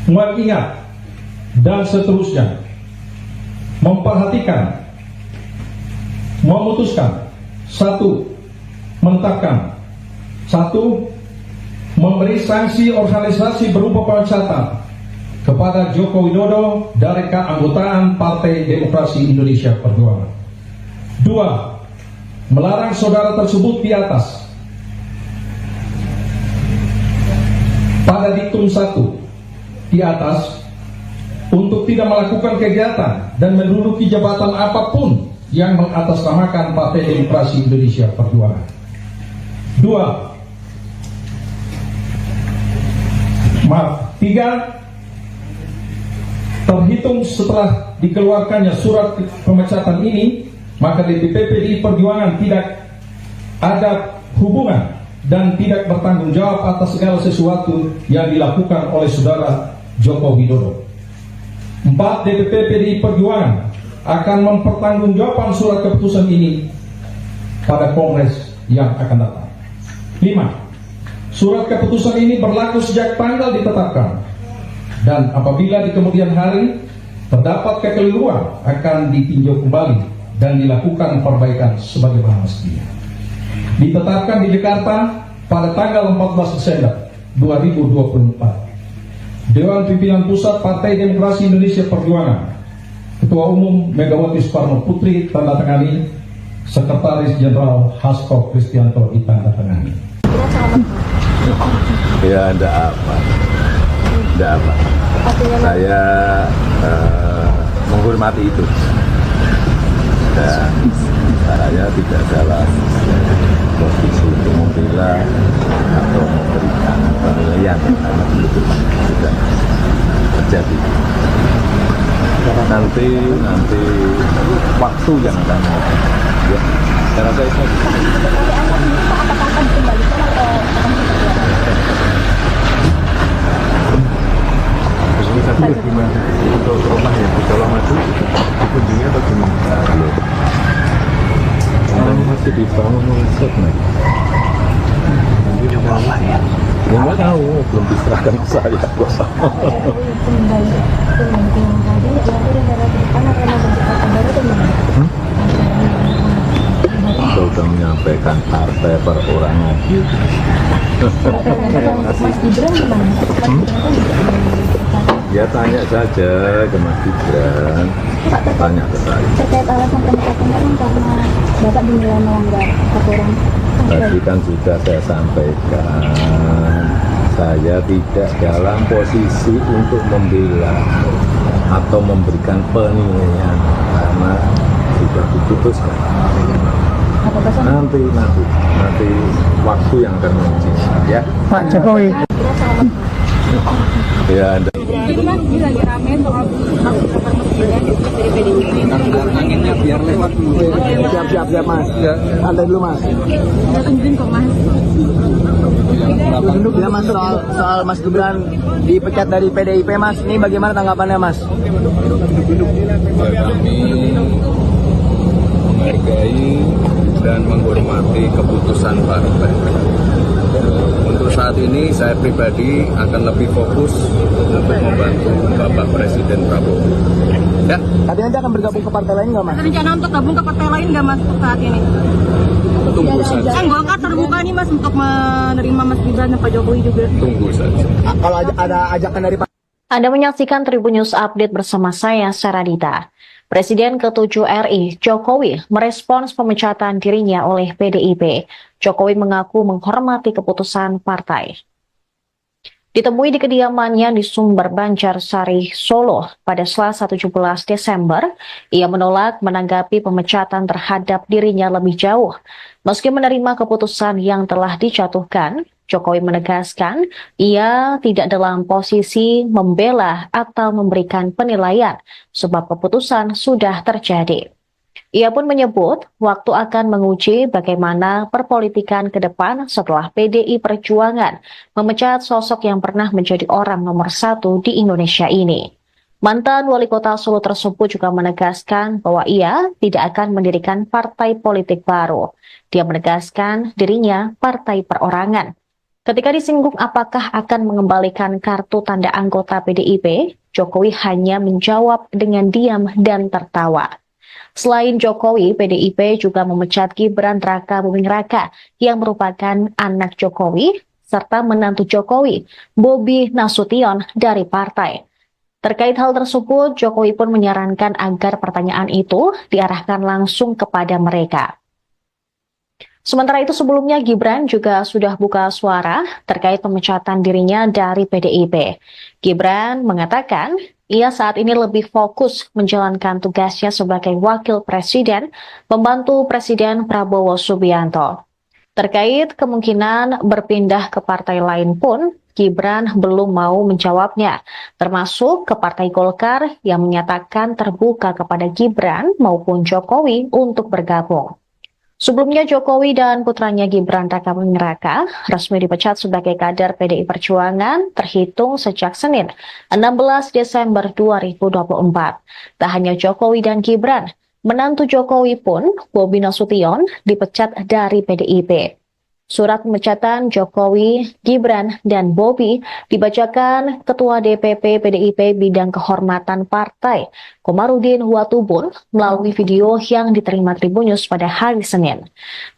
mengingat dan seterusnya, memperhatikan, memutuskan, 1. Menetapkan, 1. Memberi sanksi organisasi berupa pemecatan kepada Joko Widodo dari keanggotaan Partai Demokrasi Indonesia Perjuangan. 2. Melarang saudara tersebut di atas pada diktum 1 di atas untuk tidak melakukan kegiatan dan menduduki jabatan apapun yang mengatasnamakan Partai Demokrasi Indonesia Perjuangan. 3. Terhitung setelah dikeluarkannya surat pemecatan ini, maka DPP PDI Perjuangan tidak ada hubungan dan tidak bertanggung jawab atas segala sesuatu yang dilakukan oleh saudara Joko Widodo. 4. DPP PDI Perjuangan akan mempertanggungjawabkan surat keputusan ini pada Kongres yang akan datang. 5. Surat keputusan ini berlaku sejak tanggal ditetapkan, dan apabila di kemudian hari terdapat kekeliruan akan ditinjau kembali dan dilakukan perbaikan sebagaimana mestinya. Ditetapkan di Jakarta pada tanggal 14 Desember 2024. Dewan Pimpinan Pusat Partai Demokrasi Indonesia Perjuangan, Ketua Umum Megawati Soekarno Putri tandatangani, Sekretaris Jenderal Hasto Kristianto ditandatangani. Ya, enggak apa. Saya menghormati itu. Dan saya tidak dalam posisi untuk membela atau memberikan penilaian karena itu sudah terjadi. Nanti waktu yang akan ya, saya rasa itu. Tapi gimana untuk rumah yang di Colomadu dikunjungi atau gimana? Belum. Masih dibangun riset nih. Ya nggak tahu, belum diserahkan ke saya. Saya sudah menyampaikan partai perorangan. Mas Gibran gimana? Ya tanya saja ke Mas Gibran, tanya ke saya. Terkait alasan pemecatan kan karena Bapak dinilai melanggar aturan. Tadi kan sudah saya sampaikan, saya tidak dalam posisi untuk membela atau memberikan penilaian karena sudah diputuskan. Nanti waktu yang akan menguji ya. Pak Jokowi. Ya, Anda. Jadi mas, ini lagi rame soal masuk ke masjidnya dari PDIP. Anginnya biar lewat dulu. Siap mas. Santai dulu mas. Udah tungguin kok mas. Ya mas, soal Mas Gibran dipecat dari PDIP mas, ini bagaimana tanggapannya mas? Kami menghargai dan menghormati keputusan partai. Untuk saat ini saya pribadi akan lebih fokus untuk membantu Bapak Presiden Prabowo. Ya. Tapi nanti akan bergabung ke partai lain nggak mas? Ada rencana untuk gabung ke partai lain nggak mas untuk saat ini? Tunggu saja. Kan Golkar terbuka nih mas untuk menerima Mas Gibran dan Pak Jokowi juga. Tunggu saja. Kalau ada ajakan dari Anda menyaksikan Tribun News Update bersama saya, Saradita. Presiden ke-7 RI, Jokowi, merespons pemecatan dirinya oleh PDIP. Jokowi mengaku menghormati keputusan partai. Ditemui di kediamannya di Sumber Banjarsari, Solo pada Selasa 17 Desember, ia menolak menanggapi pemecatan terhadap dirinya lebih jauh. Meski menerima keputusan yang telah dijatuhkan, Jokowi menegaskan ia tidak dalam posisi membela atau memberikan penilaian sebab keputusan sudah terjadi. Ia pun menyebut waktu akan menguji bagaimana perpolitikan ke depan setelah PDI Perjuangan memecat sosok yang pernah menjadi orang nomor 1 di Indonesia ini. Mantan wali kota Solo tersebut juga menegaskan bahwa ia tidak akan mendirikan partai politik baru. Dia menegaskan dirinya partai perorangan. Ketika disinggung apakah akan mengembalikan kartu tanda anggota PDIP, Jokowi hanya menjawab dengan diam dan tertawa. Selain Jokowi, PDIP juga memecat Gibran Rakabuming Raka yang merupakan anak Jokowi serta menantu Jokowi, Bobi Nasution dari partai. Terkait hal tersebut, Jokowi pun menyarankan agar pertanyaan itu diarahkan langsung kepada mereka. Sementara itu sebelumnya Gibran juga sudah buka suara terkait pemecatan dirinya dari PDIP. Gibran mengatakan ia saat ini lebih fokus menjalankan tugasnya sebagai wakil presiden, membantu Presiden Prabowo Subianto. Terkait kemungkinan berpindah ke partai lain pun, Gibran belum mau menjawabnya, termasuk ke Partai Golkar yang menyatakan terbuka kepada Gibran maupun Jokowi untuk bergabung. Sebelumnya Jokowi dan putranya Gibran Rakabuming Raka resmi dipecat sebagai kader PDI Perjuangan terhitung sejak Senin 16 Desember 2024. Tak hanya Jokowi dan Gibran, menantu Jokowi pun, Bobi Nasution, dipecat dari PDIP. Surat pemecatan Jokowi, Gibran, dan Bobi dibacakan Ketua DPP PDIP Bidang Kehormatan Partai, Komarudin Watubun, melalui video yang diterima Tribunnews pada hari Senin.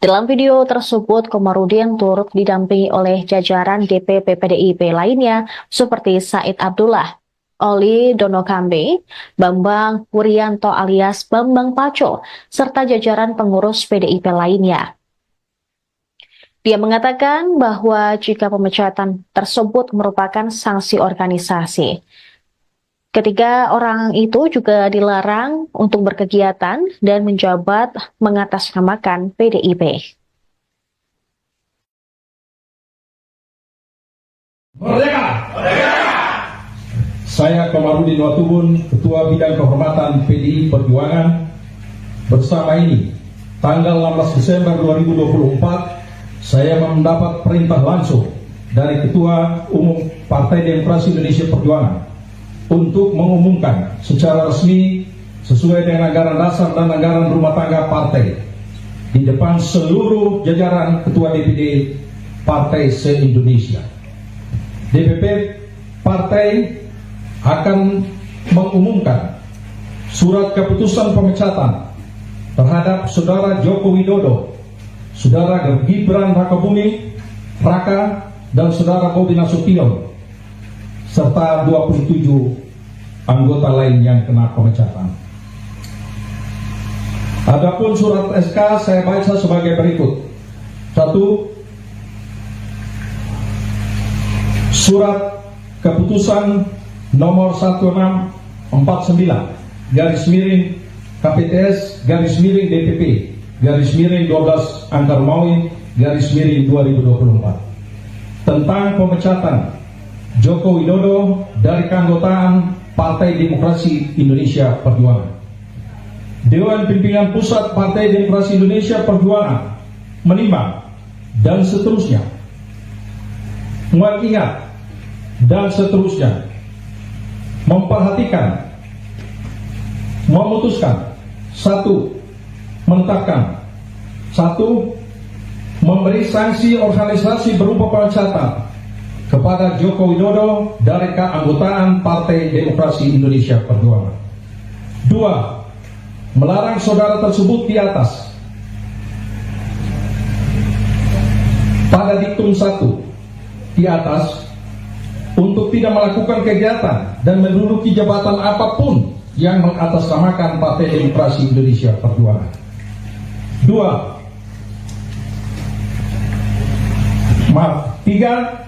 Dalam video tersebut, Komarudin turut didampingi oleh jajaran DPP PDIP lainnya seperti Said Abdullah, Oli Donokambe, Bambang Wuryanto alias Bambang Paco, serta jajaran pengurus PDIP lainnya. Dia mengatakan bahwa jika pemecatan tersebut merupakan sanksi organisasi, ketiga orang itu juga dilarang untuk berkegiatan dan menjabat mengatasnamakan PDIP. Merdeka! Merdeka! Saya Komarudin Watubun, Ketua Bidang Kehormatan PDI Perjuangan. Bersama ini, tanggal 16 Desember 2024, saya mendapat perintah langsung dari Ketua Umum Partai Demokrasi Indonesia Perjuangan untuk mengumumkan secara resmi sesuai dengan anggaran dasar dan anggaran rumah tangga partai di depan seluruh jajaran Ketua DPD Partai se-Indonesia. DPP Partai akan mengumumkan surat keputusan pemecatan terhadap Saudara Joko Widodo, Saudara Gibran Rakabuming Raka, dan Saudara Bobi Nasution, serta 27 anggota lain yang kena pemecatan. Adapun surat SK saya baca sebagai berikut. 1. Surat keputusan nomor 1649 /KPTS /DPP /12 Angkar Maui /2024 tentang pemecatan Joko Widodo dari keanggotaan Partai Demokrasi Indonesia Perjuangan. Dewan Pimpinan Pusat Partai Demokrasi Indonesia Perjuangan menimbang dan seterusnya, mengingat dan seterusnya, memperhatikan, memutuskan. 1. Menetapkan. 1. Memberi sanksi organisasi berupa pemecatan kepada Joko Widodo dari keanggotaan Partai Demokrasi Indonesia Perjuangan. 2. Melarang saudara tersebut di atas pada diktum 1 di atas untuk tidak melakukan kegiatan dan menduduki jabatan apapun yang mengatasnamakan Partai Demokrasi Indonesia Perjuangan. 3.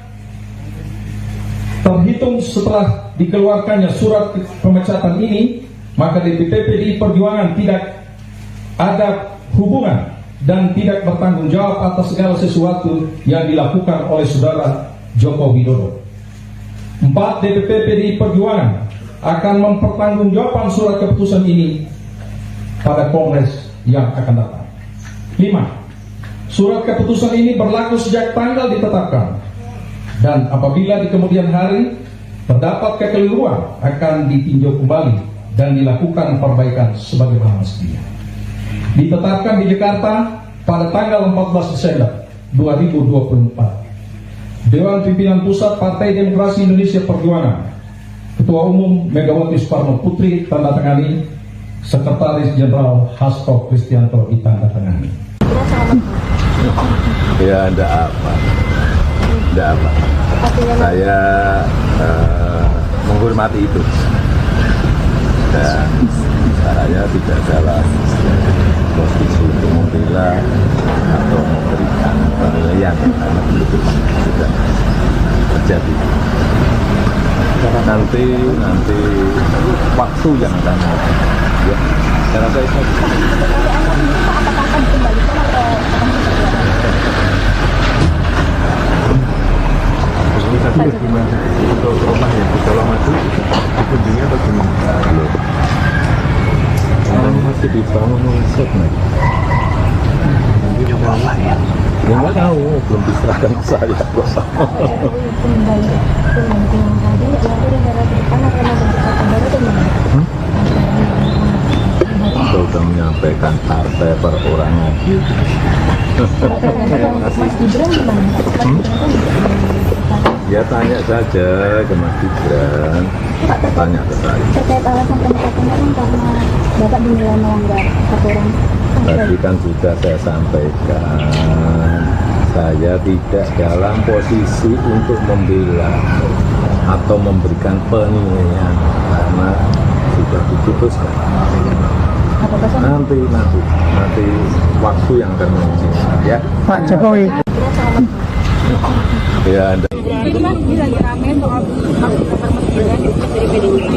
Terhitung setelah dikeluarkannya surat pemecatan ini, maka DPP PDI Perjuangan tidak ada hubungan dan tidak bertanggung jawab atas segala sesuatu yang dilakukan oleh saudara Joko Widodo. 4. DPP PDI Perjuangan akan mempertanggungjawabkan surat keputusan ini pada Kongres yang akan datang. 5. Surat keputusan ini berlaku sejak tanggal ditetapkan, dan apabila di kemudian hari terdapat kekeliruan akan ditinjau kembali dan dilakukan perbaikan sebagaimana mestinya. Ditetapkan di Jakarta pada tanggal 14 Desember 2024. Dewan Pimpinan Pusat Partai Demokrasi Indonesia Perjuangan, Ketua Umum Megawati Soekarno Putri tanda tangani, Sekretaris Jenderal Hasto Kristianto ditanda tangani. Ya, enggak apa. Saya menghormati itu, dan saya tidak dalam posisi untuk membela atau memberikan penilaian karena itu sudah terjadi. Nanti waktu yang akan ya, saya rasa itu. Tadi gimana untuk rumah yang di Colomadu dikunjungi atau gimana? Belum. Masih dibangun set nih. Coba ya. Ya nggak tahu, belum diserahkan ke saya kok. Kembali yang tadi, ya negara depan karena berkata baru teman. Sudah menyampaikan partai perorangan. Mas Gibran gimana? Ya tanya saja ke Mas Gibran, tanya ke saya. Terkait alasan pemecatan kan karena Bapak dinilai melanggar aturan. Tadi kan sudah saya sampaikan, saya tidak dalam posisi untuk membela atau memberikan penilaian karena sudah diputuskan. Nanti waktu yang akan menunjukkan ya. Pak Jokowi. Ya, Anda. Ini kan ini lagi rame soal hak keterwakilan dari PDIP.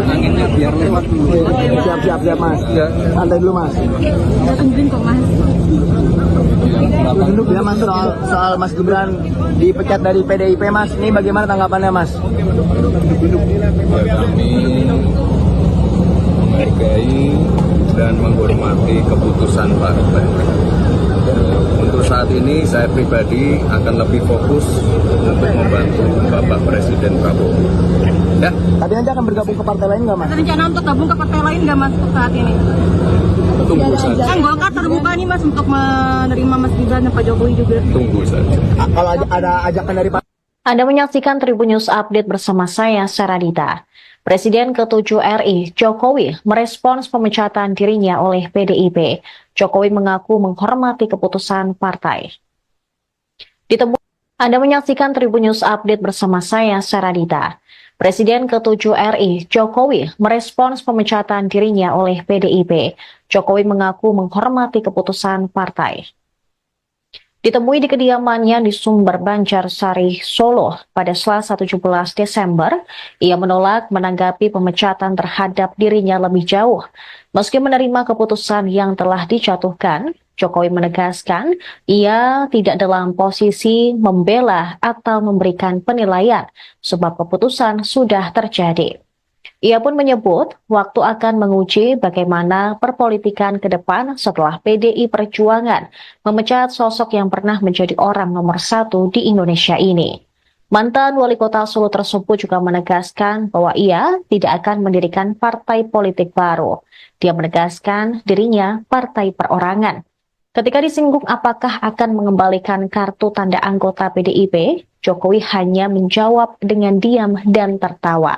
Anginnya biar lewat dulu. Siap Mas. Santai dulu Mas. Saya tungguin kok Mas. Ya Mas, soal Mas Gibran dipecat dari PDIP Mas, ini bagaimana tanggapannya Mas? Ya, kami menghargai dan menghormati keputusan partai. Untuk saat ini saya pribadi akan lebih fokus untuk membantu Bapak Presiden Prabowo. Ya. Tapi nanti akan bergabung ke partai lain nggak Mas? Ada rencana untuk gabung ke partai lain nggak Mas untuk saat ini? Tunggu saja. Kan Golkar terbuka nih Mas untuk menerima Mas Gibran dan Pak Jokowi juga. Tunggu saja. Kalau ada ajakan dari Pak. Anda menyaksikan Tribun News Update bersama saya, Saradita. Presiden ke-7 RI, Jokowi, merespons pemecatan dirinya oleh PDIP. Jokowi mengaku menghormati keputusan partai. Anda menyaksikan Tribun News Update bersama saya, Saradita. Presiden ke-7 RI, Jokowi, merespons pemecatan dirinya oleh PDIP. Jokowi mengaku menghormati keputusan partai. Ditemui di kediamannya di Sumber Banjarsari, Solo pada Selasa 17 Desember, ia menolak menanggapi pemecatan terhadap dirinya lebih jauh. Meski menerima keputusan yang telah dijatuhkan, Jokowi menegaskan ia tidak dalam posisi membela atau memberikan penilaian sebab keputusan sudah terjadi. Ia pun menyebut waktu akan menguji bagaimana perpolitikan ke depan setelah PDI Perjuangan memecat sosok yang pernah menjadi orang nomor 1 di Indonesia ini. Mantan wali kota Solo tersebut juga menegaskan bahwa ia tidak akan mendirikan partai politik baru. Dia menegaskan dirinya partai perorangan. Ketika disinggung apakah akan mengembalikan kartu tanda anggota PDIP, Jokowi hanya menjawab dengan diam dan tertawa.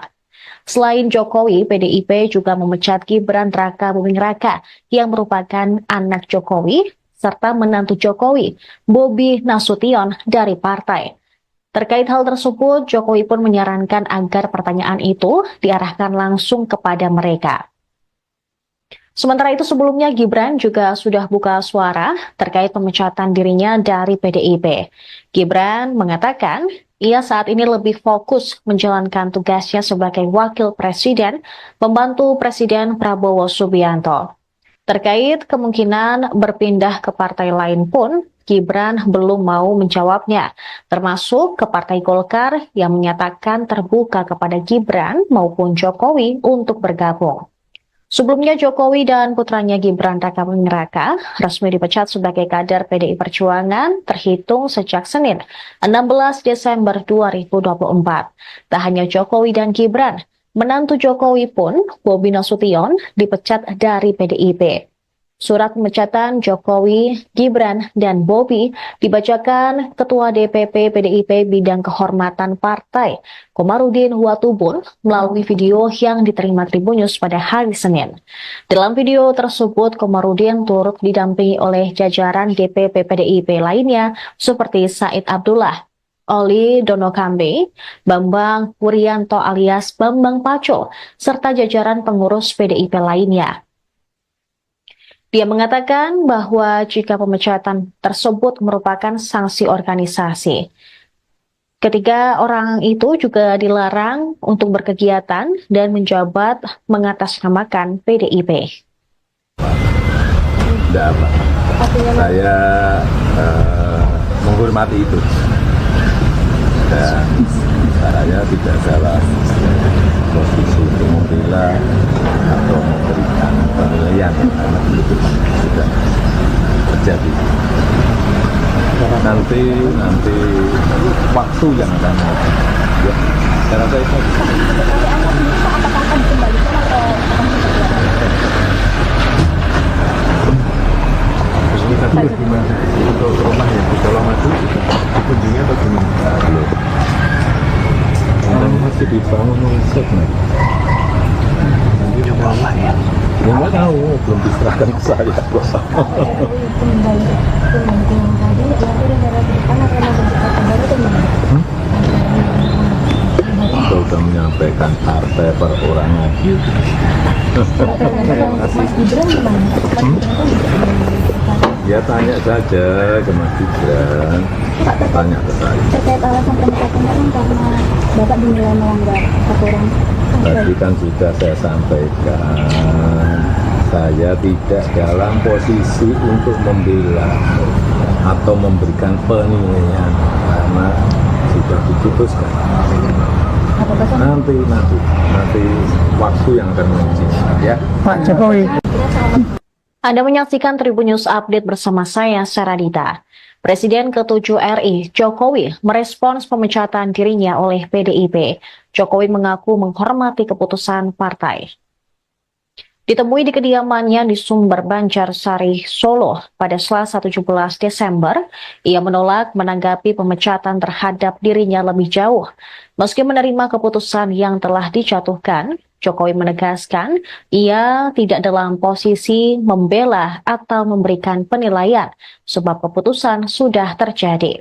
Selain Jokowi, PDIP juga memecat Gibran Raka Buming Raka yang merupakan anak Jokowi serta menantu Jokowi, Bobi Nasution dari partai. Terkait hal tersebut, Jokowi pun menyarankan agar pertanyaan itu diarahkan langsung kepada mereka. Sementara itu sebelumnya Gibran juga sudah buka suara terkait pemecatan dirinya dari PDIP. Gibran mengatakan ia saat ini lebih fokus menjalankan tugasnya sebagai wakil presiden, membantu Presiden Prabowo Subianto. Terkait kemungkinan berpindah ke partai lain pun, Gibran belum mau menjawabnya, termasuk ke Partai Golkar yang menyatakan terbuka kepada Gibran maupun Jokowi untuk bergabung. Sebelumnya Jokowi dan putranya Gibran Rakabuming Raka resmi dipecat sebagai kader PDI Perjuangan terhitung sejak Senin 16 Desember 2024. Tak hanya Jokowi dan Gibran, menantu Jokowi pun, Bobi Nasution, dipecat dari PDIP. Surat pemecatan Jokowi, Gibran, dan Bobi dibacakan Ketua DPP PDIP Bidang Kehormatan Partai, Komarudin Watubun, melalui video yang diterima Tribun News pada hari Senin. Dalam video tersebut, Komarudin turut didampingi oleh jajaran DPP PDIP lainnya seperti Said Abdullah, Oli Donokambe, Bambang Wuryanto alias Bambang Paco, serta jajaran pengurus PDIP lainnya. Dia mengatakan bahwa jika pemecatan tersebut merupakan sanksi organisasi, ketiga orang itu juga dilarang untuk berkegiatan dan menjabat mengatasnamakan PDIP. Tidak apa. Saya menghormati itu. Dan saya tidak salah posisi untuk membela atau memberikan penilaian karena itu sudah terjadi. Nanti waktu yang akan ya, saya rasa itu. Tapi gimana untuk rumah yang di Colomadu kunjungnya bagaimana? Belum. Dan masih dibangun set nih. Ya nggak tahu, belum diserahkan ke saya. Kita sudah menyampaikan partai perorangan. Ya tanya saja ke Mas Gibran, tanya ke saya. Terkait alasan pemecatan kan karena Bapak dinilai melanggar aturan. Tadi kan sudah saya sampaikan, saya tidak dalam posisi untuk membela atau memberikan penilaian karena sudah diputuskan. Nanti waktu yang akan menguji ya. Pak Jokowi. Anda menyaksikan Tribun News Update bersama saya, Saradita. Presiden ke-7 RI, Jokowi, merespons pemecatan dirinya oleh PDIP. Jokowi mengaku menghormati keputusan partai. Ditemui di kediamannya di Sumber Banjarsari, Solo pada Selasa 17 Desember, ia menolak menanggapi pemecatan terhadap dirinya lebih jauh. Meski menerima keputusan yang telah dijatuhkan, Jokowi menegaskan ia tidak dalam posisi membela atau memberikan penilaian sebab keputusan sudah terjadi.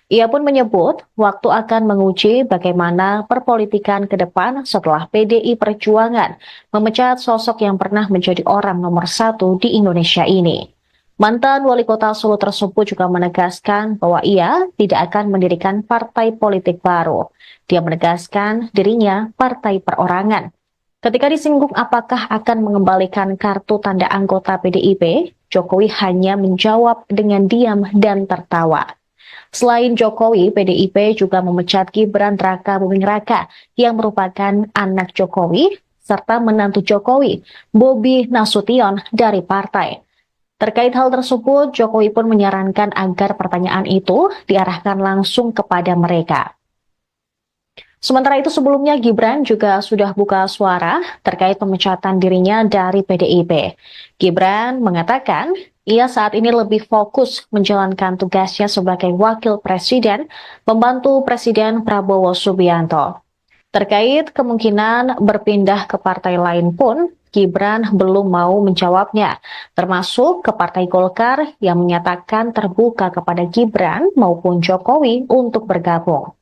Ia pun menyebut waktu akan menguji bagaimana perpolitikan ke depan setelah PDI Perjuangan memecat sosok yang pernah menjadi orang nomor 1 di Indonesia ini. Mantan wali kota Solo tersebut juga menegaskan bahwa ia tidak akan mendirikan partai politik baru. Dia menegaskan dirinya partai perorangan. Ketika disinggung apakah akan mengembalikan kartu tanda anggota PDIP, Jokowi hanya menjawab dengan diam dan tertawa. Selain Jokowi, PDIP juga memecat Gibran Rakabuming Raka yang merupakan anak Jokowi serta menantu Jokowi, Bobi Nasution dari partai. Terkait hal tersebut, Jokowi pun menyarankan agar pertanyaan itu diarahkan langsung kepada mereka. Sementara itu sebelumnya Gibran juga sudah buka suara terkait pemecatan dirinya dari PDIP. Gibran mengatakan ia saat ini lebih fokus menjalankan tugasnya sebagai wakil presiden, membantu Presiden Prabowo Subianto. Terkait kemungkinan berpindah ke partai lain pun, Gibran belum mau menjawabnya, termasuk ke Partai Golkar yang menyatakan terbuka kepada Gibran maupun Jokowi untuk bergabung.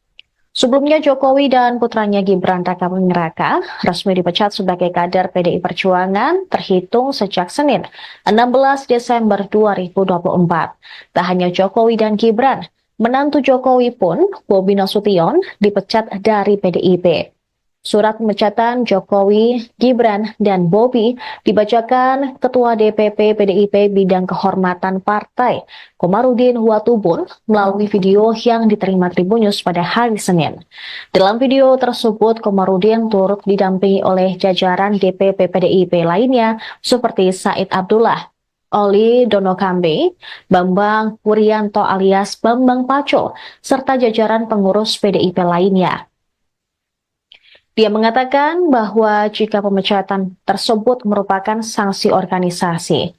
Sebelumnya Jokowi dan putranya Gibran Rakabuming Raka resmi dipecat sebagai kader PDI Perjuangan terhitung sejak Senin 16 Desember 2024. Tak hanya Jokowi dan Gibran, menantu Jokowi pun, Bobi Nasution, dipecat dari PDIP. Surat pemecatan Jokowi, Gibran, dan Bobi dibacakan Ketua DPP PDIP Bidang Kehormatan Partai, Komarudin Watubun, melalui video yang diterima Tribunnews pada hari Senin. Dalam video tersebut, Komarudin turut didampingi oleh jajaran DPP PDIP lainnya seperti Said Abdullah, Oli Donokambe, Bambang Wuryanto alias Bambang Paco, serta jajaran pengurus PDIP lainnya. Dia mengatakan bahwa jika pemecatan tersebut merupakan sanksi organisasi,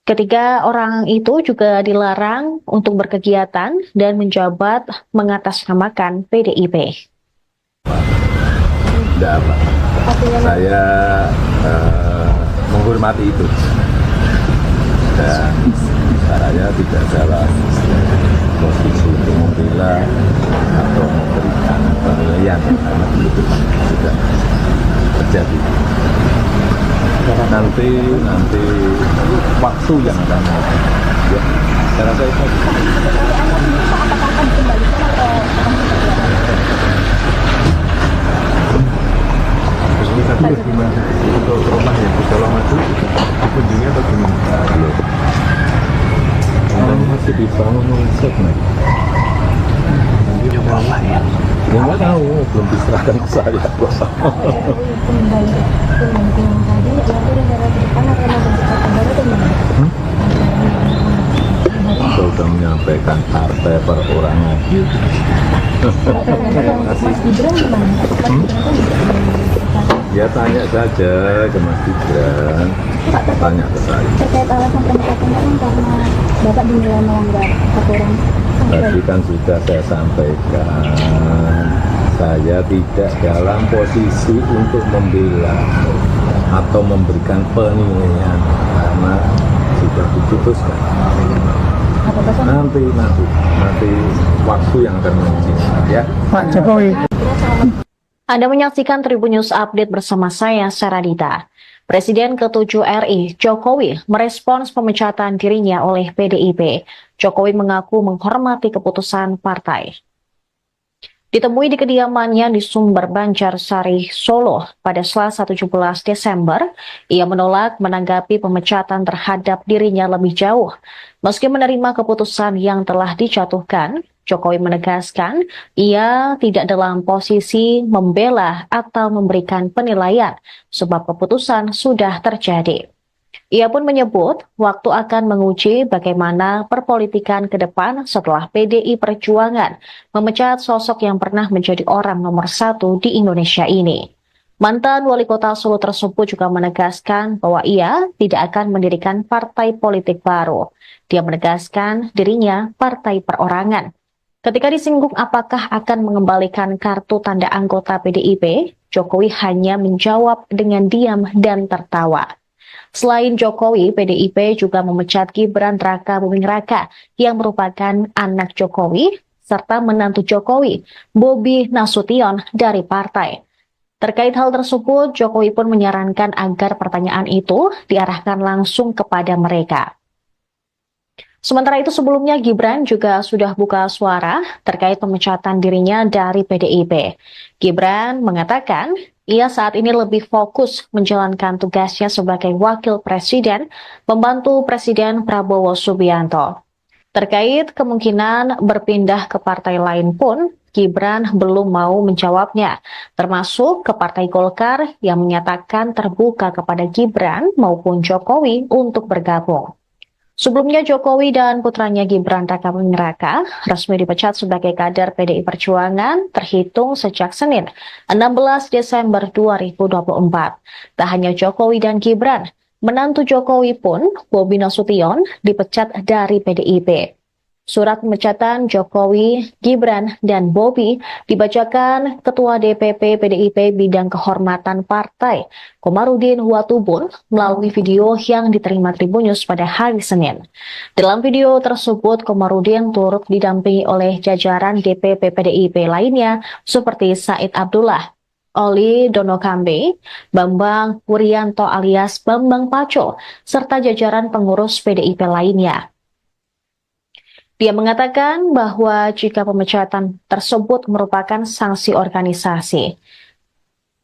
ketiga orang itu juga dilarang untuk berkegiatan dan menjabat mengatasnamakan PDIP. Tidak apa. Saya menghormati itu. Dan saya tidak dalam posisi untuk membela atau memberikan penilaian karena itu sudah terjadi. Nanti waktu yang akan ya, saya rasa itu. Ini tadi gimana untuk rumah yang di Pulau Madu dikunjungi atau gimana? Belum. Ini masih dibangun konsep nih. Coba apa ya? Ya nggak tahu, belum diserahkan ke saya. Kembali yang tadi, ya udah dari depan atau baru teman. Sudah menyampaikan partai perorangan. Mas Gibran gimana? Ya tanya saja ke Mas Gibran, tanya ke saya. Terkait alasan pemecatan kan karena Bapak dinilai melanggar aturan. Tadi kan sudah saya sampaikan, saya tidak dalam posisi untuk membela atau memberikan penilaian karena sudah diputuskan. Nanti waktu yang akan menentukan ya. Pak Jokowi. Anda menyaksikan Tribunnews Update bersama saya, Saradita. Presiden ke-7 RI, Jokowi, merespons pemecatan dirinya oleh PDIP. Jokowi mengaku menghormati keputusan partai. Ditemui di kediamannya di Sumber Banjarsari, Solo pada Selasa 17 Desember, ia menolak menanggapi pemecatan terhadap dirinya lebih jauh. Meski menerima keputusan yang telah dijatuhkan, Jokowi menegaskan ia tidak dalam posisi membela atau memberikan penilaian sebab keputusan sudah terjadi. Ia pun menyebut waktu akan menguji bagaimana perpolitikan ke depan setelah PDI Perjuangan memecat sosok yang pernah menjadi orang nomor 1 di Indonesia ini. Mantan wali kota Solo tersebut juga menegaskan bahwa ia tidak akan mendirikan partai politik baru. Dia menegaskan dirinya partai perorangan. Ketika disinggung apakah akan mengembalikan kartu tanda anggota PDIP, Jokowi hanya menjawab dengan diam dan tertawa. Selain Jokowi, PDIP juga memecat Gibran Rakabuming Raka yang merupakan anak Jokowi serta menantu Jokowi, Bobi Nasution dari partai. Terkait hal tersebut, Jokowi pun menyarankan agar pertanyaan itu diarahkan langsung kepada mereka. Sementara itu sebelumnya Gibran juga sudah buka suara terkait pemecatan dirinya dari PDIP. Gibran mengatakan ia saat ini lebih fokus menjalankan tugasnya sebagai wakil presiden, pembantu Presiden Prabowo Subianto. Terkait kemungkinan berpindah ke partai lain pun, Gibran belum mau menjawabnya, termasuk ke Partai Golkar yang menyatakan terbuka kepada Gibran maupun Jokowi untuk bergabung. Sebelumnya Jokowi dan putranya Gibran Rakabuming Raka resmi dipecat sebagai kader PDI Perjuangan terhitung sejak Senin 16 Desember 2024. Tak hanya Jokowi dan Gibran, menantu Jokowi pun, Bobi Nasution, dipecat dari PDIP. Surat pemecatan Jokowi, Gibran, dan Bobi dibacakan Ketua DPP PDIP Bidang Kehormatan Partai, Komarudin Watubun, melalui video yang diterima Tribun News pada hari Senin. Dalam video tersebut, Komarudin turut didampingi oleh jajaran DPP PDIP lainnya seperti Said Abdullah, Oli Donokambe, Bambang Wuryanto alias Bambang Paco, serta jajaran pengurus PDIP lainnya. Dia mengatakan bahwa jika pemecatan tersebut merupakan sanksi organisasi,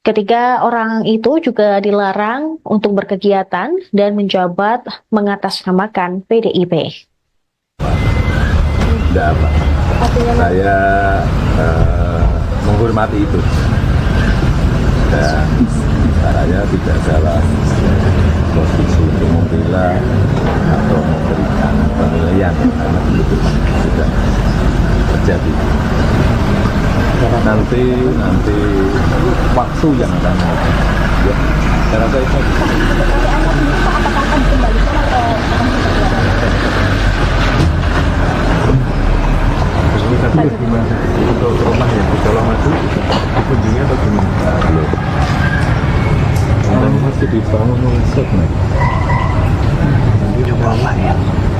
ketiga orang itu juga dilarang untuk berkegiatan dan menjabat mengatasnamakan PDIP. Tidak apa. Saya menghormati itu. Dan saya tidak salah posisi untuk membela atau memberikan penilaian karena itu sudah terjadi. Nanti waktu yang akan ya, saya rasa itu. Tapi gimana untuk rumah yang di Colomadu kunjungnya atau gimana? Belum. Katanya masih dibangun set nih. Coba apa ya?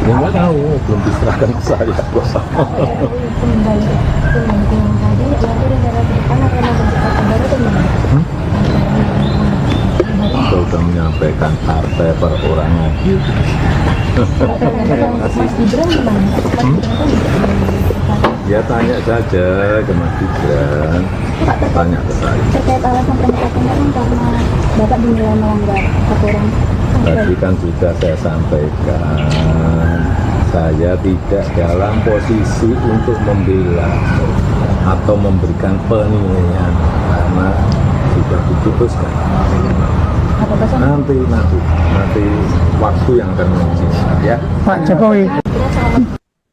Ya nggak tahu, belum diserahkan ke saya. Kembali yang tadi itu negara depan akan membentuk baru atau gimana? Kita sudah menyampaikan partai perorangan. Mas Gibran gimana? Ya tanya saja ke Mas Gibran, tanya ke saya. Terkait alasan pemecatan kan karena Bapak dinilai melanggar aturan. Tadi kan sudah saya sampaikan, saya tidak dalam posisi untuk membela atau memberikan penilaian karena sudah diputuskan. Nanti waktu yang akan menunjukkan ya. Pak Jokowi.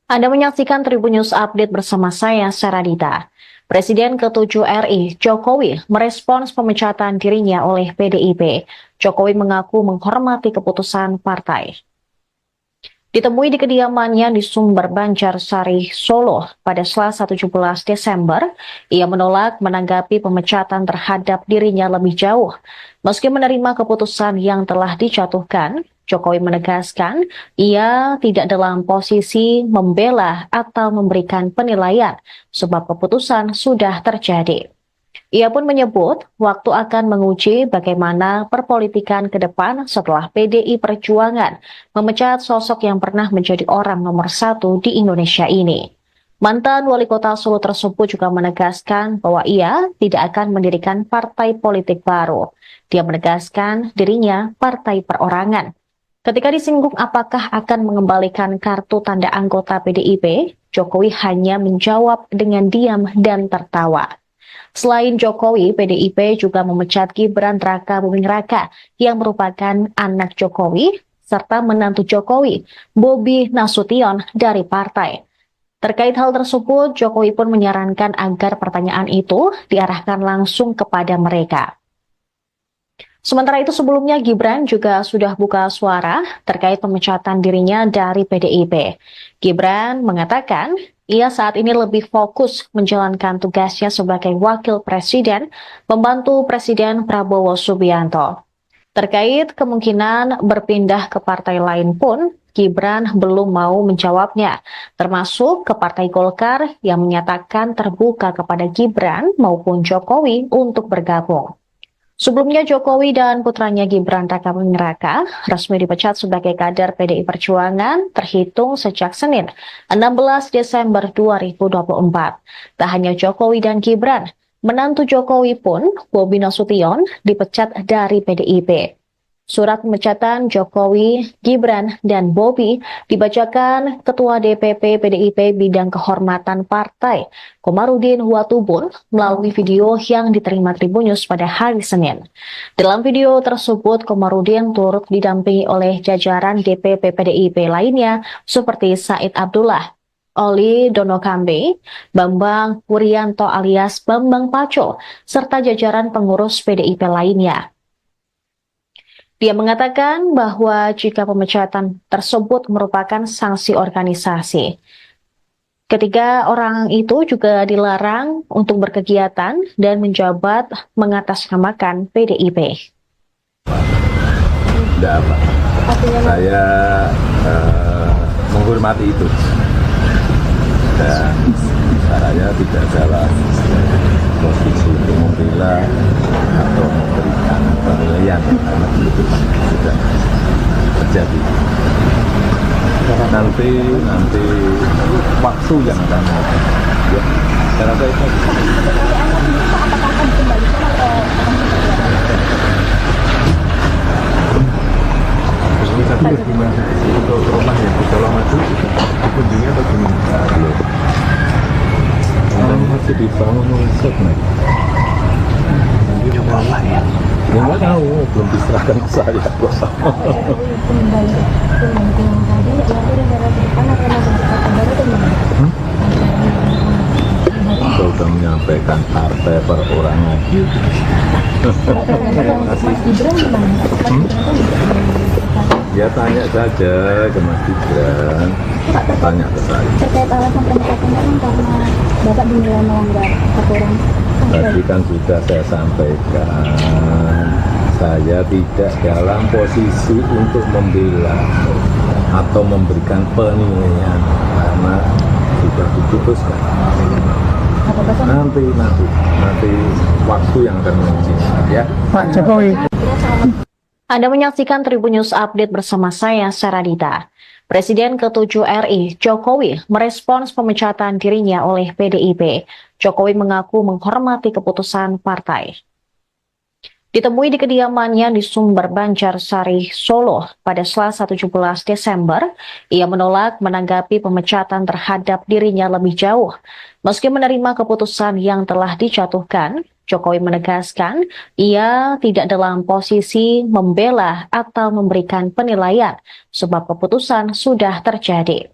Anda menyaksikan Tribun News Update bersama saya, Saradita. Presiden ke-7 RI, Jokowi, merespons pemecatan dirinya oleh PDIP. Jokowi mengaku menghormati keputusan partai. Ditemui di kediamannya di Sumber Banjarsari, Solo pada Selasa 17 Desember, ia menolak menanggapi pemecatan terhadap dirinya lebih jauh. Meski menerima keputusan yang telah dijatuhkan, Jokowi menegaskan ia tidak dalam posisi membela atau memberikan penilaian sebab keputusan sudah terjadi. Ia pun menyebut waktu akan menguji bagaimana perpolitikan ke depan setelah PDI Perjuangan memecat sosok yang pernah menjadi orang nomor 1 di Indonesia ini. Mantan wali kota Solo tersebut juga menegaskan bahwa ia tidak akan mendirikan partai politik baru. Dia menegaskan dirinya partai perorangan. Ketika disinggung apakah akan mengembalikan kartu tanda anggota PDIP, Jokowi hanya menjawab dengan diam dan tertawa. Selain Jokowi, PDIP juga memecat Gibran Rakabuming Raka yang merupakan anak Jokowi serta menantu Jokowi, Bobi Nasution dari partai. Terkait hal tersebut, Jokowi pun menyarankan agar pertanyaan itu diarahkan langsung kepada mereka. Sementara itu sebelumnya Gibran juga sudah buka suara terkait pemecatan dirinya dari PDIP. Gibran mengatakan ia saat ini lebih fokus menjalankan tugasnya sebagai wakil presiden, membantu Presiden Prabowo Subianto. Terkait kemungkinan berpindah ke partai lain pun, Gibran belum mau menjawabnya, termasuk ke Partai Golkar yang menyatakan terbuka kepada Gibran maupun Jokowi untuk bergabung. Sebelumnya Jokowi dan putranya Gibran Rakabuming Raka resmi dipecat sebagai kader PDI Perjuangan terhitung sejak Senin 16 Desember 2024. Tak hanya Jokowi dan Gibran, menantu Jokowi pun, Bobi Nasution, dipecat dari PDIP. Surat pemecatan Jokowi, Gibran, dan Bobi dibacakan Ketua DPP PDIP Bidang Kehormatan Partai, Komarudin Watubun, melalui video yang diterima Tribun News pada hari Senin. Dalam video tersebut, Komarudin turut didampingi oleh jajaran DPP PDIP lainnya seperti Said Abdullah, Oli Donokambe, Bambang Wuryanto alias Bambang Paco, serta jajaran pengurus PDIP lainnya. Dia mengatakan bahwa jika pemecatan tersebut merupakan sanksi organisasi, Ketiga orang itu juga dilarang untuk berkegiatan dan menjabat mengatasnamakan PDIP. Tidak apa. Saya menghormati itu. Dan caranya tidak dalam posisi untuk membela atau memberikan penilaian karena itu sudah terjadi. Nanti waktu yang akan menentukan. Ya, saya rasa itu. Tapi gimana untuk rumah yang di Colomadu dikunjungi atau gimana? Belum. Dan masih dibangun set nih. Coba lah ya. Ya nggak tahu, belum diserahkan ke saya. Kembali yang tadi itu negara depan karena berkata baru teman. Sudah menyampaikan partai perorangan. Mas Gibran gimana? Ya tanya saja ke Mas Gibran, tanya ke saya. Terkait alasan pemecatan kan karena Bapak dinilai melanggar aturan. Tadi kan sudah saya sampaikan, saya tidak dalam posisi untuk membela atau memberikan penilaian karena sudah diputuskan. Nanti waktu yang akan menentukan ya. Pak Jokowi. Anda menyaksikan Tribun News Update bersama saya, Saradita. Presiden ke-7 RI, Jokowi, merespons pemecatan dirinya oleh PDIP. Jokowi mengaku menghormati keputusan partai. Ditemui di kediamannya di Sumber Banjarsari, Solo pada Selasa 17 Desember, ia menolak menanggapi pemecatan terhadap dirinya lebih jauh. Meski menerima keputusan yang telah dijatuhkan, Jokowi menegaskan ia tidak dalam posisi membela atau memberikan penilaian sebab keputusan sudah terjadi.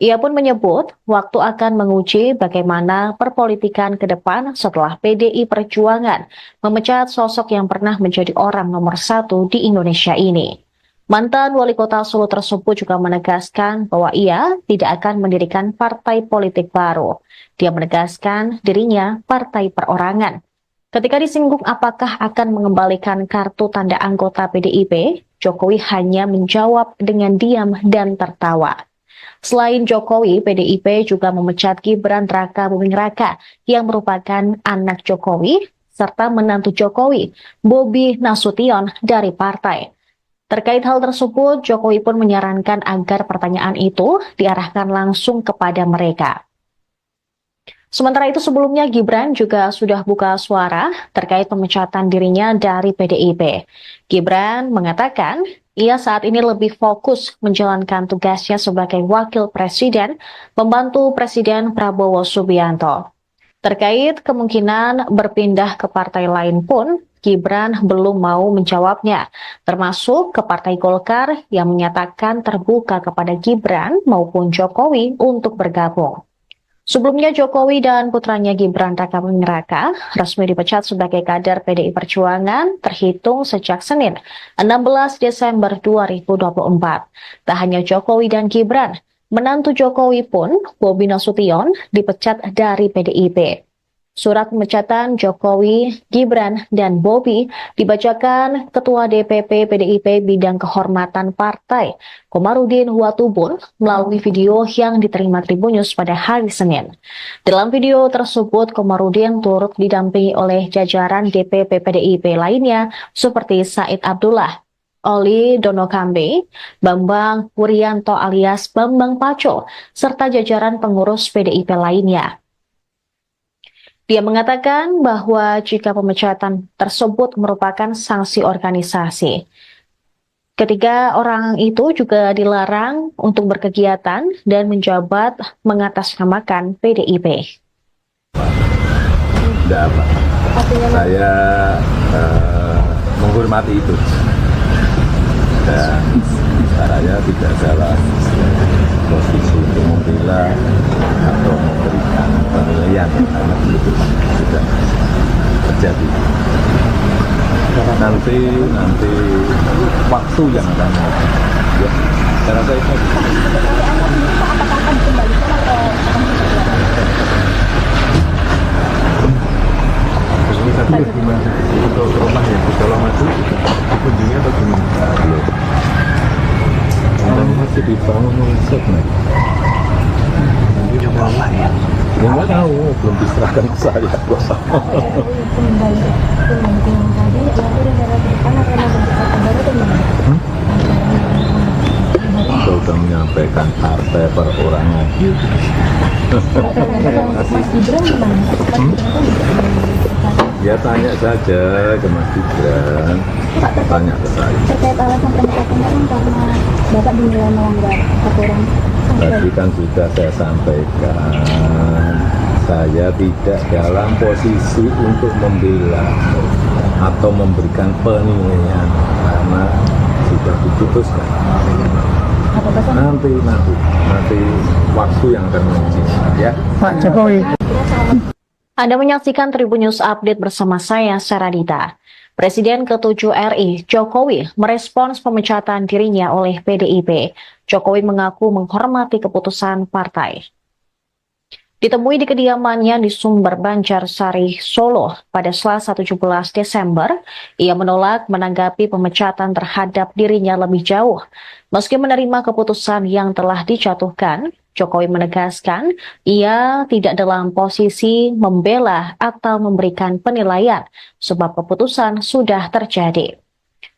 Ia pun menyebut waktu akan menguji bagaimana perpolitikan ke depan setelah PDI Perjuangan memecat sosok yang pernah menjadi orang nomor 1 di Indonesia ini. Mantan wali kota Solo tersebut juga menegaskan bahwa ia tidak akan mendirikan partai politik baru. Dia menegaskan dirinya partai perorangan. Ketika disinggung apakah akan mengembalikan kartu tanda anggota PDIP, Jokowi hanya menjawab dengan diam dan tertawa. Selain Jokowi, PDIP juga memecat Gibran Rakabuming Raka yang merupakan anak Jokowi serta menantu Jokowi, Bobi Nasution dari partai. Terkait hal tersebut, Jokowi pun menyarankan agar pertanyaan itu diarahkan langsung kepada mereka. Sementara itu sebelumnya Gibran juga sudah buka suara terkait pemecatan dirinya dari PDIP. Gibran mengatakan ia saat ini lebih fokus menjalankan tugasnya sebagai wakil presiden, membantu Presiden Prabowo Subianto. Terkait kemungkinan berpindah ke partai lain pun, Gibran belum mau menjawabnya, termasuk ke Partai Golkar yang menyatakan terbuka kepada Gibran maupun Jokowi untuk bergabung. Sebelumnya Jokowi dan putranya Gibran Rakabuming Raka resmi dipecat sebagai kader PDI Perjuangan terhitung sejak Senin 16 Desember 2024. Tak hanya Jokowi dan Gibran, menantu Jokowi pun, Bobi Nasution, dipecat dari PDIP. Surat pemecatan Jokowi, Gibran, dan Bobi dibacakan Ketua DPP PDIP Bidang Kehormatan Partai, Komarudin Watubun, melalui video yang diterima Tribun News pada hari Senin. Dalam video tersebut, Komarudin turut didampingi oleh jajaran DPP PDIP lainnya seperti Said Abdullah, Oli Donokambe, Bambang Wuryanto alias Bambang Paco, serta jajaran pengurus PDIP lainnya. Dia mengatakan bahwa jika pemecatan tersebut merupakan sanksi organisasi. Ketiga orang itu juga dilarang untuk berkegiatan dan menjabat mengatasnamakan PDIP. Tidak apa. Saya menghormati itu. Dan caranya tidak dalam posisi untuk membela atau memberikan penilaian karena itu sudah terjadi. Nanti waktu yang akan menentukan. Ya, saya rasa itu. Apakah akan dikembalikan atau Ya nggak tahu, belum diserahkan ke saya. Kembali yang tadi ya udah darah ke depan karena berkata baru tuh Saya sudah menyampaikan partai perorangan. Mas Gibran gimana? Mas Gibran kan Ya tanya saja ke Mas Gibran, tanya ke saya. terkait alasan pemecatan kan karena Bapak dinilai melanggar aturan. Tadi kan sudah saya sampaikan, saya tidak dalam posisi untuk membela atau memberikan penilaian karena sudah diputuskan. Apakah Nanti waktu yang akan menentukan ya. Pak Jokowi. Anda menyaksikan Tribun News Update bersama saya, Saradita. Presiden ke-7 RI, Jokowi, merespons pemecatan dirinya oleh PDIP. Jokowi mengaku menghormati keputusan partai. Ditemui di kediamannya di Sumber Banjarsari, Solo pada Selasa 17 Desember, ia menolak menanggapi pemecatan terhadap dirinya lebih jauh. Meski menerima keputusan yang telah dijatuhkan, Jokowi menegaskan ia tidak dalam posisi membela atau memberikan penilaian sebab keputusan sudah terjadi.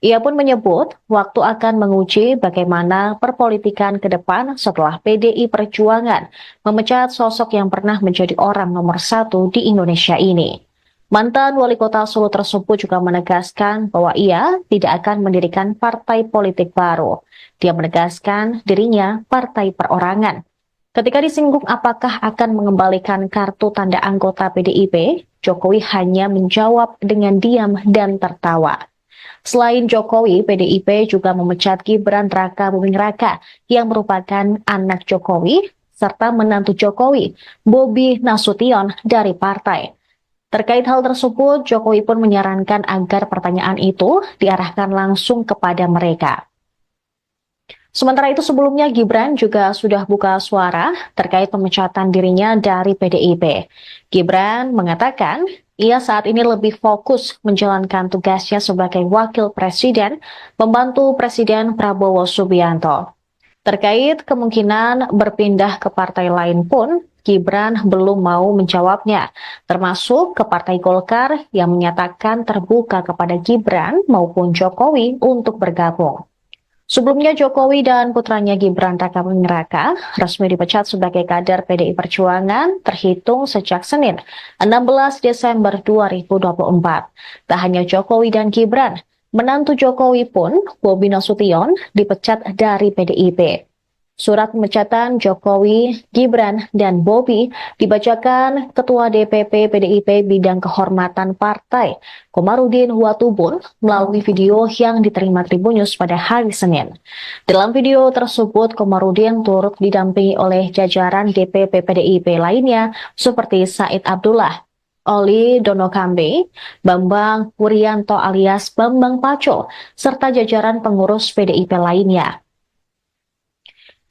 Ia pun menyebut waktu akan menguji bagaimana perpolitikan ke depan setelah PDI Perjuangan memecat sosok yang pernah menjadi orang nomor 1 di Indonesia ini. Mantan wali kota Solo tersebut juga menegaskan bahwa ia tidak akan mendirikan partai politik baru. Dia menegaskan dirinya partai perorangan. Ketika disinggung apakah akan mengembalikan kartu tanda anggota PDIP, Jokowi hanya menjawab dengan diam dan tertawa. Selain Jokowi, PDIP juga memecat Gibran Rakabuming Raka yang merupakan anak Jokowi serta menantu Jokowi, Bobi Nasution dari partai. Terkait hal tersebut, Jokowi pun menyarankan agar pertanyaan itu diarahkan langsung kepada mereka. Sementara itu sebelumnya Gibran juga sudah buka suara terkait pemecatan dirinya dari PDIP. Gibran mengatakan ia saat ini lebih fokus menjalankan tugasnya sebagai wakil presiden, membantu Presiden Prabowo Subianto. Terkait kemungkinan berpindah ke partai lain pun, Gibran belum mau menjawabnya, termasuk ke Partai Golkar yang menyatakan terbuka kepada Gibran maupun Jokowi untuk bergabung. Sebelumnya Jokowi dan putranya Gibran Rakabuming Raka resmi dipecat sebagai kader PDI Perjuangan terhitung sejak Senin 16 Desember 2024. Tak hanya Jokowi dan Gibran, menantu Jokowi pun, Bobi Nasution, dipecat dari PDIP. Surat pemecatan Jokowi, Gibran, dan Bobi dibacakan Ketua DPP PDIP Bidang Kehormatan Partai, Komarudin Watubun, melalui video yang diterima Tribun News pada hari Senin. Dalam video tersebut, Komarudin turut didampingi oleh jajaran DPP PDIP lainnya seperti Said Abdullah, Oli Donokambe, Bambang Wuryanto alias Bambang Paco, serta jajaran pengurus PDIP lainnya.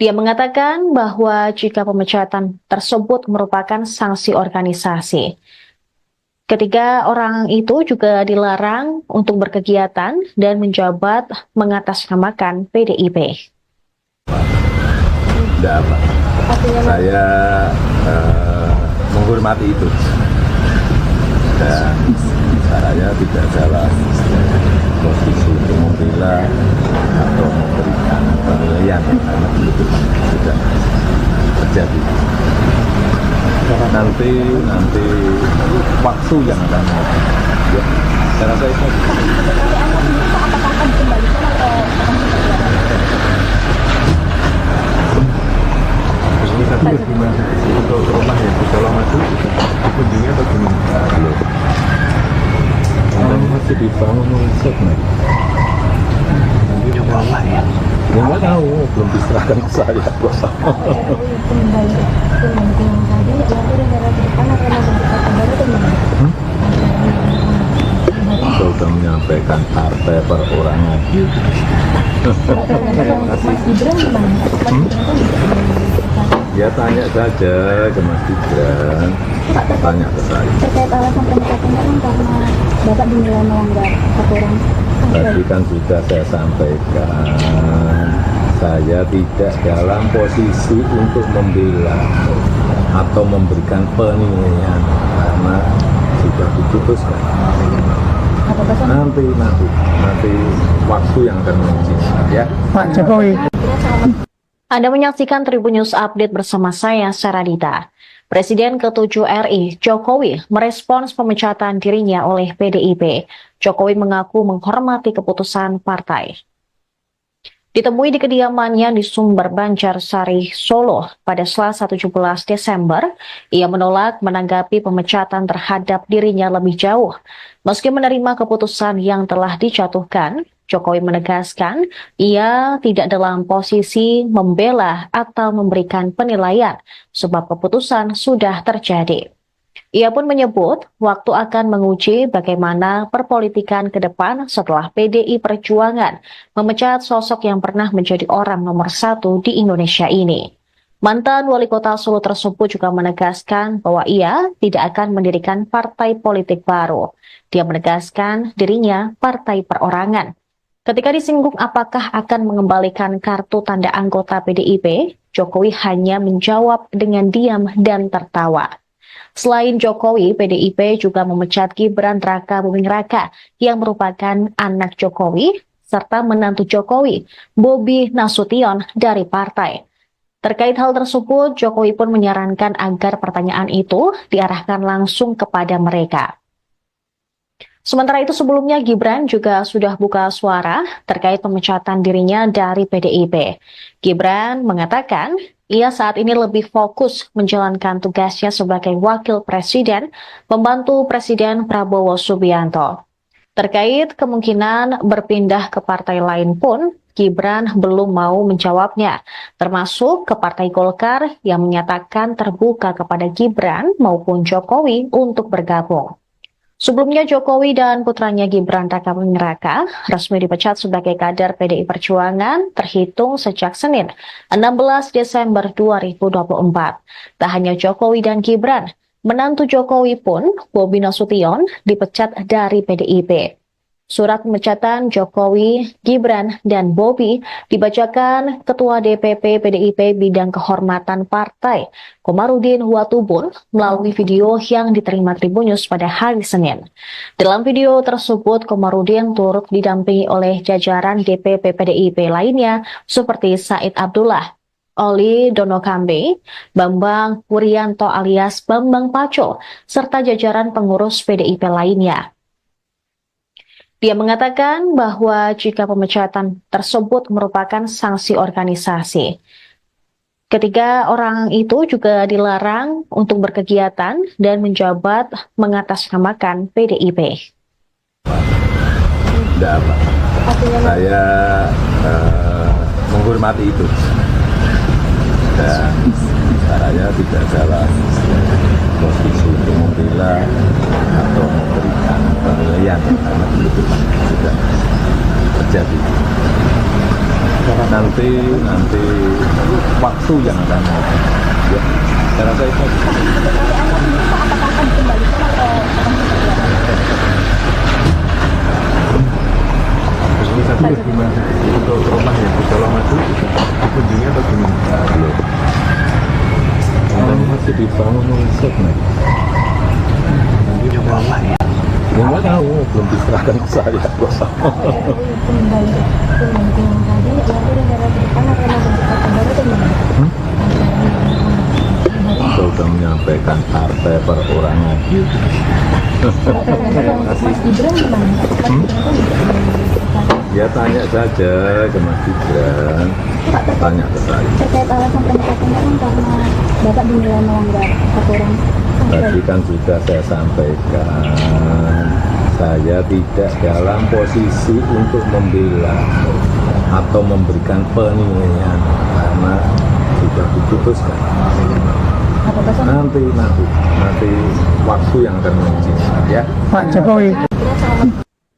Dia mengatakan bahwa jika pemecatan tersebut merupakan sanksi organisasi, ketiga orang itu juga dilarang untuk berkegiatan dan menjabat mengatasnamakan PDIP. Tidak apa. Saya menghormati itu. Dan saya tidak dalam posisi untuk membela atau memberikan penilaian karena itu sudah terjadi. Nanti waktu yang akan ya, saya rasa itu. Ini tadi gimana untuk rumah yang di Solo Madu dikunjungi atau gimana? Belum. Ini masih dibangun riset nih. Ya nggak tahu, belum diserahkan ke saya. Kembali yang tadi ya udah darah ke depan karena berkata baru tuh Saya sudah menyampaikan partai perorangan. Mas Gibran gimana? Mas Gibran kan Ya tanya saja ke Mas Gibran, tanya ke saya. terkait alasan pemecatan kan karena Bapak dinilai melanggar aturan. Tadi kan sudah saya sampaikan, saya tidak dalam posisi untuk membela atau memberikan penilaian karena sudah diputuskan. Nanti waktu yang akan menguji ya. Pak Jokowi. Anda menyaksikan Tribun News Update bersama saya, Saradita. Presiden ke-7 RI, Jokowi, merespons pemecatan dirinya oleh PDIP. Jokowi mengaku menghormati keputusan partai. Ditemui di kediamannya di Sumber Banjarsari, Solo pada Selasa 17 Desember, ia menolak menanggapi pemecatan terhadap dirinya lebih jauh. Meski menerima keputusan yang telah dijatuhkan, Jokowi menegaskan ia tidak dalam posisi membela atau memberikan penilaian sebab keputusan sudah terjadi. Ia pun menyebut waktu akan menguji bagaimana perpolitikan ke depan setelah PDI Perjuangan memecat sosok yang pernah menjadi orang nomor 1 di Indonesia ini. Mantan wali kota Solo tersebut juga menegaskan bahwa ia tidak akan mendirikan partai politik baru. Dia menegaskan dirinya partai perorangan. Ketika disinggung apakah akan mengembalikan kartu tanda anggota PDIP, Jokowi hanya menjawab dengan diam dan tertawa. Selain Jokowi, PDIP juga memecat Gibran Rakabuming Raka yang merupakan anak Jokowi serta menantu Jokowi, Bobi Nasution dari partai. Terkait hal tersebut, Jokowi pun menyarankan agar pertanyaan itu diarahkan langsung kepada mereka. Sementara itu sebelumnya Gibran juga sudah buka suara terkait pemecatan dirinya dari PDIP. Gibran mengatakan ia saat ini lebih fokus menjalankan tugasnya sebagai wakil presiden, pembantu Presiden Prabowo Subianto. Terkait kemungkinan berpindah ke partai lain pun, Gibran belum mau menjawabnya, termasuk ke Partai Golkar yang menyatakan terbuka kepada Gibran maupun Jokowi untuk bergabung. Sebelumnya Jokowi dan putranya Gibran Rakabuming Raka resmi dipecat sebagai kader PDI Perjuangan terhitung sejak Senin 16 Desember 2024. Tak hanya Jokowi dan Gibran, menantu Jokowi pun, Bobi Nasution, dipecat dari PDIP. Surat pemecatan Jokowi, Gibran, dan Bobi dibacakan Ketua DPP PDIP Bidang Kehormatan Partai, Komarudin Watubun, melalui video yang diterima Tribun News pada hari Senin. Dalam video tersebut, Komarudin turut didampingi oleh jajaran DPP PDIP lainnya seperti Said Abdullah, Oli Donokambe, Bambang Wuryanto alias Bambang Pacul, serta jajaran pengurus PDIP lainnya. Dia mengatakan bahwa jika pemecatan tersebut merupakan sanksi organisasi, ketiga orang itu juga dilarang untuk berkegiatan dan menjabat mengatasnamakan PDIP. Tidak apa. Saya menghormati itu. Dan saya tidak dalam posisi untuk membela atau memberikan penilaian karena itu sudah terjadi. Nanti waktu yang akan ya, saya rasa itu. Tapi gimana untuk rumah yang di Colomadu dikunjungi atau gimana? Belum. Masih dibangun riset nih. Ya nggak tahu, belum diserahkan ke saya. Kembali yang tadi, ya udah negara ke depan akan ada baru atau gimana? Saya sudah menyampaikan partai perorangan. Mas Gibran gimana? Ya tanya saja ke Mas Gibran, tanya ke saya. Terkait alasan pemecatan kan karena Bapak dinilai melanggar aturan. Tadi kan sudah saya sampaikan, saya tidak dalam posisi untuk membela atau memberikan penilaian karena sudah diputuskan. Nanti waktu yang akan menguji ya. Pak Jokowi.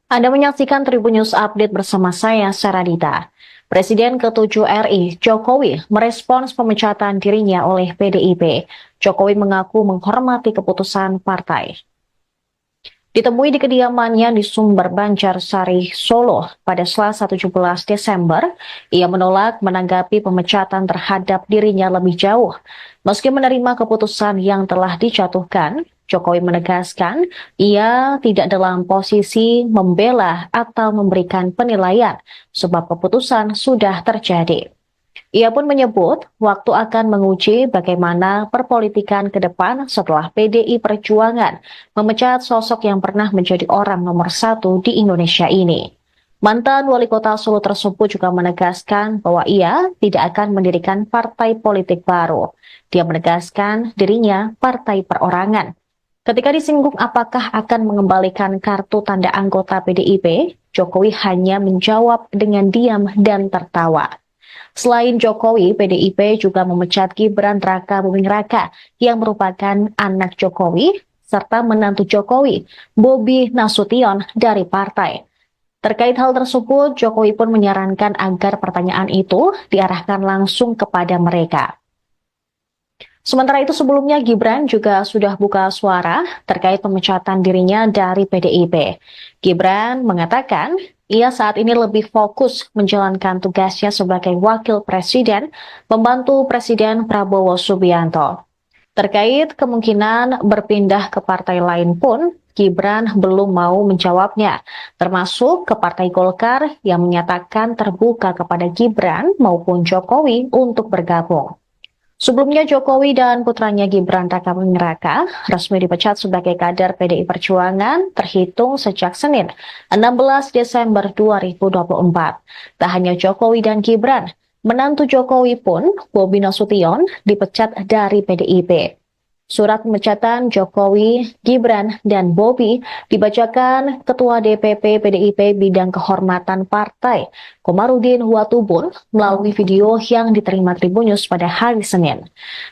Anda menyaksikan Tribun News Update bersama saya, Saradita. Presiden ke-7 RI, Jokowi, merespons pemecatan dirinya oleh PDIP. Jokowi mengaku menghormati keputusan partai. Ditemui di kediamannya di Sumber Banjarsari, Solo pada Selasa 17 Desember, ia menolak menanggapi pemecatan terhadap dirinya lebih jauh. Meski menerima keputusan yang telah dijatuhkan, Jokowi menegaskan ia tidak dalam posisi membela atau memberikan penilaian sebab keputusan sudah terjadi. Ia pun menyebut waktu akan menguji bagaimana perpolitikan ke depan setelah PDI Perjuangan memecat sosok yang pernah menjadi orang nomor satu di Indonesia ini. Mantan wali kota Solo tersebut juga menegaskan bahwa ia tidak akan mendirikan partai politik baru. Dia menegaskan dirinya partai perorangan. Ketika disinggung apakah akan mengembalikan kartu tanda anggota PDIP, Jokowi hanya menjawab dengan diam dan tertawa. Selain Jokowi, PDIP juga memecat Gibran Rakabuming Raka yang merupakan anak Jokowi serta menantu Jokowi, Bobi Nasution dari partai. Terkait hal tersebut, Jokowi pun menyarankan agar pertanyaan itu diarahkan langsung kepada mereka. Sementara itu sebelumnya Gibran juga sudah buka suara terkait pemecatan dirinya dari PDIP. Gibran mengatakan ia saat ini lebih fokus menjalankan tugasnya sebagai wakil presiden, membantu Presiden Prabowo Subianto. Terkait kemungkinan berpindah ke partai lain pun, Gibran belum mau menjawabnya, termasuk ke Partai Golkar yang menyatakan terbuka kepada Gibran maupun Jokowi untuk bergabung. Sebelumnya Jokowi dan putranya Gibran Rakabuming Raka resmi dipecat sebagai kader PDI Perjuangan terhitung sejak Senin 16 Desember 2024. Tak hanya Jokowi dan Gibran, menantu Jokowi pun, Bobi Nasution, dipecat dari PDIP. Surat pemecatan Jokowi, Gibran, dan Bobi dibacakan Ketua DPP PDIP Bidang Kehormatan Partai, Komarudin Watubun, melalui video yang diterima Tribunnews pada hari Senin.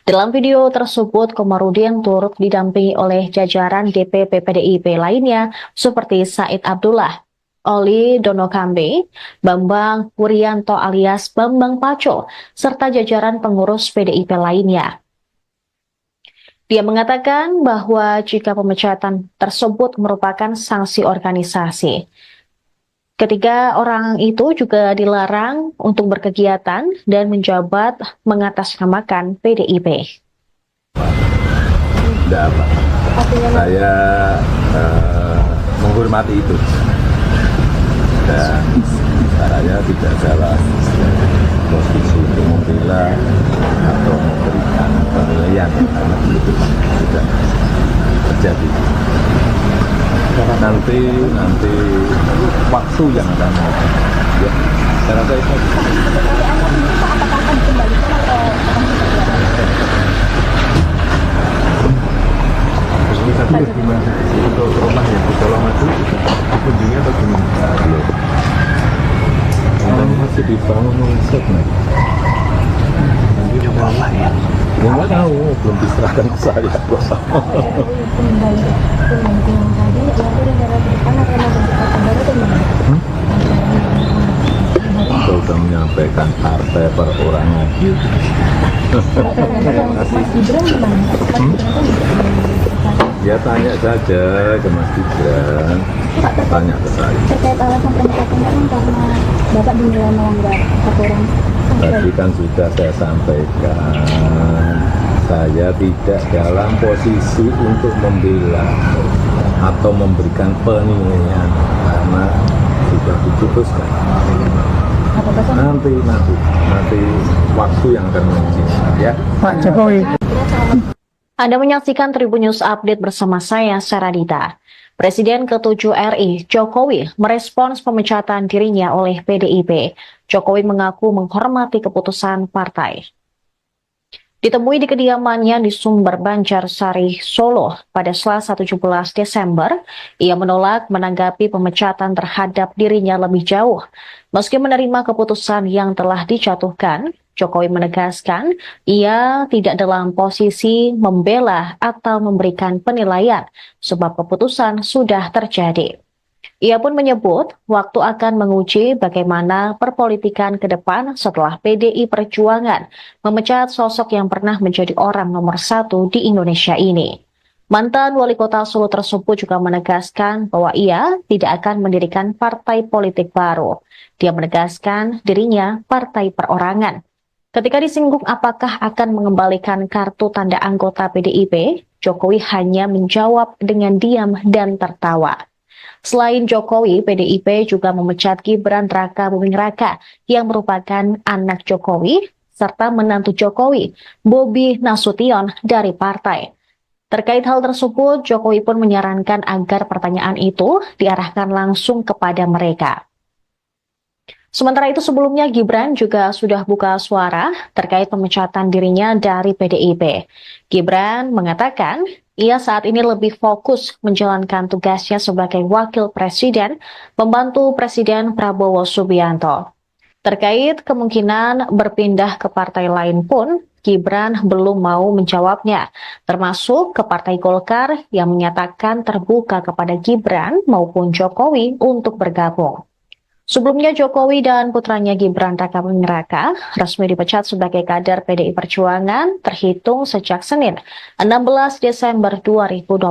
Dalam video tersebut, Komarudin turut didampingi oleh jajaran DPP PDIP lainnya seperti Said Abdullah, Oli Donokambe, Bambang Wuryanto alias Bambang Paco, serta jajaran pengurus PDIP lainnya. Dia mengatakan bahwa jika pemecatan tersebut merupakan sanksi organisasi, ketiga orang itu juga dilarang untuk berkegiatan dan menjabat mengatasnamakan PDIP. Tidak apa. Saya menghormati itu. Dan saya tidak salah posisi untuk membela atau memberikan penilaian karena itu sudah terjadi. Nanti waktu yang akan ya, saya rasa itu. Tapi gimana untuk rumah yang di Colomadu kunjungnya atau gimana? Belum. Ini masih dibangun set nih. Coba apa ya? Nggak tahu, belum diserahkan ke saya. Kembali yang tadi, ya udah darah depan atau mau baru tuh Kita sudah menyampaikan partai perorangan. Mas Gibran gimana? Ya tanya saja ke Mas Gibran, tanya ke saya. Terkait alasan pemecatan kan karena Bapak dinilai melanggar aturan. Tadi kan sudah saya sampaikan, saya tidak dalam posisi untuk membela atau memberikan penilaian karena sudah diputuskan. Nanti waktu yang akan menentukan ya. Pak Jokowi. Anda menyaksikan Tribunnews Update bersama saya, Saradita. Presiden ke-7 RI, Jokowi, merespons pemecatan dirinya oleh PDIP. Jokowi mengaku menghormati keputusan partai. Ditemui di kediamannya di Sumber Banjarsari, Solo pada Selasa 17 Desember, ia menolak menanggapi pemecatan terhadap dirinya lebih jauh. Meski menerima keputusan yang telah dijatuhkan, Jokowi menegaskan ia tidak dalam posisi membela atau memberikan penilaian sebab keputusan sudah terjadi. Ia pun menyebut waktu akan menguji bagaimana perpolitikan ke depan setelah PDI Perjuangan memecat sosok yang pernah menjadi orang nomor satu di Indonesia ini. Mantan wali kota Solo tersebut juga menegaskan bahwa ia tidak akan mendirikan partai politik baru. Dia menegaskan dirinya partai perorangan. Ketika disinggung apakah akan mengembalikan kartu tanda anggota PDIP, Jokowi hanya menjawab dengan diam dan tertawa. Selain Jokowi, PDIP juga memecat Gibran Raka Buming Raka yang merupakan anak Jokowi serta menantu Jokowi, Bobi Nasution dari partai. Terkait hal tersebut, Jokowi pun menyarankan agar pertanyaan itu diarahkan langsung kepada mereka. Sementara itu sebelumnya Gibran juga sudah buka suara terkait pemecatan dirinya dari PDIP. Gibran mengatakan ia saat ini lebih fokus menjalankan tugasnya sebagai wakil presiden, membantu Presiden Prabowo Subianto. Terkait kemungkinan berpindah ke partai lain pun, Gibran belum mau menjawabnya, termasuk ke Partai Golkar yang menyatakan terbuka kepada Gibran maupun Jokowi untuk bergabung. Sebelumnya Jokowi dan putranya Gibran Raka Buming Raka resmi dipecat sebagai kader PDI Perjuangan terhitung sejak Senin 16 Desember 2024.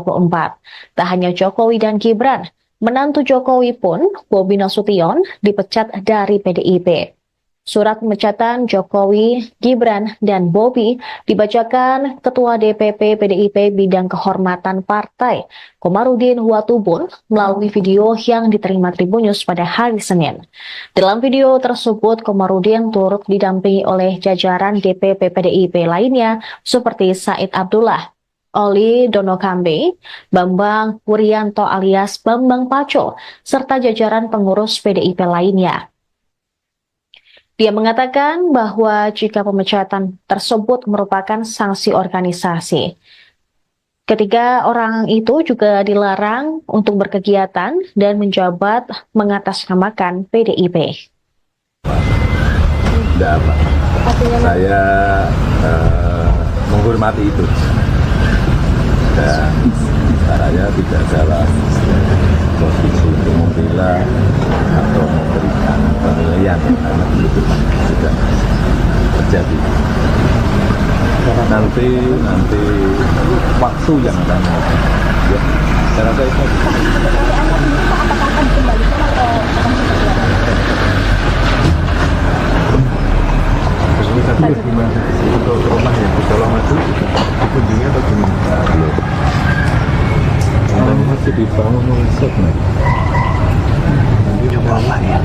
Tak hanya Jokowi dan Gibran, menantu Jokowi pun, Bobi Nasution, dipecat dari PDIP. Surat pemecatan Jokowi, Gibran, dan Bobi dibacakan Ketua DPP PDIP Bidang Kehormatan Partai, Komarudin Watubun, melalui video yang diterima Tribunnews pada hari Senin. Dalam video tersebut, Komarudin turut didampingi oleh jajaran DPP PDIP lainnya seperti Said Abdullah, Oli Donokambe, Bambang Wuryanto alias Bambang Paco, serta jajaran pengurus PDIP lainnya. Dia mengatakan bahwa jika pemecatan tersebut merupakan sanksi organisasi, ketiga orang itu juga dilarang untuk berkegiatan dan menjabat mengatasnamakan PDIP. Tidak apa. Saya menghormati itu. Dan saya tidak dalam posisi untuk membela atau memberikan penilaian karena itu sudah terjadi. Nanti waktu yang akan ya, saya rasa itu. Tapi gimana untuk rumah yang di Solo Maju dikunjungi atau gimana? Belum. Masih dibangun riset nih. Coba apa ya?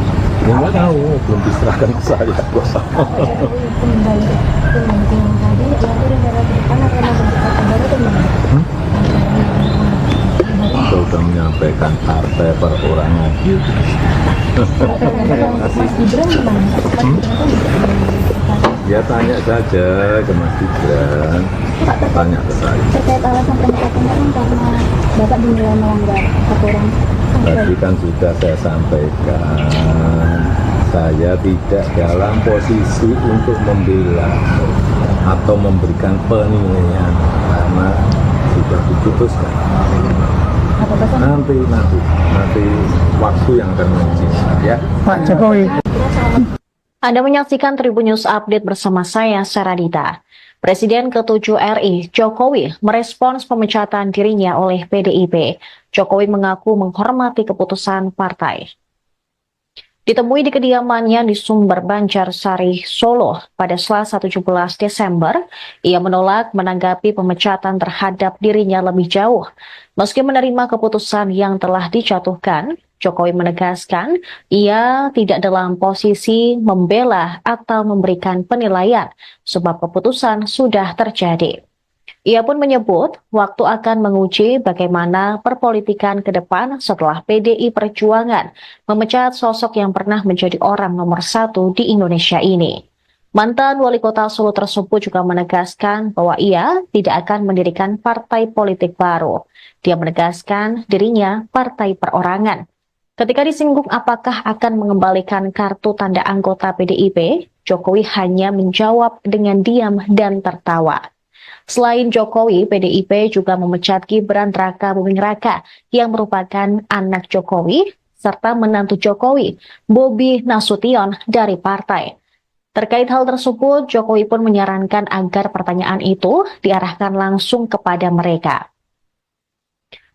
Nggak tahu, belum diserahkan ke saya bos. Kembali yang tadi itu negara depan atau negara baru gimana? Kita sudah menyampaikan partai perorangan. Mas Gibran gimana? Ya tanya saja ke Mas Gibran, tanya ke saya. Terkait alasan pemecatan kan karena Bapak dinilai melanggar aturan. Tadi kan sudah saya sampaikan, saya tidak dalam posisi untuk membela atau memberikan penilaian karena sudah diputuskan. Nanti waktu yang akan menguji ya. Pak Jokowi. Anda menyaksikan Tribunnews Update bersama saya, Saradita. Presiden ke-7 RI, Jokowi, merespons pemecatan dirinya oleh PDIP. Jokowi mengaku menghormati keputusan partai. Ditemui di kediamannya di Sumber Banjarsari, Solo pada Selasa 17 Desember, ia menolak menanggapi pemecatan terhadap dirinya lebih jauh. Meski menerima keputusan yang telah dijatuhkan, Jokowi menegaskan ia tidak dalam posisi membela atau memberikan penilaian sebab keputusan sudah terjadi. Ia pun menyebut waktu akan menguji bagaimana perpolitikan ke depan setelah PDI Perjuangan memecat sosok yang pernah menjadi orang nomor 1 di Indonesia ini. Mantan wali kota Solo tersebut juga menegaskan bahwa ia tidak akan mendirikan partai politik baru. Dia menegaskan dirinya partai perorangan. Ketika disinggung apakah akan mengembalikan kartu tanda anggota PDIP, Jokowi hanya menjawab dengan diam dan tertawa. Selain Jokowi, PDIP juga memecat Gibran Raka Buming Raka yang merupakan anak Jokowi serta menantu Jokowi, Bobi Nasution dari partai. Terkait hal tersebut, Jokowi pun menyarankan agar pertanyaan itu diarahkan langsung kepada mereka.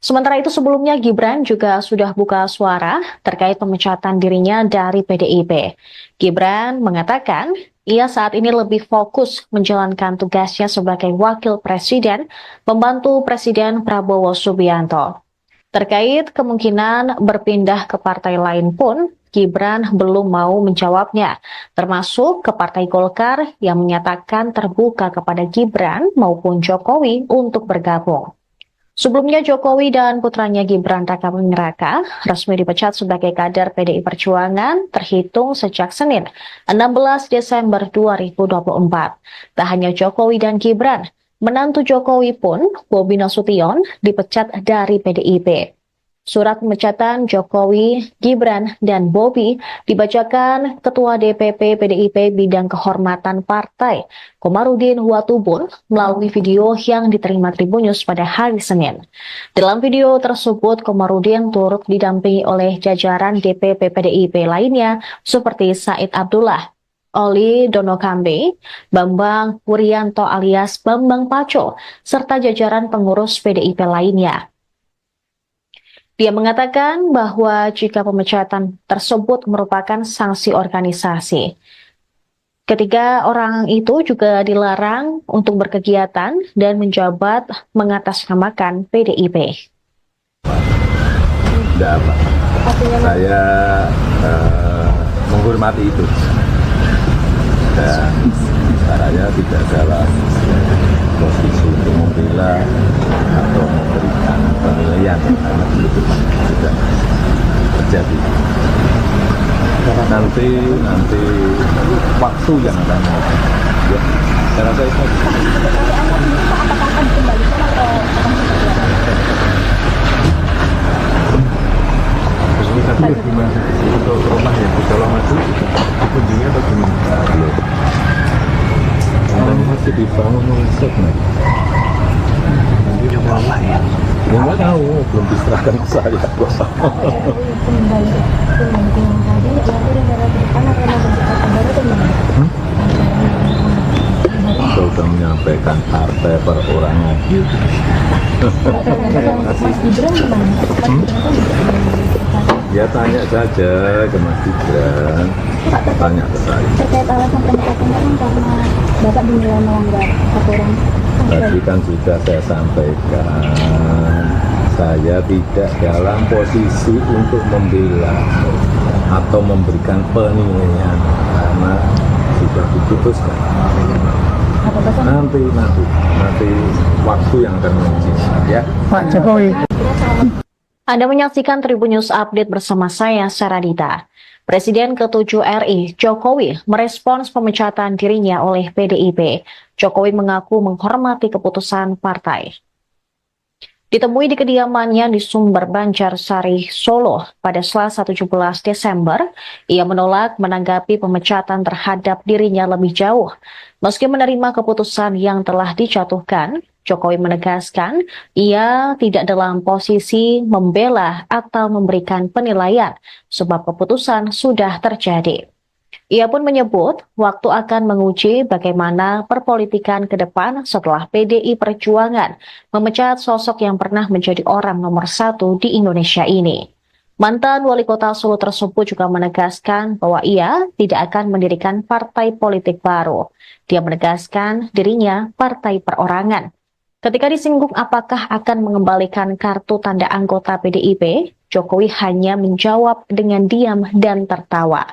Sementara itu sebelumnya Gibran juga sudah buka suara terkait pemecatan dirinya dari PDIP. Gibran mengatakan ia saat ini lebih fokus menjalankan tugasnya sebagai wakil presiden, membantu Presiden Prabowo Subianto. Terkait kemungkinan berpindah ke partai lain pun, Gibran belum mau menjawabnya, termasuk ke Partai Golkar yang menyatakan terbuka kepada Gibran maupun Jokowi untuk bergabung. Sebelumnya Jokowi dan putranya Gibran Rakabuming Raka resmi dipecat sebagai kader PDI Perjuangan terhitung sejak Senin 16 Desember 2024. Tak hanya Jokowi dan Gibran, menantu Jokowi pun, Bobi Nasution, dipecat dari PDIP. Surat pemecatan Jokowi, Gibran, dan Bobi dibacakan Ketua DPP PDIP Bidang Kehormatan Partai, Komarudin Watubun, melalui video yang diterima Tribunnews pada hari Senin. Dalam video tersebut, Komarudin turut didampingi oleh jajaran DPP PDIP lainnya seperti Said Abdullah, Oli Donokambe, Bambang Wuryanto alias Bambang Paco, serta jajaran pengurus PDIP lainnya. Dia mengatakan bahwa jika pemecatan tersebut merupakan sanksi organisasi, ketiga orang itu juga dilarang untuk berkegiatan dan menjabat mengatasnamakan PDIP. Tidak apa. Saya menghormati itu. Dan saya tidak dalam posisi untuk membela atau memberikan penilaian karena itu sudah terjadi. Nanti waktu yang akan ya, saya rasa itu. Tapi gimana untuk rumah yang di Colomadu kunjungnya bagaimana? Belum. Masih dibangun riset nih. Coba apa ya? Ya nggak tahu, belum diserahkan ke saya. Kembali yang tadi, ya udah gara depan karena berdekat baru teman. Sudah menyampaikan partai perorangan. Mas Gibran gimana? Ya tanya saja ke Mas Gibran, tanya ke saya. Terkait alasan pemecatan kan karena Bapak dinilai melanggar aturan. Tadi kan sudah saya sampaikan, saya tidak dalam posisi untuk membela atau memberikan penilaian karena sudah diputuskan. Nanti waktu yang akan menunjukkan ya. Pak Jokowi. Anda menyaksikan Tribunnews Update bersama saya, Saradita. Presiden ke-7 RI, Jokowi, merespons pemecatan dirinya oleh PDIP. Jokowi mengaku menghormati keputusan partai. Ditemui di kediamannya di Sumber Banjarsari, Solo pada Selasa 17 Desember, ia menolak menanggapi pemecatan terhadap dirinya lebih jauh. Meski menerima keputusan yang telah dijatuhkan, Jokowi menegaskan ia tidak dalam posisi membela atau memberikan penilaian sebab keputusan sudah terjadi. Ia pun menyebut waktu akan menguji bagaimana perpolitikan ke depan setelah PDI Perjuangan memecat sosok yang pernah menjadi orang nomor 1 di Indonesia ini. Mantan wali kota Solo tersebut juga menegaskan bahwa ia tidak akan mendirikan partai politik baru. Dia menegaskan dirinya partai perorangan. Ketika disinggung apakah akan mengembalikan kartu tanda anggota PDIP, Jokowi hanya menjawab dengan diam dan tertawa.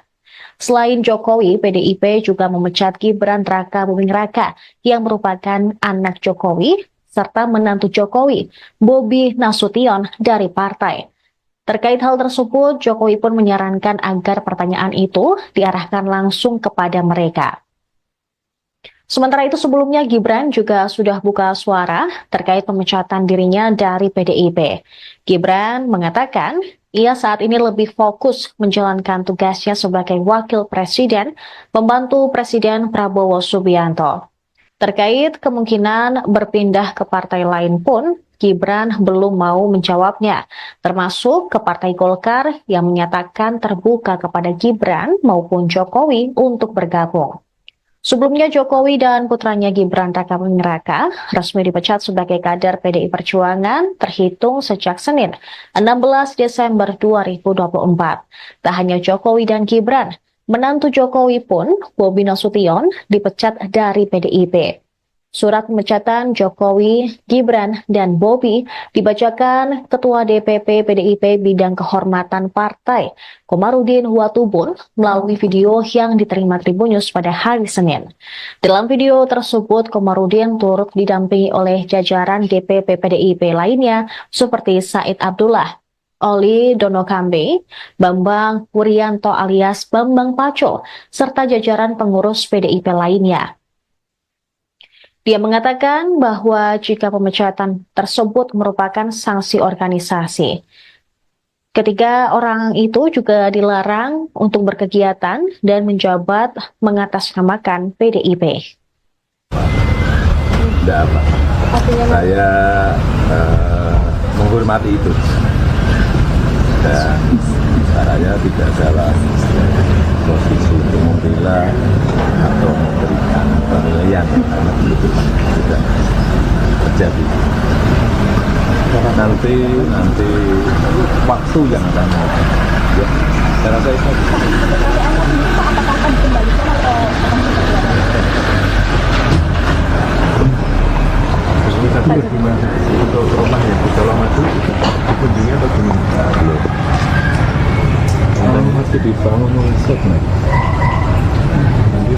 Selain Jokowi, PDIP juga memecat Gibran Rakabuming Raka yang merupakan anak Jokowi serta menantu Jokowi, Bobi Nasution dari partai. Terkait hal tersebut, Jokowi pun menyarankan agar pertanyaan itu diarahkan langsung kepada mereka. Sementara itu sebelumnya Gibran juga sudah buka suara terkait pemecatan dirinya dari PDIP. Gibran mengatakan ia saat ini lebih fokus menjalankan tugasnya sebagai wakil presiden, membantu Presiden Prabowo Subianto. Terkait kemungkinan berpindah ke partai lain pun, Gibran belum mau menjawabnya, termasuk ke Partai Golkar yang menyatakan terbuka kepada Gibran maupun Jokowi untuk bergabung. Sebelumnya Jokowi dan putranya Gibran Rakabuming Raka resmi dipecat sebagai kader PDI Perjuangan terhitung sejak Senin 16 Desember 2024. Tak hanya Jokowi dan Gibran, menantu Jokowi pun, Bobi Nasution, dipecat dari PDIP. Surat pemecatan Jokowi, Gibran, dan Bobi dibacakan Ketua DPP PDIP Bidang Kehormatan Partai, Komarudin Watubun, melalui video yang diterima Tribunnews pada hari Senin. Dalam video tersebut, Komarudin turut didampingi oleh jajaran DPP PDIP lainnya seperti Said Abdullah, Oli Donokambe, Bambang Wuryanto alias Bambang Paco, serta jajaran pengurus PDIP lainnya. Dia mengatakan bahwa jika pemecatan tersebut merupakan sanksi organisasi, ketiga orang itu juga dilarang untuk berkegiatan dan menjabat mengatasnamakan PDIP. Tidak apa. Saya menghormati itu. Dan caranya tidak dalam posisi untuk membela atau memberikan penilaian karena itu sudah terjadi. Nanti waktu yang akan ya, saya rasa itu. Tapi gimana untuk rumah yang di Colomadu kunjungnya bagaimana? Belum. Dan masih dibangun set nih.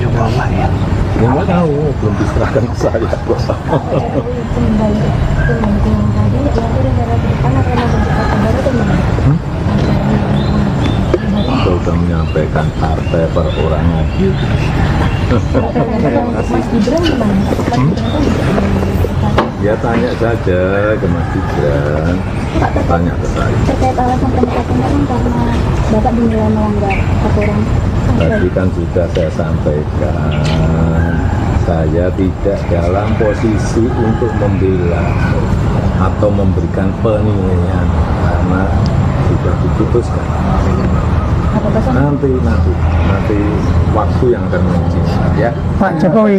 Coba apa ya? Nggak tahu, belum diserahkan ke saya. Kembali yang tadi, ya udah negara ke depan atau negara baru tuh gimana? Sudah menyampaikan partai perorangan. Mas Gibran gimana? Ya tanya saja ke Mas Gibran, tanya ke saya. Terkait alasan pemecatan kan karena Bapak dinilai melanggar aturan. Tadi kan sudah saya sampaikan, saya tidak dalam posisi untuk membela atau memberikan penilaian karena sudah diputuskan. Nanti waktu yang akan menentukan ya. Pak Jokowi.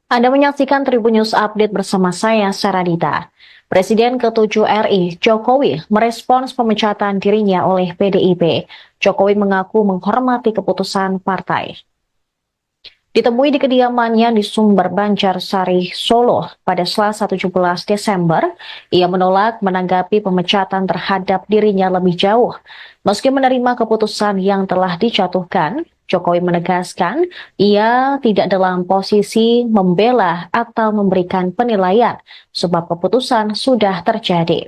Anda menyaksikan Tribunnews Update bersama saya, Saradita. Presiden ke-7 RI, Jokowi, merespons pemecatan dirinya oleh PDIP. Jokowi mengaku menghormati keputusan partai. Ditemui di kediamannya di Sumber Banjarsari, Solo pada Selasa 17 Desember, ia menolak menanggapi pemecatan terhadap dirinya lebih jauh. Meski menerima keputusan yang telah dijatuhkan, Jokowi menegaskan ia tidak dalam posisi membela atau memberikan penilaian sebab keputusan sudah terjadi.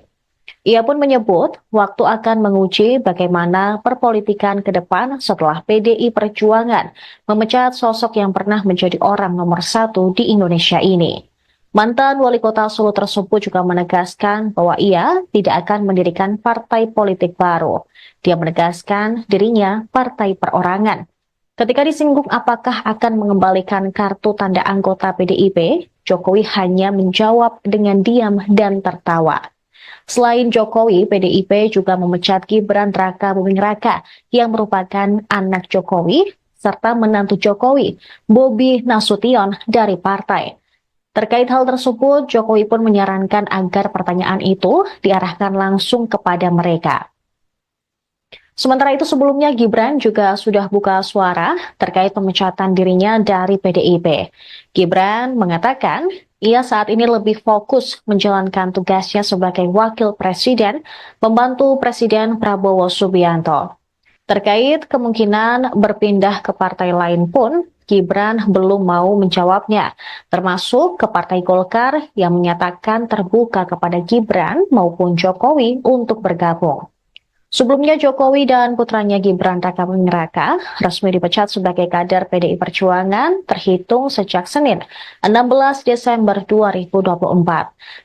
Ia pun menyebut waktu akan menguji bagaimana perpolitikan ke depan setelah PDI Perjuangan memecat sosok yang pernah menjadi orang nomor 1 di Indonesia ini. Mantan wali kota Solo tersebut juga menegaskan bahwa ia tidak akan mendirikan partai politik baru. Dia menegaskan dirinya partai perorangan. Ketika disinggung apakah akan mengembalikan kartu tanda anggota PDIP, Jokowi hanya menjawab dengan diam dan tertawa. Selain Jokowi, PDIP juga memecat Gibran Rakabuming Raka yang merupakan anak Jokowi serta menantu Jokowi, Bobi Nasution dari partai. Terkait hal tersebut, Jokowi pun menyarankan agar pertanyaan itu diarahkan langsung kepada mereka. Sementara itu sebelumnya Gibran juga sudah buka suara terkait pemecatan dirinya dari PDIP. Gibran mengatakan ia saat ini lebih fokus menjalankan tugasnya sebagai wakil presiden, membantu Presiden Prabowo Subianto. Terkait kemungkinan berpindah ke partai lain pun, Gibran belum mau menjawabnya, termasuk ke Partai Golkar yang menyatakan terbuka kepada Gibran maupun Jokowi untuk bergabung. Sebelumnya Jokowi dan putranya Gibran Rakabuming Raka resmi dipecat sebagai kader PDI Perjuangan terhitung sejak Senin 16 Desember 2024.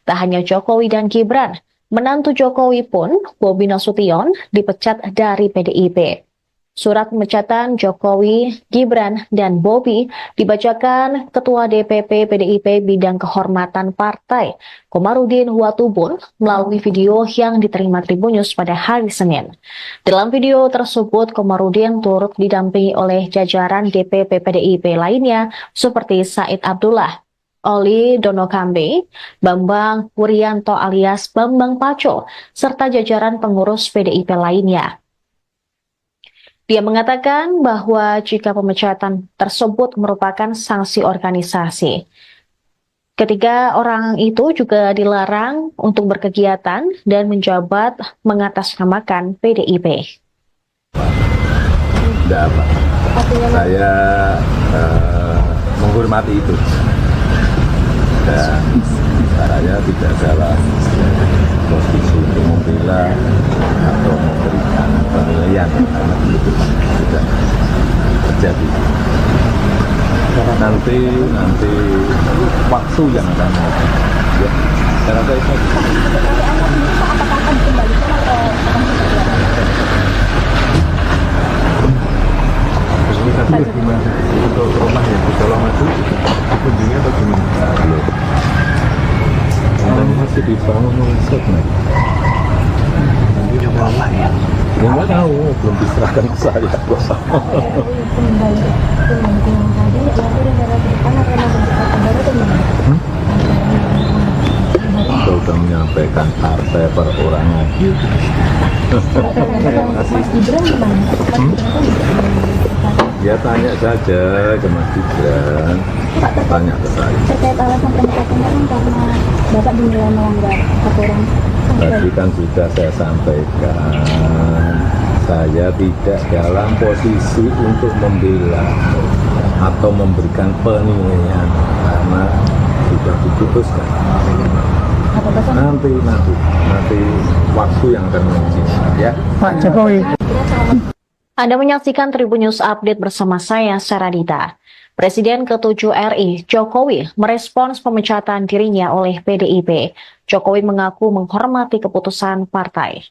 Tak hanya Jokowi dan Gibran, menantu Jokowi pun, Bobi Nasution, dipecat dari PDIP. Surat pemecatan Jokowi, Gibran, dan Bobi dibacakan Ketua DPP PDIP Bidang Kehormatan Partai, Komarudin Watubun, melalui video yang diterima Tribun News pada hari Senin. Dalam video tersebut, Komarudin turut didampingi oleh jajaran DPP PDIP lainnya seperti Said Abdullah, Oli Donokambe, Bambang Wuryanto alias Bambang Paco, serta jajaran pengurus PDIP lainnya. Dia mengatakan bahwa jika pemecatan tersebut merupakan sanksi organisasi, ketiga orang itu juga dilarang untuk berkegiatan dan menjabat mengatasnamakan PDIP. Tidak apa. Saya menghormati itu. Dan saya tidak salah posisi untuk membela atau memberikan penilaian karena itu sudah terjadi. Nanti waktu yang akan ya, saya rasa itu. Tapi gimana untuk rumah yang di Colomadu kunjungnya bagaimana? Belum. Ini masih dibangun riset nih. Coba apa ya? Ya nggak tahu, belum diserahkan ke saya. Kembali yang tadi, ya itu negara depan arena berkata baru teman. Kita sudah menyampaikan partai perorangan. Mas Gibran gimana? Ya tanya saja ke Mas Gibran, tanya ke saya. Terkait alasan pemecatan kan karena Bapak dinilai melanggar aturan. Tadi kan sudah saya sampaikan, saya tidak dalam posisi untuk membela atau memberikan penilaian karena sudah diputuskan. Nanti waktu yang akan menguji ya. Pak Jokowi. Anda menyaksikan Tribun News Update bersama saya, Saradita. Presiden ke-7 RI, Jokowi, merespons pemecatan dirinya oleh PDIP. Jokowi mengaku menghormati keputusan partai.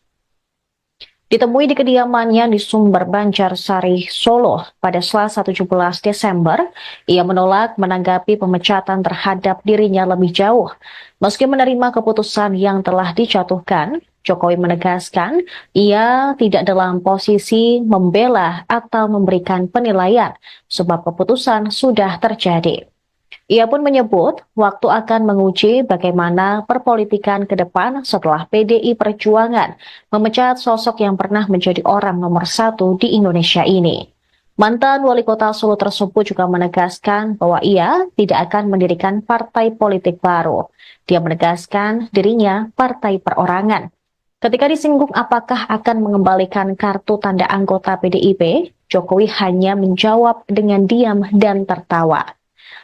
Ditemui di kediamannya di Sumber Banjarsari, Solo pada Selasa 17 Desember, ia menolak menanggapi pemecatan terhadap dirinya lebih jauh. Meski menerima keputusan yang telah dijatuhkan, Jokowi menegaskan ia tidak dalam posisi membela atau memberikan penilaian sebab keputusan sudah terjadi. Ia pun menyebut waktu akan menguji bagaimana perpolitikan ke depan setelah PDI Perjuangan memecat sosok yang pernah menjadi orang nomor 1 di Indonesia ini. Mantan wali kota Solo tersebut juga menegaskan bahwa ia tidak akan mendirikan partai politik baru. Dia menegaskan dirinya partai perorangan. Ketika disinggung apakah akan mengembalikan kartu tanda anggota PDIP, Jokowi hanya menjawab dengan diam dan tertawa.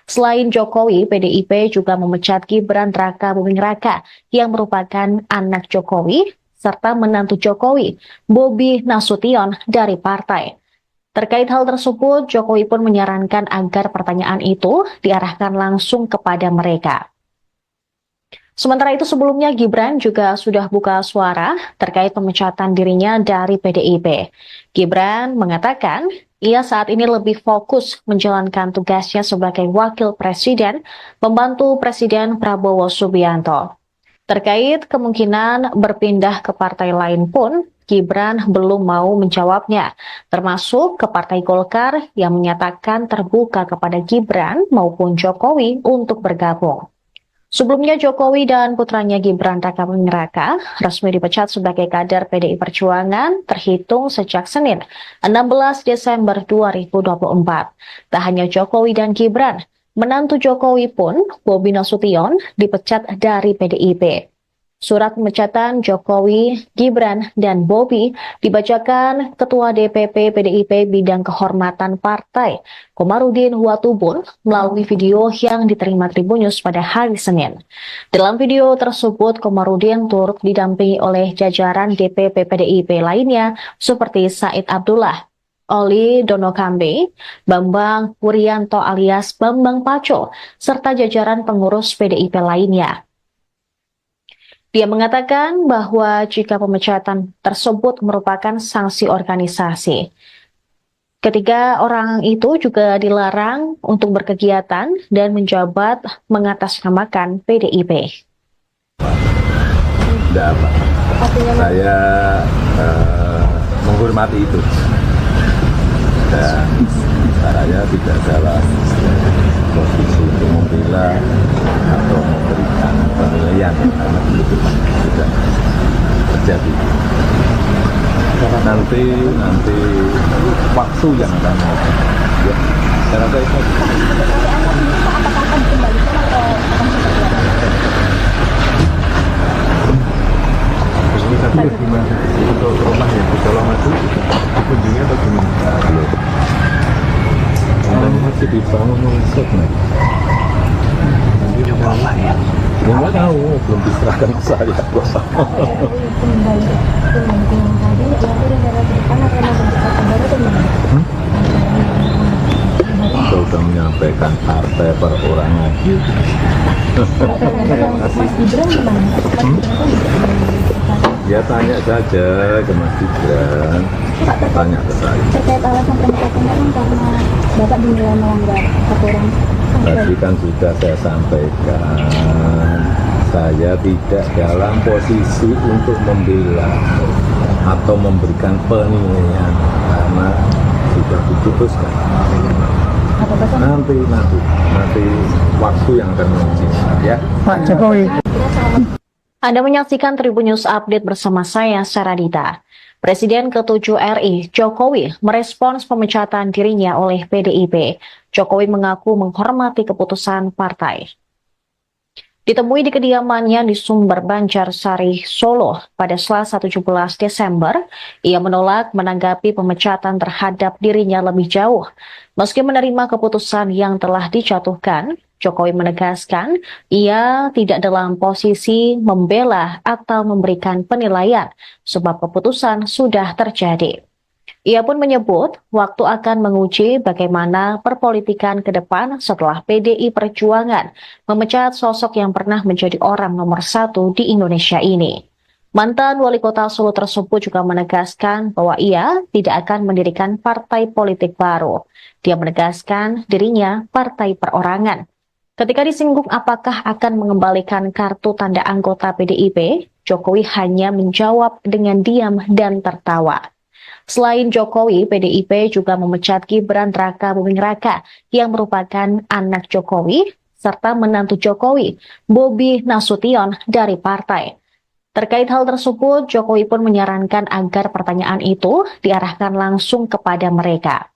Selain Jokowi, PDIP juga memecat Gibran Rakabuming Raka yang merupakan anak Jokowi serta menantu Jokowi, Bobi Nasution dari partai. Terkait hal tersebut, Jokowi pun menyarankan agar pertanyaan itu diarahkan langsung kepada mereka. Sementara itu sebelumnya Gibran juga sudah buka suara terkait pemecatan dirinya dari PDIP. Gibran mengatakan ia saat ini lebih fokus menjalankan tugasnya sebagai wakil presiden, membantu Presiden Prabowo Subianto. Terkait kemungkinan berpindah ke partai lain pun, Gibran belum mau menjawabnya, termasuk ke Partai Golkar yang menyatakan terbuka kepada Gibran maupun Jokowi untuk bergabung. Sebelumnya Jokowi dan putranya Gibran Rakabuming Raka resmi dipecat sebagai kader PDI Perjuangan terhitung sejak Senin 16 Desember 2024. Tak hanya Jokowi dan Gibran, menantu Jokowi pun, Bobi Nasution, dipecat dari PDIP. Surat pemecatan Jokowi, Gibran, dan Bobi dibacakan Ketua DPP PDIP Bidang Kehormatan Partai, Komarudin Watubun, melalui video yang diterima Tribun News pada hari Senin. Dalam video tersebut, Komarudin turut didampingi oleh jajaran DPP PDIP lainnya seperti Said Abdullah, Oli Donokambe, Bambang Wuryanto alias Bambang Paco, serta jajaran pengurus PDIP lainnya. Dia mengatakan bahwa jika pemecatan tersebut merupakan sanksi organisasi, Ketiga orang itu juga dilarang untuk berkegiatan dan menjabat mengatasnamakan PDIP. Tidak apa. Saya menghormati itu. Dan saya tidak dalam posisi untuk membela atau memberikan penilaian karena itu sudah terjadi. Nanti waktu yang akan ya, saya rasa itu. Ini tadi gimana untuk rumah yang di Colomadu kunjungnya atau gimana? Belum. Dan masih dibangun set nih. Coba lah ya. Nggak tahu, belum diserahkan ke saya. Kembali yang tadi ya udah darah depan karena berdekat baru tuh Kita sudah menyampaikan partai perorangan. Mas Gibran gimana? Ya tanya saja ke Mas Gibran, tanya ke saya. Terkait alasan pemecatan kan karena Bapak dinilai melanggar aturan. Tadi kan sudah saya sampaikan, saya tidak dalam posisi untuk membela atau memberikan penilaian karena sudah diputuskan. Nanti waktu yang akan menunjukkan ya. Pak Jokowi. Anda menyaksikan Tribun News Update bersama saya, Saradita. Presiden ke-7 RI, Jokowi, merespons pemecatan dirinya oleh PDIP. Jokowi mengaku menghormati keputusan partai. Ditemui di kediamannya di Sumber Banjarsari, Solo pada Selasa 17 Desember, ia menolak menanggapi pemecatan terhadap dirinya lebih jauh. Meski menerima keputusan yang telah dijatuhkan, Jokowi menegaskan ia tidak dalam posisi membela atau memberikan penilaian sebab keputusan sudah terjadi. Ia pun menyebut waktu akan menguji bagaimana perpolitikan ke depan setelah PDI Perjuangan memecat sosok yang pernah menjadi orang nomor 1 di Indonesia ini. Mantan wali kota Solo tersebut juga menegaskan bahwa ia tidak akan mendirikan partai politik baru. Dia menegaskan dirinya partai perorangan. Ketika disinggung apakah akan mengembalikan kartu tanda anggota PDIP, Jokowi hanya menjawab dengan diam dan tertawa. Selain Jokowi, PDIP juga memecat Gibran Rakabuming Raka yang merupakan anak Jokowi serta menantu Jokowi, Bobi Nasution dari partai. Terkait hal tersebut, Jokowi pun menyarankan agar pertanyaan itu diarahkan langsung kepada mereka.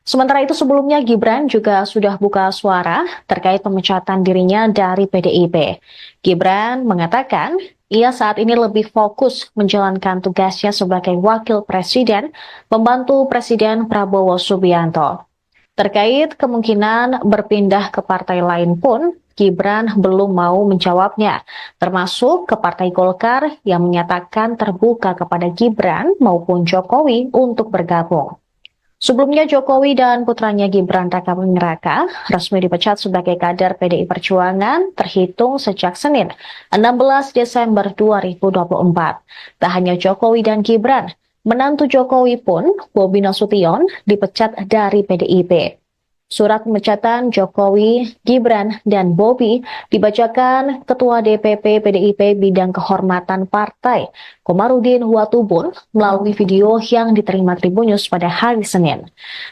Sementara itu sebelumnya Gibran juga sudah buka suara terkait pemecatan dirinya dari PDIP. Gibran mengatakan ia saat ini lebih fokus menjalankan tugasnya sebagai wakil presiden, membantu Presiden Prabowo Subianto. Terkait kemungkinan berpindah ke partai lain pun, Gibran belum mau menjawabnya, termasuk ke Partai Golkar yang menyatakan terbuka kepada Gibran maupun Jokowi untuk bergabung. Sebelumnya Jokowi dan putranya Gibran Rakabuming Raka resmi dipecat sebagai kader PDI Perjuangan terhitung sejak Senin 16 Desember 2024. Tak hanya Jokowi dan Gibran, menantu Jokowi pun, Bobi Nasution, dipecat dari PDIP. Surat pemecatan Jokowi, Gibran, dan Bobi dibacakan Ketua DPP PDIP Bidang Kehormatan Partai, Komarudin Watubun, melalui video yang diterima Tribun News pada hari Senin.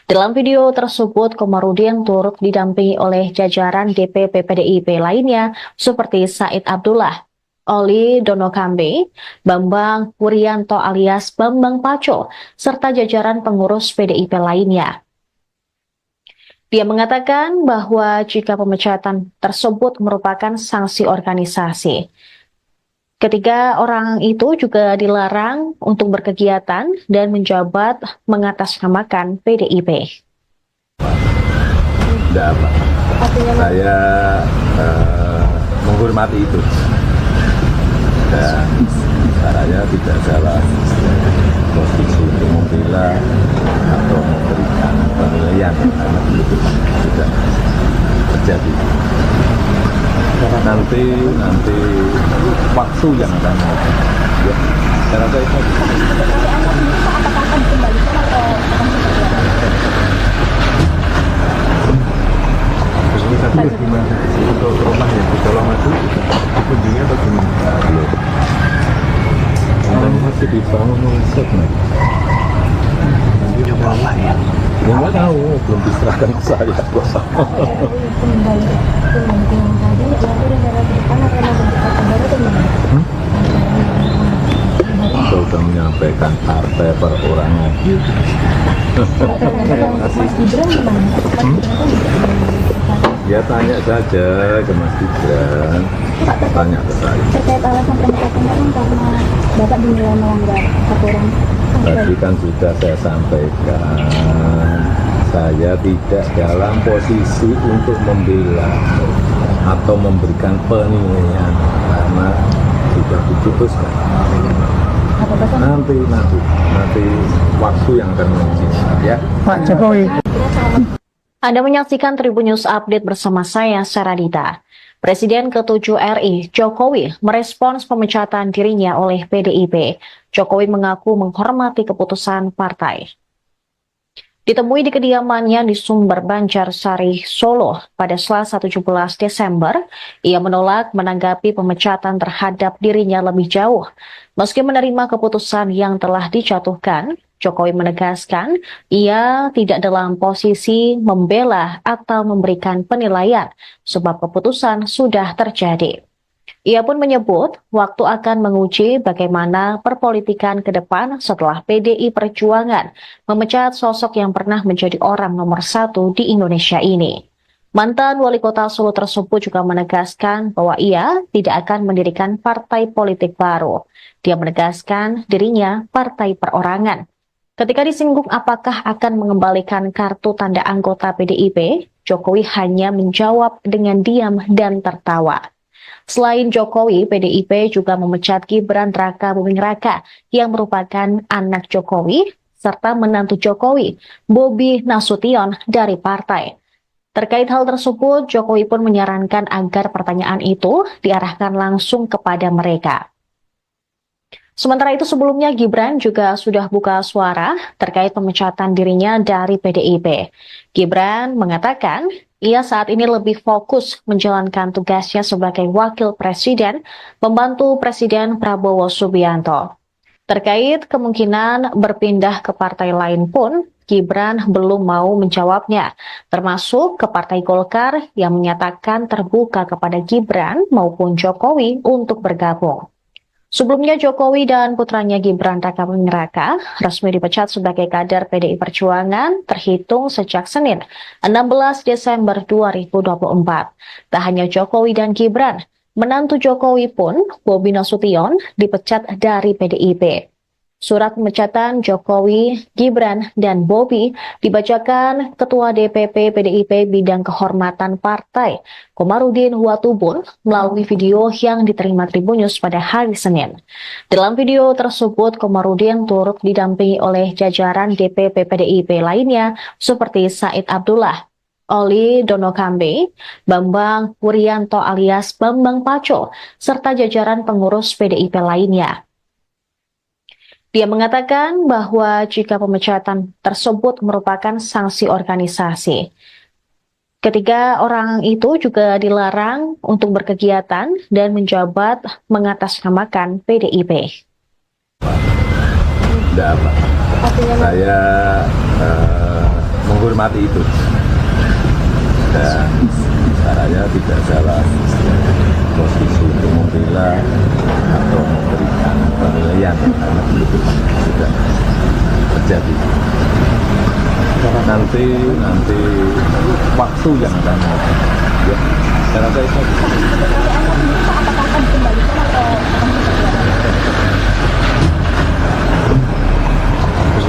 Dalam video tersebut, Komarudin turut didampingi oleh jajaran DPP PDIP lainnya seperti Said Abdullah, Oli Donokambe, Bambang Wuryanto alias Bambang Paco, serta jajaran pengurus PDIP lainnya. Dia mengatakan bahwa jika pemecatan tersebut merupakan sanksi organisasi. Ketiga orang itu juga dilarang untuk berkegiatan dan menjabat mengatasnamakan PDIP. Tidak apa. Saya menghormati itu. Dan saya tidak dalam posisi untuk membela atau memberikan penilaian karena itu sudah terjadi. Nanti waktu yang akan ya, saya rasa itu. Gimana untuk rumah yang di Colomadu dikunjungi atau gimana? Belum. Katanya masih dibangun oleh Setnek. Coba lah ya. Ya nggak tahu, belum diserahkan ke saya. Kembali ke yang tadi, ya aku udah darah di depan karena berdekat baru tuh gimana? Saya sudah menyampaikan partai perorangan. Mas Gibran gimana? Mas Gibran kan Ya tanya saja ke Mas Gibran, tanya ke saya. terkait alasan pemecatan kan karena Bapak dinilai melanggar aturan. Tadi kan sudah saya sampaikan, saya tidak dalam posisi untuk membela atau memberikan penilaian karena sudah diputuskan. Apa Bapak Nanti waktu yang akan menentukan ya. Pak Jokowi. Anda menyaksikan Tribun News Update bersama saya, Saradita. Presiden ke-7 RI, Jokowi, merespons pemecatan dirinya oleh PDIP. Jokowi mengaku menghormati keputusan partai. Ditemui di kediamannya di Sumber Banjarsari, Solo pada Selasa 17 Desember, ia menolak menanggapi pemecatan terhadap dirinya lebih jauh. Meski menerima keputusan yang telah dijatuhkan, Jokowi menegaskan ia tidak dalam posisi membela atau memberikan penilaian sebab keputusan sudah terjadi. Ia pun menyebut waktu akan menguji bagaimana perpolitikan ke depan setelah PDI Perjuangan memecat sosok yang pernah menjadi orang nomor 1 di Indonesia ini. Mantan wali kota Solo tersebut juga menegaskan bahwa ia tidak akan mendirikan partai politik baru. Dia menegaskan dirinya partai perorangan. Ketika disinggung apakah akan mengembalikan kartu tanda anggota PDIP, Jokowi hanya menjawab dengan diam dan tertawa. Selain Jokowi, PDIP juga memecat Gibran Rakabuming Raka yang merupakan anak Jokowi serta menantu Jokowi, Bobi Nasution dari partai. Terkait hal tersebut, Jokowi pun menyarankan agar pertanyaan itu diarahkan langsung kepada mereka. Sementara itu sebelumnya Gibran juga sudah buka suara terkait pemecatan dirinya dari PDIP. Gibran mengatakan ia saat ini lebih fokus menjalankan tugasnya sebagai wakil presiden, pembantu Presiden Prabowo Subianto. Terkait kemungkinan berpindah ke partai lain pun, Gibran belum mau menjawabnya, termasuk ke Partai Golkar yang menyatakan terbuka kepada Gibran maupun Jokowi untuk bergabung. Sebelumnya Jokowi dan putranya Gibran Rakabuming Raka resmi dipecat sebagai kader PDI Perjuangan terhitung sejak Senin 16 Desember 2024. Tak hanya Jokowi dan Gibran, menantu Jokowi pun, Bobi Nasution, dipecat dari PDIP. Surat pemecatan Jokowi, Gibran, dan Bobi dibacakan Ketua DPP PDIP Bidang Kehormatan Partai, Komarudin Watubun, melalui video yang diterima Tribun News pada hari Senin. Dalam video tersebut, Komarudin turut didampingi oleh jajaran DPP PDIP lainnya seperti Said Abdullah, Oli Donokambe, Bambang Wuryanto alias Bambang Paco, serta jajaran pengurus PDIP lainnya. Dia mengatakan bahwa jika pemecatan tersebut merupakan sanksi organisasi, ketiga orang itu juga dilarang untuk berkegiatan dan menjabat mengatasnamakan PDIP. Tidak apa. Saya menghormati itu. Dan caranya tidak dalam posisi untuk membela atau memberikan penilaian karena itu sudah terjadi. Nanti waktu yang akan ya, saya rasa itu.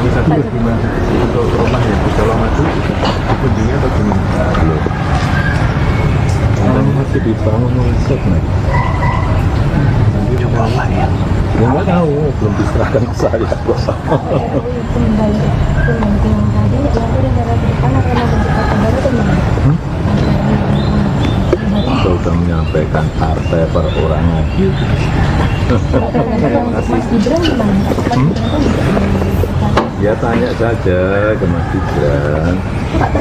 Ini tadi gimana untuk rumah yang di Colomadu dikunjungi atau gimana? Belum. Katanya masih dibangun oleh Setnek. Coba lah ya. Ya nggak tahu, belum diserahkan ke saya. Kembali ke yang tadi, ya aku udah darah di depan karena berdekat baru tuh gimana? Saya sudah menyampaikan partai perorangan. Mas Gibran gimana? Mas Gibran kan Ya tanya saja ke Mas Gibran,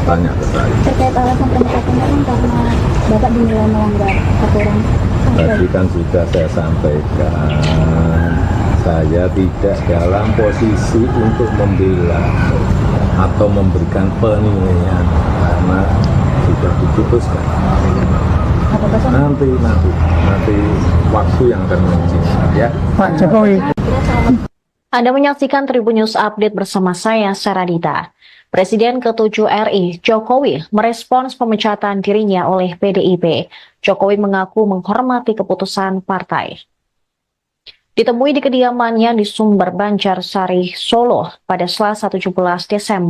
tanya ke saya. Terkait alasan pemecatan kan karena Bapak dinilai melanggar aturan. Tadi kan sudah saya sampaikan, saya tidak dalam posisi untuk membela atau memberikan penilaian karena sudah diputuskan. Nanti waktu yang akan menentukan ya. Pak Jokowi. Anda menyaksikan Tribun News Update bersama saya, Saradita. Presiden ke-7 RI, Jokowi, merespons pemecatan dirinya oleh PDIP. Jokowi mengaku menghormati keputusan partai. Ditemui di kediamannya di Sumber Banjarsari, Solo, pada Selasa 17 Desember.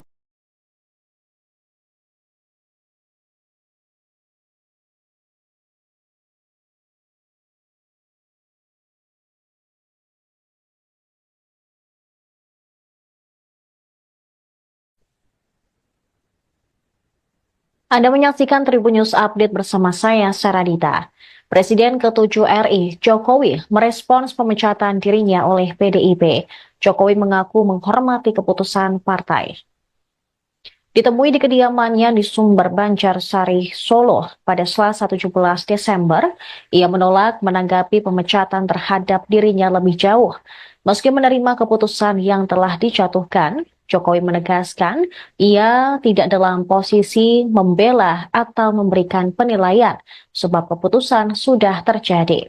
Anda menyaksikan Tribun News Update bersama saya, Saradita. Presiden ke-7 RI, Jokowi, merespons pemecatan dirinya oleh PDIP. Jokowi mengaku menghormati keputusan partai. Ditemui di kediamannya di Sumber Banjarsari, Solo, pada Selasa 17 Desember, ia menolak menanggapi pemecatan terhadap dirinya lebih jauh. Meski menerima keputusan yang telah dijatuhkan, Jokowi menegaskan ia tidak dalam posisi membela atau memberikan penilaian sebab keputusan sudah terjadi.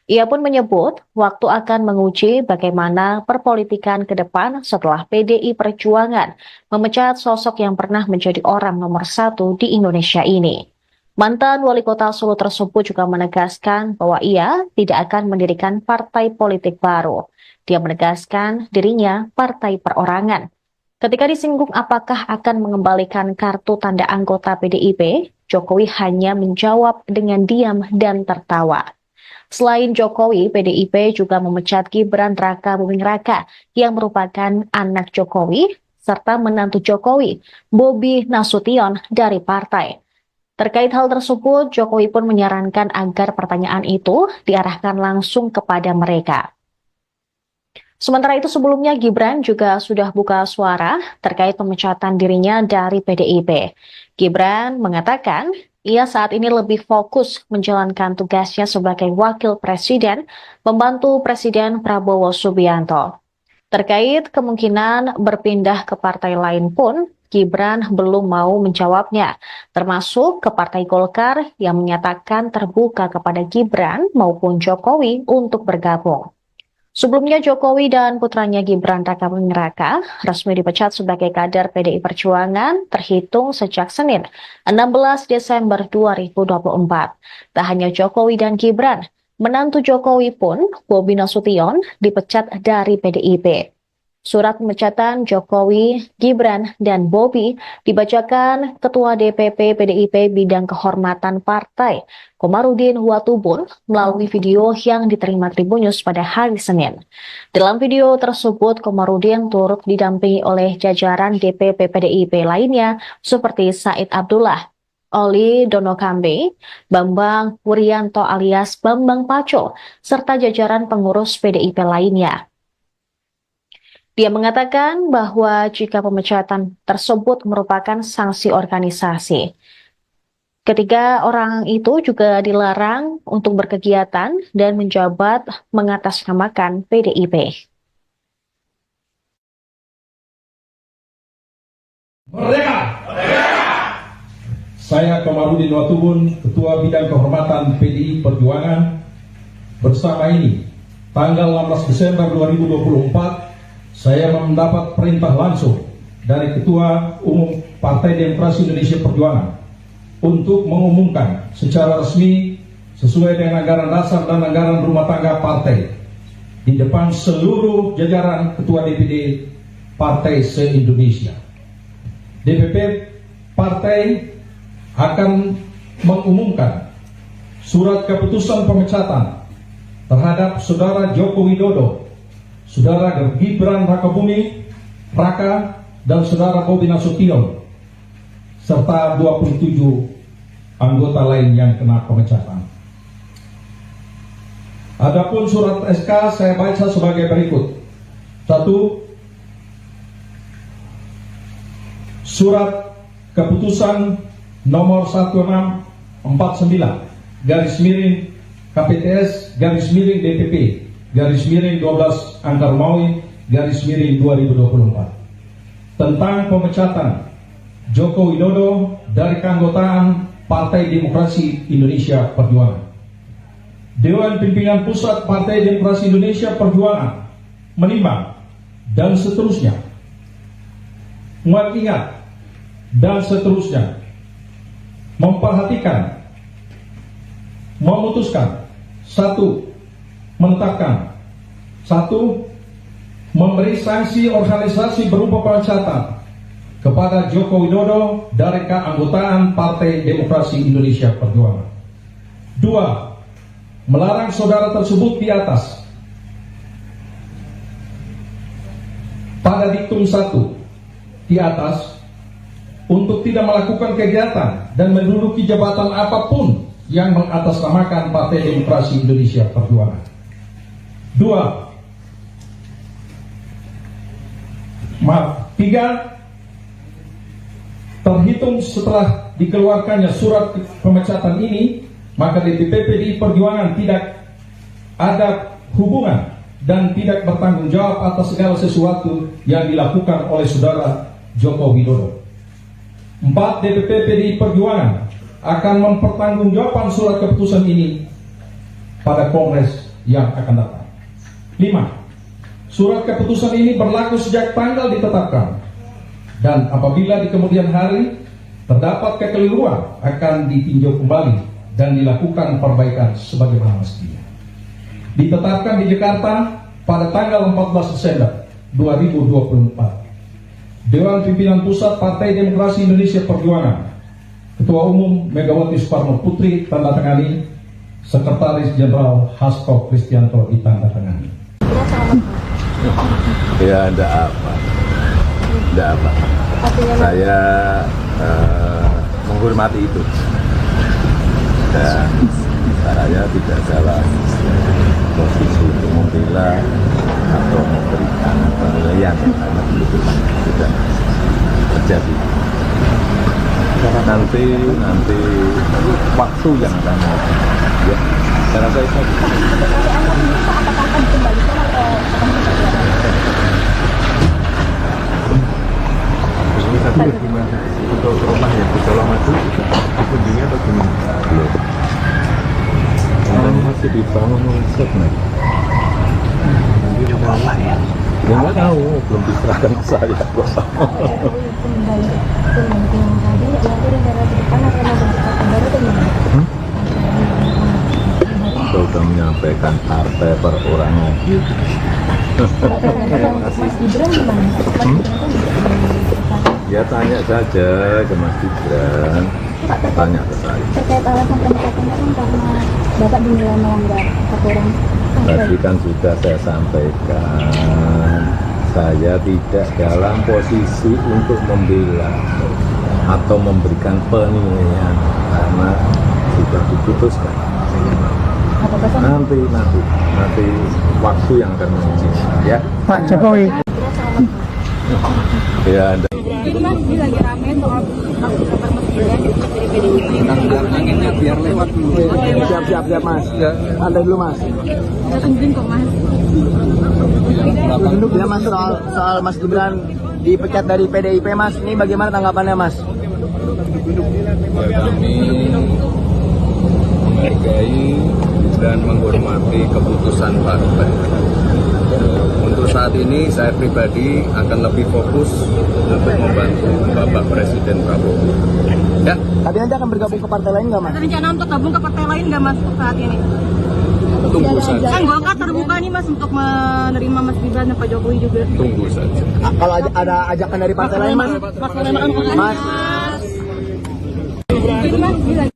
Ia pun menyebut waktu akan menguji bagaimana perpolitikan ke depan setelah PDI Perjuangan memecat sosok yang pernah menjadi orang nomor 1 di Indonesia ini. Mantan wali kota Solo tersebut juga menegaskan bahwa ia tidak akan mendirikan partai politik baru. Dia menegaskan dirinya partai perorangan. Ketika disinggung apakah akan mengembalikan kartu tanda anggota PDIP, Jokowi hanya menjawab dengan diam dan tertawa. Selain Jokowi, PDIP juga memecat Gibran Rakabuming Raka yang merupakan anak Jokowi serta menantu Jokowi, Bobi Nasution dari partai. Terkait hal tersebut, Jokowi pun menyarankan agar pertanyaan itu diarahkan langsung kepada mereka. Sementara itu sebelumnya Gibran juga sudah buka suara terkait pemecatan dirinya dari PDIP. Gibran mengatakan ia saat ini lebih fokus menjalankan tugasnya sebagai wakil presiden, membantu Presiden Prabowo Subianto. Terkait kemungkinan berpindah ke partai lain pun, Gibran belum mau menjawabnya, termasuk ke Partai Golkar yang menyatakan terbuka kepada Gibran maupun Jokowi untuk bergabung. Sebelumnya Jokowi dan putranya Gibran Rakabuming Raka resmi dipecat sebagai kader PDI Perjuangan terhitung sejak Senin 16 Desember 2024. Tak hanya Jokowi dan Gibran, menantu Jokowi pun, Bobi Nasution, dipecat dari PDIP. Surat pemecatan Jokowi, Gibran, dan Bobi dibacakan Ketua DPP PDIP Bidang Kehormatan Partai, Komarudin Watubun, melalui video yang diterima Tribun News pada hari Senin. Dalam video tersebut, Komarudin turut didampingi oleh jajaran DPP PDIP lainnya seperti Said Abdullah, Oli Donokambe, Bambang Wuryanto alias Bambang Paco, serta jajaran pengurus PDIP lainnya. Dia mengatakan bahwa jika pemecatan tersebut merupakan sanksi organisasi, ketiga orang itu juga dilarang untuk berkegiatan dan menjabat mengatasnamakan PDIP. Merdeka! Saya Komarudin Watubun, Ketua Bidang Kehormatan PDI Perjuangan. Bersama ini, tanggal 16 Desember 2024, saya mendapat perintah langsung dari Ketua Umum Partai Demokrasi Indonesia Perjuangan untuk mengumumkan secara resmi sesuai dengan anggaran dasar dan anggaran rumah tangga partai di depan seluruh jajaran Ketua DPD Partai se-Indonesia. DPP Partai akan mengumumkan surat keputusan pemecatan terhadap Saudara Joko Widodo, Saudara Gibran Rakabuming Raka, dan Saudara Bobi Nasution, serta 27 anggota lain yang kena pemecatan. Adapun surat SK saya baca sebagai berikut. 1. surat keputusan nomor 1649 garis miring KPTS garis miring DPP garis miring 12 angka Romawi garis miring 2024 tentang pemecatan Joko Widodo dari keanggotaan Partai Demokrasi Indonesia Perjuangan. Dewan Pimpinan Pusat Partai Demokrasi Indonesia Perjuangan menimbang dan seterusnya mengingat dan seterusnya memperhatikan, memutuskan, satu, menetapkan, satu, memberi sanksi organisasi berupa pemecatan kepada Joko Widodo dari keanggotaan Partai Demokrasi Indonesia Perjuangan. Dua, melarang saudara tersebut di atas pada diktum 1 di atas untuk tidak melakukan kegiatan dan menduduki jabatan apapun yang mengatasnamakan Partai Demokrasi Indonesia Perjuangan. Dua, tiga, terhitung setelah dikeluarkannya surat pemecatan ini, maka DPP PDI Perjuangan tidak ada hubungan dan tidak bertanggung jawab atas segala sesuatu yang dilakukan oleh saudara Joko Widodo. 4. DPP PDI Perjuangan akan mempertanggungjawabkan surat keputusan ini pada Kongres yang akan datang. 5. Surat keputusan ini berlaku sejak tanggal ditetapkan, dan apabila di kemudian hari terdapat kekeliruan akan ditinjau kembali dan dilakukan perbaikan sebagaimana mestinya. Ditetapkan di Jakarta pada tanggal 14 Desember 2024. Dewan Pimpinan Pusat Partai Demokrasi Indonesia Perjuangan, Ketua Umum Megawati Soekarno Putri tanda tangani, Sekretaris Jenderal Hasto Kristianto ditanda tangani. Ya, enggak apa. Saya menghormati itu, dan saya tidak salah posisi untuk membela atau memberikan penilaian karena itu sudah terjadi. Nanti waktu yang akan ya, saya rasa itu. Tadi gimana untuk rumah yang di Colomadu kunjungnya atau gimana? Belum. Dan masih dibangun konsep nih. Ya nggak tahu, belum diserahkan ke saya. Sudah menyampaikan partai perorangan. Mas Gibran gimana? Ya tanya saja ke Mas Gibran, tanya ke saya. Terkait alasan pemecatan kan karena Bapak dinilai melanggar aturan. Tadi kan sudah saya sampaikan, saya tidak dalam posisi untuk membela atau memberikan penilaian karena sudah diputuskan. Nanti waktu yang akan menguji ya. Pak Jokowi. Ya, Anda. Itu Mas, ini lagi rame soal kasus kabar Mas Gibran dari PDIP. Anginnya biar lewat dulu. Siap Mas. Santai dulu Mas. Saya tungguin kok Mas. Ya Mas, soal Mas Gibran dipecat dari PDIP Mas, ini bagaimana tanggapannya Mas? Ya, kami menghargai dan menghormati keputusan partai. Untuk saat ini saya pribadi akan lebih fokus untuk membantu Bapak Presiden Prabowo. Ya. Tapi nanti akan bergabung ke partai lain nggak Mas? Ada rencana untuk gabung ke partai lain nggak Mas saat ini? Tunggu saja. Kan Golkar terbuka nih Mas untuk menerima Mas Gibran dan Pak Jokowi juga. Tunggu saja. Kalau ada ajakan dari partai lain Mas? Mas. Itu Mas, ini lagi.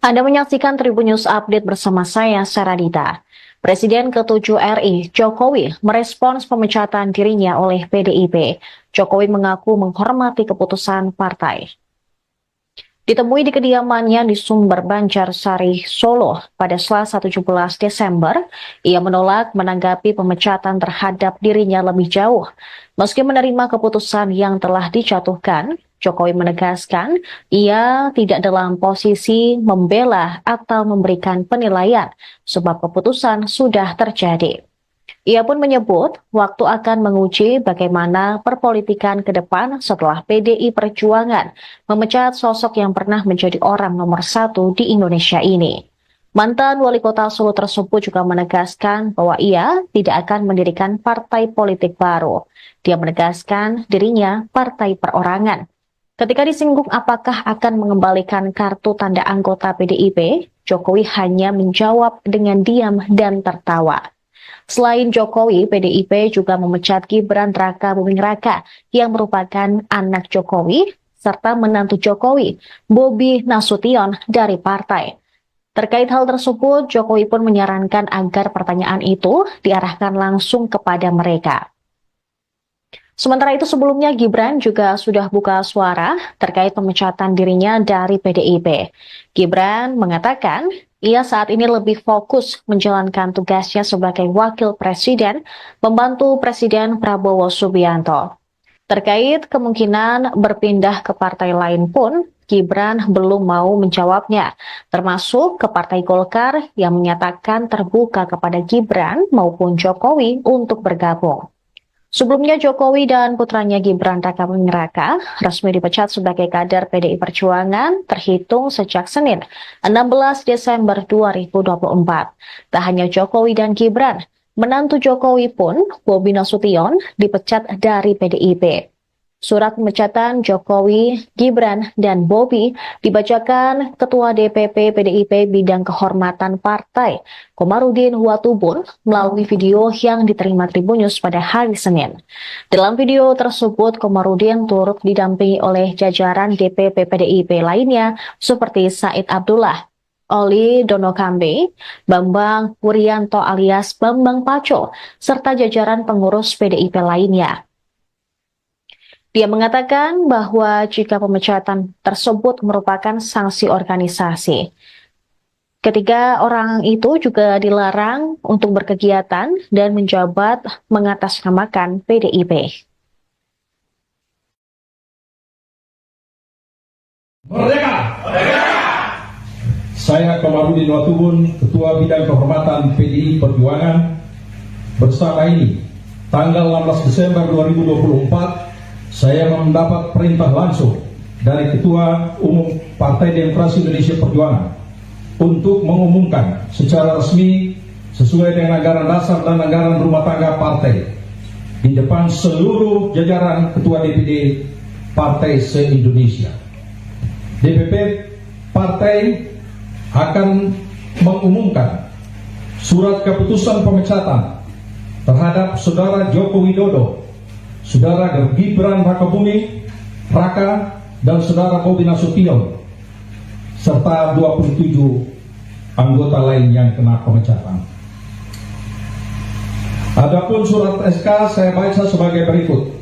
Anda menyaksikan Tribun News Update bersama saya, Saradita. Presiden ke-7 RI, Jokowi, merespons pemecatan dirinya oleh PDIP. Jokowi mengaku menghormati keputusan partai. Ditemui di kediamannya di Sumber Banjarsari, Solo pada Selasa 17 Desember, ia menolak menanggapi pemecatan terhadap dirinya lebih jauh. Meski menerima keputusan yang telah dijatuhkan, Jokowi menegaskan ia tidak dalam posisi membela atau memberikan penilaian sebab keputusan sudah terjadi. Ia pun menyebut waktu akan menguji bagaimana perpolitikan ke depan setelah PDI Perjuangan memecat sosok yang pernah menjadi orang nomor 1 di Indonesia ini. Mantan wali kota Solo tersebut juga menegaskan bahwa ia tidak akan mendirikan partai politik baru. Dia menegaskan dirinya partai perorangan. Ketika disinggung apakah akan mengembalikan kartu tanda anggota PDIP, Jokowi hanya menjawab dengan diam dan tertawa. Selain Jokowi, PDIP juga memecat Gibran Raka Buming Raka yang merupakan anak Jokowi serta menantu Jokowi, Bobi Nasution dari partai. Terkait hal tersebut, Jokowi pun menyarankan agar pertanyaan itu diarahkan langsung kepada mereka. Sementara itu sebelumnya Gibran juga sudah buka suara terkait pemecatan dirinya dari PDIP. Gibran mengatakan ia saat ini lebih fokus menjalankan tugasnya sebagai wakil presiden, membantu Presiden Prabowo Subianto. Terkait kemungkinan berpindah ke partai lain pun, Gibran belum mau menjawabnya, termasuk ke Partai Golkar yang menyatakan terbuka kepada Gibran maupun Jokowi untuk bergabung. Sebelumnya Jokowi dan putranya Gibran Raka Buming Raka resmi dipecat sebagai kader PDI Perjuangan terhitung sejak Senin 16 Desember 2024. Tak hanya Jokowi dan Gibran, menantu Jokowi pun, Bobi Nasution, dipecat dari PDIP. Surat pemecatan Jokowi, Gibran, dan Bobi dibacakan Ketua DPP PDIP Bidang Kehormatan Partai, Komarudin Watubun, melalui video yang diterima Tribunnews pada hari Senin. Dalam video tersebut, Komarudin turut didampingi oleh jajaran DPP PDIP lainnya seperti Said Abdullah, Oli Donokambe, Bambang Wuryanto alias Bambang Paco, serta jajaran pengurus PDIP lainnya. Dia mengatakan bahwa jika pemecatan tersebut merupakan sanksi organisasi, ketiga orang itu juga dilarang untuk berkegiatan dan menjabat mengatasnamakan PDIP. Merdeka! Merdeka! Saya Komarudin Watubun, Ketua Bidang Kehormatan PDI Perjuangan, bersama ini, tanggal 16 Desember 2024, saya mendapat perintah langsung dari Ketua Umum Partai Demokrasi Indonesia Perjuangan untuk mengumumkan secara resmi sesuai dengan anggaran dasar dan anggaran rumah tangga partai di depan seluruh jajaran Ketua DPD Partai se-Indonesia. DPP Partai akan mengumumkan surat keputusan pemecatan terhadap Saudara Joko Widodo, Saudara Gibran Raka Buming Raka, dan Saudara Bobi Nasution, serta 27 anggota lain yang kena pemecatan. Adapun surat SK saya baca sebagai berikut.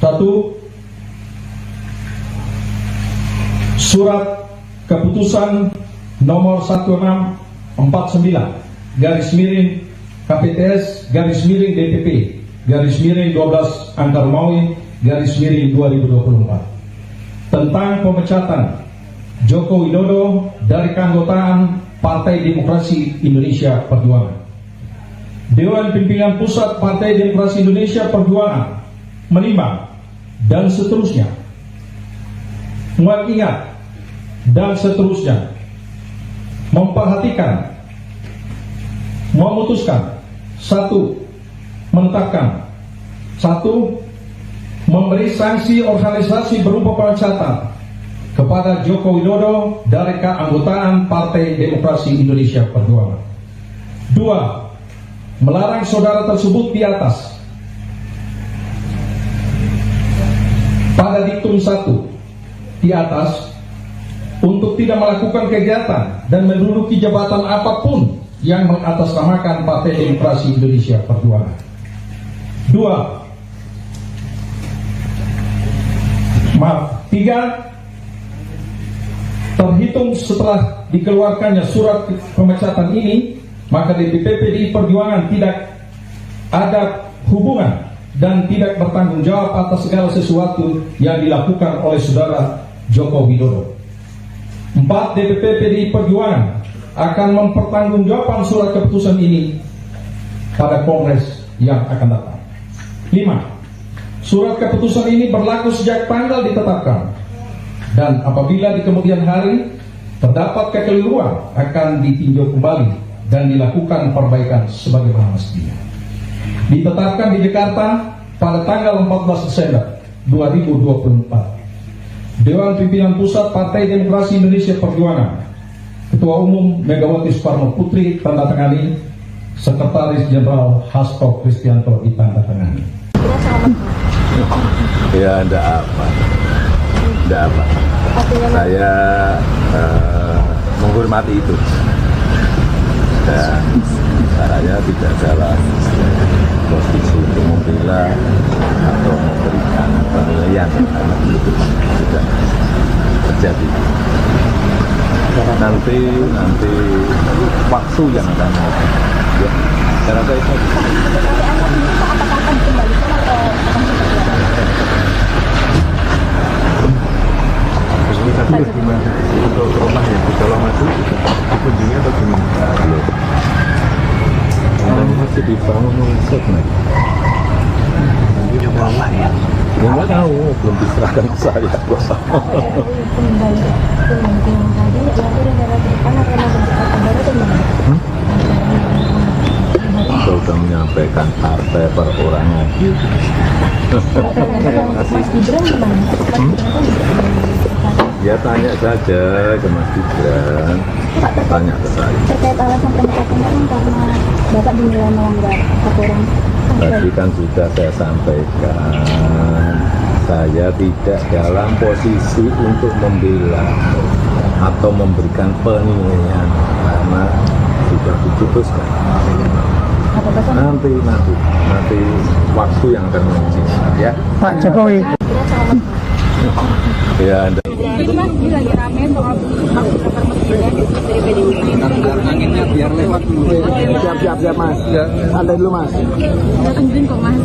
1. Surat keputusan nomor 1649 garis miring KPTS garis miring DPP garis miring 12 Angka Romawi garis miring 2024 tentang pemecatan Joko Widodo dari keanggotaan Partai Demokrasi Indonesia Perjuangan. Dewan Pimpinan Pusat Partai Demokrasi Indonesia Perjuangan menimbang dan seterusnya, mengingat dan seterusnya, memperhatikan, memutuskan. 1. Menetapkan. 1. Memberi sanksi organisasi berupa pemecatan kepada Joko Widodo dari keanggotaan Partai Demokrasi Indonesia Perjuangan. 2. Melarang saudara tersebut di atas pada diktum 1 di atas untuk tidak melakukan kegiatan dan menduduki jabatan apapun yang mengatasnamakan Partai Demokrasi Indonesia Perjuangan. 3. Terhitung setelah dikeluarkannya surat pemecatan ini, maka DPP PDI Perjuangan tidak ada hubungan dan tidak bertanggung jawab atas segala sesuatu yang dilakukan oleh saudara Joko Widodo. 4. DPP PDI Perjuangan akan mempertanggungjawabkan surat keputusan ini pada Kongres yang akan datang. 5. Surat keputusan ini berlaku sejak tanggal ditetapkan, dan apabila di kemudian hari terdapat kekeliruan akan ditinjau kembali dan dilakukan perbaikan sebagaimana mestinya. Ditetapkan di Jakarta pada tanggal 14 Desember 2024. Dewan Pimpinan Pusat Partai Demokrasi Indonesia Perjuangan, Ketua Umum Megawati Soekarno Putri tandatangani, Sekretaris Jenderal Hasto Kristianto ditandatangani. Ya enggak apa. Saya menghormati itu, dan saya tidak dalam posisi untuk membela atau memberikan penilaian karena itu tidak terjadi. Nanti waktu yang akan ya, saya rasa itu. Gimana untuk rumah yang di Colomadu dikunjungi atau gimana? Belum. Yang masih dibangun set nih. Coba apa ya? Ya nggak tahu, belum diserahkan ke saya. Kembali yang tadi, ya gara-gara ke depan karena berdekat baru tuh Saya sudah menyampaikan partai perorangan. Mas Gibran gimana? Ya tanya saja ke Mas Gibran, tanya ke saya. Terkait alasan pemecatannya kan karena Bapak dinilai melanggar aturan. Tadi kan sudah saya sampaikan, saya tidak dalam posisi untuk membela atau memberikan penilaian karena sudah diputuskan. Nanti waktu yang akan menentukan ya. Pak Jokowi. Ya, Anda. Jadi Mas, ini lagi rame soal hak daftar presiden dari PDIP. Anginnya biar lewat dulu. Siap Mas. Santai dulu Mas. Saya tungguin kok Mas.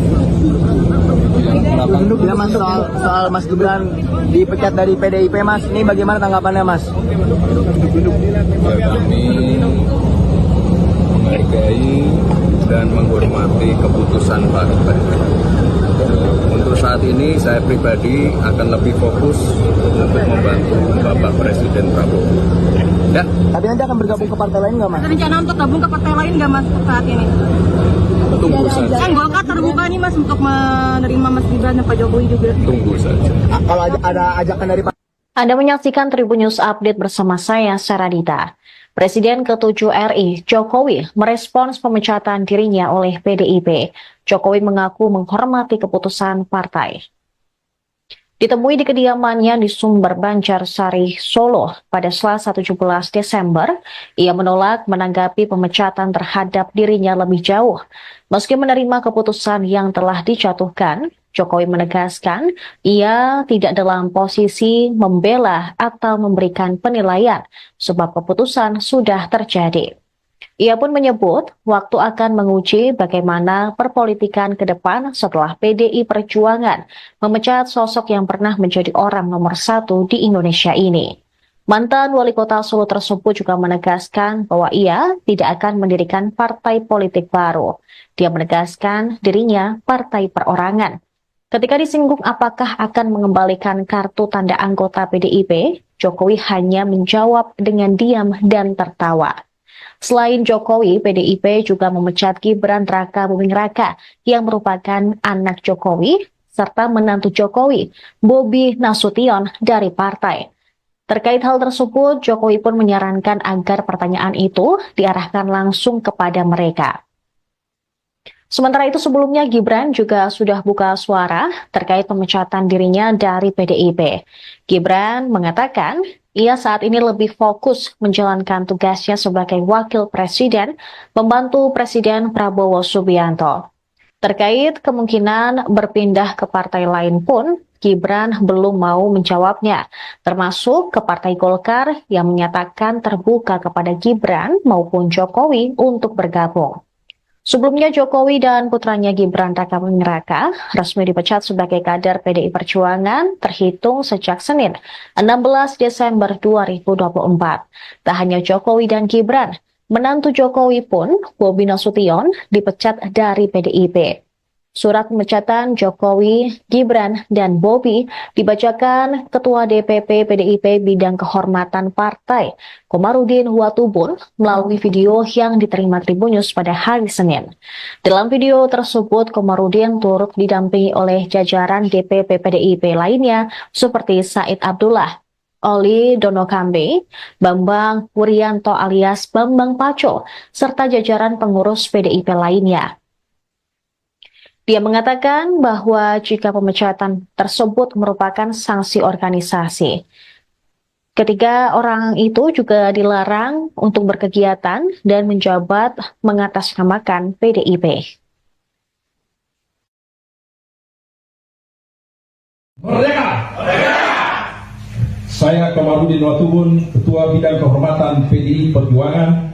Ya Mas, soal Mas Gibran dipecat dari PDIP Mas, ini bagaimana tanggapannya Mas? Ya, kami menghargai dan menghormati keputusan partai. Untuk saat ini saya pribadi akan lebih fokus untuk membantu Bapak Presiden Prabowo. Ya. Tapi nanti akan bergabung ke partai lain nggak Mas? Ada rencana untuk gabung ke partai lain nggak Mas saat ini? Tunggu saja. Kan Golkar terbuka nih Mas untuk menerima Mas Gibran dan Pak Jokowi juga. Tunggu saja. Kalau ada ajakan dari Pak. Anda menyaksikan Tribun News Update bersama saya, Saradita. Presiden ke-7 RI, Jokowi, merespons pemecatan dirinya oleh PDIP. Jokowi mengaku menghormati keputusan partai. Ditemui di kediamannya di Sumber Banjarsari, Solo pada Selasa 17 Desember, ia menolak menanggapi pemecatan terhadap dirinya lebih jauh. Meski menerima keputusan yang telah dijatuhkan, Jokowi menegaskan ia tidak dalam posisi membela atau memberikan penilaian sebab keputusan sudah terjadi. Ia pun menyebut waktu akan menguji bagaimana perpolitikan ke depan setelah PDI Perjuangan memecat sosok yang pernah menjadi orang nomor 1 di Indonesia ini. Mantan wali kota Solo tersebut juga menegaskan bahwa ia tidak akan mendirikan partai politik baru. Dia menegaskan dirinya partai perorangan. Ketika disinggung apakah akan mengembalikan kartu tanda anggota PDIP, Jokowi hanya menjawab dengan diam dan tertawa. Selain Jokowi, PDIP juga memecat Gibran Raka Buming Raka yang merupakan anak Jokowi, serta menantu Jokowi, Bobi Nasution dari partai. Terkait hal tersebut, Jokowi pun menyarankan agar pertanyaan itu diarahkan langsung kepada mereka. Sementara itu sebelumnya Gibran juga sudah buka suara terkait pemecatan dirinya dari PDIP. Gibran mengatakan ia saat ini lebih fokus menjalankan tugasnya sebagai wakil presiden, membantu Presiden Prabowo Subianto. Terkait kemungkinan berpindah ke partai lain pun, Gibran belum mau menjawabnya, termasuk ke Partai Golkar yang menyatakan terbuka kepada Gibran maupun Jokowi untuk bergabung. Sebelumnya Jokowi dan putranya Gibran Rakabuming Raka resmi dipecat sebagai kader PDI Perjuangan terhitung sejak Senin 16 Desember 2024. Tak hanya Jokowi dan Gibran, menantu Jokowi pun, Bobi Nasution, dipecat dari PDIP. Surat pemecatan Jokowi, Gibran, dan Bobi dibacakan Ketua DPP PDIP Bidang Kehormatan Partai, Komarudin Watubun, melalui video yang diterima Tribunnews pada hari Senin. Dalam video tersebut, Komarudin turut didampingi oleh jajaran DPP PDIP lainnya seperti Said Abdullah, Oli Donokambe, Bambang Wuryanto alias Bambang Paco, serta jajaran pengurus PDIP lainnya. Dia mengatakan bahwa jika pemecatan tersebut merupakan sanksi organisasi, ketiga orang itu juga dilarang untuk berkegiatan dan menjabat mengatasnamakan PDIP. Merdeka! Saya Komarudin Watubun, Ketua Bidang Kehormatan PDI Perjuangan,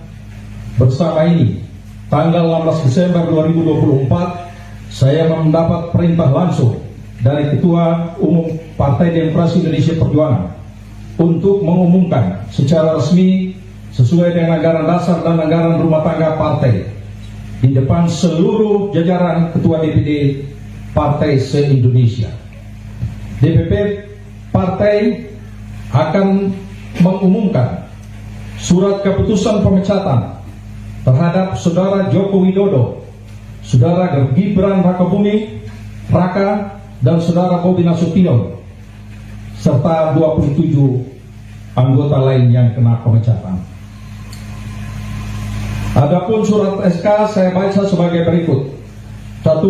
bersama ini, tanggal 16 Desember 2024, saya mendapat perintah langsung dari Ketua Umum Partai Demokrasi Indonesia Perjuangan untuk mengumumkan secara resmi sesuai dengan anggaran dasar dan anggaran rumah tangga partai di depan seluruh jajaran Ketua DPD Partai se-Indonesia. DPP Partai akan mengumumkan surat keputusan pemecatan terhadap Saudara Joko Widodo, Saudara Gibran Rakabuming Raka, dan Saudara Bobi Nasution, serta 27 anggota lain yang kena pemecatan. Adapun surat SK saya baca sebagai berikut. 1.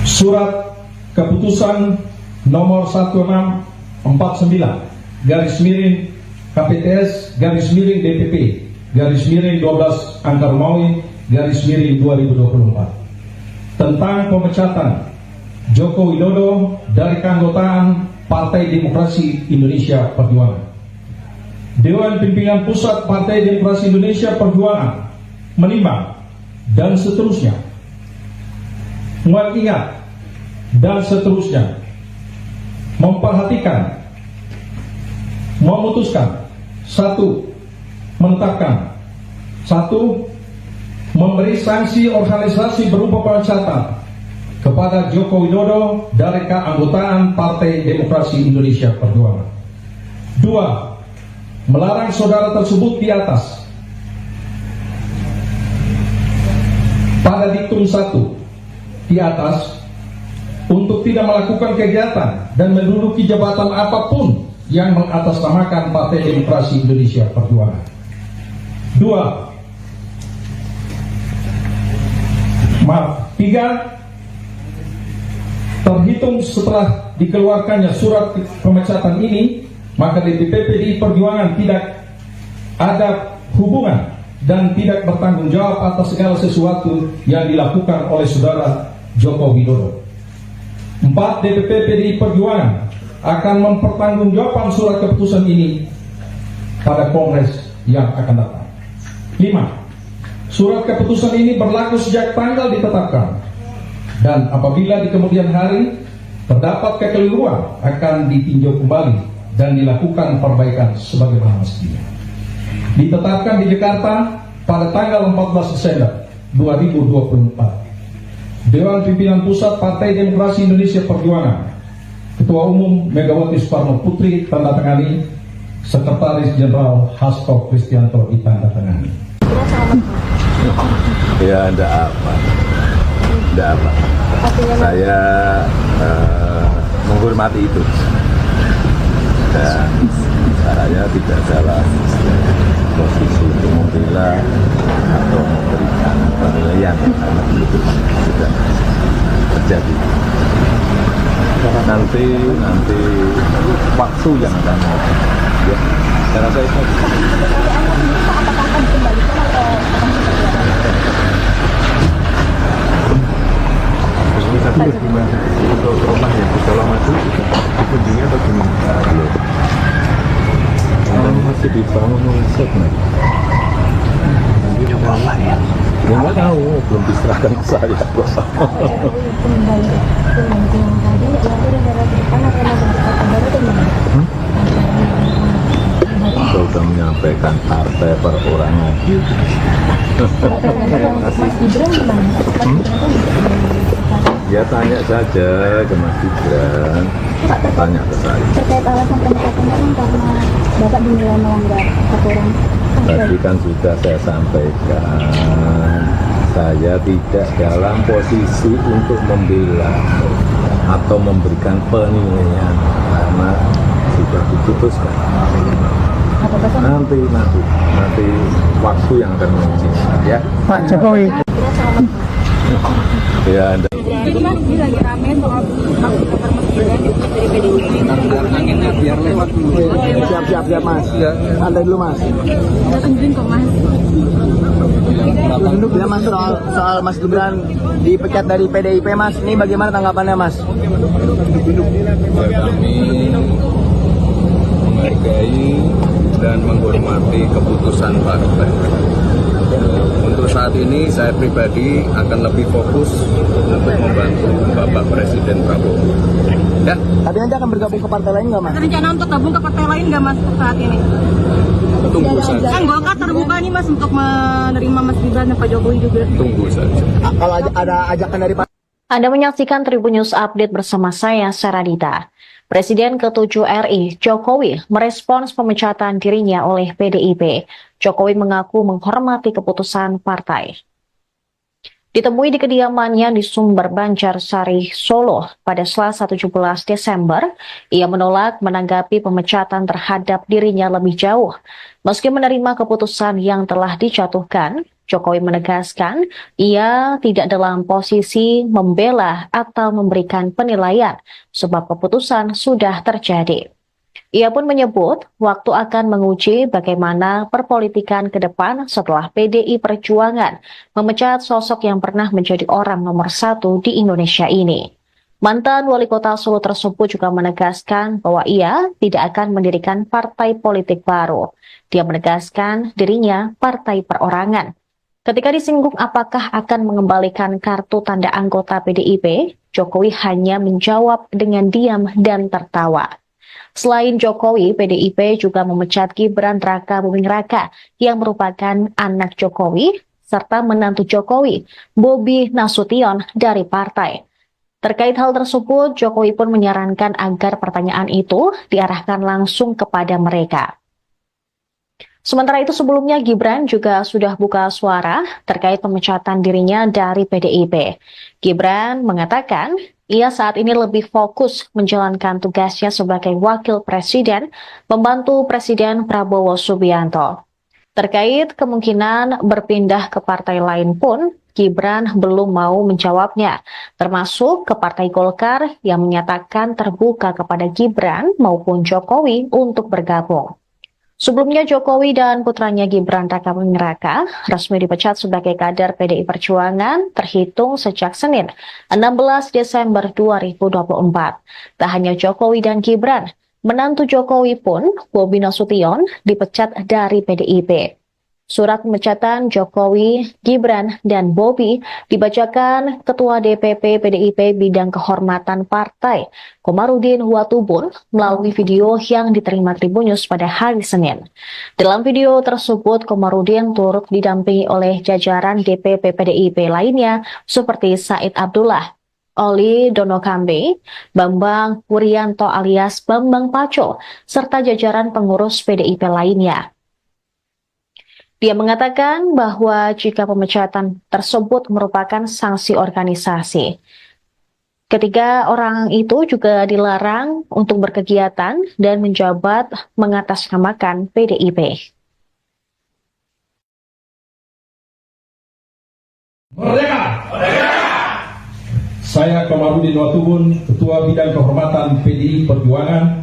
Surat keputusan nomor 1649 garis miring KPTS garis miring DPP garis miring 12 Angka Romawi garis miring 2024 tentang pemecatan Joko Widodo dari keanggotaan Partai Demokrasi Indonesia Perjuangan. Dewan Pimpinan Pusat Partai Demokrasi Indonesia Perjuangan menimbang dan seterusnya, mengingat dan seterusnya, memperhatikan, memutuskan, 1. Menetapkan, 1. Memberi sanksi organisasi berupa pemecatan kepada Joko Widodo dari keanggotaan Partai Demokrasi Indonesia Perjuangan. 2. Melarang saudara tersebut di atas pada diktum 1 di atas untuk tidak melakukan kegiatan dan menduduki jabatan apapun yang mengatasnamakan Partai Demokrasi Indonesia Perjuangan. 3. Terhitung setelah dikeluarkannya surat pemecatan ini, maka DPP PDI Perjuangan tidak ada hubungan dan tidak bertanggung jawab atas segala sesuatu yang dilakukan oleh Saudara Joko Widodo. 4. DPP PDI Perjuangan akan mempertanggungjawabkan surat keputusan ini pada Kongres yang akan datang. 5. Surat keputusan ini berlaku sejak tanggal ditetapkan, dan apabila di kemudian hari terdapat kekeliruan akan ditinjau kembali dan dilakukan perbaikan sebagaimana mestinya. Ditetapkan di Jakarta pada tanggal 14 Desember 2024. Dewan Pimpinan Pusat Partai Demokrasi Indonesia Perjuangan, Ketua Umum Megawati Soekarno Putri tandatangani, Sekretaris Jenderal Hasto Kristianto ditandatangani. Ya, enggak apa. Saya menghormati itu. Dan caranya tidak salah posisi untuk membela atau memberikan penilaian karena itu sudah terjadi. Nanti waktu yang akan ya, saya rasa itu. Terus gimana untuk rumah yang di Colomadu dikunjungi atau gimana? Belum. Dan masih dibangun oleh Seknek. Coba lah ya. Ya nggak tahu, belum diserahkan ke saya. Kembali yang tadi nanti negara ke depan akan ada kota baru atau gimana? Kita sudah menyampaikan partai perorangan. Mas Gibran gimana? Ya tanya saja ke Mas Gibran, tanya ke saya. Terkait alasan pemecatan kan karena Bapak dinilai melanggar aturan. Tadi kan sudah saya sampaikan, saya tidak dalam posisi untuk membela atau memberikan penilaian karena sudah diputuskan. Nanti waktu yang akan menguji ya. Pak Jokowi. Ya, Anda. Jadi Mas, ini lagi rame soal hak daftar masjidnya dari PDIP. Anginnya biar lewat dulu. Siap Mas. Santai dulu Mas. Kita tungguin kok Mas. Duduk ya Mas, soal Mas Gibran dipecat dari PDIP Mas. Ini bagaimana tanggapannya Mas? Ya, kami menghargai dan menghormati keputusan partai. Untuk saat ini saya pribadi akan lebih fokus untuk membantu Bapak Presiden Prabowo. Ya. Tapi nanti akan bergabung ke partai lain nggak Mas? Ada rencana untuk gabung ke partai lain nggak Mas saat ini? Tunggu saja. Kan Golkar terbuka nih Mas untuk menerima Mas Gibran dan Pak Jokowi juga. Tunggu saja. Kalau ada ajakan dari Pak. Anda menyaksikan Tribun News Update bersama saya, Saradita. Presiden ke-7 RI, Jokowi, merespons pemecatan dirinya oleh PDIP. Jokowi mengaku menghormati keputusan partai. Ditemui di kediamannya di Sumber Banjarsari, Solo pada Selasa 17 Desember, ia menolak menanggapi pemecatan terhadap dirinya lebih jauh. Meski menerima keputusan yang telah dijatuhkan, Jokowi menegaskan ia tidak dalam posisi membela atau memberikan penilaian sebab keputusan sudah terjadi. Ia pun menyebut waktu akan menguji bagaimana perpolitikan ke depan setelah PDI Perjuangan memecat sosok yang pernah menjadi orang nomor 1 di Indonesia ini. Mantan wali kota Solo tersebut juga menegaskan bahwa ia tidak akan mendirikan partai politik baru. Dia menegaskan dirinya partai perorangan. Ketika disinggung apakah akan mengembalikan kartu tanda anggota PDIP, Jokowi hanya menjawab dengan diam dan tertawa. Selain Jokowi, PDIP juga memecat Gibran Rakabuming Raka yang merupakan anak Jokowi serta menantu Jokowi, Bobi Nasution dari partai. Terkait hal tersebut, Jokowi pun menyarankan agar pertanyaan itu diarahkan langsung kepada mereka. Sementara itu sebelumnya Gibran juga sudah buka suara terkait pemecatan dirinya dari PDIP. Gibran mengatakan ia saat ini lebih fokus menjalankan tugasnya sebagai wakil presiden, membantu Presiden Prabowo Subianto. Terkait kemungkinan berpindah ke partai lain pun, Gibran belum mau menjawabnya, termasuk ke Partai Golkar yang menyatakan terbuka kepada Gibran maupun Jokowi untuk bergabung. Sebelumnya Jokowi dan putranya Gibran Rakabuming Raka resmi dipecat sebagai kader PDI Perjuangan terhitung sejak Senin 16 Desember 2024. Tak hanya Jokowi dan Gibran, menantu Jokowi pun, Bobi Nasution, dipecat dari PDIP. Surat pemecatan Jokowi, Gibran, dan Bobi dibacakan Ketua DPP PDIP Bidang Kehormatan Partai, Komarudin Watubun, melalui video yang diterima Tribun News pada hari Senin. Dalam video tersebut, Komarudin turut didampingi oleh jajaran DPP PDIP lainnya seperti Said Abdullah, Oli Donokambe, Bambang Wuryanto alias Bambang Paco, serta jajaran pengurus PDIP lainnya. Dia mengatakan bahwa jika pemecatan tersebut merupakan sanksi organisasi, ketiga orang itu juga dilarang untuk berkegiatan dan menjabat mengatasnamakan PDIP. Merdeka! Merdeka! Saya Komarudin Watubun, Ketua Bidang Kehormatan PDI Perjuangan.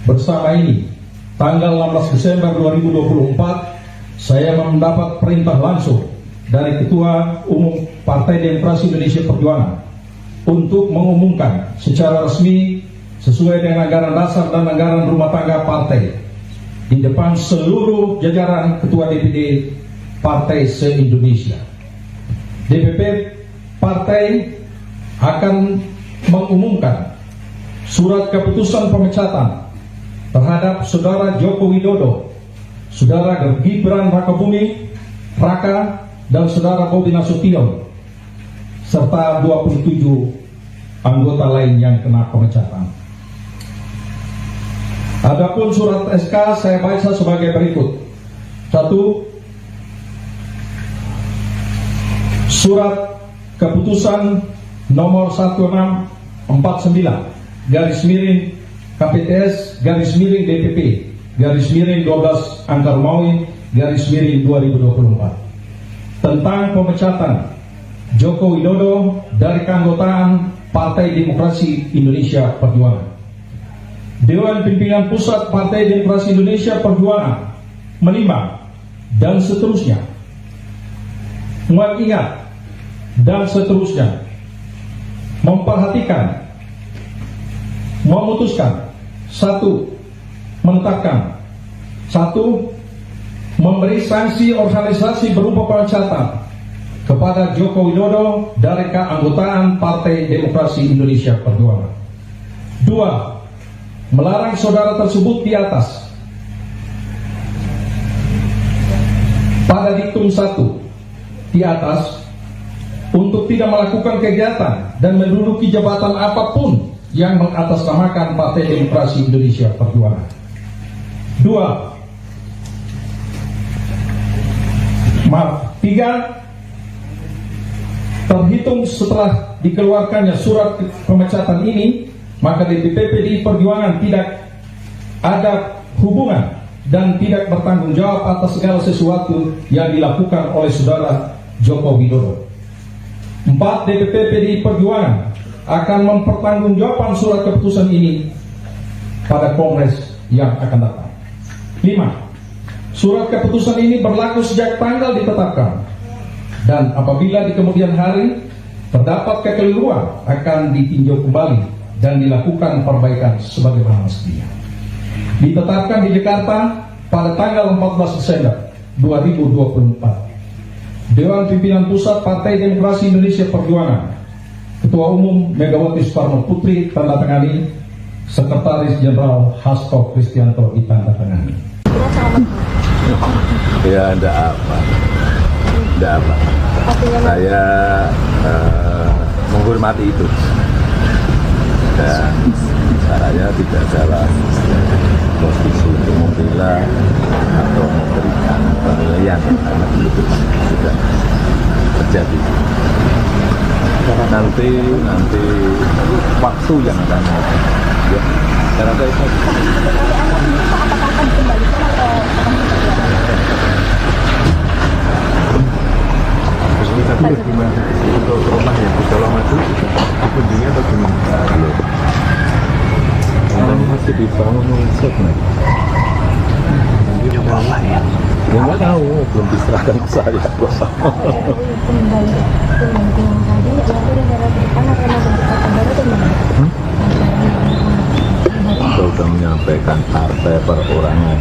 Bersama ini, tanggal 16 Desember 2024, saya mendapat perintah langsung dari Ketua Umum Partai Demokrasi Indonesia Perjuangan untuk mengumumkan secara resmi sesuai dengan anggaran dasar dan anggaran rumah tangga partai di depan seluruh jajaran Ketua DPD Partai se-Indonesia. DPP Partai akan mengumumkan surat keputusan pemecatan terhadap Saudara Joko Widodo, Saudara Gibran Rakabuming Raka, dan Saudara Bobi Nasution, serta 27 anggota lain yang kena pemecatan. Adapun surat SK saya baca sebagai berikut. 1. Surat keputusan nomor 1649 garis miring KPTS garis miring DPP garis miring 12 Angka Romawi garis miring 2024 tentang pemecatan Joko Widodo dari keanggotaan Partai Demokrasi Indonesia Perjuangan. Dewan Pimpinan Pusat Partai Demokrasi Indonesia Perjuangan menimbang dan seterusnya, mengingat dan seterusnya, memperhatikan, memutuskan, 1. Menetapkan, 1. Memberi sanksi organisasi berupa pemecatan kepada Joko Widodo dari keanggotaan Partai Demokrasi Indonesia Perjuangan. 2. Melarang saudara tersebut di atas pada diktum 1 di atas untuk tidak melakukan kegiatan dan menduduki jabatan apapun yang mengatasnamakan Partai Demokrasi Indonesia Perjuangan. 3. Terhitung setelah dikeluarkannya surat pemecatan ini, maka DPP PDI Perjuangan tidak ada hubungan dan tidak bertanggung jawab atas segala sesuatu yang dilakukan oleh Saudara Joko Widodo. 4. DPP PDI Perjuangan akan mempertanggungjawabkan surat keputusan ini pada Kongres yang akan datang. 5. Surat keputusan ini berlaku sejak tanggal ditetapkan, dan apabila di kemudian hari terdapat kekeliruan akan ditinjau kembali dan dilakukan perbaikan sebagaimana mestinya. Ditetapkan di Jakarta pada tanggal 14 Desember 2024. Dewan Pimpinan Pusat Partai Demokrasi Indonesia Perjuangan, Ketua Umum Megawati Soekarno Putri tanda tangani, Sekretaris Jenderal Hasto Kristianto ditanda tangani. Ya enggak apa. Saya menghormati itu. Dan caranya tidak dalam posisi untuk membela atau memberikan penilaian karena itu sudah terjadi. Nanti waktu yang akan ya, saya rasa itu. Tapi gimana untuk rumah yang di Colomadu kunjungnya atau gimana? Belum masih dibangun set nih. Ya nggak tahu, belum diserahkan ke saya. Kita udah menyampaikan partai perorangan.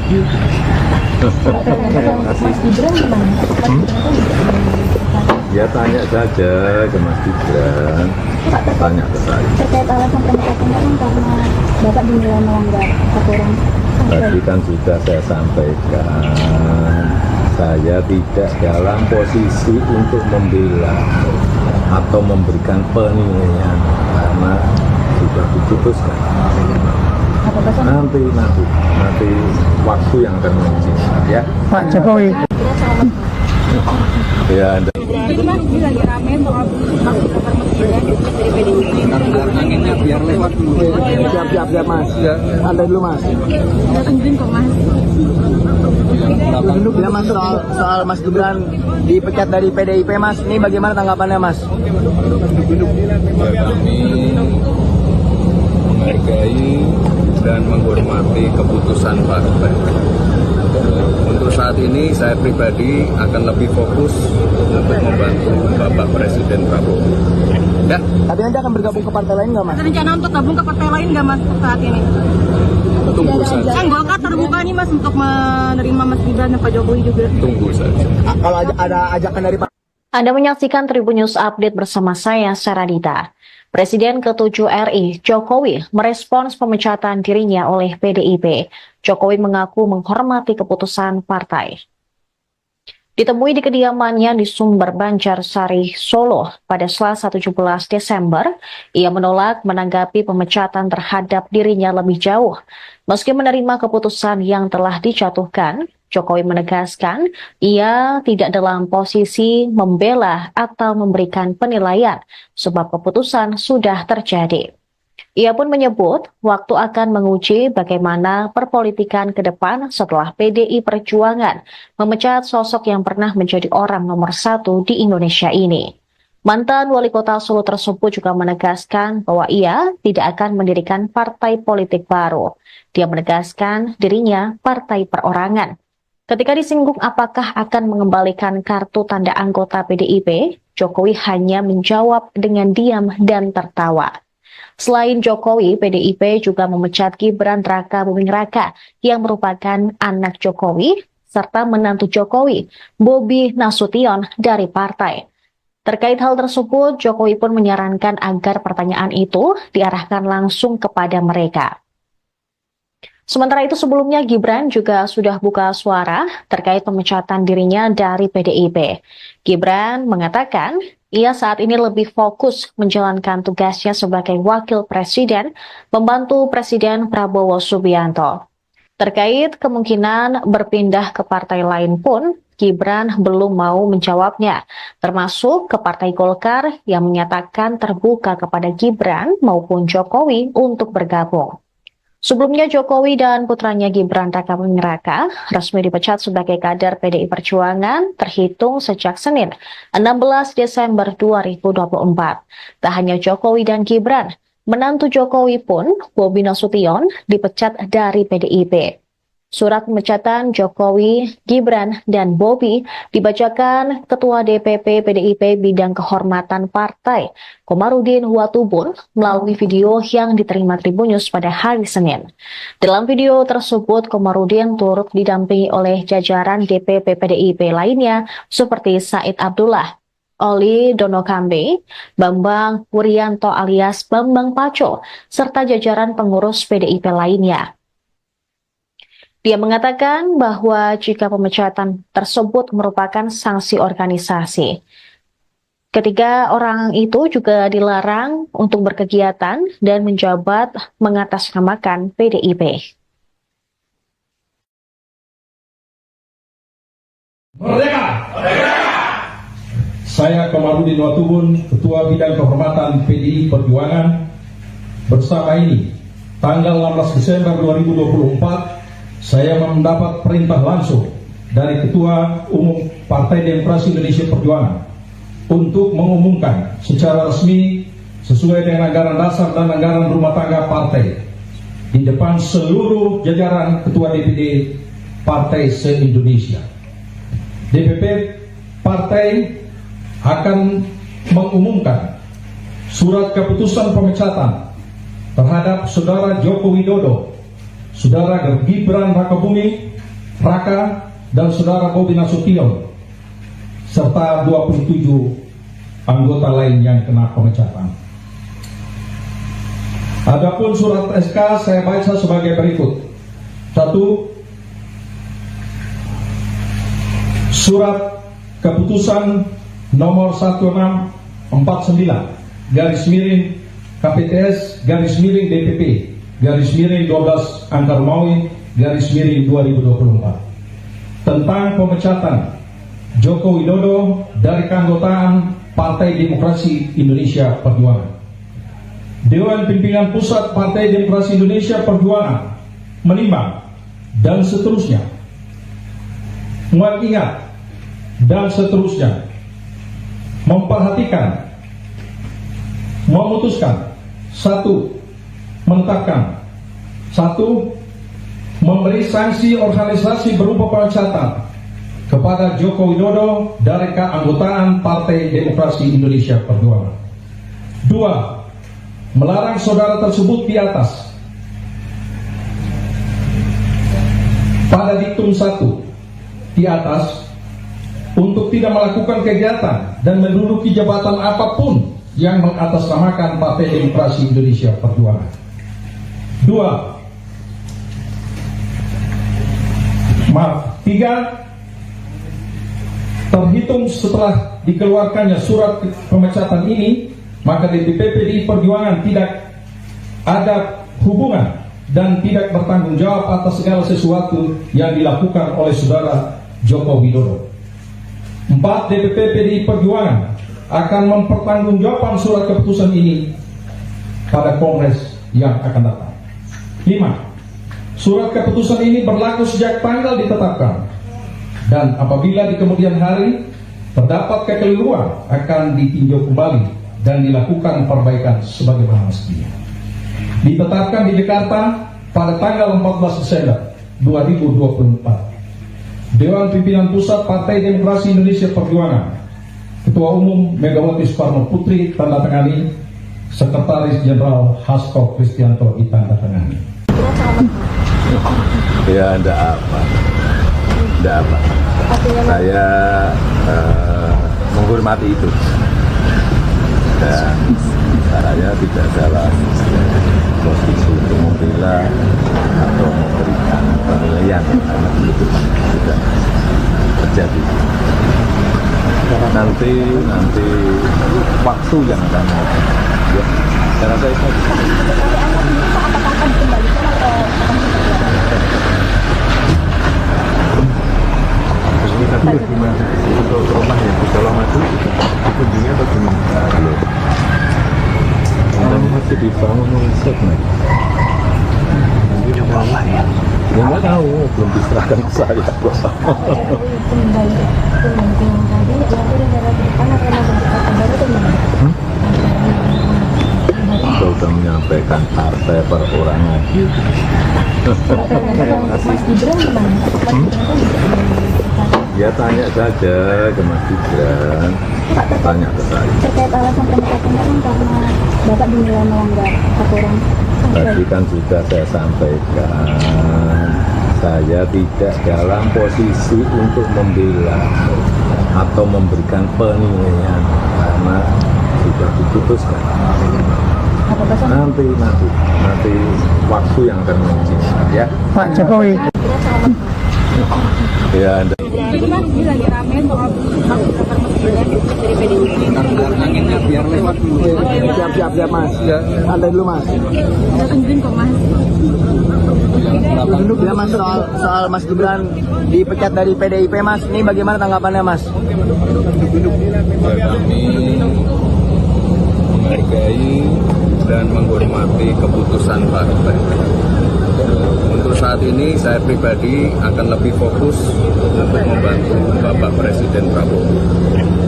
Mas Gibran gimana? Ya tanya saja ke Mas Gibran, tanya ke saya. Terkait alasan pemecatan kan karena Bapak dinilai melanggar aturan. Tadi kan sudah saya sampaikan, saya tidak dalam posisi untuk membela atau memberikan penilaian karena sudah diputuskan. Nanti waktu yang akan menentukan ya. Pak Jokowi. Ya, Anda. Itu Mas, ini lagi rame soal hak pendapat Mas Gibran dari PDIP. Anginnya biar lewat dulu. Siap Mas. Santai dulu Mas. Kita tungguin kok Mas. Ya Mas, soal Mas Gibran dipecat dari PDIP Mas, ini bagaimana tanggapannya Mas? Kami menghargai dan menghormati keputusan partai. Untuk saat ini saya pribadi akan lebih fokus untuk membantu Bapak Presiden Prabowo. Ya. Tapi nanti akan bergabung ke partai lain nggak Mas? Ada rencana untuk gabung ke partai lain nggak Mas saat ini? Tunggu saja. Kan Golkar terbuka nih Mas untuk menerima Mas Gibran dan Pak Jokowi juga. Tunggu saja. Kalau ada ajakan dari Anda menyaksikan Tribun News Update bersama saya, Saradita. Presiden ke-7 RI, Jokowi, merespons pemecatan dirinya oleh PDIP. Jokowi mengaku menghormati keputusan partai. Ditemui di kediamannya di Sumber Banjarsari, Solo pada Selasa 17 Desember, ia menolak menanggapi pemecatan terhadap dirinya lebih jauh. Meski menerima keputusan yang telah dijatuhkan, Jokowi menegaskan ia tidak dalam posisi membela atau memberikan penilaian sebab keputusan sudah terjadi. Ia pun menyebut waktu akan menguji bagaimana perpolitikan ke depan setelah PDI Perjuangan memecat sosok yang pernah menjadi orang nomor 1 di Indonesia ini. Mantan wali kota Solo tersebut juga menegaskan bahwa ia tidak akan mendirikan partai politik baru. Dia menegaskan dirinya partai perorangan. Ketika disinggung apakah akan mengembalikan kartu tanda anggota PDIP, Jokowi hanya menjawab dengan diam dan tertawa. Selain Jokowi, PDIP juga memecat Gibran Raka Buming Raka yang merupakan anak Jokowi, serta menantu Jokowi, Bobi Nasution dari partai. Terkait hal tersebut, Jokowi pun menyarankan agar pertanyaan itu diarahkan langsung kepada mereka. Sementara itu sebelumnya Gibran juga sudah buka suara terkait pemecatan dirinya dari PDIP. Gibran mengatakan ia saat ini lebih fokus menjalankan tugasnya sebagai wakil presiden, membantu Presiden Prabowo Subianto. Terkait kemungkinan berpindah ke partai lain pun, Gibran belum mau menjawabnya, termasuk ke Partai Golkar yang menyatakan terbuka kepada Gibran maupun Jokowi untuk bergabung. Sebelumnya Jokowi dan putranya Gibran Raka Buming Raka resmi dipecat sebagai kader PDI Perjuangan terhitung sejak Senin 16 Desember 2024. Tak hanya Jokowi dan Gibran, menantu Jokowi pun, Bobi Nasution, dipecat dari PDIP. Surat pemecatan Jokowi, Gibran, dan Bobi dibacakan Ketua DPP PDIP Bidang Kehormatan Partai, Komarudin Watubun, melalui video yang diterima Tribun News pada hari Senin. Dalam video tersebut, Komarudin turut didampingi oleh jajaran DPP PDIP lainnya seperti Said Abdullah, Oli Donokambe, Bambang Wuryanto alias Bambang Paco, serta jajaran pengurus PDIP lainnya. Dia mengatakan bahwa jika pemecatan tersebut merupakan sanksi organisasi, ketiga orang itu juga dilarang untuk berkegiatan dan menjabat mengatasnamakan PDIP. Merdeka! Merdeka! Saya Komarudin Watubun, Ketua Bidang Kehormatan PDI Perjuangan, bersama ini tanggal 16 Desember 2024 saya mendapat perintah langsung dari Ketua Umum Partai Demokrasi Indonesia Perjuangan untuk mengumumkan secara resmi sesuai dengan anggaran dasar dan anggaran rumah tangga partai di depan seluruh jajaran Ketua DPD Partai se-Indonesia. DPP Partai akan mengumumkan surat keputusan pemecatan terhadap Saudara Joko Widodo, Saudara Gibran Raka Buming Raka, dan Saudara Bobi Nasution, serta 27 anggota lain yang kena pemecatan. Adapun surat SK saya baca sebagai berikut. 1. Surat keputusan nomor 1649 garis miring KPTS garis miring DPP garis miring 12 Angka Romawi garis miring 2024 tentang pemecatan Joko Widodo dari keanggotaan Partai Demokrasi Indonesia Perjuangan. Dewan Pimpinan Pusat Partai Demokrasi Indonesia Perjuangan menimbang dan seterusnya mengingat dan seterusnya memperhatikan, memutuskan, 1. menetapkan, 1. memberi sanksi organisasi berupa pemecatan kepada Joko Widodo dari keanggotaan Partai Demokrasi Indonesia Perjuangan. 2. Melarang saudara tersebut di atas pada diktum 1 di atas untuk tidak melakukan kegiatan dan menduduki jabatan apapun yang mengatasnamakan Partai Demokrasi Indonesia Perjuangan. 3. Terhitung setelah dikeluarkannya surat pemecatan ini, maka DPP PDI Perjuangan tidak ada hubungan dan tidak bertanggung jawab atas segala sesuatu yang dilakukan oleh saudara Joko Widodo. 4. DPP PDI Perjuangan akan mempertanggungjawabkan surat keputusan ini pada Kongres yang akan datang. 5. Surat keputusan ini berlaku sejak tanggal ditetapkan, dan apabila di kemudian hari terdapat kekeliruan akan ditinjau kembali dan dilakukan perbaikan sebagaimana mestinya. Ditetapkan di Jakarta pada tanggal 14 Desember 2024. Dewan Pimpinan Pusat Partai Demokrasi Indonesia Perjuangan, Ketua Umum Megawati Soekarno Putri tanda tangani, Sekretaris Jenderal Hasto Kristianto ditanda tangani. Ya enggak apa. Saya menghormati itu, dan saya tidak dalam posisi untuk membela atau memberikan penilaian karena itu tidak terjadi. Nanti waktu yang akan ya, saya rasa itu. Tapi gimana untuk rumah yang di Solo Madu dikunjungi atau gimana? Belum. Ini masih dibangun riset nih. Coba apa ya? Ya nggak tahu, belum diserahkan ke saya. Kembali yang tadi, ya aku udah jalan ke depan karena berkata baru teman. Saya sudah menyampaikan partai perorangan. Mas Gibran gimana? Ya tanya saja ke Mas Gibran, tanya ke saya. Terkait alasan pemecatan kan karena Bapak dinilai melanggar aturan. Tadi kan sudah saya sampaikan, saya tidak dalam posisi untuk membela atau memberikan penilaian karena sudah diputuskan. Nanti waktu yang akan menentukan ya. Pak Jokowi. Ya, Jadi mas, ini lagi rame soal hak daftar masjidnya dari PDIP. Anginnya biar lewat dulu. Siap mas. Santai dulu mas. Saya tungguin kok mas. Duduk ya mas, soal Mas Gibran dipecat dari PDIP mas. Ini bagaimana tanggapannya mas? Kami menghargai dan menghormati keputusan partai. Untuk saat ini saya pribadi akan lebih fokus untuk membantu Bapak Presiden Prabowo.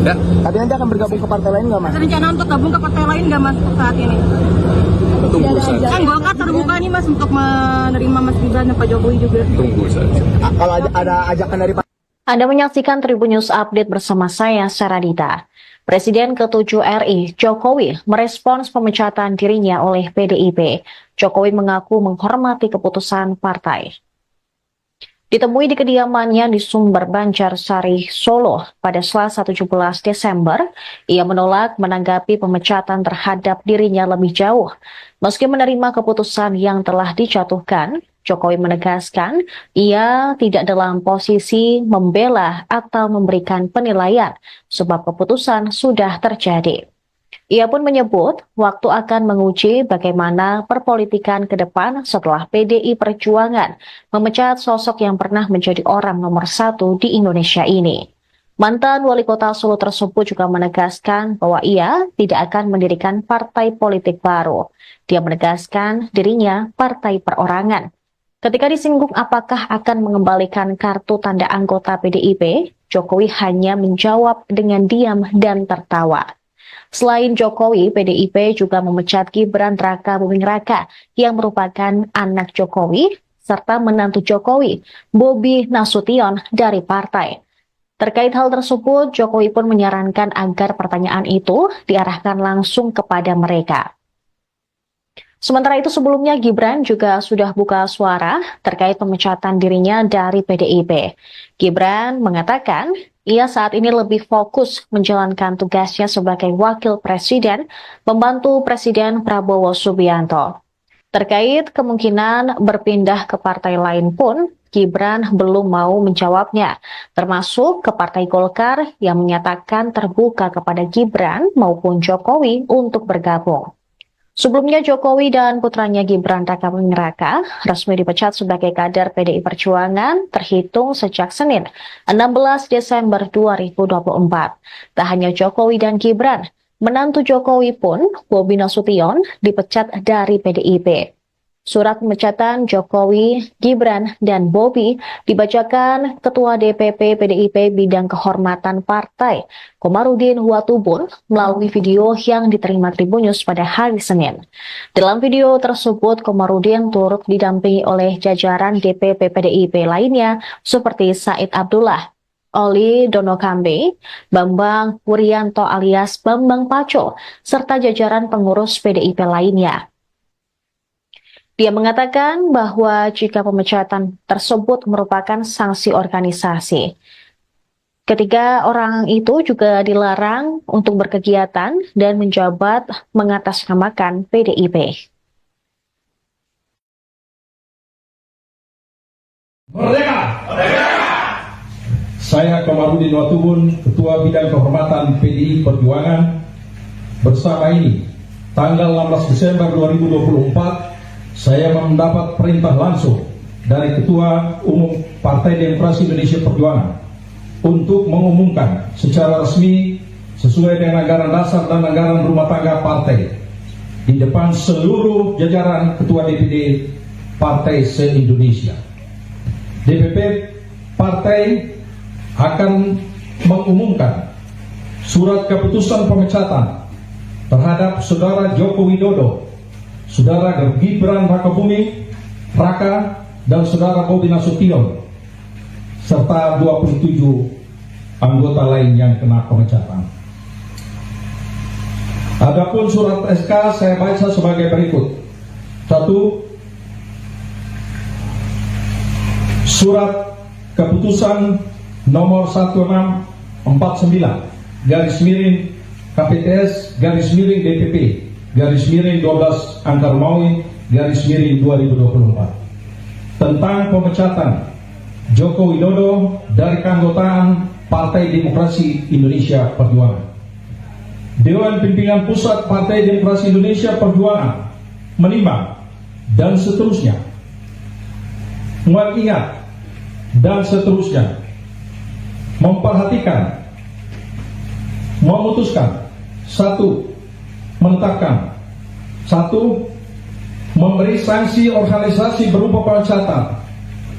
Ya. Tapi nanti akan bergabung ke partai lain nggak mas? Ada rencana untuk gabung ke partai lain nggak mas saat ini? Tunggu saja. Kan Golkar terbuka nih mas untuk menerima Mas Gibran dan Pak Jokowi juga. Tunggu saja. Kalau ada ajakan dari Pak. Anda menyaksikan Tribun News Update bersama saya, Saradita. Presiden ke-7 RI, Jokowi, merespons pemecatan dirinya oleh PDIP. Jokowi mengaku menghormati keputusan partai. Ditemui di kediamannya di Sumber Banjarsari, Solo pada Selasa 17 Desember, ia menolak menanggapi pemecatan terhadap dirinya lebih jauh. Meski menerima keputusan yang telah dijatuhkan, Jokowi menegaskan ia tidak dalam posisi membela atau memberikan penilaian sebab keputusan sudah terjadi. Ia pun menyebut waktu akan menguji bagaimana perpolitikan ke depan setelah PDI Perjuangan memecat sosok yang pernah menjadi orang nomor 1 di Indonesia ini. Mantan wali kota Solo tersebut juga menegaskan bahwa ia tidak akan mendirikan partai politik baru. Dia menegaskan dirinya partai perorangan. Ketika disinggung apakah akan mengembalikan kartu tanda anggota PDIP, Jokowi hanya menjawab dengan diam dan tertawa. Selain Jokowi, PDIP juga memecat Gibran Raka Buming Raka yang merupakan anak Jokowi serta menantu Jokowi, Bobi Nasution dari partai. Terkait hal tersebut, Jokowi pun menyarankan agar pertanyaan itu diarahkan langsung kepada mereka. Sementara itu sebelumnya Gibran juga sudah buka suara terkait pemecatan dirinya dari PDIP. Gibran mengatakan ia saat ini lebih fokus menjalankan tugasnya sebagai wakil presiden, membantu Presiden Prabowo Subianto. Terkait kemungkinan berpindah ke partai lain pun, Gibran belum mau menjawabnya, termasuk ke Partai Golkar yang menyatakan terbuka kepada Gibran maupun Jokowi untuk bergabung. Sebelumnya Jokowi dan putranya Gibran Rakabuming Raka resmi dipecat sebagai kader PDI Perjuangan terhitung sejak Senin 16 Desember 2024. Tak hanya Jokowi dan Gibran, menantu Jokowi pun, Bobi Nasution, dipecat dari PDIP. Surat pemecatan Jokowi, Gibran, dan Bobi dibacakan Ketua DPP PDIP Bidang Kehormatan Partai, Komarudin Watubun, melalui video yang diterima Tribun News pada hari Senin. Dalam video tersebut, Komarudin turut didampingi oleh jajaran DPP PDIP lainnya seperti Said Abdullah, Oli Donokambe, Bambang Wuryanto alias Bambang Paco, serta jajaran pengurus PDIP lainnya. Dia mengatakan bahwa jika pemecatan tersebut merupakan sanksi organisasi, ketiga orang itu juga dilarang untuk berkegiatan dan menjabat mengatasnamakan PDIP. Merdeka! Merdeka! Saya Komarudin Watubun, Ketua Bidang Kehormatan PDI Perjuangan, bersama ini, tanggal 16 Desember 2024, saya mendapat perintah langsung dari Ketua Umum Partai Demokrasi Indonesia Perjuangan untuk mengumumkan secara resmi sesuai dengan anggaran dasar dan anggaran rumah tangga partai di depan seluruh jajaran Ketua DPD Partai se-Indonesia. DPP Partai akan mengumumkan surat keputusan pemecatan terhadap Saudara Joko Widodo, Saudara Gibran Rakabuming Raka, dan Saudara Bobi Nasution, serta 27 anggota lain yang kena pemecatan. Adapun surat SK saya baca sebagai berikut. 1. Surat keputusan nomor 1649 garis miring KPTS garis miring DPP garis miring 12 Angkar Maui garis miring 2024 tentang pemecatan Joko Widodo dari keanggotaan Partai Demokrasi Indonesia Perjuangan. Dewan Pimpinan Pusat Partai Demokrasi Indonesia Perjuangan menimbang dan seterusnya, mengingat dan seterusnya, memperhatikan, memutuskan, 1. Menetapkan, 1. Memberi sanksi organisasi berupa pemecatan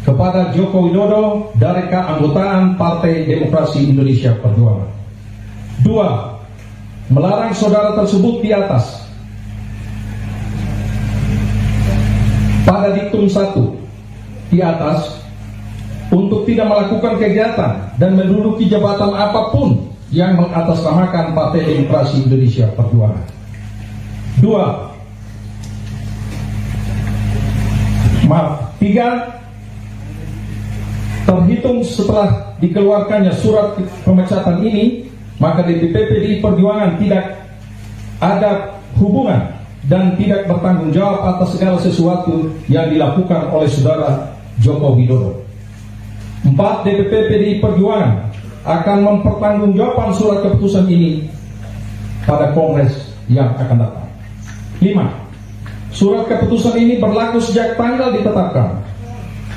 kepada Joko Widodo dari keanggotaan Partai Demokrasi Indonesia Perjuangan. 2. Melarang saudara tersebut di atas pada diktum 1 di atas untuk tidak melakukan kegiatan dan menduduki jabatan apapun yang mengatasnamakan Partai Demokrasi Indonesia Perjuangan. 3. Terhitung setelah dikeluarkannya surat pemecatan ini, maka DPP PDI Perjuangan tidak ada hubungan dan tidak bertanggung jawab atas segala sesuatu yang dilakukan oleh Saudara Joko Widodo. 4. DPP PDI Perjuangan akan mempertanggungjawabkan surat keputusan ini pada Kongres yang akan datang. 5. Surat keputusan ini berlaku sejak tanggal ditetapkan,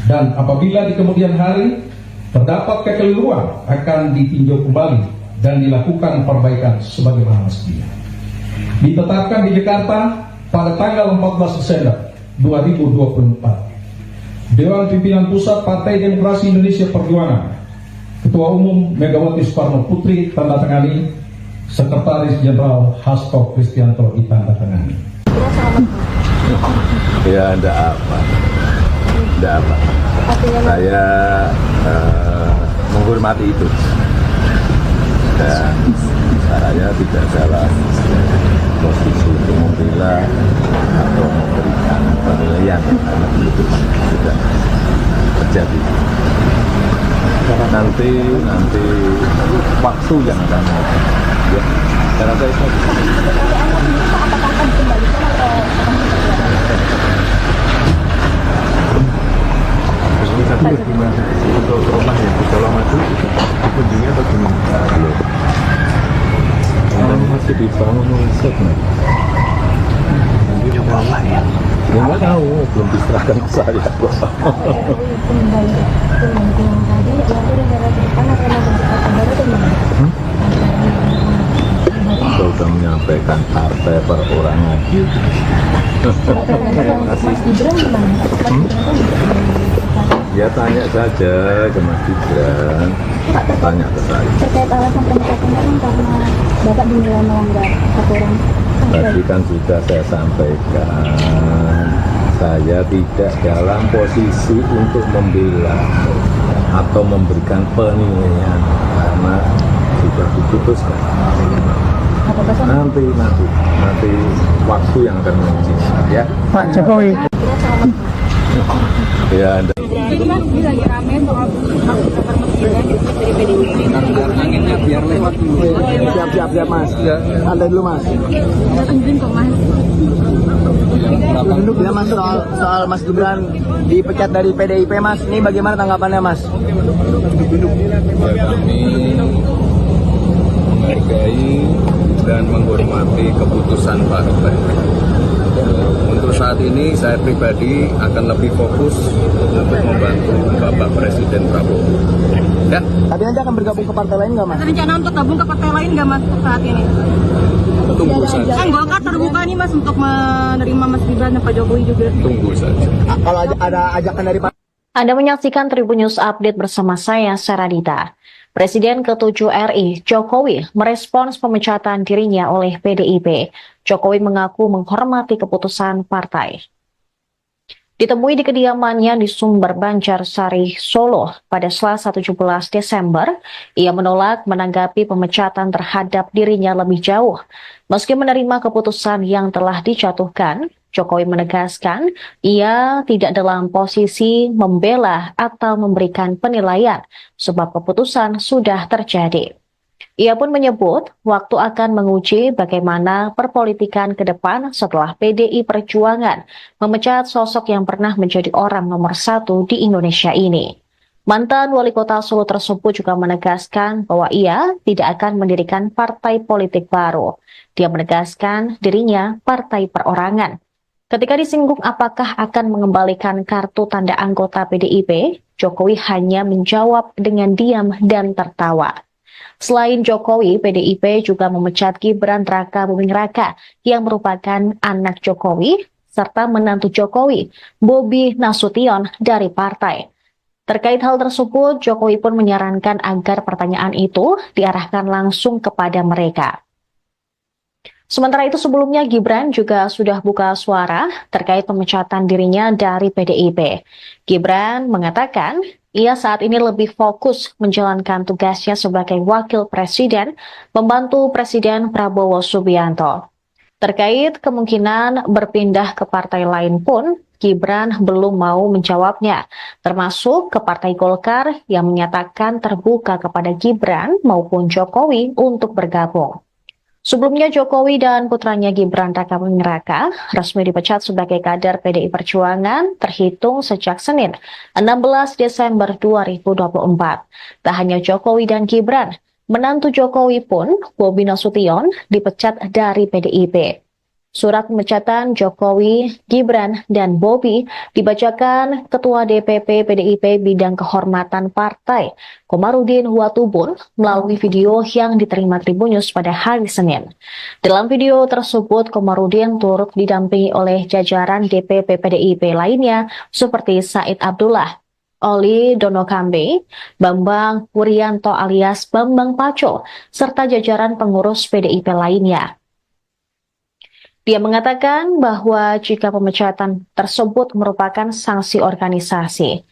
dan apabila di kemudian hari terdapat kekeliruan akan ditinjau kembali dan dilakukan perbaikan sebagaimana mestinya. Ditetapkan di Jakarta pada tanggal 14 Desember 2024. Dewan Pimpinan Pusat Partai Demokrasi Indonesia Perjuangan, Ketua Umum Megawati Soekarno Putri tandatangani, Sekretaris Jenderal Hasto Kristianto ditandatangani. Ya, enggak apa. Saya menghormati itu. dan saya tidak dalam posisi untuk membela atau memberikan penilaian karena itu sudah terjadi. Nanti waktu yang akan menentukan. Ya, saya rasa itu. Tapi gimana untuk rumah yang di Colomadu dikunjungi atau gimana? Belum. Kan masih dibangun riset nih. Coba apa ya? Ya nggak tahu, belum diserahkan ke saya. Kembali yang tadi nanti negara ke depan akan ada kota baru atau gimana? Kita sudah menyampaikan partai perorangan. Mas Gibran gimana? Ya tanya saja ke Mas Gibran, tanya ke saya. Terkait alasan pemecatannya kan karena Bapak dinilai melanggar aturan. Tadi kan sudah saya sampaikan, saya tidak dalam posisi untuk membela atau memberikan penilaian karena sudah diputuskan. Nanti waktu yang akan menentukan ya. Pak Jokowi. Ya, Anda. Jadi mas, ini lagi rame soal masuk daftar masjidnya dari PDIP. Anginnya biar lewat dulu. Siap mas. Santai dulu mas. Udah izin kok mas. Duduk ya mas soal Mas Gibran dipecat dari PDIP mas. Ini bagaimana tanggapannya mas? Ya, kami menghargai dan menghormati keputusan partai. Untuk saat ini saya pribadi akan lebih fokus untuk membantu Bapak Presiden Prabowo. Ya. Tapi nanti akan bergabung ke partai lain nggak mas? Ada rencana untuk gabung ke partai lain nggak mas saat ini? Tunggu saja. Kan Golkar terbuka nih mas untuk menerima Mas Gibran dan Pak Jokowi juga. Tunggu saja. Kalau ada ajakan dari Pak. Anda menyaksikan Tribun News Update bersama saya, Saradita. Presiden ke-7 RI, Jokowi, merespons pemecatan dirinya oleh PDIP. Jokowi mengaku menghormati keputusan partai. Ditemui di kediamannya di Sumber Banjarsari, Solo pada Selasa 17 Desember, ia menolak menanggapi pemecatan terhadap dirinya lebih jauh. Meski menerima keputusan yang telah dijatuhkan, Jokowi menegaskan ia tidak dalam posisi membela atau memberikan penilaian sebab keputusan sudah terjadi. Ia pun menyebut waktu akan menguji bagaimana perpolitikan ke depan setelah PDI Perjuangan memecat sosok yang pernah menjadi orang nomor 1 di Indonesia ini. Mantan wali kota Solo tersebut juga menegaskan bahwa ia tidak akan mendirikan partai politik baru. Dia menegaskan dirinya partai perorangan. Ketika disinggung apakah akan mengembalikan kartu tanda anggota PDIP, Jokowi hanya menjawab dengan diam dan tertawa. Selain Jokowi, PDIP juga memecat Gibran Rakabuming Raka yang merupakan anak Jokowi serta menantu Jokowi, Bobi Nasution dari partai. Terkait hal tersebut, Jokowi pun menyarankan agar pertanyaan itu diarahkan langsung kepada mereka. Sementara itu sebelumnya Gibran juga sudah buka suara terkait pemecatan dirinya dari PDIP. Gibran mengatakan ia saat ini lebih fokus menjalankan tugasnya sebagai wakil presiden, membantu Presiden Prabowo Subianto. Terkait kemungkinan berpindah ke partai lain pun, Gibran belum mau menjawabnya, termasuk ke Partai Golkar yang menyatakan terbuka kepada Gibran maupun Jokowi untuk bergabung. Sebelumnya Jokowi dan putranya Gibran Rakabuming Raka resmi dipecat sebagai kader PDI Perjuangan terhitung sejak Senin 16 Desember 2024. Tak hanya Jokowi dan Gibran, menantu Jokowi pun, Bobi Nasution, dipecat dari PDIP. Surat pemecatan Jokowi, Gibran, dan Bobi dibacakan Ketua DPP PDIP Bidang Kehormatan Partai, Komarudin Watubun, melalui video yang diterima Tribun News pada hari Senin. Dalam video tersebut, Komarudin turut didampingi oleh jajaran DPP PDIP lainnya seperti Said Abdullah, Oli Donokambe, Bambang Wuryanto alias Bambang Paco, serta jajaran pengurus PDIP lainnya. Dia mengatakan bahwa jika pemecatan tersebut merupakan sanksi organisasi,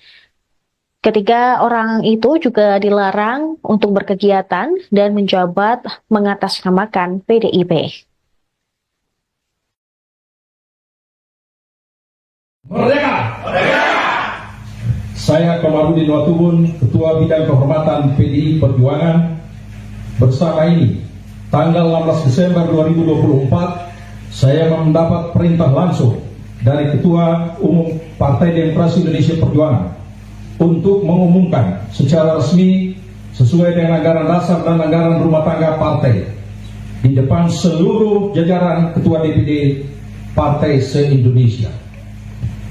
Ketiga orang itu juga dilarang untuk berkegiatan dan menjabat mengatasnamakan PDIP. Merdeka! Saya Komarudin Watubun, Ketua Bidang Kehormatan PDI Perjuangan, bersama ini, tanggal 16 Desember 2024, saya mendapat perintah langsung dari Ketua Umum Partai Demokrasi Indonesia Perjuangan untuk mengumumkan secara resmi sesuai dengan anggaran dasar dan anggaran rumah tangga partai di depan seluruh jajaran Ketua DPD Partai se-Indonesia.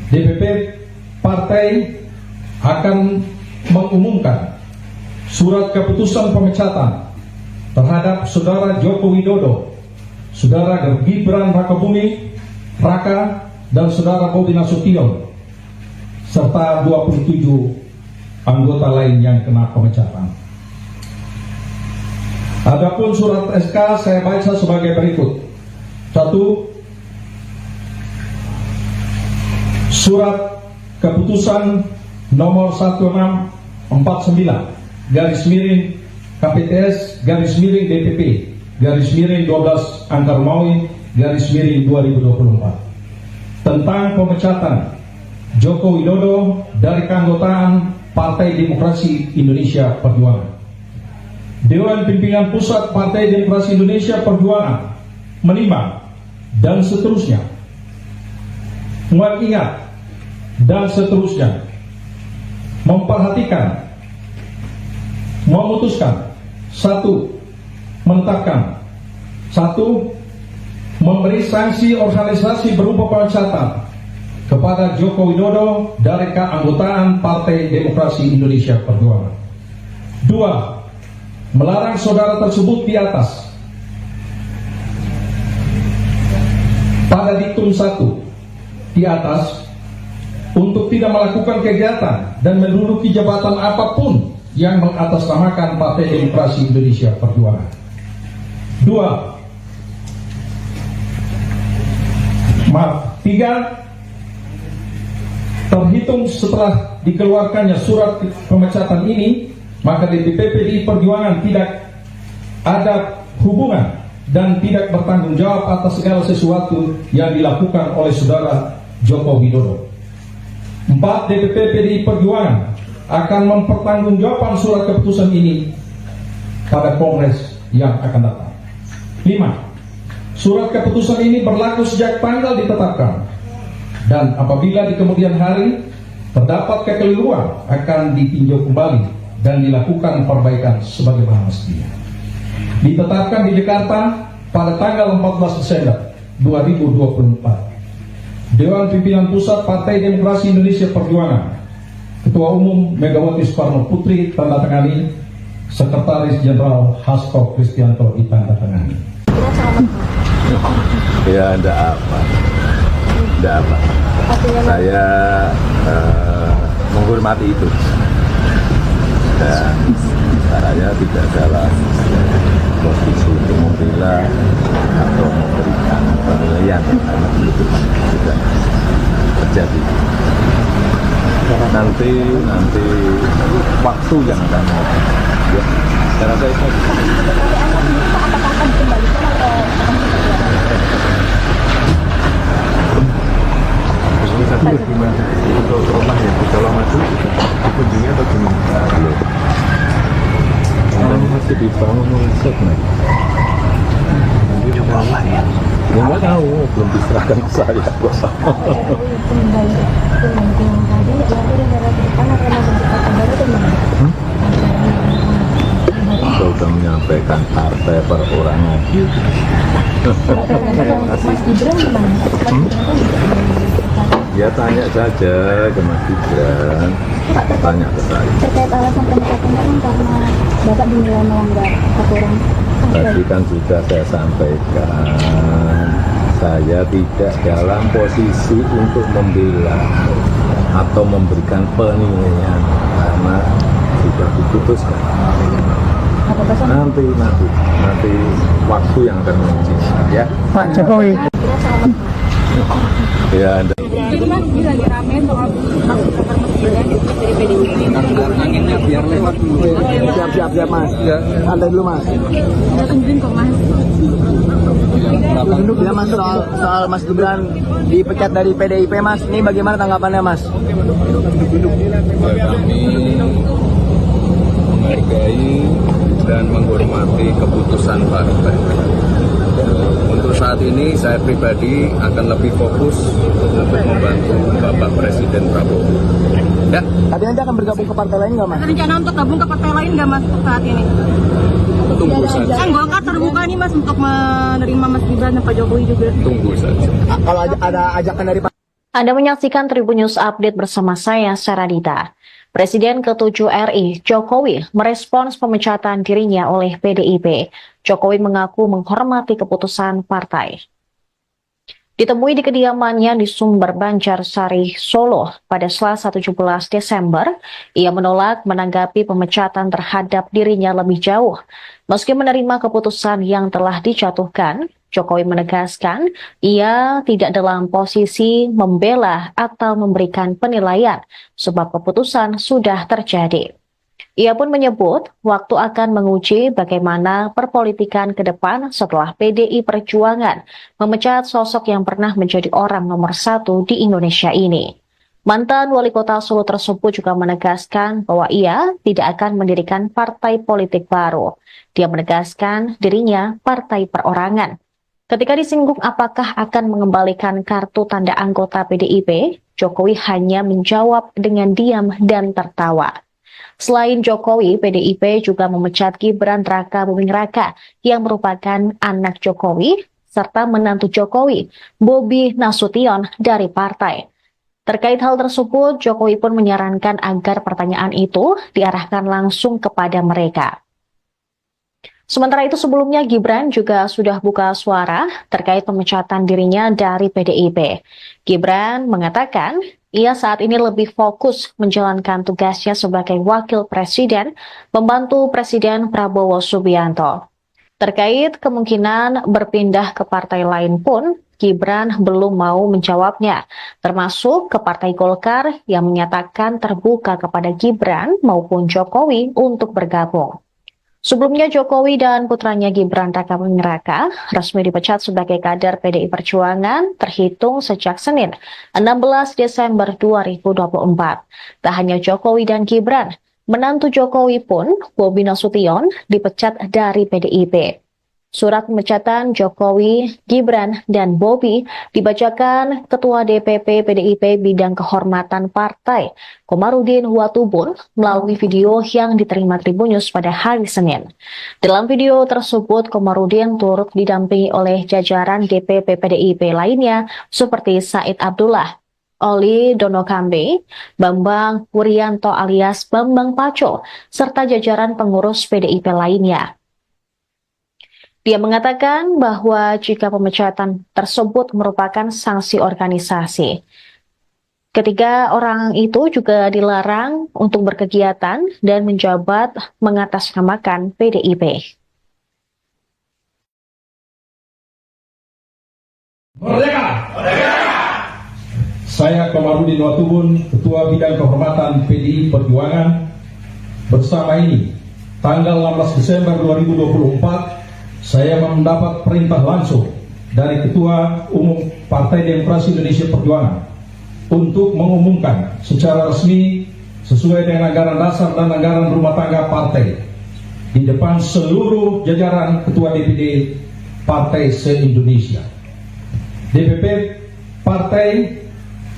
DPP Partai akan mengumumkan surat keputusan pemecatan terhadap Saudara Joko Widodo, Saudara Gibran Raka, dan Saudara Bobi Nasution, serta 27 anggota lain yang kena pemecatan. Adapun surat SK saya baca sebagai berikut. 1. Surat keputusan nomor 1649 /KPTS /DPP /12 Angkar Maui /2024 tentang pemecatan Joko Widodo dari keanggotaan Partai Demokrasi Indonesia Perjuangan. Dewan Pimpinan Pusat Partai Demokrasi Indonesia Perjuangan menimbang dan seterusnya, mengingat dan seterusnya, memperhatikan, memutuskan, 1. Menetapkan, 1. Memberi sanksi organisasi berupa pemecatan kepada Joko Widodo dari keanggotaan Partai Demokrasi Indonesia Perjuangan. 2. Melarang saudara tersebut di atas pada diktum 1 di atas untuk tidak melakukan kegiatan dan menduduki jabatan apapun yang mengatasnamakan Partai Demokrasi Indonesia Perjuangan. 3. Terhitung setelah dikeluarkannya surat pemecatan ini, maka DPP PDI Perjuangan tidak ada hubungan dan tidak bertanggung jawab atas segala sesuatu yang dilakukan oleh saudara Joko Widodo. 4. DPP PDI Perjuangan akan mempertanggungjawabkan surat keputusan ini pada Kongres yang akan datang. 5. Surat keputusan ini berlaku sejak tanggal ditetapkan, dan apabila di kemudian hari terdapat kekeliruan akan ditinjau kembali dan dilakukan perbaikan sebagaimana mestinya. Ditetapkan di Jakarta pada tanggal 14 Desember 2024. Dewan Pimpinan Pusat Partai Demokrasi Indonesia Perjuangan, Ketua Umum Megawati Soekarno Putri tanda tangani, Sekretaris Jenderal Hasto Kristianto ditanda tangani. Ya, enggak apa. Saya menghormati itu, dan saya tidak dalam posisi untuk membela atau memberikan penilaian karena itu tidak terjadi. Nanti waktu yang akan ya, saya rasa itu. Tapi gimana untuk rumah yang di Colomadu dikunjungi atau gimana? Belum. Masih dibangun set nih. Ya nggak tahu, belum diserahkan ke saya. Saya sudah menyampaikan partai perorangan. Mas Gibran gimana? Ya tanya saja ke Mas Gibran, tanya ke saya. Terkait alasan pemecatan kan karena Bapak dinilai melanggar aturan. Tadi kan sudah saya sampaikan, saya tidak dalam posisi untuk membela atau memberikan penilaian karena sudah diputuskan. Nanti waktu yang akan menguji ya. Pak Jokowi. Ya, Jadi Mas, ini lagi rame soal kasus bakar mesin dari PDIP. Anginnya biar lewat dulu. Siap mas. Ya. Santai dulu mas. Udah tungguin kok mas. Ya mas, soal Mas Gibran dipecat dari PDIP mas, ini bagaimana tanggapannya mas? Ya, kami menghargai dan menghormati keputusan partai. Untuk saat ini saya pribadi akan lebih fokus untuk membantu Bapak Presiden Prabowo. Ya. Tapi nanti akan bergabung ke partai lain nggak mas? Ada rencana untuk gabung ke partai lain nggak mas saat ini? Tunggu saja. Kan Golkar terbuka nih mas untuk menerima Mas Gibran dan Pak Jokowi juga. Tunggu saja. Kalau ada ajakan dari Anda menyaksikan Tribun News Update bersama saya, Saradita. Presiden ke-7 RI, Jokowi, merespons pemecatan dirinya oleh PDIP. Jokowi mengaku menghormati keputusan partai. Ditemui di kediamannya di Sumber Banjarsari, Solo pada Selasa 17 Desember, ia menolak menanggapi pemecatan terhadap dirinya lebih jauh. Meski menerima keputusan yang telah dijatuhkan, Jokowi menegaskan ia tidak dalam posisi membela atau memberikan penilaian sebab keputusan sudah terjadi. Ia pun menyebut waktu akan menguji bagaimana perpolitikan ke depan setelah PDI Perjuangan memecat sosok yang pernah menjadi orang nomor 1 di Indonesia ini. Mantan wali kota Solo tersebut juga menegaskan bahwa ia tidak akan mendirikan partai politik baru. Dia menegaskan dirinya partai perorangan. Ketika disinggung apakah akan mengembalikan kartu tanda anggota PDIP, Jokowi hanya menjawab dengan diam dan tertawa. Selain Jokowi, PDIP juga memecat Gibran Rakabuming Raka yang merupakan anak Jokowi serta menantu Jokowi, Bobi Nasution dari partai. Terkait hal tersebut, Jokowi pun menyarankan agar pertanyaan itu diarahkan langsung kepada mereka. Sementara itu sebelumnya Gibran juga sudah buka suara terkait pemecatan dirinya dari PDIP. Gibran mengatakan ia saat ini lebih fokus menjalankan tugasnya sebagai wakil presiden, membantu Presiden Prabowo Subianto. Terkait kemungkinan berpindah ke partai lain pun, Gibran belum mau menjawabnya, termasuk ke Partai Golkar yang menyatakan terbuka kepada Gibran maupun Jokowi untuk bergabung. Sebelumnya Jokowi dan putranya Gibran Rakabuming Raka resmi dipecat sebagai kader PDI Perjuangan terhitung sejak Senin 16 Desember 2024. Tak hanya Jokowi dan Gibran, menantu Jokowi pun, Bobi Nasution, dipecat dari PDIP. Surat pemecatan Jokowi, Gibran, dan Bobi dibacakan Ketua DPP PDIP Bidang Kehormatan Partai, Komarudin Watubun, melalui video yang diterima Tribun News pada hari Senin. Dalam video tersebut, Komarudin turut didampingi oleh jajaran DPP PDIP lainnya seperti Said Abdullah, Oli Donokambe, Bambang Wuryanto alias Bambang Paco, serta jajaran pengurus PDIP lainnya. Dia mengatakan bahwa jika pemecatan tersebut merupakan sanksi organisasi, ketiga orang itu juga dilarang untuk berkegiatan dan menjabat mengatasnamakan PDIP. Merdeka! Merdeka! Saya Komarudin Watubun, Ketua Bidang Kehormatan PDI Perjuangan, bersama ini, tanggal 16 Desember 2024, saya mendapat perintah langsung dari Ketua Umum Partai Demokrasi Indonesia Perjuangan untuk mengumumkan secara resmi sesuai dengan anggaran dasar dan anggaran rumah tangga partai di depan seluruh jajaran Ketua DPD Partai se-Indonesia. DPP Partai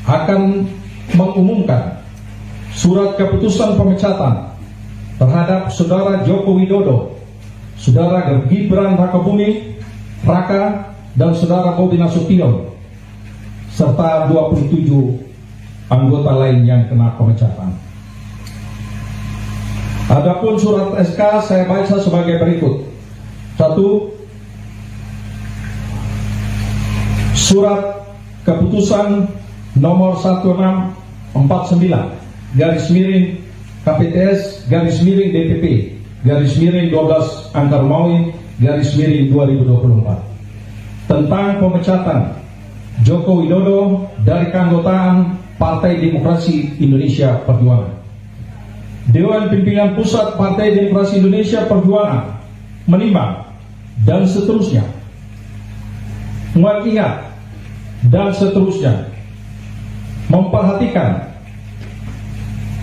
akan mengumumkan surat keputusan pemecatan terhadap Saudara Joko Widodo, Saudara Gibran Rakabuming Raka, dan Saudara Bobi Nasution, serta 27 anggota lain yang kena pemecatan. Adapun surat SK saya baca sebagai berikut. 1. Surat keputusan nomor 1649 garis miring KPTS garis miring DPP garis miring 12 Angkar Maui garis miring 2024 tentang pemecatan Joko Widodo dari keanggotaan Partai Demokrasi Indonesia Perjuangan. Dewan Pimpinan Pusat Partai Demokrasi Indonesia Perjuangan menimbang dan seterusnya, mengingat dan seterusnya, memperhatikan,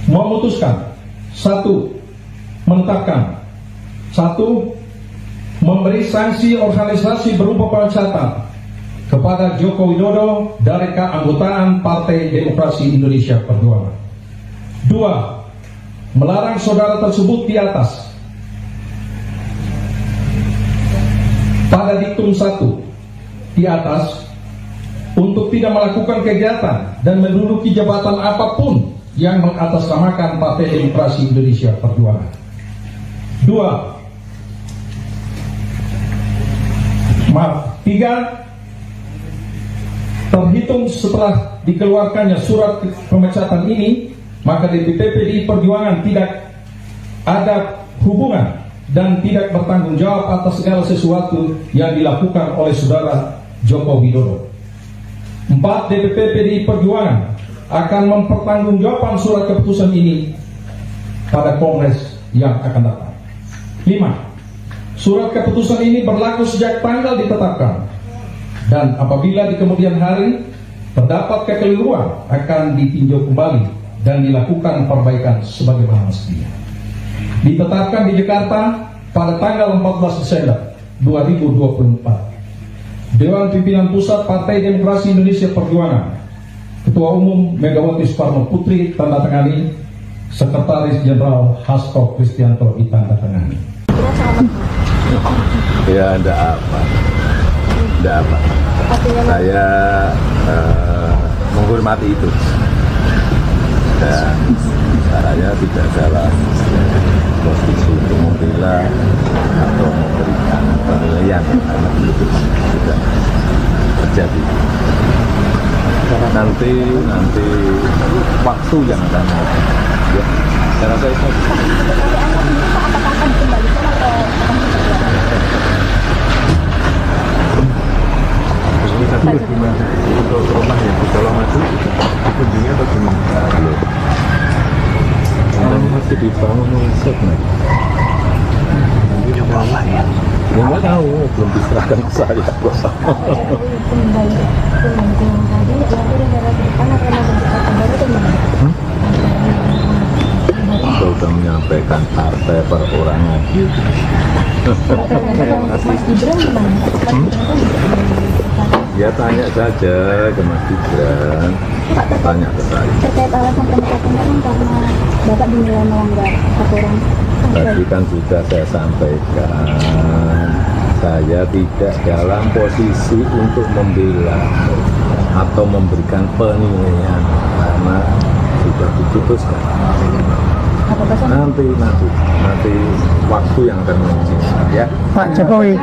memutuskan, satu, menetapkan, satu, memberi sanksi organisasi berupa pemecatan kepada Joko Widodo dari keanggotaan Partai Demokrasi Indonesia Perjuangan. Dua, melarang saudara tersebut di atas pada diktum 1 di atas untuk tidak melakukan kegiatan dan menduduki jabatan apapun yang mengatasnamakan Partai Demokrasi Indonesia Perjuangan. Dua, tiga, terhitung setelah dikeluarkannya surat pemecatan ini, maka DPP PDI Perjuangan tidak ada hubungan dan tidak bertanggung jawab atas segala sesuatu yang dilakukan oleh saudara Joko Widodo. 4. DPP PDI Perjuangan akan mempertanggungjawabkan surat keputusan ini pada Kongres yang akan datang. 5. Surat keputusan ini berlaku sejak tanggal ditetapkan, dan apabila di kemudian hari terdapat kekeliruan akan ditinjau kembali dan dilakukan perbaikan sebagaimana mestinya. Ditetapkan di Jakarta pada tanggal 14 Desember 2024. Dewan Pimpinan Pusat Partai Demokrasi Indonesia Perjuangan, Ketua Umum Megawati Soekarno Putri tanda tangani, Sekretaris Jenderal Hasto Kristianto ditanda tangani. Ya, enggak apa. Saya menghormati itu. Dan saya tidak dalam posisi untuk membela atau memberikan penilaian karena itu tidak terjadi. Nanti waktu yang akan ya, saya rasa itu. Ini tadi gimana untuk rumah yang di Colomadu dikunjungi atau gimana? Belum. Dan masih dibangun set nih. Coba apa ya? Nggak tahu, belum diserahkan ke saya. Kembali yang tadi, ya udah gara ke depan karena berkata baru tuh Saya sudah menyampaikan partai perorangan. Mas Gibran gimana? Ya tanya saja ke Mas Gibran, tanya ke saya. Terkait alasan pemecatan kan karena Bapak dinilai melanggar aturan. Tadi kan sudah saya sampaikan, saya tidak dalam posisi untuk membela atau memberikan penilaian karena sudah diputuskan. Nanti waktu yang akan menentukan ya. Pak Jokowi.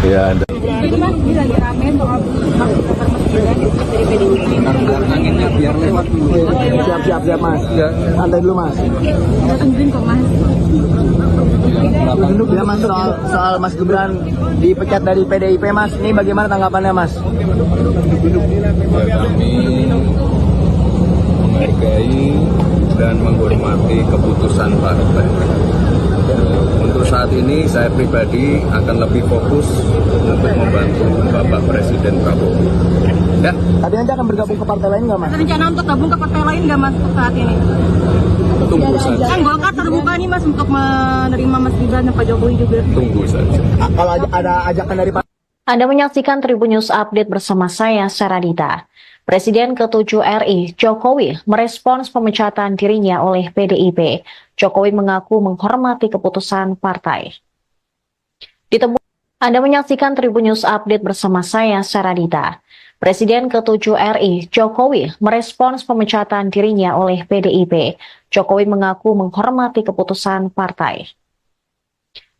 Ya, Jadi Mas, ini lagi rame soal hak kabar Mas Gibran dari PDIP. Anginnya biar lewat dulu. Siap Mas. Santai dulu Mas. Kita tungguin kok Mas. Ya Mas, soal Mas Gibran dipecat dari PDIP Mas, ini bagaimana tanggapannya Mas? Ya, kami menghargai dan menghormati keputusan partai. Untuk saat ini saya pribadi akan lebih fokus untuk membantu Bapak Presiden Prabowo. Ya. Tadi Anda akan bergabung ke partai lain nggak Mas? Ada rencana untuk gabung ke partai lain nggak Mas untuk saat ini? Tunggu saja. Kan Golkar terbuka nih Mas untuk menerima Mas Gibran dan Pak Jokowi juga. Tunggu saja. Kalau ada ajakan dari Pak. Anda menyaksikan Tribun News Update bersama saya, Saradita. Presiden ke-7 RI, Jokowi, merespons pemecatan dirinya oleh PDIP. Jokowi mengaku menghormati keputusan partai. Anda menyaksikan Tribun News Update bersama saya, Saradita. Presiden ke-7 RI, Jokowi, merespons pemecatan dirinya oleh PDIP. Jokowi mengaku menghormati keputusan partai.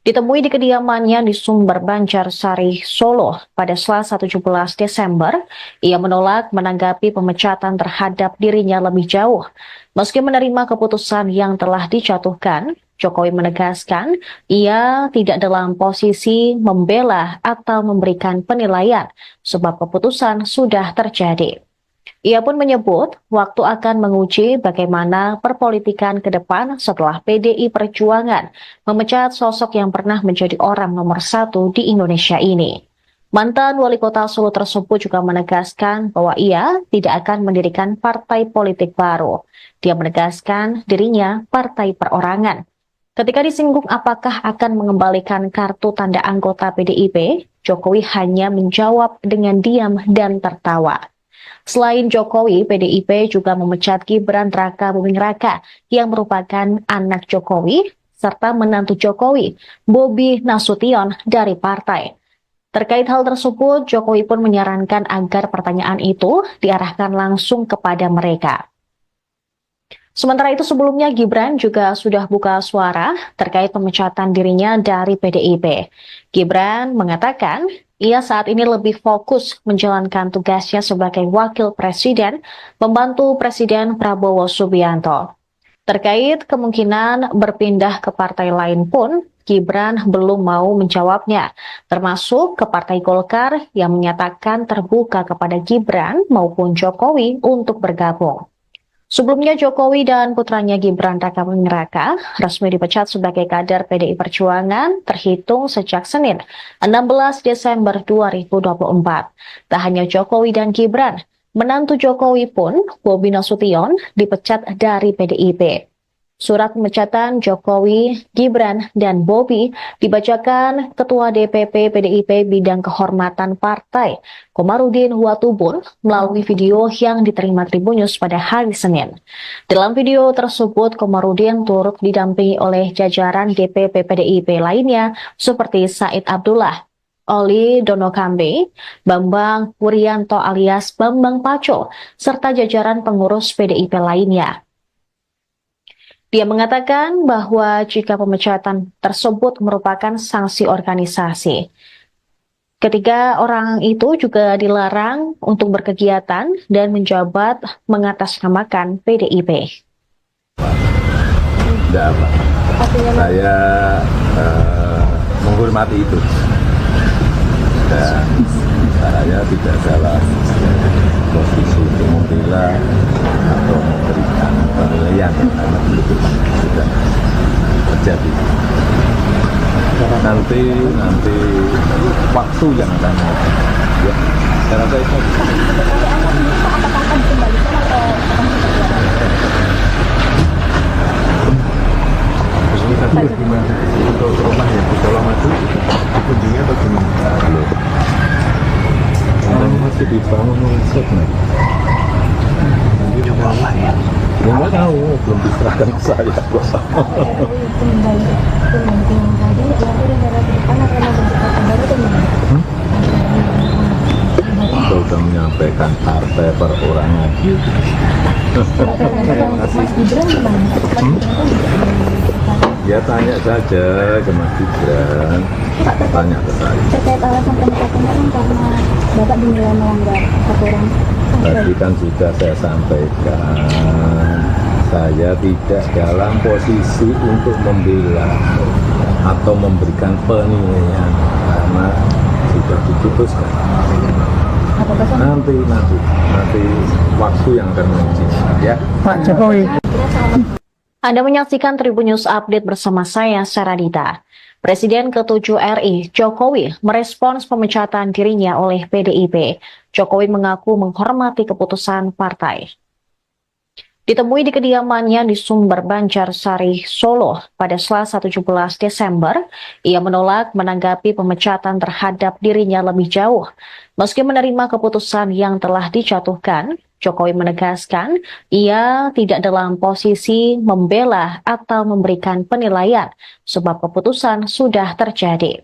Ditemui di kediamannya di Sumber Banjarsari, Solo pada Selasa 17 Desember, ia menolak menanggapi pemecatan terhadap dirinya lebih jauh. Meski menerima keputusan yang telah dijatuhkan, Jokowi menegaskan ia tidak dalam posisi membela atau memberikan penilaian sebab keputusan sudah terjadi. Ia pun menyebut waktu akan menguji bagaimana perpolitikan ke depan setelah PDI Perjuangan memecat sosok yang pernah menjadi orang nomor satu di Indonesia ini. Mantan wali kota Solo tersebut juga menegaskan bahwa ia tidak akan mendirikan partai politik baru. Dia menegaskan dirinya partai perorangan. Ketika disinggung apakah akan mengembalikan kartu tanda anggota PDIP, Jokowi hanya menjawab dengan diam dan tertawa. Selain Jokowi, PDIP juga memecat Gibran Rakabuming Raka yang merupakan anak Jokowi serta menantu Jokowi, Bobi Nasution dari partai. Terkait hal tersebut, Jokowi pun menyarankan agar pertanyaan itu diarahkan langsung kepada mereka. Sementara itu sebelumnya Gibran juga sudah buka suara terkait pemecatan dirinya dari PDIP. Gibran mengatakan ia saat ini lebih fokus menjalankan tugasnya sebagai wakil presiden, membantu Presiden Prabowo Subianto. Terkait kemungkinan berpindah ke partai lain pun, Gibran belum mau menjawabnya, termasuk ke Partai Golkar yang menyatakan terbuka kepada Gibran maupun Jokowi untuk bergabung. Sebelumnya Jokowi dan putranya Gibran Rakabuming Raka resmi dipecat sebagai kader PDI Perjuangan terhitung sejak Senin 16 Desember 2024. Tak hanya Jokowi dan Gibran, menantu Jokowi pun, Bobi Nasution, dipecat dari PDIP. Surat pemecatan Jokowi, Gibran, dan Bobi dibacakan Ketua DPP PDIP Bidang Kehormatan Partai, Komarudin Watubun, melalui video yang diterima Tribunnews pada hari Senin. Dalam video tersebut, Komarudin turut didampingi oleh jajaran DPP PDIP lainnya seperti Said Abdullah, Oli Donokambe, Bambang Wuryanto alias Bambang Paco, serta jajaran pengurus PDIP lainnya. Dia mengatakan bahwa jika pemecatan tersebut merupakan sanksi organisasi, ketiga orang itu juga dilarang untuk berkegiatan dan menjabat mengatasnamakan PDIP. Tidak apa. Saya menghormati itu. Dan saya tidak dalam posisi untuk membela atau memberikan penilaian karena itu sudah terjadi. Nanti waktu yang akan ya, saya rasa itu. Tadi gimana untuk rumah yang di Solo Madu dikunjungi atau gimana? Belum. Orang masih dibangun set nih. Coba apa ya? Nggak tahu, belum diserahkan ke saya. Kembali yang tadi, ya aku udah darah di depan karena berkata baru tuh Kita sudah menyampaikan partai perorangan. Mas Gibran gimana? Ya tanya saja ke Mas Gibran, tanya ke saya. Terkait alasan pemecatan kan karena Bapak dinilai melanggar aturan. Tadi kan sudah saya sampaikan, saya tidak dalam posisi untuk membela atau memberikan penilaian karena sudah diputuskan. Nanti waktu yang akan menguji ya. Pak Jokowi. Anda menyaksikan Tribunnews Update bersama saya, Saradita. Presiden ke-7 RI, Jokowi, merespons pemecatan dirinya oleh PDIP. Jokowi mengaku menghormati keputusan partai. Ditemui di kediamannya di Sumber Banjarsari, Solo pada Selasa 17 Desember, ia menolak menanggapi pemecatan terhadap dirinya lebih jauh. Meski menerima keputusan yang telah dijatuhkan, Jokowi menegaskan ia tidak dalam posisi membela atau memberikan penilaian sebab keputusan sudah terjadi.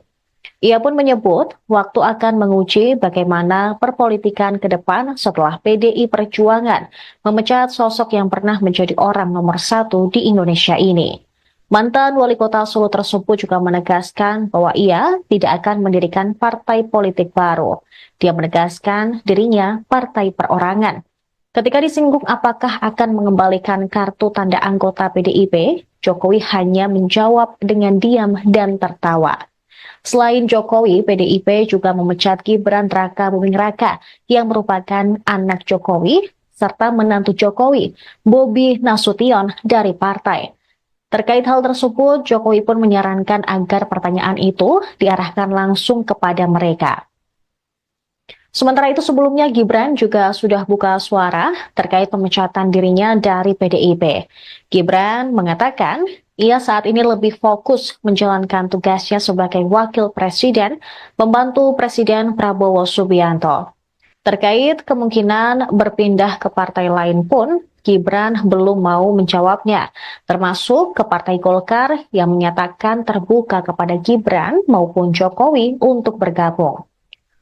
Ia pun menyebut waktu akan menguji bagaimana perpolitikan ke depan setelah PDI Perjuangan memecat sosok yang pernah menjadi orang nomor satu di Indonesia ini. Mantan wali kota Solo tersebut juga menegaskan bahwa ia tidak akan mendirikan partai politik baru. Dia menegaskan dirinya partai perorangan. Ketika disinggung apakah akan mengembalikan kartu tanda anggota PDIP, Jokowi hanya menjawab dengan diam dan tertawa. Selain Jokowi, PDIP juga memecat Gibran Raka Buming Raka yang merupakan anak Jokowi serta menantu Jokowi, Bobi Nasution dari partai. Terkait hal tersebut, Jokowi pun menyarankan agar pertanyaan itu diarahkan langsung kepada mereka. Sementara itu sebelumnya Gibran juga sudah buka suara terkait pemecatan dirinya dari PDIP. Gibran mengatakan ia saat ini lebih fokus menjalankan tugasnya sebagai wakil presiden, membantu Presiden Prabowo Subianto. Terkait kemungkinan berpindah ke partai lain pun, Gibran belum mau menjawabnya, termasuk ke Partai Golkar yang menyatakan terbuka kepada Gibran maupun Jokowi untuk bergabung.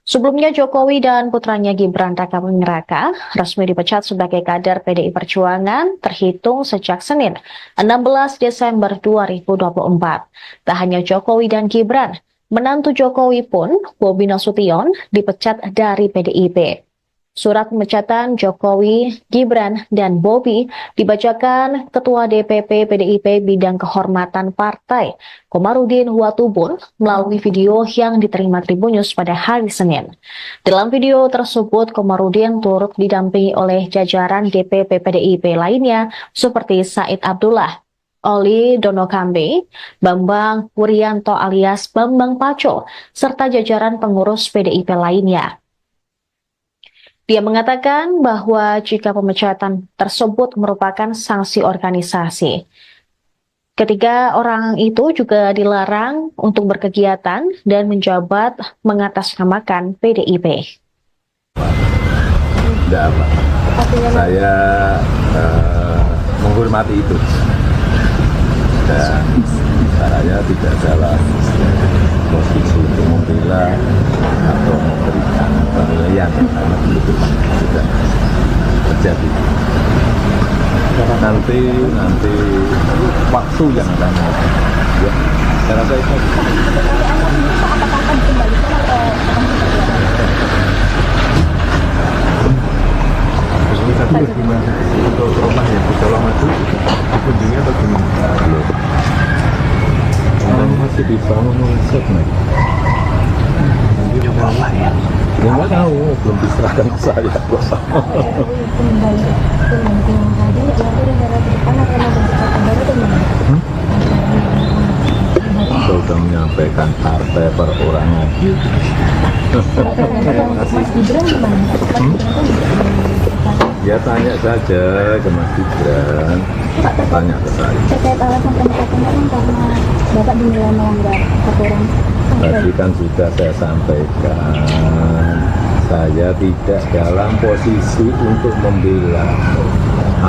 Sebelumnya Jokowi dan putranya Gibran Raka Buming Raka resmi dipecat sebagai kader PDI Perjuangan terhitung sejak Senin 16 Desember 2024. Tak hanya Jokowi dan Gibran, menantu Jokowi pun, Bobi Nasution, dipecat dari PDIP. Surat pemecatan Jokowi, Gibran, dan Bobi dibacakan Ketua DPP PDIP Bidang Kehormatan Partai, Komarudin Watubun, melalui video yang diterima Tribunnews pada hari Senin. Dalam video tersebut, Komarudin turut didampingi oleh jajaran DPP PDIP lainnya seperti Said Abdullah, Oli Donokambe, Bambang Wuryanto alias Bambang Paco, serta jajaran pengurus PDIP lainnya. Dia mengatakan bahwa jika pemecatan tersebut merupakan sanksi organisasi, ketiga orang itu juga dilarang untuk berkegiatan dan menjabat mengatasnamakan PDIP. Tidak apa. Saya menghormati itu. Dan saya tidak dalam posisi untuk membela atau memberikan penilaian karena itu sudah terjadi. Nanti waktu yang akan ya, saya rasa itu. Tapi gimana untuk rumah yang di Colomadu dikunjungi atau gimana? Belum. Masih dibangun konsep nih. Ya nggak tahu, belum diserahkan ke saya. Sudah menyampaikan partai perorangan. Ya tanya saja ke Mas Gibran, tanya ke saya. Terkait alasan pemecatan karena Bapak dinilai melanggar aturan. Tadi kan sudah saya sampaikan, saya tidak dalam posisi untuk membela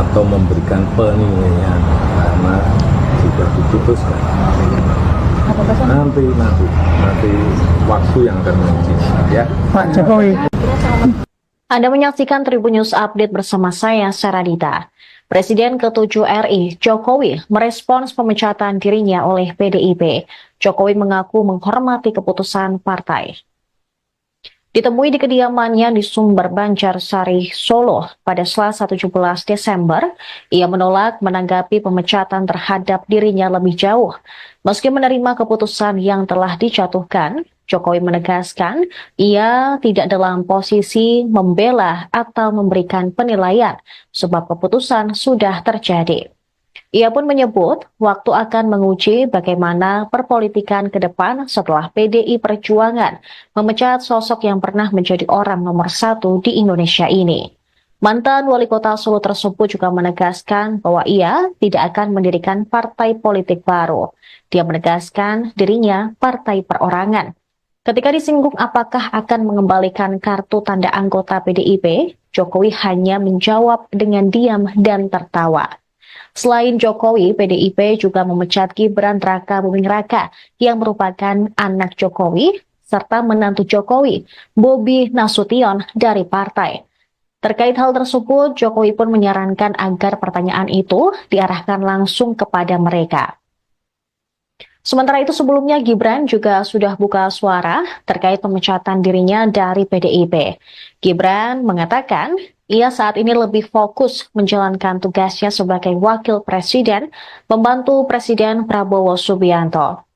atau memberikan penilaian karena sudah diputuskan. Nanti waktu yang akan menentukan ya. Pak Jokowi. Anda menyaksikan Tribunnews Update bersama saya, Saradita. Presiden ke-7 RI, Jokowi, merespons pemecatan dirinya oleh PDIP. Jokowi mengaku menghormati keputusan partai. Ditemui di kediamannya di Sumber Banjarsari, Solo pada Selasa 17 Desember, ia menolak menanggapi pemecatan terhadap dirinya lebih jauh. Meski menerima keputusan yang telah dijatuhkan, Jokowi menegaskan ia tidak dalam posisi membela atau memberikan penilaian sebab keputusan sudah terjadi. Ia pun menyebut waktu akan menguji bagaimana perpolitikan ke depan setelah PDI Perjuangan memecat sosok yang pernah menjadi orang nomor 1 di Indonesia ini. Mantan wali kota Solo tersebut juga menegaskan bahwa ia tidak akan mendirikan partai politik baru. Dia menegaskan dirinya partai perorangan. Ketika disinggung apakah akan mengembalikan kartu tanda anggota PDIP, Jokowi hanya menjawab dengan diam dan tertawa. Selain Jokowi, PDIP juga memecat Gibran Raka Buming Raka yang merupakan anak Jokowi serta menantu Jokowi, Bobi Nasution dari partai. Terkait hal tersebut, Jokowi pun menyarankan agar pertanyaan itu diarahkan langsung kepada mereka. Sementara itu sebelumnya Gibran juga sudah buka suara terkait pemecatan dirinya dari PDIP. Gibran mengatakan ia saat ini lebih fokus menjalankan tugasnya sebagai wakil presiden, membantu Presiden Prabowo Subianto.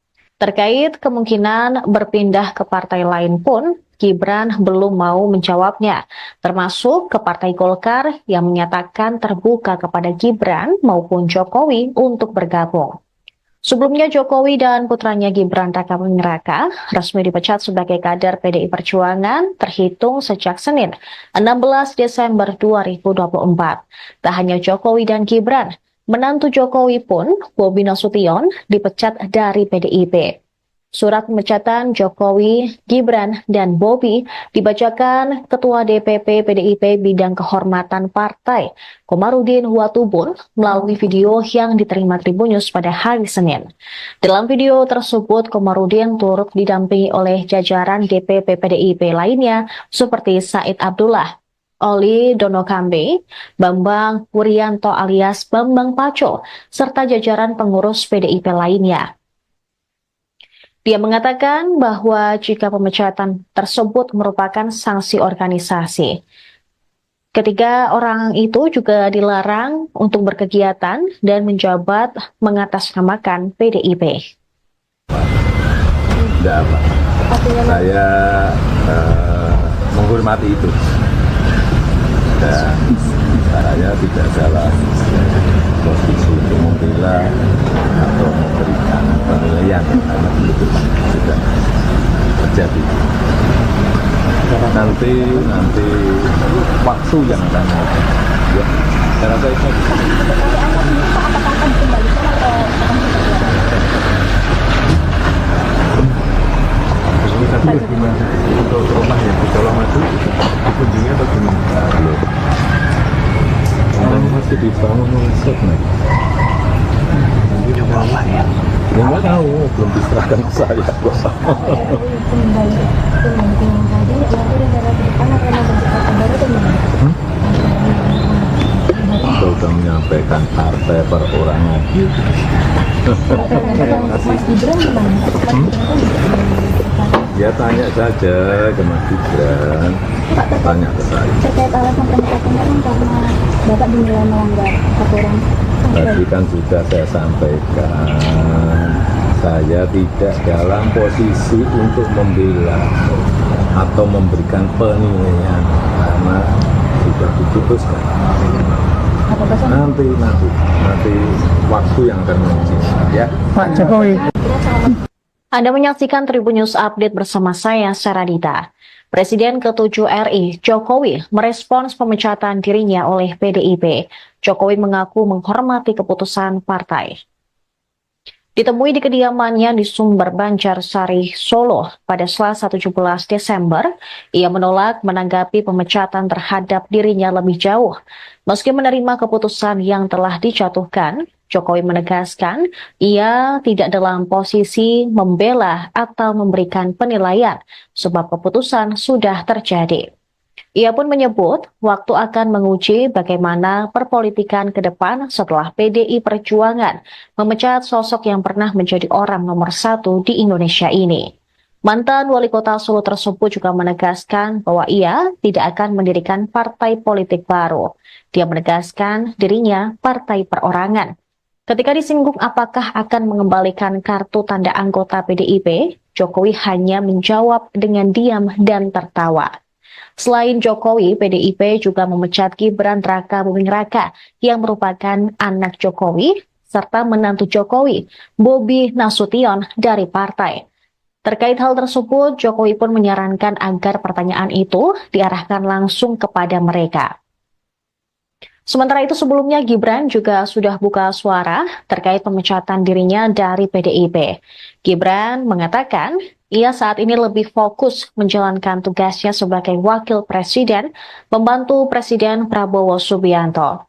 Terkait kemungkinan berpindah ke partai lain pun, Gibran belum mau menjawabnya, termasuk ke Partai Golkar yang menyatakan terbuka kepada Gibran maupun Jokowi untuk bergabung. Sebelumnya Jokowi dan putranya Gibran Rakabuming Raka resmi dipecat sebagai kader PDI Perjuangan terhitung sejak Senin 16 Desember 2024. Tak hanya Jokowi dan Gibran, menantu Jokowi pun, Bobi Nasution, dipecat dari PDIP. Surat pemecatan Jokowi, Gibran, dan Bobi dibacakan Ketua DPP PDIP Bidang Kehormatan Partai, Komarudin Watubun, melalui video yang diterima Tribunnews pada hari Senin. Dalam video tersebut, Komarudin turut didampingi oleh jajaran DPP PDIP lainnya seperti Said Abdullah, Oli Donokambe, Bambang Wuryanto alias Bambang Paco, serta jajaran pengurus PDIP lainnya. Dia mengatakan bahwa jika pemecatan tersebut merupakan sanksi organisasi, ketiga orang itu juga dilarang untuk berkegiatan dan menjabat mengatasnamakan PDIP. Tidak apa. Saya menghormati itu. Dan saya tidak salah posisi untuk membela atau memberikan penilaian karena itu sudah terjadi. Nanti waktu yang akan ya, saya rasa itu. Tapi gimana untuk rumah yang di Colomadu dikunjungi atau gimana? Belum. Katanya masih dibangun set nih. Coba apa ya? Ya nggak tahu, belum diserahkan ke saya. Kembali yang tadi, nanti negara ke depan akan membentuk partai baru atau gimana? Kita sudah menyampaikan partai perorangan. Mas Gibran gimana? Ya tanya saja ke Mas Gibran, tanya ke saya. Terkait alasan pemecatan kan karena Bapak dinilai melanggar aturan. Tadi kan sudah saya sampaikan, saya tidak dalam posisi untuk membela atau memberikan penilaian karena sudah diputuskan. Nanti waktu yang akan menguji ya. Pak Jokowi. Anda menyaksikan Tribunnews Update bersama saya, Saradita. Presiden ke-7 RI, Jokowi, merespons pemecatan dirinya oleh PDIP. Jokowi mengaku menghormati keputusan partai. Ditemui di kediamannya di Sumber Banjarsari, Solo pada Selasa 17 Desember, ia menolak menanggapi pemecatan terhadap dirinya lebih jauh. Meski menerima keputusan yang telah dijatuhkan, Jokowi menegaskan ia tidak dalam posisi membela atau memberikan penilaian sebab keputusan sudah terjadi. Ia pun menyebut waktu akan menguji bagaimana perpolitikan ke depan setelah PDI Perjuangan memecat sosok yang pernah menjadi orang nomor 1 di Indonesia ini. Mantan wali kota Solo tersebut juga menegaskan bahwa ia tidak akan mendirikan partai politik baru. Dia menegaskan dirinya partai perorangan. Ketika disinggung apakah akan mengembalikan kartu tanda anggota PDIP, Jokowi hanya menjawab dengan diam dan tertawa. Selain Jokowi, PDIP juga memecat Gibran Rakabuming Raka yang merupakan anak Jokowi serta menantu Jokowi, Bobi Nasution dari partai. Terkait hal tersebut, Jokowi pun menyarankan agar pertanyaan itu diarahkan langsung kepada mereka. Sementara itu sebelumnya Gibran juga sudah buka suara terkait pemecatan dirinya dari PDIP. Gibran mengatakan ia saat ini lebih fokus menjalankan tugasnya sebagai wakil presiden, membantu Presiden Prabowo Subianto.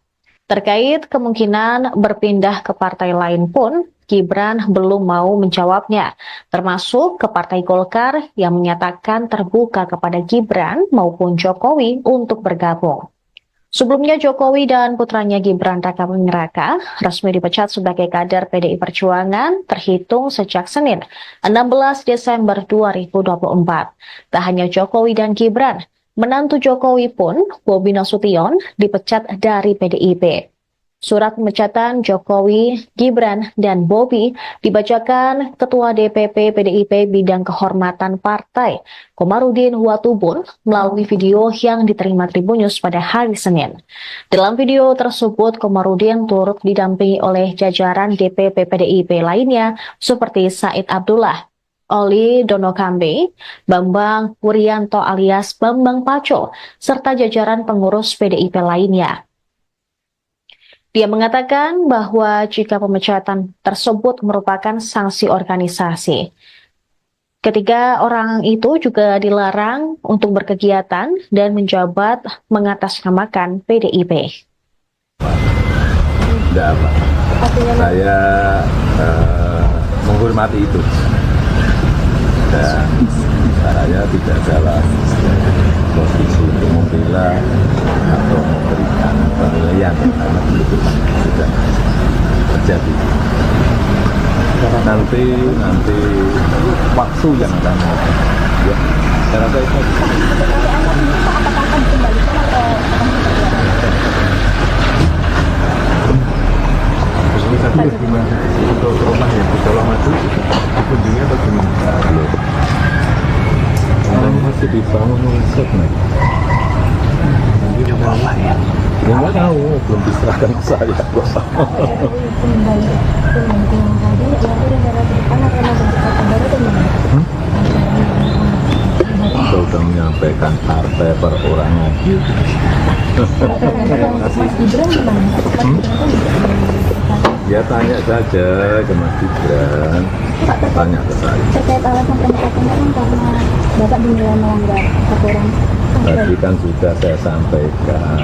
Terkait kemungkinan berpindah ke partai lain pun, Gibran belum mau menjawabnya, termasuk ke Partai Golkar yang menyatakan terbuka kepada Gibran maupun Jokowi untuk bergabung. Sebelumnya Jokowi dan putranya Gibran Rakabuming Raka resmi dipecat sebagai kader PDI Perjuangan terhitung sejak Senin 16 Desember 2024. Tak hanya Jokowi dan Gibran, menantu Jokowi pun, Bobi Nasution, dipecat dari PDIP. Surat pemecatan Jokowi, Gibran, dan Bobi dibacakan Ketua DPP PDIP Bidang Kehormatan Partai, Komarudin Watubun, melalui video yang diterima Tribunnews pada hari Senin. Dalam video tersebut, Komarudin turut didampingi oleh jajaran DPP PDIP lainnya seperti Said Abdullah, Oli Donokambe, Bambang Wuryanto alias Bambang Paco, serta jajaran pengurus PDIP lainnya. Dia mengatakan bahwa jika pemecatan tersebut merupakan sanksi organisasi, ketiga orang itu juga dilarang untuk berkegiatan dan menjabat mengatasnamakan PDIP. Tidak apa. Saya menghormati itu. Dan saya tidak dalam posisi untuk membela atau memberikan penilaian karena itu sudah terjadi. Nanti waktu yang akan ya, saya rasa itu untuk rumah yang di Pulau Madu dikunjungi atau gimana? Belum. Orang masih dibangun riset nih. Coba apa ya? Ya nggak tahu, belum diserahkan ke saya. Kembali yang tadi, nanti negara ke depan akan membentuk partai baru atau gimana? Kita sudah menyampaikan partai perorangan. Mas Gibran gimana? Ya tanya saja ke Mas Gibran, tanya ke saya. Terkait alasan pemecatan kan karena Bapak dinilai melanggar aturan. Tadi kan sudah saya sampaikan,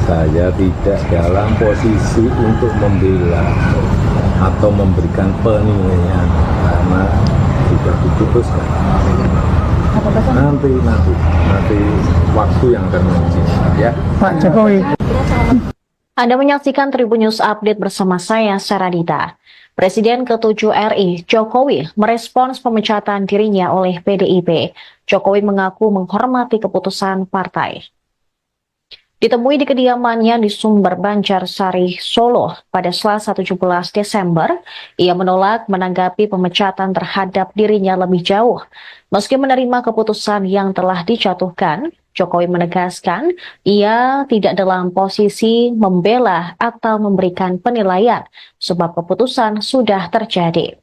saya tidak dalam posisi untuk membela atau memberikan penilaian karena sudah diputuskan. Nanti waktu yang akan menentukan ya. Pak Jokowi. Anda menyaksikan Tribunnews Update bersama saya, Saradita. Presiden ke-7 RI, Jokowi, merespons pemecatan dirinya oleh PDIP. Jokowi mengaku menghormati keputusan partai. Ditemui di kediamannya di Sumber Banjarsari, Solo pada Selasa 17 Desember, ia menolak menanggapi pemecatan terhadap dirinya lebih jauh. Meski menerima keputusan yang telah dijatuhkan, Jokowi menegaskan ia tidak dalam posisi membela atau memberikan penilaian sebab keputusan sudah terjadi.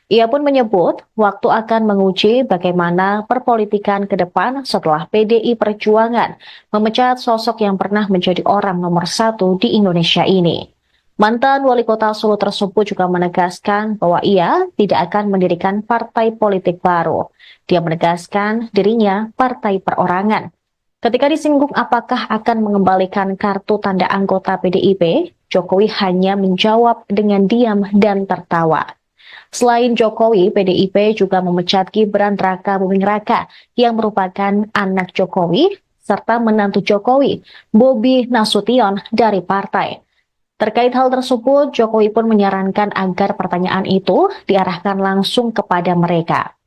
Ia pun menyebut waktu akan menguji bagaimana perpolitikan ke depan setelah PDI Perjuangan memecat sosok yang pernah menjadi orang nomor 1 di Indonesia ini. Mantan wali kota Solo tersebut juga menegaskan bahwa ia tidak akan mendirikan partai politik baru. Dia menegaskan dirinya partai perorangan. Ketika disinggung apakah akan mengembalikan kartu tanda anggota PDIP, Jokowi hanya menjawab dengan diam dan tertawa. Selain Jokowi, PDIP juga memecat Gibran Raka Buming Raka yang merupakan anak Jokowi serta menantu Jokowi, Bobi Nasution dari partai. Terkait hal tersebut, Jokowi pun menyarankan agar pertanyaan itu diarahkan langsung kepada mereka.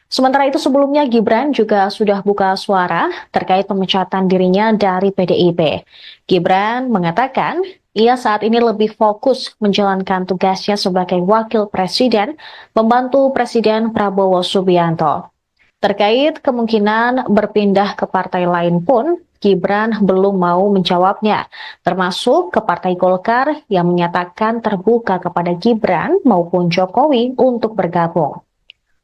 Sementara itu sebelumnya Gibran juga sudah buka suara terkait pemecatan dirinya dari PDIP. Gibran mengatakan ia saat ini lebih fokus menjalankan tugasnya sebagai wakil presiden, membantu Presiden Prabowo Subianto. Terkait kemungkinan berpindah ke partai lain pun, Gibran belum mau menjawabnya, termasuk ke Partai Golkar yang menyatakan terbuka kepada Gibran maupun Jokowi untuk bergabung.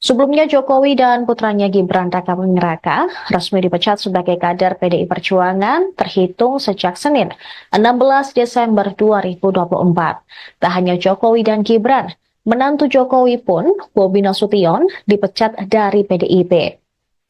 Sebelumnya Jokowi dan putranya Gibran Raka Buming Raka resmi dipecat sebagai kader PDI Perjuangan terhitung sejak Senin 16 Desember 2024. Tak hanya Jokowi dan Gibran, menantu Jokowi pun, Bobi Nasution, dipecat dari PDIP.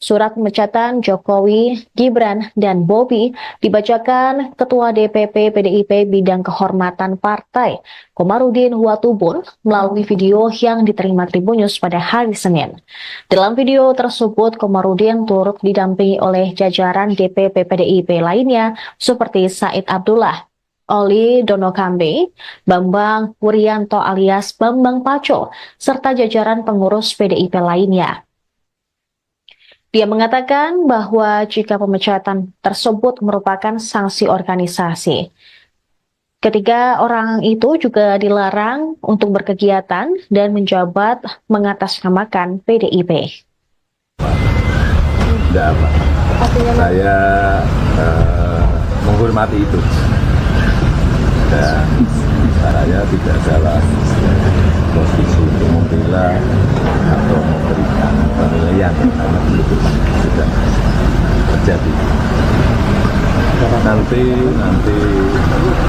Surat pemecatan Jokowi, Gibran, dan Bobi dibacakan Ketua DPP PDIP Bidang Kehormatan Partai, Komarudin Watubun, melalui video yang diterima Tribunnews pada hari Senin. Dalam video tersebut, Komarudin turut didampingi oleh jajaran DPP PDIP lainnya seperti Said Abdullah, Oli Donokambe, Bambang Wuryanto alias Bambang Paco, serta jajaran pengurus PDIP lainnya. Dia mengatakan bahwa jika pemecatan tersebut merupakan sanksi organisasi, Ketiga orang itu juga dilarang untuk berkegiatan dan menjabat mengatasnamakan PDIP. Tidak apa. Saya menghormati itu. Dan saya tidak dalam posisi untuk membela atau memberikan penilaian karena belum sudah terjadi. Nanti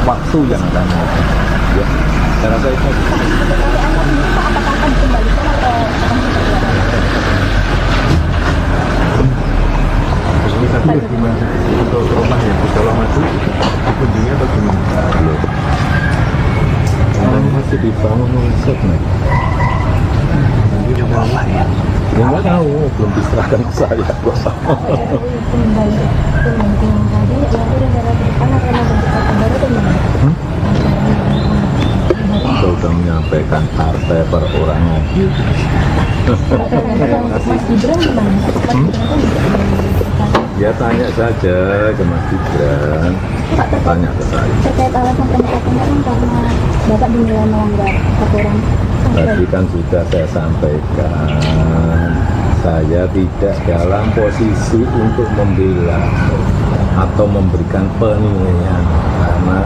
waktu yang akan ya, saya rasa itu. Tadi gimana untuk rumah yang di Colomadu dikunjungi atau gimana? Belum. Katanya masih dibangun riset nih. Coba apa ya? Ya nggak tahu, belum diserahkan ke saya. Kembali yang tadi nanti negara ke depan akan membentuk partai baru atau gimana? Kita sudah menyampaikan partai perorangan. Mas Gibran gimana? Mas Gibran kan Ya tanya saja ke Mas Gibran, tanya ke saya. terkait alasan pemecatan kan karena Bapak dinilai melanggar aturan. Tadi kan sudah saya sampaikan, saya tidak dalam posisi untuk membela atau memberikan penilaian karena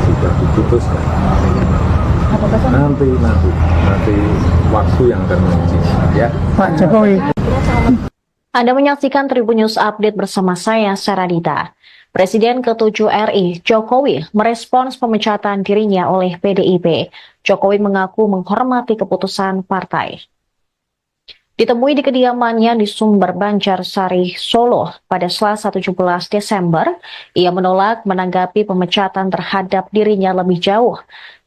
sudah diputuskan. Nanti waktu yang akan menguji ya. Pak Jokowi. Anda menyaksikan Tribun News Update bersama saya, Saradita. Presiden ke-7 RI, Jokowi, merespons pemecatan dirinya oleh PDIP. Jokowi mengaku menghormati keputusan partai. Ditemui di kediamannya di Sumber Banjarsari, Solo pada Selasa 17 Desember, ia menolak menanggapi pemecatan terhadap dirinya lebih jauh.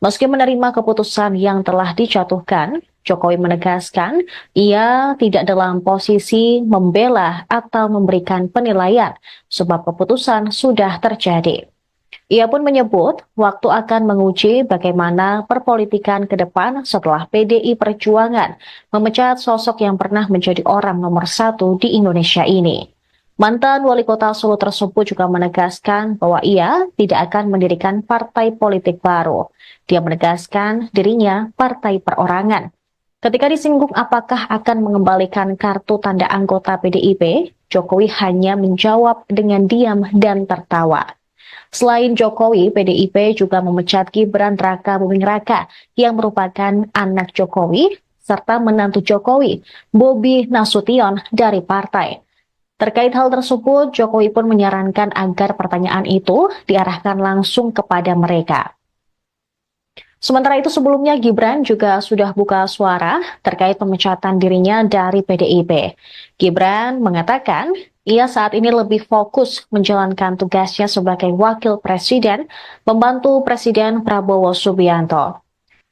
Meski menerima keputusan yang telah dijatuhkan, Jokowi menegaskan ia tidak dalam posisi membela atau memberikan penilaian sebab keputusan sudah terjadi. Ia pun menyebut waktu akan menguji bagaimana perpolitikan ke depan setelah PDI Perjuangan memecat sosok yang pernah menjadi orang nomor 1 di Indonesia ini. Mantan wali kota Solo tersebut juga menegaskan bahwa ia tidak akan mendirikan partai politik baru. Dia menegaskan dirinya partai perorangan. Ketika disinggung apakah akan mengembalikan kartu tanda anggota PDIP, Jokowi hanya menjawab dengan diam dan tertawa. Selain Jokowi, PDIP juga memecat Gibran Raka Buming Raka yang merupakan anak Jokowi serta menantu Jokowi, Bobi Nasution dari partai. Terkait hal tersebut, Jokowi pun menyarankan agar pertanyaan itu diarahkan langsung kepada mereka. Sementara itu sebelumnya Gibran juga sudah buka suara terkait pemecatan dirinya dari PDIP. Gibran mengatakan ia saat ini lebih fokus menjalankan tugasnya sebagai wakil presiden, membantu Presiden Prabowo Subianto.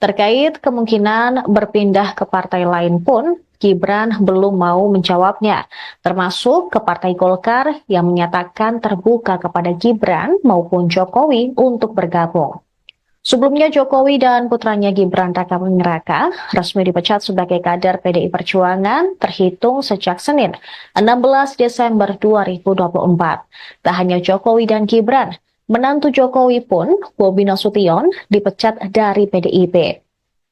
Terkait kemungkinan berpindah ke partai lain pun, Gibran belum mau menjawabnya, termasuk ke Partai Golkar yang menyatakan terbuka kepada Gibran maupun Jokowi untuk bergabung. Sebelumnya Jokowi dan putranya Gibran Raka Buming Raka resmi dipecat sebagai kader PDI Perjuangan terhitung sejak Senin 16 Desember 2024. Tak hanya Jokowi dan Gibran, menantu Jokowi pun, Bobi Nasution, dipecat dari PDIP.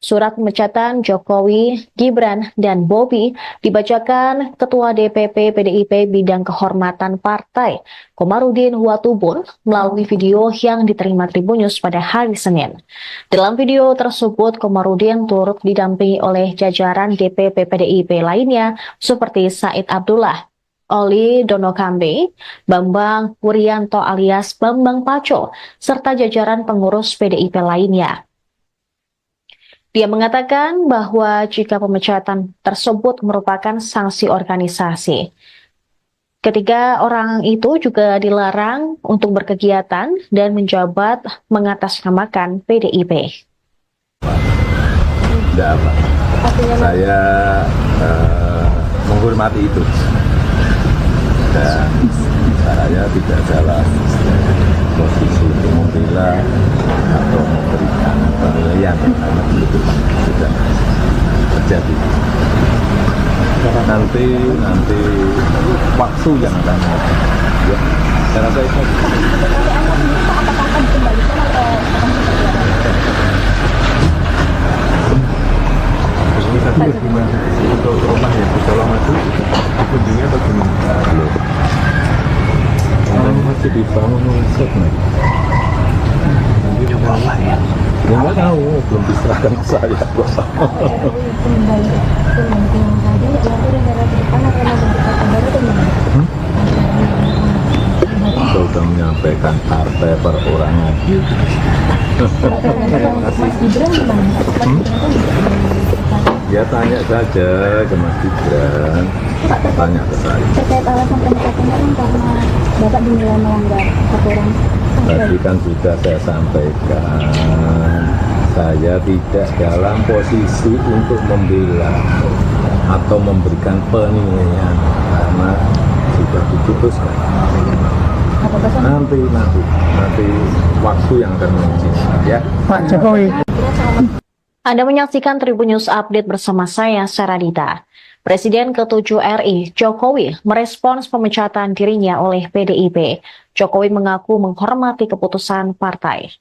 Surat pemecatan Jokowi, Gibran, dan Bobi dibacakan Ketua DPP PDIP Bidang Kehormatan Partai, Komarudin Watubun, melalui video yang diterima Tribun News pada hari Senin. Dalam video tersebut, Komarudin turut didampingi oleh jajaran DPP PDIP lainnya seperti Said Abdullah, Oli Donokambe, Bambang Wuryanto alias Bambang Paco, serta jajaran pengurus PDIP lainnya. Dia mengatakan bahwa jika pemecatan tersebut merupakan sanksi organisasi. Ketiga orang itu juga dilarang untuk berkegiatan dan menjabat mengatasnamakan PDIP. Tidak apa. Saya menghormati itu. Dan saya tidak dalam posisi untuk membela atau memberikan penilaian karena belum sudah terjadi. Nanti waktu yang akan menguji. Ya, saya rasa itu. Apakah akan dikembalikan atau Tapi gimana untuk rumah yang di Colomadu dikunjungi atau gimana? Belum. Kan masih dibangun konsep nih. Coba apa ya? Ya nggak tahu, belum diserahkan ke saya. Jokowi kembali yang tadi nanti rencana ke depan akan ada kota baru atau gimana? Kita sudah menyampaikan partai perorangan. Mas Gibran gimana? Ya tanya saja ke Mas Gibran, tanya ke saya. Terkait alasan pemecatan kan karena Bapak dinilai melanggar aturan. Tadi kan sudah saya sampaikan, saya tidak dalam posisi untuk membela atau memberikan penilaian karena sudah diputuskan. Nanti waktu yang akan menentukan ya. Pak Jokowi. Anda menyaksikan Tribun News Update bersama saya, Saradita. Presiden ke-7 RI, Jokowi, merespons pemecatan dirinya oleh PDIP. Jokowi mengaku menghormati keputusan partai.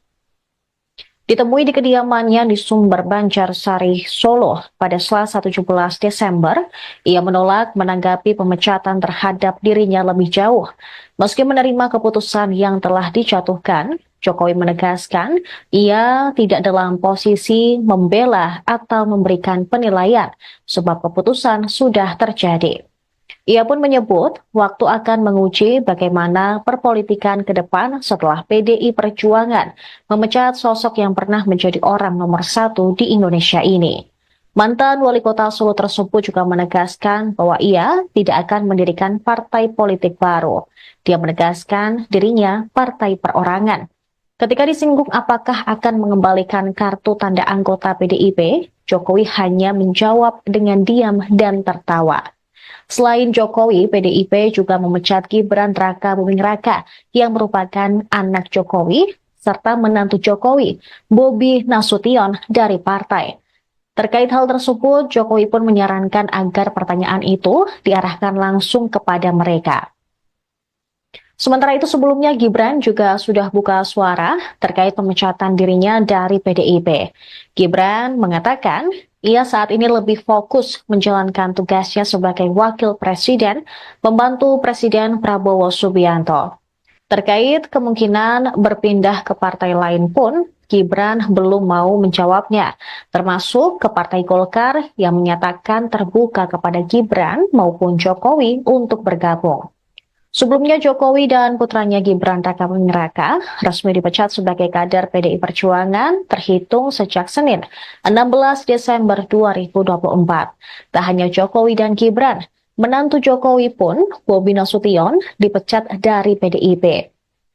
Ditemui di kediamannya di Sumber Banjarsari, Solo pada Selasa 17 Desember, ia menolak menanggapi pemecatan terhadap dirinya lebih jauh. Meski menerima keputusan yang telah dijatuhkan, Jokowi menegaskan ia tidak dalam posisi membela atau memberikan penilaian sebab keputusan sudah terjadi. Ia pun menyebut waktu akan menguji bagaimana perpolitikan ke depan setelah PDI Perjuangan memecat sosok yang pernah menjadi orang nomor 1 di Indonesia ini. Mantan wali kota Solo tersebut juga menegaskan bahwa ia tidak akan mendirikan partai politik baru. Dia menegaskan dirinya partai perorangan. Ketika disinggung apakah akan mengembalikan kartu tanda anggota PDIP, Jokowi hanya menjawab dengan diam dan tertawa. Selain Jokowi, PDIP juga memecat Gibran Raka Buming Raka yang merupakan anak Jokowi serta menantu Jokowi, Bobi Nasution dari partai. Terkait hal tersebut, Jokowi pun menyarankan agar pertanyaan itu diarahkan langsung kepada mereka. Sementara itu sebelumnya Gibran juga sudah buka suara terkait pemecatan dirinya dari PDIP. Gibran mengatakan ia saat ini lebih fokus menjalankan tugasnya sebagai wakil presiden, membantu Presiden Prabowo Subianto. Terkait kemungkinan berpindah ke partai lain pun, Gibran belum mau menjawabnya, termasuk ke Partai Golkar yang menyatakan terbuka kepada Gibran maupun Jokowi untuk bergabung. Sebelumnya Jokowi dan putranya Gibran Raka Buming Raka resmi dipecat sebagai kader PDI Perjuangan terhitung sejak Senin 16 Desember 2024. Tak hanya Jokowi dan Gibran, menantu Jokowi pun, Bobi Nasution, dipecat dari PDIP.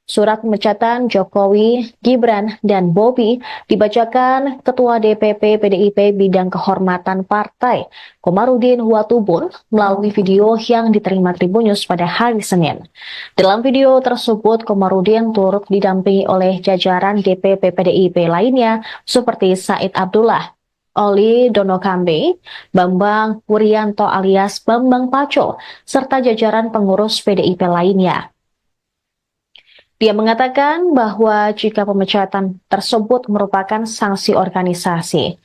Surat pemecatan Jokowi, Gibran, dan Bobi dibacakan Ketua DPP PDIP Bidang Kehormatan Partai, Komarudin Watubun, melalui video yang diterima Tribun News pada hari Senin. Dalam video tersebut, Komarudin turut didampingi oleh jajaran DPP PDIP lainnya seperti Said Abdullah, Oli Donokambe, Bambang Wuryanto alias Bambang Paco, serta jajaran pengurus PDIP lainnya. Dia mengatakan bahwa jika pemecatan tersebut merupakan sanksi organisasi,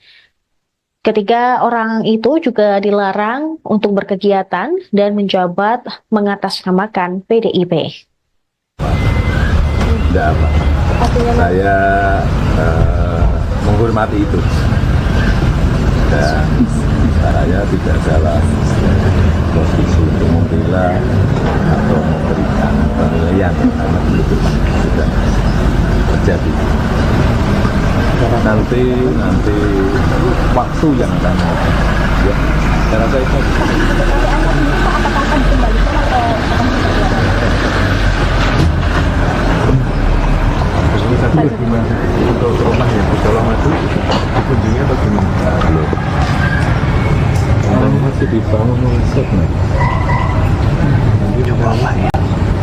ketiga orang itu juga dilarang untuk berkegiatan dan menjabat mengatasnamakan PDIP. Tidak apa. Saya menghormati itu. Dan saya tidak dalam posisi untuk membela atau memberikan penilaian karena itu sudah terjadi. Nanti waktu yang akan ya, saya rasa itu. Tapi gimana untuk rumah yang di Colomadu dikunjungi atau gimana? Belum. Kan masih dibangun konsep nih. Coba apa ya?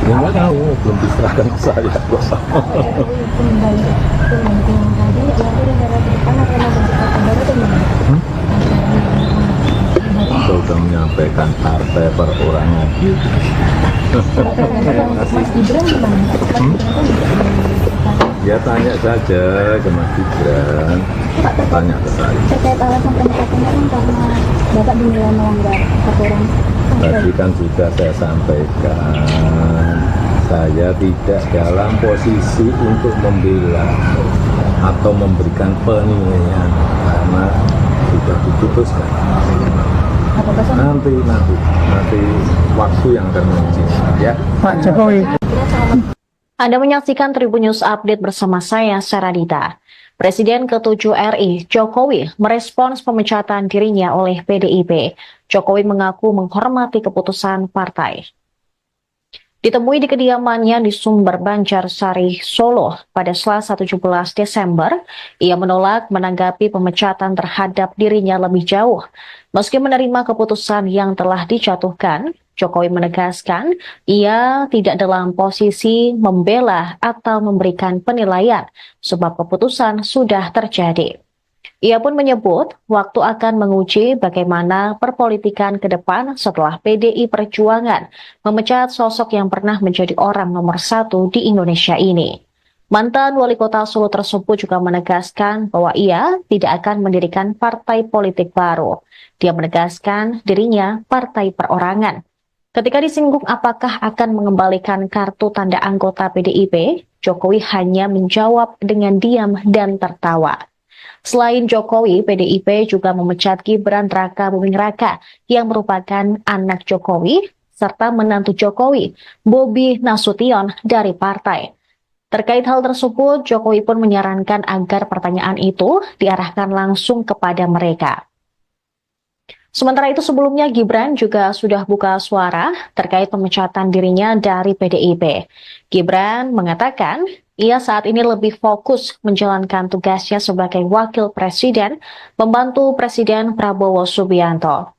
Ya nggak tahu, belum diserahkan ke saya. Jokowi kembali yang tadi nanti rencana ke depan akan ada kota baru atau gimana? sudah menyampaikan partai perorangan. Mas Gibran gimana? Mas Gibran kan Ya tanya saja ke Mas Gibran, tanya ke saya. terkait alasan pemecatan kan karena Bapak dinilai melanggar aturan. Tadi kan sudah saya sampaikan, saya tidak dalam posisi untuk membela atau memberikan penilaian karena sudah diputuskan. Apakah Nanti waktu yang akan menguji ya. Pak Jokowi. Anda menyaksikan Tribun News Update bersama saya, Saradita. Presiden ke-7 RI, Jokowi, merespons pemecatan dirinya oleh PDIP. Jokowi mengaku menghormati keputusan partai. Ditemui di kediamannya di Sumber Banjarsari, Solo pada Selasa 17 Desember, ia menolak menanggapi pemecatan terhadap dirinya lebih jauh. Meski menerima keputusan yang telah dijatuhkan, Jokowi menegaskan ia tidak dalam posisi membela atau memberikan penilaian sebab keputusan sudah terjadi. Ia pun menyebut waktu akan menguji bagaimana perpolitikan ke depan setelah PDI Perjuangan memecat sosok yang pernah menjadi orang nomor 1 di Indonesia ini. Mantan wali kota Solo tersebut juga menegaskan bahwa ia tidak akan mendirikan partai politik baru. Dia menegaskan dirinya partai perorangan. Ketika disinggung apakah akan mengembalikan kartu tanda anggota PDIP, Jokowi hanya menjawab dengan diam dan tertawa. Selain Jokowi, PDIP juga memecat Gibran Rakabuming Raka yang merupakan anak Jokowi serta menantu Jokowi, Bobi Nasution dari partai. Terkait hal tersebut, Jokowi pun menyarankan agar pertanyaan itu diarahkan langsung kepada mereka. Sementara itu sebelumnya Gibran juga sudah buka suara terkait pemecatan dirinya dari PDIP. Gibran mengatakan ia saat ini lebih fokus menjalankan tugasnya sebagai wakil presiden, membantu Presiden Prabowo Subianto.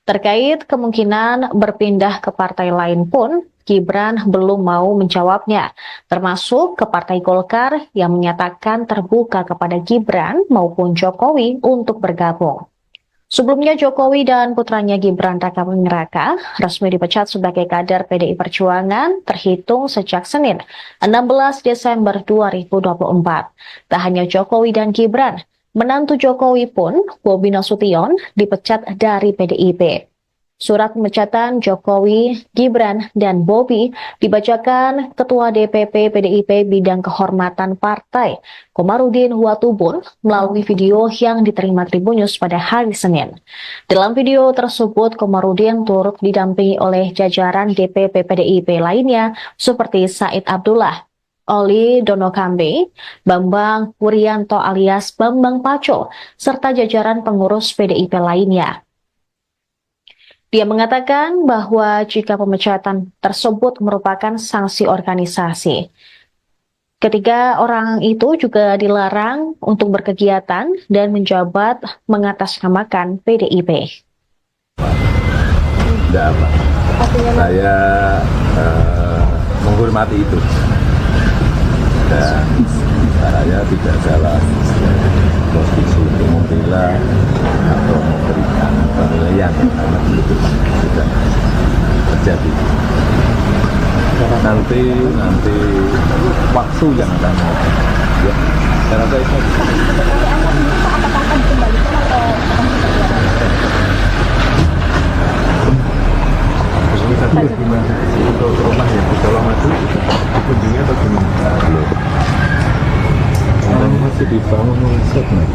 Terkait kemungkinan berpindah ke partai lain pun, Gibran belum mau menjawabnya, termasuk ke Partai Golkar yang menyatakan terbuka kepada Gibran maupun Jokowi untuk bergabung. Sebelumnya Jokowi dan putranya Gibran Rakabuming Raka resmi dipecat sebagai kader PDI Perjuangan terhitung sejak Senin 16 Desember 2024. Tak hanya Jokowi dan Gibran, menantu Jokowi pun, Bobi Nasution, dipecat dari PDIP. Surat pemecatan Jokowi, Gibran, dan Bobi dibacakan Ketua DPP PDIP Bidang Kehormatan Partai, Komarudin Watubun, melalui video yang diterima Tribun News pada hari Senin. Dalam video tersebut, Komarudin turut didampingi oleh jajaran DPP PDIP lainnya seperti Said Abdullah, Oli Donokambe, Bambang Wuryanto alias Bambang Pacul, serta jajaran pengurus PDIP lainnya. Dia mengatakan bahwa jika pemecatan tersebut merupakan sanksi organisasi, ketiga orang itu juga dilarang untuk berkegiatan dan menjabat mengatasnamakan PDIP. Tidak apa. Saya menghormati itu dan saya tidak dalam posisi untuk membela atau memberikan penilaian karena itu sudah terjadi. Nanti waktu yang akan ya, saya rasa itu. Tadi gimana untuk rumah yang di Colomadu dikunjungi atau gimana? Belum. Kan masih dibangun set nih.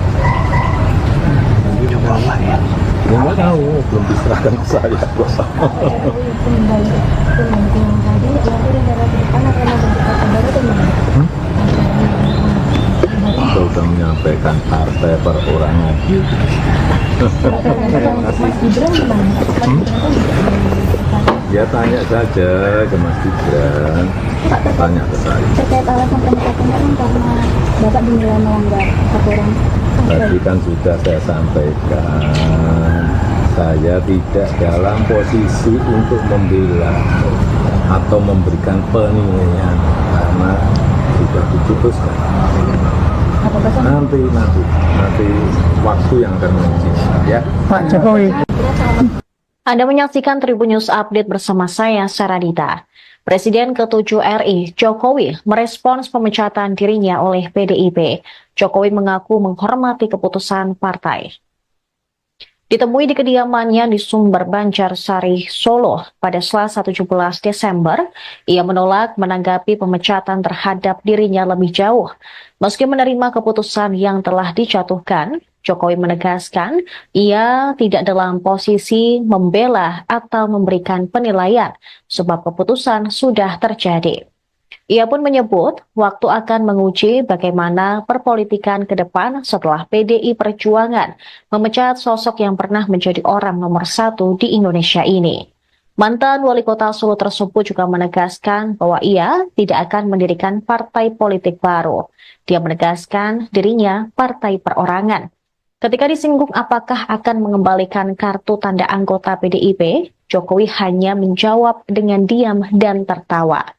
Coba apa ya? Ya nggak tahu, belum diserahkan ke saya. Kembali yang tadi, nanti negara ke depan akan membentuk partai baru atau gimana? Sudah menyampaikan partai perorangan. Mas Gibran gimana? Mas Gibran kan Ya tanya saja ke Mas Gibran, tanya ke saya. terkait alasan pemecatan kan karena Bapak dinilai melanggar aturan. Tadi kan sudah saya sampaikan, saya tidak dalam posisi untuk membela atau memberikan penilaian karena sudah diputuskan. Apakah Nanti waktu yang akan menguji ya. Pak Jokowi. Anda menyaksikan Tribun News Update bersama saya, Saradita. Presiden ke-7 RI, Jokowi, merespons pemecatan dirinya oleh PDIP. Jokowi mengaku menghormati keputusan partai. Ditemui di kediamannya di Sumber Banjarsari, Solo pada Selasa 17 Desember, ia menolak menanggapi pemecatan terhadap dirinya lebih jauh. Meski menerima keputusan yang telah dijatuhkan, Jokowi menegaskan ia tidak dalam posisi membela atau memberikan penilaian sebab keputusan sudah terjadi. Ia pun menyebut waktu akan menguji bagaimana perpolitikan ke depan setelah PDI Perjuangan memecat sosok yang pernah menjadi orang nomor 1 di Indonesia ini. Mantan wali kota Solo tersebut juga menegaskan bahwa ia tidak akan mendirikan partai politik baru. Dia menegaskan dirinya partai perorangan. Ketika disinggung apakah akan mengembalikan kartu tanda anggota PDIP, Jokowi hanya menjawab dengan diam dan tertawa.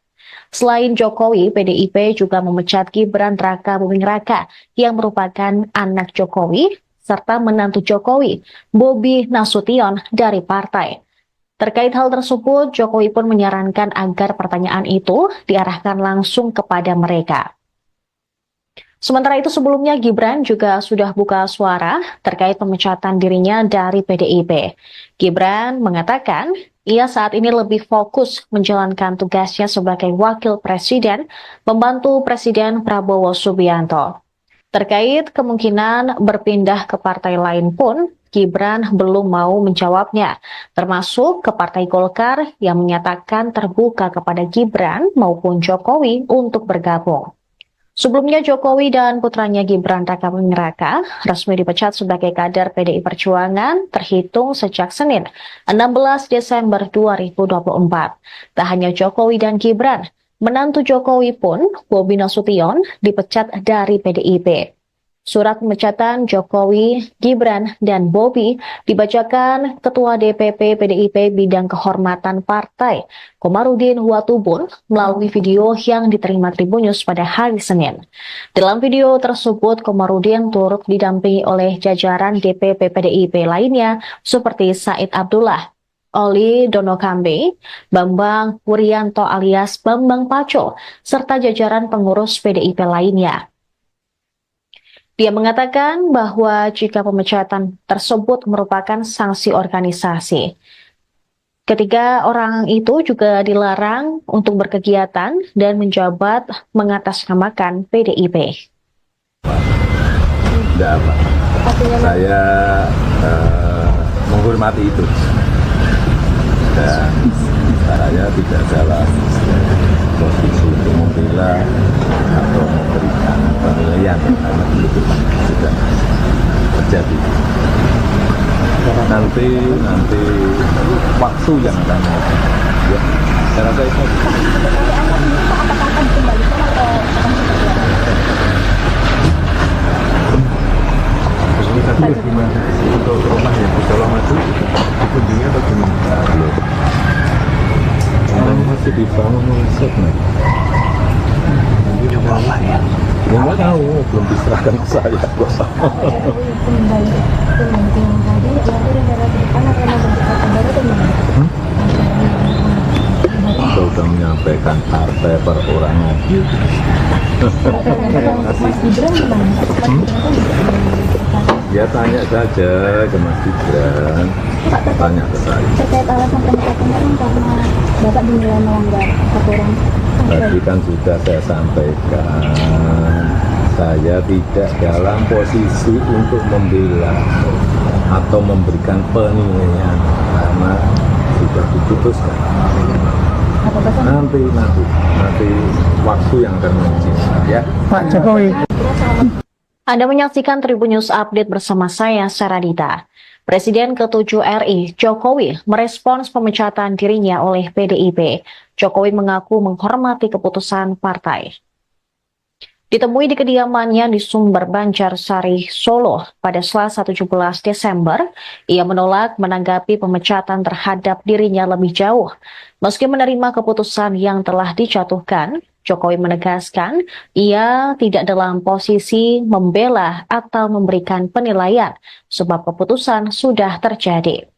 Selain Jokowi, PDIP juga memecat Gibran Rakabuming Raka yang merupakan anak Jokowi serta menantu Jokowi, Bobi Nasution dari partai. Terkait hal tersebut, Jokowi pun menyarankan agar pertanyaan itu diarahkan langsung kepada mereka. Sementara itu sebelumnya Gibran juga sudah buka suara terkait pemecatan dirinya dari PDIP. Gibran mengatakan ia saat ini lebih fokus menjalankan tugasnya sebagai wakil presiden, membantu Presiden Prabowo Subianto. Terkait kemungkinan berpindah ke partai lain pun, Gibran belum mau menjawabnya, termasuk ke Partai Golkar yang menyatakan terbuka kepada Gibran maupun Jokowi untuk bergabung. Sebelumnya Jokowi dan putranya Gibran Rakabuming Raka resmi dipecat sebagai kader PDI Perjuangan terhitung sejak Senin 16 Desember 2024. Tak hanya Jokowi dan Gibran, menantu Jokowi pun, Bobi Nasution, dipecat dari PDIP. Surat pemecatan Jokowi, Gibran, dan Bobi dibacakan Ketua DPP PDIP Bidang Kehormatan Partai, Komarudin Watubun, melalui video yang diterima Tribun News pada hari Senin. Dalam video tersebut, Komarudin turut didampingi oleh jajaran DPP PDIP lainnya seperti Said Abdullah, Oli Donokambe, Bambang Wuryanto alias Bambang Pacul, serta jajaran pengurus PDIP lainnya. Dia mengatakan bahwa jika pemecatan tersebut merupakan sanksi organisasi, ketiga orang itu juga dilarang untuk berkegiatan dan menjabat mengatasnamakan PDIP. Tidak apa. Saya menghormati itu. Dan saya tidak dalam posisi untuk membela atau memberikan penilaian karena itu sudah terjadi. Nanti waktu yang akan ya, saya rasa itu. Tapi gimana untuk rumah yang di Solo Maju dikunjungi atau gimana? Belum. Katanya masih dibangun riset nih. Coba apa ya? Ya nggak tahu, belum diserahkan ke saya kok. Kembali yang tadi nanti negara ke depan akan membentuk partai baru atau gimana? Kita sudah menyampaikan partai perorangan. Mas Gibran gimana? Ya tanya saja ke Mas Gibran, tanya ke saya. Terkait alasan pemecatan kan karena Bapak dinilai melanggar aturan. Tadi kan sudah saya sampaikan, saya tidak dalam posisi untuk membela atau memberikan penilaian karena sudah diputuskan. Nanti waktu yang akan menguji ya. Pak Jokowi. Anda menyaksikan Tribun News Update bersama saya, Saradita. Presiden ke-7 RI, Jokowi, merespons pemecatan dirinya oleh PDIP. Jokowi mengaku menghormati keputusan partai. Ditemui di kediamannya di Sumber Banjarsari, Solo pada Selasa 17 Desember, ia menolak menanggapi pemecatan terhadap dirinya lebih jauh. Meski menerima keputusan yang telah dijatuhkan, Jokowi menegaskan ia tidak dalam posisi membela atau memberikan penilaian sebab keputusan sudah terjadi.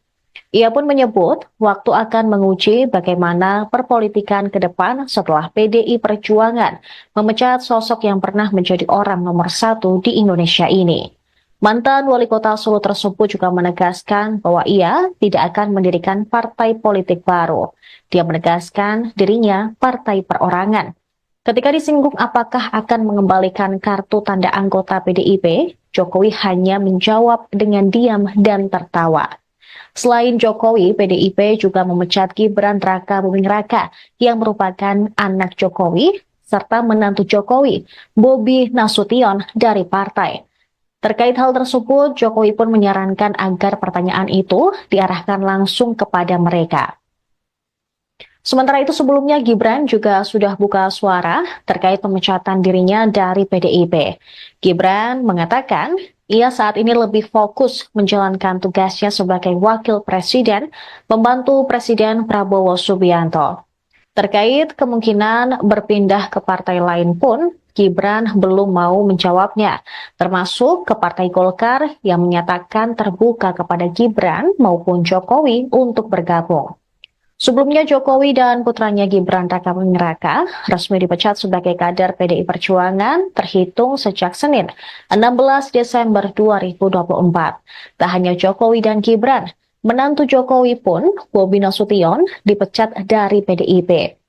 Ia pun menyebut waktu akan menguji bagaimana perpolitikan ke depan setelah PDI Perjuangan memecat sosok yang pernah menjadi orang nomor 1 di Indonesia ini. Mantan wali kota Solo tersebut juga menegaskan bahwa ia tidak akan mendirikan partai politik baru. Dia menegaskan dirinya partai perorangan. Ketika disinggung apakah akan mengembalikan kartu tanda anggota PDIP, Jokowi hanya menjawab dengan diam dan tertawa. Selain Jokowi, PDIP juga memecat Gibran Raka Buming Raka yang merupakan anak Jokowi serta menantu Jokowi, Bobi Nasution dari partai. Terkait hal tersebut, Jokowi pun menyarankan agar pertanyaan itu diarahkan langsung kepada mereka. Sementara itu sebelumnya Gibran juga sudah buka suara terkait pemecatan dirinya dari PDIP. Gibran mengatakan ia saat ini lebih fokus menjalankan tugasnya sebagai wakil presiden, membantu Presiden Prabowo Subianto. Terkait kemungkinan berpindah ke partai lain pun, Gibran belum mau menjawabnya, termasuk ke Partai Golkar yang menyatakan terbuka kepada Gibran maupun Jokowi untuk bergabung. Sebelumnya Jokowi dan putranya Gibran Raka Buming Raka resmi dipecat sebagai kader PDI Perjuangan terhitung sejak Senin 16 Desember 2024. Tak hanya Jokowi dan Gibran, menantu Jokowi pun, Bobi Nasution, dipecat dari PDIP.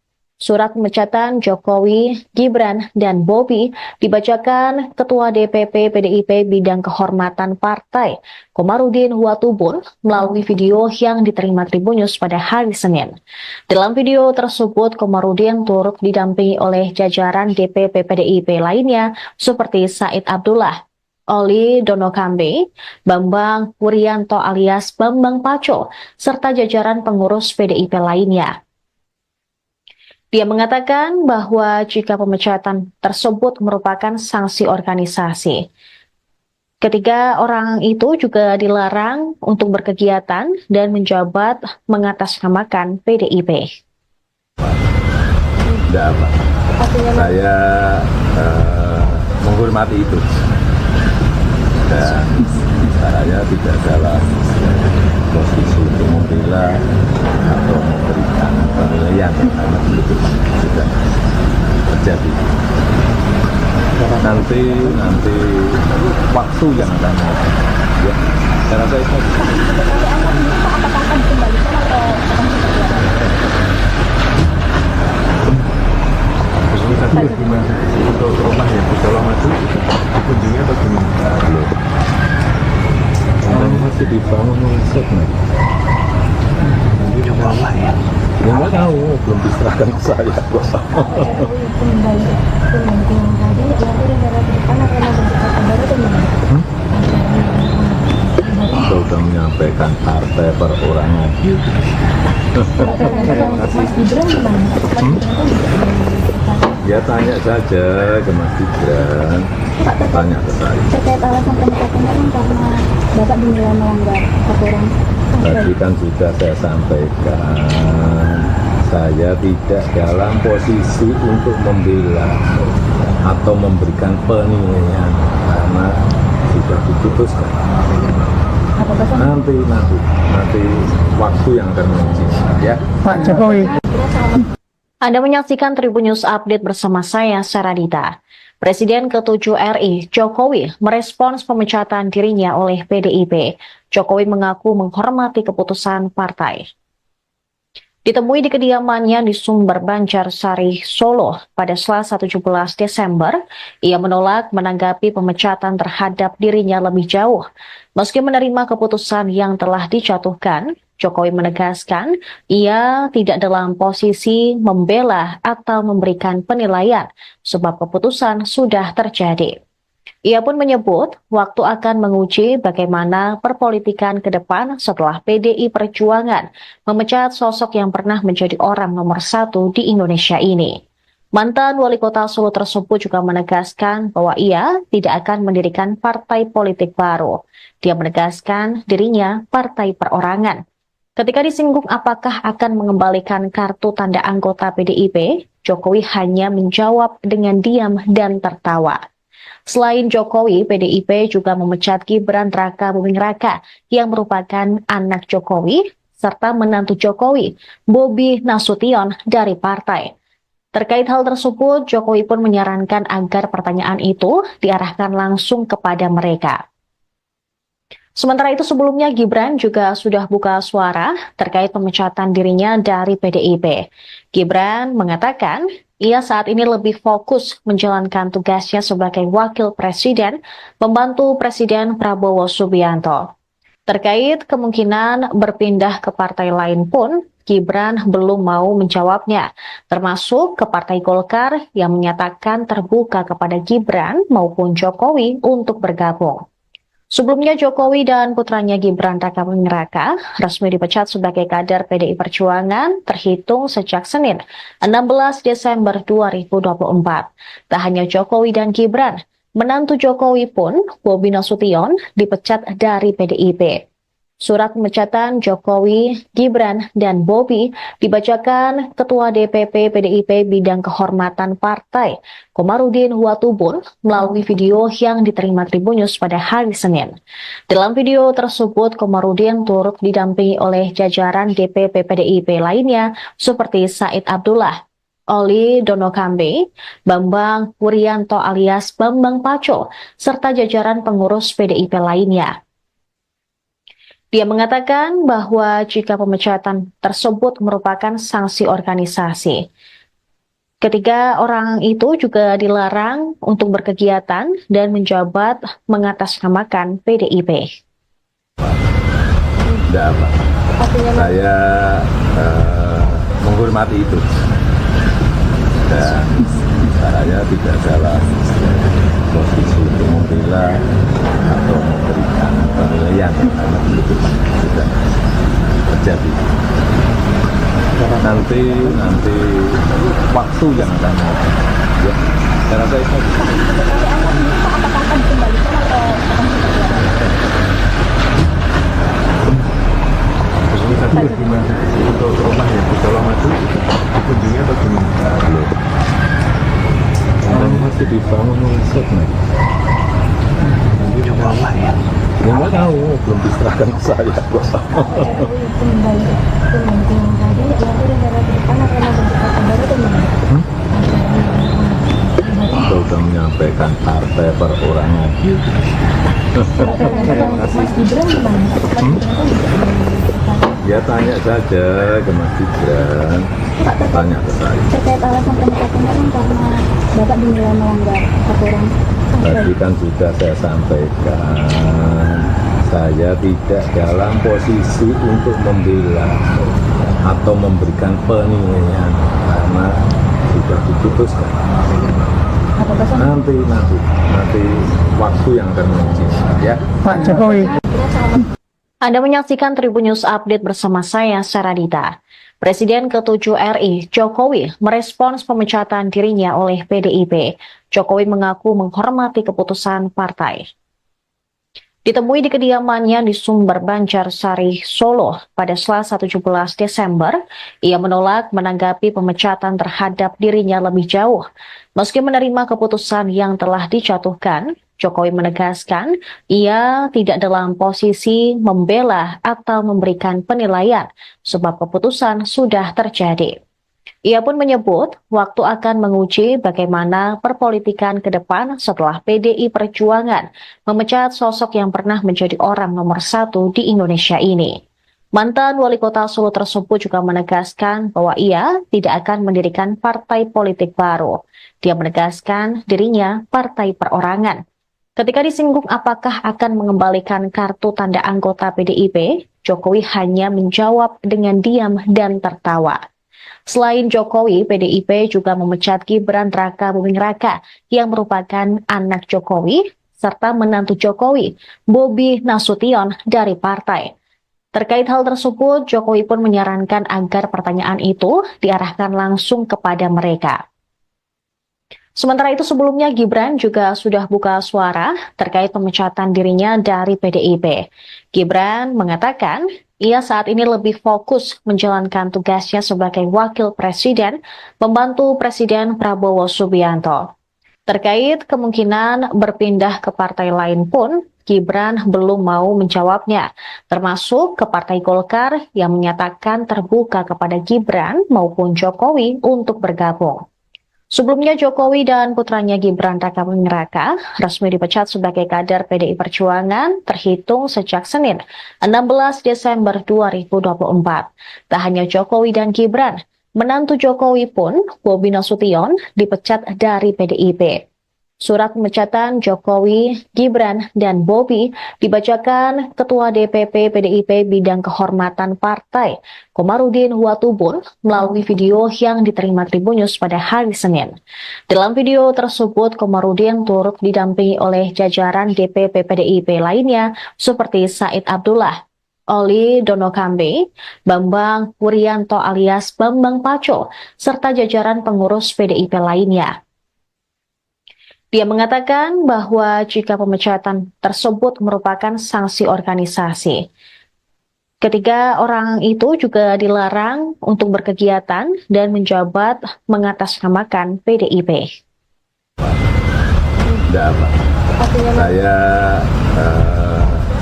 Surat pemecatan Jokowi, Gibran, dan Bobi dibacakan Ketua DPP PDIP Bidang Kehormatan Partai, Komarudin Watubun, melalui video yang diterima Tribunnews pada hari Senin. Dalam video tersebut, Komarudin turut didampingi oleh jajaran DPP PDIP lainnya seperti Said Abdullah, Oli Donokambe, Bambang Wuryanto alias Bambang Paco, serta jajaran pengurus PDIP lainnya. Dia mengatakan bahwa jika pemecatan tersebut merupakan sanksi organisasi, ketiga orang itu juga dilarang untuk berkegiatan dan menjabat mengatasnamakan PDIP. Tidak apa. Saya menghormati itu. Dan saya tidak dalam posisi untuk membela atau memberikan penilaian karena itu sudah terjadi. Nanti waktu yang akan ya, saya rasa itu. Tadi gimana untuk rumah yang di Solo Maju dikunjungi atau gimana? Belum. Katanya masih dibangun riset nih. Coba apa ya? Ya nggak tahu, belum diserahkan ke saya. Kembali ke yang tadi, nanti negara ke depan akan membentuk partai baru atau gimana? Kita sudah menyampaikan partai perorangan. Mas Gibran gimana? Mas Gibran Ya tanya saja ke Mas Gibran, tanya ke saya. terkait alasan pemecatan kan karena Bapak dinilai melanggar aturan. Tadi kan sudah saya sampaikan, saya tidak dalam posisi untuk membela atau memberikan penilaian karena sudah diputuskan. Nanti waktu yang akan menguji ya. Pak Jokowi. Anda menyaksikan Tribunnews Update bersama saya, Saradita. Presiden ke-7 RI, Jokowi, merespons pemecatan dirinya oleh PDIP. Jokowi mengaku menghormati keputusan partai. Ditemui di kediamannya di Sumber Banjarsari, Solo pada Selasa 17 Desember, ia menolak menanggapi pemecatan terhadap dirinya lebih jauh. Meski menerima keputusan yang telah dijatuhkan, Jokowi menegaskan ia tidak dalam posisi membela atau memberikan penilaian sebab keputusan sudah terjadi. Ia pun menyebut waktu akan menguji bagaimana perpolitikan ke depan setelah PDI Perjuangan memecat sosok yang pernah menjadi orang nomor 1 di Indonesia ini. Mantan wali kota Solo tersebut juga menegaskan bahwa ia tidak akan mendirikan partai politik baru. Dia menegaskan dirinya partai perorangan. Ketika disinggung apakah akan mengembalikan kartu tanda anggota PDIP, Jokowi hanya menjawab dengan diam dan tertawa. Selain Jokowi, PDIP juga memecat Gibran Raka Buming Raka yang merupakan anak Jokowi serta menantu Jokowi, Bobi Nasution dari partai. Terkait hal tersebut, Jokowi pun menyarankan agar pertanyaan itu diarahkan langsung kepada mereka. Sementara itu sebelumnya Gibran juga sudah buka suara terkait pemecatan dirinya dari PDIP. Gibran mengatakan ia saat ini lebih fokus menjalankan tugasnya sebagai wakil presiden, membantu Presiden Prabowo Subianto. Terkait kemungkinan berpindah ke partai lain pun, Gibran belum mau menjawabnya, termasuk ke Partai Golkar yang menyatakan terbuka kepada Gibran maupun Jokowi untuk bergabung. Sebelumnya Jokowi dan putranya Gibran Raka Buming Raka resmi dipecat sebagai kader PDI Perjuangan terhitung sejak Senin 16 Desember 2024. Tak hanya Jokowi dan Gibran, menantu Jokowi pun, Bobi Nasution, dipecat dari PDIP. Surat pemecatan Jokowi, Gibran, dan Bobi dibacakan Ketua DPP PDIP Bidang Kehormatan Partai, Komarudin Watubun, melalui video yang diterima Tribunnews pada hari Senin. Dalam video tersebut, Komarudin turut didampingi oleh jajaran DPP PDIP lainnya seperti Said Abdullah, Oli Donokambe, Bambang Wuryanto alias Bambang Pacul, serta jajaran pengurus PDIP lainnya. Dia mengatakan bahwa jika pemecatan tersebut merupakan sanksi organisasi, ketiga orang itu juga dilarang untuk berkegiatan dan menjabat mengatasnamakan PDIP. Tidak apa. Saya menghormati itu. Dan saya tidak dalam posisi untuk membela atau memberikan penilaian karena itu tidak terjadi. Nanti waktu yang akan ya, saya rasa itu. Tadi gimana untuk rumah yang di Colomadu dikunjungi atau gimana? Belum. Katanya masih dibangun riset nih. Coba apa ya? Ya nggak tahu, belum diserahkan ke saya. Kembali yang tadi, nanti negara ke depan akan membentuk partai baru atau gimana? Kita sudah menyampaikan partai perorangan. Mas Gibran gimana? Ya tanya saja ke Mas Gibran, tanya ke saya. Terkait alasan pemecatan kan karena Bapak dinilai melanggar aturan. Tadi kan sudah saya sampaikan, saya tidak dalam posisi untuk membela atau memberikan penilaian karena sudah diputuskan. Nanti waktu yang akan menentukan ya. Pak Jokowi. Anda menyaksikan Tribunnews Update bersama saya, Saradita. Presiden ke-7 RI, Jokowi, merespons pemecatan dirinya oleh PDIP. Jokowi mengaku menghormati keputusan partai. Ditemui di kediamannya di Sumber Banjarsari, Solo pada Selasa 17 Desember, ia menolak menanggapi pemecatan terhadap dirinya lebih jauh. Meski menerima keputusan yang telah dijatuhkan, Jokowi menegaskan ia tidak dalam posisi membela atau memberikan penilaian sebab keputusan sudah terjadi. Ia pun menyebut waktu akan menguji bagaimana perpolitikan ke depan setelah PDI Perjuangan memecat sosok yang pernah menjadi orang nomor 1 di Indonesia ini. Mantan wali kota Solo tersebut juga menegaskan bahwa ia tidak akan mendirikan partai politik baru. Dia menegaskan dirinya partai perorangan. Ketika disinggung apakah akan mengembalikan kartu tanda anggota PDIP, Jokowi hanya menjawab dengan diam dan tertawa. Selain Jokowi, PDIP juga memecat Gibran Raka Buming Raka yang merupakan anak Jokowi serta menantu Jokowi, Bobi Nasution dari partai. Terkait hal tersebut, Jokowi pun menyarankan agar pertanyaan itu diarahkan langsung kepada mereka. Sementara itu sebelumnya Gibran juga sudah buka suara terkait pemecatan dirinya dari PDIP. Gibran mengatakan ia saat ini lebih fokus menjalankan tugasnya sebagai wakil presiden, membantu Presiden Prabowo Subianto. Terkait kemungkinan berpindah ke partai lain pun, Gibran belum mau menjawabnya, termasuk ke Partai Golkar yang menyatakan terbuka kepada Gibran maupun Jokowi untuk bergabung. Sebelumnya Jokowi dan putranya Gibran Rakabuming Raka resmi dipecat sebagai kader PDI Perjuangan terhitung sejak Senin 16 Desember 2024. Tak hanya Jokowi dan Gibran, menantu Jokowi pun, Bobi Nasution, dipecat dari PDIP. Surat pemecatan Jokowi, Gibran, dan Bobi dibacakan Ketua DPP PDIP Bidang Kehormatan Partai, Komarudin Watubun, melalui video yang diterima Tribunnews pada hari Senin. Dalam video tersebut, Komarudin turut didampingi oleh jajaran DPP PDIP lainnya seperti Said Abdullah, Oli Donokambe, Bambang Wuryanto alias Bambang Paco, serta jajaran pengurus PDIP lainnya. Dia mengatakan bahwa jika pemecatan tersebut merupakan sanksi organisasi, ketiga orang itu juga dilarang untuk berkegiatan dan menjabat mengatasnamakan PDIP. Tidak apa. Saya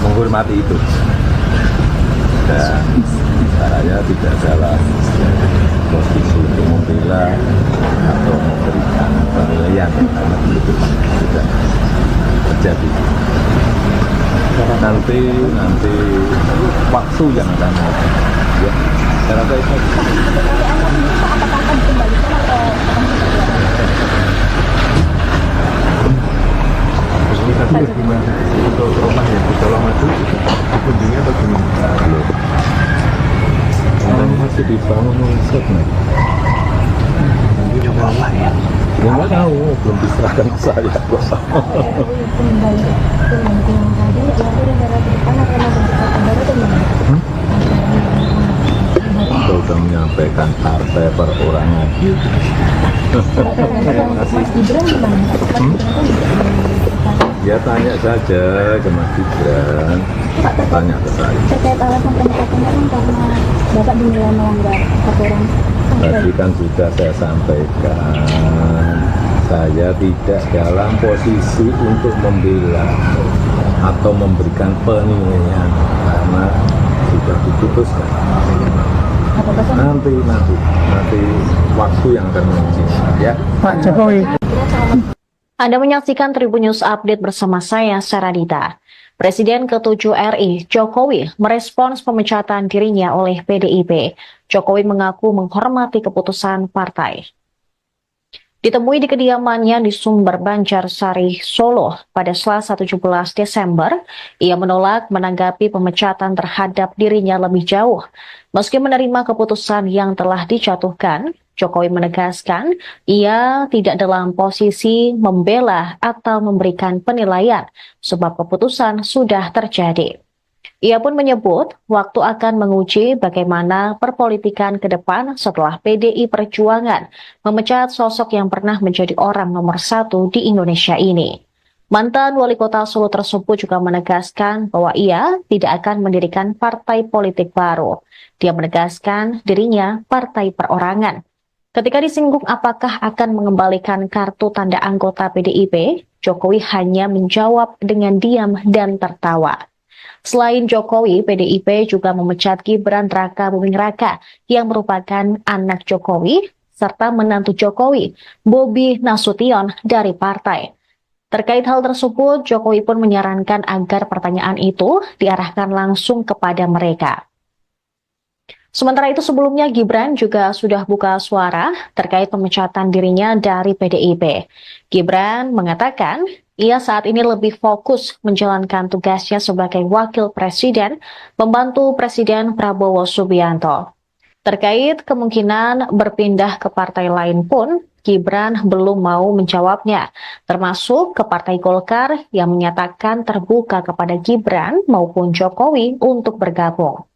menghormati itu. Dan saya tidak dalam posisi untuk membela atau memberikan penilaian karena itu tidak terjadi. Nanti waktu yang akan ya, saya rasa itu. Tadi gimana untuk rumah yang di Colomadu dikunjungi atau gimana? Belum. Katanya masih dibangun riset nih. Coba apa ya? Ya nggak tahu, belum diserahkan ke saya. Kita udah menyampaikan partai perorangan. Ya tanya saja ke Mas Gibran, tanya ke saya. Terkait alasan pemecatan kan karena Bapak dinilai melanggar aturan. Tadi kan sudah saya sampaikan, saya tidak dalam posisi untuk membela atau memberikan penilaian karena sudah diputuskan. Nanti waktu yang akan menguji ya. Pak Jokowi. Anda menyaksikan Tribunnews Update bersama saya, Saradita. Presiden ke-7 RI, Jokowi, merespons pemecatan dirinya oleh PDIP. Jokowi mengaku menghormati keputusan partai. Ditemui di kediamannya di Sumber Banjarsari, Solo pada Selasa 17 Desember, ia menolak menanggapi pemecatan terhadap dirinya lebih jauh. Meski menerima keputusan yang telah dijatuhkan, Jokowi menegaskan ia tidak dalam posisi membela atau memberikan penilaian sebab keputusan sudah terjadi. Ia pun menyebut waktu akan menguji bagaimana perpolitikan ke depan setelah PDI Perjuangan memecat sosok yang pernah menjadi orang nomor 1 di Indonesia ini. Mantan wali kota Solo tersebut juga menegaskan bahwa ia tidak akan mendirikan partai politik baru. Dia menegaskan dirinya partai perorangan. Ketika disinggung apakah akan mengembalikan kartu tanda anggota PDIP, Jokowi hanya menjawab dengan diam dan tertawa. Selain Jokowi, PDIP juga memecat Gibran Rakabuming Raka yang merupakan anak Jokowi serta menantu Jokowi, Bobi Nasution dari partai. Terkait hal tersebut, Jokowi pun menyarankan agar pertanyaan itu diarahkan langsung kepada mereka. Sementara itu sebelumnya Gibran juga sudah buka suara terkait pemecatan dirinya dari PDIP. Gibran mengatakan ia saat ini lebih fokus menjalankan tugasnya sebagai wakil presiden, membantu Presiden Prabowo Subianto. Terkait kemungkinan berpindah ke partai lain pun, Gibran belum mau menjawabnya, termasuk ke Partai Golkar yang menyatakan terbuka kepada Gibran maupun Jokowi untuk bergabung.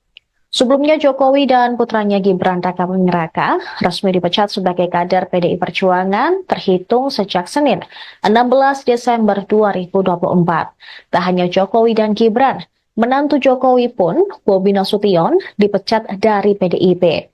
Sebelumnya Jokowi dan putranya Gibran Rakabuming Raka resmi dipecat sebagai kader PDI Perjuangan terhitung sejak Senin 16 Desember 2024. Tak hanya Jokowi dan Gibran, menantu Jokowi pun, Bobi Nasution, dipecat dari PDIP.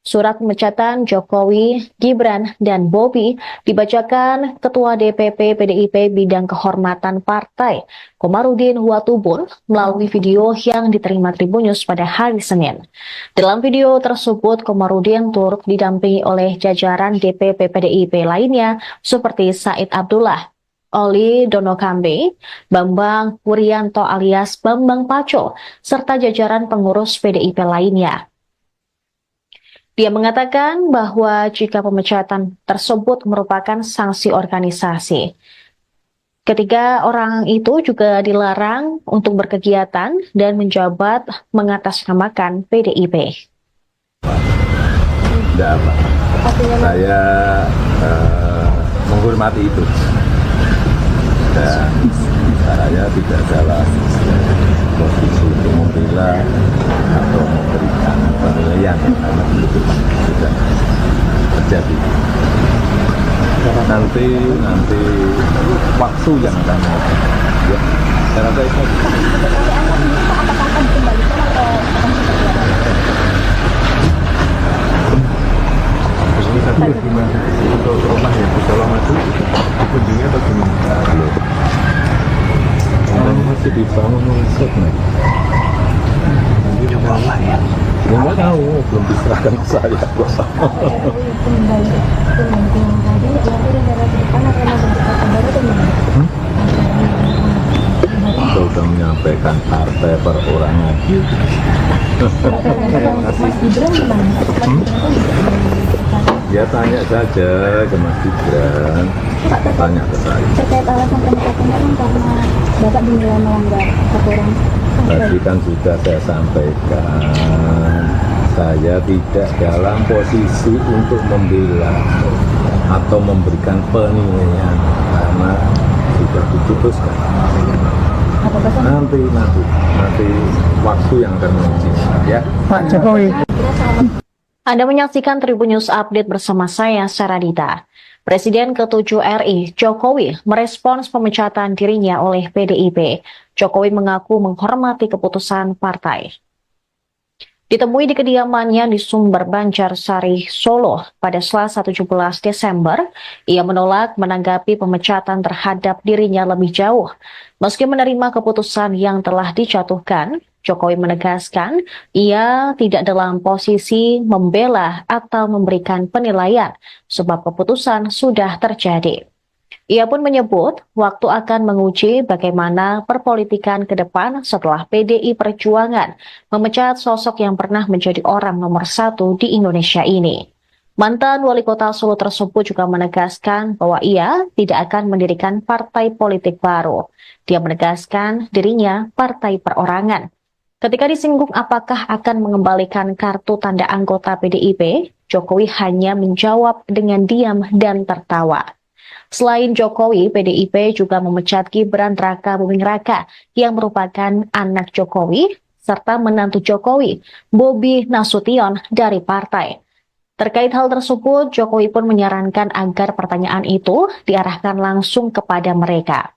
Surat pemecatan Jokowi, Gibran, dan Bobi dibacakan Ketua DPP PDIP Bidang Kehormatan Partai, Komarudin Watubun, melalui video yang diterima Tribunnews pada hari Senin. Dalam video tersebut, Komarudin turut didampingi oleh jajaran DPP PDIP lainnya seperti Said Abdullah, Oli Donokambe, Bambang Wuryanto alias Bambang Paco, serta jajaran pengurus PDIP lainnya. Dia mengatakan bahwa jika pemecatan tersebut merupakan sanksi organisasi, ketiga orang itu juga dilarang untuk berkegiatan dan menjabat mengatasnamakan PDIP. Tidak apa. Saya menghormati itu. Dan saya tidak salah posisi untuk membela atau memberikan penilaian karena itu sudah terjadi. Nanti waktu yang akan ya, saya rasa itu. Tapi gimana untuk rumah yang di Solo itu dikunjungi atau gimana? Belum. Orang masih dibangun riset nih. Coba apa ya? Nggak tahu, belum diserahkan ke saya. Kembali yang tadi, nanti negara ke depan akan membentuk partai baru atau gimana? Kita sudah menyampaikan partai perorangan. Mas Gibran gimana? Ya tanya saja ke Mas Gibran, tanya ke saya. Terkait alasan pemecatan kan karena Bapak dinilai melanggar aturan. Tadi kan sudah saya sampaikan, saya tidak dalam posisi untuk membela atau memberikan penilaian karena sudah diputuskan. Nanti waktu yang akan menguji ya. Pak Jokowi. Anda menyaksikan Tribunnews Update bersama saya, Saradita. Presiden ke-7 RI, Jokowi, merespons pemecatan dirinya oleh PDIP. Jokowi mengaku menghormati keputusan partai. Ditemui di kediamannya di Sumber Banjarsari, Solo pada Selasa 17 Desember, ia menolak menanggapi pemecatan terhadap dirinya lebih jauh. Meski menerima keputusan yang telah dijatuhkan, Jokowi menegaskan ia tidak dalam posisi membela atau memberikan penilaian sebab keputusan sudah terjadi. Ia pun menyebut waktu akan menguji bagaimana perpolitikan ke depan setelah PDI Perjuangan memecat sosok yang pernah menjadi orang nomor 1 di Indonesia ini. Mantan wali kota Solo tersebut juga menegaskan bahwa ia tidak akan mendirikan partai politik baru. Dia menegaskan dirinya partai perorangan. Ketika disinggung apakah akan mengembalikan kartu tanda anggota PDIP, Jokowi hanya menjawab dengan diam dan tertawa. Selain Jokowi, PDIP juga memecat Gibran Raka Buming Raka yang merupakan anak Jokowi serta menantu Jokowi, Bobi Nasution dari partai. Terkait hal tersebut, Jokowi pun menyarankan agar pertanyaan itu diarahkan langsung kepada mereka.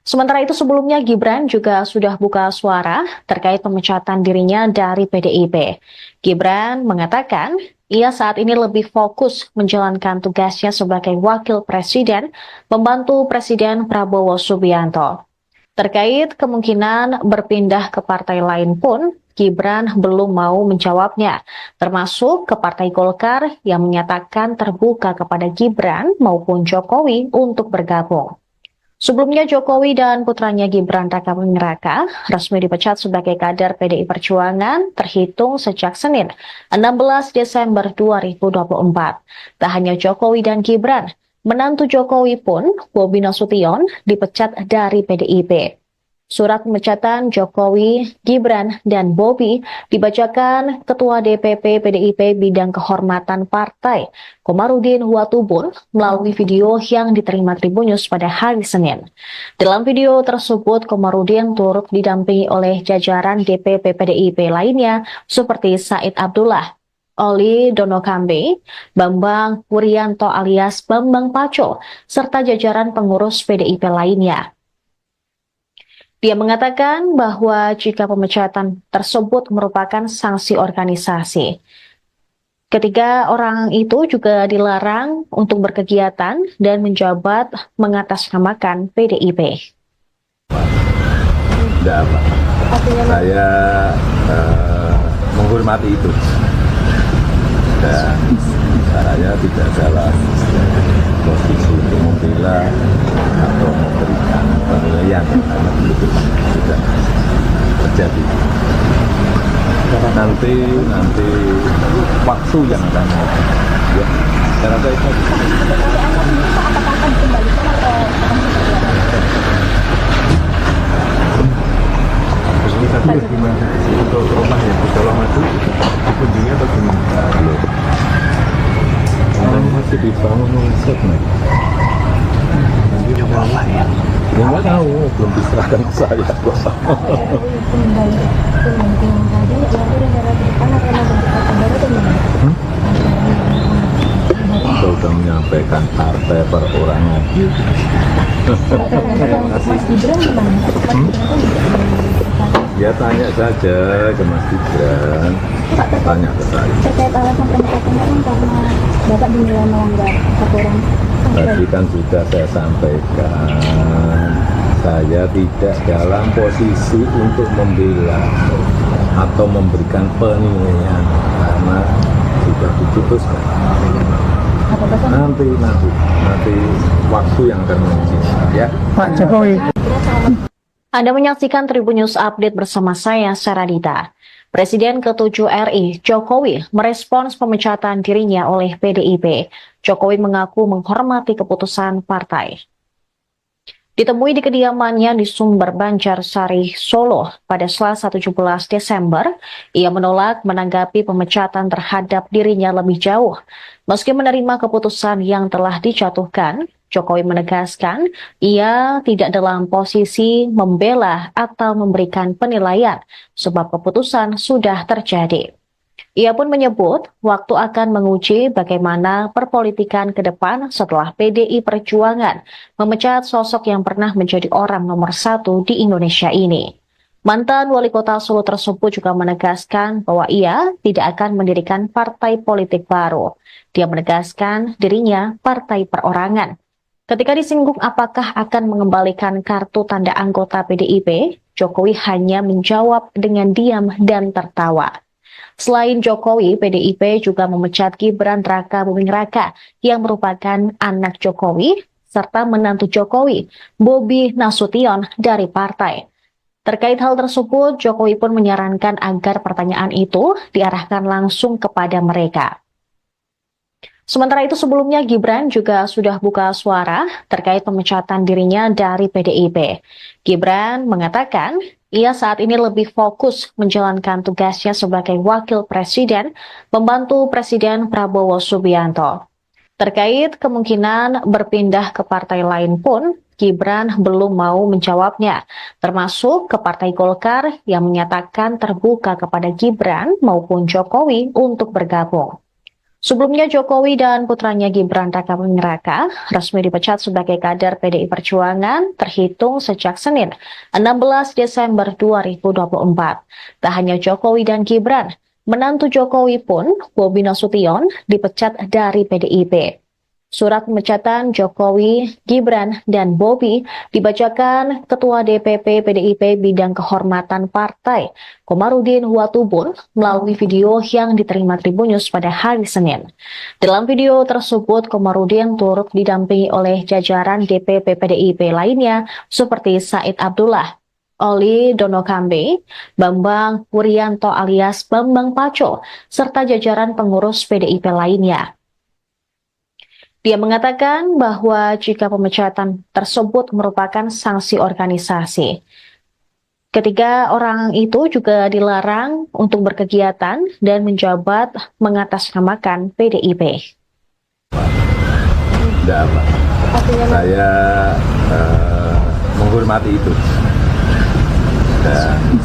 Sementara itu sebelumnya Gibran juga sudah buka suara terkait pemecatan dirinya dari PDIP. Gibran mengatakan ia saat ini lebih fokus menjalankan tugasnya sebagai wakil presiden, membantu Presiden Prabowo Subianto. Terkait kemungkinan berpindah ke partai lain pun, Gibran belum mau menjawabnya, termasuk ke Partai Golkar yang menyatakan terbuka kepada Gibran maupun Jokowi untuk bergabung. Sebelumnya Jokowi dan putranya Gibran Raka Buming Raka resmi dipecat sebagai kader PDI Perjuangan terhitung sejak Senin 16 Desember 2024. Tak hanya Jokowi dan Gibran, menantu Jokowi pun, Bobi Nasution, dipecat dari PDIP. Surat pemecatan Jokowi, Gibran, dan Bobi dibacakan Ketua DPP PDIP Bidang Kehormatan Partai, Komarudin Watubun, melalui video yang diterima Tribunnews pada hari Senin. Dalam video tersebut, Komarudin turut didampingi oleh jajaran DPP PDIP lainnya seperti Said Abdullah, Oli Donokambe, Bambang Wuryanto alias Bambang Paco, serta jajaran pengurus PDIP lainnya. Dia mengatakan bahwa jika pemecatan tersebut merupakan sanksi organisasi, Ketiga orang itu juga dilarang untuk berkegiatan dan menjabat mengatasnamakan PDIP. Tidak apa. Saya menghormati itu. Dan saya tidak dalam posisi untuk membela atau memberikan penilaian karena belum sudah terjadi. Nanti waktu yang akan ya, saya rasa itu. Tapi gimana untuk rumah yang di Colomadu dikunjungi atau gimana? Belum. Kan masih dibangun konsep nih. Coba apa ya? Ya nggak tahu, belum diserahkan ke saya kok. Kita udah menyampaikan partai perorangan. Ya tanya saja ke Mas Gibran, tanya ke saya. Terkait alasan pemecatan kan karena Bapak dinilai melanggar aturan. Tadi kan sudah saya sampaikan, saya tidak dalam posisi untuk membela atau memberikan penilaian karena sudah diputuskan. Nanti waktu yang akan menentukan ya. Pak Jokowi. Anda menyaksikan Tribun News Update bersama saya, Saradita. Presiden ke-7 RI, Jokowi, merespons pemecatan dirinya oleh PDIP. Jokowi mengaku menghormati keputusan partai. Ditemui di kediamannya di Sumber Banjarsari, Solo pada Selasa 17 Desember, ia menolak menanggapi pemecatan terhadap dirinya lebih jauh. Meski menerima keputusan yang telah dijatuhkan, Jokowi menegaskan ia tidak dalam posisi membela atau memberikan penilaian sebab keputusan sudah terjadi. Ia pun menyebut waktu akan menguji bagaimana perpolitikan ke depan setelah PDI Perjuangan memecat sosok yang pernah menjadi orang nomor 1 di Indonesia ini. Mantan wali kota Solo tersebut juga menegaskan bahwa ia tidak akan mendirikan partai politik baru. Dia menegaskan dirinya partai perorangan. Ketika disinggung apakah akan mengembalikan kartu tanda anggota PDIP, Jokowi hanya menjawab dengan diam dan tertawa. Selain Jokowi, PDIP juga memecat Gibran Raka Buming Raka yang merupakan anak Jokowi serta menantu Jokowi, Bobi Nasution dari partai. Terkait hal tersebut, Jokowi pun menyarankan agar pertanyaan itu diarahkan langsung kepada mereka. Sementara itu sebelumnya Gibran juga sudah buka suara terkait pemecatan dirinya dari PDIP. Gibran mengatakan ia saat ini lebih fokus menjalankan tugasnya sebagai wakil presiden, membantu Presiden Prabowo Subianto. Terkait kemungkinan berpindah ke partai lain pun, Gibran belum mau menjawabnya, termasuk ke Partai Golkar yang menyatakan terbuka kepada Gibran maupun Jokowi untuk bergabung. Sebelumnya Jokowi dan putranya Gibran Raka Buming Raka resmi dipecat sebagai kader PDI Perjuangan terhitung sejak Senin 16 Desember 2024. Tak hanya Jokowi dan Gibran, menantu Jokowi pun, Bobi Nasution, dipecat dari PDIP. Surat pemecatan Jokowi, Gibran, dan Bobi dibacakan Ketua DPP PDIP Bidang Kehormatan Partai, Komarudin Watubun, melalui video yang diterima Tribun News pada hari Senin. Dalam video tersebut, Komarudin turut didampingi oleh jajaran DPP PDIP lainnya seperti Said Abdullah, Oli Donokambe, Bambang Wuryanto alias Bambang Paco, serta jajaran pengurus PDIP lainnya. Dia mengatakan bahwa jika pemecatan tersebut merupakan sanksi organisasi. Ketiga orang itu juga dilarang untuk berkegiatan dan menjabat mengatasnamakan PDIP. Tidak apa. Saya menghormati itu. Dan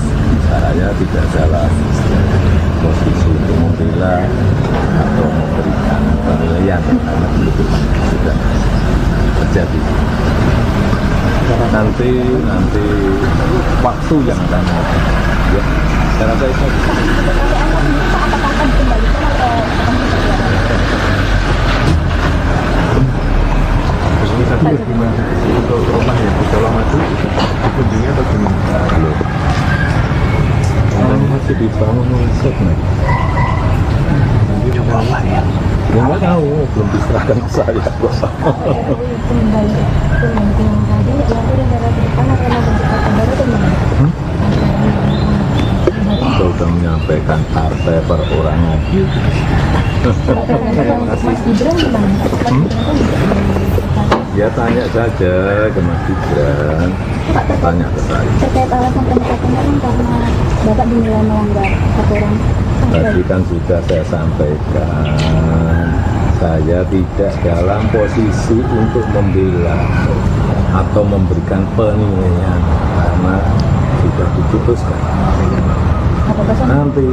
saya tidak dalam posisi untuk membela atau memberikan penilaian karena belum sudah terjadi. Nanti waktu yang akan menentukan. Ya, saya rasa itu. Terus ini tadi gimana untuk rumah yang di Colomadu dikunjungi atau gimana? Belum. Orang masih dibangun oleh Setnek. Nanti coba ya. Ya nggak tahu, belum diserahkan ke saya. Jokowi kembali yang tadi yang negara ke depan akan membentuk baru atau gimana? Kita sudah menyampaikan partai perorangan. Mas Gibran gimana? Ya tanya saja ke Mas Gibran, tanya ke saya. Terkait alasan pemecatan kan karena Bapak dinilai melanggar aturan. Tadi kan sudah saya sampaikan, saya tidak dalam posisi untuk membela atau memberikan penilaian karena sudah diputuskan. Nanti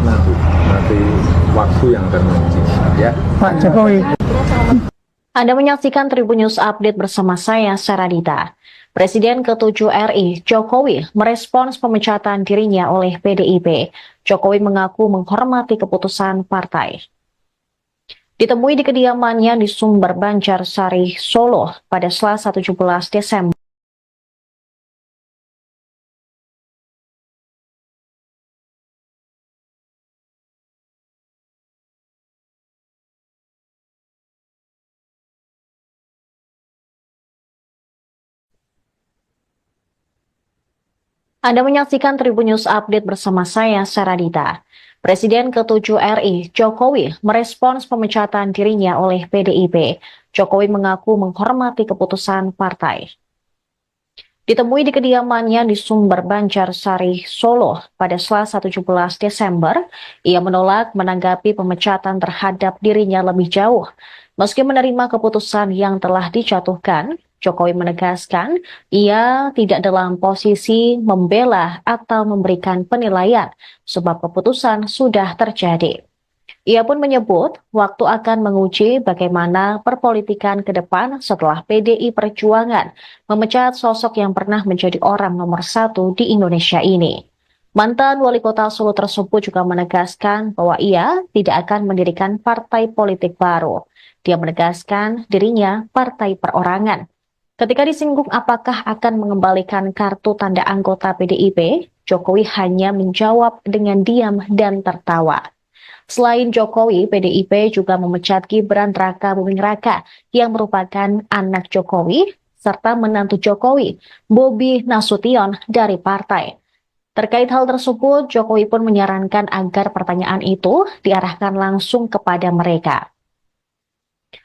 waktu yang akan menguji ya. Pak Jokowi. Anda menyaksikan Tribun News Update bersama saya, Saradita. Presiden ke-7 RI, Jokowi, merespons pemecatan dirinya oleh PDIP. Jokowi mengaku menghormati keputusan partai. Ditemui di kediamannya di Sumber Banjarsari, Solo, pada Selasa 17 Desember. Anda menyaksikan Tribun News Update bersama saya, Saradita. Presiden ke-7 RI, Jokowi, merespons pemecatan dirinya oleh PDIP. Jokowi mengaku menghormati keputusan partai. Ditemui di kediamannya di Sumber Banjarsari, Solo, pada Selasa 17 Desember, ia menolak menanggapi pemecatan terhadap dirinya lebih jauh. Meski menerima keputusan yang telah dijatuhkan, Jokowi menegaskan ia tidak dalam posisi membela atau memberikan penilaian sebab keputusan sudah terjadi. Ia pun menyebut waktu akan menguji bagaimana perpolitikan ke depan setelah PDI Perjuangan memecat sosok yang pernah menjadi orang nomor 1 di Indonesia ini. Mantan wali kota Solo tersebut juga menegaskan bahwa ia tidak akan mendirikan partai politik baru. Dia menegaskan dirinya partai perorangan. Ketika disinggung apakah akan mengembalikan kartu tanda anggota PDIP, Jokowi hanya menjawab dengan diam dan tertawa. Selain Jokowi, PDIP juga memecat Gibran Raka Buming Raka yang merupakan anak Jokowi serta menantu Jokowi, Bobi Nasution dari partai. Terkait hal tersebut, Jokowi pun menyarankan agar pertanyaan itu diarahkan langsung kepada mereka.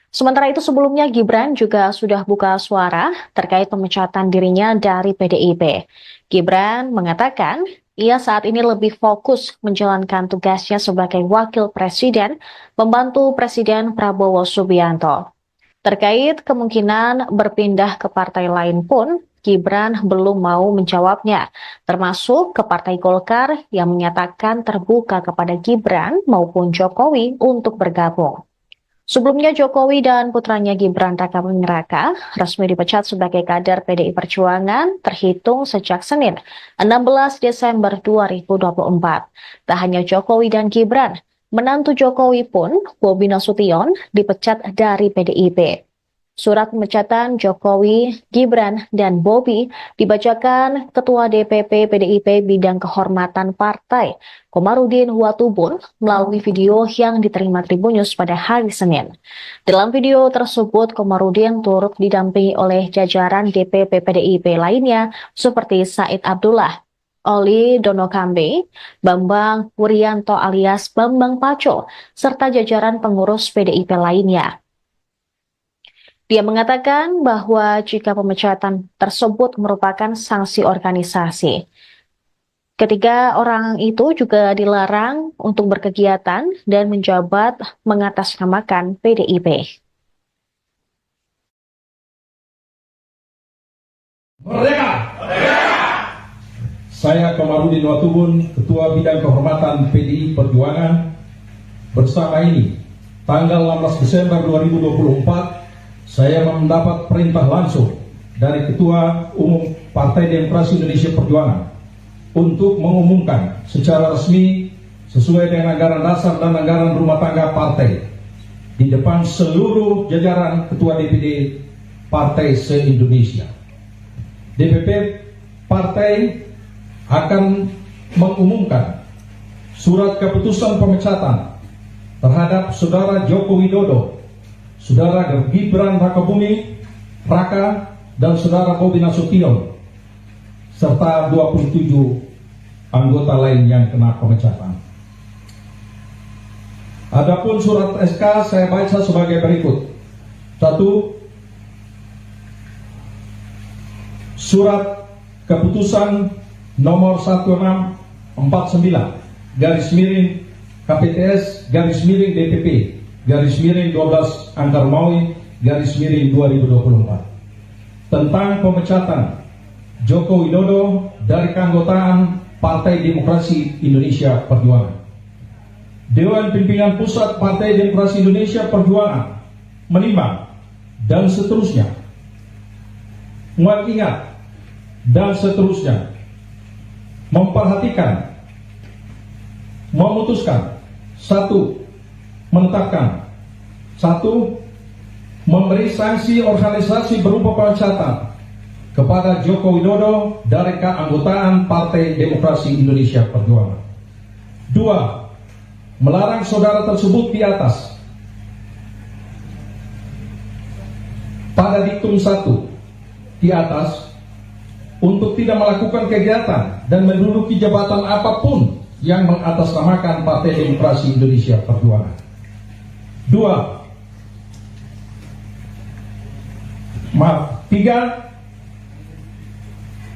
Sementara itu sebelumnya Gibran juga sudah buka suara terkait pemecatan dirinya dari PDIP. Gibran mengatakan ia saat ini lebih fokus menjalankan tugasnya sebagai wakil presiden, membantu Presiden Prabowo Subianto. Terkait kemungkinan berpindah ke partai lain pun, Gibran belum mau menjawabnya, termasuk ke Partai Golkar yang menyatakan terbuka kepada Gibran maupun Jokowi untuk bergabung. Sebelumnya Jokowi dan putranya Gibran Raka Buming Raka resmi dipecat sebagai kader PDI Perjuangan terhitung sejak Senin 16 Desember 2024. Tak hanya Jokowi dan Gibran, menantu Jokowi pun, Bobi Nasution, dipecat dari PDIP. Surat pemecatan Jokowi, Gibran, dan Bobi dibacakan Ketua DPP PDIP Bidang Kehormatan Partai, Komarudin Watubun, melalui video yang diterima Tribun News pada hari Senin. Dalam video tersebut, Komarudin turut didampingi oleh jajaran DPP PDIP lainnya seperti Said Abdullah, Oli Donokambe, Bambang Wuryanto alias Bambang Pacul, serta jajaran pengurus PDIP lainnya. Dia mengatakan bahwa jika pemecatan tersebut merupakan sanksi organisasi, ketiga orang itu juga dilarang untuk berkegiatan dan menjabat mengatasnamakan PDIP. Merdeka! Saya Komarudin Watubun, Ketua Bidang Kehormatan PDI Perjuangan, bersama ini, tanggal 16 Desember 2024, saya mendapat perintah langsung dari Ketua Umum Partai Demokrasi Indonesia Perjuangan untuk mengumumkan secara resmi sesuai dengan anggaran dasar dan anggaran rumah tangga partai di depan seluruh jajaran Ketua DPD Partai se-Indonesia. DPP Partai akan mengumumkan surat keputusan pemecatan terhadap Saudara Joko Widodo, Saudara Gibran Rakabuming Raka, dan Saudara Bobi Nasution, serta 27 anggota lain yang kena pemecatan. Adapun surat SK saya baca sebagai berikut. 1. Surat keputusan nomor 1649 garis miring KPTS garis miring DPP garis miring 12 Angkar Maui garis miring 2024 tentang pemecatan Joko Widodo dari keanggotaan Partai Demokrasi Indonesia Perjuangan. Dewan Pimpinan Pusat Partai Demokrasi Indonesia Perjuangan menimbang dan seterusnya, mengingat dan seterusnya, memperhatikan, memutuskan, 1. Menetapkan, 1. Memberi sanksi organisasi berupa pemecatan kepada Joko Widodo dari keanggotaan Partai Demokrasi Indonesia Perjuangan. 2. Melarang saudara tersebut di atas pada diktum 1 di atas untuk tidak melakukan kegiatan dan menduduki jabatan apapun yang mengatasnamakan Partai Demokrasi Indonesia Perjuangan. 3.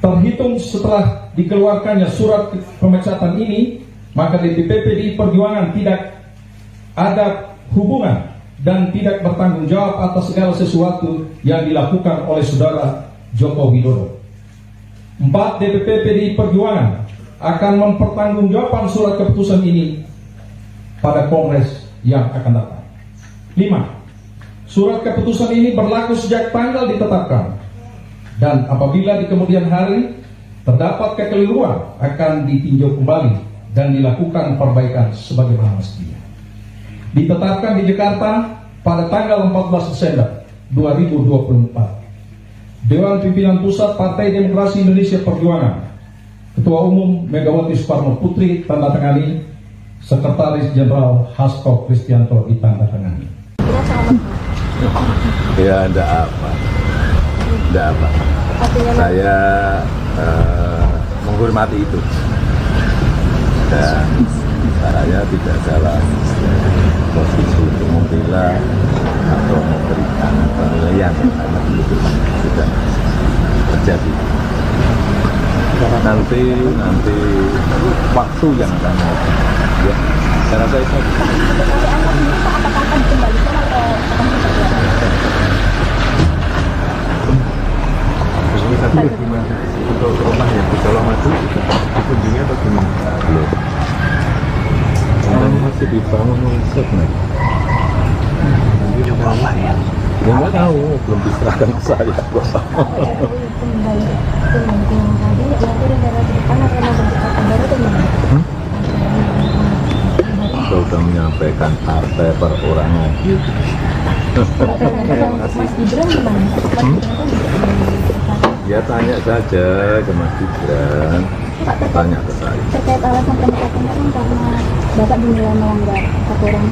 Terhitung setelah dikeluarkannya surat pemecatan ini, maka DPP PDI Perjuangan tidak ada hubungan dan tidak bertanggung jawab atas segala sesuatu yang dilakukan oleh Saudara Joko Widodo. 4. DPP PDI Perjuangan akan mempertanggungjawabkan surat keputusan ini pada Kongres yang akan datang. 5. Surat keputusan ini berlaku sejak tanggal ditetapkan, dan apabila di kemudian hari terdapat kekeliruan akan ditinjau kembali dan dilakukan perbaikan sebagaimana mestinya. Ditetapkan di Jakarta pada tanggal 14 Desember 2024. Dewan Pimpinan Pusat Partai Demokrasi Indonesia Perjuangan, Ketua Umum Megawati Soekarno Putri tandatangani, Sekretaris Jenderal Hasto Kristianto ditandatangani. Ya, enggak apa. Saya menghormati itu. Dan saya tidak dalam posisi untuk membela atau memberikan penilaian karena itu sudah terjadi. Nanti waktu yang akan ya, saya rasa itu. Tadi gimana untuk rumah yang di Solo Madu dikunjungi atau gimana? Belum. Katanya masih dibangun set nih. Coba apa ya? Ya nggak tahu, belum diserahkan ke saya. Saya sudah menyampaikan partai perorangan. Mas Gibran gimana? Ya tanya saja ke Mas Gibran, tanya ke saya. Terkait alasan pemecatan kan karena Bapak dinilai melanggar aturan.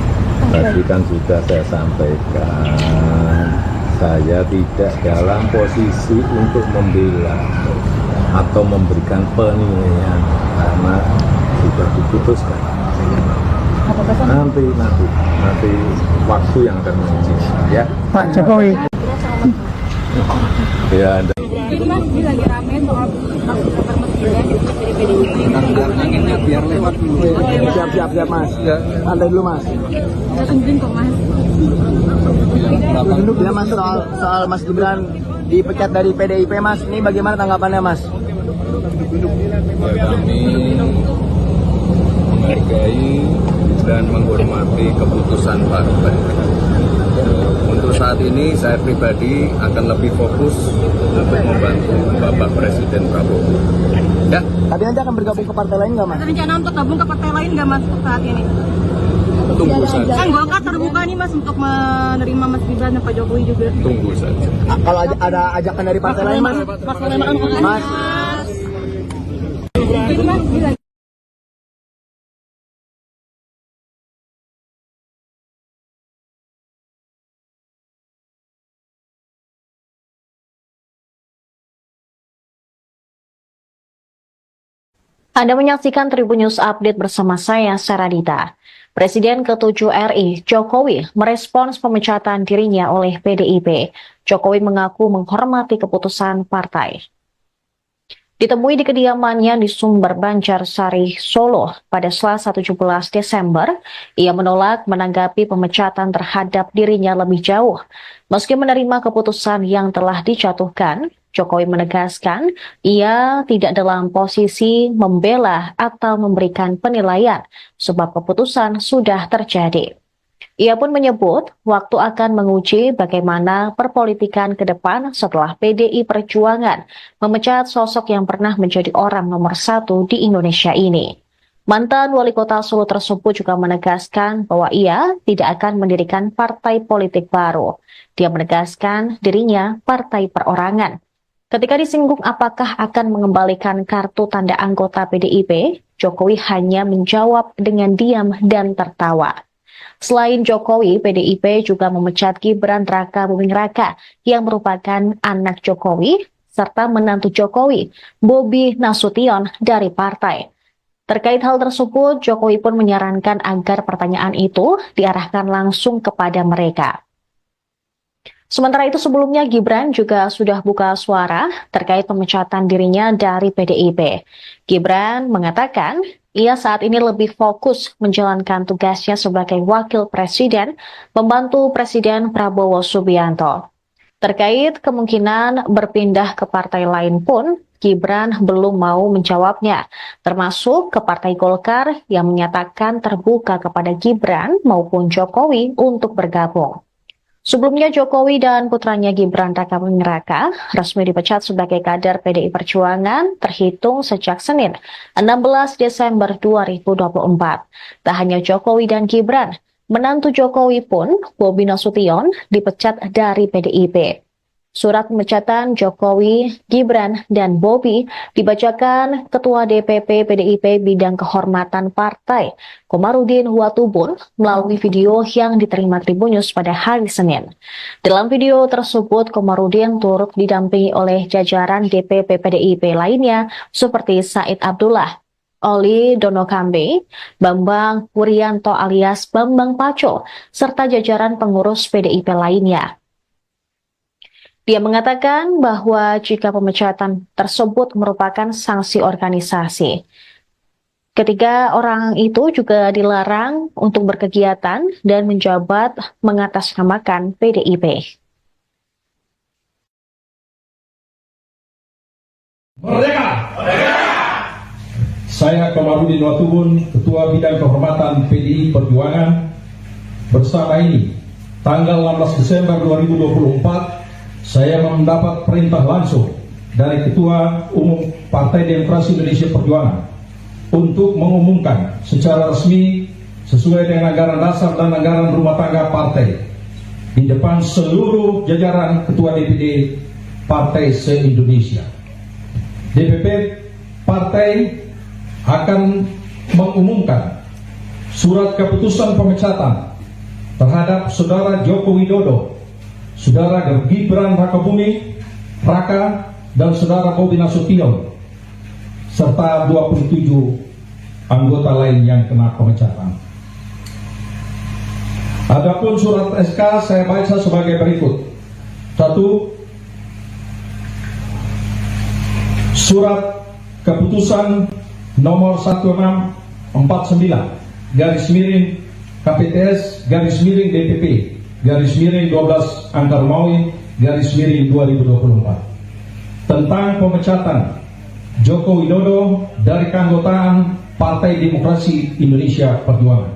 Tadi kan sudah saya sampaikan, saya tidak dalam posisi untuk membela atau memberikan penilaian karena sudah diputuskan. Nanti waktu yang akan menguji ya. Pak Jokowi. Ya, Anda. Jadi Mas, ini lagi rame soal kabar Mas Gibran dari PDIP. Anginnya biar lewat dulu. Siap Mas. Santai dulu Mas. Saya tungguin kok Mas. Ya Mas, soal Mas Gibran dipecat dari PDIP Mas, ini bagaimana tanggapannya Mas? Ya, kami menghargai dan menghormati keputusan partai. Untuk saat ini saya pribadi akan lebih fokus untuk membantu Bapak Presiden Prabowo. Ya. Tapi nanti akan bergabung ke partai lain nggak, Mas? Ada rencana untuk gabung ke partai lain nggak Mas untuk saat ini? Tunggu saja. Kan Golkar terbuka nih Mas untuk menerima Mas Gibran dan Pak Jokowi juga. Tunggu saja. Kalau ada ajakan dari partai lain, Mas? Mas. Anda menyaksikan Tribun News Update bersama saya, Saradita. Presiden ke-7 RI, Jokowi, merespons pemecatan dirinya oleh PDIP. Jokowi mengaku menghormati keputusan partai. Ditemui di kediamannya di Sumber Banjarsari, Solo pada Selasa 17 Desember, ia menolak menanggapi pemecatan terhadap dirinya lebih jauh. Meski menerima keputusan yang telah dijatuhkan, Jokowi menegaskan ia tidak dalam posisi membela atau memberikan penilaian sebab keputusan sudah terjadi. Ia pun menyebut waktu akan menguji bagaimana perpolitikan ke depan setelah PDI Perjuangan memecat sosok yang pernah menjadi orang nomor 1 di Indonesia ini. Mantan wali kota Solo tersebut juga menegaskan bahwa ia tidak akan mendirikan partai politik baru. Dia menegaskan dirinya partai perorangan. Ketika disinggung apakah akan mengembalikan kartu tanda anggota PDIP, Jokowi hanya menjawab dengan diam dan tertawa. Selain Jokowi, PDIP juga memecat Gibran Raka Buming Raka yang merupakan anak Jokowi, serta menantu Jokowi, Bobi Nasution dari partai. Terkait hal tersebut, Jokowi pun menyarankan agar pertanyaan itu diarahkan langsung kepada mereka. Sementara itu sebelumnya Gibran juga sudah buka suara terkait pemecatan dirinya dari PDIP. Gibran mengatakan ia saat ini lebih fokus menjalankan tugasnya sebagai wakil presiden, membantu Presiden Prabowo Subianto. Terkait kemungkinan berpindah ke partai lain pun, Gibran belum mau menjawabnya, termasuk ke Partai Golkar yang menyatakan terbuka kepada Gibran maupun Jokowi untuk bergabung. Sebelumnya Jokowi dan putranya Gibran Raka Buming Raka resmi dipecat sebagai kader PDI Perjuangan terhitung sejak Senin 16 Desember 2024. Tak hanya Jokowi dan Gibran, menantu Jokowi pun, Bobi Nasution, dipecat dari PDIP. Surat pemecatan Jokowi, Gibran, dan Bobi dibacakan Ketua DPP PDIP Bidang Kehormatan Partai, Komarudin Watubun, melalui video yang diterima Tribun News pada hari Senin. Dalam video tersebut, Komarudin turut didampingi oleh jajaran DPP PDIP lainnya seperti Said Abdullah, Oli Donokambe, Bambang Wuryanto alias Bambang Paco, serta jajaran pengurus PDIP lainnya. Dia mengatakan bahwa jika pemecatan tersebut merupakan sanksi organisasi, ketiga orang itu juga dilarang untuk berkegiatan dan menjabat mengatasnamakan PDIP. Merdeka! Saya Komarudin Watubun, Ketua Bidang Kehormatan PDI Perjuangan, bersama ini tanggal 16 Desember 2024 saya mendapat perintah langsung dari Ketua Umum Partai Demokrasi Indonesia Perjuangan untuk mengumumkan secara resmi sesuai dengan anggaran dasar dan anggaran rumah tangga partai di depan seluruh jajaran Ketua DPD Partai se-Indonesia. DPP Partai akan mengumumkan surat keputusan pemecatan terhadap Saudara Joko Widodo, Saudara Gibran Raka Buming Raka, dan Saudara Bobi Nasution, serta 27 anggota lain yang kena pemecatan. Adapun surat SK saya baca sebagai berikut. 1. Surat keputusan nomor 1649 garis miring KPTS garis miring DPP garis miring 12 Angka Romawi garis miring 2024 tentang pemecatan Joko Widodo dari keanggotaan Partai Demokrasi Indonesia Perjuangan.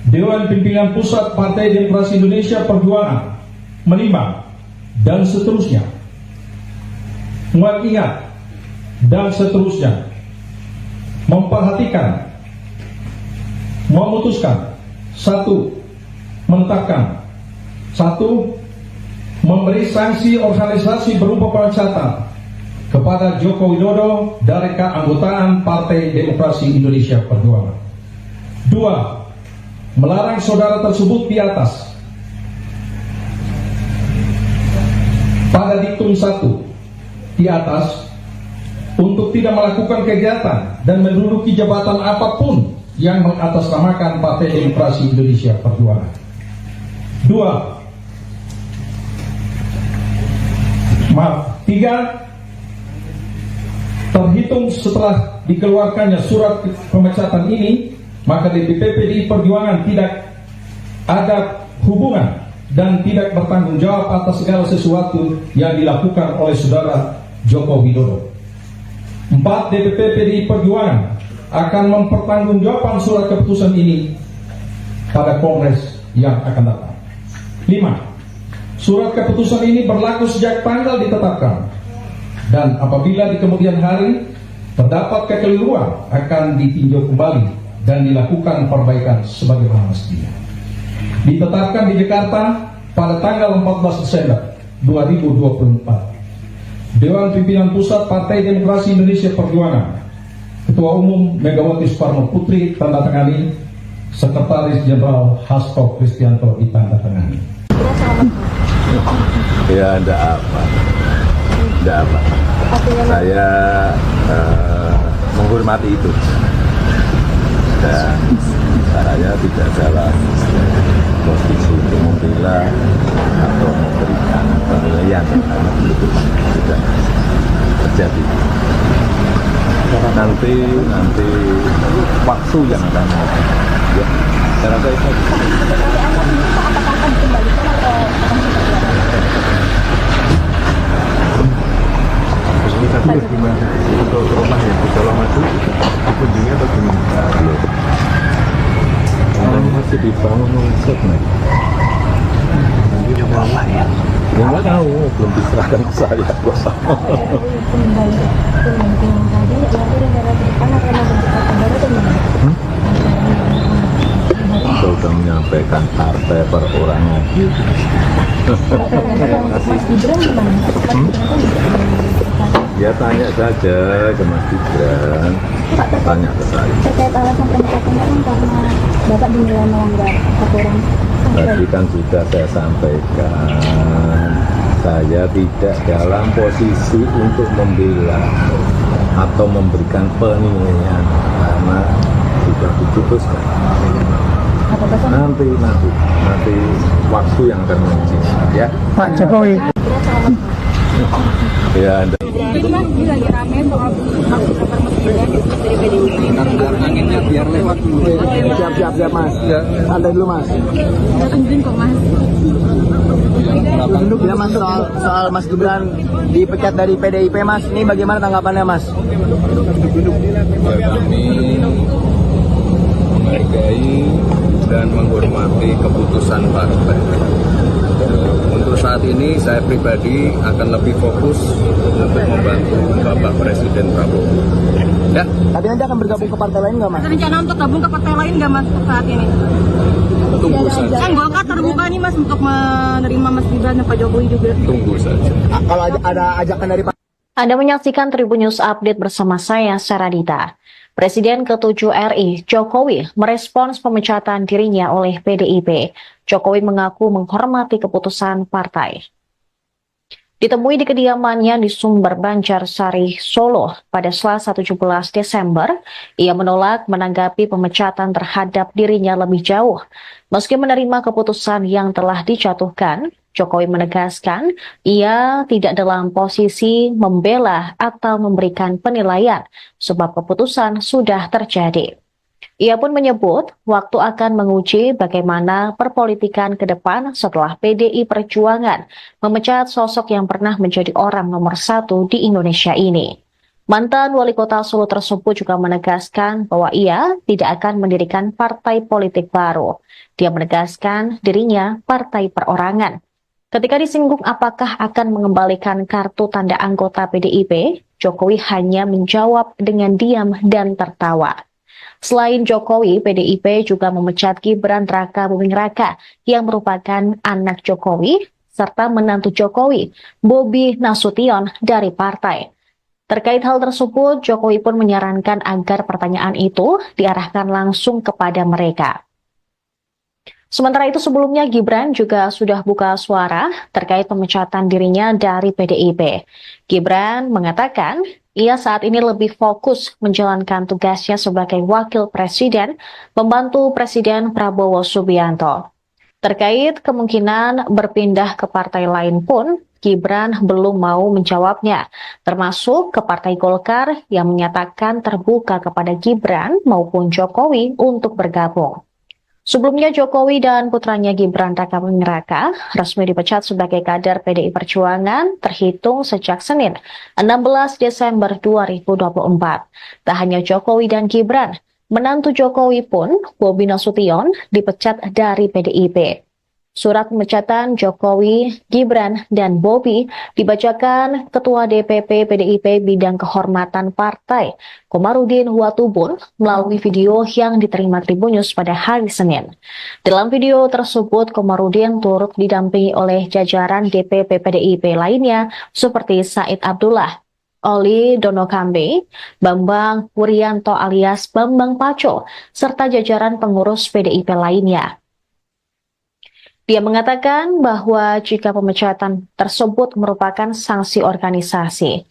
Dewan Pimpinan Pusat Partai Demokrasi Indonesia Perjuangan menimbang dan seterusnya, mengingat dan seterusnya, memperhatikan, memutuskan, satu, menetapkan, satu, memberi sanksi organisasi berupa pemecatan kepada Joko Widodo dari keanggotaan Partai Demokrasi Indonesia Perjuangan. Dua, melarang saudara tersebut di atas pada diktum 1 di atas untuk tidak melakukan kegiatan dan menduduki jabatan apapun yang mengatasnamakan Partai Demokrasi Indonesia Perjuangan. Tiga, terhitung setelah dikeluarkannya surat pemecatan ini, maka DPP PDI Perjuangan tidak ada hubungan dan tidak bertanggung jawab atas segala sesuatu yang dilakukan oleh saudara Joko Widodo. 4. DPP PDI Perjuangan akan mempertanggungjawabkan surat keputusan ini pada Kongres yang akan datang. 5. Surat keputusan ini berlaku sejak tanggal ditetapkan, dan apabila di kemudian hari terdapat kekeliruan akan ditinjau kembali dan dilakukan perbaikan sebagaimana mestinya. Ditetapkan di Jakarta pada tanggal 14 Desember 2024. Dewan Pimpinan Pusat Partai Demokrasi Indonesia Perjuangan, Ketua Umum Megawati Soekarno Putri tanda tangani, Sekretaris Jenderal Hasto Kristianto ditanda tangani. Ya, enggak apa. Saya menghormati itu. Dan saya tidak dalam posisi untuk membela atau memberikan penilaian karena itu sudah terjadi. Nanti waktu yang akan ya, saya rasa itu. Tapi bagaimana untuk rumah yang di Colomadu dikunjungi atau gimana? Belum. Masih dibangun riset nih. Coba apa ya? Ya nggak tahu, belum diserahkan ke saya. Kembali tadi nanti negara ke depan akan ada kesempatan baru atau gimana? Sudah menyampaikan partai perorangan. Mas Gibran gimana? Ya tanya saja ke Mas Gibran, tanya ke saya. Terkait alasan pemecatan kan karena Bapak dinilai melanggar aturan. Tadi kan sudah saya sampaikan, saya tidak dalam posisi untuk membela atau memberikan penilaian karena sudah diputuskan. Nanti waktu yang akan menentukan ya. Pak Jokowi. Ya, Anda. Jadi Mas, ini lagi rame soal aksi bakar mesin dari PDIP. Anginnya biar lewat dulu. Siap Mas. Santai dulu Mas. Nggak izin kok Mas. Ya Mas, soal Mas Gibran dipecat dari PDIP Mas, ini bagaimana tanggapannya Mas? Ya, kami menghargai dan menghormati keputusan partai. Untuk saat ini saya pribadi akan lebih fokus untuk membantu Bapak Presiden Prabowo. Ya. Tapi nanti akan bergabung ke partai lain nggak Mas? Ada rencana untuk gabung ke partai lain nggak Mas untuk saat ini? Tunggu saja. Kan Golkar terbuka nih Mas untuk menerima Mas Gibran dan Pak Jokowi juga. Tunggu saja. Kalau ada ajakan dari Pak. Anda menyaksikan Tribun News Update bersama saya, Saradita. Presiden ke-7 RI, Jokowi, merespons pemecatan dirinya oleh PDIP. Jokowi mengaku menghormati keputusan partai. Ditemui di kediamannya di Sumber Banjarsari, Solo pada Selasa 17 Desember, ia menolak menanggapi pemecatan terhadap dirinya lebih jauh. Meski menerima keputusan yang telah dijatuhkan, Jokowi menegaskan ia tidak dalam posisi membela atau memberikan penilaian sebab keputusan sudah terjadi. Ia pun menyebut waktu akan menguji bagaimana perpolitikan ke depan setelah PDI Perjuangan memecat sosok yang pernah menjadi orang nomor 1 di Indonesia ini. Mantan wali kota Solo tersebut juga menegaskan bahwa ia tidak akan mendirikan partai politik baru. Dia menegaskan dirinya partai perorangan. Ketika disinggung apakah akan mengembalikan kartu tanda anggota PDIP, Jokowi hanya menjawab dengan diam dan tertawa. Selain Jokowi, PDIP juga memecat Gibran Rakabuming Raka yang merupakan anak Jokowi serta menantu Jokowi, Bobi Nasution dari partai. Terkait hal tersebut, Jokowi pun menyarankan agar pertanyaan itu diarahkan langsung kepada mereka. Sementara itu sebelumnya Gibran juga sudah buka suara terkait pemecatan dirinya dari PDIP. Gibran mengatakan ia saat ini lebih fokus menjalankan tugasnya sebagai wakil presiden, membantu Presiden Prabowo Subianto. Terkait kemungkinan berpindah ke partai lain pun, Gibran belum mau menjawabnya, termasuk ke Partai Golkar yang menyatakan terbuka kepada Gibran maupun Jokowi untuk bergabung. Sebelumnya Jokowi dan putranya Gibran Rakabuming Raka resmi dipecat sebagai kader PDI Perjuangan terhitung sejak Senin 16 Desember 2024. Tak hanya Jokowi dan Gibran, menantu Jokowi pun, Bobi Nasution, dipecat dari PDIP. Surat pemecatan Jokowi, Gibran, dan Bobi dibacakan Ketua DPP PDIP Bidang Kehormatan Partai, Komarudin Watubun, melalui video yang diterima Tribunnews pada hari Senin. Dalam video tersebut, Komarudin turut didampingi oleh jajaran DPP PDIP lainnya seperti Said Abdullah, Oli Donokambe, Bambang Wuryanto alias Bambang Paco, serta jajaran pengurus PDIP lainnya. Dia mengatakan bahwa jika pemecatan tersebut merupakan sanksi organisasi,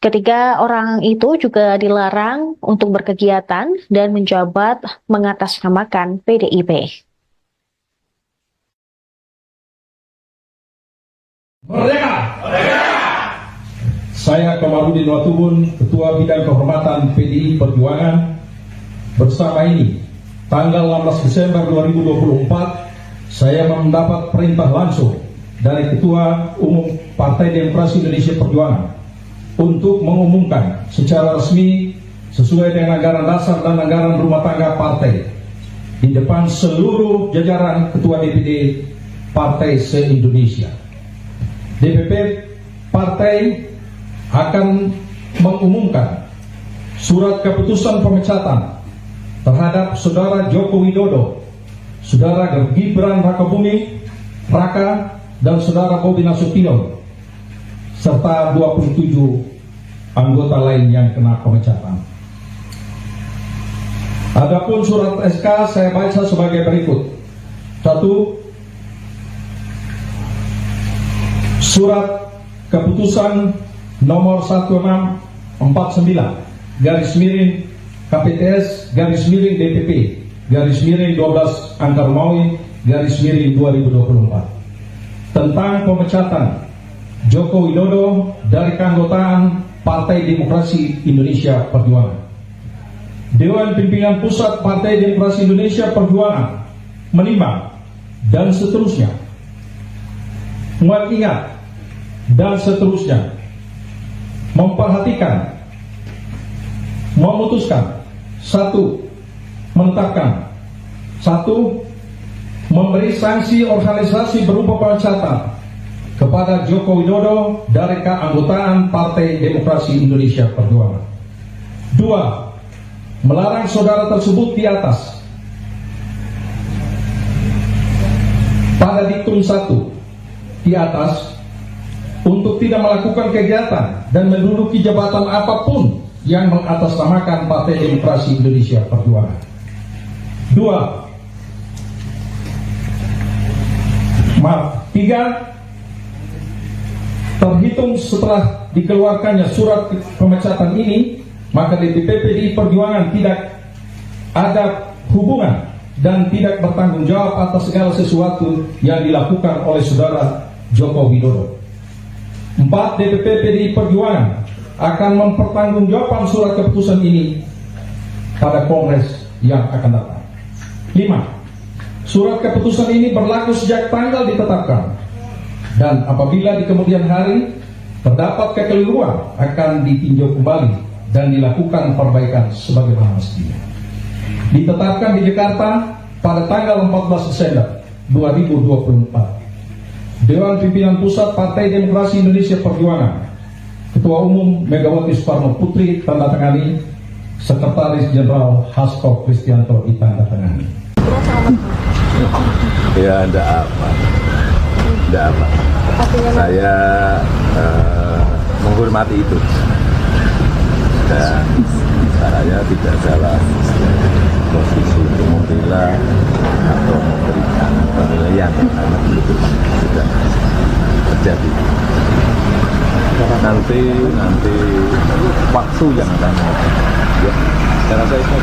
ketiga orang itu juga dilarang untuk berkegiatan dan menjabat mengatasnamakan PDIP. Merdeka! Saya Komarudin Watubun, Ketua Bidang Kehormatan PDI Perjuangan. Bersama ini, tanggal 16 Desember 2024, saya mendapat perintah langsung dari Ketua Umum Partai Demokrasi Indonesia Perjuangan untuk mengumumkan secara resmi sesuai dengan anggaran dasar dan anggaran rumah tangga partai di depan seluruh jajaran Ketua DPD Partai se-Indonesia. DPP Partai akan mengumumkan surat keputusan pemecatan terhadap Saudara Joko Widodo, Saudara Gibran Rakabuming Raka, dan Saudara Bobi Nasution, serta 27 anggota lain yang kena pemecatan. Adapun surat SK saya baca sebagai berikut. 1. Surat keputusan nomor 1649 /KPTS /DPP /12 Angka Romawi /2024 tentang pemecatan Joko Widodo dari keanggotaan Partai Demokrasi Indonesia Perjuangan. Dewan Pimpinan Pusat Partai Demokrasi Indonesia Perjuangan menimbang dan seterusnya, mengingat dan seterusnya, memperhatikan, memutuskan. 1. Menetapkan. 1. Memberi sanksi organisasi berupa pemecatan kepada Joko Widodo dari keanggotaan Partai Demokrasi Indonesia Perjuangan. 2. Melarang saudara tersebut di atas pada diktum 1 di atas untuk tidak melakukan kegiatan dan menduduki jabatan apapun yang mengatasnamakan Partai Demokrasi Indonesia Perjuangan. 3. Terhitung setelah dikeluarkannya surat pemecatan ini, maka DPP PDI Perjuangan tidak ada hubungan dan tidak bertanggung jawab atas segala sesuatu yang dilakukan oleh Saudara Joko Widodo. 4. DPP PDI Perjuangan akan mempertanggungjawabkan surat keputusan ini pada Kongres yang akan datang. 5. Surat keputusan ini berlaku sejak tanggal ditetapkan, dan apabila di kemudian hari Terdapat kekeliruan akan ditinjau kembali dan dilakukan perbaikan sebagaimana mestinya. Ditetapkan di Jakarta pada tanggal 14 Desember 2024. Dewan Pimpinan Pusat Partai Demokrasi Indonesia Perjuangan, Ketua Umum Megawati Soekarno Putri tanda tangani, Sekretaris Jenderal Hasto Kristianto ditanda tangani. Ya, enggak apa. Saya menghormati itu dan saya tidak salah posisi untuk membela atau memberikan penilaian karena itu sudah terjadi. Nanti waktu yang akan ya, saya rasa itu.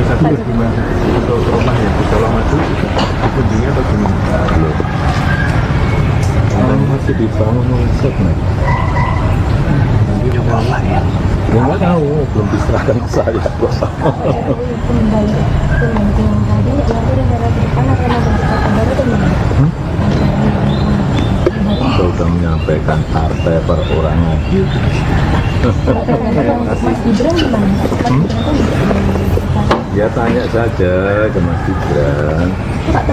Tapi gimana untuk rumah yang di Colomadu kunjungnya bagaimana? Belum. Masih dibangun set nih. Ya nggak tahu, belum diserahkan ke saya. Kembali yang tadi itu negara depan atau negara baru atau gimana? Sudah menyampaikan partai perorangan. Mas Gibran gimana? Ya tanya saja ke Mas Gibran,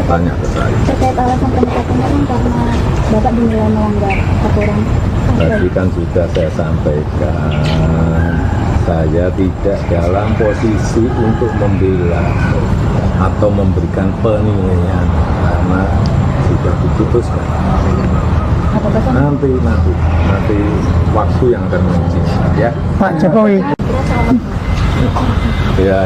tanya ke saya. Terkait alasan pemecatan kan karena Bapak dinilai melanggar aturan. Tadi kan sudah saya sampaikan, saya tidak dalam posisi untuk membela atau memberikan penilaian karena sudah diputuskan. Nanti waktu yang akan menguji ya. Pak Jokowi. Ya,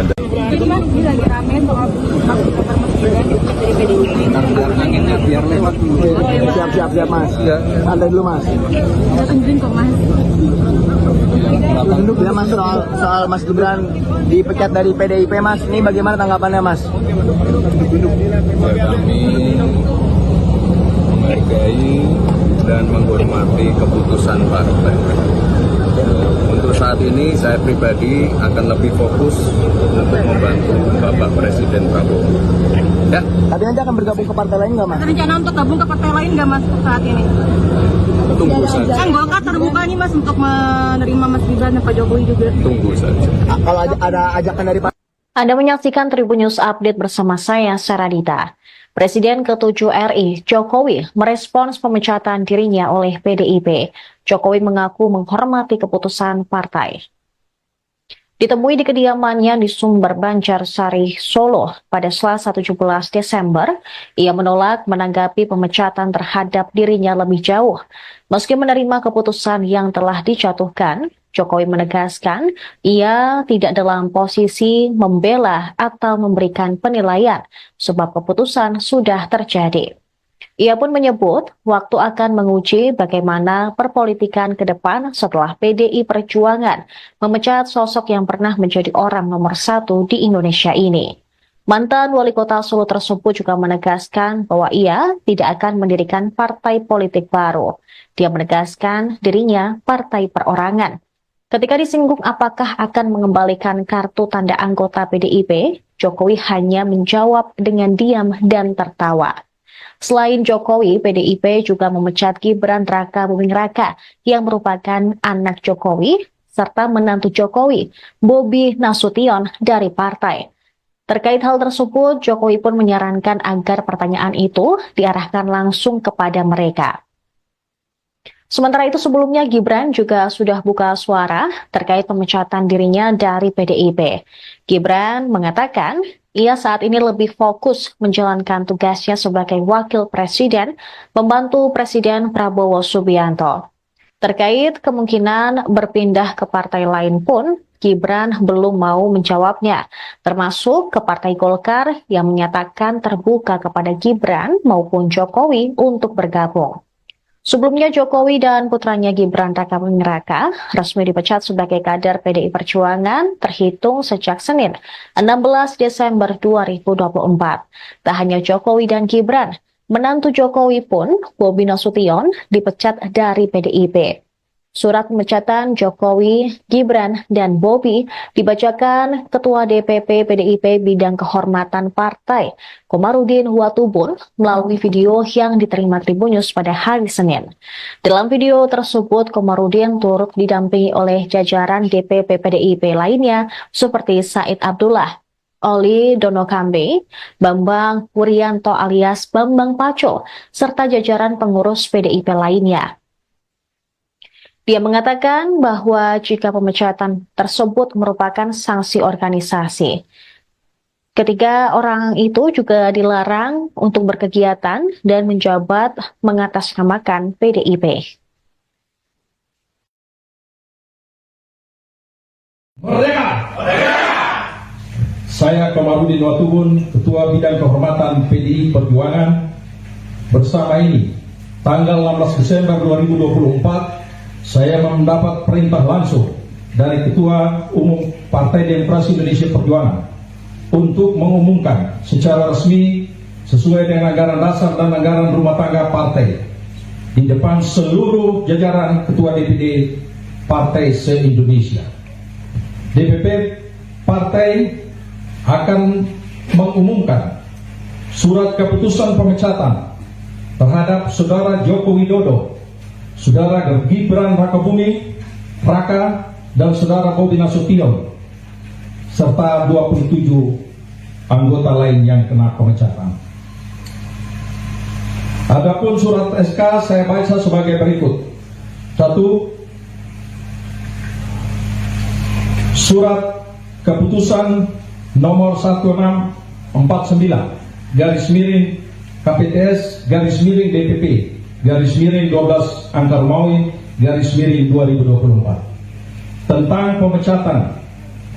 Jadi mas, ini lagi rame soal hak daftar masjidan dari PDIP. Anginnya biar lewat dulu. Siap mas. Santai dulu mas. Saya tungguin kok mas. Ya mas, soal Mas Gibran dipecat dari PDIP mas, ini bagaimana tanggapannya mas? Kami menghargai dan menghormati keputusan partai. Untuk saat ini saya pribadi akan lebih fokus untuk membantu Bapak Presiden Prabowo. Ya. Tapi nanti akan bergabung ke partai lain nggak mas? Ada rencana untuk gabung ke partai lain nggak mas saat ini? Tunggu saja. Kan Golkar terbuka nih mas untuk menerima Mas Gibran dan Pak Jokowi juga. Tunggu saja. Kalau ada ajakan dari Anda menyaksikan Tribun News Update bersama saya, Saradita. Presiden ke-7 RI, Jokowi, merespons pemecatan dirinya oleh PDIP. Jokowi mengaku menghormati keputusan partai. Ditemui di kediamannya di Sumber Banjarsari, Solo pada Selasa 17 Desember, ia menolak menanggapi pemecatan terhadap dirinya lebih jauh. Meski menerima keputusan yang telah dijatuhkan, Jokowi menegaskan ia tidak dalam posisi membela atau memberikan penilaian sebab keputusan sudah terjadi. Ia pun menyebut waktu akan menguji bagaimana perpolitikan ke depan setelah PDI Perjuangan memecat sosok yang pernah menjadi orang nomor 1 di Indonesia ini. Mantan wali kota Solo tersebut juga menegaskan bahwa ia tidak akan mendirikan partai politik baru. Dia menegaskan dirinya partai perorangan. Ketika disinggung apakah akan mengembalikan kartu tanda anggota PDIP, Jokowi hanya menjawab dengan diam dan tertawa. Selain Jokowi, PDIP juga memecat Gibran Raka Buming Raka yang merupakan anak Jokowi serta menantu Jokowi, Bobi Nasution dari partai. Terkait hal tersebut, Jokowi pun menyarankan agar pertanyaan itu diarahkan langsung kepada mereka. Sementara itu sebelumnya Gibran juga sudah buka suara terkait pemecatan dirinya dari PDIP. Gibran mengatakan ia saat ini lebih fokus menjalankan tugasnya sebagai wakil presiden, membantu Presiden Prabowo Subianto. Terkait kemungkinan berpindah ke partai lain pun, Gibran belum mau menjawabnya, termasuk ke Partai Golkar yang menyatakan terbuka kepada Gibran maupun Jokowi untuk bergabung. Sebelumnya Jokowi dan putranya Gibran Raka Buming Raka resmi dipecat sebagai kader PDI Perjuangan terhitung sejak Senin 16 Desember 2024. Tak hanya Jokowi dan Gibran, menantu Jokowi pun, Bobi Nasution, dipecat dari PDIP. Surat pemecatan Jokowi, Gibran, dan Bobi dibacakan Ketua DPP PDIP Bidang Kehormatan Partai, Komarudin Watubun, melalui video yang diterima Tribunnews pada hari Senin. Dalam video tersebut, Komarudin turut didampingi oleh jajaran DPP PDIP lainnya seperti Said Abdullah, Oli Donokambe, Bambang Wuryanto alias Bambang Paco, serta jajaran pengurus PDIP lainnya. Dia mengatakan bahwa jika pemecatan tersebut merupakan sanksi organisasi, ketiga orang itu juga dilarang untuk berkegiatan dan menjabat mengatasnamakan PDIP. Merdeka! Merdeka! Saya Komarudin Watubun, Ketua Bidang Kehormatan PDI Perjuangan, bersama ini, tanggal 16 Desember 2024, saya mendapat perintah langsung dari Ketua Umum Partai Demokrasi Indonesia Perjuangan untuk mengumumkan secara resmi sesuai dengan anggaran dasar dan anggaran rumah tangga partai di depan seluruh jajaran Ketua DPD Partai se-Indonesia. DPP Partai akan mengumumkan surat keputusan pemecatan terhadap Saudara Joko Widodo, Saudara Gibran Rakabuming Raka, dan Saudara Bobi Nasution, serta 27 anggota lain yang kena pemecatan. Adapun surat SK saya baca sebagai berikut. 1. Surat keputusan nomor 1649 /KPTS /DPP /12 Angka Romawi /2024 tentang pemecatan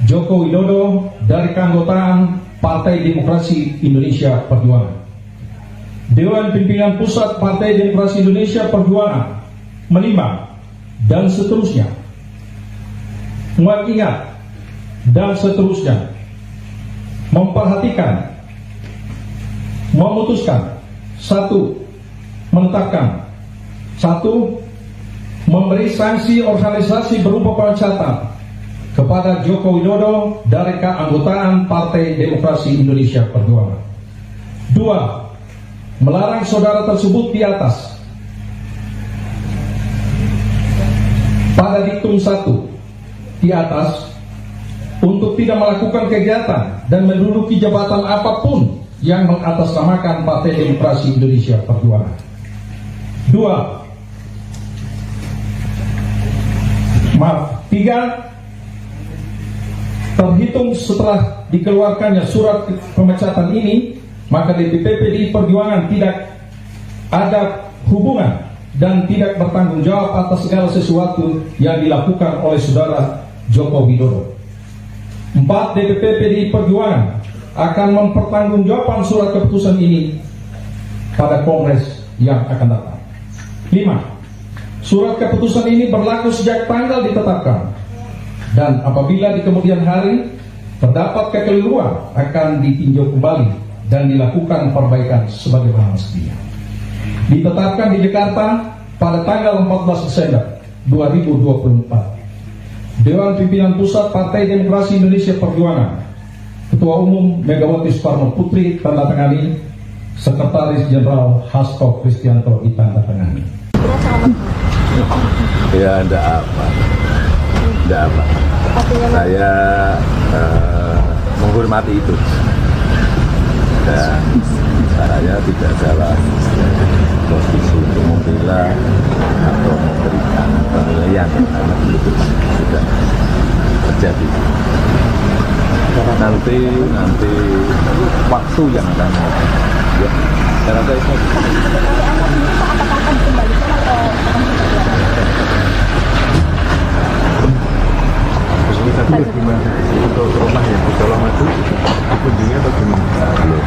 Joko Widodo dari keanggotaan Partai Demokrasi Indonesia Perjuangan. Dewan Pimpinan Pusat Partai Demokrasi Indonesia Perjuangan menimbang dan seterusnya, mengingat dan seterusnya, memperhatikan, memutuskan. 1. Menetapkan. 1. Memberi sanksi organisasi berupa pemecatan kepada Joko Widodo dari keanggotaan Partai Demokrasi Indonesia Perjuangan. 2. Melarang saudara tersebut di atas pada diktum 1 di atas untuk tidak melakukan kegiatan dan menduduki jabatan apapun yang mengatasnamakan Partai Demokrasi Indonesia Perjuangan. 3. Terhitung setelah dikeluarkannya surat pemecatan ini, maka DPP PDI Perjuangan tidak ada hubungan dan tidak bertanggung jawab atas segala sesuatu yang dilakukan oleh Saudara Joko Widodo. 4. DPP PDI Perjuangan akan mempertanggungjawabkan surat keputusan ini pada Kongres yang akan datang. 5. Surat keputusan ini berlaku sejak tanggal ditetapkan, dan apabila di kemudian hari terdapat kekeliruan akan ditinjau kembali dan dilakukan perbaikan sebagaimana mestinya. Ditetapkan di Jakarta pada tanggal 14 Desember 2024. Dewan Pimpinan Pusat Partai Demokrasi Indonesia Perjuangan, Ketua Umum Megawati Soekarno Putri tandatangani, Sekretaris Jenderal Hasto Kristianto ditandatangani. Ya, enggak apa. Saya menghormati itu, dan saya tidak salah posisi untuk membela atau memberikan penilaian karena itu sudah terjadi. Nanti waktu yang akan ya, saya rasa itu. Tapi gimana untuk rumah yang di Pulau Madu dikunjungi atau gimana? Belum.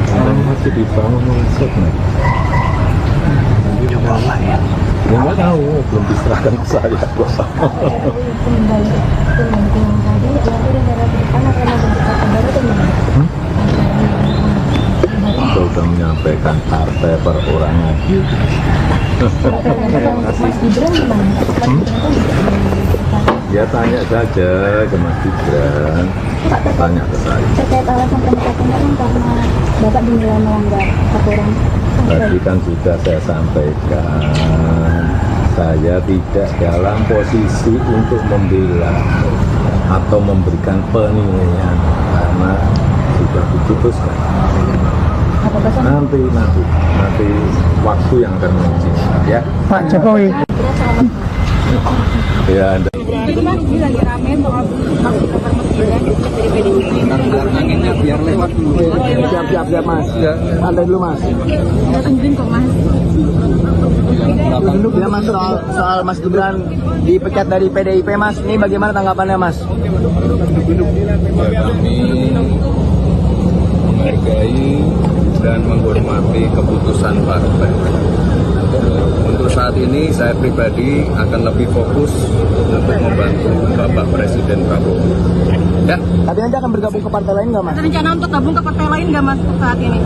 Kalau masih dibangun set nih. Coba lah ya. Ya nggak tahu, belum diserahkan ke saya. Kembali yang tadi, nanti negara ke depan akan ada baru atau gimana? atau menyampaikan partai perorangan. Mas Gibran gimana? Mas Gibran kan Ya tanya saja ke Mas Gibran, tanya ke saya. terkait alasan pemecatan kan karena Bapak dinilai melanggar aturan. Tadi kan sudah saya sampaikan, saya tidak dalam posisi untuk membela atau memberikan penilaian karena sudah diputuskan. Apakah Nanti waktu yang akan menguji ya. Pak Jokowi. Ya, Anda. Jadi Mas, ini lagi rame soal hak pendapat Mas Gibran dari PDIP. Anginnya biar lewat dulu. Siap Mas. Santai dulu Mas. Saya tungguin kok Mas. Duduk ya Mas, soal Mas Gibran dipecat dari PDIP Mas. Ini bagaimana tanggapannya Mas? Ya, kami menghargai dan menghormati keputusan partai. Untuk saat ini saya pribadi akan lebih fokus untuk membantu Bapak Presiden Prabowo. Ya, Tapi nanti akan bergabung ke partai lain nggak Mas? Ada rencana untuk gabung ke partai lain nggak Mas untuk saat ini?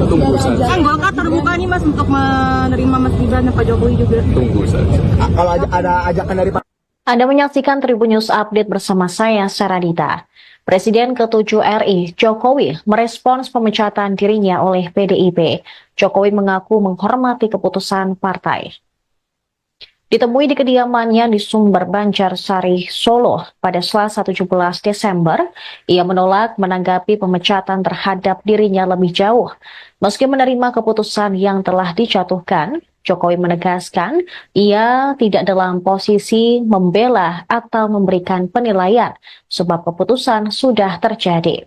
tunggu saja. Kan Golkar terbuka nih Mas untuk menerima Mas Gibran dan Pak Jokowi juga. Tunggu saja. Kalau ada ajakan dari Pak Anda menyaksikan Tribun News Update bersama saya, Saradita. Presiden ke-7 RI, Jokowi, merespons pemecatan dirinya oleh PDIP. Jokowi mengaku menghormati keputusan partai. Ditemui di kediamannya di Sumber Banjarsari, Solo pada Selasa 17 Desember, ia menolak menanggapi pemecatan terhadap dirinya lebih jauh. Meski menerima keputusan yang telah dijatuhkan, Jokowi menegaskan ia tidak dalam posisi membela atau memberikan penilaian sebab keputusan sudah terjadi.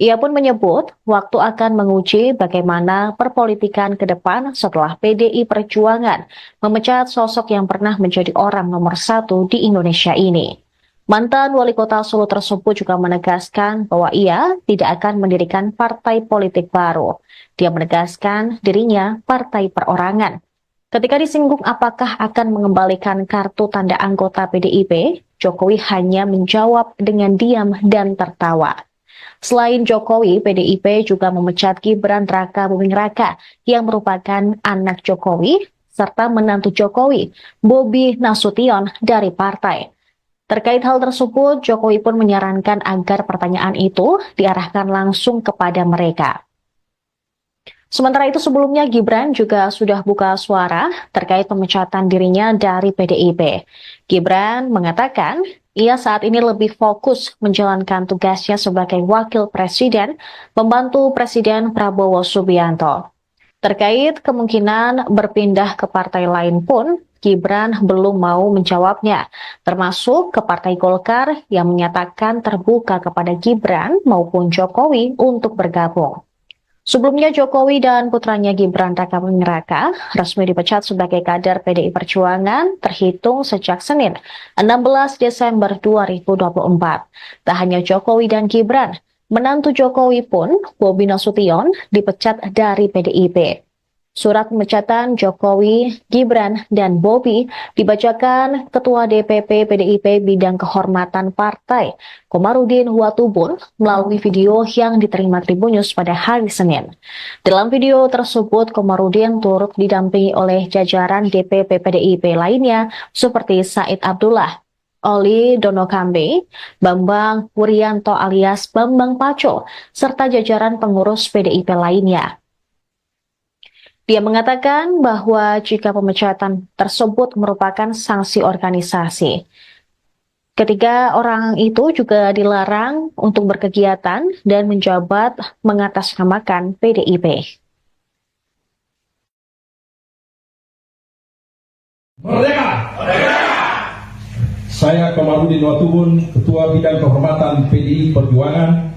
Ia pun menyebut waktu akan menguji bagaimana perpolitikan ke depan setelah PDI Perjuangan memecat sosok yang pernah menjadi orang nomor 1 di Indonesia ini. Mantan wali kota Solo tersebut juga menegaskan bahwa ia tidak akan mendirikan partai politik baru. Dia menegaskan dirinya partai perorangan. Ketika disinggung apakah akan mengembalikan kartu tanda anggota PDIP, Jokowi hanya menjawab dengan diam dan tertawa. Selain Jokowi, PDIP juga memecat Gibran Raka Buming Raka yang merupakan anak Jokowi serta menantu Jokowi, Bobi Nasution dari partai. Terkait hal tersebut, Jokowi pun menyarankan agar pertanyaan itu diarahkan langsung kepada mereka. Sementara itu sebelumnya Gibran juga sudah buka suara terkait pemecatan dirinya dari PDIP. Gibran mengatakan ia saat ini lebih fokus menjalankan tugasnya sebagai wakil presiden, membantu Presiden Prabowo Subianto. Terkait kemungkinan berpindah ke partai lain pun, Gibran belum mau menjawabnya, termasuk ke Partai Golkar yang menyatakan terbuka kepada Gibran maupun Jokowi untuk bergabung. Sebelumnya Jokowi dan putranya Gibran Raka Buming Raka resmi dipecat sebagai kader PDI Perjuangan terhitung sejak Senin 16 Desember 2024. Tak hanya Jokowi dan Gibran, menantu Jokowi pun, Bobi Nasution, dipecat dari PDIP. Surat pemecatan Jokowi, Gibran, dan Bobi dibacakan Ketua DPP PDIP Bidang Kehormatan Partai, Komarudin Watubun, melalui video yang diterima Tribun News pada hari Senin. Dalam video tersebut, Komarudin turut didampingi oleh jajaran DPP PDIP lainnya seperti Said Abdullah, Oli Donokambe, Bambang Wuryanto alias Bambang Paco, serta jajaran pengurus PDIP lainnya. Dia mengatakan bahwa jika pemecatan tersebut merupakan sanksi organisasi, ketiga orang itu juga dilarang untuk berkegiatan dan menjabat mengatasnamakan PDIP. Merdeka! Saya Komarudin Watubun, Ketua Bidang Kehormatan PDI Perjuangan,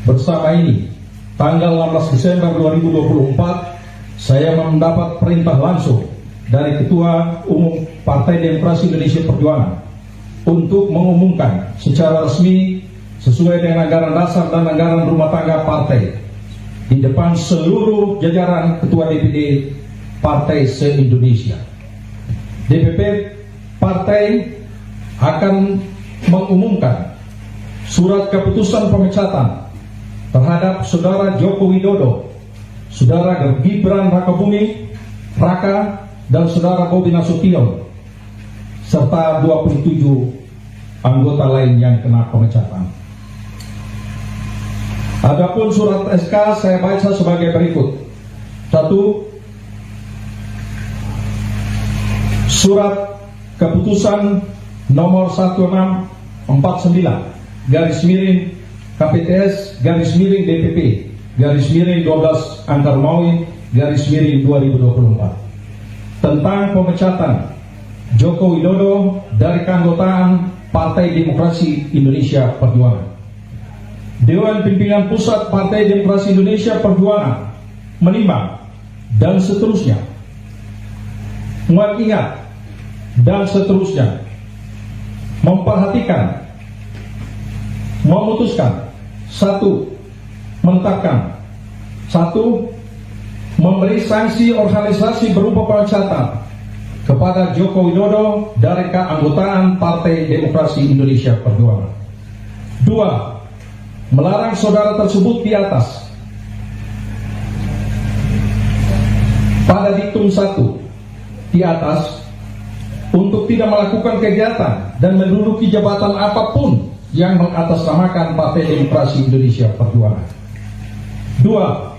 bersama ini tanggal 16 Desember 2024 saya mendapat perintah langsung dari Ketua Umum Partai Demokrasi Indonesia Perjuangan untuk mengumumkan secara resmi sesuai dengan anggaran dasar dan anggaran rumah tangga partai di depan seluruh jajaran Ketua DPD Partai se-Indonesia. DPP Partai akan mengumumkan surat keputusan pemecatan terhadap Saudara Joko Widodo Saudara Gibran Rakabuming Raka dan Saudara Bobi Nasution serta 27 anggota lain yang kena pemecatan. Adapun surat SK saya baca sebagai berikut. 1. Surat keputusan nomor 1649 garis miring KPTS garis miring DPP garis miring 12 Angka Romawi garis miring 2024 tentang pemecatan Joko Widodo dari keanggotaan Partai Demokrasi Indonesia Perjuangan. Dewan Pimpinan Pusat Partai Demokrasi Indonesia Perjuangan menimbang dan seterusnya, mengingat dan seterusnya, memperhatikan, memutuskan, 1. Menetapkan, 1. Memberi sanksi organisasi berupa pemecatan kepada Joko Widodo dari keanggotaan Partai Demokrasi Indonesia Perjuangan. 2. Melarang saudara tersebut di atas pada diktum 1 di atas untuk tidak melakukan kegiatan dan menduduki jabatan apapun yang mengatasnamakan Partai Demokrasi Indonesia Perjuangan. 3.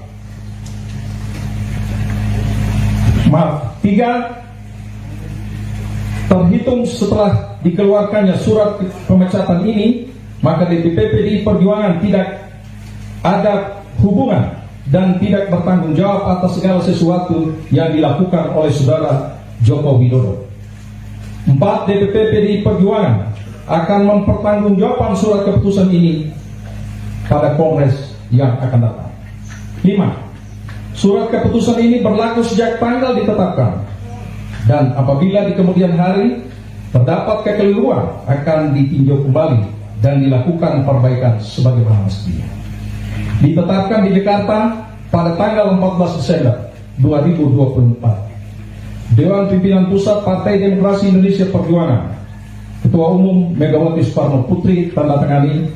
Terhitung setelah dikeluarkannya surat pemecatan ini, maka DPP PDI Perjuangan tidak ada hubungan dan tidak bertanggung jawab atas segala sesuatu yang dilakukan oleh saudara Joko Widodo. 4. DPP PDI Perjuangan akan mempertanggungjawabkan surat keputusan ini pada Kongres yang akan datang. 5. Surat keputusan ini berlaku sejak tanggal ditetapkan, dan apabila di kemudian hari terdapat kekeliruan akan ditinjau kembali dan dilakukan perbaikan sebagaimana mestinya. Ditetapkan di Jakarta pada tanggal 14 Desember 2024. Dewan Pimpinan Pusat Partai Demokrasi Indonesia Perjuangan, Ketua Umum Megawati Soekarno Putri tanda tangani,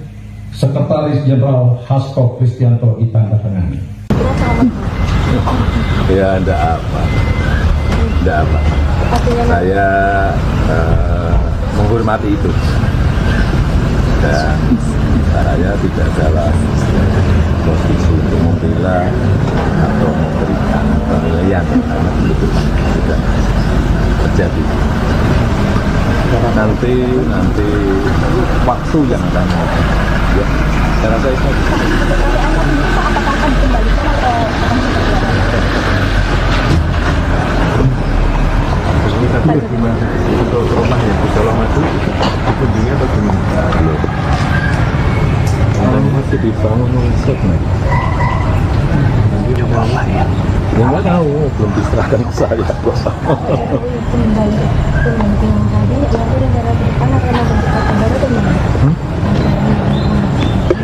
Sekretaris Jenderal Hasto Kristianto ditanda tangani. Ya, enggak apa. Saya menghormati itu. Dan saya tidak dalam posisi untuk membela atau memberikan penilaian karena itu sudah terjadi. Nanti waktu yang akan ya, saya rasa itu. Ini tadi bagaimana untuk rumah yang di Colomadu dikunjungi atau gimana? Belum. Masih dibangun riset nih. Nanti ya? Ya nggak tahu, belum diserahkan ke saya.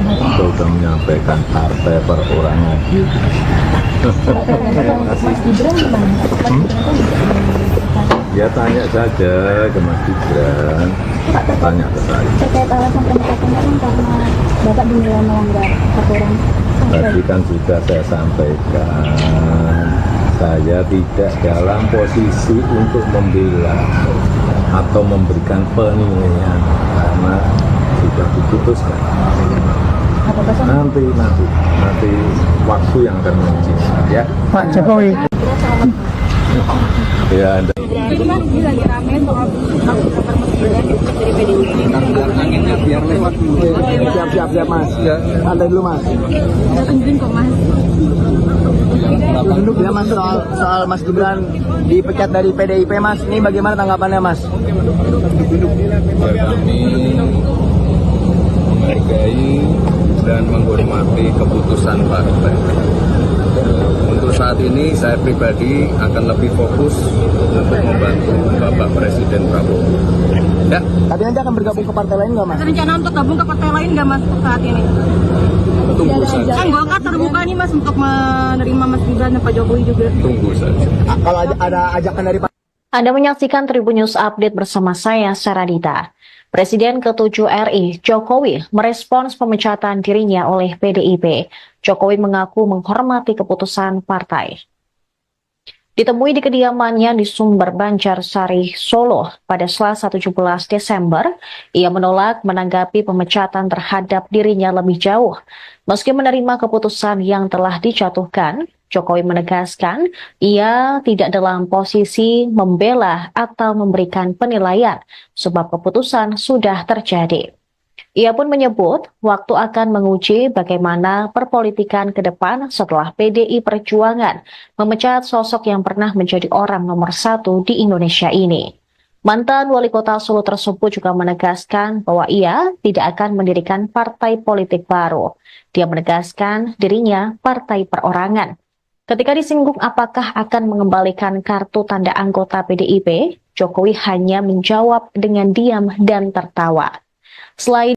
Kita sudah menyampaikan partai perorangan. Ya tanya saja ke Mas Gibran, tanya ke saya. Terkait alasan pemecatan kan karena Bapak dinilai melanggar aturan. Tadi kan sudah saya sampaikan, saya tidak dalam posisi untuk membela atau memberikan penilaian karena sudah diputuskan. Nanti waktu yang akan menguji ya. Pak Jokowi. Ya, Anda. Jadi mas ini lagi rame soal hak kepermusikan dari PDIP. Anginnya biar lewat dulu. Siap mas. Santai dulu mas. Udah tungguin kok mas. Duduk ya mas, soal Mas Gibran dipecat dari PDIP mas. Ini bagaimana tanggapannya mas? Ya, kami menghargai dan menghormati keputusan partai. Untuk saat ini saya pribadi akan lebih fokus untuk membantu Bapak Presiden Prabowo. Ya. Tapi nanti akan bergabung ke partai lain nggak mas? Ada rencana untuk gabung ke partai lain nggak mas untuk saat ini? Tunggu saja. Kan Golkar terbuka nih mas untuk menerima Mas Gibran dan Pak Jokowi juga. Tunggu saja. Kalau ada ajakan dari Pak. Anda menyaksikan Tribun News Update bersama saya, Saradita. Presiden ke-7 RI, Jokowi, merespons pemecatan dirinya oleh PDIP. Jokowi mengaku menghormati keputusan partai. Ditemui di kediamannya di Sumber Banjarsari, Solo pada Selasa 17 Desember, ia menolak menanggapi pemecatan terhadap dirinya lebih jauh. Meski menerima keputusan yang telah dijatuhkan, Jokowi menegaskan ia tidak dalam posisi membela atau memberikan penilaian sebab keputusan sudah terjadi. Ia pun menyebut waktu akan menguji bagaimana perpolitikan ke depan setelah PDI Perjuangan memecat sosok yang pernah menjadi orang nomor 1 di Indonesia ini. Mantan wali kota Solo tersebut juga menegaskan bahwa ia tidak akan mendirikan partai politik baru. Dia menegaskan dirinya partai perorangan. Ketika disinggung apakah akan mengembalikan kartu tanda anggota PDIP, Jokowi hanya menjawab dengan diam dan tertawa. Selain